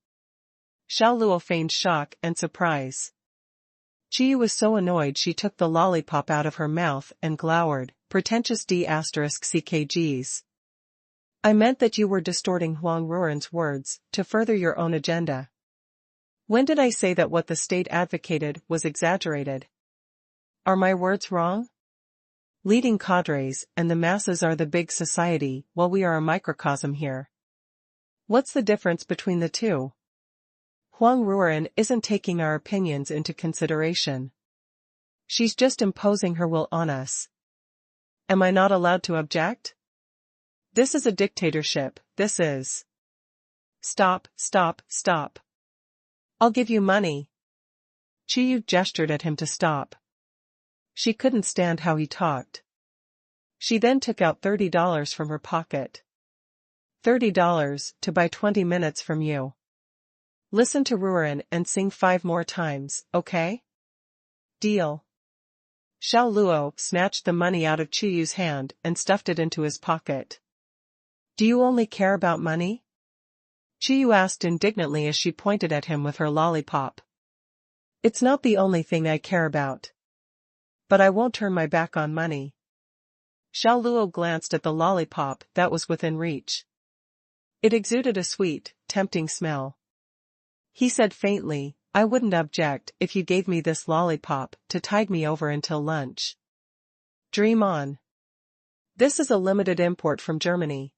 Xiao Luo feigned shock and surprise. Chi was so annoyed she took the lollipop out of her mouth and glowered, pretentious D**ckgs. I meant that you were distorting Huang Ruoren's words to further your own agenda. When did I say that what the state advocated was exaggerated? Are my words wrong? Leading cadres and the masses are the big society, while we are a microcosm here. What's the difference between the two? Huang Ruoren isn't taking our opinions into consideration. She's just imposing her will on us. Am I not allowed to object? This is a dictatorship, this is. Stop, stop, stop. I'll give you money. Qiyu gestured at him to stop. She couldn't stand how he talked. She then took out $30 from her pocket. $30 to buy 20 minutes from you. Listen to Ruoren and sing 5 more times, okay? Deal. Xiao Luo snatched the money out of Qiyu's hand and stuffed it into his pocket. Do you only care about money? Qiyu asked indignantly as she pointed at him with her lollipop. It's not the only thing I care about. But I won't turn my back on money. Xiao Luo glanced at the lollipop that was within reach. It exuded a sweet, tempting smell. He said faintly, I wouldn't object if you gave me this lollipop to tide me over until lunch. Dream on. This is a limited import from Germany.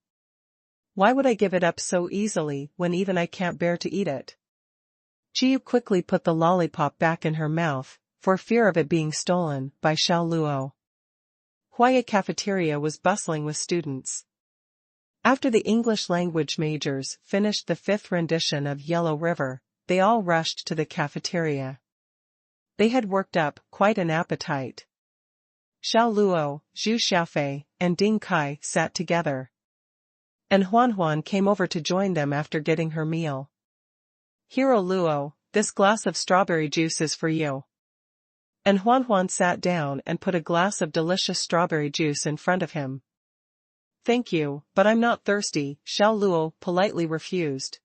Why would I give it up so easily when even I can't bear to eat it? Qiyu quickly put the lollipop back in her mouth, for fear of it being stolen by Xiao Luo. Huaya cafeteria was bustling with students. After the English language majors finished the 5th rendition of Yellow River, they all rushed to the cafeteria. They had worked up quite an appetite. Xiao Luo, Zhu Xiaofei, and Ding Kai sat together. And Xuanhuan came over to join them after getting her meal. Hero Luo, this glass of strawberry juice is for you. And Xuanhuan sat down and put a glass of delicious strawberry juice in front of him. Thank you, but I'm not thirsty, Xiao Luo politely refused.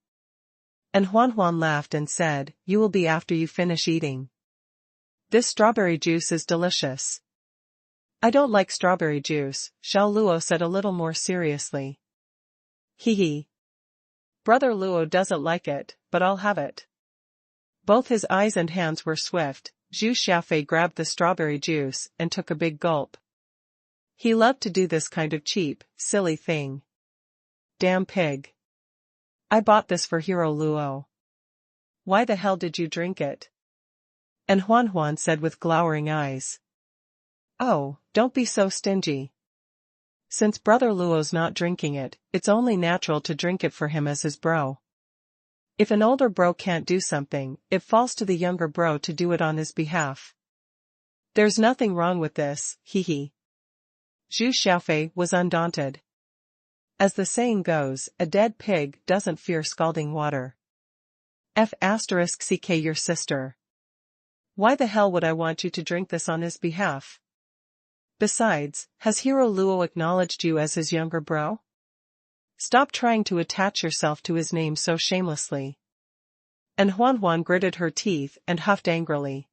And Xuanhuan laughed and said, you will be after you finish eating. This strawberry juice is delicious. I don't like strawberry juice, Xiao Luo said a little more seriously. Hee. Brother Luo doesn't like it, but I'll have it. Both his eyes and hands were swift. Zhu Xiaofei grabbed the strawberry juice and took a big gulp. He loved to do this kind of cheap, silly thing. Damn pig. I bought this for Hero Luo. Why the hell did you drink it? And Xuanhuan said with glowering eyes. Oh, don't be so stingy. Since Brother Luo's not drinking it, it's only natural to drink it for him as his bro. If an older bro can't do something, it falls to the younger bro to do it on his behalf. There's nothing wrong with this, hee. Zhu Xiaofei was undaunted. As the saying goes, a dead pig doesn't fear scalding water. *CK your sister. Why the hell would I want you to drink this on his behalf? Besides, has Hero Luo acknowledged you as his younger bro? Stop trying to attach yourself to his name so shamelessly. And Xuanhuan gritted her teeth and huffed angrily.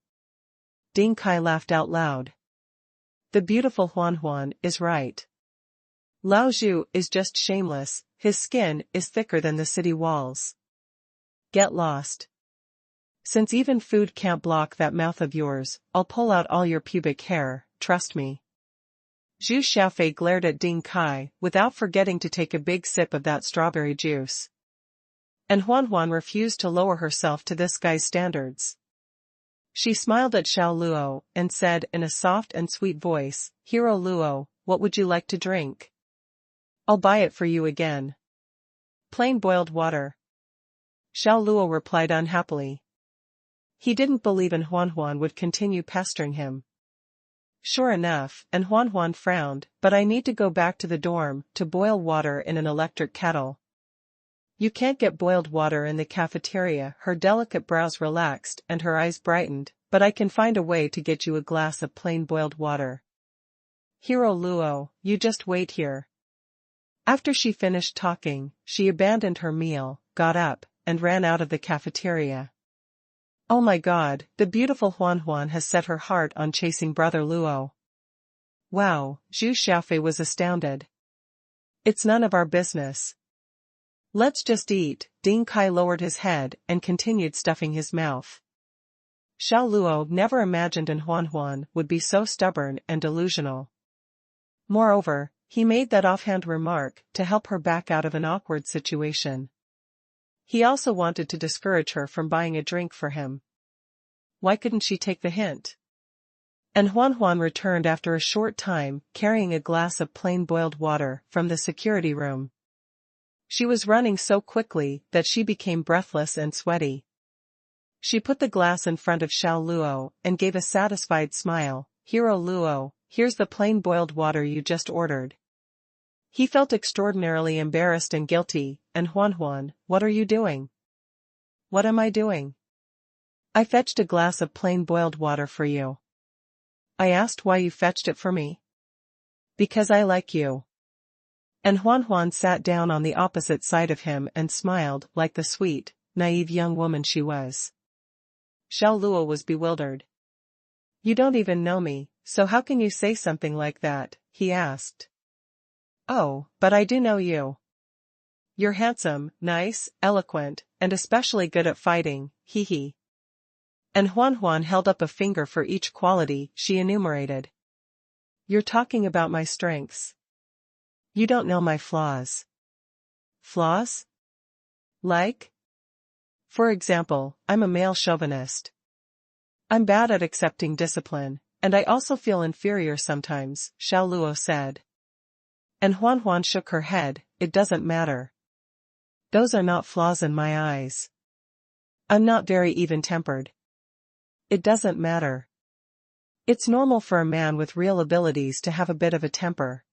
Ding Kai laughed out loud. The beautiful Xuanhuan is right. Lao Zhu is just shameless, his skin is thicker than the city walls. Get lost. Since even food can't block that mouth of yours, I'll pull out all your pubic hair, trust me. Zhu Xiaofei glared at Ding Kai, without forgetting to take a big sip of that strawberry juice. And Xuanhuan refused to lower herself to this guy's standards. She smiled at Xiao Luo, and said in a soft and sweet voice, Hero Luo, what would you like to drink? I'll buy it for you again. Plain boiled water. Xiao Luo replied unhappily. He didn't believe in Xuanhuan would continue pestering him. Sure enough, and Xuanhuan frowned, but I need to go back to the dorm to boil water in an electric kettle. You can't get boiled water in the cafeteria. Her delicate brows relaxed and her eyes brightened, but I can find a way to get you a glass of plain boiled water. Hero Luo, you just wait here. After she finished talking, she abandoned her meal, got up, and ran out of the cafeteria. Oh my god, the beautiful Xuanhuan has set her heart on chasing Brother Luo. Wow, Zhu Xiaofei was astounded. It's none of our business. Let's just eat. Ding Kai lowered his head and continued stuffing his mouth. Xiao Luo never imagined an Xuanhuan would be so stubborn and delusional. Moreover, he made that offhand remark to help her back out of an awkward situation. He also wanted to discourage her from buying a drink for him. Why couldn't she take the hint? And Xuanhuan returned after a short time, carrying a glass of plain boiled water from the security room. She was running so quickly that she became breathless and sweaty. She put the glass in front of Xiao Luo and gave a satisfied smile. "Hero Luo, here's the plain boiled water you just ordered." He felt extraordinarily embarrassed and guilty. "And Xuanhuan, what are you doing?" "What am I doing?" "I fetched a glass of plain boiled water for you." "I asked why you fetched it for me." "Because I like you." And Xuanhuan sat down on the opposite side of him and smiled like the sweet, naive young woman she was. Xiao Luo was bewildered. "You don't even know me, so how can you say something like that?" he asked. "Oh, but I do know you. You're handsome, nice, eloquent, and especially good at fighting, hee." And Xuanhuan held up a finger for each quality she enumerated. "You're talking about my strengths. You don't know my flaws." "Flaws? Like?" "For example, I'm a male chauvinist. I'm bad at accepting discipline, and I also feel inferior sometimes," Xiao Luo said. And Xuanhuan shook her head. "It doesn't matter. Those are not flaws in my eyes. I'm not very even-tempered. It doesn't matter. It's normal for a man with real abilities to have a bit of a temper.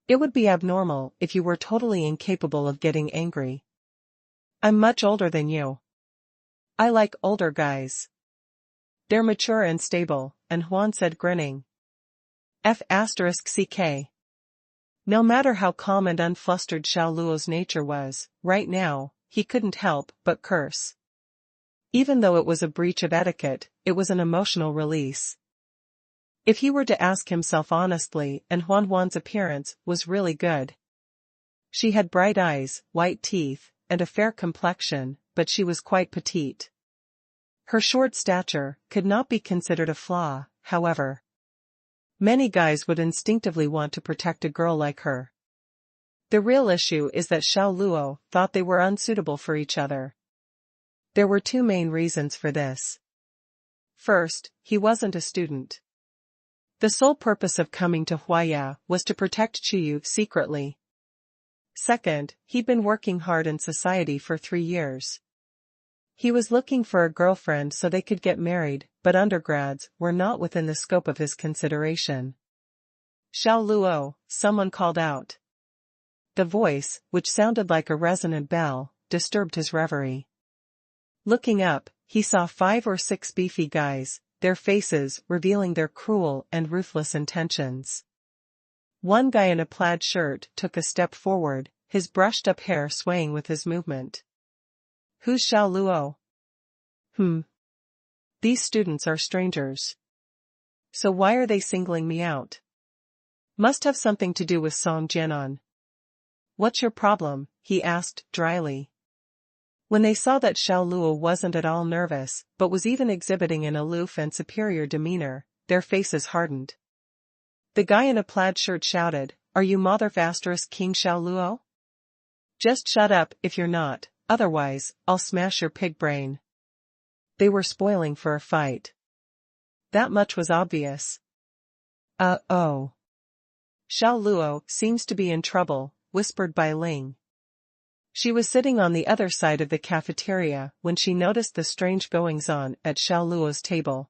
It would be abnormal if you were totally incapable of getting angry. I'm much older than you. I like older guys. They're mature and stable," and Huan said grinning. F***ck. No matter how calm and unflustered Xiao Luo's nature was, right now, he couldn't help but curse. Even though it was a breach of etiquette, it was an emotional release. If he were to ask himself honestly, and Xuanhuan's appearance was really good. She had bright eyes, white teeth, and a fair complexion, but she was quite petite. Her short stature could not be considered a flaw, however. Many guys would instinctively want to protect a girl like her. The real issue is that Xiao Luo thought they were unsuitable for each other. There were two main reasons for this. First, he wasn't a student. The sole purpose of coming to Huaya was to protect Qiyu secretly. Second, he'd been working hard in society for 3 years. He was looking for a girlfriend so they could get married, but undergrads were not within the scope of his consideration. "Xiao Luo," someone called out. The voice, which sounded like a resonant bell, disturbed his reverie. Looking up, he saw 5 or 6 beefy guys, their faces revealing their cruel and ruthless intentions. One guy in a plaid shirt took a step forward, his brushed-up hair swaying with his movement. "Who's Xiao Luo?" These students are strangers. So why are they singling me out? Must have something to do with Song Jianan. "What's your problem?" he asked dryly. When they saw that Xiao Luo wasn't at all nervous, but was even exhibiting an aloof and superior demeanor, their faces hardened. The guy in a plaid shirt shouted, "Are you Mother King Xiao Luo? Just shut up if you're not, otherwise, I'll smash your pig brain." They were spoiling for a fight. That much was obvious. Oh. "Xiao Luo seems to be in trouble," whispered Bai Ling. She was sitting on the other side of the cafeteria when she noticed the strange goings-on at Xiao Luo's table.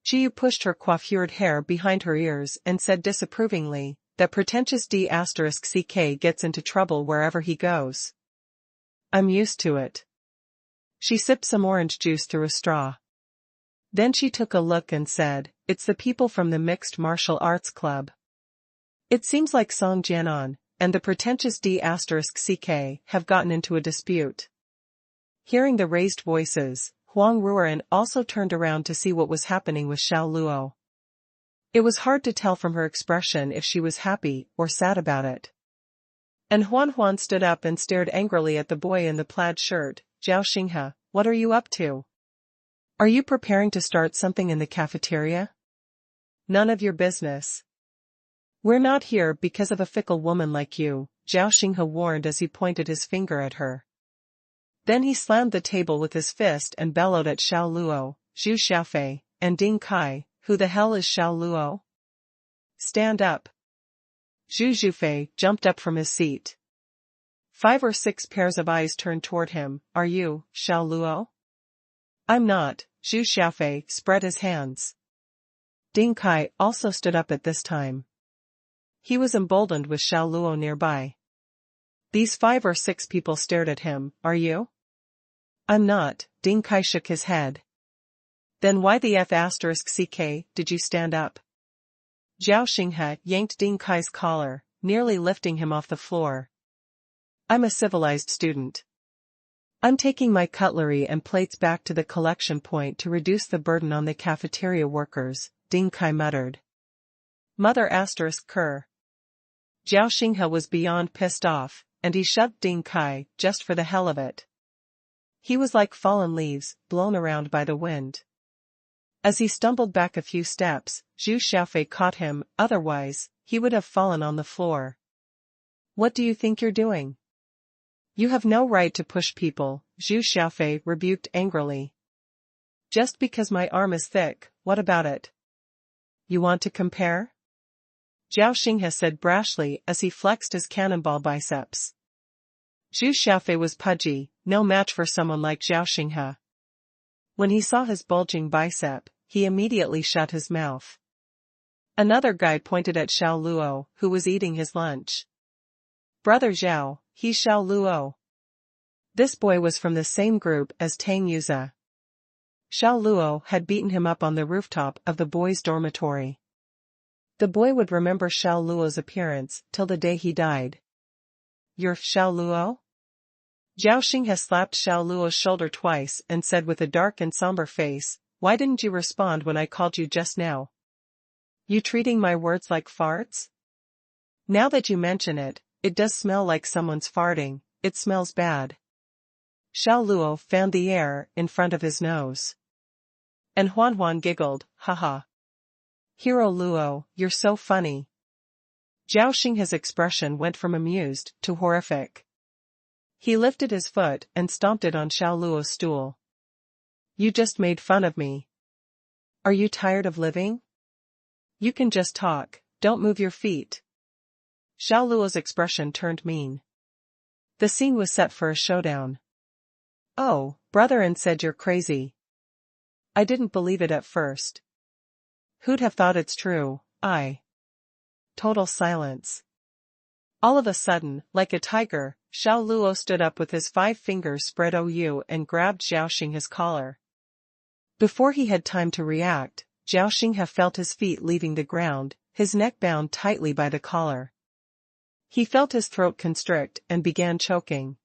Qiyu pushed her coiffured hair behind her ears and said disapprovingly, "That pretentious D***ck gets into trouble wherever he goes. I'm used to it." She sipped some orange juice through a straw. Then she took a look and said, "It's the people from the Mixed Martial Arts Club. It seems like Song Jianan and the pretentious D***ck have gotten into a dispute." Hearing the raised voices, Huang Ruoran also turned around to see what was happening with Xiao Luo. It was hard to tell from her expression if she was happy or sad about it. And Xuanhuan stood up and stared angrily at the boy in the plaid shirt. "Zhao Xinghe, what are you up to? Are you preparing to start something in the cafeteria?" "None of your business. We're not here because of a fickle woman like you," Zhao Xinghe warned as he pointed his finger at her. Then he slammed the table with his fist and bellowed at Xiao Luo, Zhu Xiaofei, and Ding Kai, who the hell is Xiao Luo? Stand up. Zhu Zhufei jumped up from his seat. 5 or 6 pairs of eyes turned toward him. Are you, Xiao Luo? I'm not. Zhu Xiaofei spread his hands. Ding Kai also stood up at this time. He was emboldened with Xiao Luo nearby. These 5 or 6 people stared at him. Are you? I'm not. Ding Kai shook his head. Then why the F***ck did you stand up? Zhao Xinghe yanked Ding Kai's collar, nearly lifting him off the floor. I'm a civilized student. I'm taking my cutlery and plates back to the collection point to reduce the burden on the cafeteria workers, Ding Kai muttered. Mother ***ker. Zhao Xinghe was beyond pissed off, and he shoved Ding Kai, just for the hell of it. He was like fallen leaves, blown around by the wind. As he stumbled back a few steps, Zhu Xiaofei caught him, otherwise, he would have fallen on the floor. What do you think you're doing? You have no right to push people, Zhu Xiaofei rebuked angrily. Just because my arm is thick, what about it? You want to compare? Zhao Xinghe said brashly as he flexed his cannonball biceps. Zhu Xiaofei was pudgy, no match for someone like Zhao Xinghe. When he saw his bulging bicep, he immediately shut his mouth. Another guy pointed at Xiao Luo, who was eating his lunch. Brother Zhao, he's Xiao Luo. This boy was from the same group as Tang Yuze. Xiao Luo had beaten him up on the rooftop of the boys' dormitory. The boy would remember Xiao Luo's appearance till the day he died. You're Xiao Luo? Zhao Xinghe slapped Xiao Luo's shoulder twice and said with a dark and somber face, why didn't you respond when I called you just now? You treating my words like farts? Now that you mention it, it does smell like someone's farting, it smells bad. Xiao Luo fanned the air in front of his nose. And Xuanhuan giggled, haha. Hero Luo, you're so funny. Zhao Xinghe's expression went from amused to horrific. He lifted his foot and stomped it on Xiao Luo's stool. You just made fun of me. Are you tired of living? You can just talk, don't move your feet. Xiao Luo's expression turned mean. The scene was set for a showdown. Oh, brother said you're crazy. I didn't believe it at first. Who'd have thought it's true, Total silence. All of a sudden, like a tiger, Xiao Luo stood up with his 5 fingers spread and grabbed Zhao Xinghe's collar. Before he had time to react, Zhao Xinghe felt his feet leaving the ground, his neck bound tightly by the collar. He felt his throat constrict and began choking.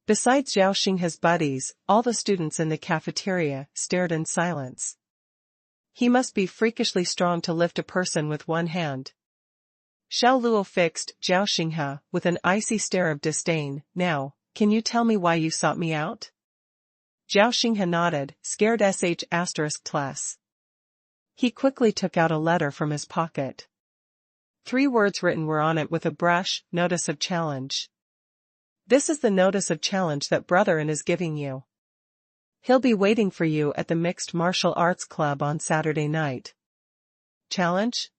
Besides Zhao Xinghe's buddies, all the students in the cafeteria stared in silence. He must be freakishly strong to lift a person with one hand. Xiao Luo fixed Zhao Xinghe with an icy stare of disdain. Now, can you tell me why you sought me out? Zhao Xinghe nodded, scared ***. He quickly took out a letter from his pocket. 3 words written were on it with a brush, notice of challenge. This is the notice of challenge that brother is giving you. He'll be waiting for you at the Mixed Martial Arts Club on Saturday night. Challenge?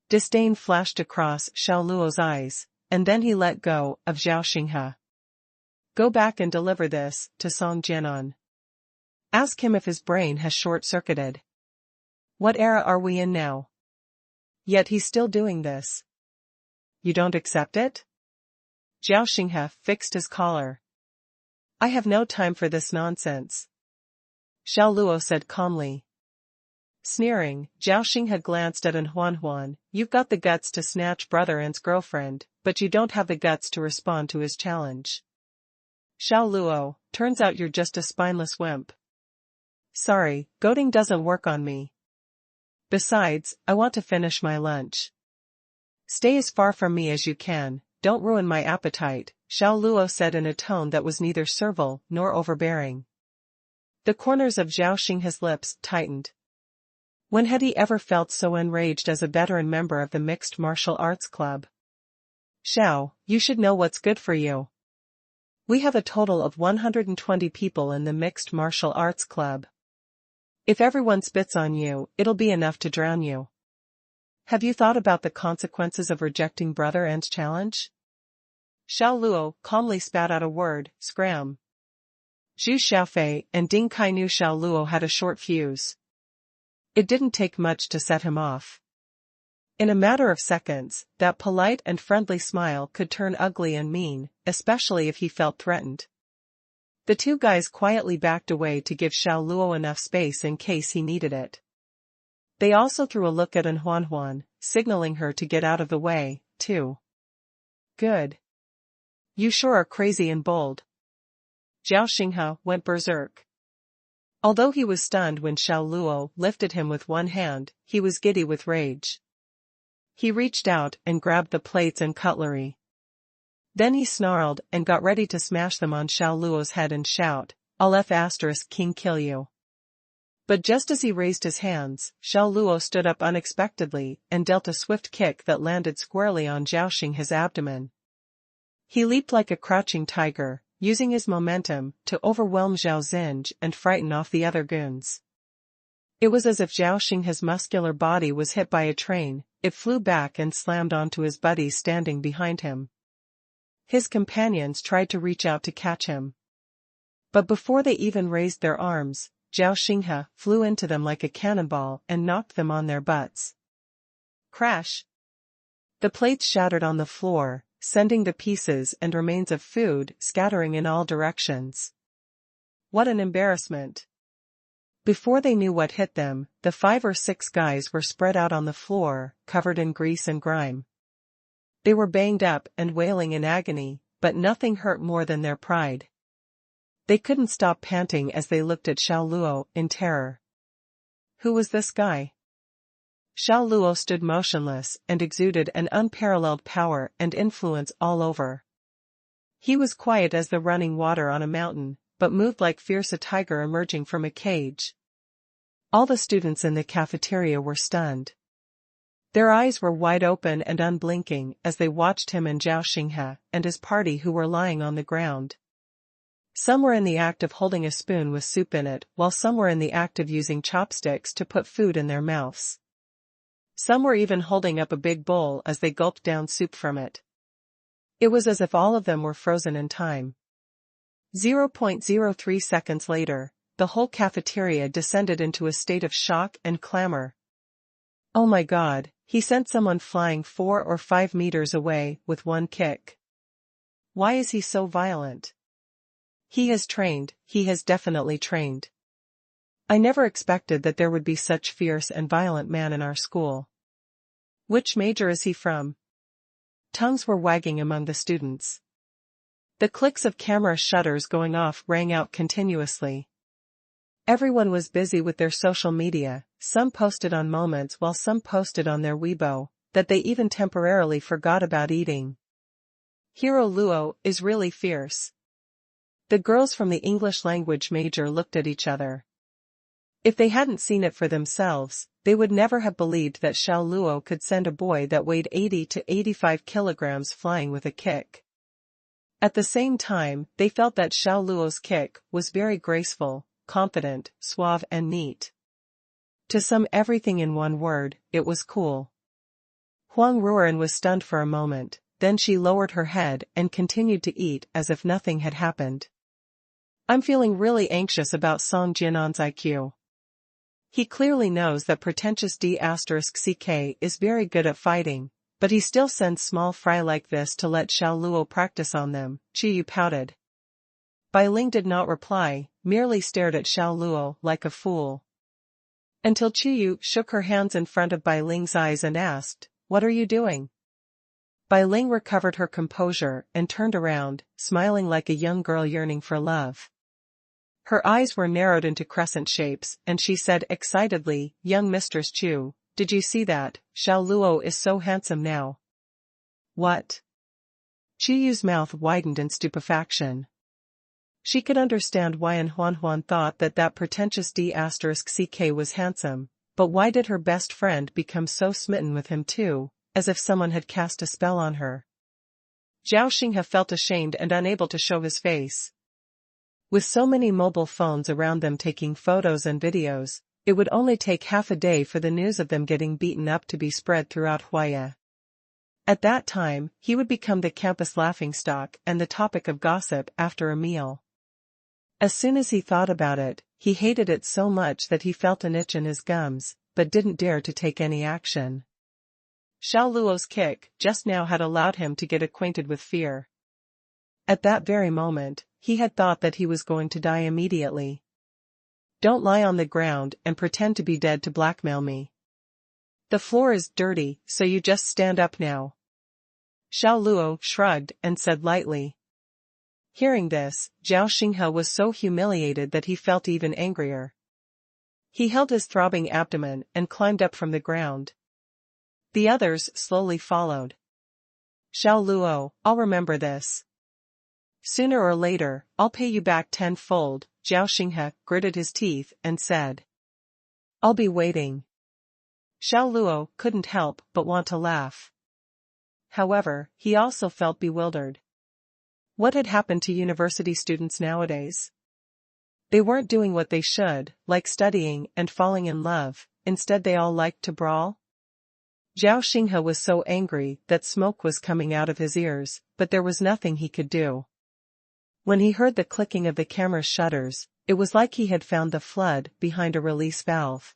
Disdain flashed across Xiao Luo's eyes, and then he let go of Zhao Xinghe. Go back and deliver this to Song Jianan. Ask him if his brain has short-circuited. What era are we in now? Yet he's still doing this. You don't accept it? Zhao Xinghe fixed his collar. I have no time for this nonsense. Xiao Luo said calmly. Sneering, Zhao Xinghe glanced at Xuanhuan. You've got the guts to snatch brother An's girlfriend, but you don't have the guts to respond to his challenge. Xiao Luo, turns out you're just a spineless wimp. Sorry, goading doesn't work on me. Besides, I want to finish my lunch. Stay as far from me as you can, don't ruin my appetite, Xiao Luo said in a tone that was neither servile nor overbearing. The corners of Zhao Xinghe's lips tightened. When had he ever felt so enraged as a veteran member of the Mixed Martial Arts Club? Xiao, you should know what's good for you. We have a total of 120 people in the Mixed Martial Arts Club. If everyone spits on you, it'll be enough to drown you. Have you thought about the consequences of rejecting Brother N's challenge? Xiao Luo calmly spat out a word, scram. Zhu Xiaofei and Ding Kai knew Xiao Luo had a short fuse. It didn't take much to set him off. In a matter of seconds, that polite and friendly smile could turn ugly and mean, especially if he felt threatened. The two guys quietly backed away to give Xiao Luo enough space in case he needed it. They also threw a look at Xuanhuan, signaling her to get out of the way, too. Good. You sure are crazy and bold. Zhao Xinghe went berserk. Although he was stunned when Xiao Luo lifted him with one hand, he was giddy with rage. He reached out and grabbed the plates and cutlery. Then he snarled and got ready to smash them on Xiao Luo's head and shout, "I'll King kill you." But just as he raised his hands, Xiao Luo stood up unexpectedly and dealt a swift kick that landed squarely on Zhao Xinghe's abdomen. He leaped like a crouching tiger, using his momentum to overwhelm Zhao Xinge and frighten off the other goons. It was as if Zhao Xinghe's muscular body was hit by a train. It flew back and slammed onto his buddies standing behind him. His companions tried to reach out to catch him. But before they even raised their arms, Zhao Xinghe flew into them like a cannonball and knocked them on their butts. Crash! The plates shattered on the floor, sending the pieces and remains of food scattering in all directions. What an embarrassment! Before they knew what hit them, the 5 or 6 guys were spread out on the floor, covered in grease and grime. They were banged up and wailing in agony, but nothing hurt more than their pride. They couldn't stop panting as they looked at Xiao Luo in terror. Who was this guy? Xiao Luo stood motionless and exuded an unparalleled power and influence all over. He was quiet as the running water on a mountain, but moved like fierce a tiger emerging from a cage. All the students in the cafeteria were stunned. Their eyes were wide open and unblinking as they watched him and Zhao Xinghe and his party who were lying on the ground. Some were in the act of holding a spoon with soup in it, while some were in the act of using chopsticks to put food in their mouths. Some were even holding up a big bowl as they gulped down soup from it. It was as if all of them were frozen in time. 0.03 seconds later, the whole cafeteria descended into a state of shock and clamor. Oh my God, he sent someone flying 4 or 5 meters away with one kick. Why is he so violent? He has trained, he has definitely trained. I never expected that there would be such fierce and violent man in our school. Which major is he from? Tongues were wagging among the students. The clicks of camera shutters going off rang out continuously. Everyone was busy with their social media, some posted on Moments while some posted on their Weibo, that they even temporarily forgot about eating. Hero Luo is really fierce. The girls from the English language major looked at each other. If they hadn't seen it for themselves, they would never have believed that Xiao Luo could send a boy that weighed 80 to 85 kilograms flying with a kick. At the same time, they felt that Xiao Luo's kick was very graceful, confident, suave and neat. To sum everything in one word, it was cool. Huang Ruoren was stunned for a moment, then she lowered her head and continued to eat as if nothing had happened. I'm feeling really anxious about Song Jianan's IQ. He clearly knows that pretentious D*CK is very good at fighting, but he still sends small fry like this to let Xiao Luo practice on them, Qiyu pouted. Bai Ling did not reply, merely stared at Xiao Luo like a fool. Until Qiyu shook her hands in front of Bai Ling's eyes and asked, "What are you doing?" Bai Ling recovered her composure and turned around, smiling like a young girl yearning for love. Her eyes were narrowed into crescent shapes, and she said excitedly, "Young Mistress Chu, did you see that? Xiao Luo is so handsome now." What? Qiyu's mouth widened in stupefaction. She could understand why Xuanhuan thought that pretentious D*CK was handsome, but why did her best friend become so smitten with him too, as if someone had cast a spell on her? Zhao Xinghe felt ashamed and unable to show his face. With so many mobile phones around them taking photos and videos, It would only take half a day for the news of them getting beaten up to be spread throughout Huaya. At that time, he would become the campus laughingstock and the topic of gossip after a meal. As soon as he thought about it, he hated it so much that he felt an itch in his gums, but didn't dare to take any action. Xiao Luo's kick just now had allowed him to get acquainted with fear. At that very moment, he had thought that he was going to die immediately. Don't lie on the ground and pretend to be dead to blackmail me. The floor is dirty, so you just stand up now. Xiao Luo shrugged and said lightly. Hearing this, Zhao Xinghe was so humiliated that he felt even angrier. He held his throbbing abdomen and climbed up from the ground. The others slowly followed. Xiao Luo, I'll remember this. Sooner or later, I'll pay you back tenfold, Zhao Xinghe gritted his teeth and said. I'll be waiting. Xiao Luo couldn't help but want to laugh. However, he also felt bewildered. What had happened to university students nowadays? They weren't doing what they should, like studying and falling in love, instead they all liked to brawl. Zhao Xinghe was so angry that smoke was coming out of his ears, but there was nothing he could do. When he heard the clicking of the camera's shutters, it was like he had found the flood behind a release valve.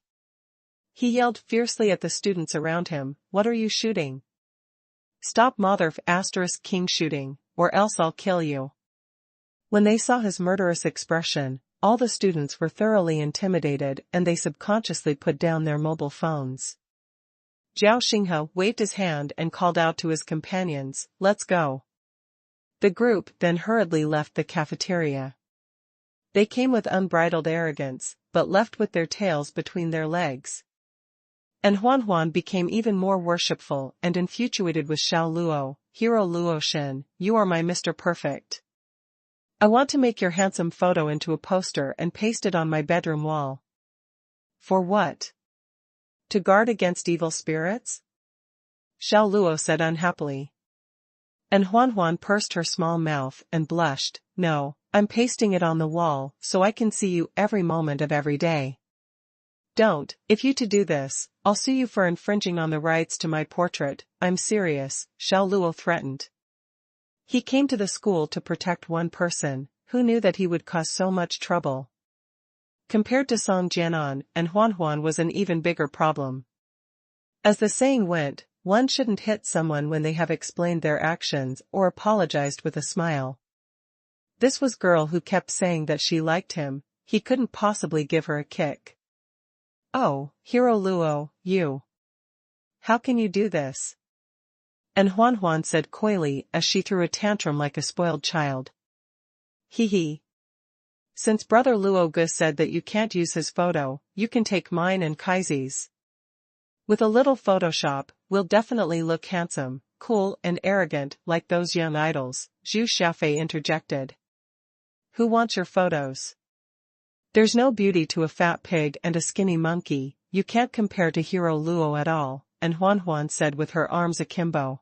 He yelled fiercely at the students around him, "What are you shooting? Stop motherf *king shooting, or else I'll kill you." When they saw his murderous expression, all the students were thoroughly intimidated and they subconsciously put down their mobile phones. Zhao Xinghe waved his hand and called out to his companions, "Let's go." The group then hurriedly left the cafeteria. They came with unbridled arrogance, but left with their tails between their legs. And Xuanhuan became even more worshipful and infatuated with Xiao Luo. "Hero Luo Shen, you are my Mr. Perfect. I want to make your handsome photo into a poster and paste it on my bedroom wall." "For what? To guard against evil spirits?" Xiao Luo said unhappily. And Xuanhuan pursed her small mouth and blushed. "No, I'm pasting it on the wall so I can see you every moment of every day." "Don't, if you to do this, I'll sue you for infringing on the rights to my portrait, I'm serious," Xiao Luo threatened. He came to the school to protect one person, who knew that he would cause so much trouble. Compared to Song Jianan and Xuanhuan was an even bigger problem. As the saying went, one shouldn't hit someone when they have explained their actions or apologized with a smile. This was girl who kept saying that she liked him, he couldn't possibly give her a kick. "Oh, Hero Luo, you. How can you do this?" And Xuanhuan said coyly as she threw a tantrum like a spoiled child. "Hee. Since brother Luo Gu said that you can't use his photo, you can take mine and Kaizi's. With a little Photoshop, we'll definitely look handsome, cool and arrogant like those young idols," Zhu Xiaofei interjected. "Who wants your photos? There's no beauty to a fat pig and a skinny monkey, you can't compare to Hero Luo at all," and Xuanhuan said with her arms akimbo.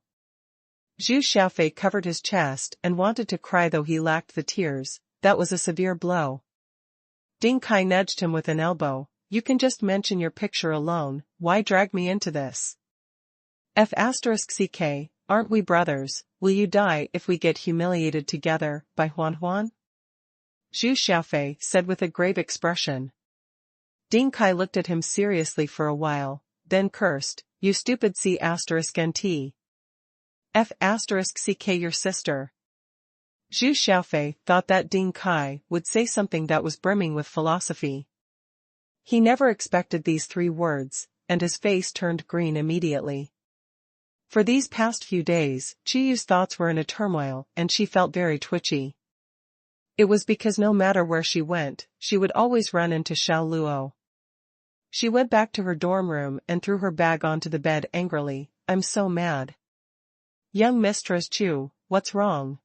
Zhu Xiaofei covered his chest and wanted to cry though he lacked the tears. That was a severe blow. Ding Kai nudged him with an elbow. "You can just mention your picture alone, why drag me into this? F***ck, aren't we brothers, will you die if we get humiliated together, by Xuanhuan?" Zhu Xiaofei said with a grave expression. Ding Kai looked at him seriously for a while, then cursed, "You stupid C***nt. F***ck your sister." Zhu Xiaofei thought that Ding Kai would say something that was brimming with philosophy. He never expected these 3 words, and his face turned green immediately. For these past few days, Chiyu's thoughts were in a turmoil and she felt very twitchy. It was because no matter where she went, she would always run into Xiao Luo. She went back to her dorm room and threw her bag onto the bed angrily. "I'm so mad." "Young Mistress Chu, what's wrong?"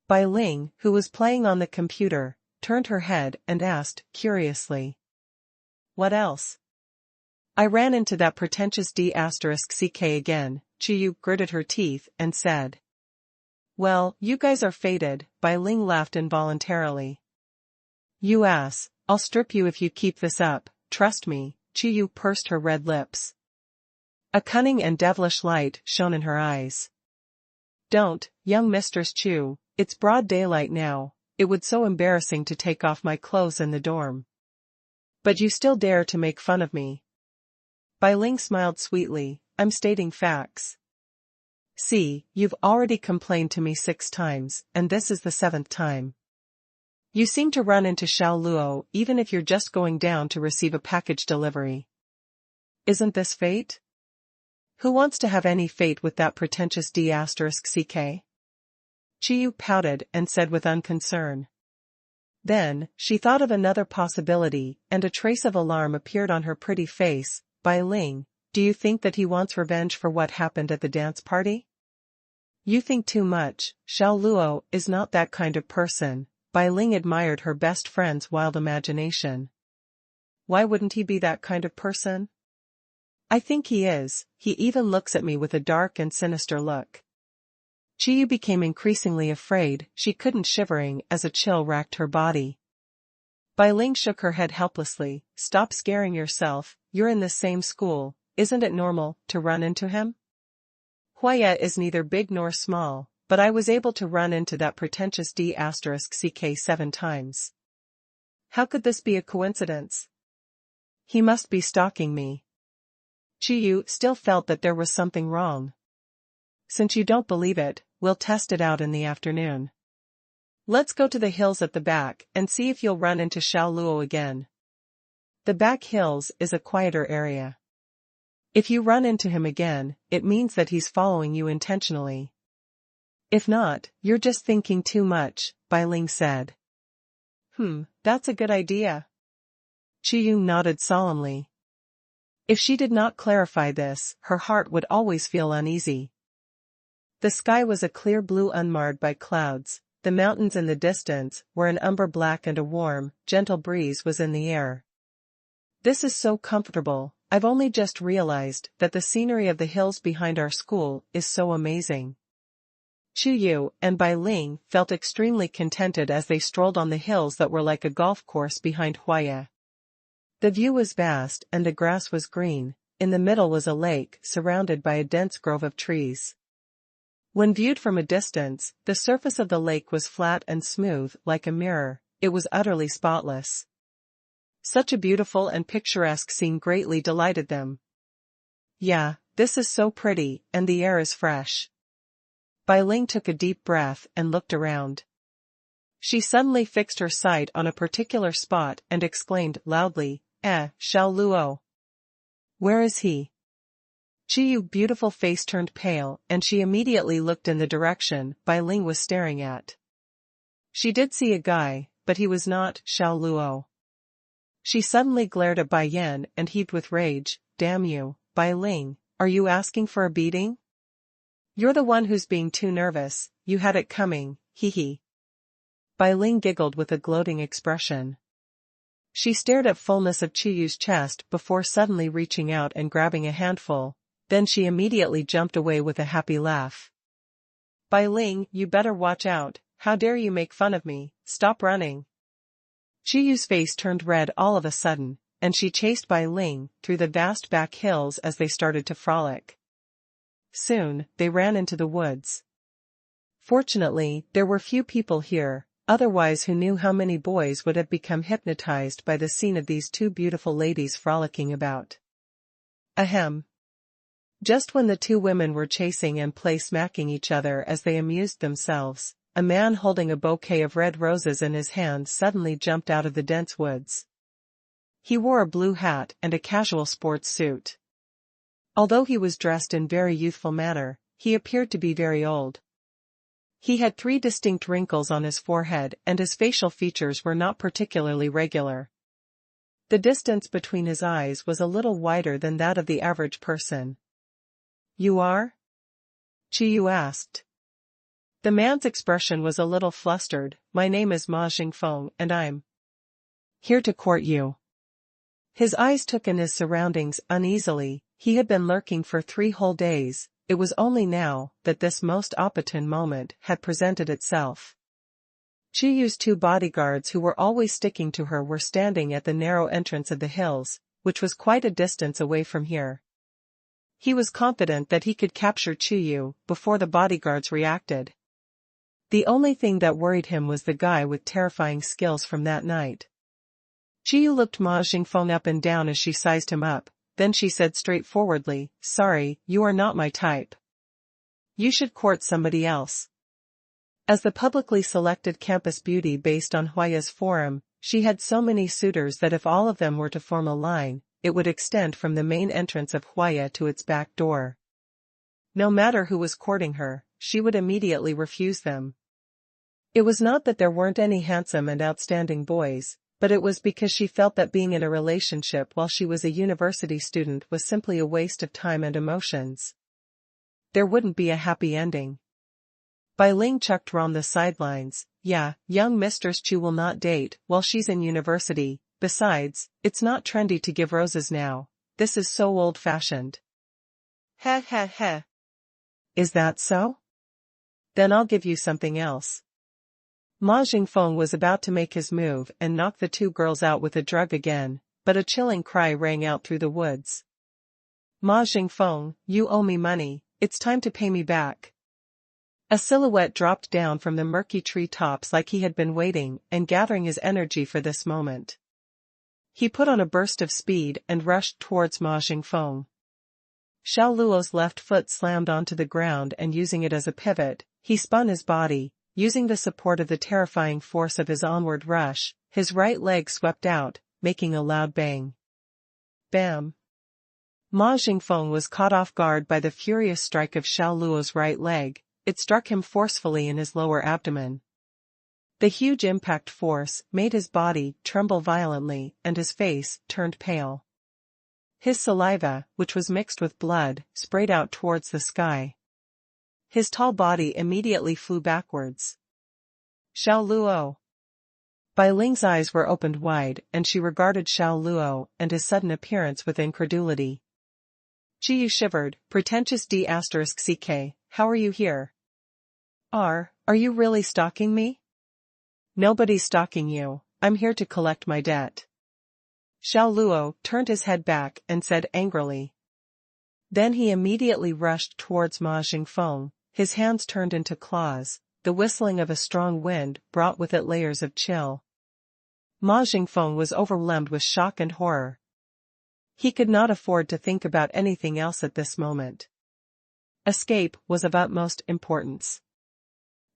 Bai Ling, who was playing on the computer, turned her head and asked, curiously. "What else?" "I ran into that pretentious D***ck again," Chiyu gritted her teeth and said. "Well, you guys are fated," Bai Ling laughed involuntarily. "You ass, I'll strip you if you keep this up," trust me, Qiyu pursed her red lips. A cunning and devilish light shone in her eyes. Don't, young Mistress Chu, it's broad daylight now, it would so embarrassing to take off my clothes in the dorm. But you still dare to make fun of me. Bai Ling smiled sweetly, I'm stating facts. See, you've already complained to me 6 times, and this is the 7th time. You seem to run into Xiao Luo even if you're just going down to receive a package delivery. Isn't this fate? Who wants to have any fate with that pretentious D*ck? Qiyu pouted and said with unconcern. Then, she thought of another possibility, and a trace of alarm appeared on her pretty face. Bai Ling, do you think that he wants revenge for what happened at the dance party? You think too much, Xiao Luo is not that kind of person. Bai Ling admired her best friend's wild imagination. Why wouldn't he be that kind of person? I think he is, he even looks at me with a dark and sinister look. Qiyu became increasingly afraid, she couldn't shivering as a chill racked her body. Bai Ling shook her head helplessly, stop scaring yourself, you're in the same school, isn't it normal to run into him? Huaya is neither big nor small, but I was able to run into that pretentious D*ck 7 times. How could this be a coincidence? He must be stalking me. Qiyu still felt that there was something wrong. Since you don't believe it, we'll test it out in the afternoon. Let's go to the hills at the back and see if you'll run into Xiao Luo again. The back hills is a quieter area. If you run into him again, it means that he's following you intentionally. If not, you're just thinking too much, Bai Ling said. That's a good idea. Qiyu nodded solemnly. If she did not clarify this, her heart would always feel uneasy. The sky was a clear blue unmarred by clouds, the mountains in the distance were an umber black and a warm, gentle breeze was in the air. This is so comfortable, I've only just realized that the scenery of the hills behind our school is so amazing. Qiyu and Bai Ling felt extremely contented as they strolled on the hills that were like a golf course behind Huaya. The view was vast and the grass was green, in the middle was a lake surrounded by a dense grove of trees. When viewed from a distance, the surface of the lake was flat and smooth like a mirror, it was utterly spotless. Such a beautiful and picturesque scene greatly delighted them. Yeah, this is so pretty, and the air is fresh. Bai Ling took a deep breath and looked around. She suddenly fixed her sight on a particular spot and exclaimed loudly, Xiao Luo. Where is he? Qiyu's beautiful face turned pale and she immediately looked in the direction Bai Ling was staring at. She did see a guy, but he was not Xiao Luo. She suddenly glared at Bai Yan and heaved with rage, damn you, Bai Ling, are you asking for a beating? You're the one who's being too nervous, you had it coming, hee hee. Bai Ling giggled with a gloating expression. She stared at fullness of Qiyu's chest before suddenly reaching out and grabbing a handful, then she immediately jumped away with a happy laugh. Bai Ling, you better watch out, how dare you make fun of me, stop running. Qiyu's face turned red all of a sudden, and she chased Bai Ling through the vast back hills as they started to frolic. Soon, they ran into the woods. Fortunately, there were few people here, otherwise who knew how many boys would have become hypnotized by the scene of these two beautiful ladies frolicking about. Ahem. Just when the two women were chasing and play-smacking each other as they amused themselves, a man holding a bouquet of red roses in his hand suddenly jumped out of the dense woods. He wore a blue hat and a casual sports suit. Although he was dressed in very youthful manner, he appeared to be very old. He had 3 distinct wrinkles on his forehead and his facial features were not particularly regular. The distance between his eyes was a little wider than that of the average person. You are? Qiyu asked. The man's expression was a little flustered. My name is Ma Jingfeng and I'm here to court you. His eyes took in his surroundings uneasily, he had been lurking for 3 whole days. It was only now that this most opportune moment had presented itself. Chuyu's two bodyguards who were always sticking to her were standing at the narrow entrance of the hills, which was quite a distance away from here. He was confident that he could capture Chuyu before the bodyguards reacted. The only thing that worried him was the guy with terrifying skills from that night. Chuyu looked Ma Jingfeng up and down as she sized him up, then she said straightforwardly, "Sorry, you are not my type. You should court somebody else." As the publicly selected campus beauty based on Huaya's forum, she had so many suitors that if all of them were to form a line, it would extend from the main entrance of Huaya to its back door. No matter who was courting her, she would immediately refuse them. It was not that there weren't any handsome and outstanding boys, but it was because she felt that being in a relationship while she was a university student was simply a waste of time and emotions. There wouldn't be a happy ending. Bai Ling chucked round the sidelines, "Yeah, young Mistress Chu will not date while she's in university, besides, it's not trendy to give roses now, this is so old-fashioned." "Heh heh heh. Is that so? Then I'll give you something else." Ma Jingfeng was about to make his move and knock the two girls out with a drug again, but a chilling cry rang out through the woods. "Ma Jingfeng, you owe me money, it's time to pay me back." A silhouette dropped down from the murky tree tops like he had been waiting and gathering his energy for this moment. He put on a burst of speed and rushed towards Ma Jingfeng. Xiao Luo's left foot slammed onto the ground and using it as a pivot, he spun his body, using the support of the terrifying force of his onward rush, his right leg swept out, making a loud bang. Bam! Ma Jingfeng was caught off guard by the furious strike of Xiao Luo's right leg. It struck him forcefully in his lower abdomen. The huge impact force made his body tremble violently and his face turned pale. His saliva, which was mixed with blood, sprayed out towards the sky. His tall body immediately flew backwards. "Xiao Luo." Bai Ling's eyes were opened wide and she regarded Xiao Luo and his sudden appearance with incredulity. Chiyu shivered, "Pretentious D*ck, how are you here?" Are you really stalking me?" "Nobody's stalking you, I'm here to collect my debt." Xiao Luo turned his head back and said angrily. Then he immediately rushed towards Ma Jingfeng, his hands turned into claws, the whistling of a strong wind brought with it layers of chill. Ma Jingfeng was overwhelmed with shock and horror. He could not afford to think about anything else at this moment. Escape was of utmost importance.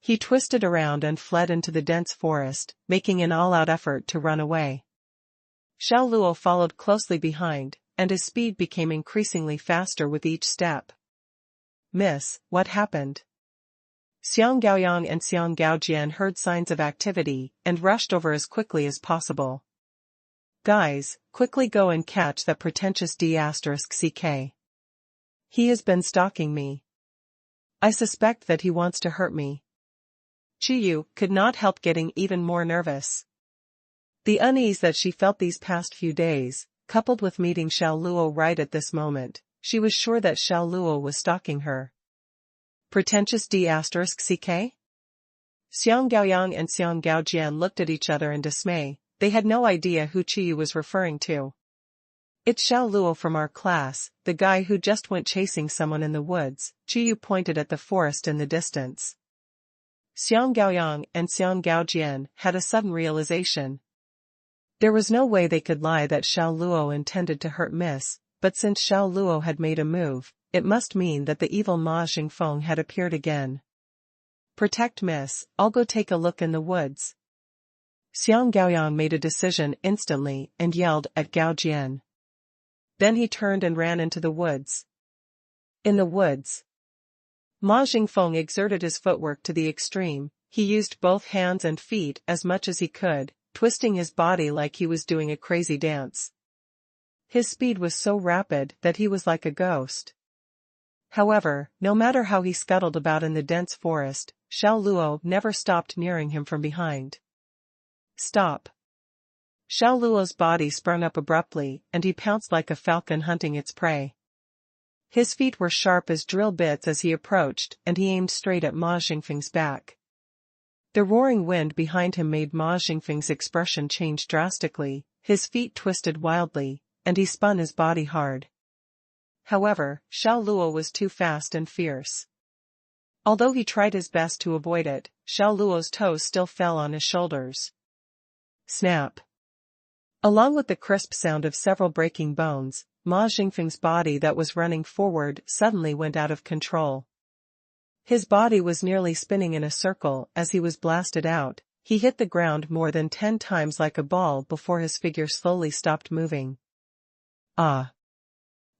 He twisted around and fled into the dense forest, making an all-out effort to run away. Xiao Luo followed closely behind, and his speed became increasingly faster with each step. "Miss, what happened?" Xiang Gaoyang and Xiang Gaojian heard signs of activity and rushed over as quickly as possible. "Guys, quickly go and catch that pretentious D*ck. He has been stalking me. I suspect that he wants to hurt me." Chuyu could not help getting even more nervous. The unease that she felt these past few days, coupled with meeting Xiao Luo right at this moment, she was sure that Xiao Luo was stalking her. Pretentious D*ck? Xiang Gaoyang and Xiang Gaojian looked at each other in dismay, they had no idea who Chuyu was referring to. "It's Xiao Luo from our class, the guy who just went chasing someone in the woods," Chuyu pointed at the forest in the distance. Xiang Gaoyang and Xiang Gaojian had a sudden realization. There was no way they could lie that Xiao Luo intended to hurt Miss, but since Xiao Luo had made a move, it must mean that the evil Ma Jingfeng had appeared again. "Protect Miss, I'll go take a look in the woods." Xiang Gaoyang made a decision instantly and yelled at Gaojian. Then he turned and ran into the woods. In the woods, Ma Jingfeng exerted his footwork to the extreme, he used both hands and feet as much as he could, twisting his body like he was doing a crazy dance. His speed was so rapid that he was like a ghost. However, no matter how he scuttled about in the dense forest, Xiao Luo never stopped nearing him from behind. "Stop!" Xiao Luo's body sprung up abruptly, and he pounced like a falcon hunting its prey. His feet were sharp as drill bits as he approached, and he aimed straight at Ma Jingfeng's back. The roaring wind behind him made Ma Xingfeng's expression change drastically, his feet twisted wildly, and he spun his body hard. However, Xiao Luo was too fast and fierce. Although he tried his best to avoid it, Xiao Luo's toes still fell on his shoulders. Snap! Along with the crisp sound of several breaking bones, Ma Xingfeng's body that was running forward suddenly went out of control. His body was nearly spinning in a circle as he was blasted out. He hit the ground more than 10 times like a ball before his figure slowly stopped moving. Ah!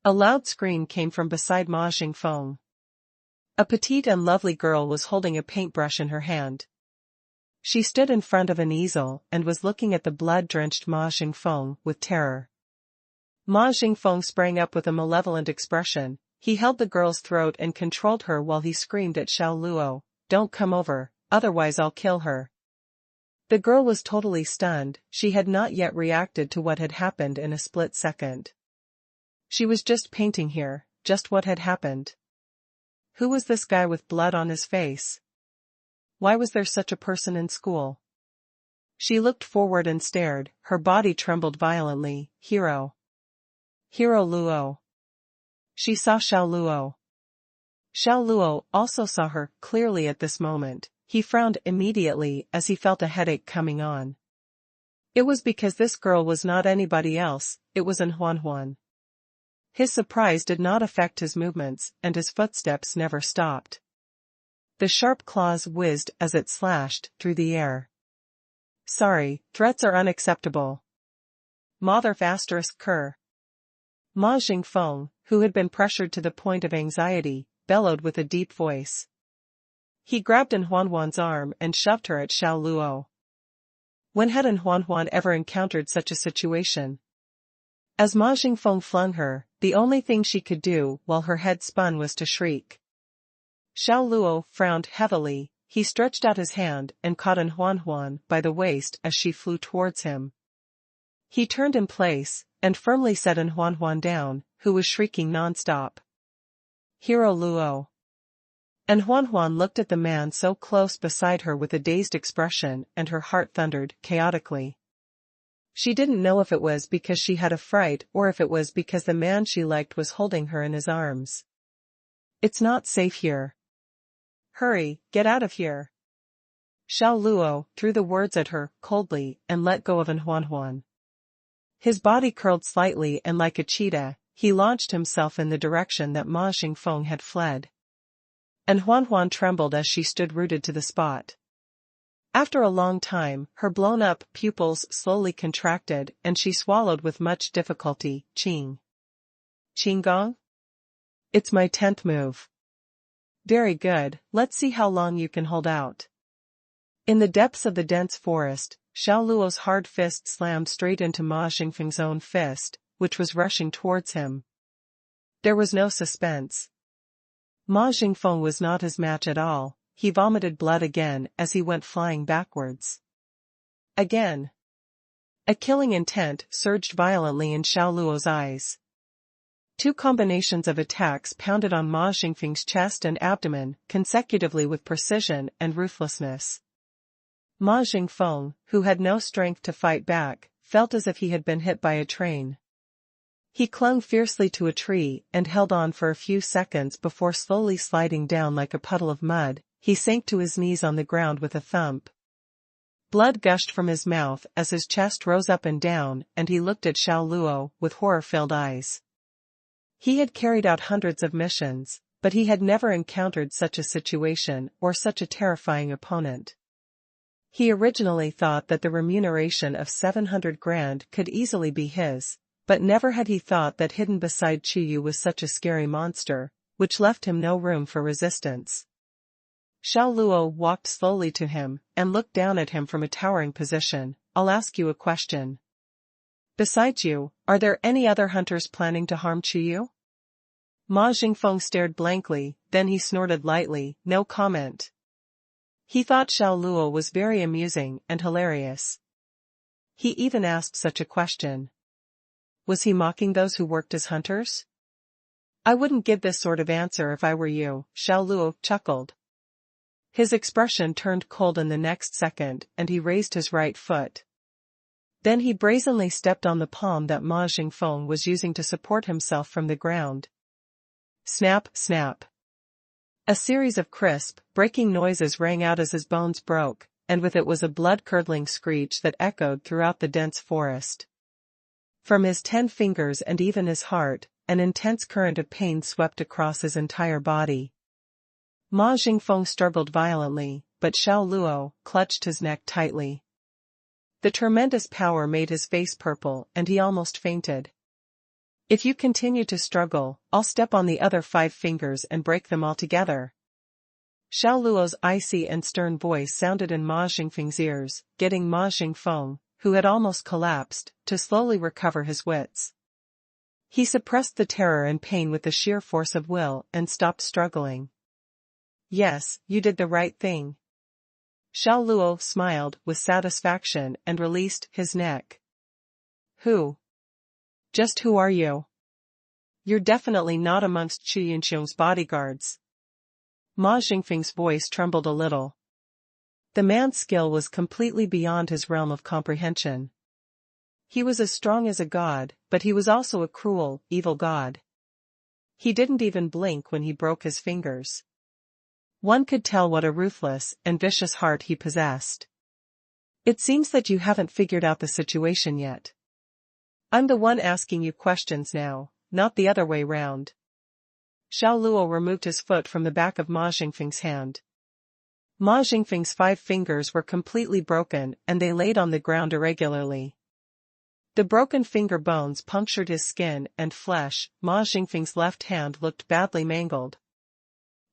A loud scream came from beside Ma Xingfeng. A petite and lovely girl was holding a paintbrush in her hand. She stood in front of an easel and was looking at the blood-drenched Ma Xingfeng with terror. Ma Xingfeng sprang up with a malevolent expression. He held the girl's throat and controlled her while he screamed at Xiao Luo, "Don't come over, otherwise I'll kill her." The girl was totally stunned. She had not yet reacted to what had happened in a split second. She was just painting here, just what had happened. Who was this guy with blood on his face? Why was there such a person in school? She looked forward and stared, her body trembled violently. Hero Luo. She saw Xiao Luo. Xiao Luo also saw her clearly at this moment. He frowned immediately as he felt a headache coming on. It was because this girl was not anybody else, it was Xuanhuan. His surprise did not affect his movements, and his footsteps never stopped. The sharp claws whizzed as it slashed through the air. Sorry, threats are unacceptable. Mother **Ker. Ma Xingfeng, who had been pressured to the point of anxiety, bellowed with a deep voice. He grabbed Xuanhuan's arm and shoved her at Xiao Luo. When had Xuanhuan ever encountered such a situation? As Ma Xingfeng flung her, the only thing she could do while her head spun was to shriek. Xiao Luo frowned heavily. He stretched out his hand and caught Xuanhuan by the waist as she flew towards him. He turned in place and firmly set Xuanhuan down, who was shrieking non-stop. Hero Luo. Xuanhuan looked at the man so close beside her with a dazed expression, and her heart thundered chaotically. She didn't know if it was because she had a fright or if it was because the man she liked was holding her in his arms. It's not safe here. Hurry, get out of here. Xiao Luo threw the words at her coldly and let go of Xuanhuan. His body curled slightly and like a cheetah, he launched himself in the direction that Ma Xingfeng had fled. Xuanhuan trembled as she stood rooted to the spot. After a long time, her blown-up pupils slowly contracted and she swallowed with much difficulty. Qinggong? It's my 10th move. Very good, let's see how long you can hold out. In the depths of the dense forest, Xiao Luo's hard fist slammed straight into Ma Xingfeng's own fist, which was rushing towards him. There was no suspense. Ma Xingfeng was not his match at all. He vomited blood again as he went flying backwards. Again. A killing intent surged violently in Xiao Luo's eyes. 2 combinations of attacks pounded on Ma Xingfeng's chest and abdomen, consecutively with precision and ruthlessness. Ma Xingfeng, who had no strength to fight back, felt as if he had been hit by a train. He clung fiercely to a tree and held on for a few seconds before slowly sliding down like a puddle of mud. He sank to his knees on the ground with a thump. Blood gushed from his mouth as his chest rose up and down, and he looked at Xiao Luo with horror-filled eyes. He had carried out hundreds of missions, but he had never encountered such a situation or such a terrifying opponent. He originally thought that the remuneration of 700 grand could easily be his, but never had he thought that hidden beside Qiyu was such a scary monster, which left him no room for resistance. Xiao Luo walked slowly to him and looked down at him from a towering position. I'll ask you a question. Besides you, are there any other hunters planning to harm Qiyu? Ma Xingfeng stared blankly, then he snorted lightly, no comment. He thought Xiao Luo was very amusing and hilarious. He even asked such a question. Was he mocking those who worked as hunters? I wouldn't give this sort of answer if I were you, Xiao Luo chuckled. His expression turned cold in the next second and he raised his right foot. Then he brazenly stepped on the palm that Ma Jingfeng was using to support himself from the ground. Snap, snap. A series of crisp, breaking noises rang out as his bones broke, and with it was a blood-curdling screech that echoed throughout the dense forest. From his 10 fingers and even his heart, an intense current of pain swept across his entire body. Ma Jingfeng struggled violently, but Xiao Luo clutched his neck tightly. The tremendous power made his face purple and he almost fainted. If you continue to struggle, I'll step on the other 5 fingers and break them all together. Xiao Luo's icy and stern voice sounded in Ma Jingfeng's ears, getting Ma Jingfeng, who had almost collapsed, to slowly recover his wits. He suppressed the terror and pain with the sheer force of will and stopped struggling. Yes, you did the right thing. Xiao Luo smiled with satisfaction and released his neck. Who? Just who are you? You're definitely not amongst Qu Yinxiong's bodyguards. Ma Jingfeng's voice trembled a little. The man's skill was completely beyond his realm of comprehension. He was as strong as a god, but he was also a cruel, evil god. He didn't even blink when he broke his fingers. One could tell what a ruthless and vicious heart he possessed. It seems that you haven't figured out the situation yet. I'm the one asking you questions now, not the other way round. Xiao Luo removed his foot from the back of Ma Jingfeng's hand. Ma Jingfeng's 5 fingers were completely broken and they laid on the ground irregularly. The broken finger bones punctured his skin and flesh. Ma Jingfeng's left hand looked badly mangled.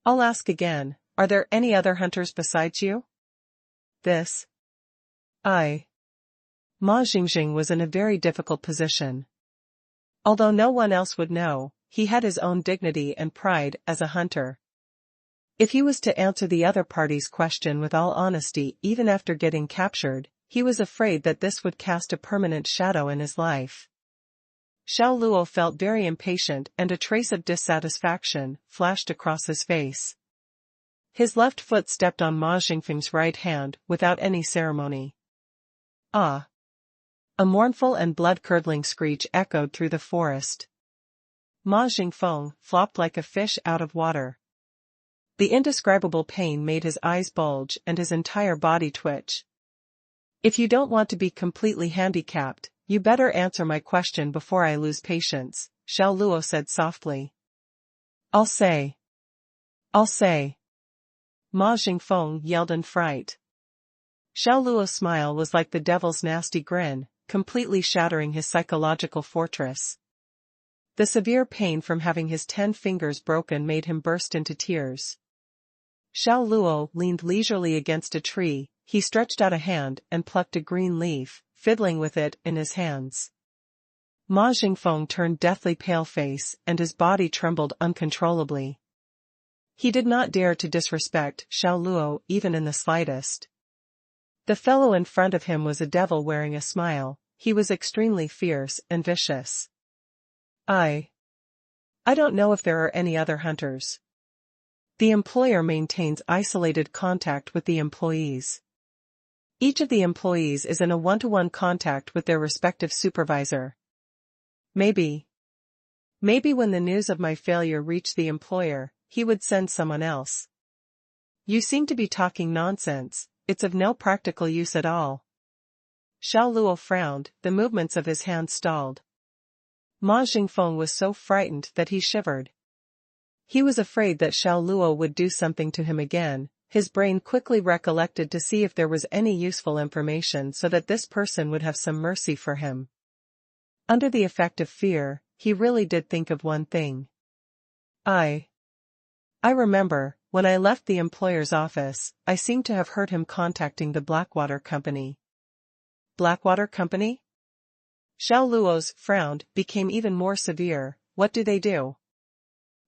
I'll ask again, are there any other hunters besides you? This? Ma Jingxing was in a very difficult position. Although no one else would know, he had his own dignity and pride as a hunter. If he was to answer the other party's question with all honesty even after getting captured, he was afraid that this would cast a permanent shadow in his life. Xiao Luo felt very impatient and a trace of dissatisfaction flashed across his face. His left foot stepped on Ma Jingfeng's right hand without any ceremony. Ah! A mournful and blood-curdling screech echoed through the forest. Ma Jingfeng flopped like a fish out of water. The indescribable pain made his eyes bulge and his entire body twitch. If you don't want to be completely handicapped, you better answer my question before I lose patience, Xiao Luo said softly. I'll say. Ma Jingfeng yelled in fright. Xiao Luo's smile was like the devil's nasty grin, completely shattering his psychological fortress. The severe pain from having his 10 fingers broken made him burst into tears. Xiao Luo leaned leisurely against a tree. He stretched out a hand and plucked a green leaf, fiddling with it in his hands. Ma Jingfeng turned deathly pale face and his body trembled uncontrollably. He did not dare to disrespect Xiao Luo even in the slightest. The fellow in front of him was a devil wearing a smile. He was extremely fierce and vicious. I don't know if there are any other hunters. The employer maintains isolated contact with the employees. Each of the employees is in a one-to-one contact with their respective supervisor. Maybe when the news of my failure reached the employer, he would send someone else. You seem to be talking nonsense, it's of no practical use at all. Xiao Luo frowned, the movements of his hands stalled. Ma Jingfeng was so frightened that he shivered. He was afraid that Xiao Luo would do something to him again. His brain quickly recollected to see if there was any useful information so that this person would have some mercy for him. Under the effect of fear, he really did think of one thing. I remember, when I left the employer's office, I seemed to have heard him contacting the Blackwater Company. Blackwater Company? Xiao Luo's frown became even more severe. What do they do?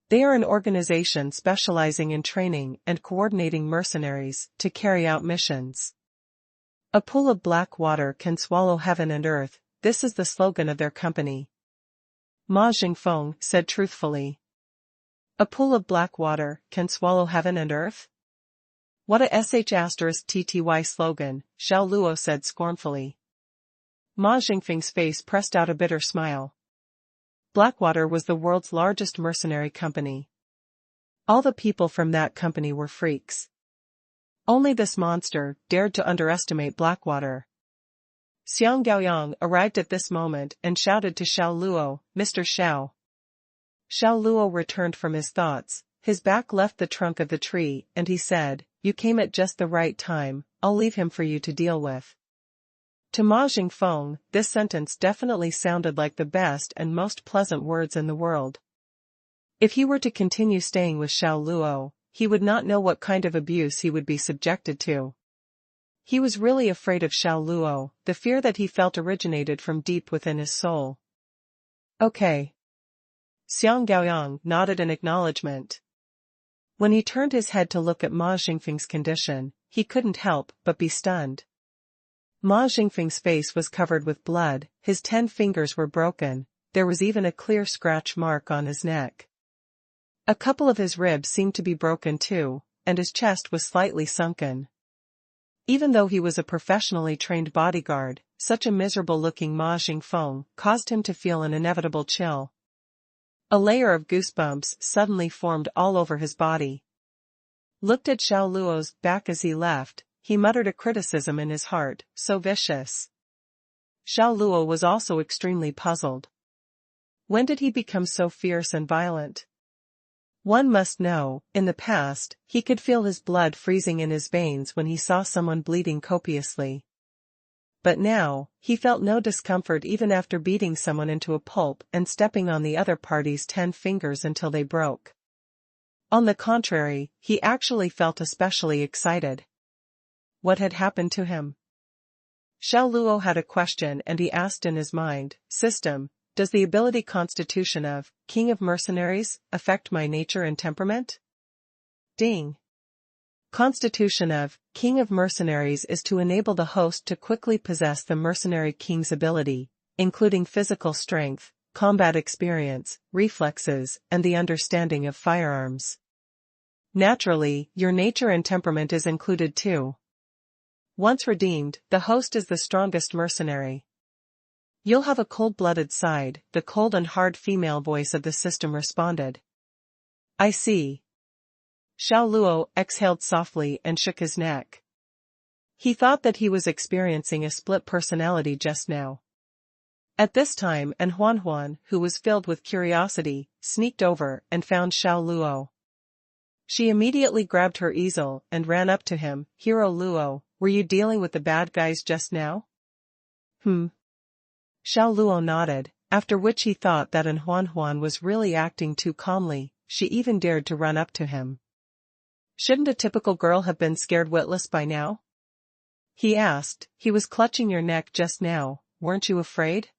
They are an organization specializing in training and coordinating mercenaries to carry out missions. A pool of black water can swallow heaven and earth, this is the slogan of their company. Ma Jingfeng said truthfully. A pool of black water can swallow heaven and earth? What a sh*tty slogan, Xiao Luo said scornfully. Ma Jingfeng's face pressed out a bitter smile. Blackwater was the world's largest mercenary company. All the people from that company were freaks. Only this monster dared to underestimate Blackwater. Xiang Gaoyang arrived at this moment and shouted to Xiao Luo, "Mr. Xiao." Xiao Luo returned from his thoughts, his back left the trunk of the tree, and he said, "You came at just the right time, I'll leave him for you to deal with." To Ma Jingfeng, this sentence definitely sounded like the best and most pleasant words in the world. If he were to continue staying with Xiao Luo, he would not know what kind of abuse he would be subjected to. He was really afraid of Xiao Luo, the fear that he felt originated from deep within his soul. Okay. Xiang Gaoyang nodded in acknowledgement. When he turned his head to look at Ma Jingfeng's condition, he couldn't help but be stunned. Ma Jingfeng's face was covered with blood, his 10 fingers were broken, there was even a clear scratch mark on his neck. A couple of his ribs seemed to be broken too, and his chest was slightly sunken. Even though he was a professionally trained bodyguard, such a miserable-looking Ma Jingfeng caused him to feel an inevitable chill. A layer of goosebumps suddenly formed all over his body. Looked at Xiao Luo's back as he left, he muttered a criticism in his heart, "So vicious." Xiao Luo was also extremely puzzled. When did he become so fierce and violent? One must know, in the past, he could feel his blood freezing in his veins when he saw someone bleeding copiously. But now, he felt no discomfort even after beating someone into a pulp and stepping on the other party's 10 fingers until they broke. On the contrary, he actually felt especially excited. What had happened to him? Xiao Luo had a question and he asked in his mind, "System, does the ability constitution of King of Mercenaries affect my nature and temperament?" Ding. Constitution of King of Mercenaries is to enable the host to quickly possess the mercenary king's ability, including physical strength, combat experience, reflexes, and the understanding of firearms. Naturally, your nature and temperament is included too. Once redeemed, the host is the strongest mercenary. You'll have a cold-blooded side, the cold and hard female voice of the system responded. I see. Xiao Luo exhaled softly and shook his neck. He thought that he was experiencing a split personality just now. At this time, Xuanhuan, who was filled with curiosity, sneaked over and found Xiao Luo. She immediately grabbed her easel and ran up to him. "Hero Luo, were you dealing with the bad guys just now?" Xiao Luo nodded, after which he thought that Xuanhuan was really acting too calmly, she even dared to run up to him. Shouldn't a typical girl have been scared witless by now? He asked, "He was clutching your neck just now, weren't you afraid?"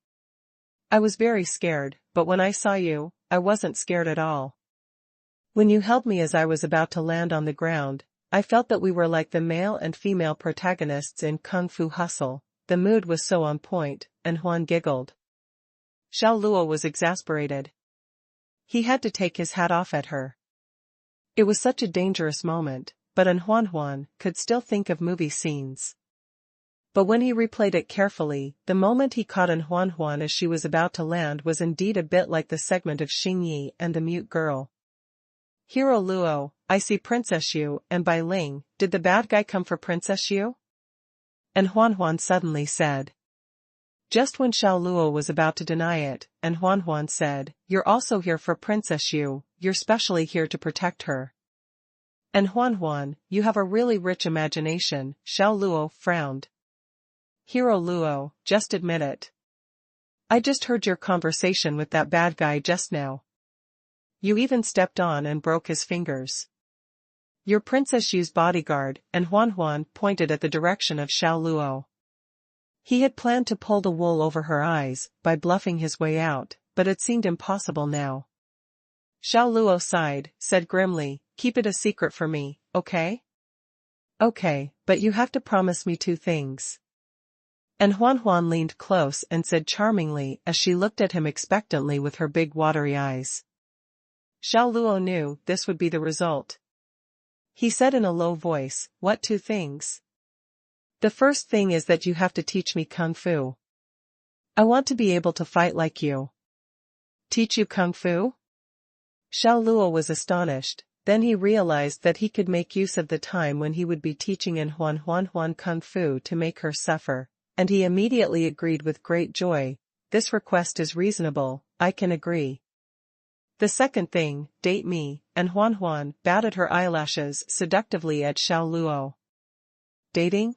"I was very scared, but when I saw you, I wasn't scared at all. When you held me as I was about to land on the ground, I felt that we were like the male and female protagonists in Kung Fu Hustle, the mood was so on point," and Huan giggled. Xiao Luo was exasperated. He had to take his hat off at her. It was such a dangerous moment, but Xuanhuan could still think of movie scenes. But when he replayed it carefully, the moment he caught Xuanhuan as she was about to land was indeed a bit like the segment of Xingyi and the Mute Girl. "Hero Luo, I see Princess Yu," and by Ling, did the bad guy come for Princess Yu? Xuanhuan suddenly said. Just when Xiao Luo was about to deny it, Xuanhuan said, "You're also here for Princess Yu, you're specially here to protect her." Xuanhuan, you have a really rich imagination, Xiao Luo frowned. "Hero Luo, just admit it. I just heard your conversation with that bad guy just now. You even stepped on and broke his fingers. You're Princess Yu's bodyguard," and Xuanhuan pointed at the direction of Xiao Luo. He had planned to pull the wool over her eyes by bluffing his way out, but it seemed impossible now. Xiao Luo sighed, said grimly, "Keep it a secret for me, okay?" "Okay, but you have to promise me 2 things." And Xuanhuan leaned close and said charmingly as she looked at him expectantly with her big watery eyes. Xiao Luo knew this would be the result. He said in a low voice, "What 2 things? The first thing is that you have to teach me kung fu. I want to be able to fight like you." "Teach you kung fu?" Xiao Luo was astonished, then he realized that he could make use of the time when he would be teaching in Xuanhuan kung fu to make her suffer, and he immediately agreed with great joy. "This request is reasonable, I can agree." "The second thing, date me," and Xuanhuan batted her eyelashes seductively at Xiao Luo. "Dating?"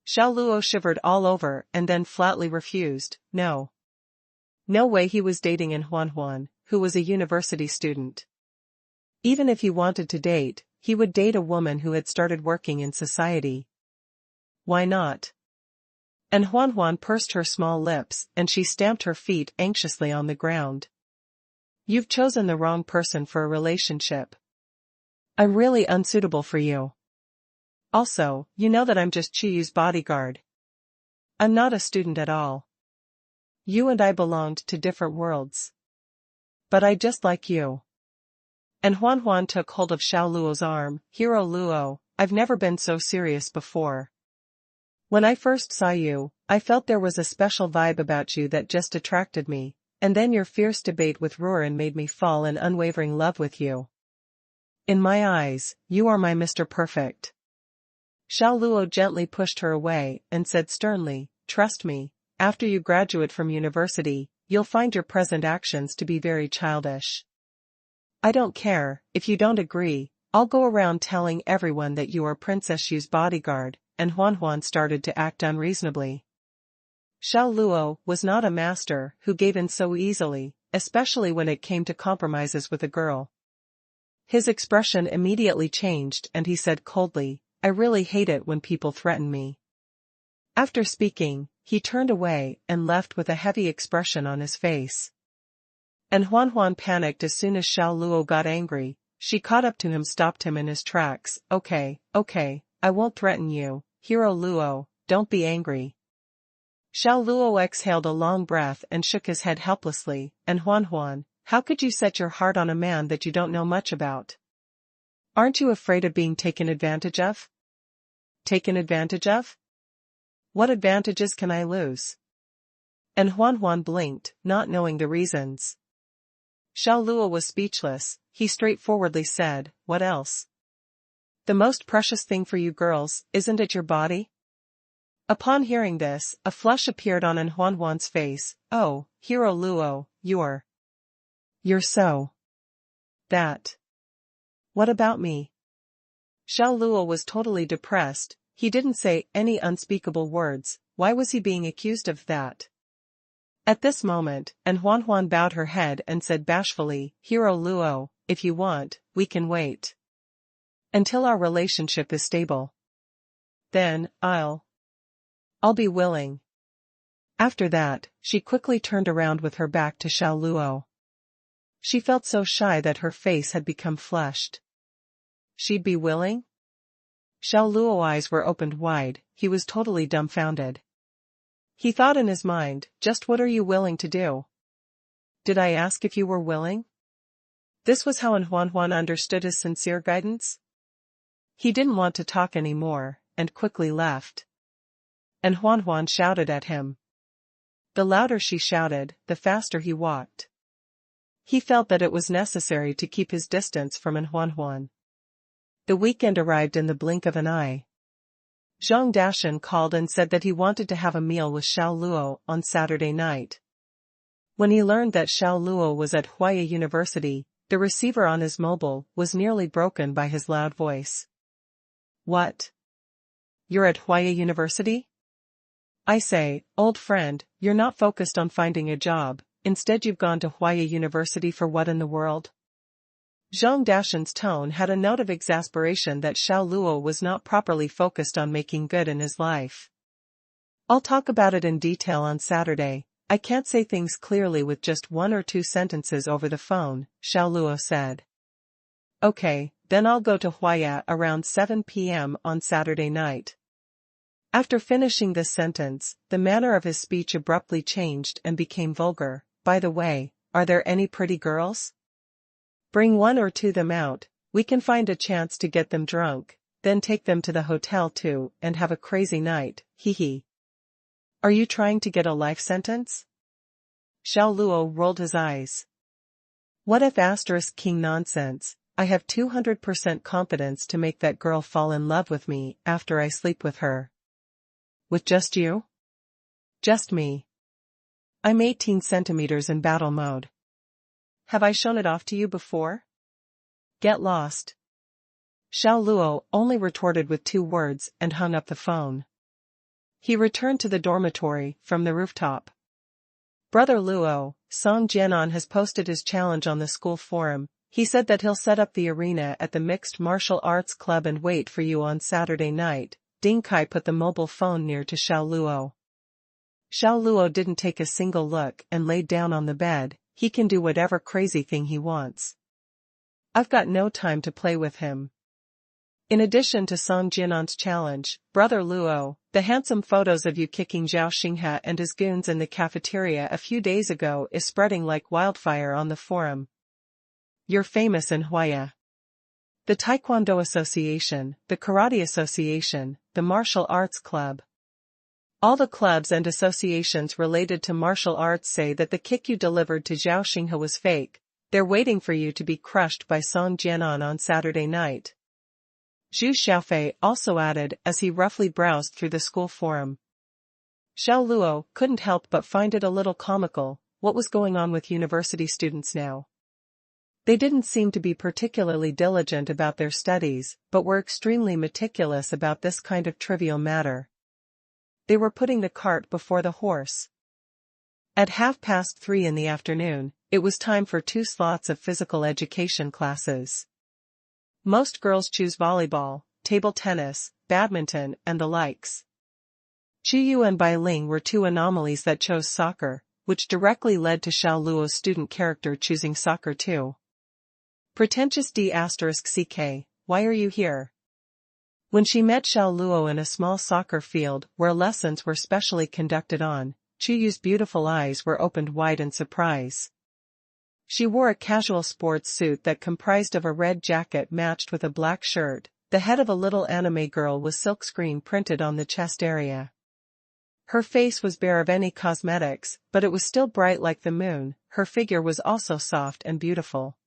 Xiao Luo shivered all over and then flatly refused. No. No way he was dating in Xuanhuan, who was a university student. Even if he wanted to date, he would date a woman who had started working in society. Why not? And Xuanhuan pursed her small lips and she stamped her feet anxiously on the ground. "You've chosen the wrong person for a relationship. I'm really unsuitable for you. Also, you know that I'm just Chiyu's bodyguard. I'm not a student at all. You and I belonged to different worlds. But I just like you." And Xuanhuan took hold of Xiao Luo's arm. "Hero Luo, I've never been so serious before. When I first saw you, I felt there was a special vibe about you that just attracted me, and then your fierce debate with Ruren made me fall in unwavering love with you. In my eyes, you are my Mr. Perfect." Xiao Luo gently pushed her away and said sternly, "Trust me, after you graduate from university, you'll find your present actions to be very childish. I don't care, if you don't agree, I'll go around telling everyone that you are Princess Xu's bodyguard," and Xuanhuan started to act unreasonably. Xiao Luo was not a master who gave in so easily, especially when it came to compromises with a girl. His expression immediately changed and he said coldly, "I really hate it when people threaten me." After speaking, he turned away and left with a heavy expression on his face. And Xuanhuan panicked as soon as Xiao Luo got angry. She caught up to him, stopped him in his tracks. Okay, I won't threaten you, Hero Luo, don't be angry." Xiao Luo exhaled a long breath and shook his head helplessly. "And Xuanhuan, how could you set your heart on a man that you don't know much about? Aren't you afraid of being taken advantage of?" "Taken advantage of? What advantages can I lose?" And Xuanhuan blinked, not knowing the reasons. Xiao Luo was speechless. He straightforwardly said, "What else? The most precious thing for you girls, isn't it your body?" Upon hearing this, a flush appeared on Xuanhuan's face. "Oh, Hero Luo, you're so that. What about me?" Xiao Luo was totally depressed. He didn't say any unspeakable words. Why was he being accused of that? At this moment, and Xuanhuan bowed her head and said bashfully, "Hero Luo, if you want, we can wait until our relationship is stable. Then, I'll be willing." After that, she quickly turned around with her back to Xiao Luo. She felt so shy that her face had become flushed. She'd be willing? Xiao Luo's eyes were opened wide. He was totally dumbfounded. He thought in his mind, just what are you willing to do? Did I ask if you were willing? This was how Xuanhuan understood his sincere guidance? He didn't want to talk anymore, and quickly left. And Xuanhuan shouted at him. The louder she shouted, the faster he walked. He felt that it was necessary to keep his distance from Xuanhuan. The weekend arrived in the blink of an eye. Zhang Dashan called and said that he wanted to have a meal with Xiao Luo on Saturday night. When he learned that Xiao Luo was at Huaya University, the receiver on his mobile was nearly broken by his loud voice. What? You're at Huaya University? I say, old friend, you're not focused on finding a job, instead you've gone to Huaya University for what in the world? Zhang Dashan's tone had a note of exasperation that Xiao Luo was not properly focused on making good in his life. I'll talk about it in detail on Saturday. I can't say things clearly with just 1 or 2 sentences over the phone, Xiao Luo said. Okay, then I'll go to Huaya around 7 p.m. on Saturday night. After finishing this sentence, the manner of his speech abruptly changed and became vulgar. By the way, are there any pretty girls? Bring 1 or 2 them out, We can find a chance to get them drunk, then take them to the hotel too and have a crazy night, hee. Are you trying to get a life sentence? Xiao Luo rolled his eyes. What if *king nonsense, I have 200% confidence to make that girl fall in love with me after I sleep with her. With just you? Just me. I'm 18 centimeters in battle mode. Have I shown it off to you before? Get lost. Xiao Luo only retorted with 2 words and hung up the phone. He returned to the dormitory from the rooftop. Brother Luo, Song Jianan has posted his challenge on the school forum. He said that he'll set up the arena at the Mixed Martial Arts Club and wait for you on Saturday night. Ding Kai put the mobile phone near to Xiao Luo. Xiao Luo didn't take a single look and laid down on the bed. He can do whatever crazy thing he wants. I've got no time to play with him. In addition to Song Jianan's challenge, Brother Luo, the handsome photos of you kicking Zhao Xinghe and his goons in the cafeteria a few days ago is spreading like wildfire on the forum. You're famous in Huaya. The Taekwondo Association, the Karate Association, the Martial Arts Club. All the clubs and associations related to martial arts say that the kick you delivered to Zhao Xinghe was fake. They're waiting for you to be crushed by Song Jianan on Saturday night. Zhu Xiaofei also added as he roughly browsed through the school forum. Xiao Luo couldn't help but find it a little comical. What was going on with university students now? They didn't seem to be particularly diligent about their studies, but were extremely meticulous about this kind of trivial matter. They were putting the cart before the horse. At 3:30 in the afternoon, it was time for 2 slots of physical education classes. Most girls choose volleyball, table tennis, badminton, and the likes. Chu Yu and Bai Ling were 2 anomalies that chose soccer, which directly led to Xiao Luo's student character choosing soccer too. Pretentious D*CK, why are you here? When she met Xiao Luo in a small soccer field where lessons were specially conducted on, Chu Yu's beautiful eyes were opened wide in surprise. She wore a casual sports suit that comprised of a red jacket matched with a black shirt. The head of a little anime girl was silkscreen printed on the chest area. Her face was bare of any cosmetics, but it was still bright like the moon. Her figure was also soft and beautiful.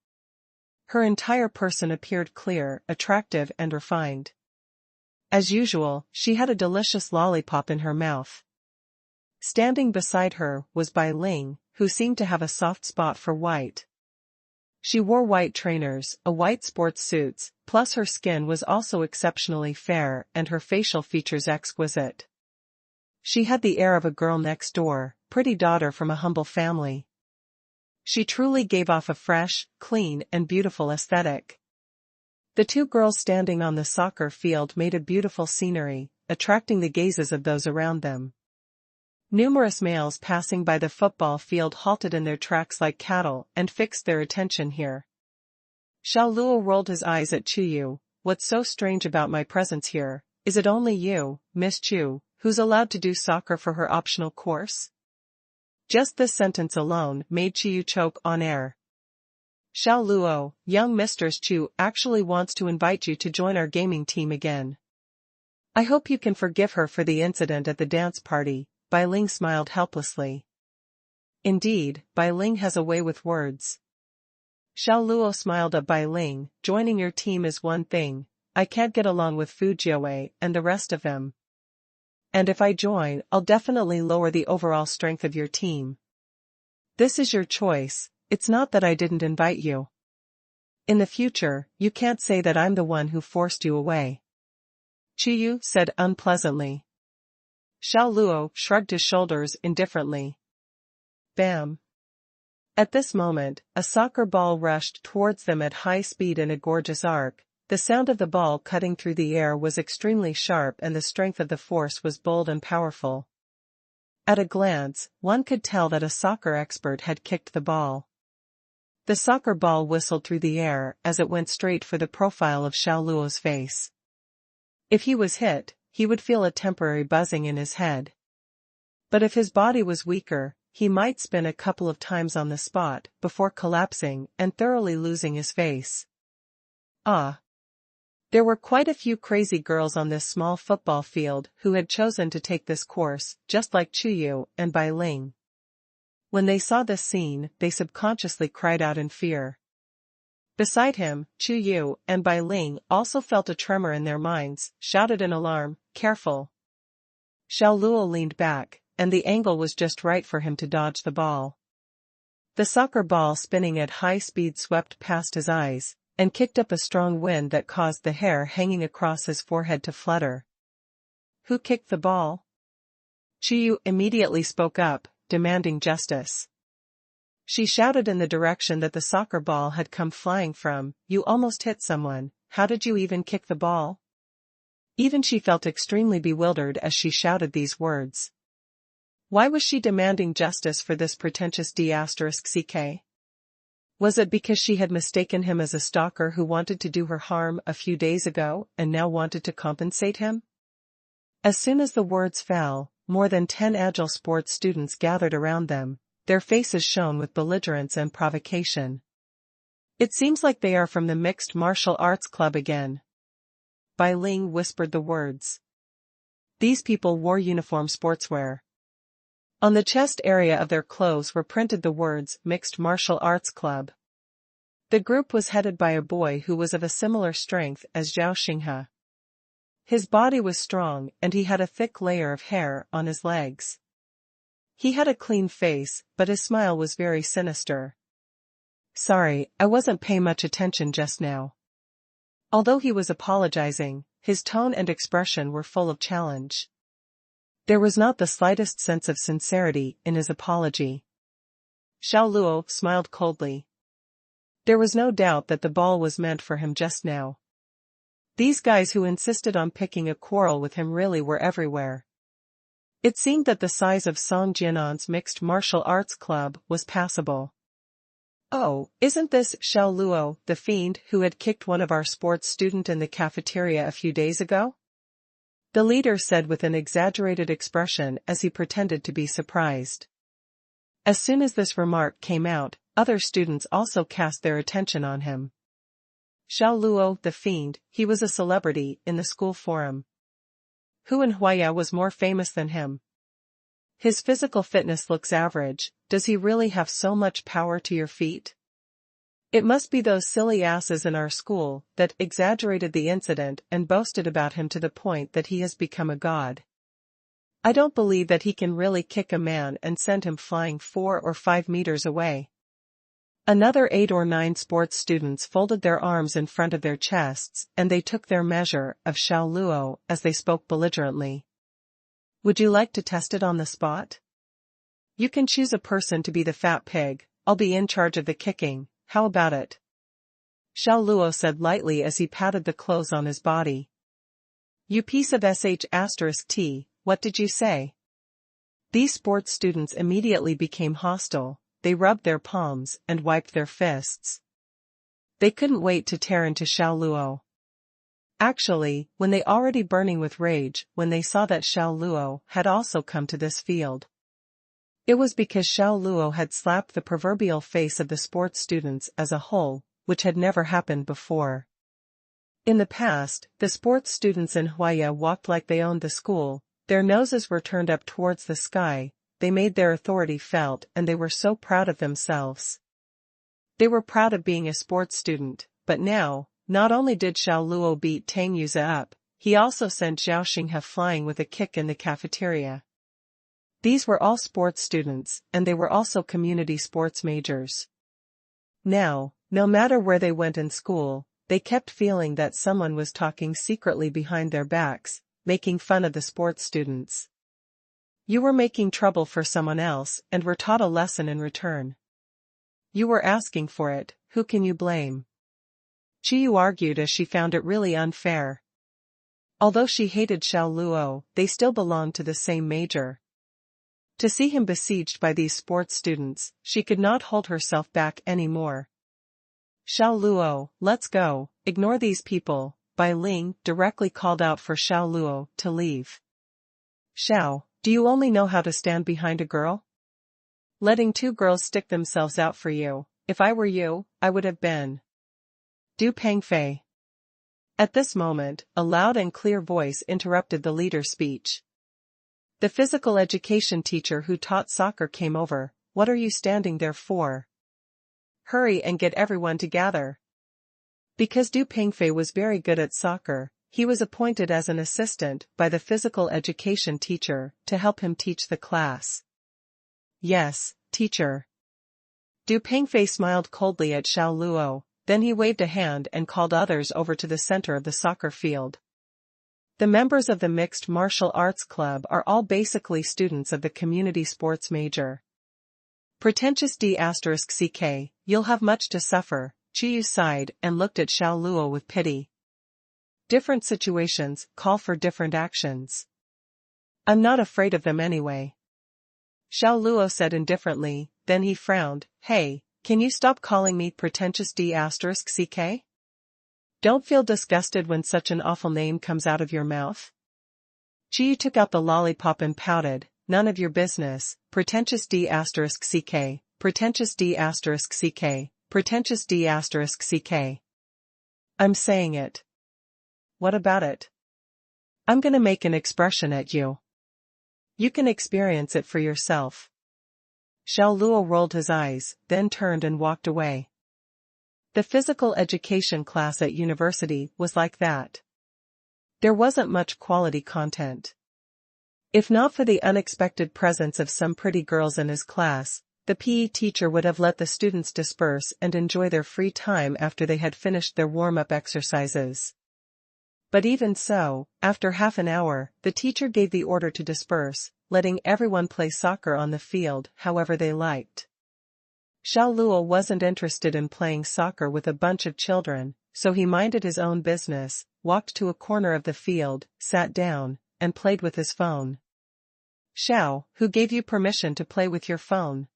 Her entire person appeared clear, attractive and refined. As usual, she had a delicious lollipop in her mouth. Standing beside her was Bai Ling, who seemed to have a soft spot for white. She wore white trainers, a white sports suits, plus her skin was also exceptionally fair and her facial features exquisite. She had the air of a girl next door, pretty daughter from a humble family. She truly gave off a fresh, clean and beautiful aesthetic. The 2 girls standing on the soccer field made a beautiful scenery, attracting the gazes of those around them. Numerous males passing by the football field halted in their tracks like cattle and fixed their attention here. Xiao Luo rolled his eyes at Chu Yu. What's so strange about my presence here? Is it only you, Miss Chu, who's allowed to do soccer for her optional course? Just this sentence alone made Chu Yu choke on air. Xiao Luo, young Mistress Chu actually wants to invite you to join our gaming team again. I hope you can forgive her for the incident at the dance party. Bai Ling smiled helplessly. Indeed, Bai Ling has a way with words. Xiao Luo smiled at Bai Ling. Joining your team is one thing. I can't get along with Fu Jiawei and the rest of them. And if I join, I'll definitely lower the overall strength of your team. This is your choice, it's not that I didn't invite you. In the future, you can't say that I'm the one who forced you away. Chu Yu said unpleasantly. Xiao Luo shrugged his shoulders indifferently. Bam! At this moment, a soccer ball rushed towards them at high speed in a gorgeous arc. The sound of the ball cutting through the air was extremely sharp and the strength of the force was bold and powerful. At a glance, one could tell that a soccer expert had kicked the ball. The soccer ball whistled through the air as it went straight for the profile of Xiao Luo's face. If he was hit, he would feel a temporary buzzing in his head. But if his body was weaker, he might spin a couple of times on the spot before collapsing and thoroughly losing his face. Ah. There were quite a few crazy girls on this small football field who had chosen to take this course, just like Chuyu and Bai Ling. When they saw this scene, they subconsciously cried out in fear. Beside him, Chuyu and Bai Ling also felt a tremor in their minds, shouted in alarm, "Careful!" Xiao Luo leaned back, and the angle was just right for him to dodge the ball. The soccer ball spinning at high speed swept past his eyes, and kicked up a strong wind that caused the hair hanging across his forehead to flutter. "Who kicked the ball?" Chiyu immediately spoke up, demanding justice. She shouted in the direction that the soccer ball had come flying from, "You almost hit someone, how did you even kick the ball?" Even she felt extremely bewildered as she shouted these words. Why was she demanding justice for this pretentious D*ck? Was it because she had mistaken him as a stalker who wanted to do her harm a few days ago and now wanted to compensate him? As soon as the words fell, more than 10 agile sports students gathered around them, their faces shone with belligerence and provocation. "It seems like they are from the Mixed Martial Arts Club again." Bai Ling whispered the words. These people wore uniform sportswear. On the chest area of their clothes were printed the words Mixed Martial Arts Club. The group was headed by a boy who was of a similar strength as Zhao Xinghe. His body was strong and he had a thick layer of hair on his legs. He had a clean face, but his smile was very sinister. "Sorry, I wasn't paying much attention just now." Although he was apologizing, his tone and expression were full of challenge. There was not the slightest sense of sincerity in his apology. Xiao Luo smiled coldly. There was no doubt that the ball was meant for him just now. These guys who insisted on picking a quarrel with him really were everywhere. It seemed that the size of Song Jianan's Mixed Martial Arts Club was passable. "Oh, isn't this Xiao Luo, the fiend who had kicked one of our sports student in the cafeteria a few days ago?" The leader said with an exaggerated expression as he pretended to be surprised. As soon as this remark came out, other students also cast their attention on him. Xiao Luo, the fiend, he was a celebrity in the school forum. Xuanhuan was more famous than him. His physical fitness looks average, does he really have so much power to your feet? It must be those silly asses in our school that exaggerated the incident and boasted about him to the point that he has become a god. I don't believe that he can really kick a man and send him flying 4 or 5 meters away. Another 8 or 9 sports students folded their arms in front of their chests and they took their measure of Xiao Luo as they spoke belligerently. "Would you like to test it on the spot? You can choose a person to be the fat pig, I'll be in charge of the kicking, how about it?" Xiao Luo said lightly as he patted the clothes on his body. "You piece of sh*t, what did you say?" These sports students immediately became hostile, they rubbed their palms and wiped their fists. They couldn't wait to tear into Xiao Luo. Actually, when they already burning with rage when they saw that Xiao Luo had also come to this field. It was because Xiao Luo had slapped the proverbial face of the sports students as a whole, which had never happened before. In the past, the sports students in Huaya walked like they owned the school, their noses were turned up towards the sky, they made their authority felt and they were so proud of themselves. They were proud of being a sports student, but now, not only did Xiao Luo beat Tang Yuze up, he also sent Zhao Xinghe flying with a kick in the cafeteria. These were all sports students, and they were also community sports majors. Now, no matter where they went in school, they kept feeling that someone was talking secretly behind their backs, making fun of the sports students. You were making trouble for someone else and were taught a lesson in return. You were asking for it, who can you blame? Chiyu argued as she found it really unfair. Although she hated Xiao Luo, they still belonged to the same major. To see him besieged by these sports students, she could not hold herself back anymore. "Xiao Luo, let's go, ignore these people," Bai Ling directly called out for Xiao Luo to leave. "Xiao, do you only know how to stand behind a girl? Letting 2 girls stick themselves out for you, if I were you, I would have been." Du Pengfei. At this moment, a loud and clear voice interrupted the leader's speech. The physical education teacher who taught soccer came over. "What are you standing there for? Hurry and get everyone to gather." Because Du Pengfei was very good at soccer, he was appointed as an assistant by the physical education teacher to help him teach the class. "Yes, teacher." Du Pengfei smiled coldly at Xiao Luo, then he waved a hand and called others over to the center of the soccer field. The members of the Mixed Martial Arts Club are all basically students of the community sports major. Pretentious D**ck, you'll have much to suffer, Chiyu sighed and looked at Xiao Luo with pity. Different situations call for different actions. I'm not afraid of them anyway. Xiao Luo said indifferently, then he frowned. Hey, can you stop calling me pretentious D**ck? Don't feel disgusted when such an awful name comes out of your mouth. Chiyu took out the lollipop and pouted. None of your business, pretentious D**ck, pretentious D**ck, pretentious D**ck. I'm saying it. What about it? I'm gonna make an expression at you. You can experience it for yourself. Xiao Luo rolled his eyes, then turned and walked away. The physical education class at university was like that. There wasn't much quality content. If not for the unexpected presence of some pretty girls in his class, the PE teacher would have let the students disperse and enjoy their free time after they had finished their warm-up exercises. But even so, after half an hour, the teacher gave the order to disperse, letting everyone play soccer on the field however they liked. Xiao Luo wasn't interested in playing soccer with a bunch of children, so he minded his own business, walked to a corner of the field, sat down, and played with his phone. Xiao, who gave you permission to play with your phone?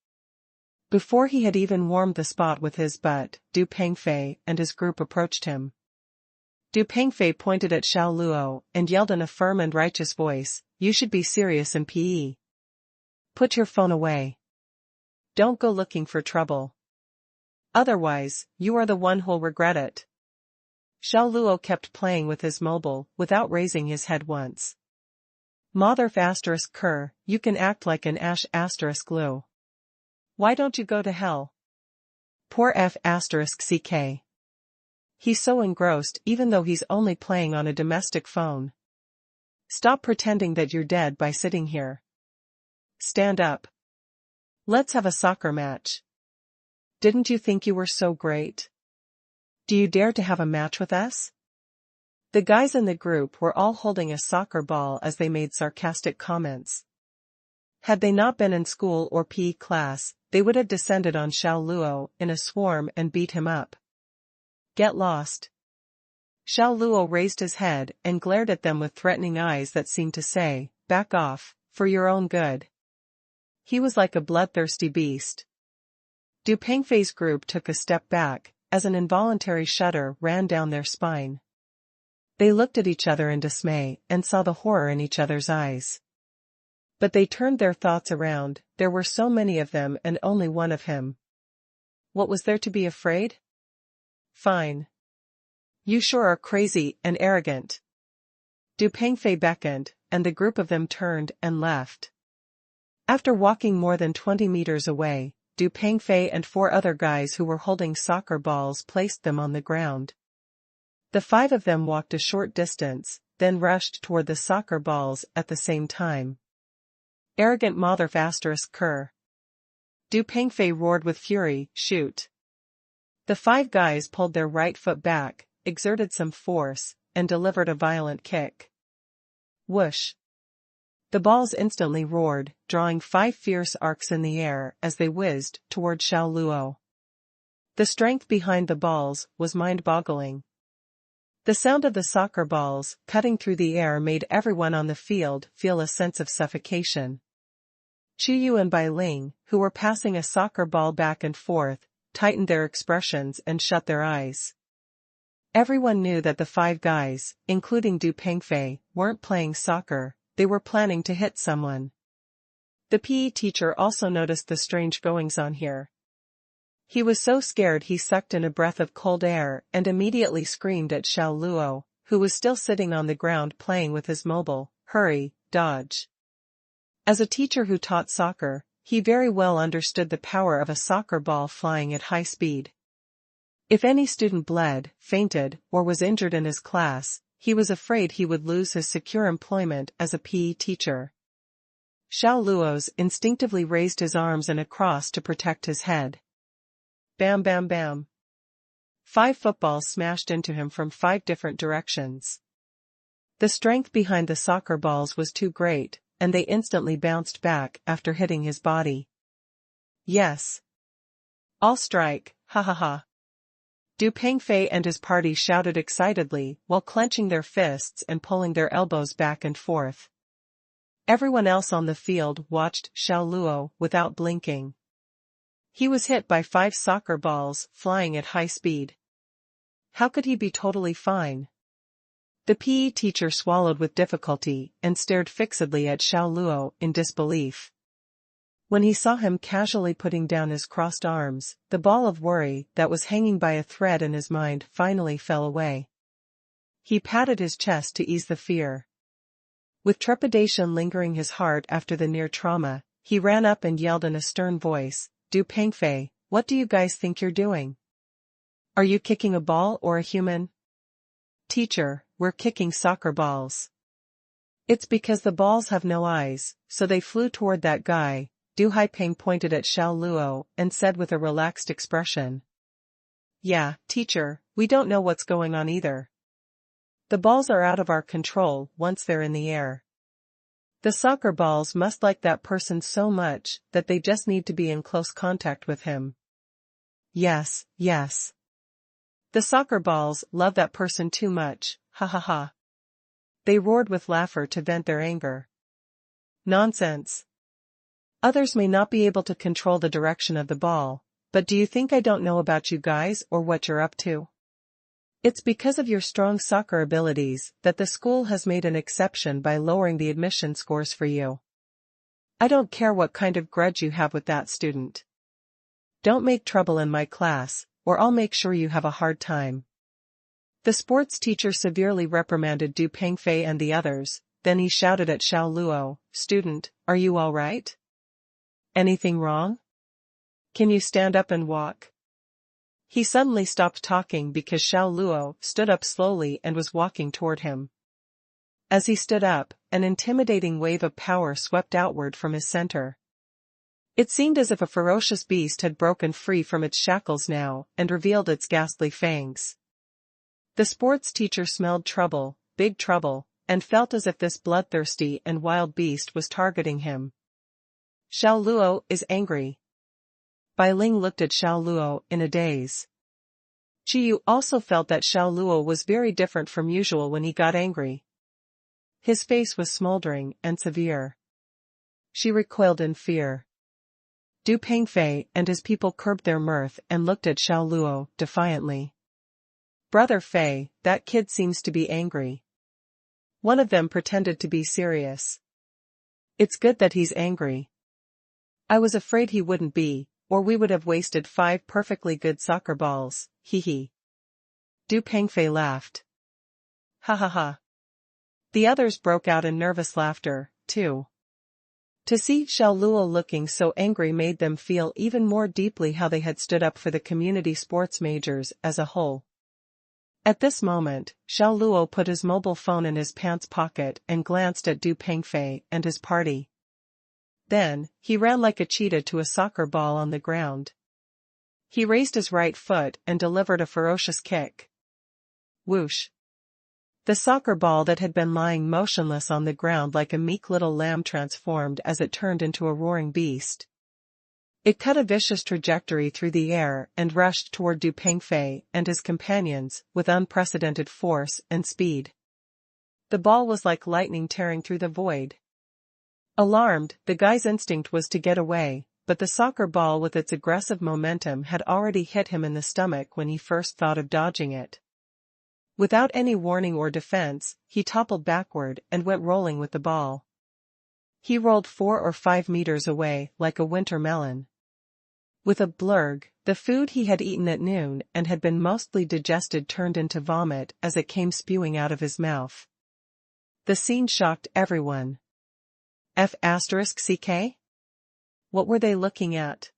Before he had even warmed the spot with his butt, Du Pengfei and his group approached him. Du Pengfei pointed at Xiao Luo and yelled in a firm and righteous voice, "You should be serious in PE. Put your phone away. Don't go looking for trouble. Otherwise, you are the one who'll regret it." Xiao Luo kept playing with his mobile, without raising his head once. "Mother ***, you can act like an ***. Why don't you go to hell? Poor F***ck. He's so engrossed even though he's only playing on a domestic phone. Stop pretending that you're dead by sitting here. Stand up. Let's have a soccer match. Didn't you think you were so great? Do you dare to have a match with us?" The guys in the group were all holding a soccer ball as they made sarcastic comments. Had they not been in school or PE class, they would have descended on Xiao Luo in a swarm and beat him up. "Get lost." Xiao Luo raised his head and glared at them with threatening eyes that seemed to say, "Back off, for your own good." He was like a bloodthirsty beast. Du Pengfei's group took a step back, as an involuntary shudder ran down their spine. They looked at each other in dismay and saw the horror in each other's eyes. But they turned their thoughts around, there were so many of them and only one of him. What was there to be afraid? Fine. You sure are crazy and arrogant. Du Pengfei beckoned, and the group of them turned and left. After walking more than 20 meters away, Du Pengfei and 4 other guys who were holding soccer balls placed them on the ground. The 5 of them walked a short distance, then rushed toward the soccer balls at the same time. Arrogant mother ***. Du Pengfei roared with fury, "Shoot." The 5 guys pulled their right foot back, exerted some force, and delivered a violent kick. Whoosh. The balls instantly roared, drawing 5 fierce arcs in the air as they whizzed toward Xiao Luo. The strength behind the balls was mind-boggling. The sound of the soccer balls cutting through the air made everyone on the field feel a sense of suffocation. Qiyu and Bai Ling, who were passing a soccer ball back and forth, tightened their expressions and shut their eyes. Everyone knew that the 5 guys, including Du Pengfei, weren't playing soccer, they were planning to hit someone. The PE teacher also noticed the strange goings-on here. He was so scared he sucked in a breath of cold air and immediately screamed at Xiao Luo, who was still sitting on the ground playing with his mobile, hurry, dodge. As a teacher who taught soccer, he very well understood the power of a soccer ball flying at high speed. If any student bled, fainted, or was injured in his class, he was afraid he would lose his secure employment as a PE teacher. Xiao Luo instinctively raised his arms in a cross to protect his head. Bam bam bam. 5 footballs smashed into him from 5 different directions. The strength behind the soccer balls was too great, and they instantly bounced back after hitting his body. Yes. I'll strike, ha ha ha. Du Pengfei and his party shouted excitedly while clenching their fists and pulling their elbows back and forth. Everyone else on the field watched Xiao Luo without blinking. He was hit by 5 soccer balls flying at high speed. How could he be totally fine? The PE teacher swallowed with difficulty and stared fixedly at Xiao Luo in disbelief. When he saw him casually putting down his crossed arms, the ball of worry that was hanging by a thread in his mind finally fell away. He patted his chest to ease the fear. With trepidation lingering his heart after the near trauma, he ran up and yelled in a stern voice, Du Pengfei, what do you guys think you're doing? Are you kicking a ball or a human? Teacher, we're kicking soccer balls. It's because the balls have no eyes, so they flew toward that guy. Du Haiping pointed at Xiao Luo and said with a relaxed expression. Yeah, teacher, we don't know what's going on either. The balls are out of our control once they're in the air. The soccer balls must like that person so much that they just need to be in close contact with him. Yes, yes. The soccer balls love that person too much, ha ha ha. They roared with laughter to vent their anger. Nonsense. Others may not be able to control the direction of the ball, but do you think I don't know about you guys or what you're up to? It's because of your strong soccer abilities that the school has made an exception by lowering the admission scores for you. I don't care what kind of grudge you have with that student. Don't make trouble in my class, or I'll make sure you have a hard time. The sports teacher severely reprimanded Du Pengfei and the others, then he shouted at Xiao Luo, Student, are you all right? Anything wrong? Can you stand up and walk? He suddenly stopped talking because Xiao Luo stood up slowly and was walking toward him. As he stood up, an intimidating wave of power swept outward from his center. It seemed as if a ferocious beast had broken free from its shackles now and revealed its ghastly fangs. The sports teacher smelled trouble, big trouble, and felt as if this bloodthirsty and wild beast was targeting him. Xiao Luo is angry. Bai Ling looked at Xiao Luo in a daze. Qiyu also felt that Xiao Luo was very different from usual when he got angry. His face was smoldering and severe. She recoiled in fear. Du Pengfei and his people curbed their mirth and looked at Xiao Luo defiantly. Brother Fei, that kid seems to be angry. One of them pretended to be serious. It's good that he's angry. I was afraid he wouldn't be, or we would have wasted 5 perfectly good soccer balls, hee hee. Du Pengfei laughed. Ha ha ha. The others broke out in nervous laughter, too. To see Xiao Luo looking so angry made them feel even more deeply how they had stood up for the community sports majors as a whole. At this moment, Xiao Luo put his mobile phone in his pants pocket and glanced at Du Pengfei and his party. Then, he ran like a cheetah to a soccer ball on the ground. He raised his right foot and delivered a ferocious kick. Whoosh! The soccer ball that had been lying motionless on the ground like a meek little lamb transformed as it turned into a roaring beast. It cut a vicious trajectory through the air and rushed toward Du Pengfei and his companions with unprecedented force and speed. The ball was like lightning tearing through the void. Alarmed, the guy's instinct was to get away, but the soccer ball with its aggressive momentum had already hit him in the stomach when he first thought of dodging it. Without any warning or defense, he toppled backward and went rolling with the ball. He rolled 4 or 5 meters away like a winter melon. With a blurg, the food he had eaten at noon and had been mostly digested turned into vomit as it came spewing out of his mouth. The scene shocked everyone. F***CK? What were they looking at?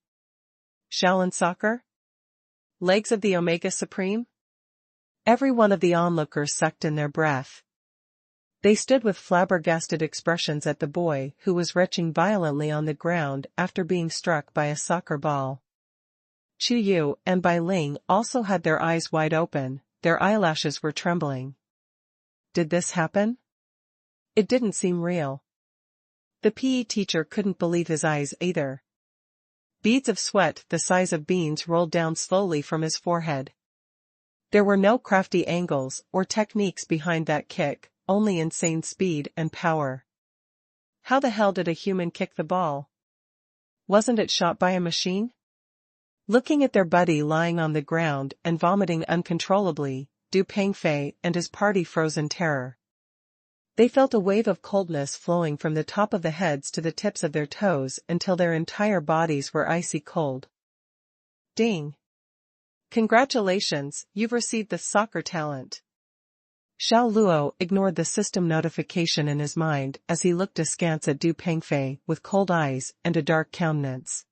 Shaolin soccer? Legs of the Omega Supreme? Every one of the onlookers sucked in their breath. They stood with flabbergasted expressions at the boy who was retching violently on the ground after being struck by a soccer ball. Chu Yu and Bai Ling also had their eyes wide open, their eyelashes were trembling. Did this happen? It didn't seem real. The PE teacher couldn't believe his eyes either. Beads of sweat the size of beans rolled down slowly from his forehead. There were no crafty angles or techniques behind that kick, only insane speed and power. How the hell did a human kick the ball? Wasn't it shot by a machine? Looking at their buddy lying on the ground and vomiting uncontrollably, Du Pengfei and his party froze in terror. They felt a wave of coldness flowing from the top of the heads to the tips of their toes until their entire bodies were icy cold. Ding! Congratulations, you've received the soccer talent. Xiao Luo ignored the system notification in his mind as he looked askance at Du Pengfei with cold eyes and a dark countenance.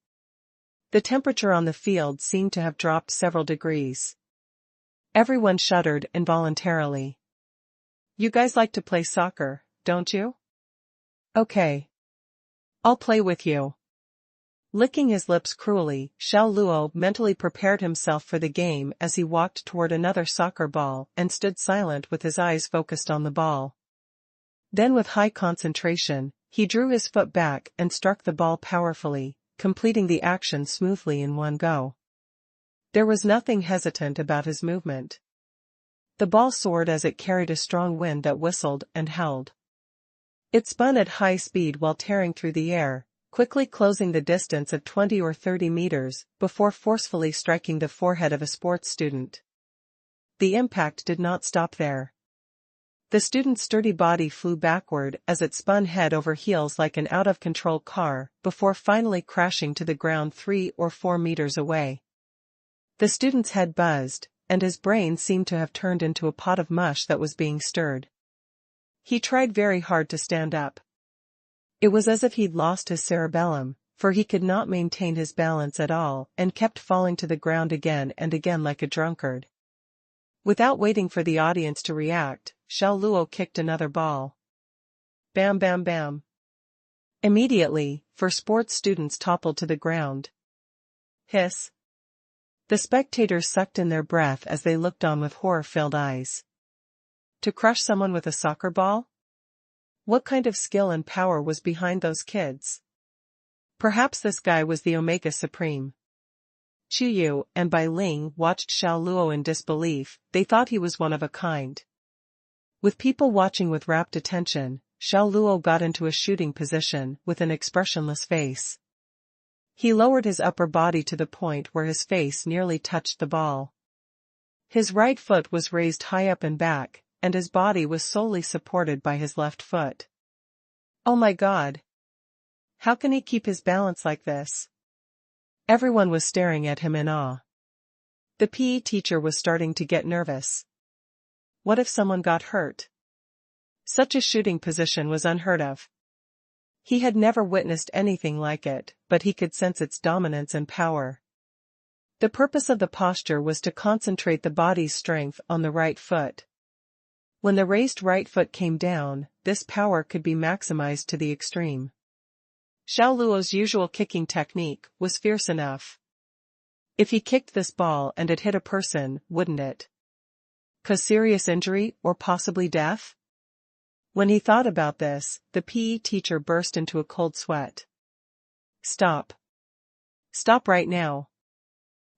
The temperature on the field seemed to have dropped several degrees. Everyone shuddered involuntarily. You guys like to play soccer, don't you? Okay. I'll play with you. Licking his lips cruelly, Xiao Luo mentally prepared himself for the game as he walked toward another soccer ball and stood silent with his eyes focused on the ball. Then with high concentration, he drew his foot back and struck the ball powerfully, completing the action smoothly in one go. There was nothing hesitant about his movement. The ball soared as it carried a strong wind that whistled and howled. It spun at high speed while tearing through the air, quickly closing the distance of 20 or 30 meters before forcefully striking the forehead of a sports student. The impact did not stop there. The student's sturdy body flew backward as it spun head over heels like an out-of-control car before finally crashing to the ground 3 or 4 meters away. The student's head buzzed, and his brain seemed to have turned into a pot of mush that was being stirred. He tried very hard to stand up. It was as if he'd lost his cerebellum, for he could not maintain his balance at all and kept falling to the ground again and again like a drunkard. Without waiting for the audience to react, Xiao Luo kicked another ball. Bam bam bam. Immediately, 4 sports students toppled to the ground. Hiss. The spectators sucked in their breath as they looked on with horror-filled eyes. To crush someone with a soccer ball? What kind of skill and power was behind those kids? Perhaps this guy was the Omega Supreme. Chu Yu and Bai Ling watched Xiao Luo in disbelief, they thought he was one of a kind. With people watching with rapt attention, Xiao Luo got into a shooting position with an expressionless face. He lowered his upper body to the point where his face nearly touched the ball. His right foot was raised high up and back, and his body was solely supported by his left foot. Oh my God! How can he keep his balance like this? Everyone was staring at him in awe. The PE teacher was starting to get nervous. What if someone got hurt? Such a shooting position was unheard of. He had never witnessed anything like it, but he could sense its dominance and power. The purpose of the posture was to concentrate the body's strength on the right foot. When the raised right foot came down, this power could be maximized to the extreme. Xiao Luo's usual kicking technique was fierce enough. If he kicked this ball and it hit a person, wouldn't it cause serious injury or possibly death? When he thought about this, the PE teacher burst into a cold sweat. Stop. Stop right now.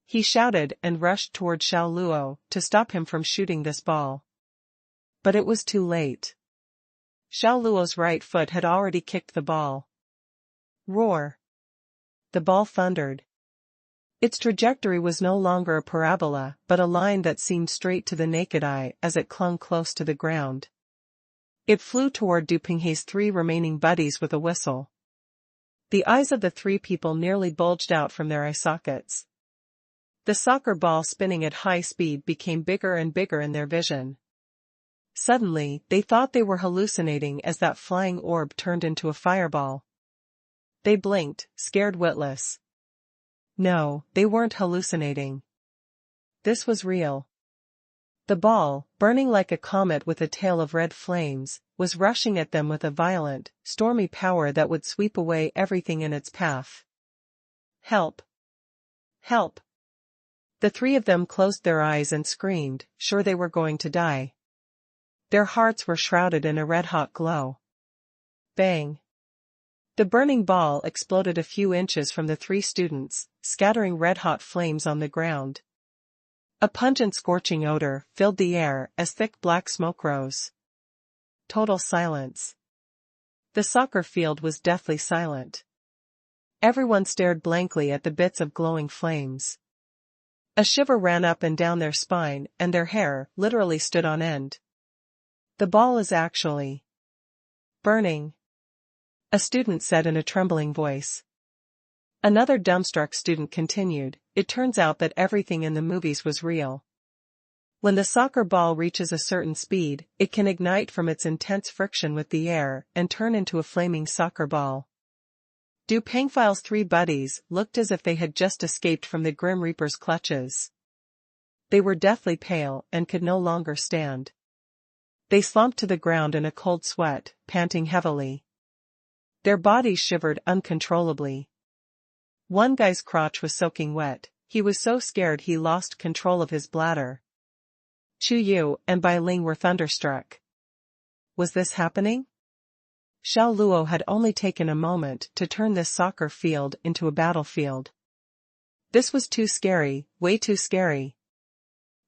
He shouted and rushed toward Xiao Luo to stop him from shooting this ball. But it was too late. Xiao Luo's right foot had already kicked the ball. Roar. The ball thundered. Its trajectory was no longer a parabola but a line that seemed straight to the naked eye as it clung close to the ground. It flew toward Du Pengfei's 3 remaining buddies with a whistle. The eyes of the three people nearly bulged out from their eye sockets. The soccer ball spinning at high speed became bigger and bigger in their vision. Suddenly, they thought they were hallucinating as that flying orb turned into a fireball. They blinked, scared witless. No, they weren't hallucinating. This was real. The ball, burning like a comet with a tail of red flames, was rushing at them with a violent, stormy power that would sweep away everything in its path. Help! Help! The three of them closed their eyes and screamed, sure they were going to die. Their hearts were shrouded in a red-hot glow. Bang! The burning ball exploded a few inches from the three students, scattering red-hot flames on the ground. A pungent scorching odor filled the air as thick black smoke rose. Total silence. The soccer field was deathly silent. Everyone stared blankly at the bits of glowing flames. A shiver ran up and down their spine, and their hair literally stood on end. The ball is actually burning, a student said in a trembling voice. Another dumbstruck student continued, it turns out that everything in the movies was real. When the soccer ball reaches a certain speed, it can ignite from its intense friction with the air and turn into a flaming soccer ball. Du Pengfei's three buddies looked as if they had just escaped from the Grim Reaper's clutches. They were deathly pale and could no longer stand. They slumped to the ground in a cold sweat, panting heavily. Their bodies shivered uncontrollably. One guy's crotch was soaking wet, he was so scared he lost control of his bladder. Chu Yu and Bai Ling were thunderstruck. Was this happening? Xiao Luo had only taken a moment to turn this soccer field into a battlefield. This was too scary, way too scary.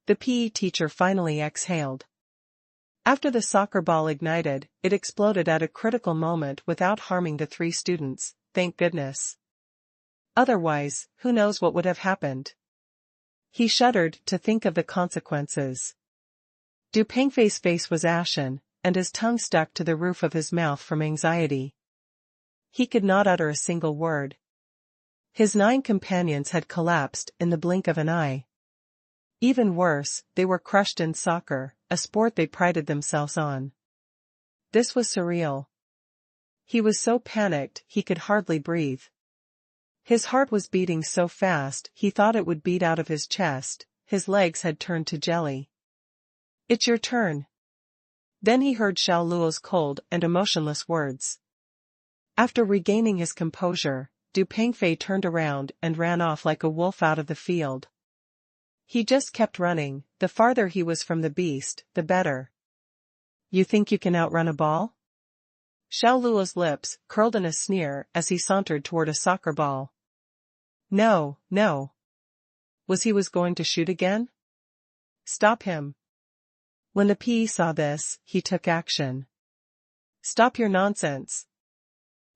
The PE teacher finally exhaled. After the soccer ball ignited, it exploded at a critical moment without harming the three students, thank goodness. Otherwise, who knows what would have happened? He shuddered to think of the consequences. Du Pengfei's face was ashen, and his tongue stuck to the roof of his mouth from anxiety. He could not utter a single word. His 9 companions had collapsed in the blink of an eye. Even worse, they were crushed in soccer, a sport they prided themselves on. This was surreal. He was so panicked he could hardly breathe. His heart was beating so fast he thought it would beat out of his chest, his legs had turned to jelly. It's your turn. Then he heard Xiao Luo's cold and emotionless words. After regaining his composure, Du Pengfei turned around and ran off like a wolf out of the field. He just kept running, the farther he was from the beast, the better. You think you can outrun a ball? Xiao Luo's lips curled in a sneer as he sauntered toward a soccer ball. No, no. Was he going to shoot again? Stop him. When the PE saw this, he took action. Stop your nonsense.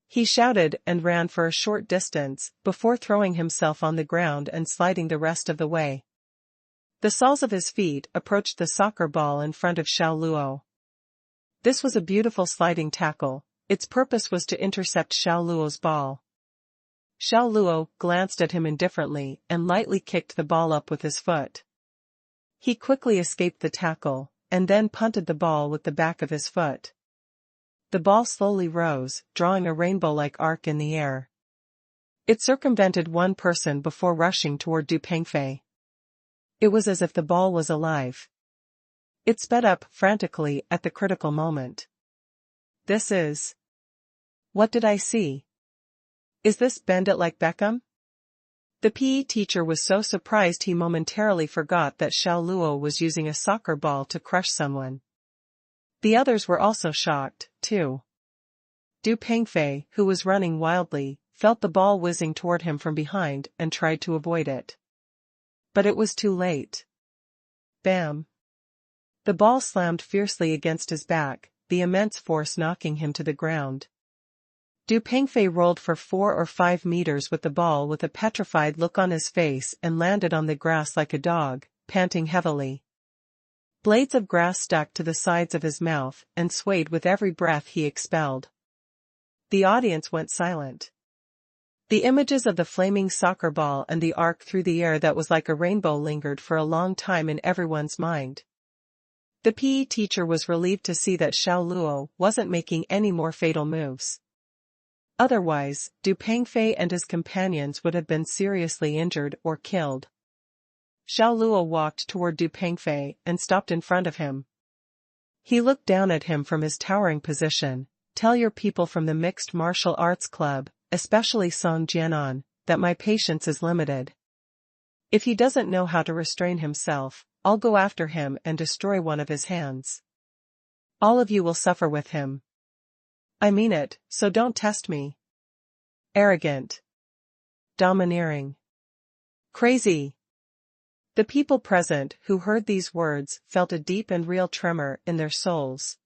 He shouted and ran for a short distance before throwing himself on the ground and sliding the rest of the way. The soles of his feet approached the soccer ball in front of Xiao Luo. This was a beautiful sliding tackle, its purpose was to intercept Xiao Luo's ball. Xiao Luo glanced at him indifferently and lightly kicked the ball up with his foot. He quickly escaped the tackle, and then punted the ball with the back of his foot. The ball slowly rose, drawing a rainbow-like arc in the air. It circumvented one person before rushing toward Du Pengfei. It was as if the ball was alive. It sped up frantically at the critical moment. This is... What did I see? Is this Bend It Like Beckham? The PE teacher was so surprised he momentarily forgot that Xiao Luo was using a soccer ball to crush someone. The others were also shocked, too. Du Pengfei, who was running wildly, felt the ball whizzing toward him from behind and tried to avoid it. But it was too late. Bam! The ball slammed fiercely against his back, the immense force knocking him to the ground. Du Pengfei rolled for 4 or 5 meters with the ball with a petrified look on his face and landed on the grass like a dog, panting heavily. Blades of grass stuck to the sides of his mouth and swayed with every breath he expelled. The audience went silent. The images of the flaming soccer ball and the arc through the air that was like a rainbow lingered for a long time in everyone's mind. The PE teacher was relieved to see that Xiao Luo wasn't making any more fatal moves. Otherwise, Du Pengfei and his companions would have been seriously injured or killed. Xiao Luo walked toward Du Pengfei and stopped in front of him. He looked down at him from his towering position. Tell your people from the Mixed Martial Arts Club, especially Song Jianan, that my patience is limited. If he doesn't know how to restrain himself, I'll go after him and destroy one of his hands. All of you will suffer with him. I mean it, so don't test me. Arrogant. Domineering. Crazy. The people present who heard these words felt a deep and real tremor in their souls.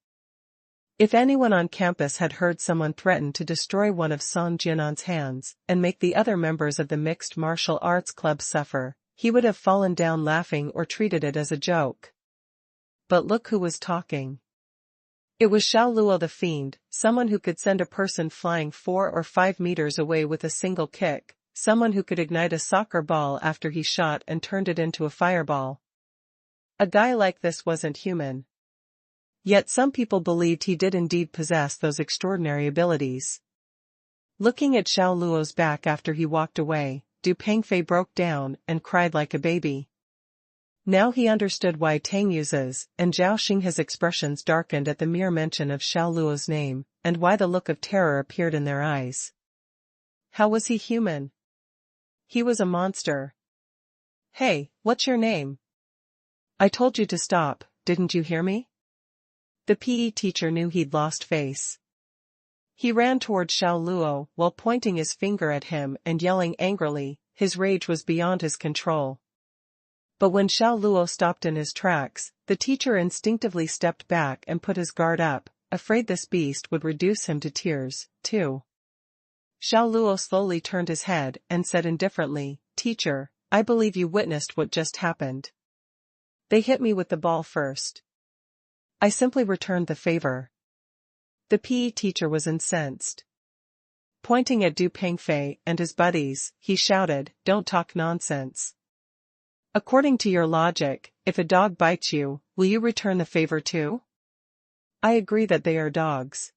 If anyone on campus had heard someone threaten to destroy one of Song Jianan's hands and make the other members of the Mixed Martial Arts Club suffer, he would have fallen down laughing or treated it as a joke. But look who was talking. It was Xiao Luo the Fiend, someone who could send a person flying 4 or 5 meters away with a single kick, someone who could ignite a soccer ball after he shot and turned it into a fireball. A guy like this wasn't human. Yet some people believed he did indeed possess those extraordinary abilities. Looking at Xiao Luo's back after he walked away, Du Pengfei broke down and cried like a baby. Now he understood why Tang Yu's and Zhao Xinghe's expressions darkened at the mere mention of Xiao Luo's name, and why the look of terror appeared in their eyes. How was he human? He was a monster. Hey, what's your name? I told you to stop, didn't you hear me? The PE teacher knew he'd lost face. He ran toward Xiao Luo while pointing his finger at him and yelling angrily. His rage was beyond his control. But when Xiao Luo stopped in his tracks, the teacher instinctively stepped back and put his guard up, afraid this beast would reduce him to tears, too. Xiao Luo slowly turned his head and said indifferently, "Teacher, I believe you witnessed what just happened. They hit me with the ball first. I simply returned the favor." The PE teacher was incensed. Pointing at Du Pengfei and his buddies, he shouted, "Don't talk nonsense. According to your logic, if a dog bites you, will you return the favor too? I agree that they are dogs.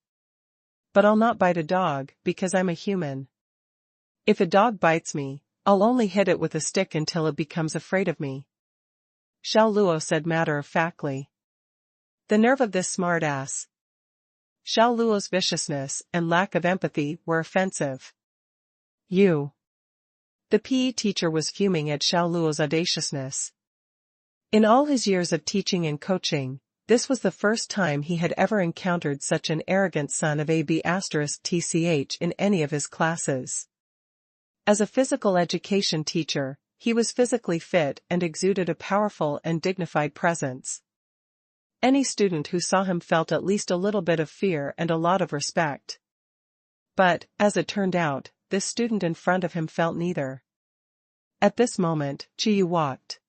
But I'll not bite a dog because I'm a human. If a dog bites me, I'll only hit it with a stick until it becomes afraid of me." Xiao Luo said matter-of-factly. The nerve of this smart-ass. Xiao Luo's viciousness and lack of empathy were offensive. You. The PE teacher was fuming at Xiao Luo's audaciousness. In all his years of teaching and coaching, this was the first time he had ever encountered such an arrogant son of AB*TCH in any of his classes. As a physical education teacher, he was physically fit and exuded a powerful and dignified presence. Any student who saw him felt at least a little bit of fear and a lot of respect. But, as it turned out, this student in front of him felt neither. At this moment, Qiyu walked.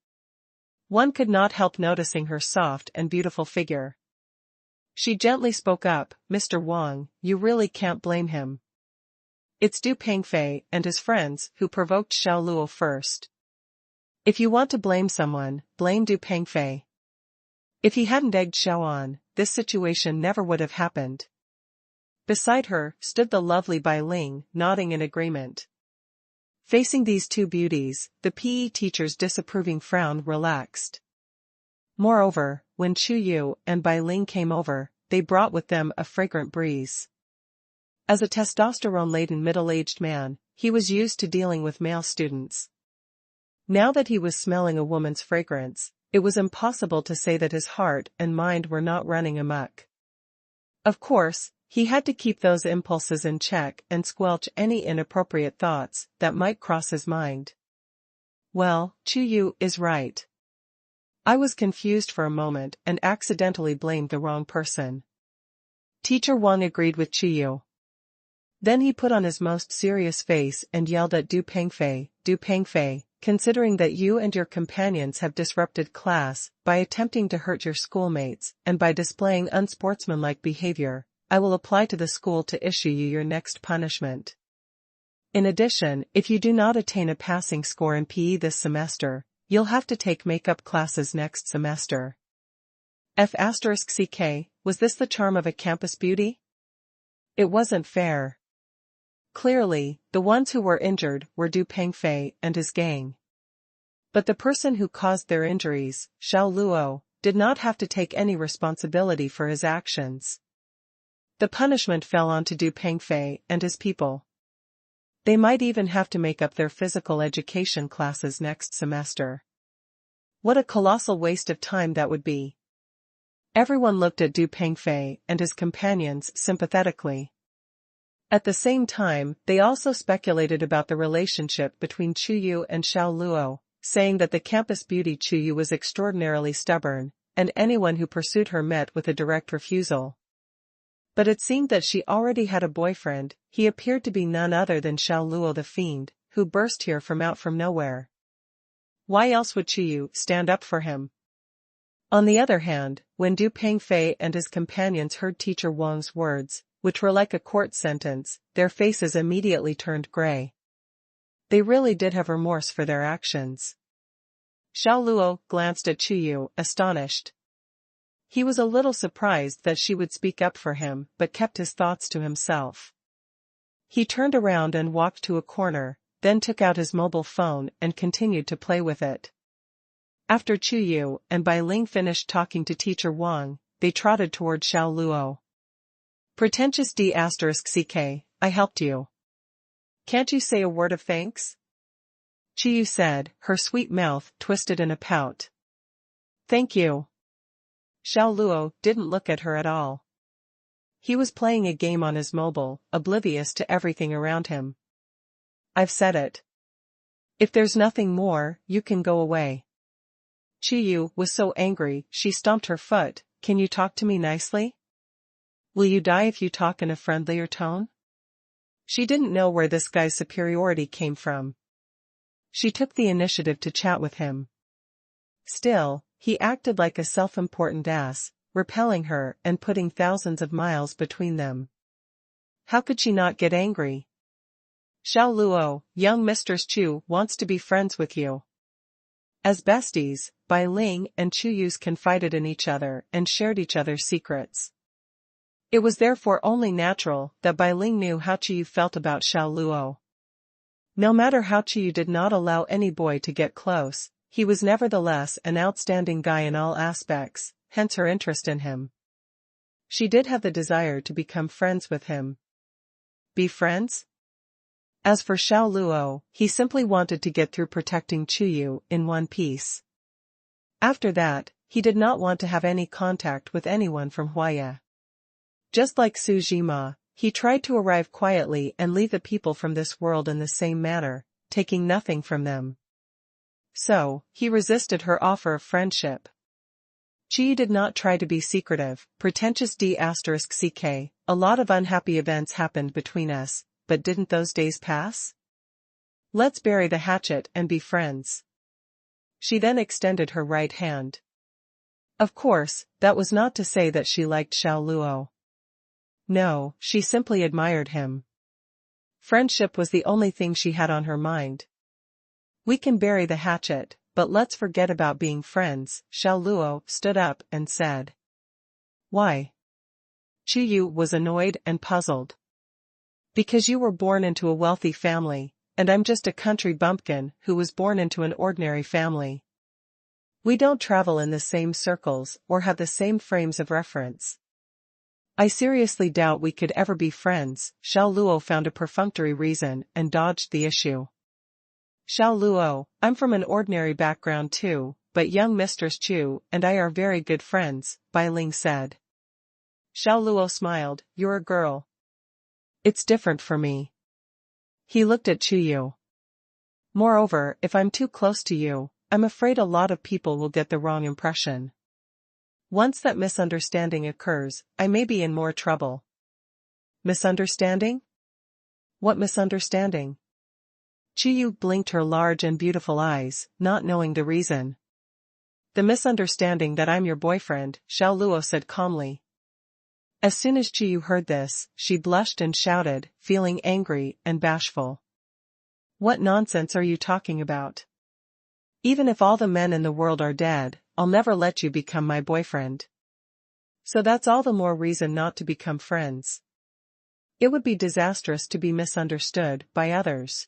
One could not help noticing her soft and beautiful figure. She gently spoke up, "Mr. Wang, you really can't blame him. It's Du Pengfei and his friends who provoked Xiao Luo first. If you want to blame someone, blame Du Pengfei. If he hadn't egged Xiao on, this situation never would have happened." Beside her stood the lovely Bai Ling, nodding in agreement. Facing these two beauties, the PE teacher's disapproving frown relaxed. Moreover, when Chu Yu and Bai Ling came over, they brought with them a fragrant breeze. As a testosterone-laden middle-aged man, he was used to dealing with male students. Now that he was smelling a woman's fragrance, it was impossible to say that his heart and mind were not running amok. Of course, he had to keep those impulses in check and squelch any inappropriate thoughts that might cross his mind. Well, Chu Yu is right. I was confused for a moment and accidentally blamed the wrong person. Teacher Wang agreed with Chu Yu. Then he put on his most serious face and yelled at Du Pengfei, "Du Pengfei, considering that you and your companions have disrupted class by attempting to hurt your schoolmates and by displaying unsportsmanlike behavior, I will apply to the school to issue you your next punishment." In addition, if you do not attain a passing score in PE this semester, you'll have to take makeup classes next semester. F***ck, was this the charm of a campus beauty? It wasn't fair. Clearly, the ones who were injured were Du Pengfei and his gang. But the person who caused their injuries, Xiao Luo, did not have to take any responsibility for his actions. The punishment fell onto Du Pengfei and his people. They might even have to make up their physical education classes next semester. What a colossal waste of time that would be. Everyone looked at Du Pengfei and his companions sympathetically. At the same time, they also speculated about the relationship between Chuyu and Xiao Luo, saying that the campus beauty Chuyu was extraordinarily stubborn, and anyone who pursued her met with a direct refusal. But it seemed that she already had a boyfriend. He appeared to be none other than Xiao Luo the fiend, who burst here from nowhere. Why else would Chuyu stand up for him? On the other hand, when Du Pengfei and his companions heard Teacher Wang's words, which were like a court sentence, their faces immediately turned gray. They really did have remorse for their actions. Xiao Luo glanced at Chuyu, astonished. He was a little surprised that she would speak up for him, but kept his thoughts to himself. He turned around and walked to a corner, then took out his mobile phone and continued to play with it. After Chuyu and Bai Ling finished talking to Teacher Wang, they trotted toward Xiao Luo. Pretentious D***ck, I helped you. Can't you say a word of thanks? Chuyu said, her sweet mouth twisted in a pout. Thank you. Xiao Luo didn't look at her at all. He was playing a game on his mobile, oblivious to everything around him. I've said it. If there's nothing more, you can go away. Chuyu was so angry, she stomped her foot. Can you talk to me nicely? Will you die if you talk in a friendlier tone? She didn't know where this guy's superiority came from. She took the initiative to chat with him. Still, he acted like a self-important ass, repelling her and putting thousands of miles between them. How could she not get angry? Xiao Luo, young Mistress Chu wants to be friends with you. As besties, Bai Ling and Chuyu's confided in each other and shared each other's secrets. It was therefore only natural that Bai Ling knew how Chuyu felt about Xiao Luo. No matter how Chuyu did not allow any boy to get close, he was nevertheless an outstanding guy in all aspects, hence her interest in him. She did have the desire to become friends with him. Be friends? As for Xiao Luo, he simply wanted to get through protecting Chuyu in one piece. After that, he did not want to have any contact with anyone from Huaya. Just like Su Jima, he tried to arrive quietly and leave the people from this world in the same manner, taking nothing from them. So, he resisted her offer of friendship. Chi did not try to be secretive, pretentious D***ck, a lot of unhappy events happened between us, but didn't those days pass? Let's bury the hatchet and be friends. She then extended her right hand. Of course, that was not to say that she liked Xiao Luo. No, she simply admired him. Friendship was the only thing she had on her mind. We can bury the hatchet, but let's forget about being friends. Xiao Luo stood up and said. Why? Chuyu was annoyed and puzzled. Because you were born into a wealthy family, and I'm just a country bumpkin who was born into an ordinary family. We don't travel in the same circles or have the same frames of reference. I seriously doubt we could ever be friends. Xiao Luo found a perfunctory reason and dodged the issue. Xiao Luo, I'm from an ordinary background too, but young Mistress Chu and I are very good friends, Bai Ling said. Xiao Luo smiled, you're a girl. It's different for me. He looked at Chuyu. Moreover, if I'm too close to you, I'm afraid a lot of people will get the wrong impression. Once that misunderstanding occurs, I may be in more trouble. Misunderstanding? What misunderstanding? Chuyu blinked her large and beautiful eyes, not knowing the reason. The misunderstanding that I'm your boyfriend, Xiao Luo said calmly. As soon as Chuyu heard this, she blushed and shouted, feeling angry and bashful. What nonsense are you talking about? Even if all the men in the world are dead, I'll never let you become my boyfriend. So that's all the more reason not to become friends. It would be disastrous to be misunderstood by others.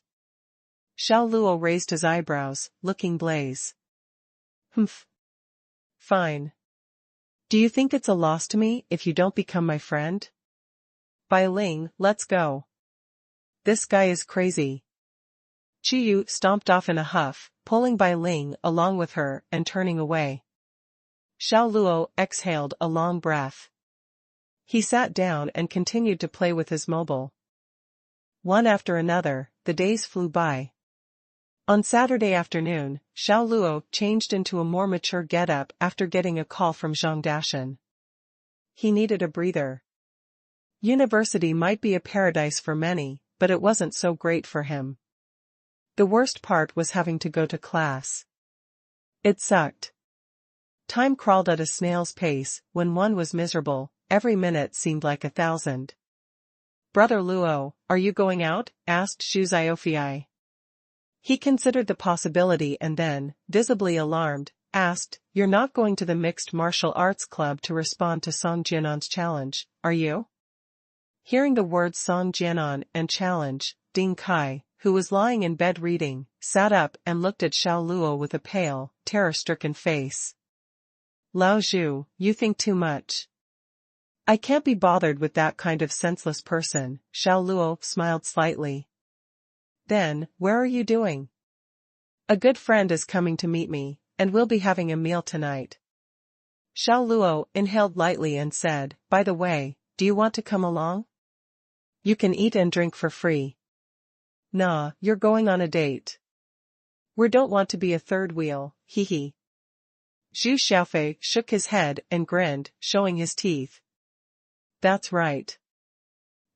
Xiao Luo raised his eyebrows, looking blaze. Humph. Fine. Do you think it's a loss to me if you don't become my friend? Bai Ling, let's go. This guy is crazy. Qiyu stomped off in a huff, pulling Bai Ling along with her and turning away. Xiao Luo exhaled a long breath. He sat down and continued to play with his mobile. One after another, the days flew by. On Saturday afternoon, Xiao Luo changed into a more mature getup after getting a call from Zhang Dashan. He needed a breather. University might be a paradise for many, but it wasn't so great for him. The worst part was having to go to class. It sucked. Time crawled at a snail's pace. When one was miserable, every minute seemed like 1,000. Brother Luo, are you going out? Asked Xu Xiaofei. He considered the possibility and then, visibly alarmed, asked, You're not going to the mixed martial arts club to respond to Song Jianan's challenge, are you? Hearing the words Song Jianan and challenge, Ding Kai, who was lying in bed reading, sat up and looked at Xiao Luo with a pale, terror-stricken face. Lao Zhu, you think too much. I can't be bothered with that kind of senseless person, Xiao Luo smiled slightly. Then, where are you doing? A good friend is coming to meet me, and we'll be having a meal tonight. Xiao Luo inhaled lightly and said, By the way, do you want to come along? You can eat and drink for free. Nah, you're going on a date. We don't want to be a third wheel, hee hee. Zhu Xiaofei shook his head and grinned, showing his teeth. That's right.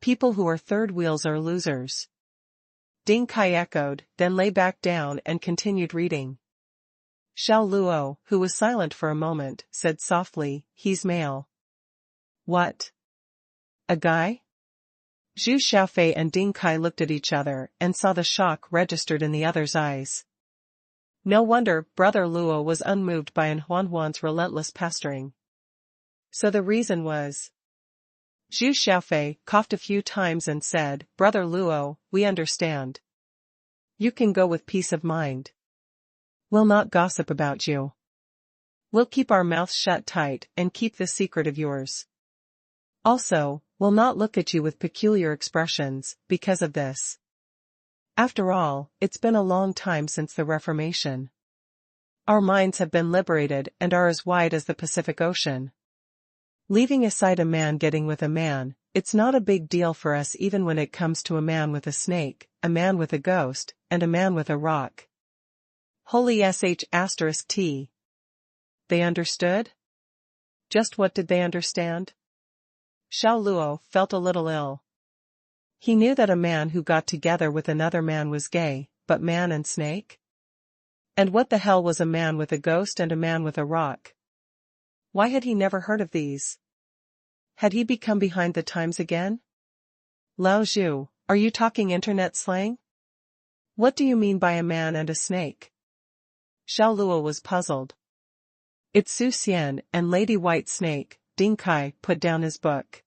People who are third wheels are losers. Ding Kai echoed, then lay back down and continued reading. Xiao Luo, who was silent for a moment, said softly, He's male. What? A guy? Zhu Xiaofei and Ding Kai looked at each other and saw the shock registered in the other's eyes. No wonder Brother Luo was unmoved by Xuanhuan's relentless pestering. So the reason was... Zhu Xiaofei coughed a few times and said, Brother Luo, we understand. You can go with peace of mind. We'll not gossip about you. We'll keep our mouths shut tight and keep this secret of yours. Also, we'll not look at you with peculiar expressions, because of this. After all, it's been a long time since the Reformation. Our minds have been liberated and are as wide as the Pacific Ocean. Leaving aside a man getting with a man, it's not a big deal for us even when it comes to a man with a snake, a man with a ghost, and a man with a rock. Holy sh*t. They understood? Just what did they understand? Xiao Luo felt a little ill. He knew that a man who got together with another man was gay, but man and snake? And what the hell was a man with a ghost and a man with a rock? Why had he never heard of these? Had he become behind the times again? Lao Zhu, are you talking internet slang? What do you mean by a man and a snake? Xiao Luo was puzzled. It's Su Xian and Lady White Snake, Ding Kai put down his book.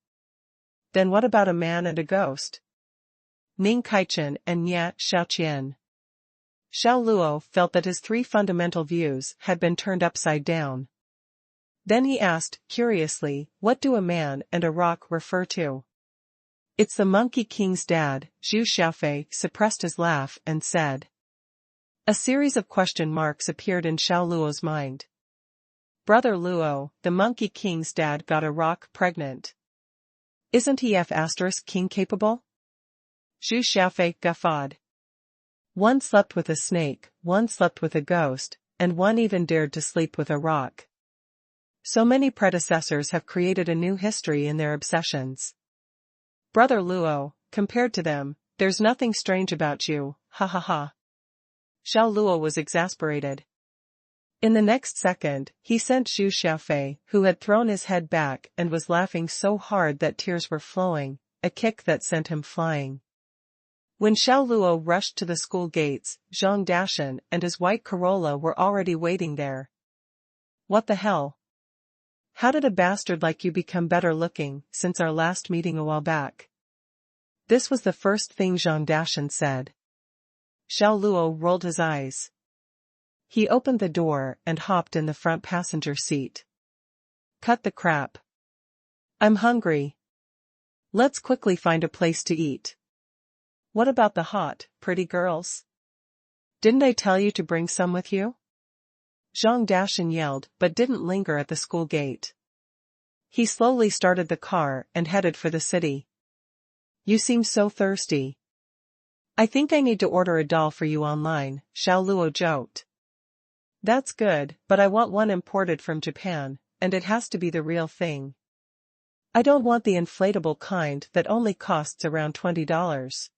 Then what about a man and a ghost? Ning Kaichen and Nye Xiaoqian. Xiao Luo felt that his three fundamental views had been turned upside down. Then he asked, curiously, what do a man and a rock refer to? It's the Monkey King's dad. Zhu Xiaofei suppressed his laugh and said. A series of question marks appeared in Xiao Luo's mind. Brother Luo, the Monkey King's dad got a rock pregnant. Isn't he F***king capable? Zhu Xiaofei guffawed. One slept with a snake, one slept with a ghost, and one even dared to sleep with a rock. So many predecessors have created a new history in their obsessions. Brother Luo, compared to them, there's nothing strange about you, ha ha ha. Xiao Luo was exasperated. In the next second, he sent Zhu Xiaofei, who had thrown his head back and was laughing so hard that tears were flowing, a kick that sent him flying. When Xiao Luo rushed to the school gates, Zhang Dashan and his white Corolla were already waiting there. What the hell? How did a bastard like you become better looking since our last meeting a while back? This was the first thing Zhang Dashan said. Xiao Luo rolled his eyes. He opened the door and hopped in the front passenger seat. Cut the crap. I'm hungry. Let's quickly find a place to eat. What about the hot, pretty girls? Didn't I tell you to bring some with you? Zhang Dashan yelled but didn't linger at the school gate. He slowly started the car and headed for the city. You seem so thirsty. I think I need to order a doll for you online, Xiao Luo joked. That's good, but I want one imported from Japan, and it has to be the real thing. I don't want the inflatable kind that only costs around $20.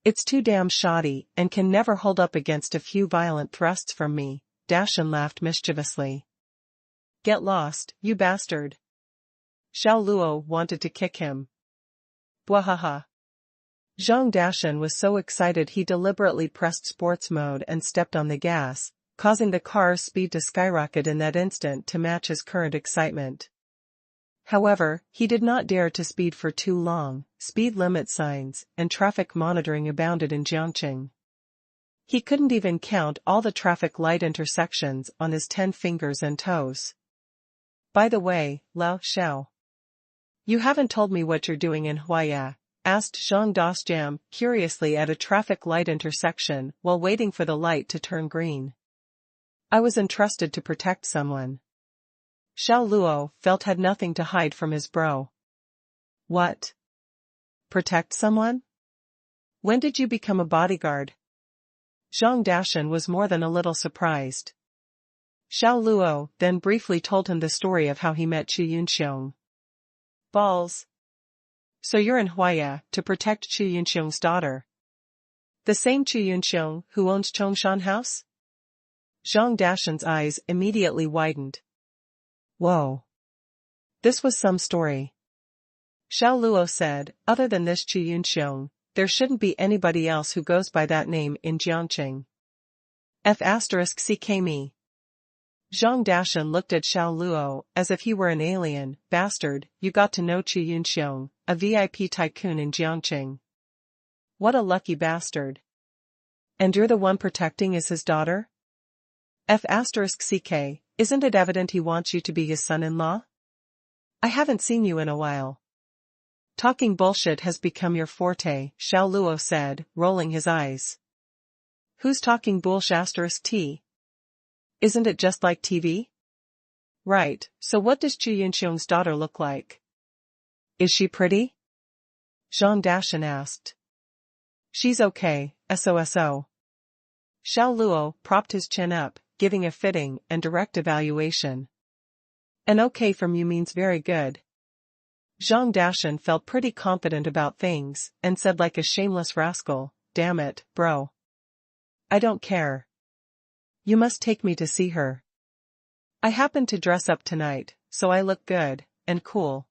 It's too damn shoddy and can never hold up against a few violent thrusts from me, Dashan laughed mischievously. Get lost, you bastard. Xiao Luo wanted to kick him. Bwahaha. Zhang Dashan was so excited he deliberately pressed sports mode and stepped on the gas, causing the car's speed to skyrocket in that instant to match his current excitement. However, he did not dare to speed for too long. Speed limit signs and traffic monitoring abounded in Jiangqing. He couldn't even count all the traffic light intersections on his 10 fingers and toes. By the way, Lao Xiao. You haven't told me what you're doing in Huaya, asked Zhang Dasjam curiously at a traffic light intersection while waiting for the light to turn green. I was entrusted to protect someone. Xiao Luo felt had nothing to hide from his bro. What? Protect someone? When did you become a bodyguard? Zhang Dashan was more than a little surprised. Xiao Luo then briefly told him the story of how he met Chu Yunxiong. Balls. So you're in Huaya to protect Chu Yunxiong's daughter. The same Chu Yunxiong who owns Chongshan House? Zhang Dashan's eyes immediately widened. Whoa. This was some story. Xiao Luo said, other than this Chu Yunxiong, there shouldn't be anybody else who goes by that name in Jiangqing. F***ck me. Zhang Dashan looked at Xiao Luo as if he were an alien. Bastard, you got to know Chu Yunxiong, a VIP tycoon in Jiangqing. What a lucky bastard. And you're the one protecting his daughter? F***ck, isn't it evident he wants you to be his son-in-law? I haven't seen you in a while. Talking bullshit has become your forte, Xiao Luo said, rolling his eyes. Who's talking bullshit? Isn't it just like TV? Right, so what does Chu Yunxiong's daughter look like? Is she pretty? Zhang Dashan asked. She's okay, SOSO. Xiao Luo propped his chin up, giving a fitting and direct evaluation. An okay from you means very good. Zhang Dashan felt pretty confident about things and said like a shameless rascal, damn it, bro. I don't care. You must take me to see her. I happen to dress up tonight, so I look good and cool.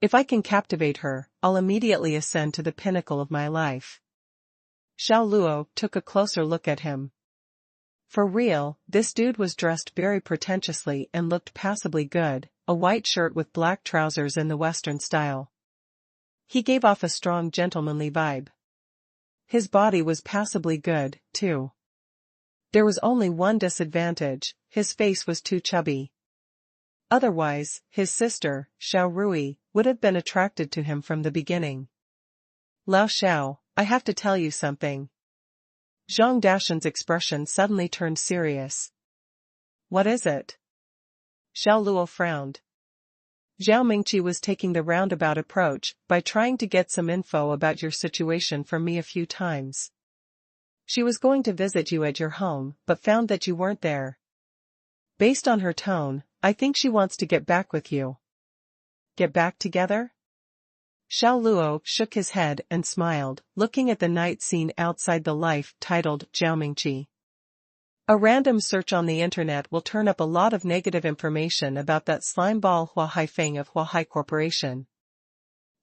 If I can captivate her, I'll immediately ascend to the pinnacle of my life. Xiao Luo took a closer look at him. For real, this dude was dressed very pretentiously and looked passably good, a white shirt with black trousers in the Western style. He gave off a strong gentlemanly vibe. His body was passably good, too. There was only one disadvantage, his face was too chubby. Otherwise, his sister, Xiao Rui, would have been attracted to him from the beginning. Lao Xiao, I have to tell you something. Zhang Dashan's expression suddenly turned serious. What is it? Xiao Luo frowned. Zhao Mingqi was taking the roundabout approach by trying to get some info about your situation from me a few times. She was going to visit you at your home but found that you weren't there. Based on her tone, I think she wants to get back with you. Get back together? Xiao Luo shook his head and smiled, looking at the night scene outside the life titled Zhao Mingqi. A random search on the internet will turn up a lot of negative information about that slimeball Hua Haifeng of Hua Hai Corporation.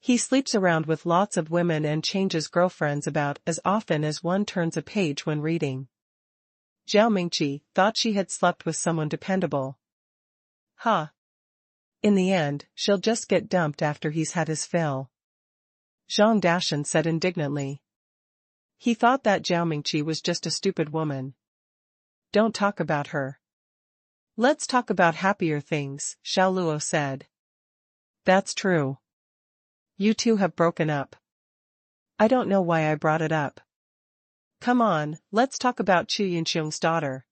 He sleeps around with lots of women and changes girlfriends about as often as one turns a page when reading. Zhao Mingqi thought she had slept with someone dependable. Ha! In the end, she'll just get dumped after he's had his fill. Zhang Dashan said indignantly. He thought that Zhao Mingqi was just a stupid woman. Don't talk about her. Let's talk about happier things, Xiao Luo said. That's true. You two have broken up. I don't know why I brought it up. Come on, let's talk about Chu Yunxiong's daughter.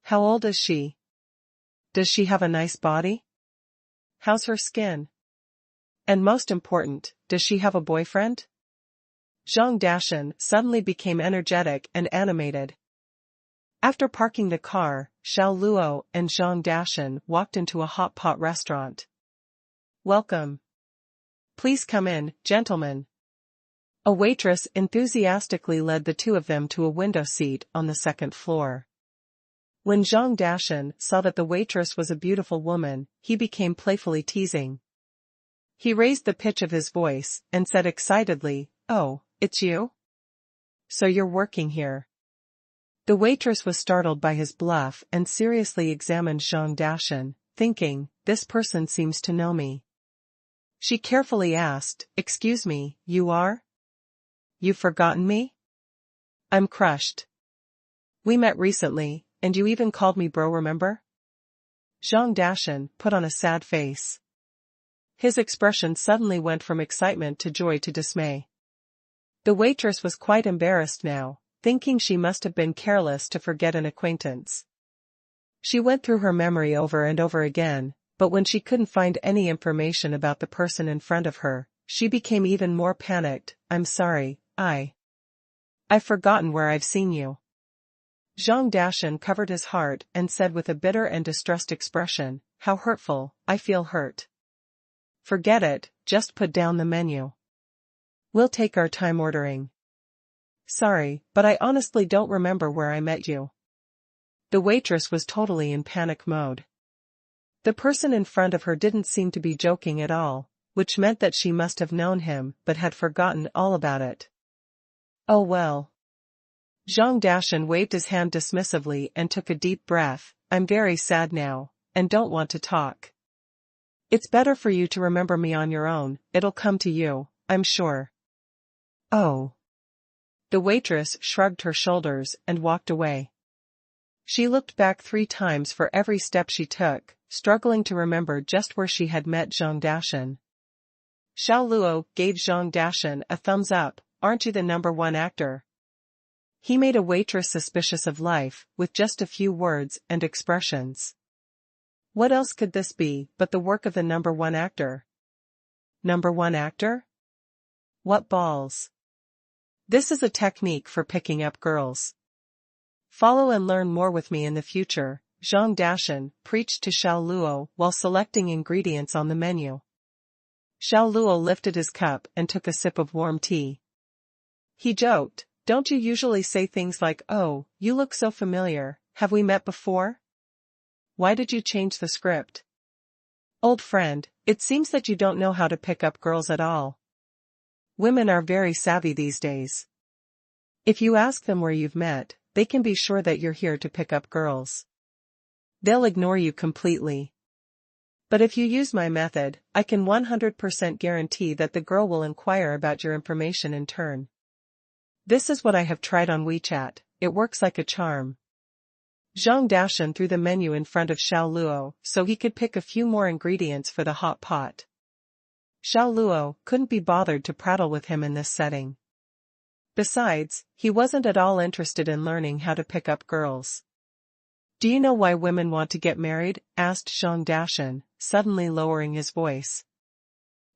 How old is she? Does she have a nice body? How's her skin? And most important, does she have a boyfriend? Zhang Dashan suddenly became energetic and animated. After parking the car, Xiao Luo and Zhang Dashan walked into a hot pot restaurant. Welcome. Please come in, gentlemen. A waitress enthusiastically led the two of them to a window seat on the second floor. When Zhang Dashan saw that the waitress was a beautiful woman, he became playfully teasing. He raised the pitch of his voice and said excitedly, "Oh, it's you? So you're working here." The waitress was startled by his bluff and seriously examined Zhang Dashan, thinking, this person seems to know me. She carefully asked, "Excuse me, you are? You've forgotten me? I'm crushed. We met recently, and you even called me bro, remember?" Zhang Dashan put on a sad face. His expression suddenly went from excitement to joy to dismay. The waitress was quite embarrassed now, thinking she must have been careless to forget an acquaintance. She went through her memory over and over again, but when she couldn't find any information about the person in front of her, she became even more panicked. "I'm sorry, I've forgotten where I've seen you." Zhang Dashan covered his heart and said with a bitter and distressed expression, "How hurtful, I feel hurt." "Forget it, just put down the menu. We'll take our time ordering." "Sorry, but I honestly don't remember where I met you." The waitress was totally in panic mode. The person in front of her didn't seem to be joking at all, which meant that she must have known him but had forgotten all about it. Oh well. Zhang Dashan waved his hand dismissively and took a deep breath. "I'm very sad now, and don't want to talk. It's better for you to remember me on your own, it'll come to you, I'm sure." Oh. The waitress shrugged her shoulders and walked away. She looked back 3 times for every step she took, struggling to remember just where she had met Zhang Dashan. Xiao Luo gave Zhang Dashan a thumbs up. "Aren't you the #1 actor?" He made a waitress suspicious of life, with just a few words and expressions. What else could this be but the work of the #1 actor? #1 actor? What balls? This is a technique for picking up girls. Follow and learn more with me in the future, Zhang Dashan preached to Xiao Luo while selecting ingredients on the menu. Xiao Luo lifted his cup and took a sip of warm tea. He joked, "Don't you usually say things like, 'Oh, you look so familiar, have we met before?' Why did you change the script?" "Old friend, it seems that you don't know how to pick up girls at all. Women are very savvy these days. If you ask them where you've met, they can be sure that you're here to pick up girls. They'll ignore you completely. But if you use my method, I can 100% guarantee that the girl will inquire about your information in turn. This is what I have tried on WeChat, it works like a charm." Zhang Dashan threw the menu in front of Xiao Luo so he could pick a few more ingredients for the hot pot. Xiao Luo couldn't be bothered to prattle with him in this setting. Besides, he wasn't at all interested in learning how to pick up girls. "Do you know why women want to get married?" asked Zhang Dashan, suddenly lowering his voice.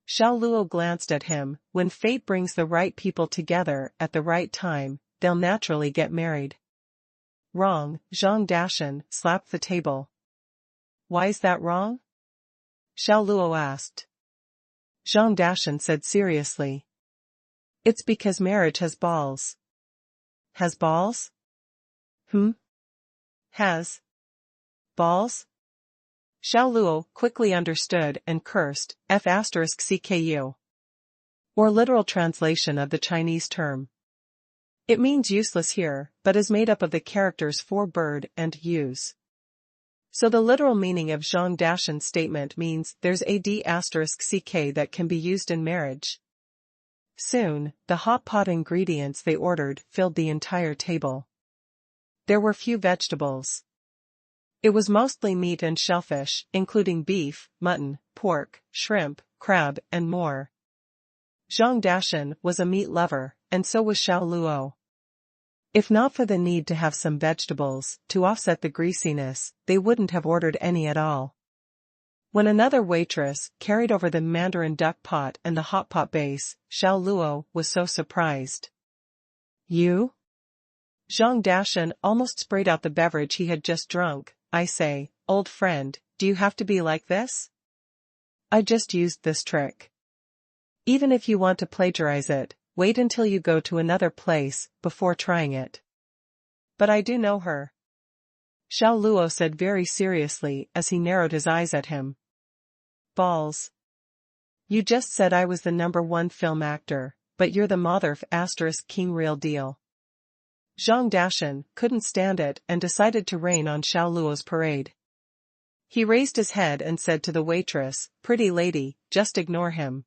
Xiao Luo glanced at him. "When fate brings the right people together at the right time, they'll naturally get married." "Wrong," Zhang Dashan slapped the table. "Why is that wrong?" Xiao Luo asked. Zhang Dashan said seriously. "It's because marriage has balls." "Has balls?" Has balls? Xiao Luo quickly understood and cursed, F***CKU. or literal translation of the Chinese term. It means useless here, but is made up of the characters for bird and use. So the literal meaning of Zhang Dashan's statement means there's a d*ck that can be used in marriage. Soon, the hot pot ingredients they ordered filled the entire table. There were few vegetables. It was mostly meat and shellfish, including beef, mutton, pork, shrimp, crab, and more. Zhang Dashan was a meat lover, and so was Xiao Luo. If not for the need to have some vegetables to offset the greasiness, they wouldn't have ordered any at all. When another waitress carried over the mandarin duck pot and the hot pot base, Xiao Luo was so surprised. You? Zhang Dashan almost sprayed out the beverage he had just drunk. I say, old friend, do you have to be like this? I just used this trick. Even if you want to plagiarize it, wait until you go to another place before trying it. But I do know her. Xiao Luo said very seriously as he narrowed his eyes at him. Balls. You just said I was the #1 film actor, but you're the mother of king real deal. Zhang Dashan couldn't stand it and decided to rain on Xiao Luo's parade. He raised his head and said to the waitress, "Pretty lady, just ignore him.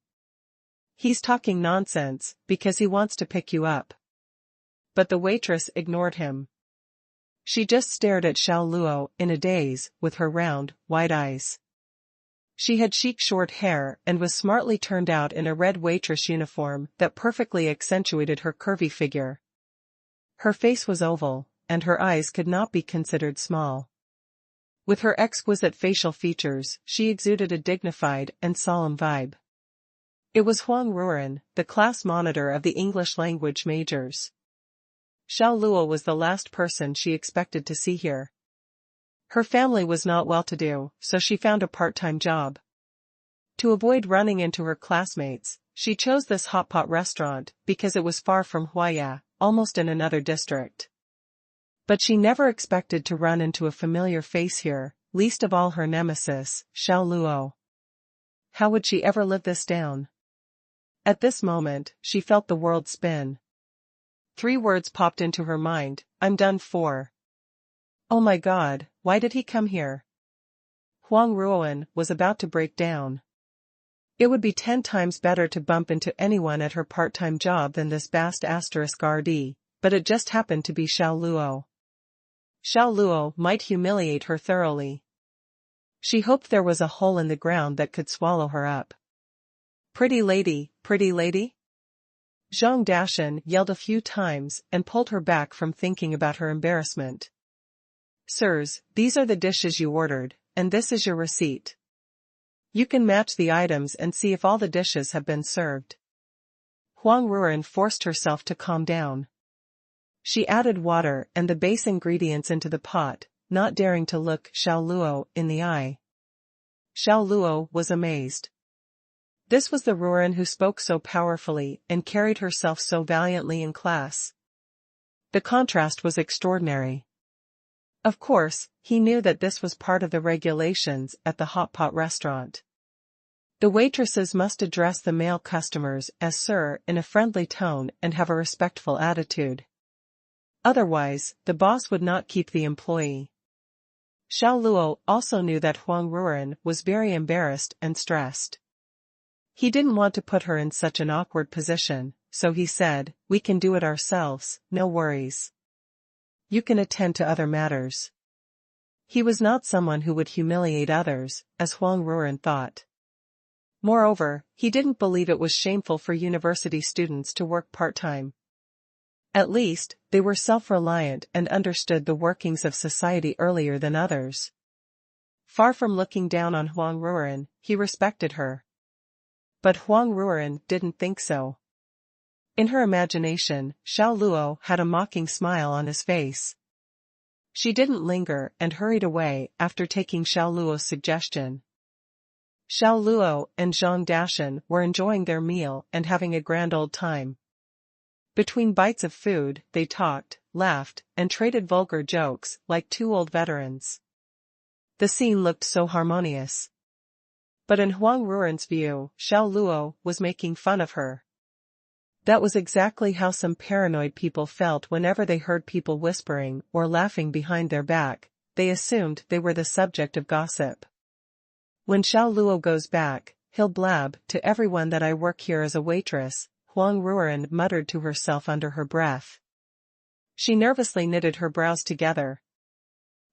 He's talking nonsense because he wants to pick you up." But the waitress ignored him. She just stared at Xiao Luo in a daze with her round, wide eyes. She had chic short hair and was smartly turned out in a red waitress uniform that perfectly accentuated her curvy figure. Her face was oval, and her eyes could not be considered small. With her exquisite facial features, she exuded a dignified and solemn vibe. It was Huang Ruoren, the class monitor of the English language majors. Xiao Luo was the last person she expected to see here. Her family was not well-to-do, so she found a part-time job. To avoid running into her classmates, she chose this hot pot restaurant because it was far from Huaya, almost in another district. But she never expected to run into a familiar face here, least of all her nemesis, Xiao Luo. How would she ever live this down? At this moment, she felt the world spin. 3 words popped into her mind: I'm done for. Oh my God, why did he come here? Huang Ruoren was about to break down. It would be 10 times better to bump into anyone at her part-time job than this *RD, but it just happened to be Xiao Luo. Xiao Luo might humiliate her thoroughly. She hoped there was a hole in the ground that could swallow her up. Pretty lady, pretty lady? Zhang Dashan yelled a few times and pulled her back from thinking about her embarrassment. Sirs, these are the dishes you ordered, and this is your receipt. You can match the items and see if all the dishes have been served. Huang Ruoren forced herself to calm down. She added water and the base ingredients into the pot, not daring to look Xiao Luo in the eye. Xiao Luo was amazed. This was the Ruoren who spoke so powerfully and carried herself so valiantly in class. The contrast was extraordinary. Of course, he knew that this was part of the regulations at the hot pot restaurant. The waitresses must address the male customers as sir in a friendly tone and have a respectful attitude. Otherwise, the boss would not keep the employee. Xiao Luo also knew that Huang Ruoren was very embarrassed and stressed. He didn't want to put her in such an awkward position, so he said, "We can do it ourselves, no worries. You can attend to other matters." He was not someone who would humiliate others, as Huang Ruoren thought. Moreover, he didn't believe it was shameful for university students to work part-time. At least, they were self-reliant and understood the workings of society earlier than others. Far from looking down on Huang Ruoren, he respected her. But Huang Ruoren didn't think so. In her imagination, Xiao Luo had a mocking smile on his face. She didn't linger and hurried away after taking Xiao Luo's suggestion. Xiao Luo and Zhang Dashan were enjoying their meal and having a grand old time. Between bites of food, they talked, laughed, and traded vulgar jokes like 2 old veterans. The scene looked so harmonious. But in Huang Ruoren's view, Xiao Luo was making fun of her. That was exactly how some paranoid people felt whenever they heard people whispering or laughing behind their back. They assumed they were the subject of gossip. When Xiao Luo goes back, he'll blab to everyone that I work here as a waitress, Huang Ruoran muttered to herself under her breath. She nervously knitted her brows together.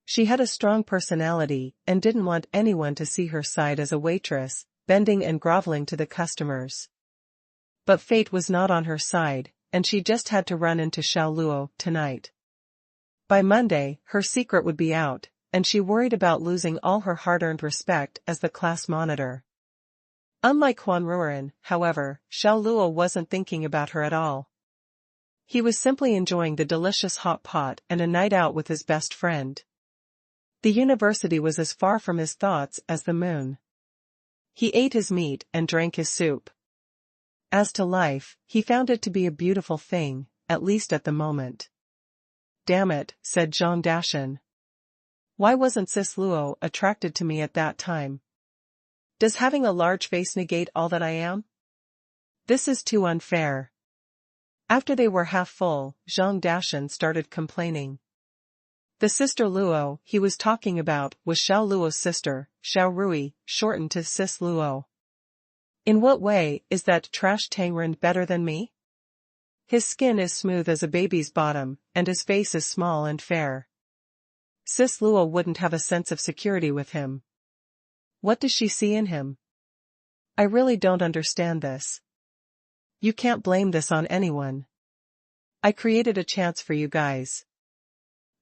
She had a strong personality and didn't want anyone to see her side as a waitress, bending and groveling to the customers. But fate was not on her side, and she just had to run into Xiao Luo tonight. By Monday, her secret would be out, and she worried about losing all her hard-earned respect as the class monitor. Unlike Huang Ruoran, however, Xiao Luo wasn't thinking about her at all. He was simply enjoying the delicious hot pot and a night out with his best friend. The university was as far from his thoughts as the moon. He ate his meat and drank his soup. As to life, he found it to be a beautiful thing, at least at the moment. Damn it, said Zhang Dashan. Why wasn't Sis Luo attracted to me at that time? Does having a large face negate all that I am? This is too unfair. After they were half full, Zhang Dashan started complaining. The sister Luo he was talking about was Xiao Luo's sister, Xiao Rui, shortened to Sis Luo. In what way is that trash Tangren better than me? His skin is smooth as a baby's bottom, and his face is small and fair. Sis Luo wouldn't have a sense of security with him. What does she see in him? I really don't understand this. You can't blame this on anyone. I created a chance for you guys.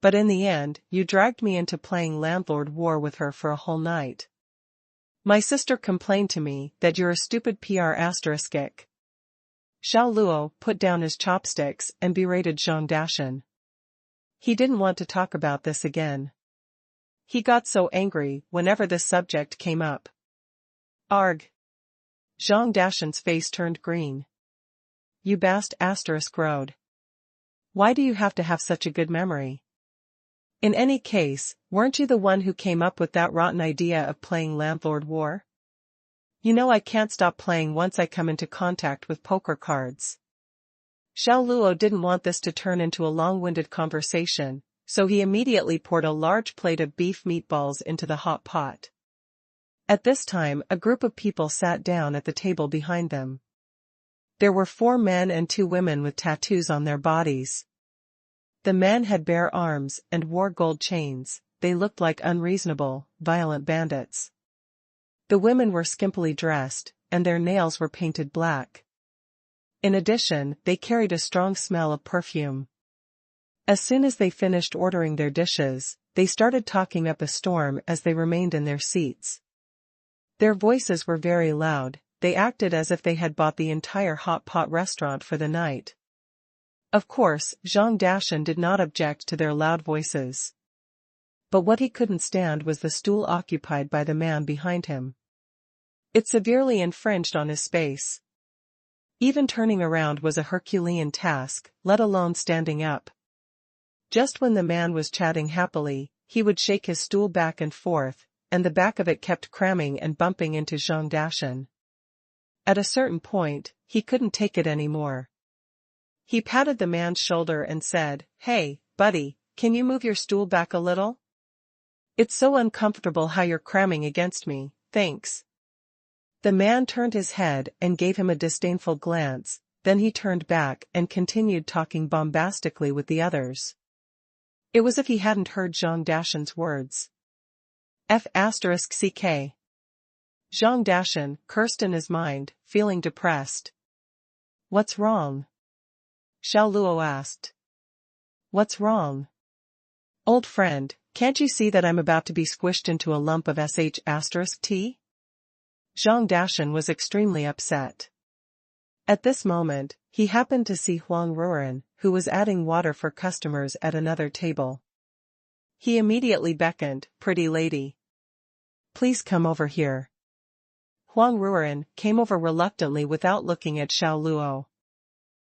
But in the end, you dragged me into playing landlord war with her for a whole night. My sister complained to me that you're a stupid PR***. Xiao Luo put down his chopsticks and berated Zhang Dashan. He didn't want to talk about this again. He got so angry whenever this subject came up. Arg! Zhang Dashan's face turned green. You bast***. Why do you have to have such a good memory? In any case, weren't you the one who came up with that rotten idea of playing landlord war? You know I can't stop playing once I come into contact with poker cards. Xiao Luo didn't want this to turn into a long-winded conversation, so he immediately poured a large plate of beef meatballs into the hot pot. At this time, a group of people sat down at the table behind them. There were 4 men and 2 women with tattoos on their bodies. The men had bare arms and wore gold chains. They looked like unreasonable, violent bandits. The women were skimpily dressed, and their nails were painted black. In addition, they carried a strong smell of perfume. As soon as they finished ordering their dishes, they started talking up a storm as they remained in their seats. Their voices were very loud. They acted as if they had bought the entire hot pot restaurant for the night. Of course, Zhang Dashan did not object to their loud voices. But what he couldn't stand was the stool occupied by the man behind him. It severely infringed on his space. Even turning around was a Herculean task, let alone standing up. Just when the man was chatting happily, he would shake his stool back and forth, and the back of it kept cramming and bumping into Zhang Dashan. At a certain point, he couldn't take it anymore. He patted the man's shoulder and said, "Hey, buddy, can you move your stool back a little? It's so uncomfortable how you're cramming against me, thanks." The man turned his head and gave him a disdainful glance, then he turned back and continued talking bombastically with the others. It was as if he hadn't heard Zhang Dashan's words. F***ck. Zhang Dashan cursed in his mind, feeling depressed. What's wrong? Xiao Luo asked. What's wrong? Old friend, can't you see that I'm about to be squished into a lump of sh**t? Zhang Dashan was extremely upset. At this moment, he happened to see Huang Ruoran, who was adding water for customers at another table. He immediately beckoned, "Pretty lady. Please come over here." Huang Ruoran came over reluctantly without looking at Xiao Luo.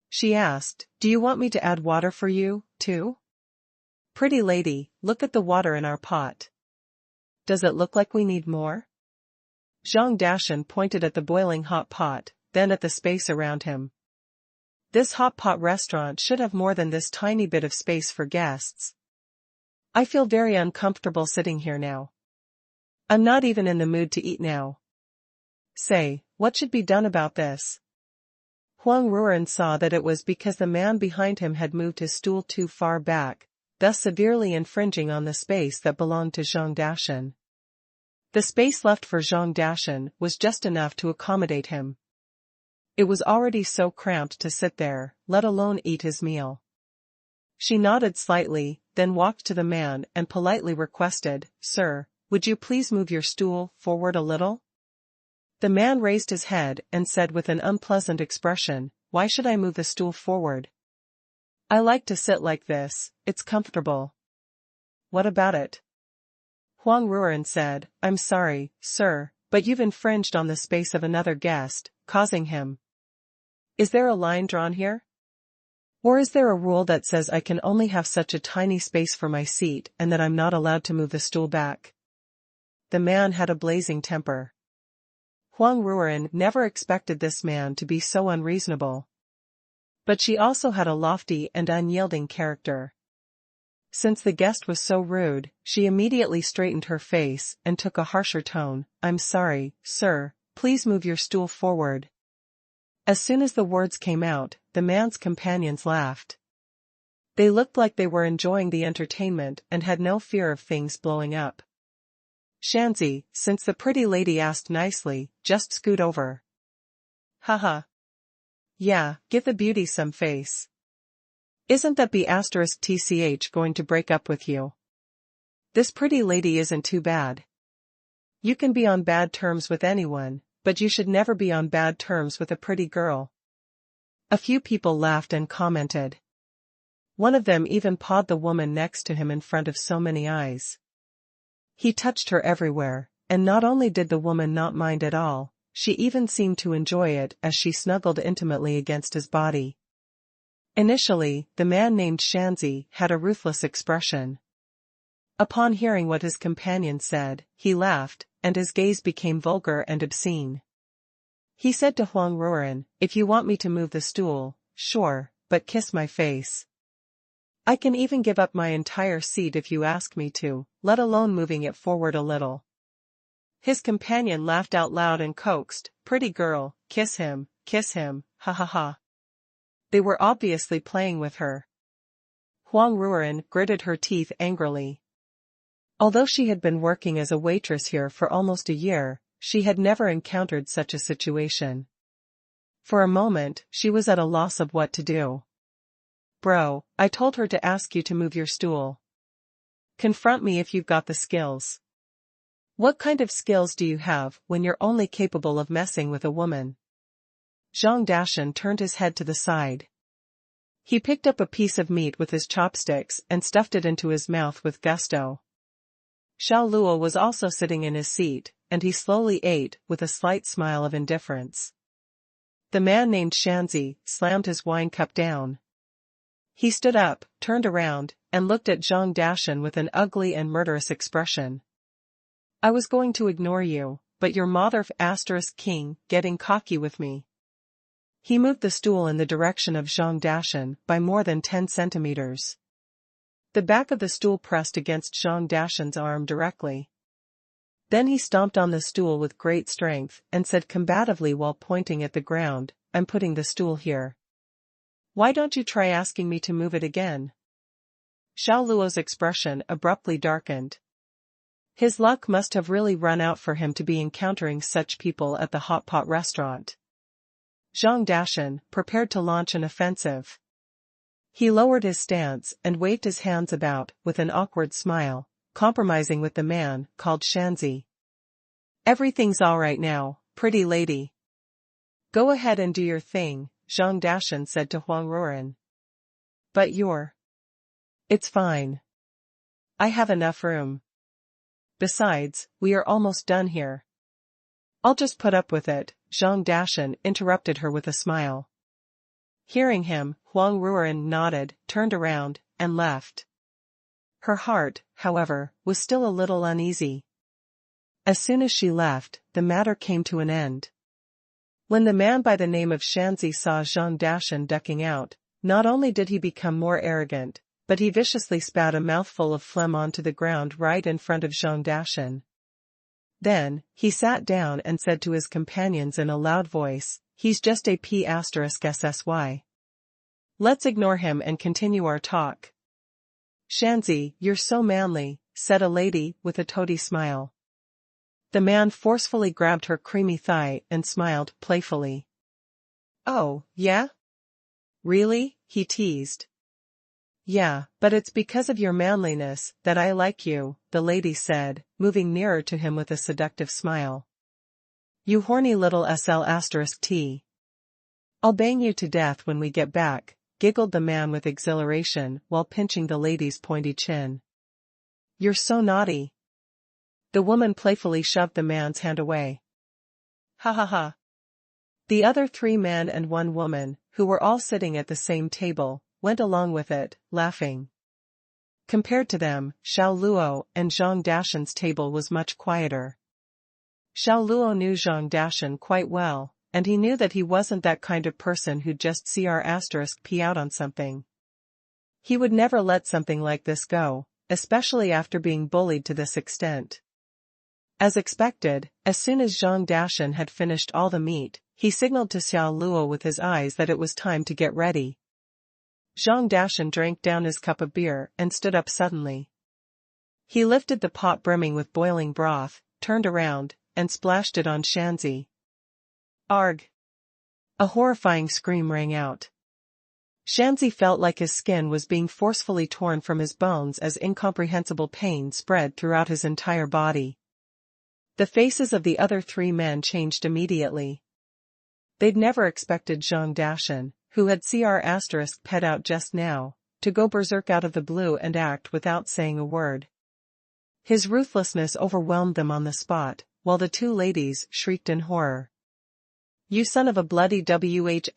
She asked, "Do you want me to add water for you, too?" "Pretty lady, look at the water in our pot. Does it look like we need more?" Zhang Dashan pointed at the boiling hot pot, then at the space around him. This hot pot restaurant should have more than this tiny bit of space for guests. I feel very uncomfortable sitting here now. I'm not even in the mood to eat now. Say, what should be done about this? Huang Ruoren saw that it was because the man behind him had moved his stool too far back, thus severely infringing on the space that belonged to Zhang Dashan. The space left for Zhang Dashan was just enough to accommodate him. It was already so cramped to sit there, let alone eat his meal. She nodded slightly, then walked to the man and politely requested, "Sir, would you please move your stool forward a little?" The man raised his head and said with an unpleasant expression, "Why should I move the stool forward? I like to sit like this, it's comfortable." "What about it?" Huang Ruoren said, "I'm sorry, sir, but you've infringed on the space of another guest, causing him." "Is there a line drawn here? Or is there a rule that says I can only have such a tiny space for my seat and that I'm not allowed to move the stool back?" The man had a blazing temper. Huang Ruoren never expected this man to be so unreasonable. But she also had a lofty and unyielding character. Since the guest was so rude, she immediately straightened her face and took a harsher tone, "I'm sorry, sir, please move your stool forward." As soon as the words came out, the man's companions laughed. They looked like they were enjoying the entertainment and had no fear of things blowing up. "Xianxia, since the pretty lady asked nicely, just scoot over." "Haha. Yeah, give the beauty some face. Isn't that B*TCH going to break up with you? This pretty lady isn't too bad. You can be on bad terms with anyone, but you should never be on bad terms with a pretty girl." A few people laughed and commented. One of them even pawed the woman next to him in front of so many eyes. He touched her everywhere, and not only did the woman not mind at all, she even seemed to enjoy it as she snuggled intimately against his body. Initially, the man named Xianxia had a ruthless expression. Upon hearing what his companion said, he laughed, and his gaze became vulgar and obscene. He said to Huang Ruoren, "If you want me to move the stool, sure, but kiss my face. I can even give up my entire seat if you ask me to, let alone moving it forward a little." His companion laughed out loud and coaxed, "Pretty girl, kiss him, ha ha ha." They were obviously playing with her. Huang Ruoren gritted her teeth angrily. Although she had been working as a waitress here for almost a year, she had never encountered such a situation. For a moment, she was at a loss of what to do. "Bro, I told her to ask you to move your stool. Confront me if you've got the skills. What kind of skills do you have when you're only capable of messing with a woman?" Zhang Dashan turned his head to the side. He picked up a piece of meat with his chopsticks and stuffed it into his mouth with gusto. Xiao Luo was also sitting in his seat, and he slowly ate with a slight smile of indifference. The man named Xianxia slammed his wine cup down. He stood up, turned around, and looked at Zhang Dashan with an ugly and murderous expression. "I was going to ignore you, but your mother *king getting cocky with me." He moved the stool in the direction of Zhang Dashan by more than 10 centimeters. The back of the stool pressed against Zhang Dashan's arm directly. Then he stomped on the stool with great strength and said combatively while pointing at the ground, "I'm putting the stool here. Why don't you try asking me to move it again?" Xiao Luo's expression abruptly darkened. His luck must have really run out for him to be encountering such people at the hot pot restaurant. Zhang Dashan prepared to launch an offensive. He lowered his stance and waved his hands about with an awkward smile, compromising with the man called Xianxia. "Everything's all right now, pretty lady. Go ahead and do your thing," Zhang Dashan said to Huang Ruoren. "But It's fine. I have enough room. Besides, we are almost done here." "I'll just put up with it," Zhang Dashan interrupted her with a smile. Hearing him, Huang Ruoren nodded, turned around, and left. Her heart, however, was still a little uneasy. As soon as she left, the matter came to an end. When the man by the name of Xianxia saw Zhang Dashan ducking out, not only did he become more arrogant, but he viciously spat a mouthful of phlegm onto the ground right in front of Zhang Dashan. Then, he sat down and said to his companions in a loud voice, "He's just a P***SSY. Let's ignore him and continue our talk." "Xianxia, you're so manly," said a lady, with a toady smile. The man forcefully grabbed her creamy thigh and smiled playfully. "Oh, yeah? Really?" he teased. "Yeah, but it's because of your manliness that I like you," the lady said, moving nearer to him with a seductive smile. "You horny little SL*T. I'll bang you to death when we get back," giggled the man with exhilaration while pinching the lady's pointy chin. "You're so naughty." The woman playfully shoved the man's hand away. "Ha ha ha." The other 3 men and 1 woman, who were all sitting at the same table, went along with it, laughing. Compared to them, Xiao Luo and Zhang Dashan's table was much quieter. Xiao Luo knew Zhang Dashan quite well, and he knew that he wasn't that kind of person who'd just CR*P out on something. He would never let something like this go, especially after being bullied to this extent. As expected, as soon as Zhang Dashan had finished all the meat, he signaled to Xiao Luo with his eyes that it was time to get ready. Zhang Dashan drank down his cup of beer and stood up suddenly. He lifted the pot brimming with boiling broth, turned around, and splashed it on Xianxia. "Arg!" A horrifying scream rang out. Xianxia felt like his skin was being forcefully torn from his bones as incomprehensible pain spread throughout his entire body. The faces of the other 3 men changed immediately. They'd never expected Zhang Dashan, who had CR***ped out just now, to go berserk out of the blue and act without saying a word. His ruthlessness overwhelmed them on the spot, while the 2 ladies shrieked in horror. "You son of a bloody WH***.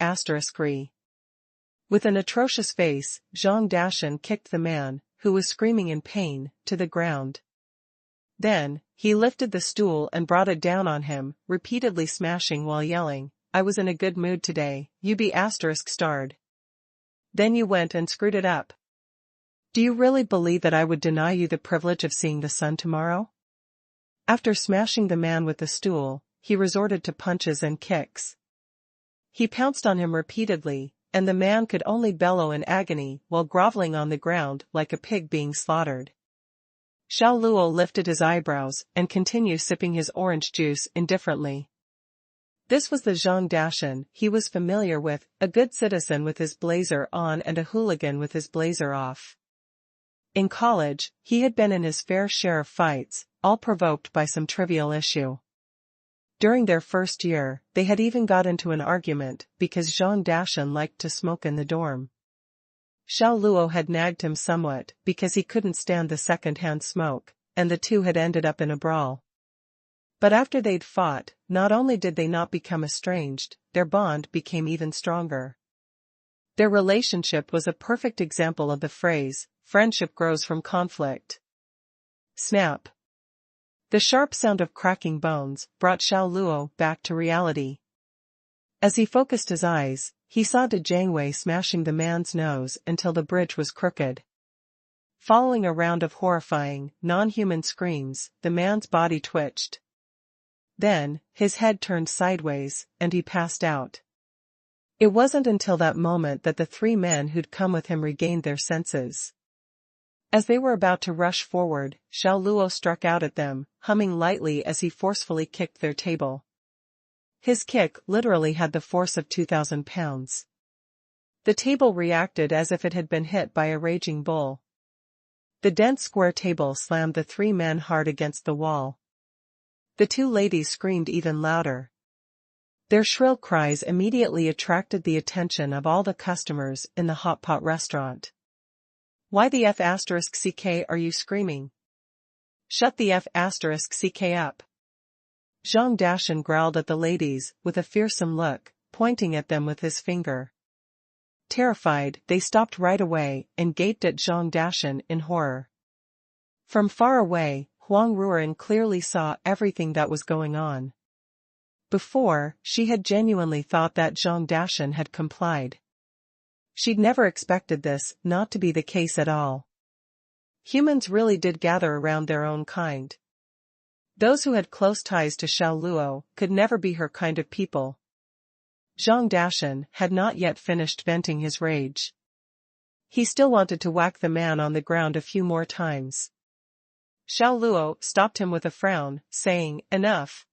With an atrocious face, Zhang Dashan kicked the man, who was screaming in pain, to the ground. Then, he lifted the stool and brought it down on him, repeatedly smashing while yelling, "I was in a good mood today, you be ****starred. Then you went and screwed it up. Do you really believe that I would deny you the privilege of seeing the sun tomorrow?" After smashing the man with the stool, he resorted to punches and kicks. He pounced on him repeatedly, and the man could only bellow in agony while groveling on the ground like a pig being slaughtered. Xiao Luo lifted his eyebrows and continued sipping his orange juice indifferently. This was the Zhang Dashan he was familiar with, a good citizen with his blazer on and a hooligan with his blazer off. In college, he had been in his fair share of fights, all provoked by some trivial issue. During their first year, they had even got into an argument because Zhang Dashan liked to smoke in the dorm. Xiao Luo had nagged him somewhat because he couldn't stand the second-hand smoke, and the 2 had ended up in a brawl. But after they'd fought, not only did they not become estranged, their bond became even stronger. Their relationship was a perfect example of the phrase, "friendship grows from conflict." Snap! The sharp sound of cracking bones brought Xiao Luo back to reality. As he focused his eyes, he saw De Jiangwei smashing the man's nose until the bridge was crooked. Following a round of horrifying, non-human screams, the man's body twitched. Then, his head turned sideways, and he passed out. It wasn't until that moment that the 3 men who'd come with him regained their senses. As they were about to rush forward, Xiao Luo struck out at them, humming lightly as he forcefully kicked their table. His kick literally had the force of 2,000 pounds. The table reacted as if it had been hit by a raging bull. The dense square table slammed the 3 men hard against the wall. The 2 ladies screamed even louder. Their shrill cries immediately attracted the attention of all the customers in the hot pot restaurant. "Why the F***ck are you screaming? Shut the F***ck up." Zhang Dashan growled at the ladies with a fearsome look, pointing at them with his finger. Terrified, they stopped right away and gaped at Zhang Dashan in horror. From far away, Huang Ruoren clearly saw everything that was going on. Before, she had genuinely thought that Zhang Dashan had complied. She'd never expected this not to be the case at all. Humans really did gather around their own kind. Those who had close ties to Xiao Luo could never be her kind of people. Zhang Dashan had not yet finished venting his rage. He still wanted to whack the man on the ground a few more times. Xiao Luo stopped him with a frown, saying, "Enough.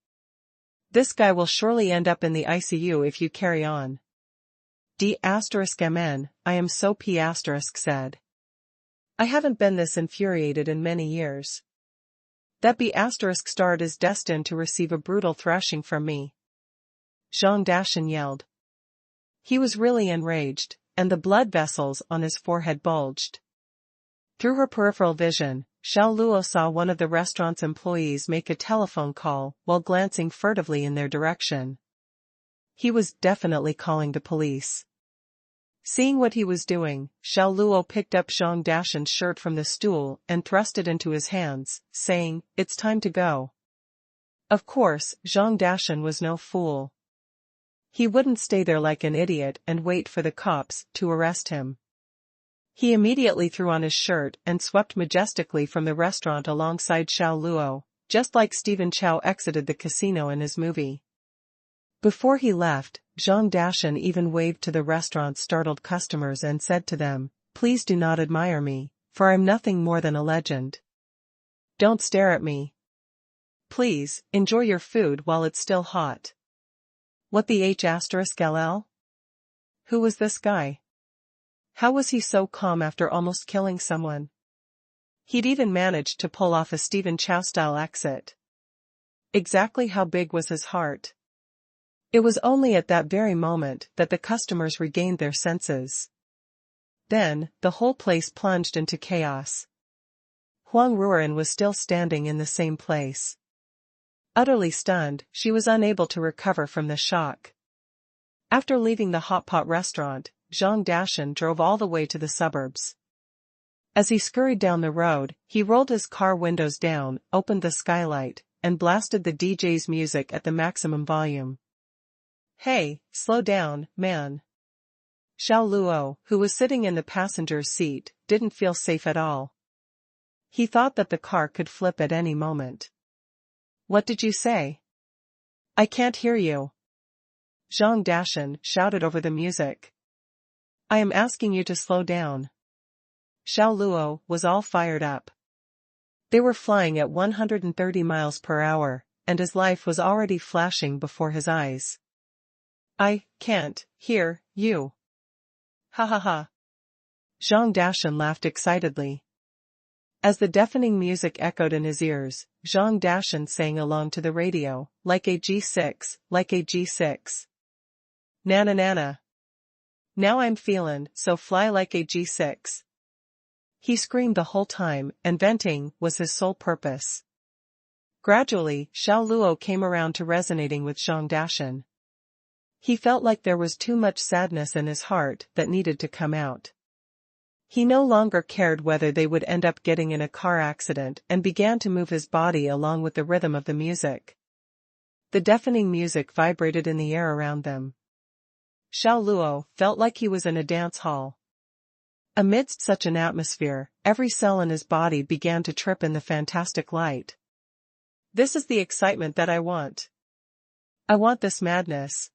This guy will surely end up in the ICU if you carry on." D*MN, I am so P*, said. I haven't been this infuriated in many years. That B** starred is destined to receive a brutal thrashing from me. Zhang Dashan yelled. He was really enraged, and the blood vessels on his forehead bulged. Through her peripheral vision, Xiao Luo saw one of the restaurant's employees make a telephone call while glancing furtively in their direction. He was definitely calling the police. Seeing what he was doing, Xiao Luo picked up Zhang Dashan's shirt from the stool and thrust it into his hands, saying, "It's time to go." Of course, Zhang Dashan was no fool. He wouldn't stay there like an idiot and wait for the cops to arrest him. He immediately threw on his shirt and swept majestically from the restaurant alongside Xiao Luo, just like Stephen Chow exited the casino in his movie. Before he left, Zhang Dashan even waved to the restaurant's startled customers and said to them, "Please do not admire me, for I'm nothing more than a legend. Don't stare at me. Please, enjoy your food while it's still hot." What the H*LL? Who was this guy? How was he so calm after almost killing someone? He'd even managed to pull off a Stephen Chow-style exit. Exactly how big was his heart? It was only at that very moment that the customers regained their senses. Then, the whole place plunged into chaos. Huang Ruoran was still standing in the same place. Utterly stunned, she was unable to recover from the shock. After leaving the hot pot restaurant, Zhang Dashan drove all the way to the suburbs. As he scurried down the road, he rolled his car windows down, opened the skylight, and blasted the DJ's music at the maximum volume. "Hey, slow down, man." Xiao Luo, who was sitting in the passenger's seat, didn't feel safe at all. He thought that the car could flip at any moment. "What did you say? I can't hear you." Zhang Dashan shouted over the music. "I am asking you to slow down." Xiao Luo was all fired up. They were flying at 130 miles per hour, and his life was already flashing before his eyes. "I can't hear you." "Ha ha ha." Zhang Dashan laughed excitedly. As the deafening music echoed in his ears, Zhang Dashan sang along to the radio, like a G6, like a G6. "Nana nana. Now I'm feelin' so fly like a G6. He screamed the whole time, and venting was his sole purpose. Gradually, Xiao Luo came around to resonating with Zhang Dashan. He felt like there was too much sadness in his heart that needed to come out. He no longer cared whether they would end up getting in a car accident and began to move his body along with the rhythm of the music. The deafening music vibrated in the air around them. Xiao Luo felt like he was in a dance hall. Amidst such an atmosphere, every cell in his body began to trip in the fantastic light. "This is the excitement that I want. I want this madness."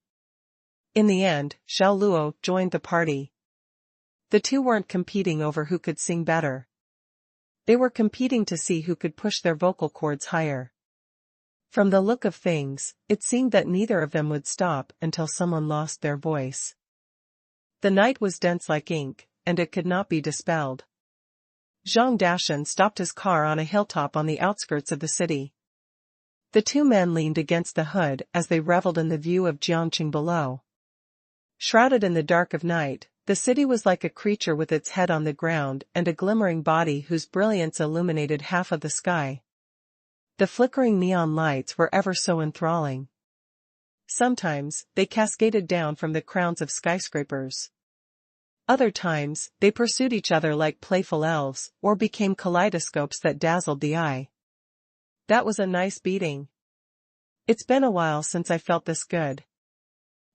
In the end, Xiao Luo joined the party. The two weren't competing over who could sing better. They were competing to see who could push their vocal cords higher. From the look of things, it seemed that neither of them would stop until someone lost their voice. The night was dense like ink, and it could not be dispelled. Zhang Dashan stopped his car on a hilltop on the outskirts of the city. The two men leaned against the hood as they reveled in the view of Jiangqing below. Shrouded in the dark of night, the city was like a creature with its head on the ground and a glimmering body whose brilliance illuminated half of the sky. The flickering neon lights were ever so enthralling. Sometimes, they cascaded down from the crowns of skyscrapers. Other times, they pursued each other like playful elves, or became kaleidoscopes that dazzled the eye. That was a nice beating. It's been a while since I felt this good.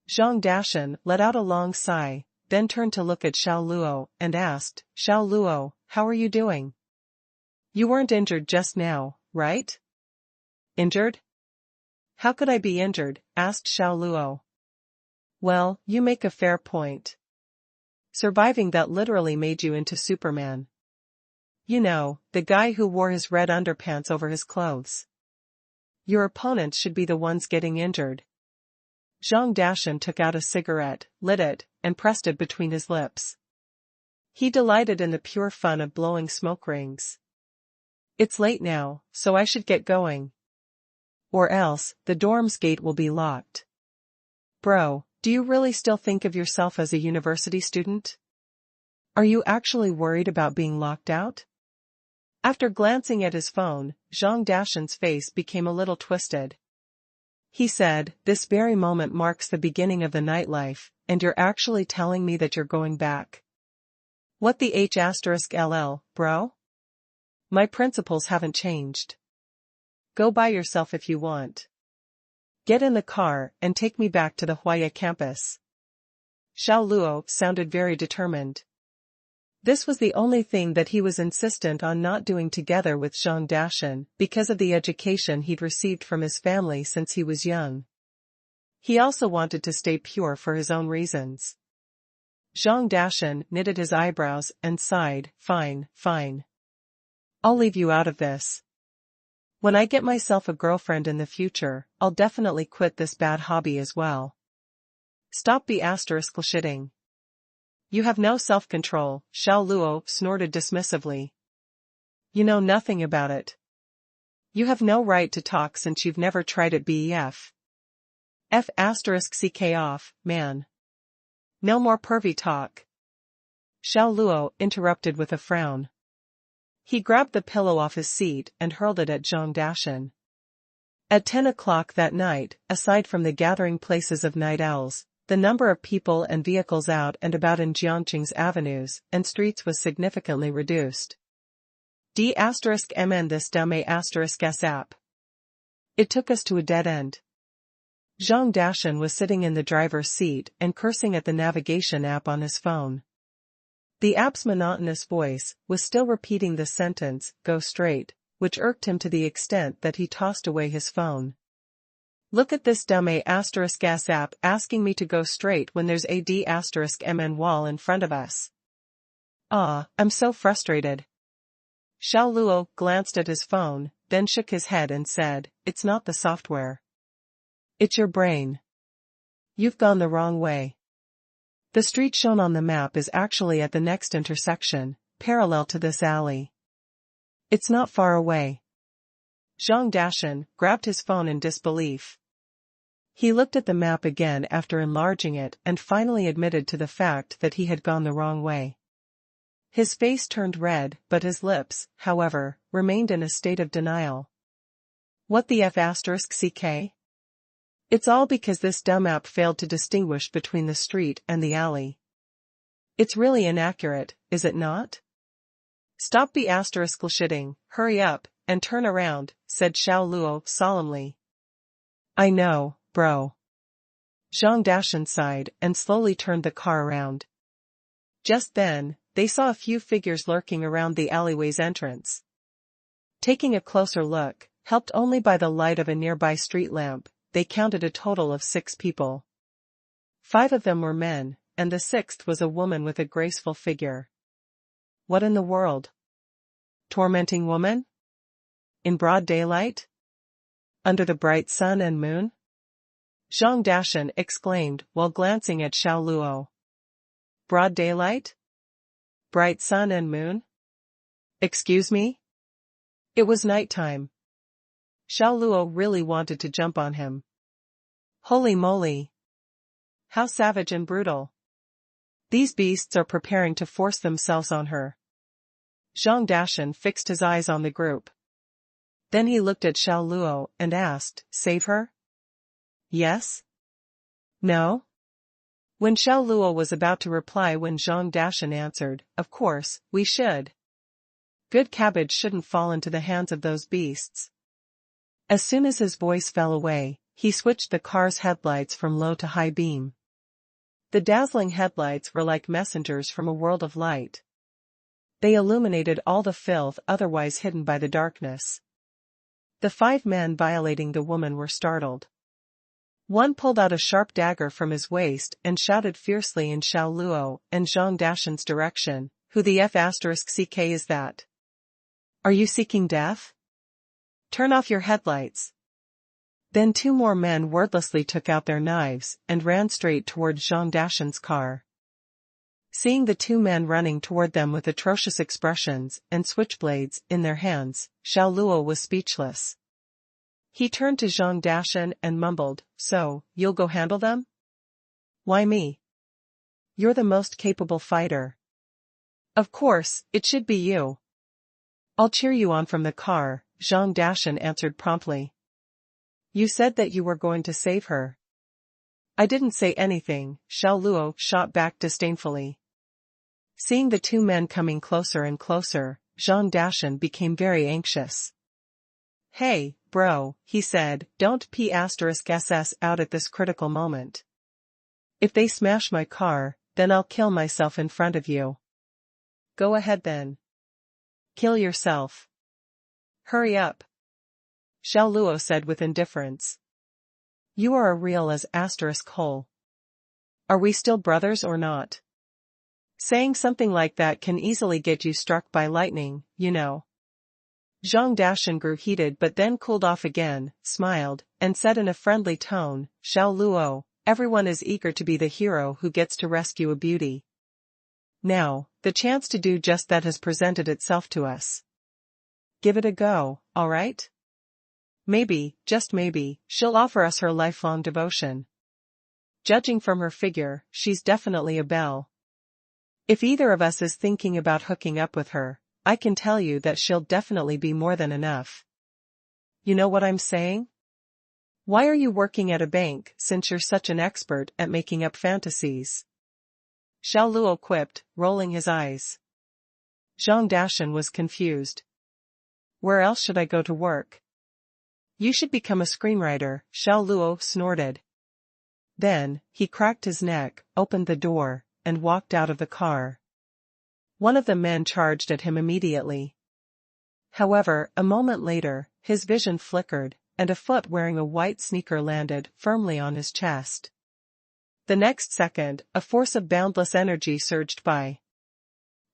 Zhang Dashan let out a long sigh, then turned to look at Xiao Luo and asked, Xiao Luo, how are you doing? You weren't injured just now, right? Injured? How could I be injured? Asked Xiao Luo. Well, you make a fair point. Surviving that literally made you into Superman. You know, the guy who wore his red underpants over his clothes. Your opponents should be the ones getting injured. Zhang Dashan took out a cigarette, lit it, and pressed it between his lips. He delighted in the pure fun of blowing smoke rings. It's late now, so I should get going. Or else, the dorm's gate will be locked. Bro, do you really still think of yourself as a university student? Are you actually worried about being locked out? After glancing at his phone, Zhang Dashan's face became a little twisted. He said, this very moment marks the beginning of the nightlife, and you're actually telling me that you're going back. What the H*LL, bro? My principles haven't changed. Go by yourself if you want. Get in the car and take me back to the Huaya campus. Xiao Luo sounded very determined. This was the only thing that he was insistent on not doing together with Zhang Dashan because of the education he'd received from his family since he was young. He also wanted to stay pure for his own reasons. Zhang Dashan knitted his eyebrows and sighed, fine, fine. I'll leave you out of this. When I get myself a girlfriend in the future, I'll definitely quit this bad hobby as well. Stop the shitting. You have no self-control, Xiao Luo snorted dismissively. You know nothing about it. You have no right to talk since you've never tried it bef. F*ck off, man. No more pervy talk. Xiao Luo interrupted with a frown. He grabbed the pillow off his seat and hurled it at Zhang Dashan. At 10 o'clock that night, aside from the gathering places of night owls, the number of people and vehicles out and about in Jiangqing's avenues and streets was significantly reduced. D*mn this dumb *sap. It took us to a dead end. Zhang Dashan was sitting in the driver's seat and cursing at the navigation app on his phone. The app's monotonous voice was still repeating the sentence, go straight, which irked him to the extent that he tossed away his phone. Look at this dumb app asking me to go straight when there's a D*mn wall in front of us. I'm so frustrated. Xiao Luo glanced at his phone, then shook his head and said, it's not the software. It's your brain. You've gone the wrong way. The street shown on the map is actually at the next intersection, parallel to this alley. It's not far away. Zhang Dashan grabbed his phone in disbelief. He looked at the map again after enlarging it and finally admitted to the fact that he had gone the wrong way. His face turned red, but his lips, however, remained in a state of denial. What the F*ck? It's all because this dumb app failed to distinguish between the street and the alley. It's really inaccurate, is it not? Stop the shitting, hurry up, and turn around, said Xiao Luo solemnly. I know, bro. Zhang Dashan sighed and slowly turned the car around. Just then, they saw a few figures lurking around the alleyway's entrance. Taking a closer look, helped only by the light of a nearby street lamp, they counted a total of 6 people. 5 of them were men, and the 6th was a woman with a graceful figure. What in the world? Tormenting woman? In broad daylight? Under the bright sun and moon? Zhang Dashan exclaimed while glancing at Xiao Luo. Broad daylight? Bright sun and moon? Excuse me? It was nighttime. Xiao Luo really wanted to jump on him. Holy moly! How savage and brutal. These beasts are preparing to force themselves on her. Zhang Dashan fixed his eyes on the group. Then he looked at Xiao Luo and asked, save her? Yes? No? When Xiao Luo was about to reply when Zhang Dashan answered, of course, we should. Good cabbage shouldn't fall into the hands of those beasts. As soon as his voice fell away, he switched the car's headlights from low to high beam. The dazzling headlights were like messengers from a world of light. They illuminated all the filth otherwise hidden by the darkness. The 5 men violating the woman were startled. One pulled out a sharp dagger from his waist and shouted fiercely in Xiao Luo and Zhang Dashan's direction, "Who the F***ck is that? Are you seeking death? Turn off your headlights." Then 2 more men wordlessly took out their knives and ran straight toward Zhang Dashan's car. Seeing the 2 men running toward them with atrocious expressions and switchblades in their hands, Xiao Luo was speechless. He turned to Zhang Dashan and mumbled, "So, you'll go handle them? Why me? You're the most capable fighter." "Of course, it should be you. I'll cheer you on from the car," Zhang Dashan answered promptly. "You said that you were going to save her." "I didn't say anything," Xiao Luo shot back disdainfully. Seeing the 2 men coming closer and closer, Zhang Dashan became very anxious. "Hey, bro," he said, "don't **ss out at this critical moment. If they smash my car, then I'll kill myself in front of you." "Go ahead then. Kill yourself. Hurry up," Xiao Luo said with indifference. "You are a real as **hole. Are we still brothers or not? Saying something like that can easily get you struck by lightning, you know." Zhang Dashan grew heated but then cooled off again, smiled, and said in a friendly tone, "Xiao Luo, everyone is eager to be the hero who gets to rescue a beauty. Now, the chance to do just that has presented itself to us. Give it a go, alright? Maybe, just maybe, she'll offer us her lifelong devotion. Judging from her figure, she's definitely a belle. If either of us is thinking about hooking up with her, I can tell you that she'll definitely be more than enough. You know what I'm saying? Why are you working at a bank since you're such an expert at making up fantasies?" Xiao Luo quipped, rolling his eyes. Zhang Dashan was confused. "Where else should I go to work?" "You should become a screenwriter," Xiao Luo snorted. Then, he cracked his neck, opened the door, and walked out of the car. One of the men charged at him immediately. However, a moment later, his vision flickered, and a foot wearing a white sneaker landed firmly on his chest. The next second, a force of boundless energy surged by.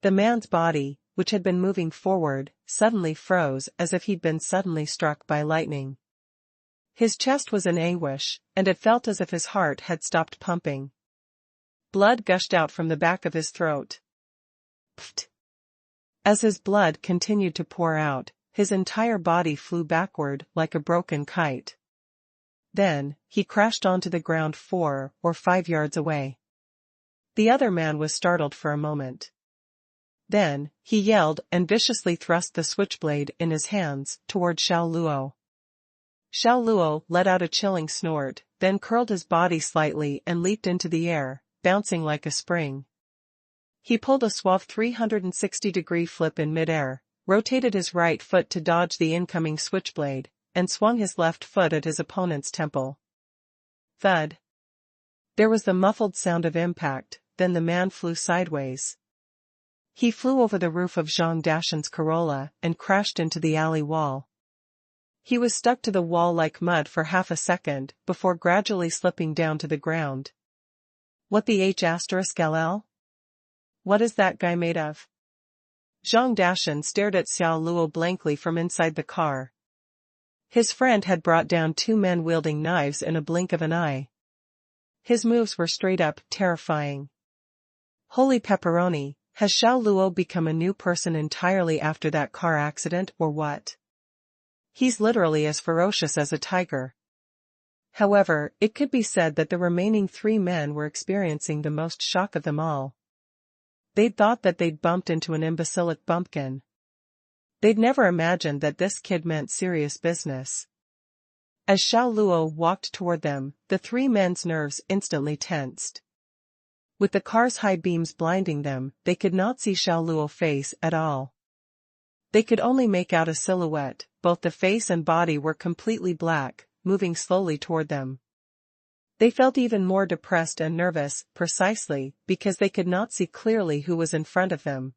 The man's body, which had been moving forward, suddenly froze as if he'd been suddenly struck by lightning. His chest was in anguish, and it felt as if his heart had stopped pumping. Blood gushed out from the back of his throat. Pfft. As his blood continued to pour out, his entire body flew backward like a broken kite. Then, he crashed onto the ground 4 or 5 yards away. The other man was startled for a moment. Then, he yelled and viciously thrust the switchblade in his hands toward Xiao Luo. Xiao Luo let out a chilling snort, then curled his body slightly and leaped into the air, bouncing like a spring. He pulled a suave 360-degree flip in midair, rotated his right foot to dodge the incoming switchblade, and swung his left foot at his opponent's temple. Thud. There was the muffled sound of impact, then the man flew sideways. He flew over the roof of Zhang Dashan's Corolla and crashed into the alley wall. He was stuck to the wall like mud for half a second before gradually slipping down to the ground. What the **LL? What is that guy made of? Zhang Dashan stared at Xiao Luo blankly from inside the car. His friend had brought down 2 men wielding knives in a blink of an eye. His moves were straight up terrifying. Holy pepperoni, has Xiao Luo become a new person entirely after that car accident or what? He's literally as ferocious as a tiger. However, it could be said that the remaining 3 men were experiencing the most shock of them all. They'd thought that they'd bumped into an imbecilic bumpkin. They'd never imagined that this kid meant serious business. As Xiao Luo walked toward them, the 3 men's nerves instantly tensed. With the car's high beams blinding them, they could not see Xiao Luo's face at all. They could only make out a silhouette, both the face and body were completely black, moving slowly toward them. They felt even more depressed and nervous, precisely because they could not see clearly who was in front of them.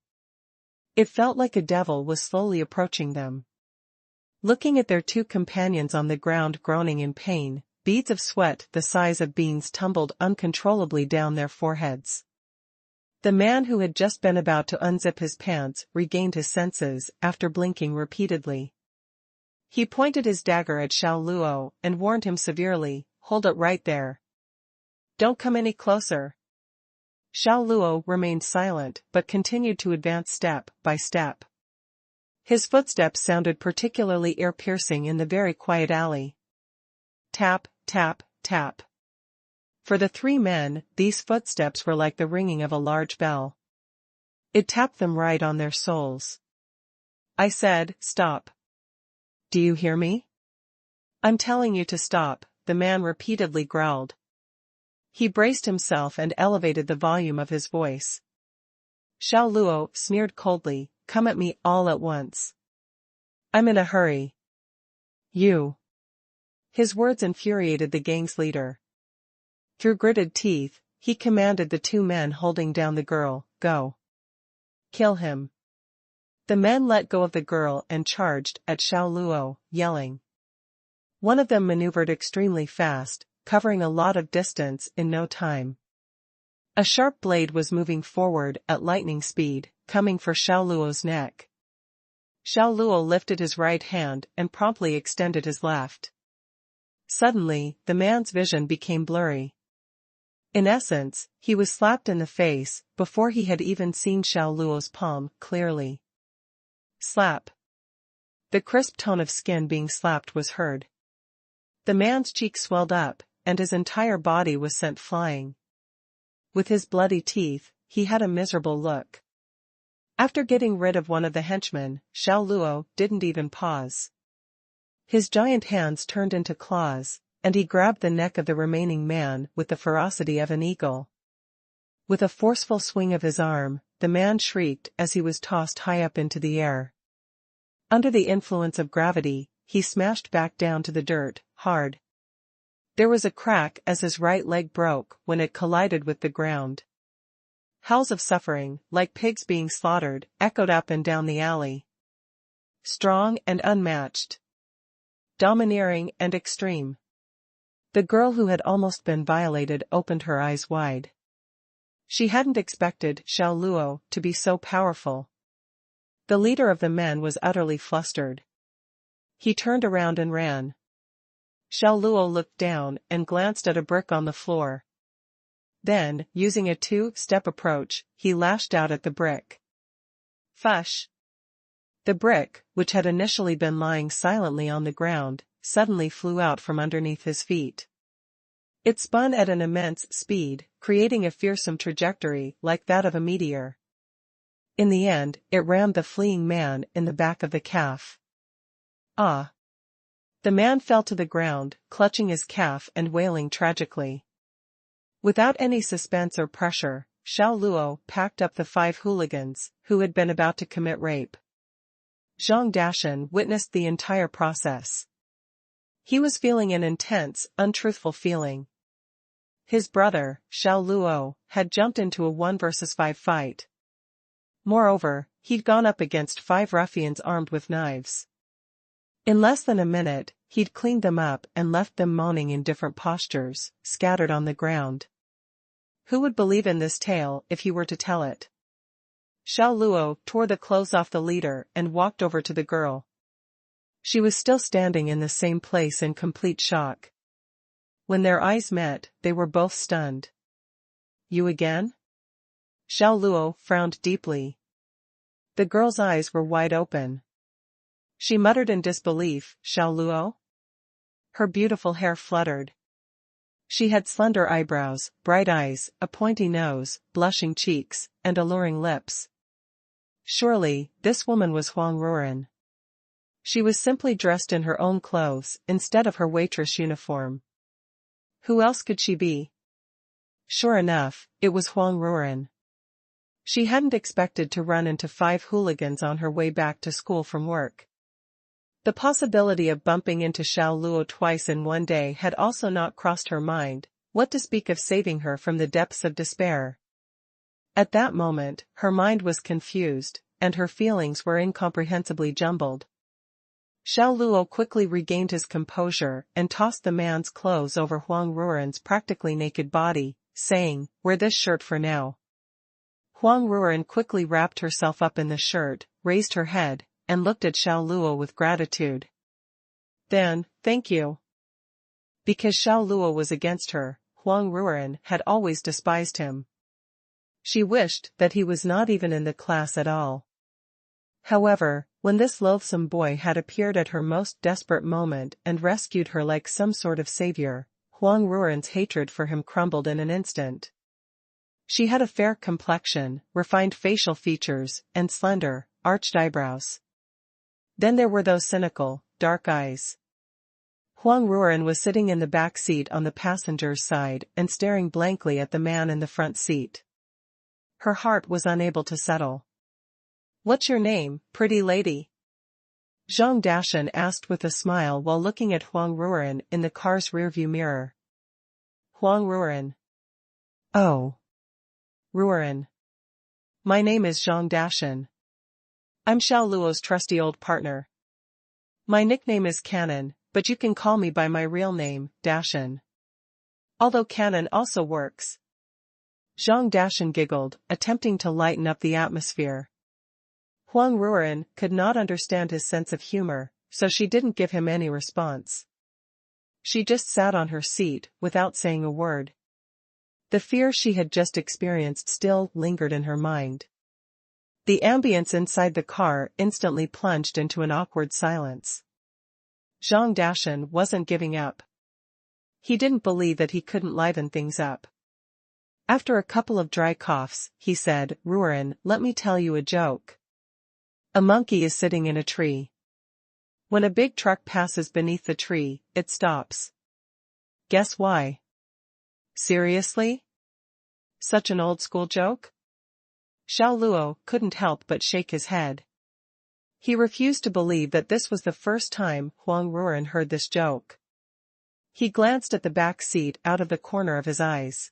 It felt like a devil was slowly approaching them. Looking at their two companions on the ground groaning in pain, beads of sweat the size of beans tumbled uncontrollably down their foreheads. The man who had just been about to unzip his pants regained his senses after blinking repeatedly. He pointed his dagger at Xiao Luo and warned him severely, "Hold it right there. Don't come any closer." Xiao Luo remained silent but continued to advance step by step. His footsteps sounded particularly ear-piercing in the very quiet alley. Tap, tap, tap. For the three men, these footsteps were like the ringing of a large bell. It tapped them right on their souls. I said, "Stop. Do you hear me?" "I'm telling you to stop," the man repeatedly growled. He braced himself and elevated the volume of his voice. Xiao Luo sneered coldly, "Come at me all at once. I'm in a hurry." "You." His words infuriated the gang's leader. Through gritted teeth, he commanded the two men holding down the girl, "Go. Kill him." The men let go of the girl and charged at Xiao Luo, yelling. One of them maneuvered extremely fast, covering a lot of distance in no time. A sharp blade was moving forward at lightning speed, coming for Xiao Luo's neck. Xiao Luo lifted his right hand and promptly extended his left. Suddenly, the man's vision became blurry. In essence, he was slapped in the face before he had even seen Xiao Luo's palm clearly. Slap. The crisp tone of skin being slapped was heard. The man's cheek swelled up, and his entire body was sent flying. With his bloody teeth, he had a miserable look. After getting rid of one of the henchmen, Xiao Luo didn't even pause. His giant hands turned into claws, and he grabbed the neck of the remaining man with the ferocity of an eagle. With a forceful swing of his arm, the man shrieked as he was tossed high up into the air. Under the influence of gravity, he smashed back down to the dirt, hard. There was a crack as his right leg broke when it collided with the ground. Howls of suffering, like pigs being slaughtered, echoed up and down the alley. Strong and unmatched. Domineering and extreme. The girl who had almost been violated opened her eyes wide. She hadn't expected Xiao Luo to be so powerful. The leader of the men was utterly flustered. He turned around and ran. Xiao Luo looked down and glanced at a brick on the floor. Then, using a two-step approach, he lashed out at the brick. Fush! The brick, which had initially been lying silently on the ground, suddenly flew out from underneath his feet. It spun at an immense speed, creating a fearsome trajectory like that of a meteor. In the end, it rammed the fleeing man in the back of the calf. Ah! The man fell to the ground, clutching his calf and wailing tragically. Without any suspense or pressure, Xiao Luo packed up the 5 hooligans, who had been about to commit rape. Zhang Dashan witnessed the entire process. He was feeling an intense, untruthful feeling. His brother, Xiao Luo, had jumped into a 1 versus 5 fight. Moreover, he'd gone up against 5 ruffians armed with knives. In less than a minute, he'd cleaned them up and left them moaning in different postures, scattered on the ground. Who would believe in this tale if he were to tell it? Xiao Luo tore the clothes off the leader and walked over to the girl. She was still standing in the same place in complete shock. When their eyes met, they were both stunned. You again? Xiao Luo frowned deeply. The girl's eyes were wide open. She muttered in disbelief, Xiao Luo? Her beautiful hair fluttered. She had slender eyebrows, bright eyes, a pointy nose, blushing cheeks, and alluring lips. Surely, this woman was Huang Ruoren. She was simply dressed in her own clothes, instead of her waitress uniform. Who else could she be? Sure enough, it was Huang Ruoren. She hadn't expected to run into 5 hooligans on her way back to school from work. The possibility of bumping into Xiao Luo twice in one day had also not crossed her mind, what to speak of saving her from the depths of despair. At that moment, her mind was confused, and her feelings were incomprehensibly jumbled. Xiao Luo quickly regained his composure and tossed the man's clothes over Huang Ruoren's practically naked body, saying, "Wear this shirt for now." Huang Ruoren quickly wrapped herself up in the shirt, raised her head, and looked at Xiao Luo with gratitude. Then, "Thank you." Because Xiao Luo was against her, Huang Ruoren had always despised him. She wished that he was not even in the class at all. However, when this loathsome boy had appeared at her most desperate moment and rescued her like some sort of savior, Huang Ruoren's hatred for him crumbled in an instant. She had a fair complexion, refined facial features, and slender, arched eyebrows. Then there were those cynical, dark eyes. Huang Ruoren was sitting in the back seat on the passenger's side and staring blankly at the man in the front seat. Her heart was unable to settle. "What's your name, pretty lady?" Zhang Dashan asked with a smile while looking at Huang Ruoren in the car's rearview mirror. Huang Ruoren. "Oh. Ruoren. My name is Zhang Dashan. I'm Xiao Luo's trusty old partner. My nickname is Canon, but you can call me by my real name, Dashan. Although Canon also works." Zhang Dashan giggled, attempting to lighten up the atmosphere. Huang Ruoren could not understand his sense of humor, so she didn't give him any response. She just sat on her seat, without saying a word. The fear she had just experienced still lingered in her mind. The ambience inside the car instantly plunged into an awkward silence. Zhang Dashan wasn't giving up. He didn't believe that he couldn't liven things up. After a couple of dry coughs, he said, "Ruoren, let me tell you a joke. A monkey is sitting in a tree. When a big truck passes beneath the tree, it stops. Guess why?" "Seriously? Such an old-school joke?" Xiao Luo couldn't help but shake his head. He refused to believe that this was the first time Huang Ruoren heard this joke. He glanced at the back seat out of the corner of his eyes.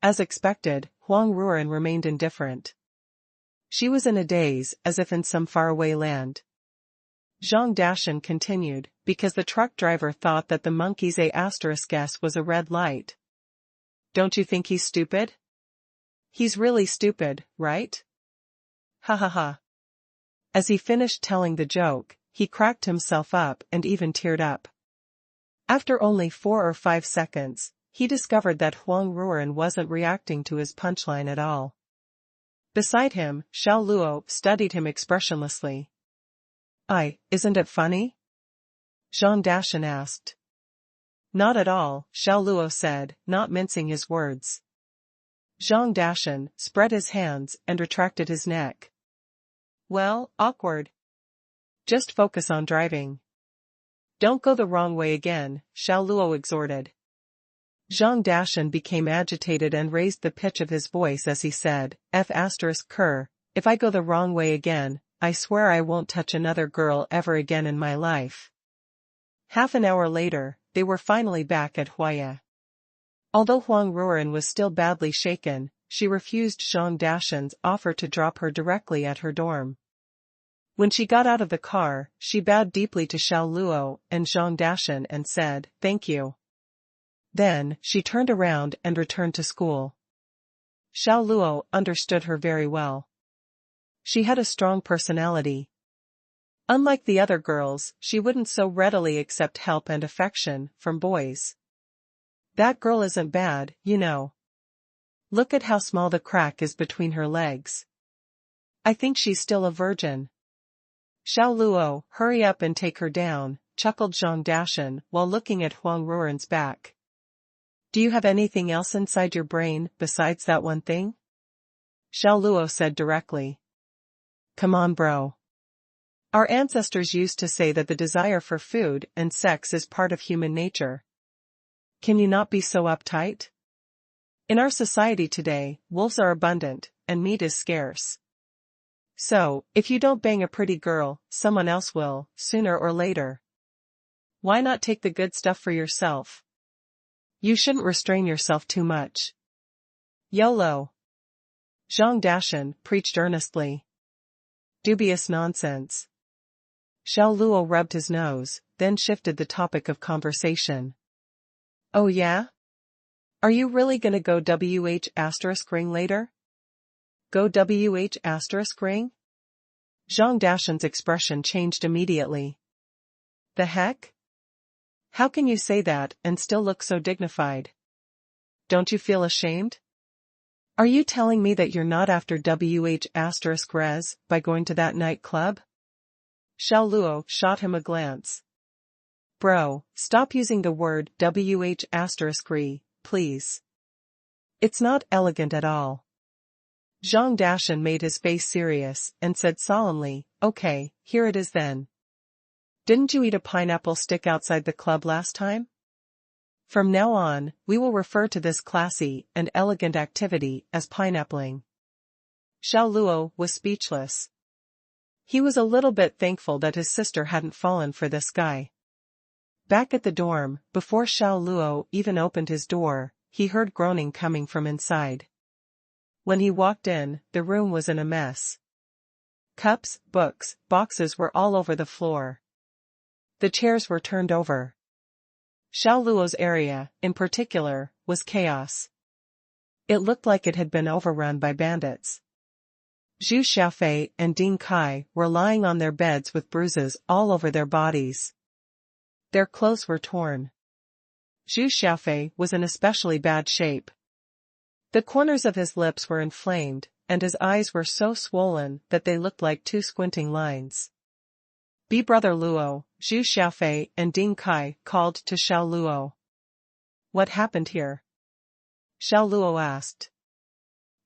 As expected, Huang Ruoren remained indifferent. She was in a daze, as if in some faraway land. Zhang Dashan continued, "Because the truck driver thought that the monkey's *s was a red light. Don't you think he's stupid? He's really stupid, right? Ha ha ha." As he finished telling the joke, he cracked himself up and even teared up. After only 4 or 5 seconds, he discovered that Huang Ruoren wasn't reacting to his punchline at all. Beside him, Xiao Luo studied him expressionlessly. Isn't it funny?" Zhang Dashan asked. "Not at all," Xiao Luo said, not mincing his words. Zhang Dashan spread his hands and retracted his neck. "Well, awkward. Just focus on driving. Don't go the wrong way again," Xiao Luo exhorted. Zhang Dashan became agitated and raised the pitch of his voice as he said, "F***, if I go the wrong way again, I swear I won't touch another girl ever again in my life." Half an hour later, they were finally back at Huaya. Although Huang Ruoren was still badly shaken, she refused Zhang Dashan's offer to drop her directly at her dorm. When she got out of the car, she bowed deeply to Xiao Luo and Zhang Dashan and said, "Thank you." Then, she turned around and returned to school. Xiao Luo understood her very well. She had a strong personality. Unlike the other girls, she wouldn't so readily accept help and affection from boys. "That girl isn't bad, you know. Look at how small the crack is between her legs. I think she's still a virgin." "Xiao Luo, hurry up and take her down," chuckled Zhang Dashan while looking at Huang Ruoren's back. "Do you have anything else inside your brain besides that one thing?" Xiao Luo said directly. "Come on, bro. Our ancestors used to say that the desire for food and sex is part of human nature. Can you not be so uptight? In our society today, wolves are abundant, and meat is scarce. So, if you don't bang a pretty girl, someone else will, sooner or later. Why not take the good stuff for yourself? You shouldn't restrain yourself too much. YOLO. Zhang Dashan preached earnestly. Dubious nonsense. Xiao Luo rubbed his nose, then shifted the topic of conversation. Oh yeah? Are you really gonna go ring later? Go ring? Zhang Dashan's expression changed immediately. The heck? How can you say that and still look so dignified? Don't you feel ashamed? Are you telling me that you're not after res by going to that nightclub? Xiao Luo shot him a glance. Bro, stop using the word re, please. It's not elegant at all. Zhang Dashan made his face serious and said solemnly, okay, here it is then. Didn't you eat a pineapple stick outside the club last time? From now on, we will refer to this classy and elegant activity as pineappling. Xiao Luo was speechless. He was a little bit thankful that his sister hadn't fallen for this guy. Back at the dorm, before Xiao Luo even opened his door, he heard groaning coming from inside. When he walked in, the room was in a mess. Cups, books, boxes were all over the floor. The chairs were turned over. Xiao Luo's area, in particular, was chaos. It looked like it had been overrun by bandits. Zhu Xiaofei and Ding Kai were lying on their beds with bruises all over their bodies. Their clothes were torn. Zhu Xiaofei was in especially bad shape. The corners of his lips were inflamed, and his eyes were so swollen that they looked like two squinting lines. Brother Luo, Zhu Xiaofei and Ding Kai called to Xiao Luo. What happened here? Xiao Luo asked.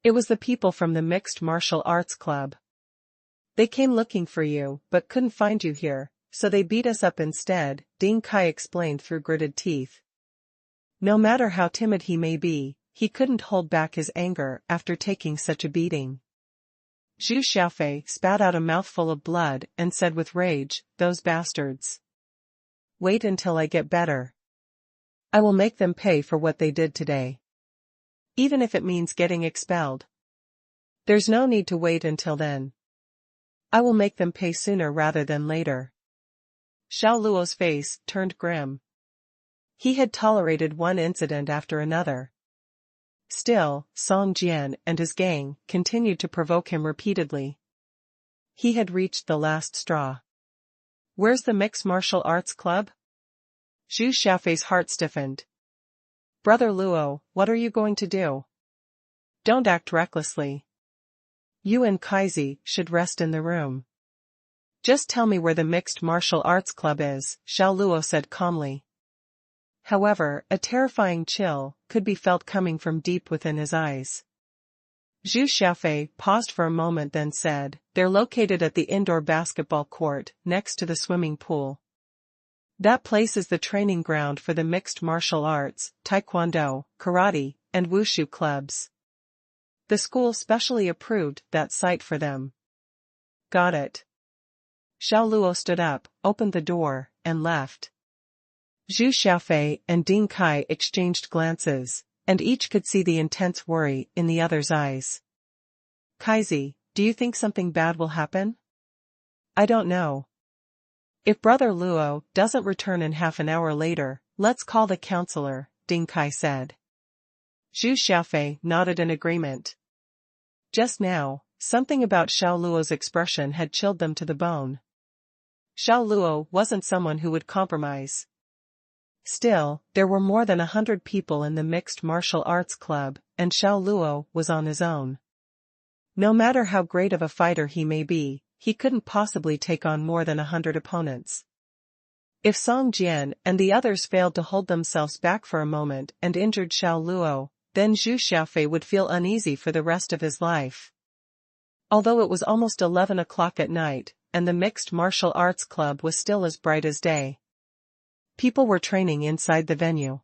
It was the people from the Mixed Martial Arts Club. They came looking for you but couldn't find you here, so they beat us up instead, Ding Kai explained through gritted teeth. No matter how timid he may be, he couldn't hold back his anger after taking such a beating. Zhu Xiaofei spat out a mouthful of blood and said with rage, those bastards. Wait until I get better. I will make them pay for what they did today. Even if it means getting expelled. There's no need to wait until then. I will make them pay sooner rather than later. Xiao Luo's face turned grim. He had tolerated one incident after another. Still, Song Jian and his gang continued to provoke him repeatedly. He had reached the last straw. Where's the Mixed Martial Arts Club? Zhu Xiaofei's heart stiffened. Brother Luo, what are you going to do? Don't act recklessly. You and Kaizi should rest in the room. Just tell me where the Mixed Martial Arts Club is, Xiao Luo said calmly. However, a terrifying chill could be felt coming from deep within his eyes. Zhu Xiaofei paused for a moment then said, they're located at the indoor basketball court, next to the swimming pool. That place is the training ground for the mixed martial arts, taekwondo, karate, and wushu clubs. The school specially approved that site for them. Got it. Xiao Luo stood up, opened the door, and left. Zhu Xiaofei and Ding Kai exchanged glances, and each could see the intense worry in the other's eyes. Kaizi, do you think something bad will happen? I don't know. If Brother Luo doesn't return in half an hour later, let's call the counselor, Ding Kai said. Zhu Xiaofei nodded in agreement. Just now, something about Xiao Luo's expression had chilled them to the bone. Xiao Luo wasn't someone who would compromise. Still, there were more than 100 people in the Mixed Martial Arts Club, and Xiao Luo was on his own. No matter how great of a fighter he may be, he couldn't possibly take on more than 100 opponents. If Song Jian and the others failed to hold themselves back for a moment and injured Xiao Luo, then Zhu Xiaofei would feel uneasy for the rest of his life. Although it was almost 11 o'clock at night, and the Mixed Martial Arts Club was still as bright as day. People were training inside the venue.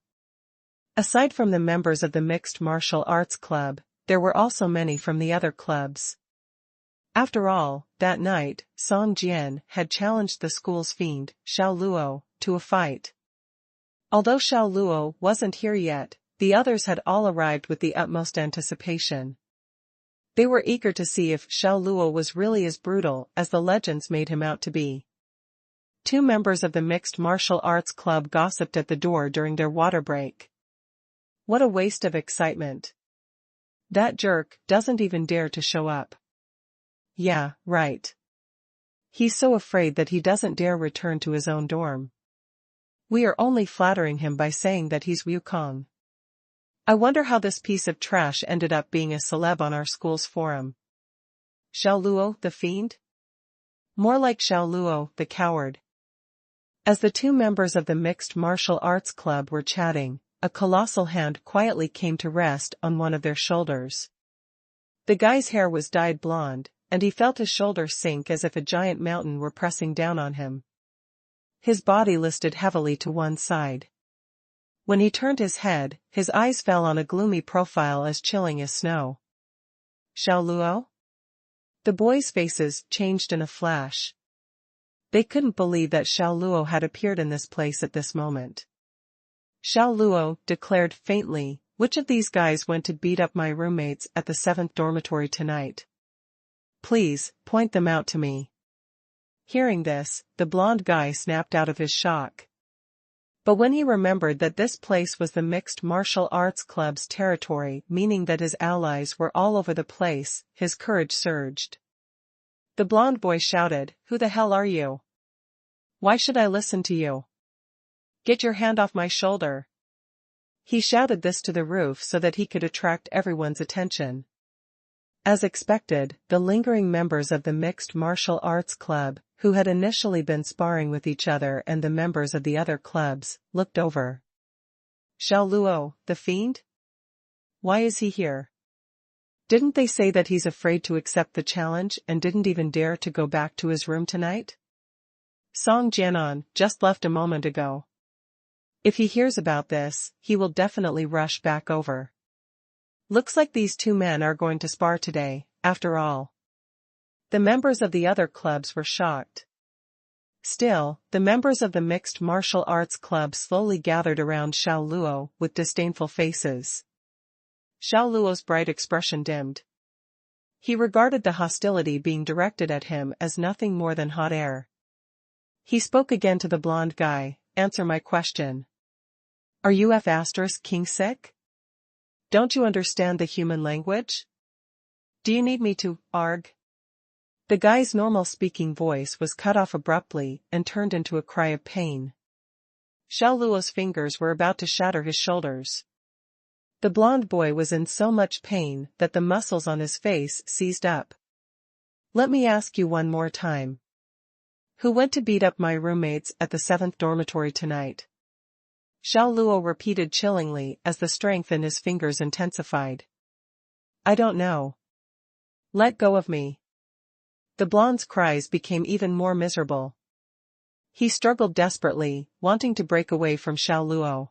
Aside from the members of the Mixed Martial Arts Club, there were also many from the other clubs. After all, that night, Song Jian had challenged the school's fiend, Xiao Luo, to a fight. Although Xiao Luo wasn't here yet, the others had all arrived with the utmost anticipation. They were eager to see if Xiao Luo was really as brutal as the legends made him out to be. 2 members of the mixed martial arts club gossiped at the door during their water break. What a waste of excitement. That jerk doesn't even dare to show up. Yeah, right. He's so afraid that he doesn't dare return to his own dorm. We are only flattering him by saying that he's Wukong. I wonder how this piece of trash ended up being a celeb on our school's forum. Xiao Luo, the fiend? More like Xiao Luo, the coward. As the 2 members of the mixed martial arts club were chatting, a colossal hand quietly came to rest on one of their shoulders. The guy's hair was dyed blonde, and he felt his shoulders sink as if a giant mountain were pressing down on him. His body listed heavily to one side. When he turned his head, his eyes fell on a gloomy profile as chilling as snow. Xiao Luo? The boys' faces changed in a flash. They couldn't believe that Xiao Luo had appeared in this place at this moment. Xiao Luo declared faintly, "Which of these guys went to beat up my roommates at the 7th dormitory tonight? Please, point them out to me." Hearing this, the blonde guy snapped out of his shock. But when he remembered that this place was the mixed martial arts club's territory, meaning that his allies were all over the place, his courage surged. The blonde boy shouted, "Who the hell are you? Why should I listen to you? Get your hand off my shoulder." He shouted this to the roof so that he could attract everyone's attention. As expected, the lingering members of the mixed martial arts club, who had initially been sparring with each other and the members of the other clubs, looked over. Xiao Luo, the fiend? Why is he here? Didn't they say that he's afraid to accept the challenge and didn't even dare to go back to his room tonight? Song Jianan just left a moment ago. If he hears about this, he will definitely rush back over. Looks like these 2 men are going to spar today, after all. The members of the other clubs were shocked. Still, the members of the mixed martial arts club slowly gathered around Xiao Luo with disdainful faces. Xiao Luo's bright expression dimmed. He regarded the hostility being directed at him as nothing more than hot air. He spoke again to the blonde guy, "Answer my question. Are you King sick? Don't you understand the human language? Do you need me to, arg?" The guy's normal speaking voice was cut off abruptly and turned into a cry of pain. Xiao Luo's fingers were about to shatter his shoulders. The blonde boy was in so much pain that the muscles on his face seized up. "Let me ask you one more time. Who went to beat up my roommates at the 7th dormitory tonight?" Xiao Luo repeated chillingly as the strength in his fingers intensified. "I don't know. Let go of me." The blonde's cries became even more miserable. He struggled desperately, wanting to break away from Xiao Luo.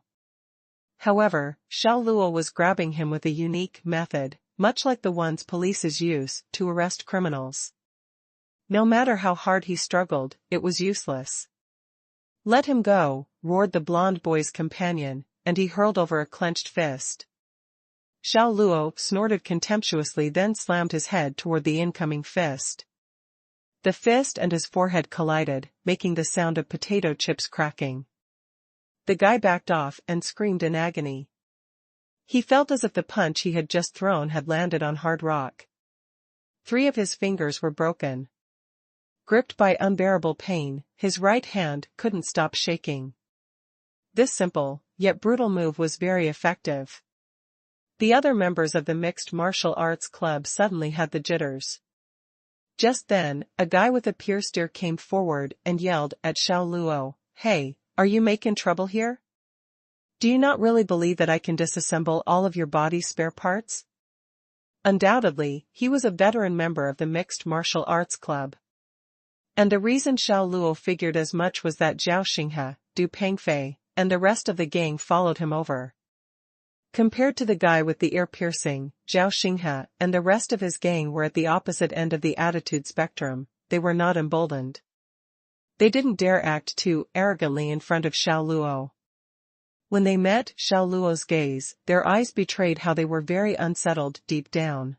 However, Xiao Luo was grabbing him with a unique method, much like the ones police use to arrest criminals. No matter how hard he struggled, it was useless. "Let him go," roared the blonde boy's companion, and he hurled over a clenched fist. Xiao Luo snorted contemptuously, then slammed his head toward the incoming fist. The fist and his forehead collided, making the sound of potato chips cracking. The guy backed off and screamed in agony. He felt as if the punch he had just thrown had landed on hard rock. 3 of his fingers were broken. Gripped by unbearable pain, his right hand couldn't stop shaking. This simple, yet brutal move was very effective. The other members of the mixed martial arts club suddenly had the jitters. Just then, a guy with a pierced ear came forward and yelled at Xiao Luo, "Hey, are you making trouble here? Do you not really believe that I can disassemble all of your body's spare parts?" Undoubtedly, he was a veteran member of the mixed martial arts club. And the reason Xiao Luo figured as much was that Zhao Xinghe, Du Pengfei, and the rest of the gang followed him over. Compared to the guy with the ear-piercing, Xianxia and the rest of his gang were at the opposite end of the attitude spectrum. They were not emboldened. They didn't dare act too arrogantly in front of Xiao Luo. When they met Xiao Luo's gaze, their eyes betrayed how they were very unsettled deep down.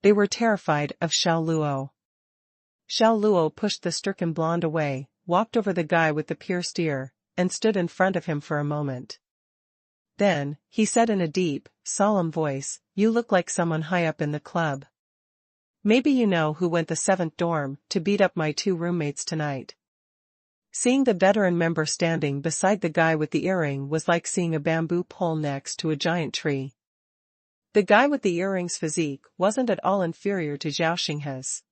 They were terrified of Xiao Luo. Xiao Luo pushed the stricken blonde away, walked over the guy with the pierced ear, and stood in front of him for a moment. Then, he said in a deep, solemn voice, "You look like someone high up in the club. Maybe you know who went the 7th dorm to beat up my 2 roommates tonight." Seeing the veteran member standing beside the guy with the earring was like seeing a bamboo pole next to a giant tree. The guy with the earring's physique wasn't at all inferior to Xiaoxinghe's.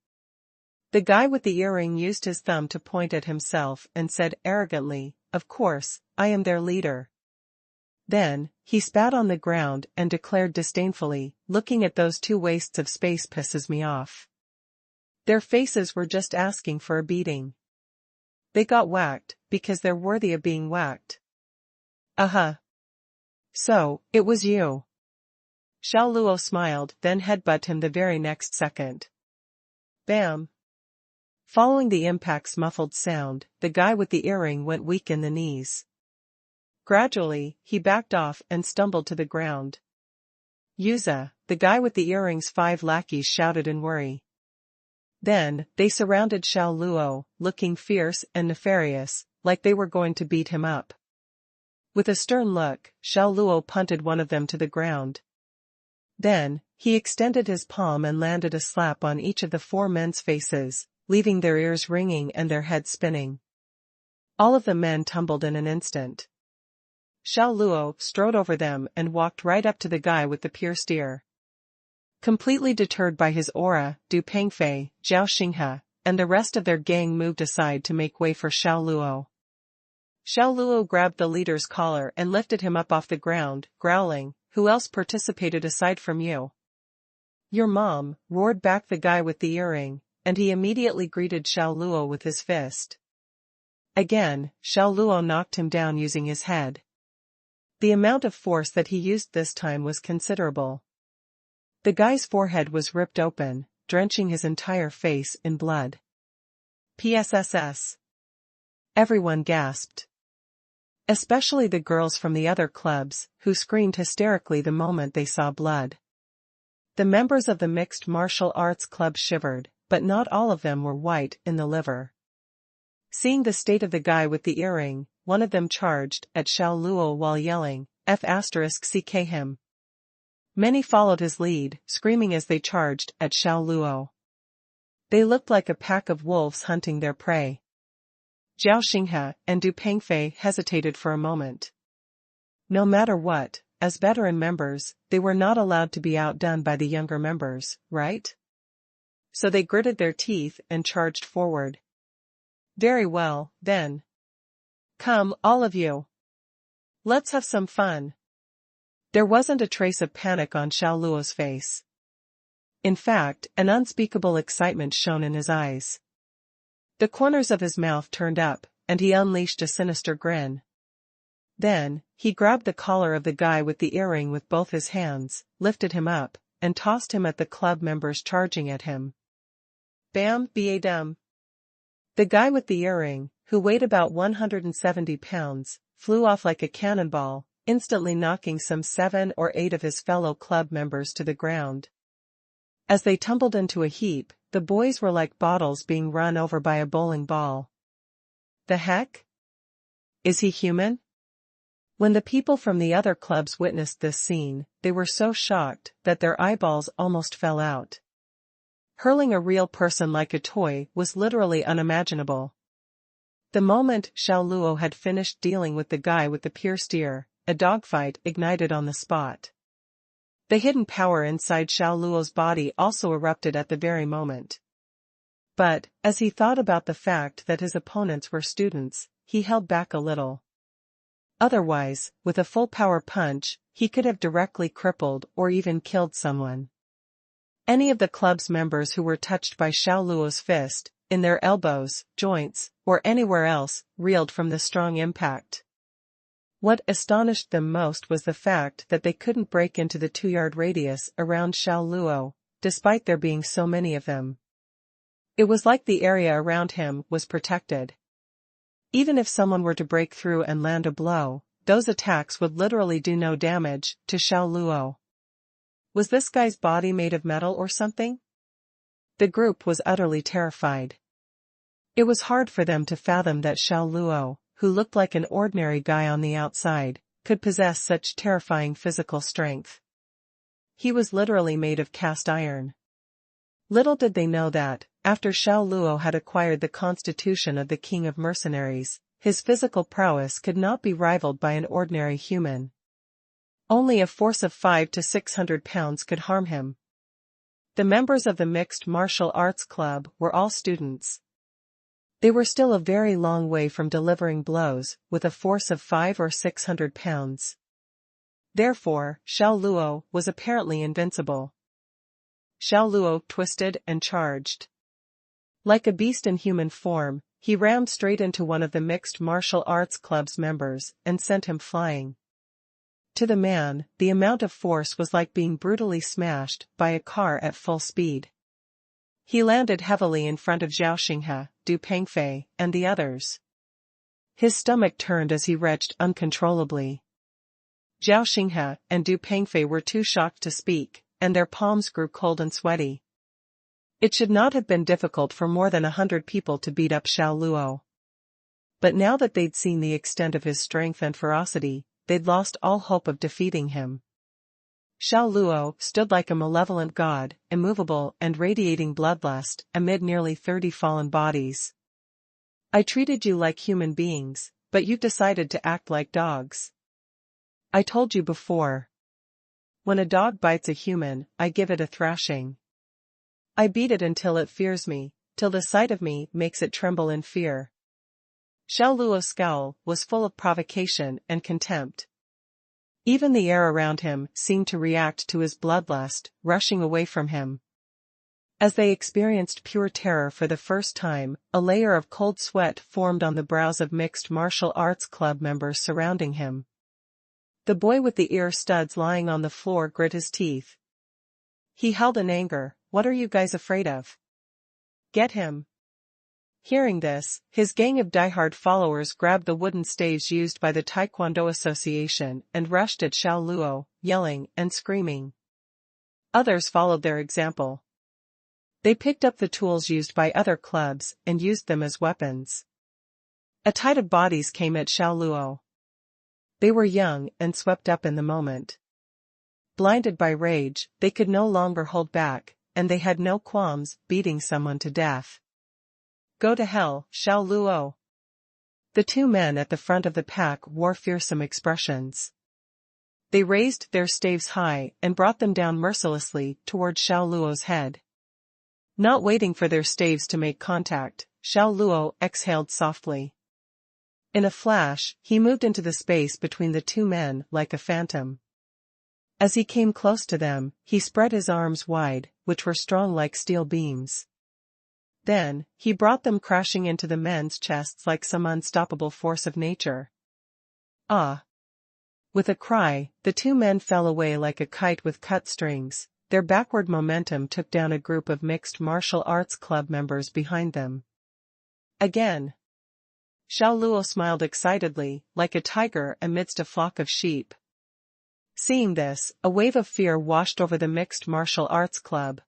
The guy with the earring used his thumb to point at himself and said arrogantly, "Of course, I am their leader." Then, he spat on the ground and declared disdainfully, "Looking at those 2 wastes of space pisses me off. Their faces were just asking for a beating. They got whacked, because they're worthy of being whacked." So, it was you. Xiao Luo smiled, then headbutted him the very next second. Bam! Following the impact's muffled sound, the guy with the earring went weak in the knees. Gradually, he backed off and stumbled to the ground. "Yuza," the guy with the earring's 5 lackeys shouted in worry. Then, they surrounded Xiao Luo, looking fierce and nefarious, like they were going to beat him up. With a stern look, Xiao Luo punted one of them to the ground. Then, he extended his palm and landed a slap on each of the 4 men's faces, leaving their ears ringing and their heads spinning. All of the men tumbled in an instant. Xiao Luo strode over them and walked right up to the guy with the pierced ear. Completely deterred by his aura, Du Pengfei, Zhao Xinghe, and the rest of their gang moved aside to make way for Xiao Luo. Xiao Luo grabbed the leader's collar and lifted him up off the ground, growling, "Who else participated aside from you?" "Your mom," roared back the guy with the earring, and he immediately greeted Xiao Luo with his fist. Again, Xiao Luo knocked him down using his head. The amount of force that he used this time was considerable. The guy's forehead was ripped open, drenching his entire face in blood. PSSS. Everyone gasped. Especially the girls from the other clubs, who screamed hysterically the moment they saw blood. The members of the mixed martial arts club shivered, but not all of them were white in the liver. Seeing the state of the guy with the earring, one of them charged at Xiao Luo while yelling, "F***ck him." Many followed his lead, screaming as they charged at Xiao Luo. They looked like a pack of wolves hunting their prey. Zhao Xinghe and Du Pengfei hesitated for a moment. No matter what, as veteran members, they were not allowed to be outdone by the younger members, right? So they gritted their teeth and charged forward. "Very well, then. Come, all of you. Let's have some fun." There wasn't a trace of panic on Xiao Luo's face. In fact, an unspeakable excitement shone in his eyes. The corners of his mouth turned up, and he unleashed a sinister grin. Then, he grabbed the collar of the guy with the earring with both his hands, lifted him up, and tossed him at the club members charging at him. Bam, badum. The guy with the earring, who weighed about 170 pounds, flew off like a cannonball, instantly knocking some 7 or 8 of his fellow club members to the ground. As they tumbled into a heap, the boys were like bottles being run over by a bowling ball. The heck? Is he human? When the people from the other clubs witnessed this scene, they were so shocked that their eyeballs almost fell out. Hurling a real person like a toy was literally unimaginable. The moment Xiao Luo had finished dealing with the guy with the pierced ear, a dogfight ignited on the spot. The hidden power inside Xiao Luo's body also erupted at the very moment. But, as he thought about the fact that his opponents were students, he held back a little. Otherwise, with a full-power punch, he could have directly crippled or even killed someone. Any of the club's members who were touched by Xiao Luo's fist, in their elbows, joints, or anywhere else, reeled from the strong impact. What astonished them most was the fact that they couldn't break into the 2-yard radius around Xiao Luo, despite there being so many of them. It was like the area around him was protected. Even if someone were to break through and land a blow, those attacks would literally do no damage to Xiao Luo. Was this guy's body made of metal or something? The group was utterly terrified. It was hard for them to fathom that Xiao Luo, who looked like an ordinary guy on the outside, could possess such terrifying physical strength. He was literally made of cast iron. Little did they know that, after Xiao Luo had acquired the constitution of the king of mercenaries, his physical prowess could not be rivaled by an ordinary human. Only a force of 500 to 600 pounds could harm him. The members of the mixed martial arts club were all students. They were still a very long way from delivering blows with a force of 500 or 600 pounds. Therefore, Xiao Luo was apparently invincible. Xiao Luo twisted and charged. Like a beast in human form, he rammed straight into one of the mixed martial arts club's members and sent him flying. To the man, the amount of force was like being brutally smashed by a car at full speed. He landed heavily in front of Xianxia, Du Pengfei, and the others. His stomach turned as he retched uncontrollably. Xianxia and Du Pengfei were too shocked to speak, and their palms grew cold and sweaty. It should not have been difficult for more than 100 people to beat up Xiao Luo. But now that they'd seen the extent of his strength and ferocity, they'd lost all hope of defeating him. Xiao Luo stood like a malevolent god, immovable and radiating bloodlust, amid nearly 30 fallen bodies. I treated you like human beings, but you've decided to act like dogs. I told you before. When a dog bites a human, I give it a thrashing. I beat it until it fears me, till the sight of me makes it tremble in fear. Xiao Luo's scowl was full of provocation and contempt. Even the air around him seemed to react to his bloodlust, rushing away from him. As they experienced pure terror for the first time, a layer of cold sweat formed on the brows of mixed martial arts club members surrounding him. The boy with the ear studs lying on the floor grit his teeth. He held in anger, "What are you guys afraid of? Get him." Hearing this, his gang of diehard followers grabbed the wooden staves used by the Taekwondo Association and rushed at Xiao Luo, yelling and screaming. Others followed their example. They picked up the tools used by other clubs and used them as weapons. A tide of bodies came at Xiao Luo. They were young and swept up in the moment. Blinded by rage, they could no longer hold back, and they had no qualms beating someone to death. "Go to hell, Xiao Luo." The two men at the front of the pack wore fearsome expressions. They raised their staves high and brought them down mercilessly toward Xiao Luo's head. Not waiting for their staves to make contact, Xiao Luo exhaled softly. In a flash, he moved into the space between the two men like a phantom. As he came close to them, he spread his arms wide, which were strong like steel beams. Then, he brought them crashing into the men's chests like some unstoppable force of nature. Ah! With a cry, the two men fell away like a kite with cut strings. Their backward momentum took down a group of mixed martial arts club members behind them. Again! Xiao Luo smiled excitedly, like a tiger amidst a flock of sheep. Seeing this, a wave of fear washed over the mixed martial arts club.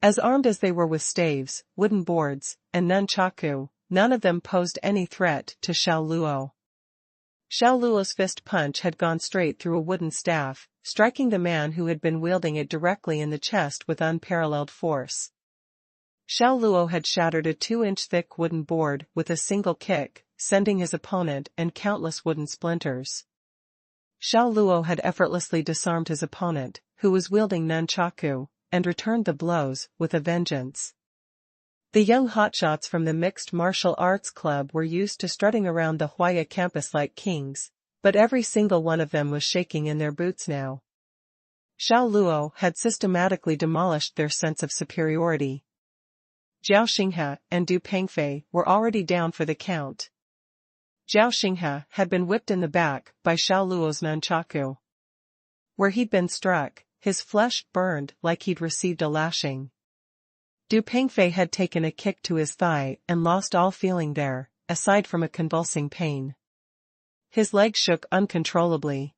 As armed as they were with staves, wooden boards, and nunchaku, none of them posed any threat to Xiao Luo. Xiao Luo's fist punch had gone straight through a wooden staff, striking the man who had been wielding it directly in the chest with unparalleled force. Xiao Luo had shattered a 2-inch thick wooden board with a single kick, sending his opponent and countless wooden splinters. Xiao Luo had effortlessly disarmed his opponent, who was wielding nunchaku, and returned the blows with a vengeance. The young hotshots from the mixed martial arts club were used to strutting around the Huaya campus like kings, but every single one of them was shaking in their boots now. Xiao Luo had systematically demolished their sense of superiority. Xianxia and Du Pengfei were already down for the count. Zhao Xinghe had been whipped in the back by Xiao Luo's nunchaku. Where he'd been struck, his flesh burned like he'd received a lashing. Du Pengfei had taken a kick to his thigh and lost all feeling there, aside from a convulsing pain. His legs shook uncontrollably.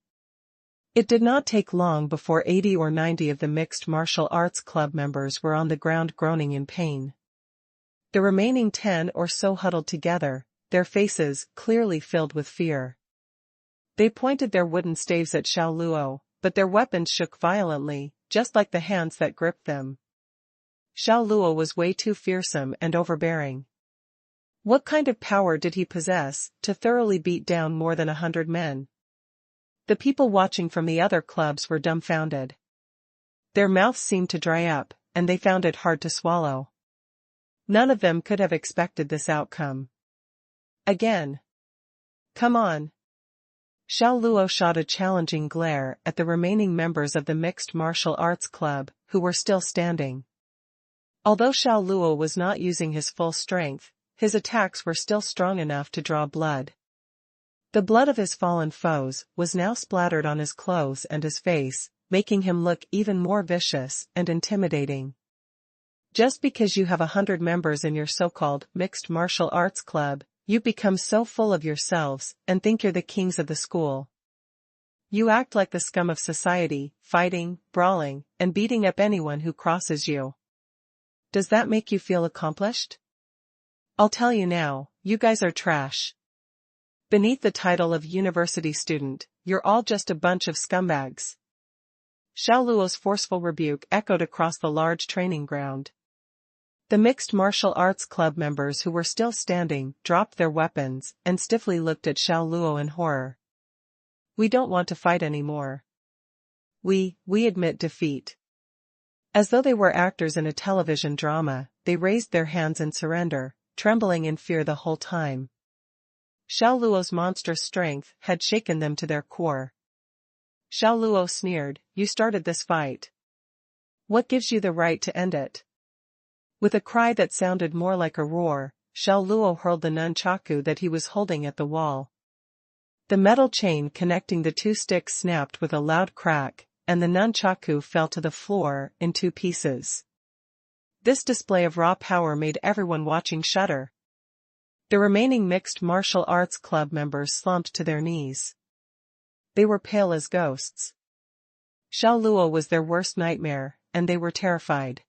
It did not take long before 80 or 90 of the mixed martial arts club members were on the ground groaning in pain. The remaining 10 or so huddled together, their faces clearly filled with fear. They pointed their wooden staves at Xiao Luo, but their weapons shook violently, just like the hands that gripped them. Xiao Luo was way too fearsome and overbearing. What kind of power did he possess to thoroughly beat down more than 100 men? The people watching from the other clubs were dumbfounded. Their mouths seemed to dry up, and they found it hard to swallow. None of them could have expected this outcome. Again. Come on. Xiao Luo shot a challenging glare at the remaining members of the mixed martial arts club, who were still standing. Although Xiao Luo was not using his full strength, his attacks were still strong enough to draw blood. The blood of his fallen foes was now splattered on his clothes and his face, making him look even more vicious and intimidating. Just because you have 100 members in your so-called mixed martial arts club, you become so full of yourselves and think you're the kings of the school. You act like the scum of society, fighting, brawling, and beating up anyone who crosses you. Does that make you feel accomplished? I'll tell you now, you guys are trash. Beneath the title of university student, you're all just a bunch of scumbags. Xiao Luo's forceful rebuke echoed across the large training ground. The mixed martial arts club members who were still standing dropped their weapons and stiffly looked at Xiao Luo in horror. We don't want to fight anymore. We admit defeat. As though they were actors in a television drama, they raised their hands in surrender, trembling in fear the whole time. Xiao Luo's monstrous strength had shaken them to their core. Xiao Luo sneered, "You started this fight. What gives you the right to end it?" With a cry that sounded more like a roar, Xiao Luo hurled the nunchaku that he was holding at the wall. The metal chain connecting the two sticks snapped with a loud crack, and the nunchaku fell to the floor in 2 pieces. This display of raw power made everyone watching shudder. The remaining mixed martial arts club members slumped to their knees. They were pale as ghosts. Xiao Luo was their worst nightmare, and they were terrified.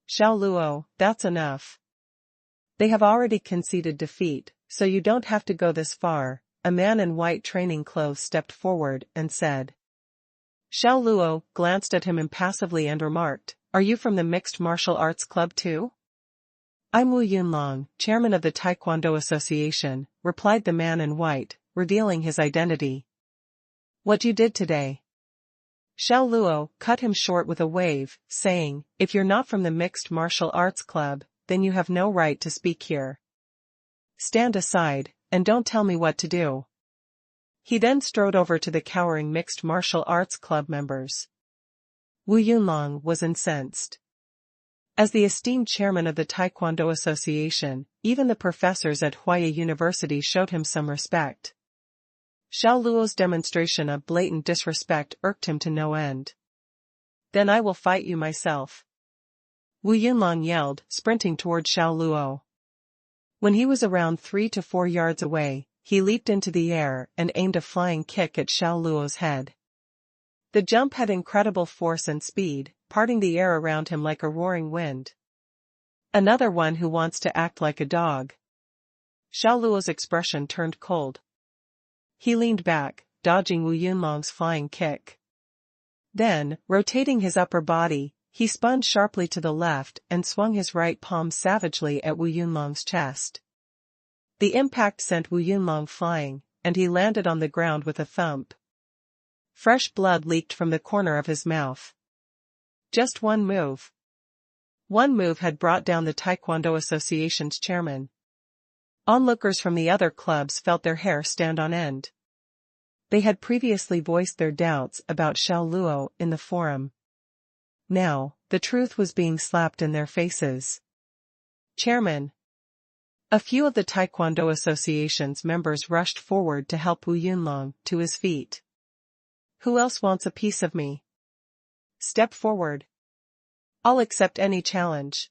Xiao Luo, that's enough. They have already conceded defeat, so you don't have to go this far. A man in white training clothes stepped forward and said. Xiao Luo glanced at him impassively and remarked, "Are you from the Mixed Martial Arts Club too?" "I'm Wu Yunlong, chairman of the Taekwondo Association," replied the man in white, revealing his identity. "What you did today?" Xiao Luo cut him short with a wave, saying, "If you're not from the Mixed Martial Arts Club, then you have no right to speak here. Stand aside, and don't tell me what to do." He then strode over to the cowering Mixed Martial Arts Club members. Wu Yunlong was incensed. As the esteemed chairman of the Taekwondo Association, even the professors at Huaya University showed him some respect. Xiao Luo's demonstration of blatant disrespect irked him to no end. "Then I will fight you myself," Wu Yunlong yelled, sprinting toward Xiao Luo. When he was around 3 to 4 yards away, he leaped into the air and aimed a flying kick at Xiao Luo's head. The jump had incredible force and speed, parting the air around him like a roaring wind. "Another one who wants to act like a dog." Xiao Luo's expression turned cold. He leaned back, dodging Wu Yunlong's flying kick. Then, rotating his upper body, he spun sharply to the left and swung his right palm savagely at Wu Yunlong's chest. The impact sent Wu Yunlong flying, and he landed on the ground with a thump. Fresh blood leaked from the corner of his mouth. Just one move. One move had brought down the Taekwondo Association's chairman. Onlookers from the other clubs felt their hair stand on end. They had previously voiced their doubts about Xiao Luo in the forum. Now, the truth was being slapped in their faces. "Chairman! A few of the Taekwondo Association's members rushed forward to help Wu Yunlong to his feet. Who else wants a piece of me? Step forward. I'll accept any challenge.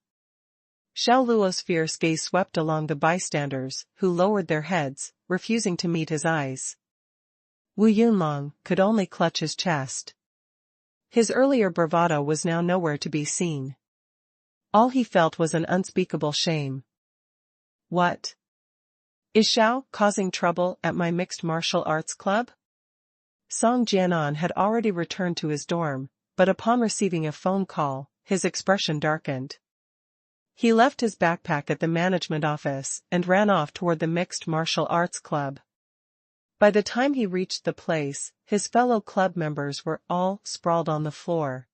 Xiao Luo's fierce gaze swept along the bystanders, who lowered their heads, refusing to meet his eyes. Wu Yunlong could only clutch his chest. His earlier bravado was now nowhere to be seen. All he felt was an unspeakable shame. What? Is Xiao causing trouble at my mixed martial arts club? Song Jianan had already returned to his dorm, but upon receiving a phone call, his expression darkened. He left his backpack at the management office and ran off toward the mixed martial arts club. By the time he reached the place, his fellow club members were all sprawled on the floor.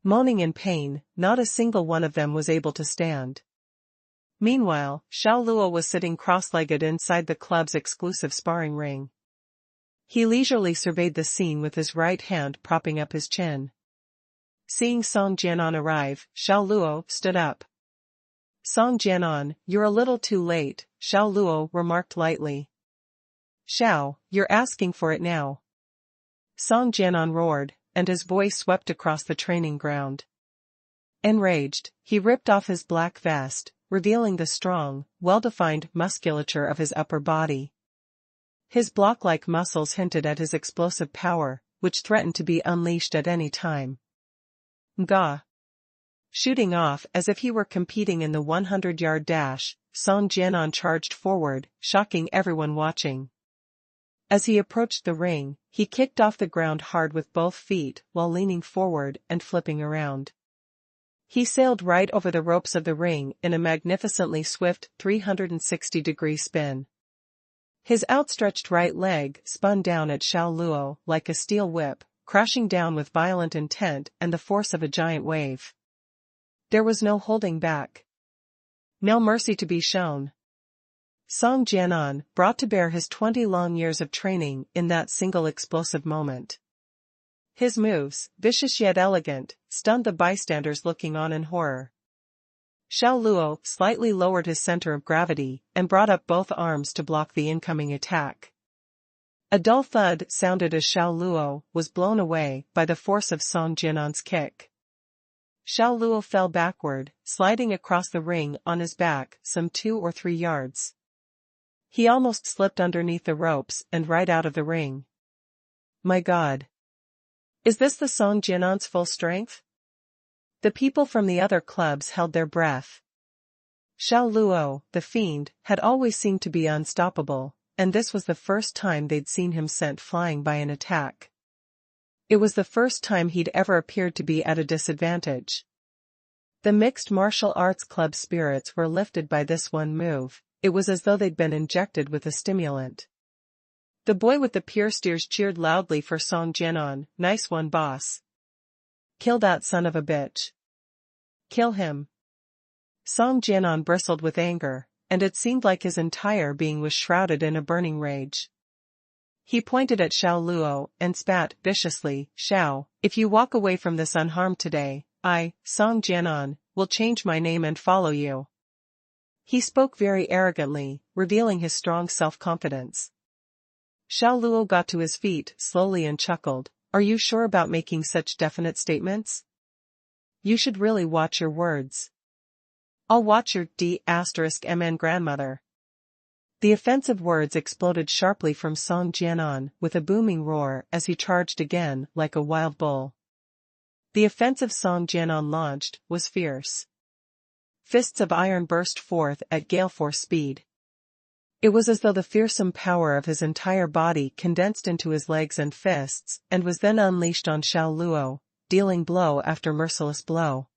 Moaning in pain, not a single one of them was able to stand. Meanwhile, Xiao Luo was sitting cross-legged inside the club's exclusive sparring ring. He leisurely surveyed the scene with his right hand propping up his chin. Seeing Song Jianan arrive, Xiao Luo stood up. Song Jianan, you're a little too late, Xiao Luo remarked lightly. Xiao, you're asking for it now. Song Jianan roared, and his voice swept across the training ground. Enraged, he ripped off his black vest, revealing the strong, well-defined musculature of his upper body. His block-like muscles hinted at his explosive power, which threatened to be unleashed at any time. Gah! Shooting off as if he were competing in the 100-yard dash, Song Jianan charged forward, shocking everyone watching. As he approached the ring, he kicked off the ground hard with both feet while leaning forward and flipping around. He sailed right over the ropes of the ring in a magnificently swift 360-degree spin. His outstretched right leg spun down at Xiao Luo like a steel whip, crashing down with violent intent and the force of a giant wave. There was no holding back. No mercy to be shown. Song Jianan brought to bear his 20 long years of training in that single explosive moment. His moves, vicious yet elegant, stunned the bystanders looking on in horror. Xiao Luo slightly lowered his center of gravity and brought up both arms to block the incoming attack. A dull thud sounded as Xiao Luo was blown away by the force of Song Jianan's kick. Xiao Luo fell backward, sliding across the ring on his back some 2 or 3 yards. He almost slipped underneath the ropes and right out of the ring. My God! Is this the Song Jianan's full strength? The people from the other clubs held their breath. Xiao Luo, the fiend, had always seemed to be unstoppable, and this was the first time they'd seen him sent flying by an attack. It was the first time he'd ever appeared to be at a disadvantage. The mixed martial arts club spirits were lifted by this one move. It was as though they'd been injected with a stimulant. The boy with the pierced ears cheered loudly for Song Jianan. Nice one, boss. Kill that son of a bitch. Kill him. Song Jianan bristled with anger, and it seemed like his entire being was shrouded in a burning rage. He pointed at Xiao Luo and spat viciously, Xiao, if you walk away from this unharmed today, I, Song Jianan, will change my name and follow you. He spoke very arrogantly, revealing his strong self-confidence. Xiao Luo got to his feet slowly and chuckled, Are you sure about making such definite statements? You should really watch your words. I'll watch your D*MN grandmother. The offensive words exploded sharply from Song Jianan with a booming roar as he charged again like a wild bull. The offensive Song Jianan launched was fierce. Fists of iron burst forth at gale-force speed. It was as though the fearsome power of his entire body condensed into his legs and fists and was then unleashed on Xiao Luo, dealing blow after merciless blow.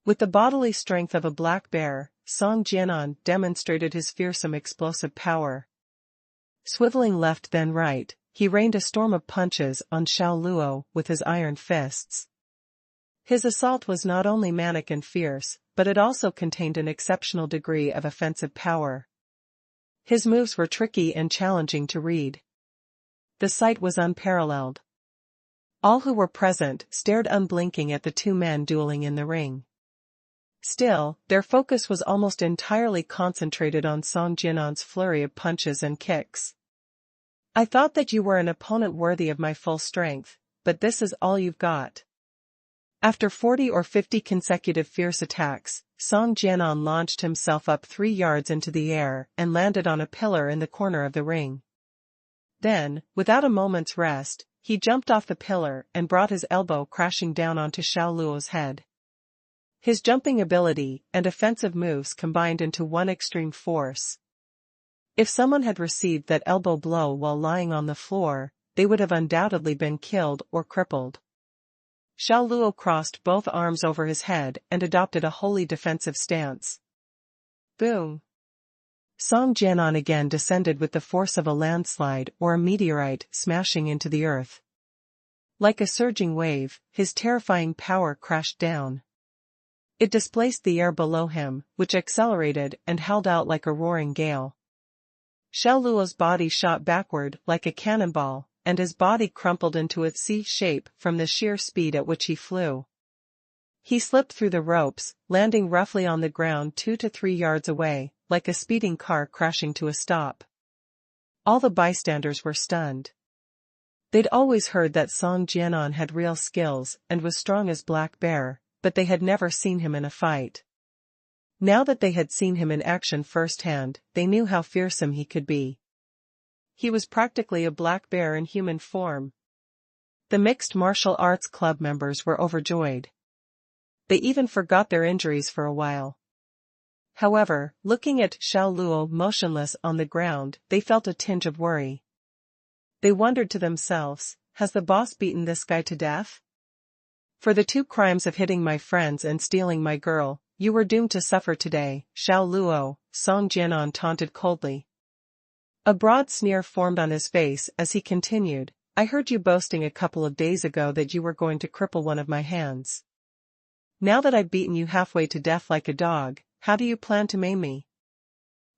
With the bodily strength of a black bear, Song Jianan demonstrated his fearsome explosive power. Swiveling left then right, he rained a storm of punches on Xiao Luo with his iron fists. His assault was not only manic and fierce, but it also contained an exceptional degree of offensive power. His moves were tricky and challenging to read. The sight was unparalleled. All who were present stared unblinking at the two men dueling in the ring. Still, their focus was almost entirely concentrated on Song Jian'an's flurry of punches and kicks. I thought that you were an opponent worthy of my full strength, but this is all you've got. After 40 or 50 consecutive fierce attacks, Song Jian'an launched himself up 3 yards into the air and landed on a pillar in the corner of the ring. Then, without a moment's rest, he jumped off the pillar and brought his elbow crashing down onto Xiao Luo's head. His jumping ability and offensive moves combined into one extreme force. If someone had received that elbow blow while lying on the floor, they would have undoubtedly been killed or crippled. Xiao Luo crossed both arms over his head and adopted a wholly defensive stance. Boom! Song Jian'an again descended with the force of a landslide or a meteorite smashing into the earth. Like a surging wave, his terrifying power crashed down. It displaced the air below him, which accelerated and held out like a roaring gale. Xiao Luo's body shot backward like a cannonball, and his body crumpled into its C shape from the sheer speed at which he flew. He slipped through the ropes, landing roughly on the ground 2 to 3 yards away, like a speeding car crashing to a stop. All the bystanders were stunned. They'd always heard that Song Jian'an had real skills and was strong as Black Bear, but they had never seen him in a fight. Now that they had seen him in action firsthand, they knew how fearsome he could be. He was practically a black bear in human form. The mixed martial arts club members were overjoyed. They even forgot their injuries for a while. However, looking at Xiao Luo motionless on the ground, they felt a tinge of worry. They wondered to themselves, has the boss beaten this guy to death? For the 2 crimes of hitting my friends and stealing my girl, you were doomed to suffer today, Xiao Luo, Song Jian'an taunted coldly. A broad sneer formed on his face as he continued, I heard you boasting a couple of days ago that you were going to cripple one of my hands. Now that I've beaten you halfway to death like a dog, how do you plan to maim me?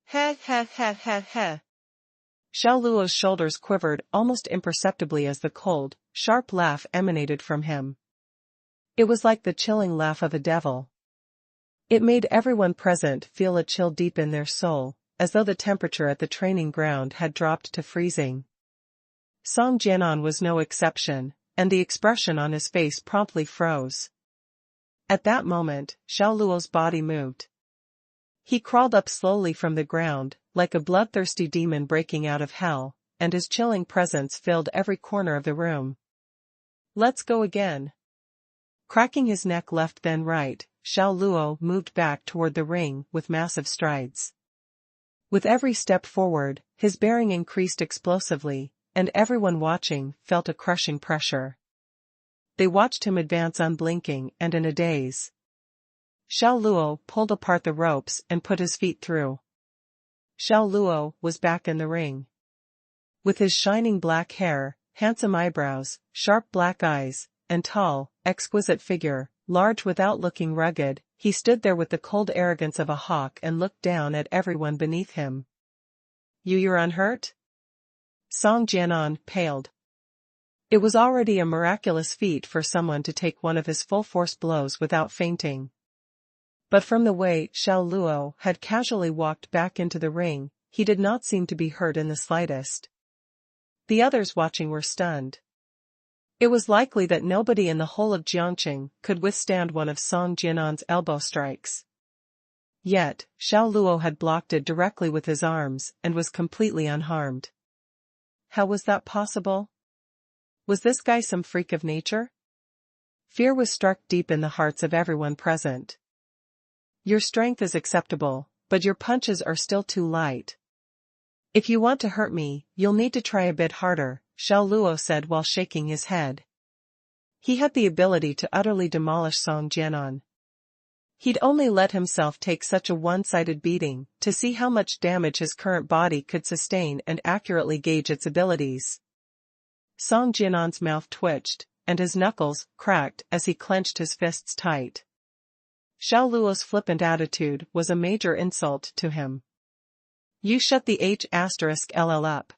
Heh heh heh heh heh. Xiao Luo's shoulders quivered almost imperceptibly as the cold, sharp laugh emanated from him. It was like the chilling laugh of a devil. It made everyone present feel a chill deep in their soul, as though the temperature at the training ground had dropped to freezing. Song Jian'an was no exception, and the expression on his face promptly froze. At that moment, Xiao Luo's body moved. He crawled up slowly from the ground, like a bloodthirsty demon breaking out of hell, and his chilling presence filled every corner of the room. Let's go again. Cracking his neck left then right, Xiao Luo moved back toward the ring with massive strides. With every step forward, his bearing increased explosively, and everyone watching felt a crushing pressure. They watched him advance unblinking and in a daze. Xiao Luo pulled apart the ropes and put his feet through. Xiao Luo was back in the ring. With his shining black hair, handsome eyebrows, sharp black eyes, and tall, exquisite figure, large without looking rugged, he stood there with the cold arrogance of a hawk and looked down at everyone beneath him. You're unhurt? Song Jian'an paled. It was already a miraculous feat for someone to take one of his full-force blows without fainting. But from the way Xiao Luo had casually walked back into the ring, he did not seem to be hurt in the slightest. The others watching were stunned. It was likely that nobody in the whole of Jiangqing could withstand one of Song Jian'an's elbow strikes. Yet, Xiao Luo had blocked it directly with his arms and was completely unharmed. How was that possible? Was this guy some freak of nature? Fear was struck deep in the hearts of everyone present. Your strength is acceptable, but your punches are still too light. If you want to hurt me, you'll need to try a bit harder, Xiao Luo said while shaking his head. He had the ability to utterly demolish Song Jian'an. He'd only let himself take such a one-sided beating to see how much damage his current body could sustain and accurately gauge its abilities. Song Jian'an's mouth twitched, and his knuckles cracked as he clenched his fists tight. Xiao Luo's flippant attitude was a major insult to him. You shut the H*LL up.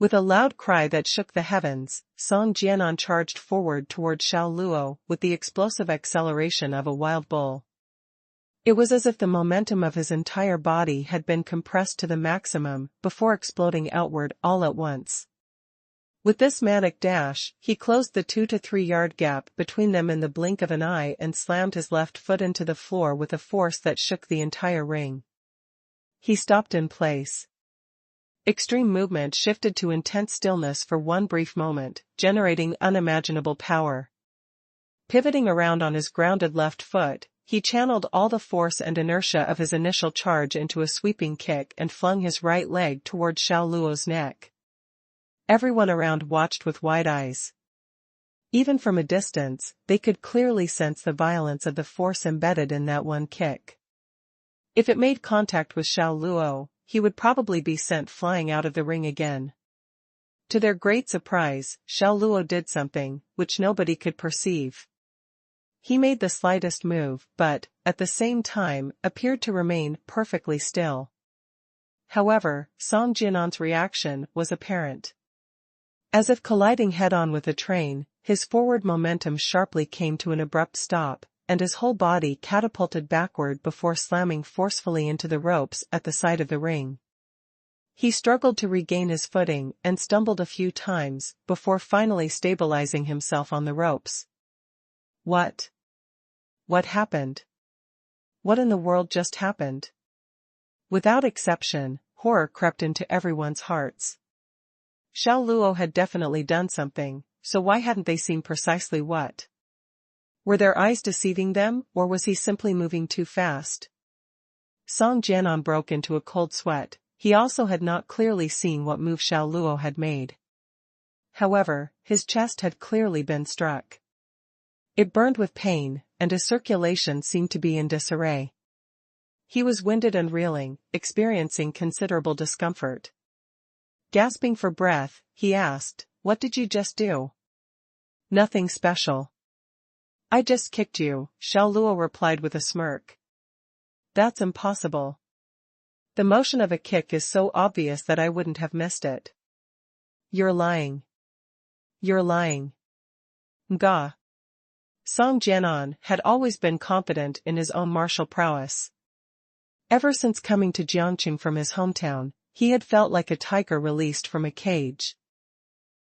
With a loud cry that shook the heavens, Song Jian'an charged forward toward Xiao Luo with the explosive acceleration of a wild bull. It was as if the momentum of his entire body had been compressed to the maximum before exploding outward all at once. With this manic dash, he closed the 2 to 3 yard gap between them in the blink of an eye and slammed his left foot into the floor with a force that shook the entire ring. He stopped in place. Extreme movement shifted to intense stillness for one brief moment, generating unimaginable power. Pivoting around on his grounded left foot, he channeled all the force and inertia of his initial charge into a sweeping kick and flung his right leg toward Xiao Luo's neck. Everyone around watched with wide eyes. Even from a distance, they could clearly sense the violence of the force embedded in that one kick. If it made contact with Xiao Luo, he would probably be sent flying out of the ring again. To their great surprise, Xiao Luo did something which nobody could perceive. He made the slightest move but, at the same time, appeared to remain perfectly still. However, Song Jian'an's reaction was apparent. As if colliding head-on with a train, his forward momentum sharply came to an abrupt stop, and his whole body catapulted backward before slamming forcefully into the ropes at the side of the ring. He struggled to regain his footing and stumbled a few times before finally stabilizing himself on the ropes. What? What happened? What in the world just happened? Without exception, horror crept into everyone's hearts. Xiao Luo had definitely done something, so why hadn't they seen precisely what? Were their eyes deceiving them, or was he simply moving too fast? Song Jian'an broke into a cold sweat. He also had not clearly seen what move Xiao Luo had made. However, his chest had clearly been struck. It burned with pain, and his circulation seemed to be in disarray. He was winded and reeling, experiencing considerable discomfort. Gasping for breath, he asked, "What did you just do?" "Nothing special. I just kicked you," Xiao Luo replied with a smirk. "That's impossible. The motion of a kick is so obvious that I wouldn't have missed it." "You're lying. You're lying." Nga. Song Jian'an had always been confident in his own martial prowess. Ever since coming to Jiangqing from his hometown, he had felt like a tiger released from a cage.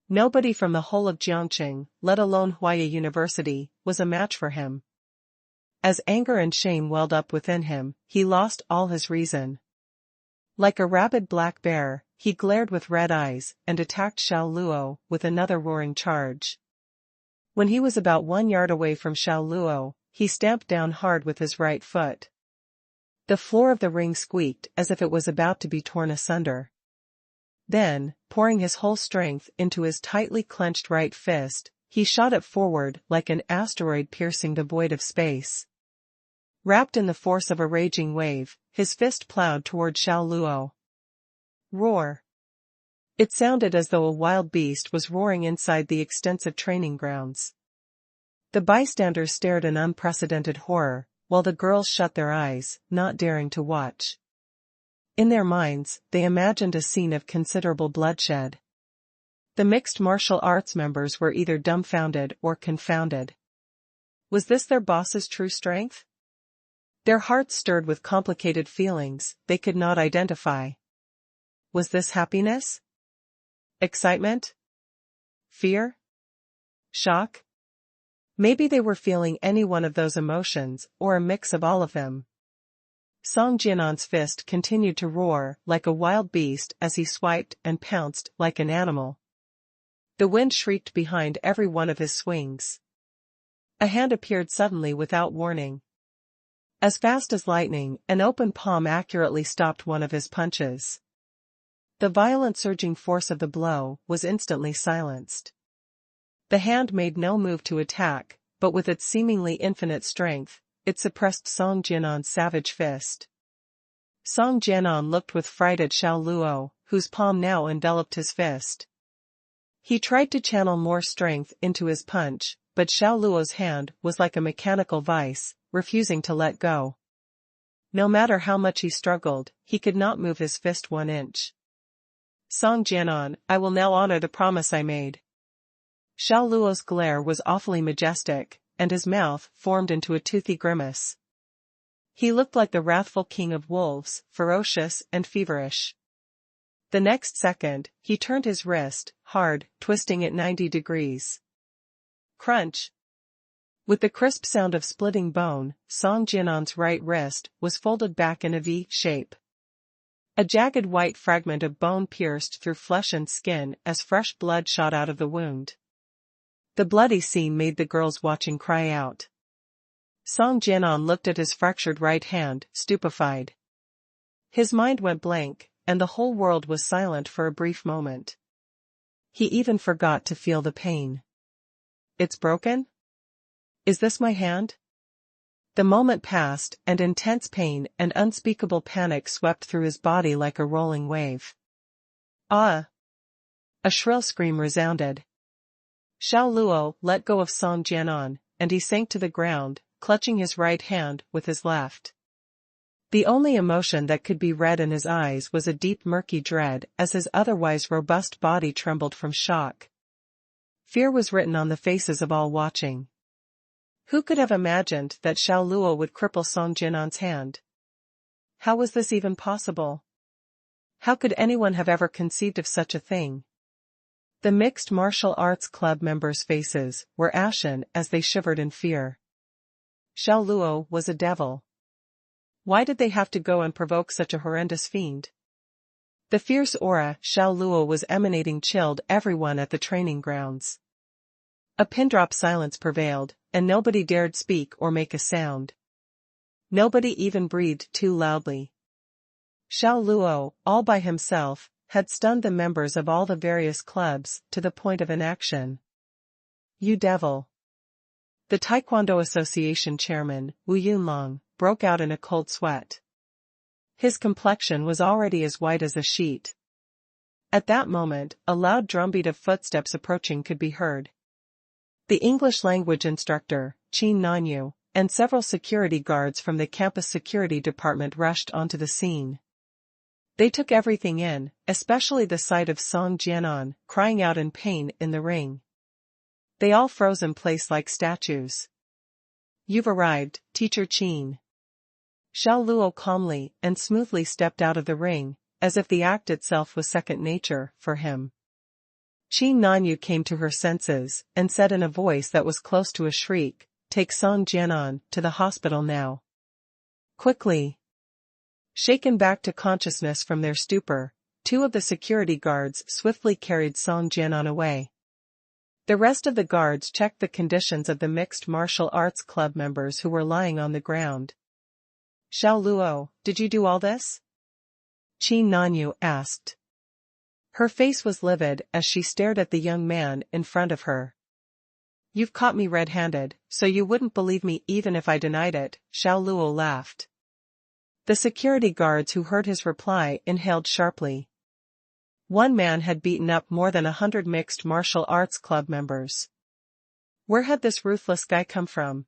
Nobody from the whole of Jiangqing, let alone Huaya University, was a match for him. As anger and shame welled up within him, he lost all his reason. Like a rabid black bear, he glared with red eyes and attacked Xiao Luo with another roaring charge. When he was about 1 yard away from Xiao Luo, he stamped down hard with his right foot. The floor of the ring squeaked as if it was about to be torn asunder. Then, pouring his whole strength into his tightly clenched right fist, he shot it forward like an asteroid piercing the void of space. Wrapped in the force of a raging wave, his fist plowed toward Xiao Luo. Roar! It sounded as though a wild beast was roaring inside the extensive training grounds. The bystanders stared in unprecedented horror, while the girls shut their eyes, not daring to watch. In their minds, they imagined a scene of considerable bloodshed. The mixed martial arts members were either dumbfounded or confounded. Was this their boss's true strength? Their hearts stirred with complicated feelings they could not identify. Was this happiness? Excitement? Fear? Shock? Maybe they were feeling any one of those emotions, or a mix of all of them. Song Jian'an's fist continued to roar like a wild beast as he swiped and pounced like an animal. The wind shrieked behind every one of his swings. A hand appeared suddenly without warning. As fast as lightning, an open palm accurately stopped one of his punches. The violent surging force of the blow was instantly silenced. The hand made no move to attack, but with its seemingly infinite strength, it suppressed Song Jian'an's savage fist. Song Jian'an looked with fright at Xiao Luo, whose palm now enveloped his fist. He tried to channel more strength into his punch, but Xiao Luo's hand was like a mechanical vice, refusing to let go. No matter how much he struggled, he could not move his fist 1 inch. "Song Jian'an, I will now honor the promise I made." Xiao Luo's glare was awfully majestic, and his mouth formed into a toothy grimace. He looked like the wrathful king of wolves, ferocious and feverish. The next second, he turned his wrist, hard, twisting it 90 degrees. Crunch! With the crisp sound of splitting bone, Song Jian'an's right wrist was folded back in a V shape. A jagged white fragment of bone pierced through flesh and skin as fresh blood shot out of the wound. The bloody scene made the girls watching cry out. Song Jian'an looked at his fractured right hand, stupefied. His mind went blank, and the whole world was silent for a brief moment. He even forgot to feel the pain. It's broken? Is this my hand? The moment passed, and intense pain and unspeakable panic swept through his body like a rolling wave. Ah! A shrill scream resounded. Xiao Luo let go of Song Jian'an, and he sank to the ground, clutching his right hand with his left. The only emotion that could be read in his eyes was a deep murky dread as his otherwise robust body trembled from shock. Fear was written on the faces of all watching. Who could have imagined that Xiao Luo would cripple Song Jian'an's hand? How was this even possible? How could anyone have ever conceived of such a thing? The mixed martial arts club members' faces were ashen as they shivered in fear. Xiao Luo was a devil. Why did they have to go and provoke such a horrendous fiend? The fierce aura Xiao Luo was emanating chilled everyone at the training grounds. A pin-drop silence prevailed, and nobody dared speak or make a sound. Nobody even breathed too loudly. Xiao Luo, all by himself, had stunned the members of all the various clubs to the point of inaction. You devil! The Taekwondo Association chairman, Wu Yunlong, broke out in a cold sweat. His complexion was already as white as a sheet. At that moment, a loud drumbeat of footsteps approaching could be heard. The English language instructor, Qin Nanyu, and several security guards from the campus security department rushed onto the scene. They took everything in, especially the sight of Song Jian'an, crying out in pain in the ring. They all froze in place like statues. You've arrived, Teacher Qin. Xiao Luo calmly and smoothly stepped out of the ring, as if the act itself was second nature for him. Qin Nanyu came to her senses, and said in a voice that was close to a shriek, "Take Song Jian'an to the hospital now. Quickly." Shaken back to consciousness from their stupor, two of the security guards swiftly carried Song Jian'an away. The rest of the guards checked the conditions of the mixed martial arts club members who were lying on the ground. "Xiao Luo, did you do all this?" Qin Nanyu asked. Her face was livid as she stared at the young man in front of her. "You've caught me red-handed, so you wouldn't believe me even if I denied it," Xiao Luo laughed. The security guards who heard his reply inhaled sharply. One man had beaten up more than 100 mixed martial arts club members. Where had this ruthless guy come from?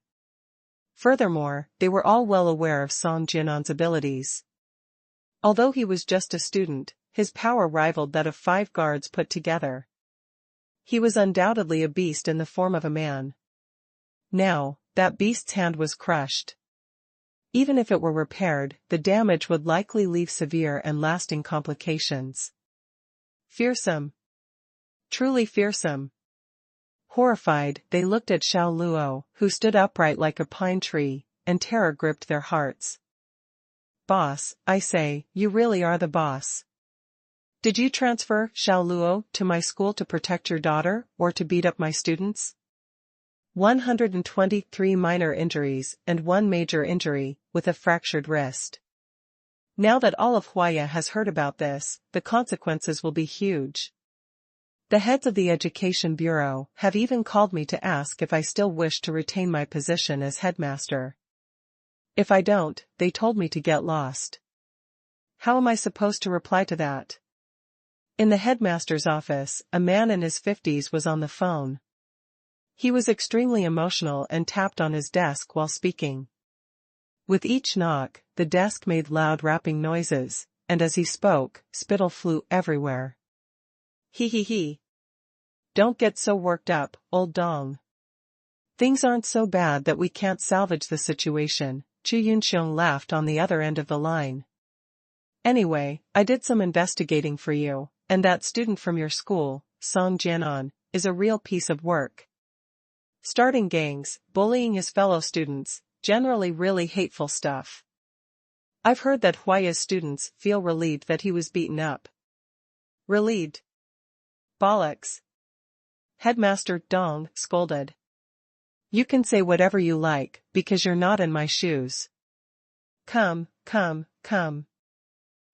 Furthermore, they were all well aware of Song Jian'an's abilities. Although he was just a student, his power rivaled that of 5 guards put together. He was undoubtedly a beast in the form of a man. Now, that beast's hand was crushed. Even if it were repaired, the damage would likely leave severe and lasting complications. Fearsome. Truly fearsome. Horrified, they looked at Xiao Luo, who stood upright like a pine tree, and terror gripped their hearts. "Boss, I say, you really are the boss. Did you transfer, Xiao Luo, to my school to protect your daughter, or to beat up my students?" 123 minor injuries and 1 major injury, with a fractured wrist. Now that all of Huaya has heard about this, the consequences will be huge. The heads of the Education Bureau have even called me to ask if I still wish to retain my position as headmaster. If I don't, they told me to get lost. How am I supposed to reply to that? In the headmaster's office, a man in his 50s was on the phone. He was extremely emotional and tapped on his desk while speaking. With each knock, the desk made loud rapping noises, and as he spoke, spittle flew everywhere. He. Don't get so worked up, old dong. Things aren't so bad that we can't salvage the situation, Chu Yunxiong laughed on the other end of the line. Anyway, I did some investigating for you, and that student from your school, Song Jianan, is a real piece of work. Starting gangs, bullying his fellow students, generally really hateful stuff. I've heard that Huaya's students feel relieved that he was beaten up. Relieved? Bollocks. Headmaster Dong scolded. You can say whatever you like, because you're not in my shoes. Come.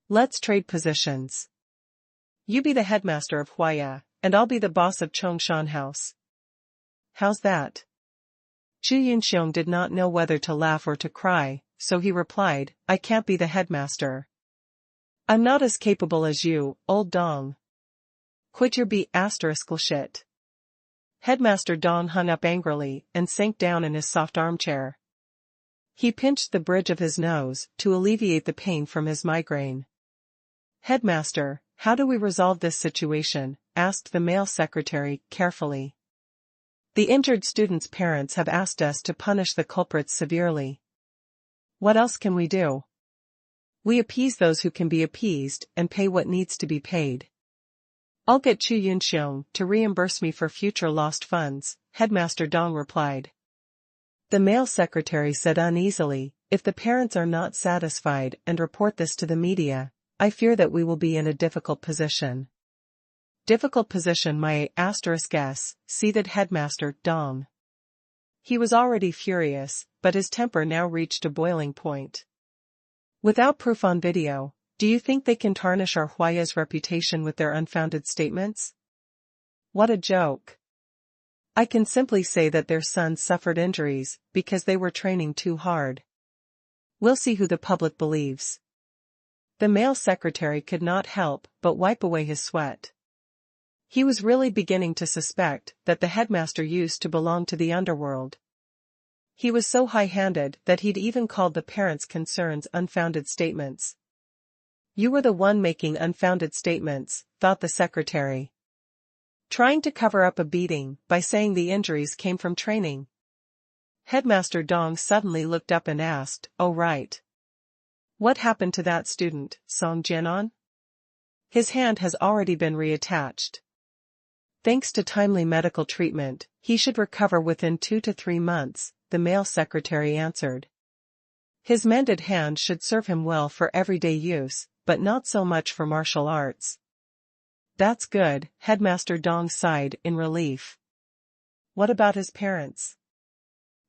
Let's trade positions. You be the headmaster of Huaya, and I'll be the boss of Chongshan House. How's that? Chu Yunxiong did not know whether to laugh or to cry, so he replied, I can't be the headmaster. I'm not as capable as you, old Dong. Quit your B***ll shit. Headmaster Dong hung up angrily and sank down in his soft armchair. He pinched the bridge of his nose to alleviate the pain from his migraine. Headmaster, how do we resolve this situation? Asked the male secretary, carefully. The injured student's parents have asked us to punish the culprits severely. What else can we do? We appease those who can be appeased and pay what needs to be paid. I'll get Chu Yunxiong to reimburse me for future lost funds, Headmaster Dong replied. The male secretary said uneasily, if the parents are not satisfied and report this to the media, I fear that we will be in a difficult position. Difficult position my **s, seethed Headmaster Dong. He was already furious, but his temper now reached a boiling point. Without proof on video, do you think they can tarnish our Huaya's reputation with their unfounded statements? What a joke. I can simply say that their sons suffered injuries because they were training too hard. We'll see who the public believes. The male secretary could not help but wipe away his sweat. He was really beginning to suspect that the headmaster used to belong to the underworld. He was so high-handed that he'd even called the parents' concerns unfounded statements. You were the one making unfounded statements, thought the secretary. Trying to cover up a beating by saying the injuries came from training. Headmaster Dong suddenly looked up and asked, oh right. What happened to that student, Song Jianan? His hand has already been reattached. Thanks to timely medical treatment, he should recover within 2 to 3 months, the male secretary answered. His mended hand should serve him well for everyday use, but not so much for martial arts. That's good, Headmaster Dong sighed in relief. What about his parents?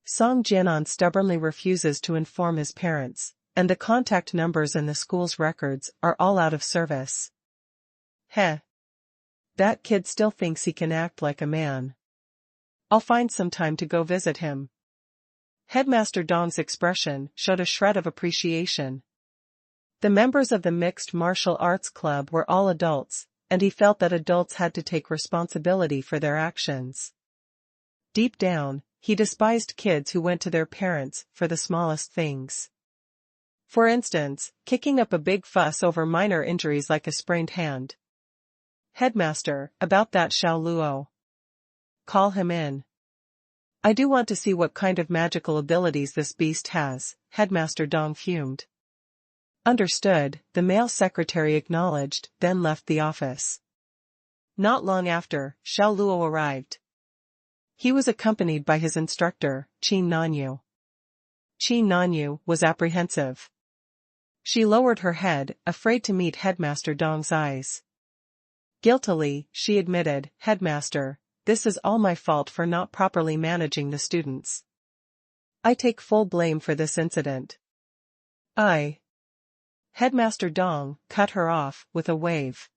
Song Jianan stubbornly refuses to inform his parents, and the contact numbers in the school's records are all out of service. Heh. That kid still thinks he can act like a man. I'll find some time to go visit him. Headmaster Dong's expression showed a shred of appreciation. The members of the mixed martial arts club were all adults, and he felt that adults had to take responsibility for their actions. Deep down, he despised kids who went to their parents for the smallest things. For instance, kicking up a big fuss over minor injuries like a sprained hand. Headmaster, about that Xiao Luo. Call him in. I do want to see what kind of magical abilities this beast has, Headmaster Dong fumed. Understood, the male secretary acknowledged, then left the office. Not long after, Xiao Luo arrived. He was accompanied by his instructor, Qin Nanyu. Qin Nanyu was apprehensive. She lowered her head, afraid to meet Headmaster Dong's eyes. Guiltily, she admitted, Headmaster, this is all my fault for not properly managing the students. I take full blame for this incident. Headmaster Dong cut her off with a wave.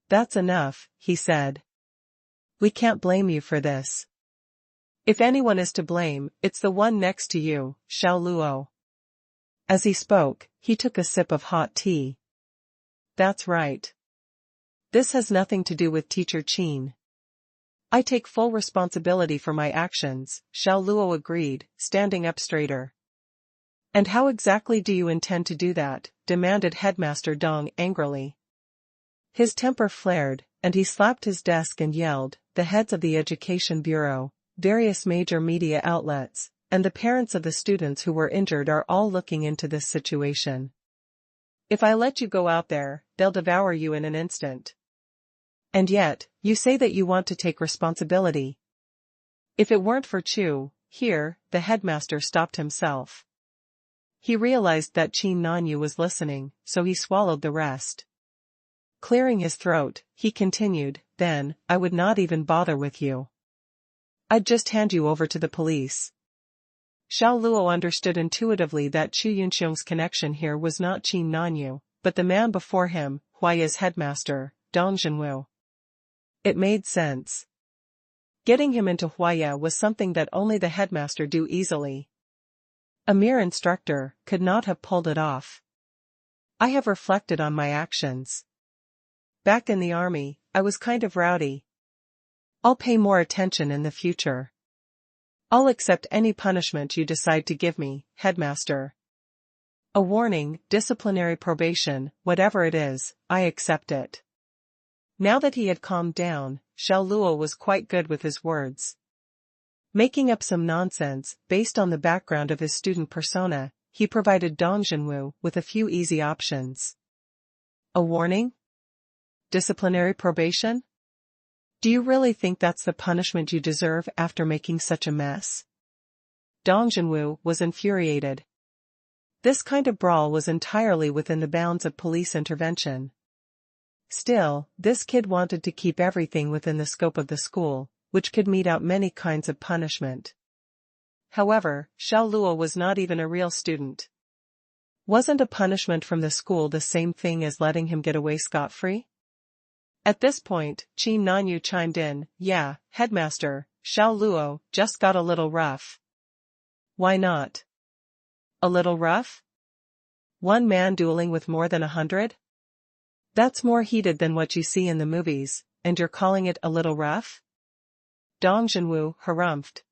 That's enough, he said. We can't blame you for this. If anyone is to blame, it's the one next to you, Xiao Luo. As he spoke, he took a sip of hot tea. That's right. This has nothing to do with Teacher Qin. I take full responsibility for my actions, Xiao Luo agreed, standing up straighter. And how exactly do you intend to do that? Demanded Headmaster Dong angrily. His temper flared, and he slapped his desk and yelled, the heads of the Education Bureau, various major media outlets, and the parents of the students who were injured are all looking into this situation. If I let you go out there, they'll devour you in an instant. And yet, you say that you want to take responsibility. If it weren't for Chu, here, the headmaster stopped himself. He realized that Qin Nanyu was listening, so he swallowed the rest. Clearing his throat, he continued, then, I would not even bother with you. I'd just hand you over to the police. Xiao Luo understood intuitively that Chu Yunxiong's connection here was not Qin Nanyu, but the man before him, Huaya's headmaster, Dong Zhenwu. It made sense. Getting him into Huaya was something that only the headmaster do easily. A mere instructor could not have pulled it off. I have reflected on my actions. Back in the army, I was kind of rowdy. I'll pay more attention in the future. I'll accept any punishment you decide to give me, headmaster. A warning, disciplinary probation, whatever it is, I accept it. Now that he had calmed down, Xiao Luo was quite good with his words. Making up some nonsense, based on the background of his student persona, he provided Dong Zhenwu with a few easy options. A warning? Disciplinary probation? Do you really think that's the punishment you deserve after making such a mess? Dong Zhenwu was infuriated. This kind of brawl was entirely within the bounds of police intervention. Still, this kid wanted to keep everything within the scope of the school, which could mete out many kinds of punishment. However, Xiao Luo was not even a real student. Wasn't a punishment from the school the same thing as letting him get away scot-free? At this point, Qin Nanyu chimed in, yeah, headmaster, Xiao Luo just got a little rough. Why not? A little rough? One man dueling with more than 100? That's more heated than what you see in the movies, and you're calling it a little rough? Dong Zhenwu harumphed.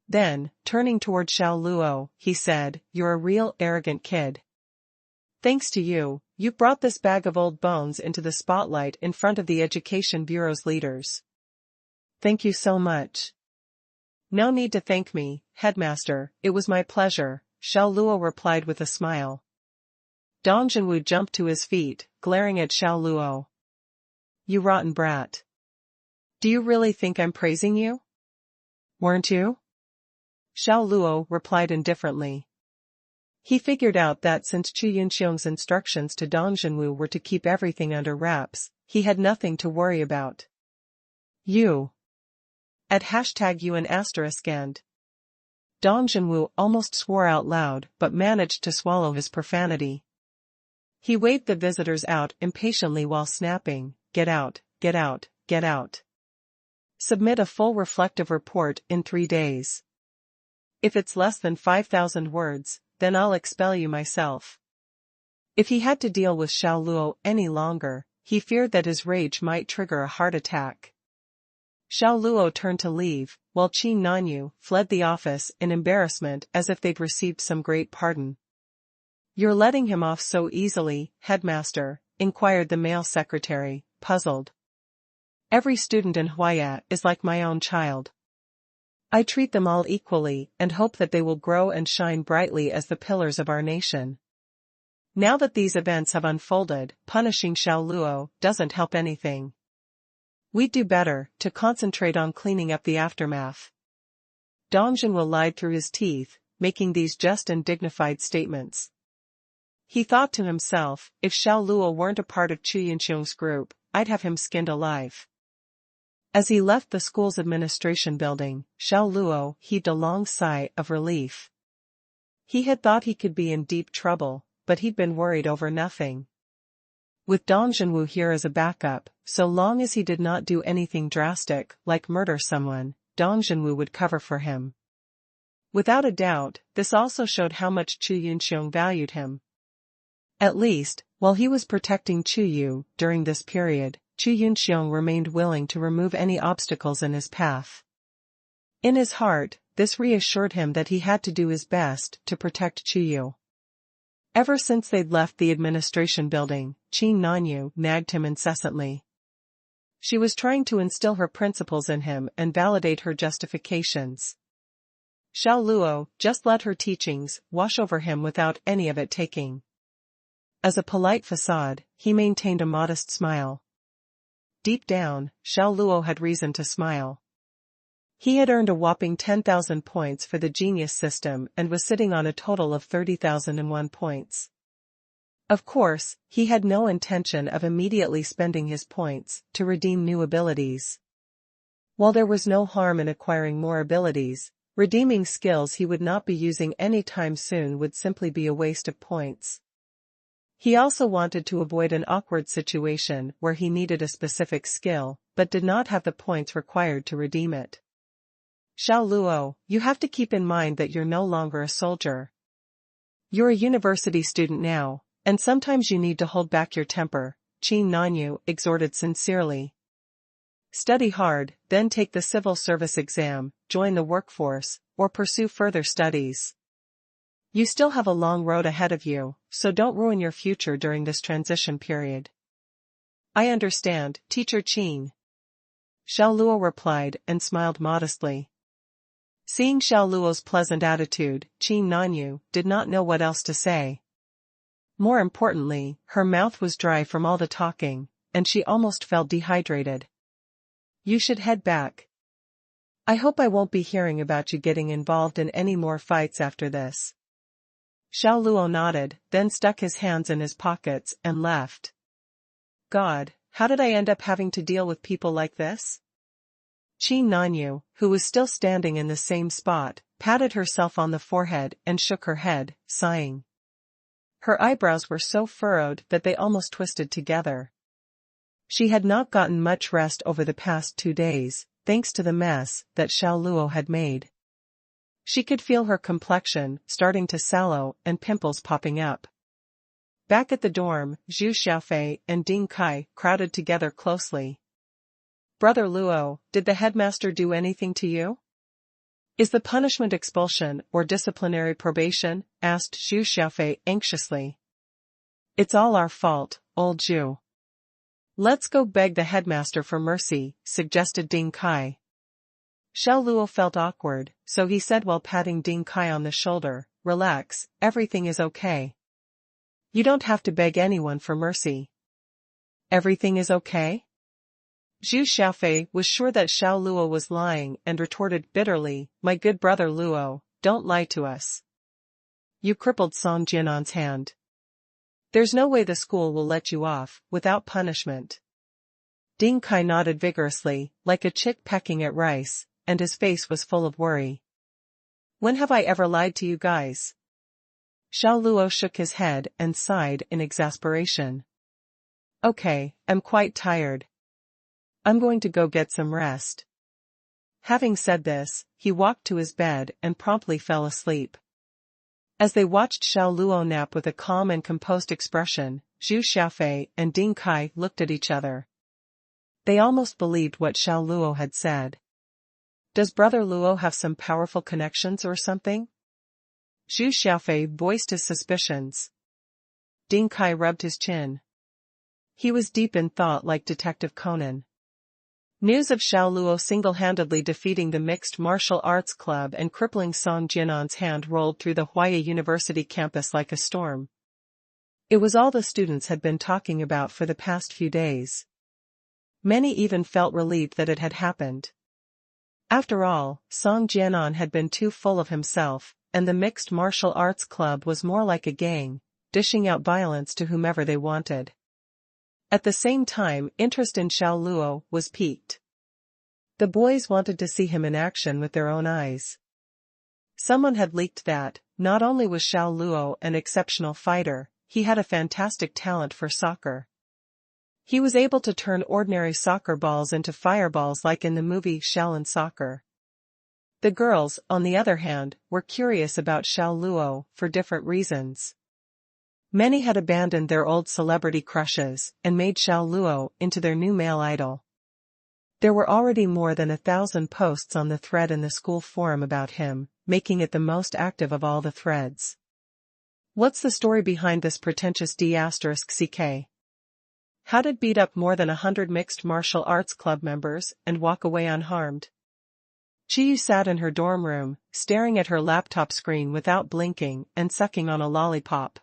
Then, turning toward Xiao Luo, he said, you're a real arrogant kid. Thanks to you, you brought this bag of old bones into the spotlight in front of the Education Bureau's leaders. Thank you so much. No need to thank me, headmaster, it was my pleasure, Xiao Luo replied with a smile. Dong Zhenwu jumped to his feet, glaring at Xiao Luo. You rotten brat. Do you really think I'm praising you? Weren't you? Xiao Luo replied indifferently. He figured out that since Chu Yunxiong's instructions to Dong Zhenwu were to keep everything under wraps, he had nothing to worry about. You. At #you an asterisk and. Dong Zhenwu almost swore out loud but managed to swallow his profanity. He waved the visitors out impatiently while snapping, get out, get out, get out. Submit a full reflective report in 3 days. If it's less than 5,000 words, then I'll expel you myself. If he had to deal with Xiao Luo any longer, he feared that his rage might trigger a heart attack. Xiao Luo turned to leave, while Qin Nanyu fled the office in embarrassment as if they'd received some great pardon. You're letting him off so easily, headmaster, inquired the male secretary, puzzled. Every student in Huaya is like my own child. I treat them all equally and hope that they will grow and shine brightly as the pillars of our nation. Now that these events have unfolded, punishing Xiao Luo doesn't help anything. We'd do better to concentrate on cleaning up the aftermath. Dong Zhenwu lied through his teeth, making these just and dignified statements. He thought to himself, if Xiao Luo weren't a part of Chu Yunxiong's group, I'd have him skinned alive. As he left the school's administration building, Xiao Luo heaved a long sigh of relief. He had thought he could be in deep trouble, but he'd been worried over nothing. With Dong Zhenwu here as a backup, so long as he did not do anything drastic, like murder someone, Dong Zhenwu would cover for him. Without a doubt, this also showed how much Chu Yunxiong valued him. At least, while he was protecting Chu Yu during this period, Chu Yunxiong remained willing to remove any obstacles in his path. In his heart, this reassured him that he had to do his best to protect Chu Yu. Ever since they'd left the administration building, Qin Nanyu nagged him incessantly. She was trying to instill her principles in him and validate her justifications. Xiao Luo just let her teachings wash over him without any of it taking. As a polite facade, he maintained a modest smile. Deep down, Xiao Luo had reason to smile. He had earned a whopping 10,000 points for the genius system and was sitting on a total of 30,001 points. Of course, he had no intention of immediately spending his points to redeem new abilities. While there was no harm in acquiring more abilities, redeeming skills he would not be using anytime soon would simply be a waste of points. He also wanted to avoid an awkward situation where he needed a specific skill, but did not have the points required to redeem it. Xiao Luo, you have to keep in mind that you're no longer a soldier. You're a university student now, and sometimes you need to hold back your temper, Qin Nanyu exhorted sincerely. Study hard, then take the civil service exam, join the workforce, or pursue further studies. You still have a long road ahead of you, so don't ruin your future during this transition period. I understand, Teacher Qin. Xiao Luo replied and smiled modestly. Seeing Xiao Luo's pleasant attitude, Qin Nanyu did not know what else to say. More importantly, her mouth was dry from all the talking, and she almost felt dehydrated. You should head back. I hope I won't be hearing about you getting involved in any more fights after this. Xiao Luo nodded, then stuck his hands in his pockets and left. God, how did I end up having to deal with people like this? Qin Nanyu, who was still standing in the same spot, patted herself on the forehead and shook her head, sighing. Her eyebrows were so furrowed that they almost twisted together. She had not gotten much rest over the past 2 days, thanks to the mess that Xiao Luo had made. She could feel her complexion starting to sallow and pimples popping up. Back at the dorm, Zhu Xiaofei and Ding Kai crowded together closely. Brother Luo, did the headmaster do anything to you? Is the punishment expulsion or disciplinary probation? Asked Zhu Xiaofei anxiously. It's all our fault, old Zhu. Let's go beg the headmaster for mercy, suggested Ding Kai. Xiao Luo felt awkward, so he said while patting Ding Kai on the shoulder, Relax, everything is okay. You don't have to beg anyone for mercy. Everything is okay? Zhu Xiaofei was sure that Xiao Luo was lying and retorted bitterly, My good brother Luo, don't lie to us. You crippled Song Jianan's hand. There's no way the school will let you off without punishment. Ding Kai nodded vigorously, like a chick pecking at rice, and his face was full of worry. When have I ever lied to you guys? Xiao Luo shook his head and sighed in exasperation. Okay, I'm quite tired. I'm going to go get some rest. Having said this, he walked to his bed and promptly fell asleep. As they watched Xiao Luo nap with a calm and composed expression, Zhu Xiaofei and Ding Kai looked at each other. They almost believed what Xiao Luo had said. Does Brother Luo have some powerful connections or something? Zhu Xiaofei voiced his suspicions. Ding Kai rubbed his chin. He was deep in thought like Detective Conan. News of Xiao Luo single-handedly defeating the Mixed Martial Arts Club and crippling Song Jianan's hand rolled through the Huaya University campus like a storm. It was all the students had been talking about for the past few days. Many even felt relieved that it had happened. After all, Song Jianan had been too full of himself, and the Mixed Martial Arts Club was more like a gang, dishing out violence to whomever they wanted. At the same time, interest in Xiao Luo was piqued. The boys wanted to see him in action with their own eyes. Someone had leaked that, not only was Xiao Luo an exceptional fighter, he had a fantastic talent for soccer. He was able to turn ordinary soccer balls into fireballs like in the movie Shaolin Soccer. The girls, on the other hand, were curious about Xiao Luo for different reasons. Many had abandoned their old celebrity crushes and made Xiao Luo into their new male idol. There were already more than 1,000 posts on the thread in the school forum about him, making it the most active of all the threads. What's the story behind this pretentious D***CK? How did beat up more than 100 mixed martial arts club members and walk away unharmed? Qiyu sat in her dorm room, staring at her laptop screen without blinking and sucking on a lollipop.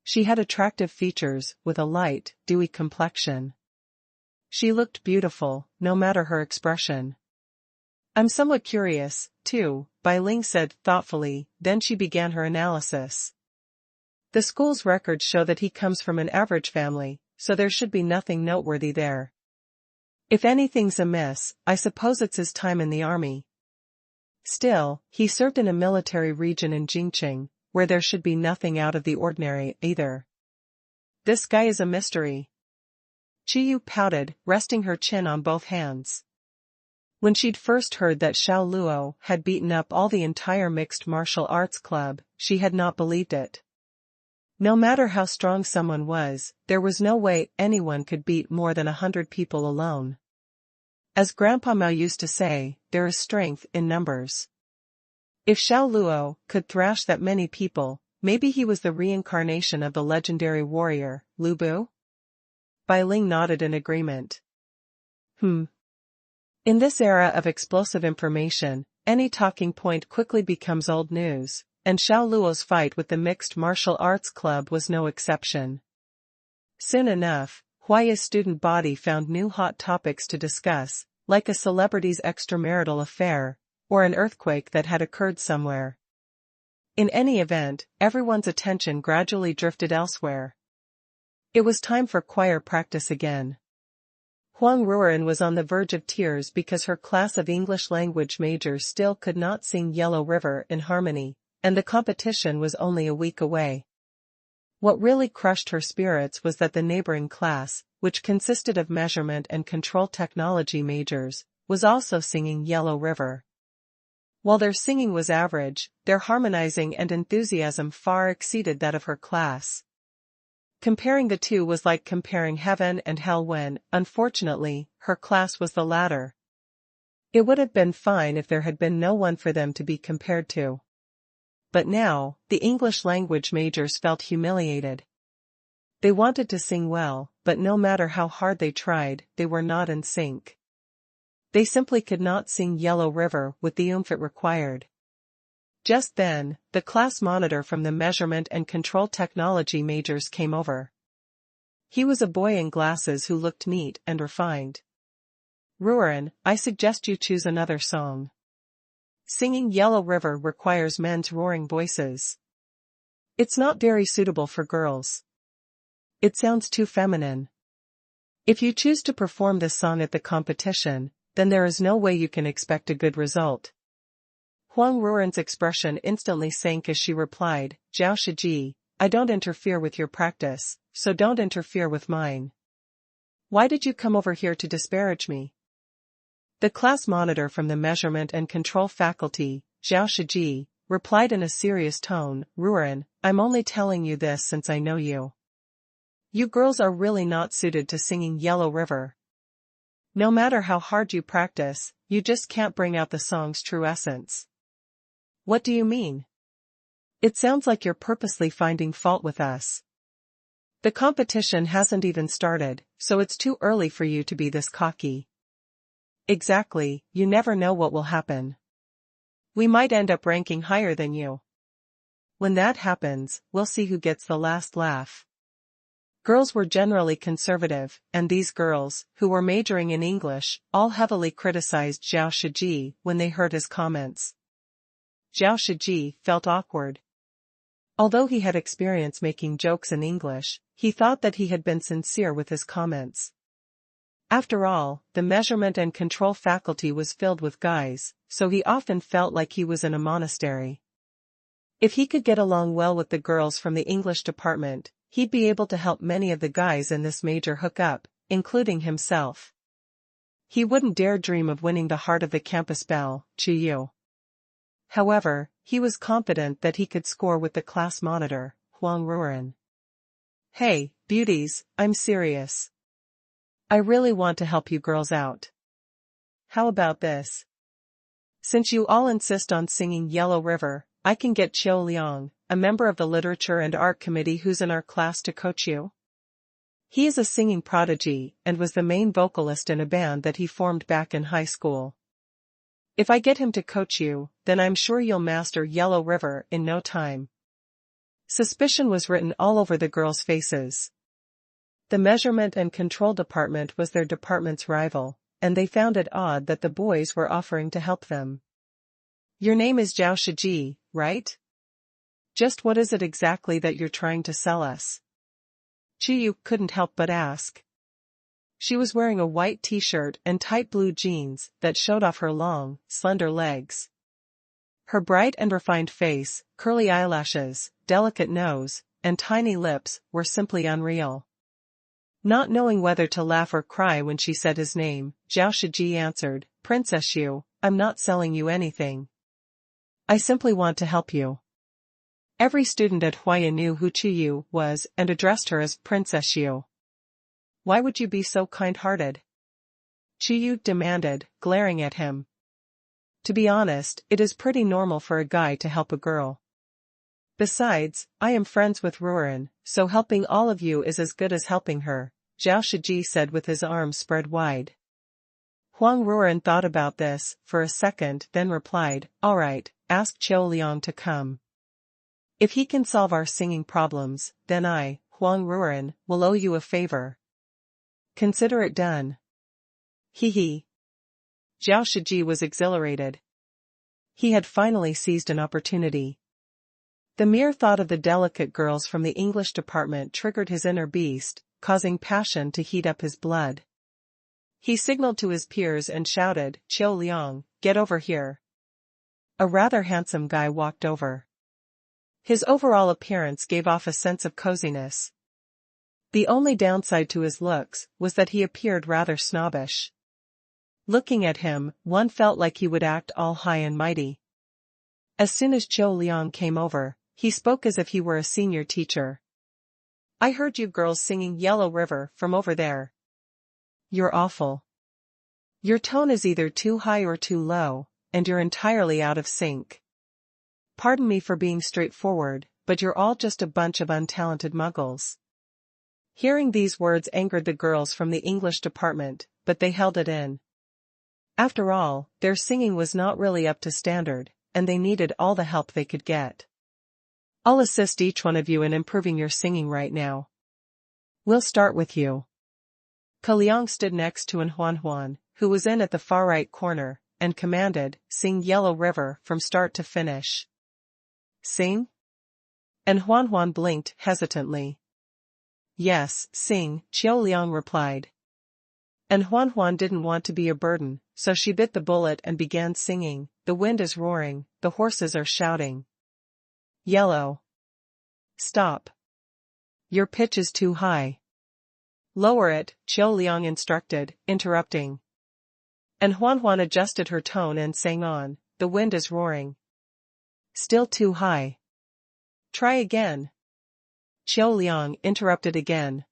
She had attractive features, with a light, dewy complexion. She looked beautiful, no matter her expression. I'm somewhat curious, too, Bai Ling said thoughtfully, then she began her analysis. The school's records show that he comes from an average family, so there should be nothing noteworthy there. If anything's amiss, I suppose it's his time in the army. Still, he served in a military region in Jingqing, where there should be nothing out of the ordinary either. This guy is a mystery. Qiyu pouted, resting her chin on both hands. When she'd first heard that Xiao Luo had beaten up all the entire mixed martial arts club, she had not believed it. No matter how strong someone was, there was no way anyone could beat more than 100 people alone. As Grandpa Mao used to say, there is strength in numbers. If Xiao Luo could thrash that many people, maybe he was the reincarnation of the legendary warrior, Lu Bu? Bai Ling nodded in agreement. In this era of explosive information, any talking point quickly becomes old news, and Xiao Luo's fight with the Mixed Martial Arts Club was no exception. Soon enough, Huai's student body found new hot topics to discuss, like a celebrity's extramarital affair, or an earthquake that had occurred somewhere. In any event, everyone's attention gradually drifted elsewhere. It was time for choir practice again. Huang Ruoren was on the verge of tears because her class of English language majors still could not sing Yellow River in harmony, and the competition was only a week away. What really crushed her spirits was that the neighboring class, which consisted of measurement and control technology majors, was also singing Yellow River. While their singing was average, their harmonizing and enthusiasm far exceeded that of her class. Comparing the two was like comparing heaven and hell when, unfortunately, her class was the latter. It would have been fine if there had been no one for them to be compared to. But now, the English language majors felt humiliated. They wanted to sing well, but no matter how hard they tried, they were not in sync. They simply could not sing Yellow River with the oomph it required. Just then, the class monitor from the measurement and control technology majors came over. He was a boy in glasses who looked neat and refined. Ruoren, I suggest you choose another song. Singing Yellow River requires men's roaring voices. It's not very suitable for girls. It sounds too feminine. If you choose to perform this song at the competition, then there is no way you can expect a good result. Huang Ruoren's expression instantly sank as she replied, Zhao Shiji, I don't interfere with your practice, so don't interfere with mine. Why did you come over here to disparage me? The class monitor from the measurement and control faculty, Zhao Shiji, replied in a serious tone, Ruoren, I'm only telling you this since I know you. You girls are really not suited to singing Yellow River. No matter how hard you practice, you just can't bring out the song's true essence. What do you mean? It sounds like you're purposely finding fault with us. The competition hasn't even started, so it's too early for you to be this cocky. Exactly, you never know what will happen. We might end up ranking higher than you. When that happens, we'll see who gets the last laugh. Girls were generally conservative, and these girls, who were majoring in English, all heavily criticized Zhao Shiji when they heard his comments. Zhao Shiji felt awkward. Although he had experience making jokes in English, he thought that he had been sincere with his comments. After all, the measurement and control faculty was filled with guys, so he often felt like he was in a monastery. If he could get along well with the girls from the English department, he'd be able to help many of the guys in this major hook up, including himself. He wouldn't dare dream of winning the heart of the campus belle, Qiyu. However, he was confident that he could score with the class monitor, Huang Ruoren. Hey, beauties, I'm serious. I really want to help you girls out. How about this? Since you all insist on singing Yellow River, I can get Qiu Liang, a member of the Literature and Art Committee who's in our class to coach you. He is a singing prodigy and was the main vocalist in a band that he formed back in high school. If I get him to coach you, then I'm sure you'll master Yellow River in no time. Suspicion was written all over the girls' faces. The measurement and control department was their department's rival, and they found it odd that the boys were offering to help them. Your name is Zhao Shiji, right? Just what is it exactly that you're trying to sell us? Chiyu couldn't help but ask. She was wearing a white t-shirt and tight blue jeans that showed off her long, slender legs. Her bright and refined face, curly eyelashes, delicate nose, and tiny lips were simply unreal. Not knowing whether to laugh or cry when she said his name, Zhao Shiji answered, Princess Xiu, I'm not selling you anything. I simply want to help you. Every student at Huaya knew who Chiyu was and addressed her as Princess Xiu. Why would you be so kind-hearted? Chiyu demanded, glaring at him. To be honest, it is pretty normal for a guy to help a girl. Besides, I am friends with Ruren, so helping all of you is as good as helping her, Zhao Shiji said with his arms spread wide. Huang Ruren thought about this for a second, then replied, all right, ask Qiu Liang to come. If he can solve our singing problems, then I, Huang Ruren, will owe you a favor. Consider it done. Hee. Zhao Shiji was exhilarated. He had finally seized an opportunity. The mere thought of the delicate girls from the English department triggered his inner beast, causing passion to heat up his blood. He signaled to his peers and shouted, Qiu Liang, get over here. A rather handsome guy walked over. His overall appearance gave off a sense of coziness. The only downside to his looks was that he appeared rather snobbish. Looking at him, one felt like he would act all high and mighty. As soon as Qiu Liang came over, he spoke as if he were a senior teacher. I heard you girls singing Yellow River from over there. You're awful. Your tone is either too high or too low, and you're entirely out of sync. Pardon me for being straightforward, but you're all just a bunch of untalented muggles. Hearing these words angered the girls from the English department, but they held it in. After all, their singing was not really up to standard, and they needed all the help they could get. I'll assist each one of you in improving your singing right now. We'll start with you. Kaliang stood next to Xuanhuan, who was in at the far right corner, and commanded, sing Yellow River from start to finish. Sing? And Xuanhuan blinked hesitantly. Yes, sing, Qiu Liang replied. And Xuanhuan didn't want to be a burden, so she bit the bullet and began singing, the wind is roaring, the horses are shouting. Yellow. Stop. Your pitch is too high. Lower it, Qiu Liang instructed, interrupting. And Xuanhuan adjusted her tone and sang on, the wind is roaring. Still too high. Try again. Qiu Liang interrupted again.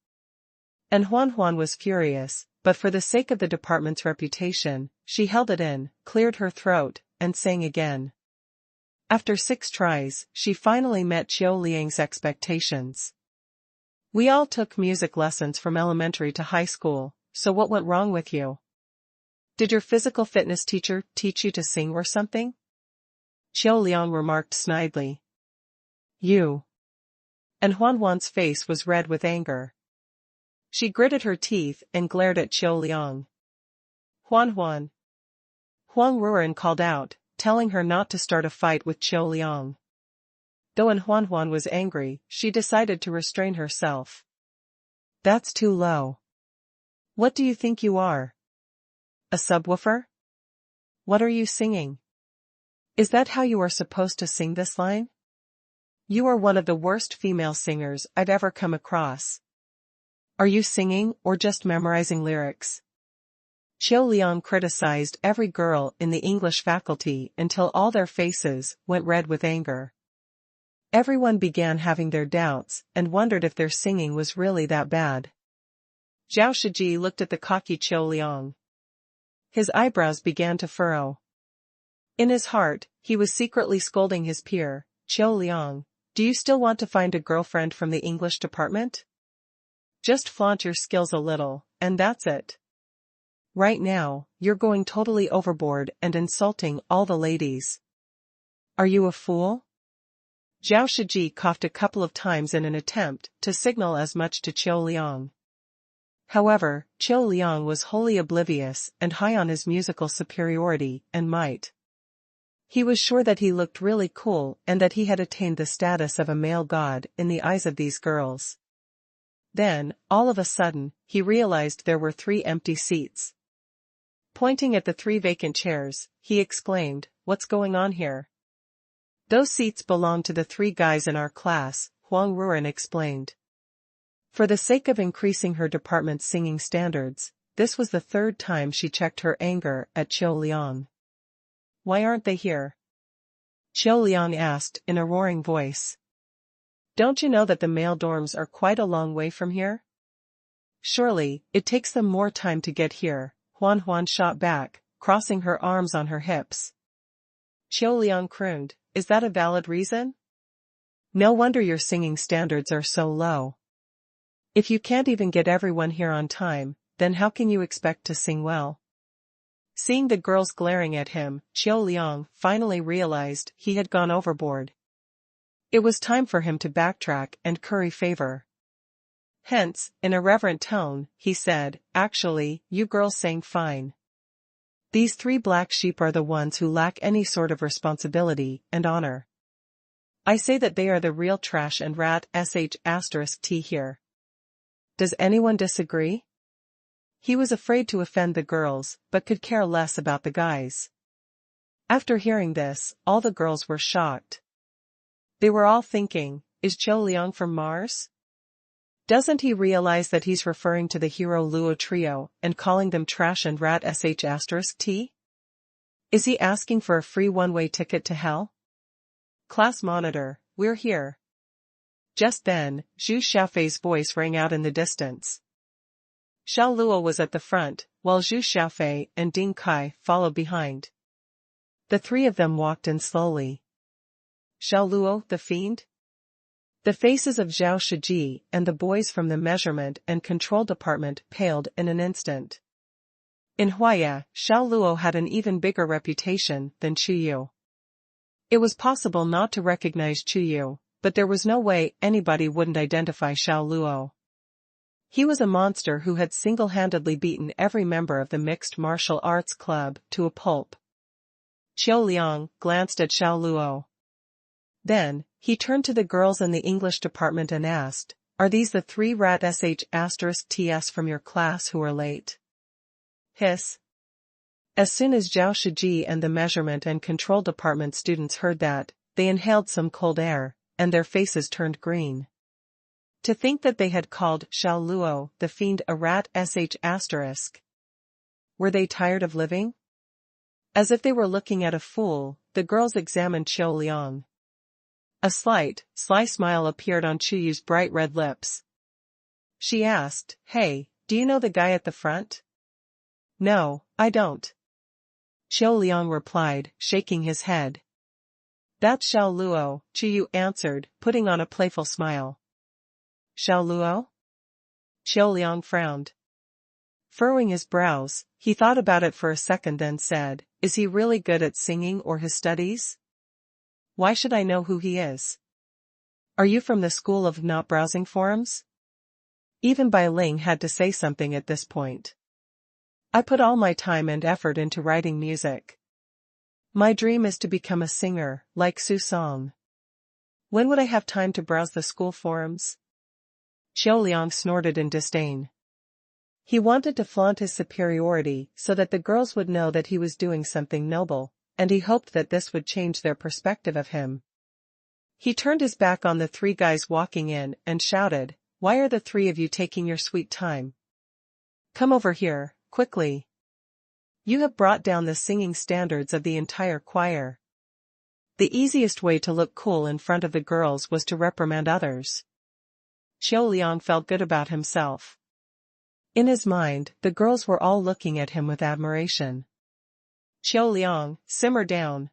And Xuanhuan was furious, but for the sake of the department's reputation, she held it in, cleared her throat, and sang again. After 6 tries, she finally met Qiu Liang's expectations. We all took music lessons from elementary to high school, so what went wrong with you? Did your physical fitness teacher teach you to sing or something? Qiu Liang remarked snidely. You. And Xuanhuan's face was red with anger. She gritted her teeth and glared at Qiu Liang. Xuanhuan. Huang Ruren called out, telling her not to start a fight with Qiu Liang. Though Xuanhuan was angry, she decided to restrain herself. That's too low. What do you think you are? A subwoofer? What are you singing? Is that how you are supposed to sing this line? You are one of the worst female singers I've ever come across. Are you singing or just memorizing lyrics? Qiu Liang criticized every girl in the English faculty until all their faces went red with anger. Everyone began having their doubts and wondered if their singing was really that bad. Zhao Shiji looked at the cocky Qiu Liang. His eyebrows began to furrow. In his heart, he was secretly scolding his peer, Qiu Liang, do you still want to find a girlfriend from the English department? Just flaunt your skills a little, and that's it. Right now, you're going totally overboard and insulting all the ladies. Are you a fool? Zhao Shiji coughed a couple of times in an attempt to signal as much to Qiu Liang. However, Qiu Liang was wholly oblivious and high on his musical superiority and might. He was sure that he looked really cool and that he had attained the status of a male god in the eyes of these girls. Then, all of a sudden, he realized there were 3 empty seats. Pointing at the 3 vacant chairs, he exclaimed, "What's going on here?" "Those seats belong to the 3 guys in our class," Huang Ruan explained. For the sake of increasing her department's singing standards, this was the 3rd time she checked her anger at Qiu Liang. "Why aren't they here?" Qiu Liang asked in a roaring voice. "Don't you know that the male dorms are quite a long way from here? Surely, it takes them more time to get here," Xuanhuan shot back, crossing her arms on her hips. Qiu Liang crooned, "Is that a valid reason? No wonder your singing standards are so low. If you can't even get everyone here on time, then how can you expect to sing well?" Seeing the girls glaring at him, Qiu Liang finally realized he had gone overboard. It was time for him to backtrack and curry favor. Hence, in a reverent tone, he said, "Actually, you girls sang fine. These 3 black sheep are the ones who lack any sort of responsibility and honor. I say that they are the real trash and rat **t here. Does anyone disagree?" He was afraid to offend the girls, but could care less about the guys. After hearing this, all the girls were shocked. They were all thinking, is Qiu Liang from Mars? Doesn't he realize that he's referring to the hero Luo trio and calling them trash and rat **t? Is he asking for a free one-way ticket to hell? Class monitor, we're here. Just then, Zhu Xiaofei's voice rang out in the distance. Xiao Luo was at the front, while Zhu Xiaofei and Ding Kai followed behind. The 3 of them walked in slowly. Xiao Luo, the fiend? The faces of Zhao Shiji and the boys from the measurement and control department paled in an instant. In Huaya, Xiao Luo had an even bigger reputation than Chu Yu. It was possible not to recognize Chu Yu, but there was no way anybody wouldn't identify Xiao Luo. He was a monster who had single-handedly beaten every member of the mixed martial arts club to a pulp. Qiu Liang glanced at Xiao Luo. Then, he turned to the girls in the English department and asked, "Are these the 3 rat **ts from your class who are late?" Hiss. As soon as Zhao Shiji and the measurement and control department students heard that, they inhaled some cold air, and their faces turned green. To think that they had called Xiao Luo, the fiend, a rat **. Were they tired of living? As if they were looking at a fool, the girls examined Qiu Liang. A sly smile appeared on Chu Yu's bright red lips. She asked, "Hey, do you know the guy at the front?" "No, I don't." Qiu Liang replied, shaking his head. "That's Xiao Luo," Chu Yu answered, putting on a playful smile. "Xiao Luo?" Qiu Liang frowned. Furrowing his brows, he thought about it for a second then said, "Is he really good at singing or his studies? Why should I know who he is? Are you from the school of not browsing forums?" Even Bai Ling had to say something at this point. "I put all my time and effort into writing music. My dream is to become a singer, like Su Song. When would I have time to browse the school forums?" Qiu Liang snorted in disdain. He wanted to flaunt his superiority so that the girls would know that he was doing something noble, and he hoped that this would change their perspective of him. He turned his back on the 3 guys walking in and shouted, "Why are the 3 of you taking your sweet time? Come over here, quickly. You have brought down the singing standards of the entire choir." The easiest way to look cool in front of the girls was to reprimand others. Qiu Liang felt good about himself. In his mind, the girls were all looking at him with admiration. "Qiu Liang, simmer down."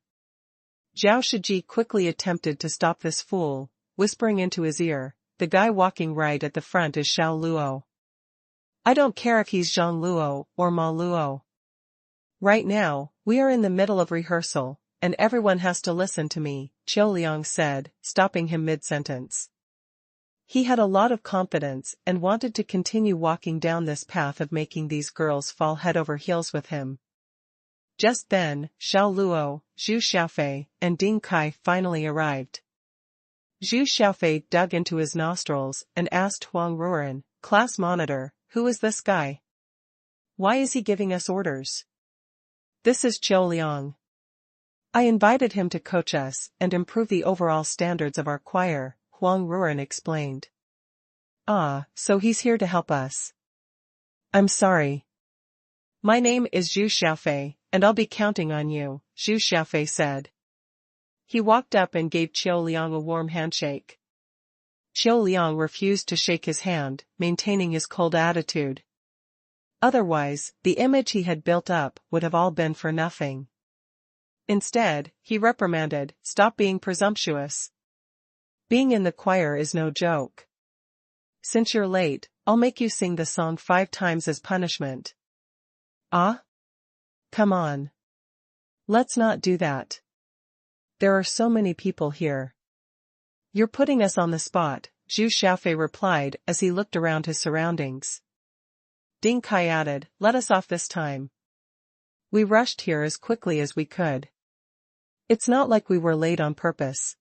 Zhao Shiji quickly attempted to stop this fool, whispering into his ear, "The guy walking right at the front is Xiao Luo. I don't care if he's Xiao Luo or Ma Luo. Right now, we are in the middle of rehearsal, and everyone has to listen to me, Xiao Liang said, stopping him mid-sentence. He had a lot of confidence and wanted to continue walking down this path of making these girls fall head over heels with him. Just then, Xiao Luo, Zhu Xiaofei, and Ding Kai finally arrived. Zhu Xiaofei dug into his nostrils and asked Huang Ruoren, class monitor, who is this guy? Why is he giving us orders? This is Xiao Liang. I invited him to coach us and improve the overall standards of our choir, Huang Ruoren explained. Ah, so he's here to help us. I'm sorry. My name is Zhu Xiaofei, and I'll be counting on you, Zhu Xiaofei said. He walked up and gave Xiao Liang a warm handshake. Xiao Liang refused to shake his hand, maintaining his cold attitude. Otherwise, the image he had built up would have all been for nothing. Instead, he reprimanded, "Stop being presumptuous. Being in the choir is no joke. Since you're late, I'll make you sing the song 5 times as punishment." Ah? Come on. Let's not do that. There are so many people here. You're putting us on the spot, Zhu Xiaofei replied as he looked around his surroundings. Ding Kai added, "Let us off this time. We rushed here as quickly as we could. It's not like we were late on purpose."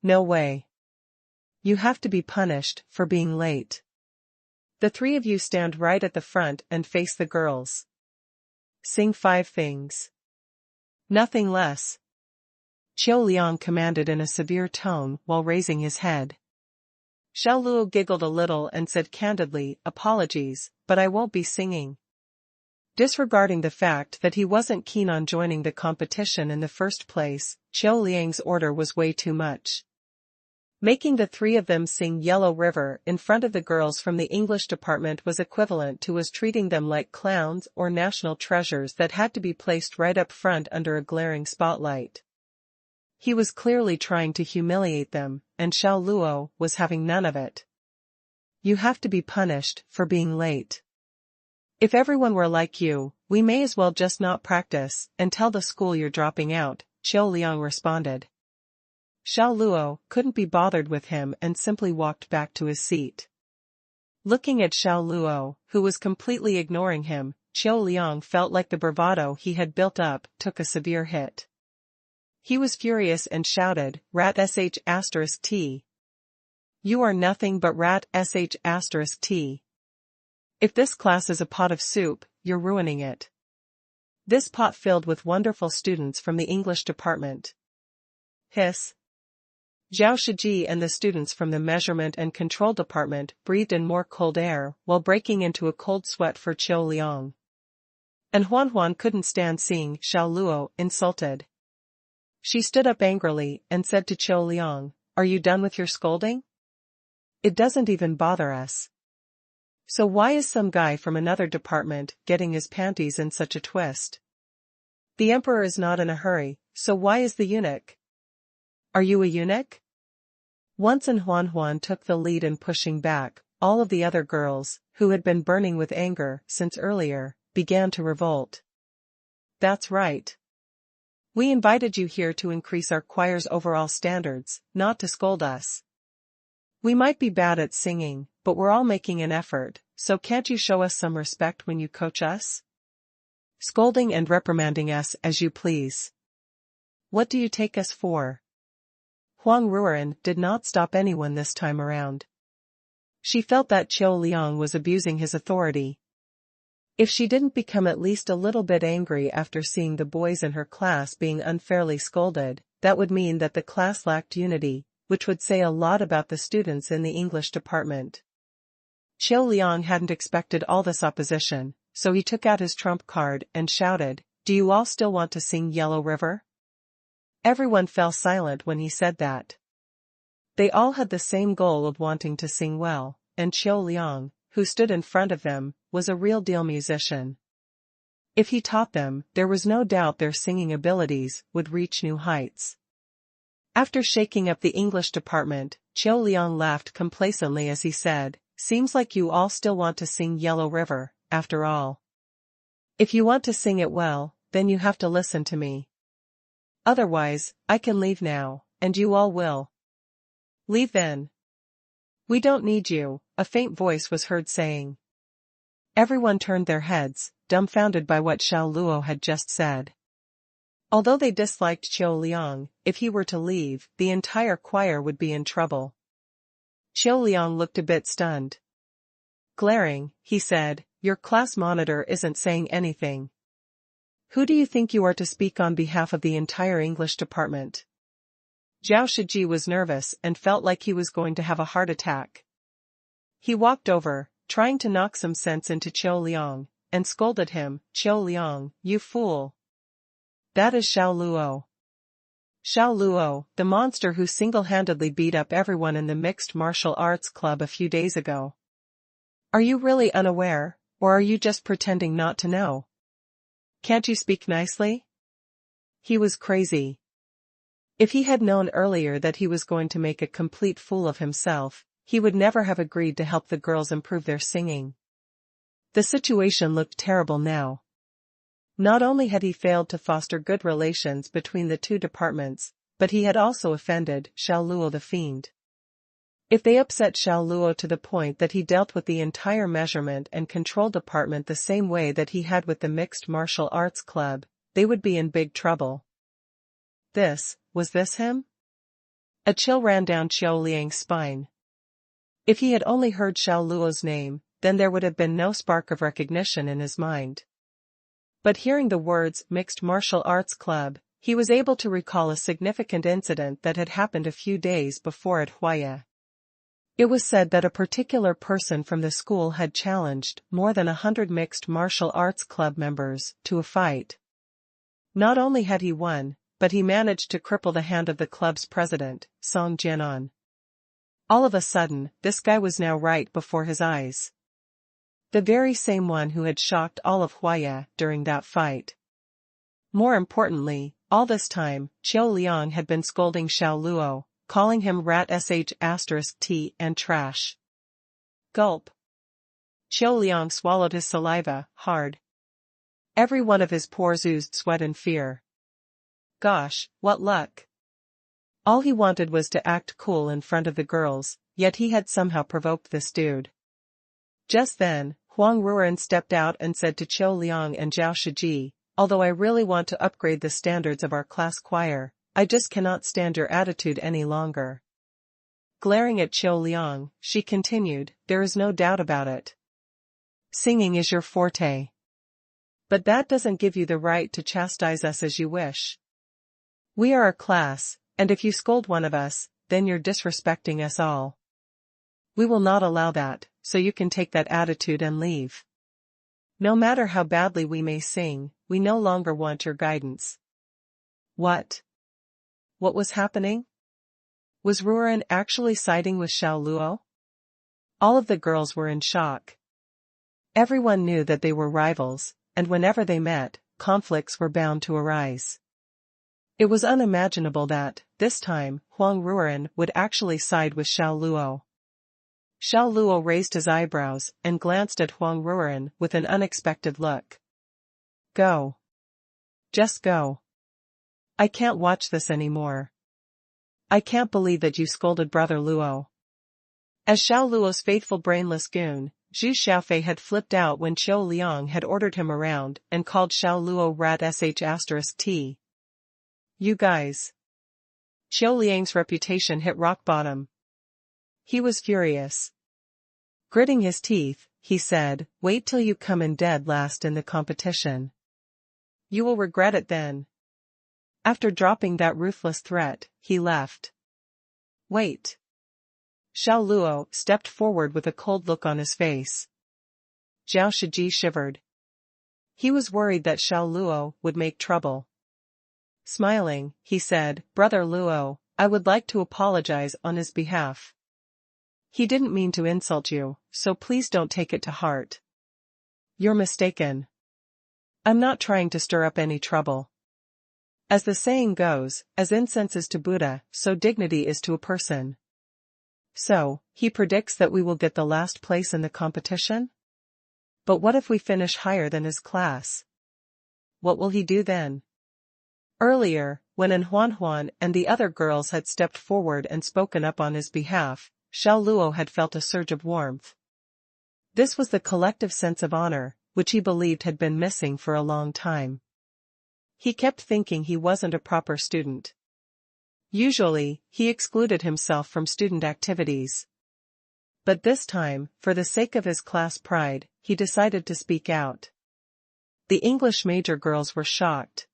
No way. You have to be punished for being late. The 3 of you stand right at the front and face the girls. Sing 5 things. Nothing less. Xiao Liang commanded in a severe tone while raising his head. Xiao Luo giggled a little and said candidly, "Apologies, but I won't be singing." Disregarding the fact that he wasn't keen on joining the competition in the first place, Xiao Liang's order was way too much. Making the 3 of them sing Yellow River in front of the girls from the English department was equivalent to us treating them like clowns or national treasures that had to be placed right up front under a glaring spotlight. He was clearly trying to humiliate them, and Xiao Luo was having none of it. You have to be punished for being late. If everyone were like you, we may as well just not practice and tell the school you're dropping out, Xiao Liang responded. Xiao Luo couldn't be bothered with him and simply walked back to his seat. Looking at Xiao Luo, who was completely ignoring him, Xiao Liang felt like the bravado he had built up took a severe hit. He was furious and shouted, "Rat sh*t. You are nothing but rat sh*t. If this class is a pot of soup, you're ruining it. This pot filled with wonderful students from the English department." Hiss. Zhao Shiji and the students from the measurement and control department breathed in more cold air while breaking into a cold sweat for Xiao Liang. And Xuanhuan couldn't stand seeing Xiao Luo insulted. She stood up angrily and said to Xiao Liang, "Are you done with your scolding? It doesn't even bother us. So why is some guy from another department getting his panties in such a twist? The emperor is not in a hurry, so why is the eunuch? Are you a eunuch?" Once Xuanhuan took the lead in pushing back, all of the other girls, who had been burning with anger since earlier, began to revolt. "That's right. We invited you here to increase our choir's overall standards, not to scold us. We might be bad at singing, but we're all making an effort, so can't you show us some respect when you coach us? Scolding and reprimanding us as you please. What do you take us for?" Huang Ruoren did not stop anyone this time around. She felt that Xiao Liang was abusing his authority. If she didn't become at least a little bit angry after seeing the boys in her class being unfairly scolded, that would mean that the class lacked unity, which would say a lot about the students in the English department. Xiao Liang hadn't expected all this opposition, so he took out his trump card and shouted, "Do you all still want to sing Yellow River?" Everyone fell silent when he said that. They all had the same goal of wanting to sing well, and Xiao Liang, who stood in front of them, was a real-deal musician. If he taught them, there was no doubt their singing abilities would reach new heights. After shaking up the English department, Xiao Liang laughed complacently as he said, seems like you all still want to sing Yellow River, after all. If you want to sing it well, then you have to listen to me. Otherwise, I can leave now, and you all will. Leave then. We don't need you, a faint voice was heard saying. Everyone turned their heads, dumbfounded by what Xiao Luo had just said. Although they disliked Qiu Liang, if he were to leave, the entire choir would be in trouble. Qiu Liang looked a bit stunned. Glaring, he said, "Your class monitor isn't saying anything. Who do you think you are to speak on behalf of the entire English department?" Zhao Shiji was nervous and felt like he was going to have a heart attack. He walked over, trying to knock some sense into Qiu Liang, and scolded him, "Qiu Liang, you fool. That is Xiao Luo. Xiao Luo, the monster who single-handedly beat up everyone in the mixed martial arts club a few days ago. Are you really unaware, or are you just pretending not to know? Can't you speak nicely?" He was crazy. If he had known earlier that he was going to make a complete fool of himself, he would never have agreed to help the girls improve their singing. The situation looked terrible now. Not only had he failed to foster good relations between the two departments, but he had also offended Xiao Luo the Fiend. If they upset Xiao Luo to the point that he dealt with the entire measurement and control department the same way that he had with the mixed martial arts club, they would be in big trouble. Was this him? A chill ran down Qiu Liang's spine. If he had only heard Xiao Luo's name, then there would have been no spark of recognition in his mind. But hearing the words Mixed Martial Arts Club, he was able to recall a significant incident that had happened a few days before at Huaya. It was said that a particular person from the school had challenged more than 100 Mixed Martial Arts Club members to a fight. Not only had he won, but he managed to cripple the hand of the club's president, Song Jianan. All of a sudden, this guy was now right before his eyes. The very same one who had shocked all of Huaya during that fight. More importantly, all this time, Qiu Liang had been scolding Xiao Luo, calling him rat sh*t and trash. Gulp. Qiu Liang swallowed his saliva, hard. Every one of his pores oozed sweat and fear. Gosh, what luck. All he wanted was to act cool in front of the girls, yet he had somehow provoked this dude. Just then, Huang Ruren stepped out and said to Qiu Liang and Zhao Shiji, "Although I really want to upgrade the standards of our class choir, I just cannot stand your attitude any longer." Glaring at Qiu Liang, she continued, "There is no doubt about it. Singing is your forte. But that doesn't give you the right to chastise us as you wish. We are a class, and if you scold one of us, then you're disrespecting us all. We will not allow that, so you can take that attitude and leave. No matter how badly we may sing, we no longer want your guidance." What? What was happening? Was Ruren actually siding with Xiao Luo? All of the girls were in shock. Everyone knew that they were rivals, and whenever they met, conflicts were bound to arise. It was unimaginable that, this time, Huang Ruren would actually side with Xiao Luo. Xiao Luo raised his eyebrows and glanced at Huang Ruren with an unexpected look. "Go. Just go. I can't watch this anymore. I can't believe that you scolded Brother Luo." As Xiao Luo's faithful brainless goon, Zhu Xiaofei had flipped out when Qiu Liang had ordered him around and called Xiao Luo rat **t. You guys. Qiu Liang's reputation hit rock bottom. He was furious. Gritting his teeth, he said, "Wait till you come in dead last in the competition. You will regret it then." After dropping that ruthless threat, he left. "Wait." Xiao Luo stepped forward with a cold look on his face. Zhao Shiji shivered. He was worried that Xiao Luo would make trouble. Smiling, he said, "Brother Luo, I would like to apologize on his behalf. He didn't mean to insult you, so please don't take it to heart. You're mistaken. I'm not trying to stir up any trouble. As the saying goes, as incense is to Buddha, so dignity is to a person. So, he predicts that we will get the last place in the competition? But what if we finish higher than his class? What will he do then? Earlier, when Xuanhuan and the other girls had stepped forward and spoken up on his behalf, Xiao Luo had felt a surge of warmth. This was the collective sense of honor, which he believed had been missing for a long time. He kept thinking he wasn't a proper student. Usually, he excluded himself from student activities. But this time, for the sake of his class pride, he decided to speak out. The English major girls were shocked.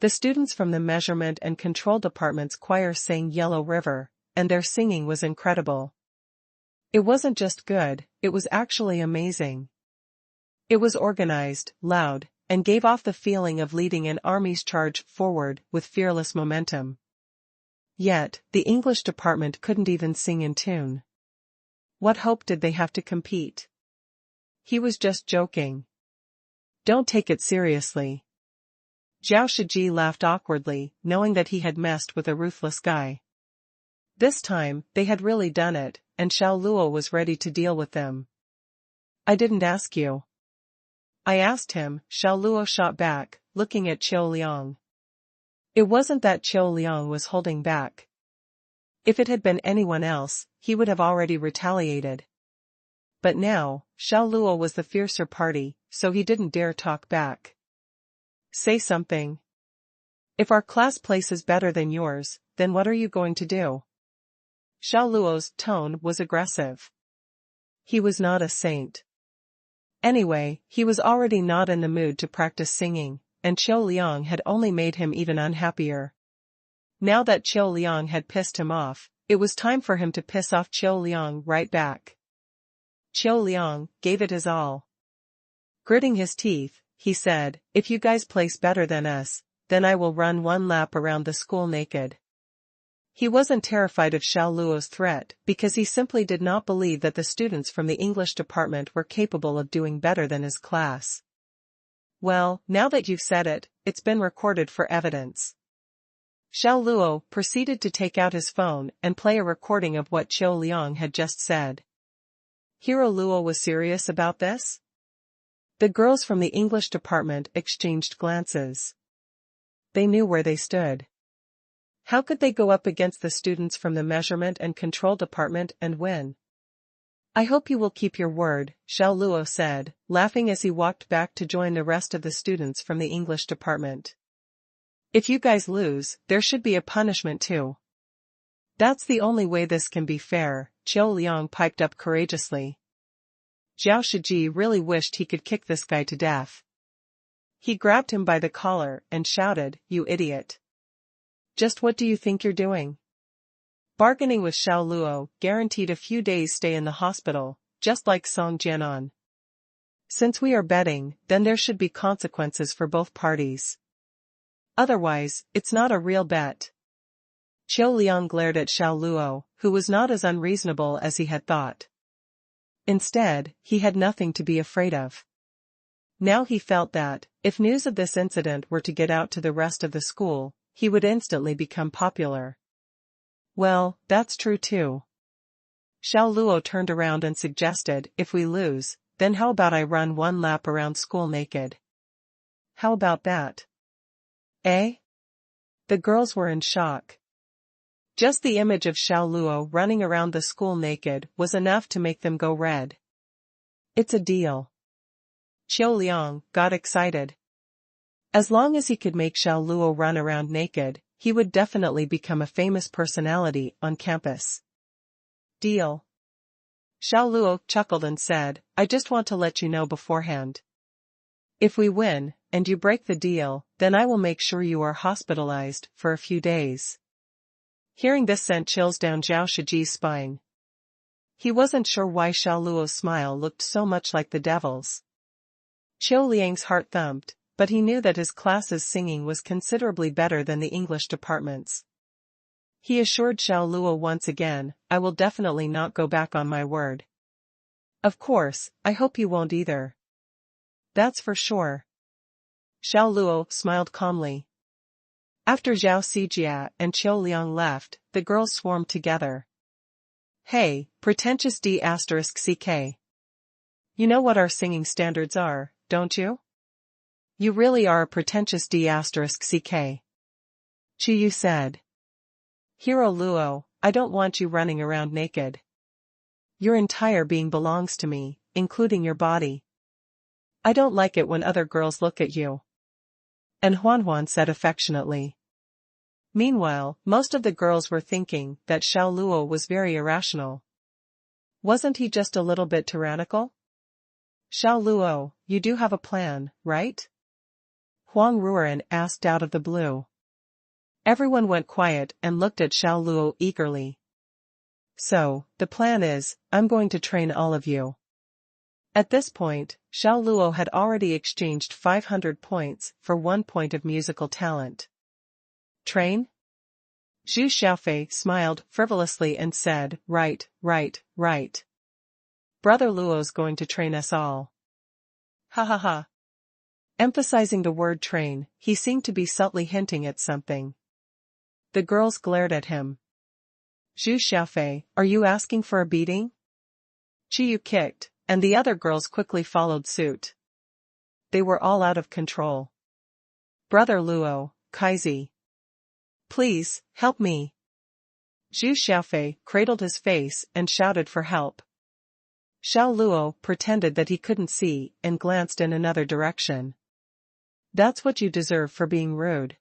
The students from the measurement and control department's choir sang Yellow River, and their singing was incredible. It wasn't just good, it was actually amazing. It was organized, loud, and gave off the feeling of leading an army's charge forward with fearless momentum. Yet, the English department couldn't even sing in tune. What hope did they have to compete? He was just joking. Don't take it seriously. Zhao Shiji laughed awkwardly, knowing that he had messed with a ruthless guy. This time, they had really done it, and Xiao Luo was ready to deal with them. I didn't ask you. I asked him, Xiao Luo shot back, looking at Qiu Liang. It wasn't that Qiu Liang was holding back. If it had been anyone else, he would have already retaliated. But now, Xiao Luo was the fiercer party, so he didn't dare talk back. Say something. If our class places better than yours, then what are you going to do? Xiao Luo's tone was aggressive. He was not a saint. Anyway, he was already not in the mood to practice singing, and Qiu Liang had only made him even unhappier. Now that Qiu Liang had pissed him off, it was time for him to piss off Qiu Liang right back. Qiu Liang gave it his all. Gritting his teeth, he said, if you guys place better than us, then I will run one lap around the school naked. He wasn't terrified of Xiao Luo's threat because he simply did not believe that the students from the English department were capable of doing better than his class. Well, now that you've said it, it's been recorded for evidence. Xiao Luo proceeded to take out his phone and play a recording of what Qiu Liang had just said. Hero Luo was serious about this? The girls from the English department exchanged glances. They knew where they stood. How could they go up against the students from the measurement and control department and win? I hope you will keep your word, Xiao Luo said, laughing as he walked back to join the rest of the students from the English department. If you guys lose, there should be a punishment too. That's the only way this can be fair, Qiu Liang piped up courageously. Zhao Shiji really wished he could kick this guy to death. He grabbed him by the collar and shouted, you idiot. Just what do you think you're doing? Bargaining with Xiao Luo guaranteed a few days' stay in the hospital, just like Song Jianan. Since we are betting, then there should be consequences for both parties. Otherwise, it's not a real bet. Qiu Liang glared at Xiao Luo, who was not as unreasonable as he had thought. Instead, he had nothing to be afraid of. Now he felt that, if news of this incident were to get out to the rest of the school, he would instantly become popular. Well, that's true too. Xiao Luo turned around and suggested, if we lose, then how about I run one lap around school naked? How about that? Eh? The girls were in shock. Just the image of Xiao Luo running around the school naked was enough to make them go red. It's a deal. Qiu Liang got excited. As long as he could make Xiao Luo run around naked, he would definitely become a famous personality on campus. Deal. Xiao Luo chuckled and said, I just want to let you know beforehand. If we win, and you break the deal, then I will make sure you are hospitalized for a few days. Hearing this sent chills down Zhao Shiji's spine. He wasn't sure why Xiao Luo's smile looked so much like the devil's. Qiu Liang's heart thumped, but he knew that his class's singing was considerably better than the English department's. He assured Xiao Luo once again, I will definitely not go back on my word. Of course, I hope you won't either. That's for sure. Xiao Luo smiled calmly. After Zhao Xijia and Qiu Liang left, the girls swarmed together. Hey, pretentious D**ck. You know what our singing standards are, don't you? You really are a pretentious D**ck. Xiao said. Hero Luo, I don't want you running around naked. Your entire being belongs to me, including your body. I don't like it when other girls look at you. And Xuanhuan said affectionately. Meanwhile, most of the girls were thinking that Xiao Luo was very irrational. Wasn't he just a little bit tyrannical? Xiao Luo, you do have a plan, right? Huang Ruoran asked out of the blue. Everyone went quiet and looked at Xiao Luo eagerly. So, the plan is, I'm going to train all of you. At this point, Xiao Luo had already exchanged 500 points for 1 point of musical talent. Train? Zhu Xiaofei smiled frivolously and said, right. Brother Luo's going to train us all. Ha ha ha. Emphasizing the word train, he seemed to be subtly hinting at something. The girls glared at him. Zhu Xiaofei, are you asking for a beating? Qiyu kicked, and the other girls quickly followed suit. They were all out of control. Brother Luo, Kaizi. Please, help me. Zhu Xiaofei cradled his face and shouted for help. Xiao Luo pretended that he couldn't see and glanced in another direction. That's what you deserve for being rude.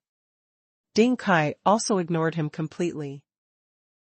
Ding Kai also ignored him completely.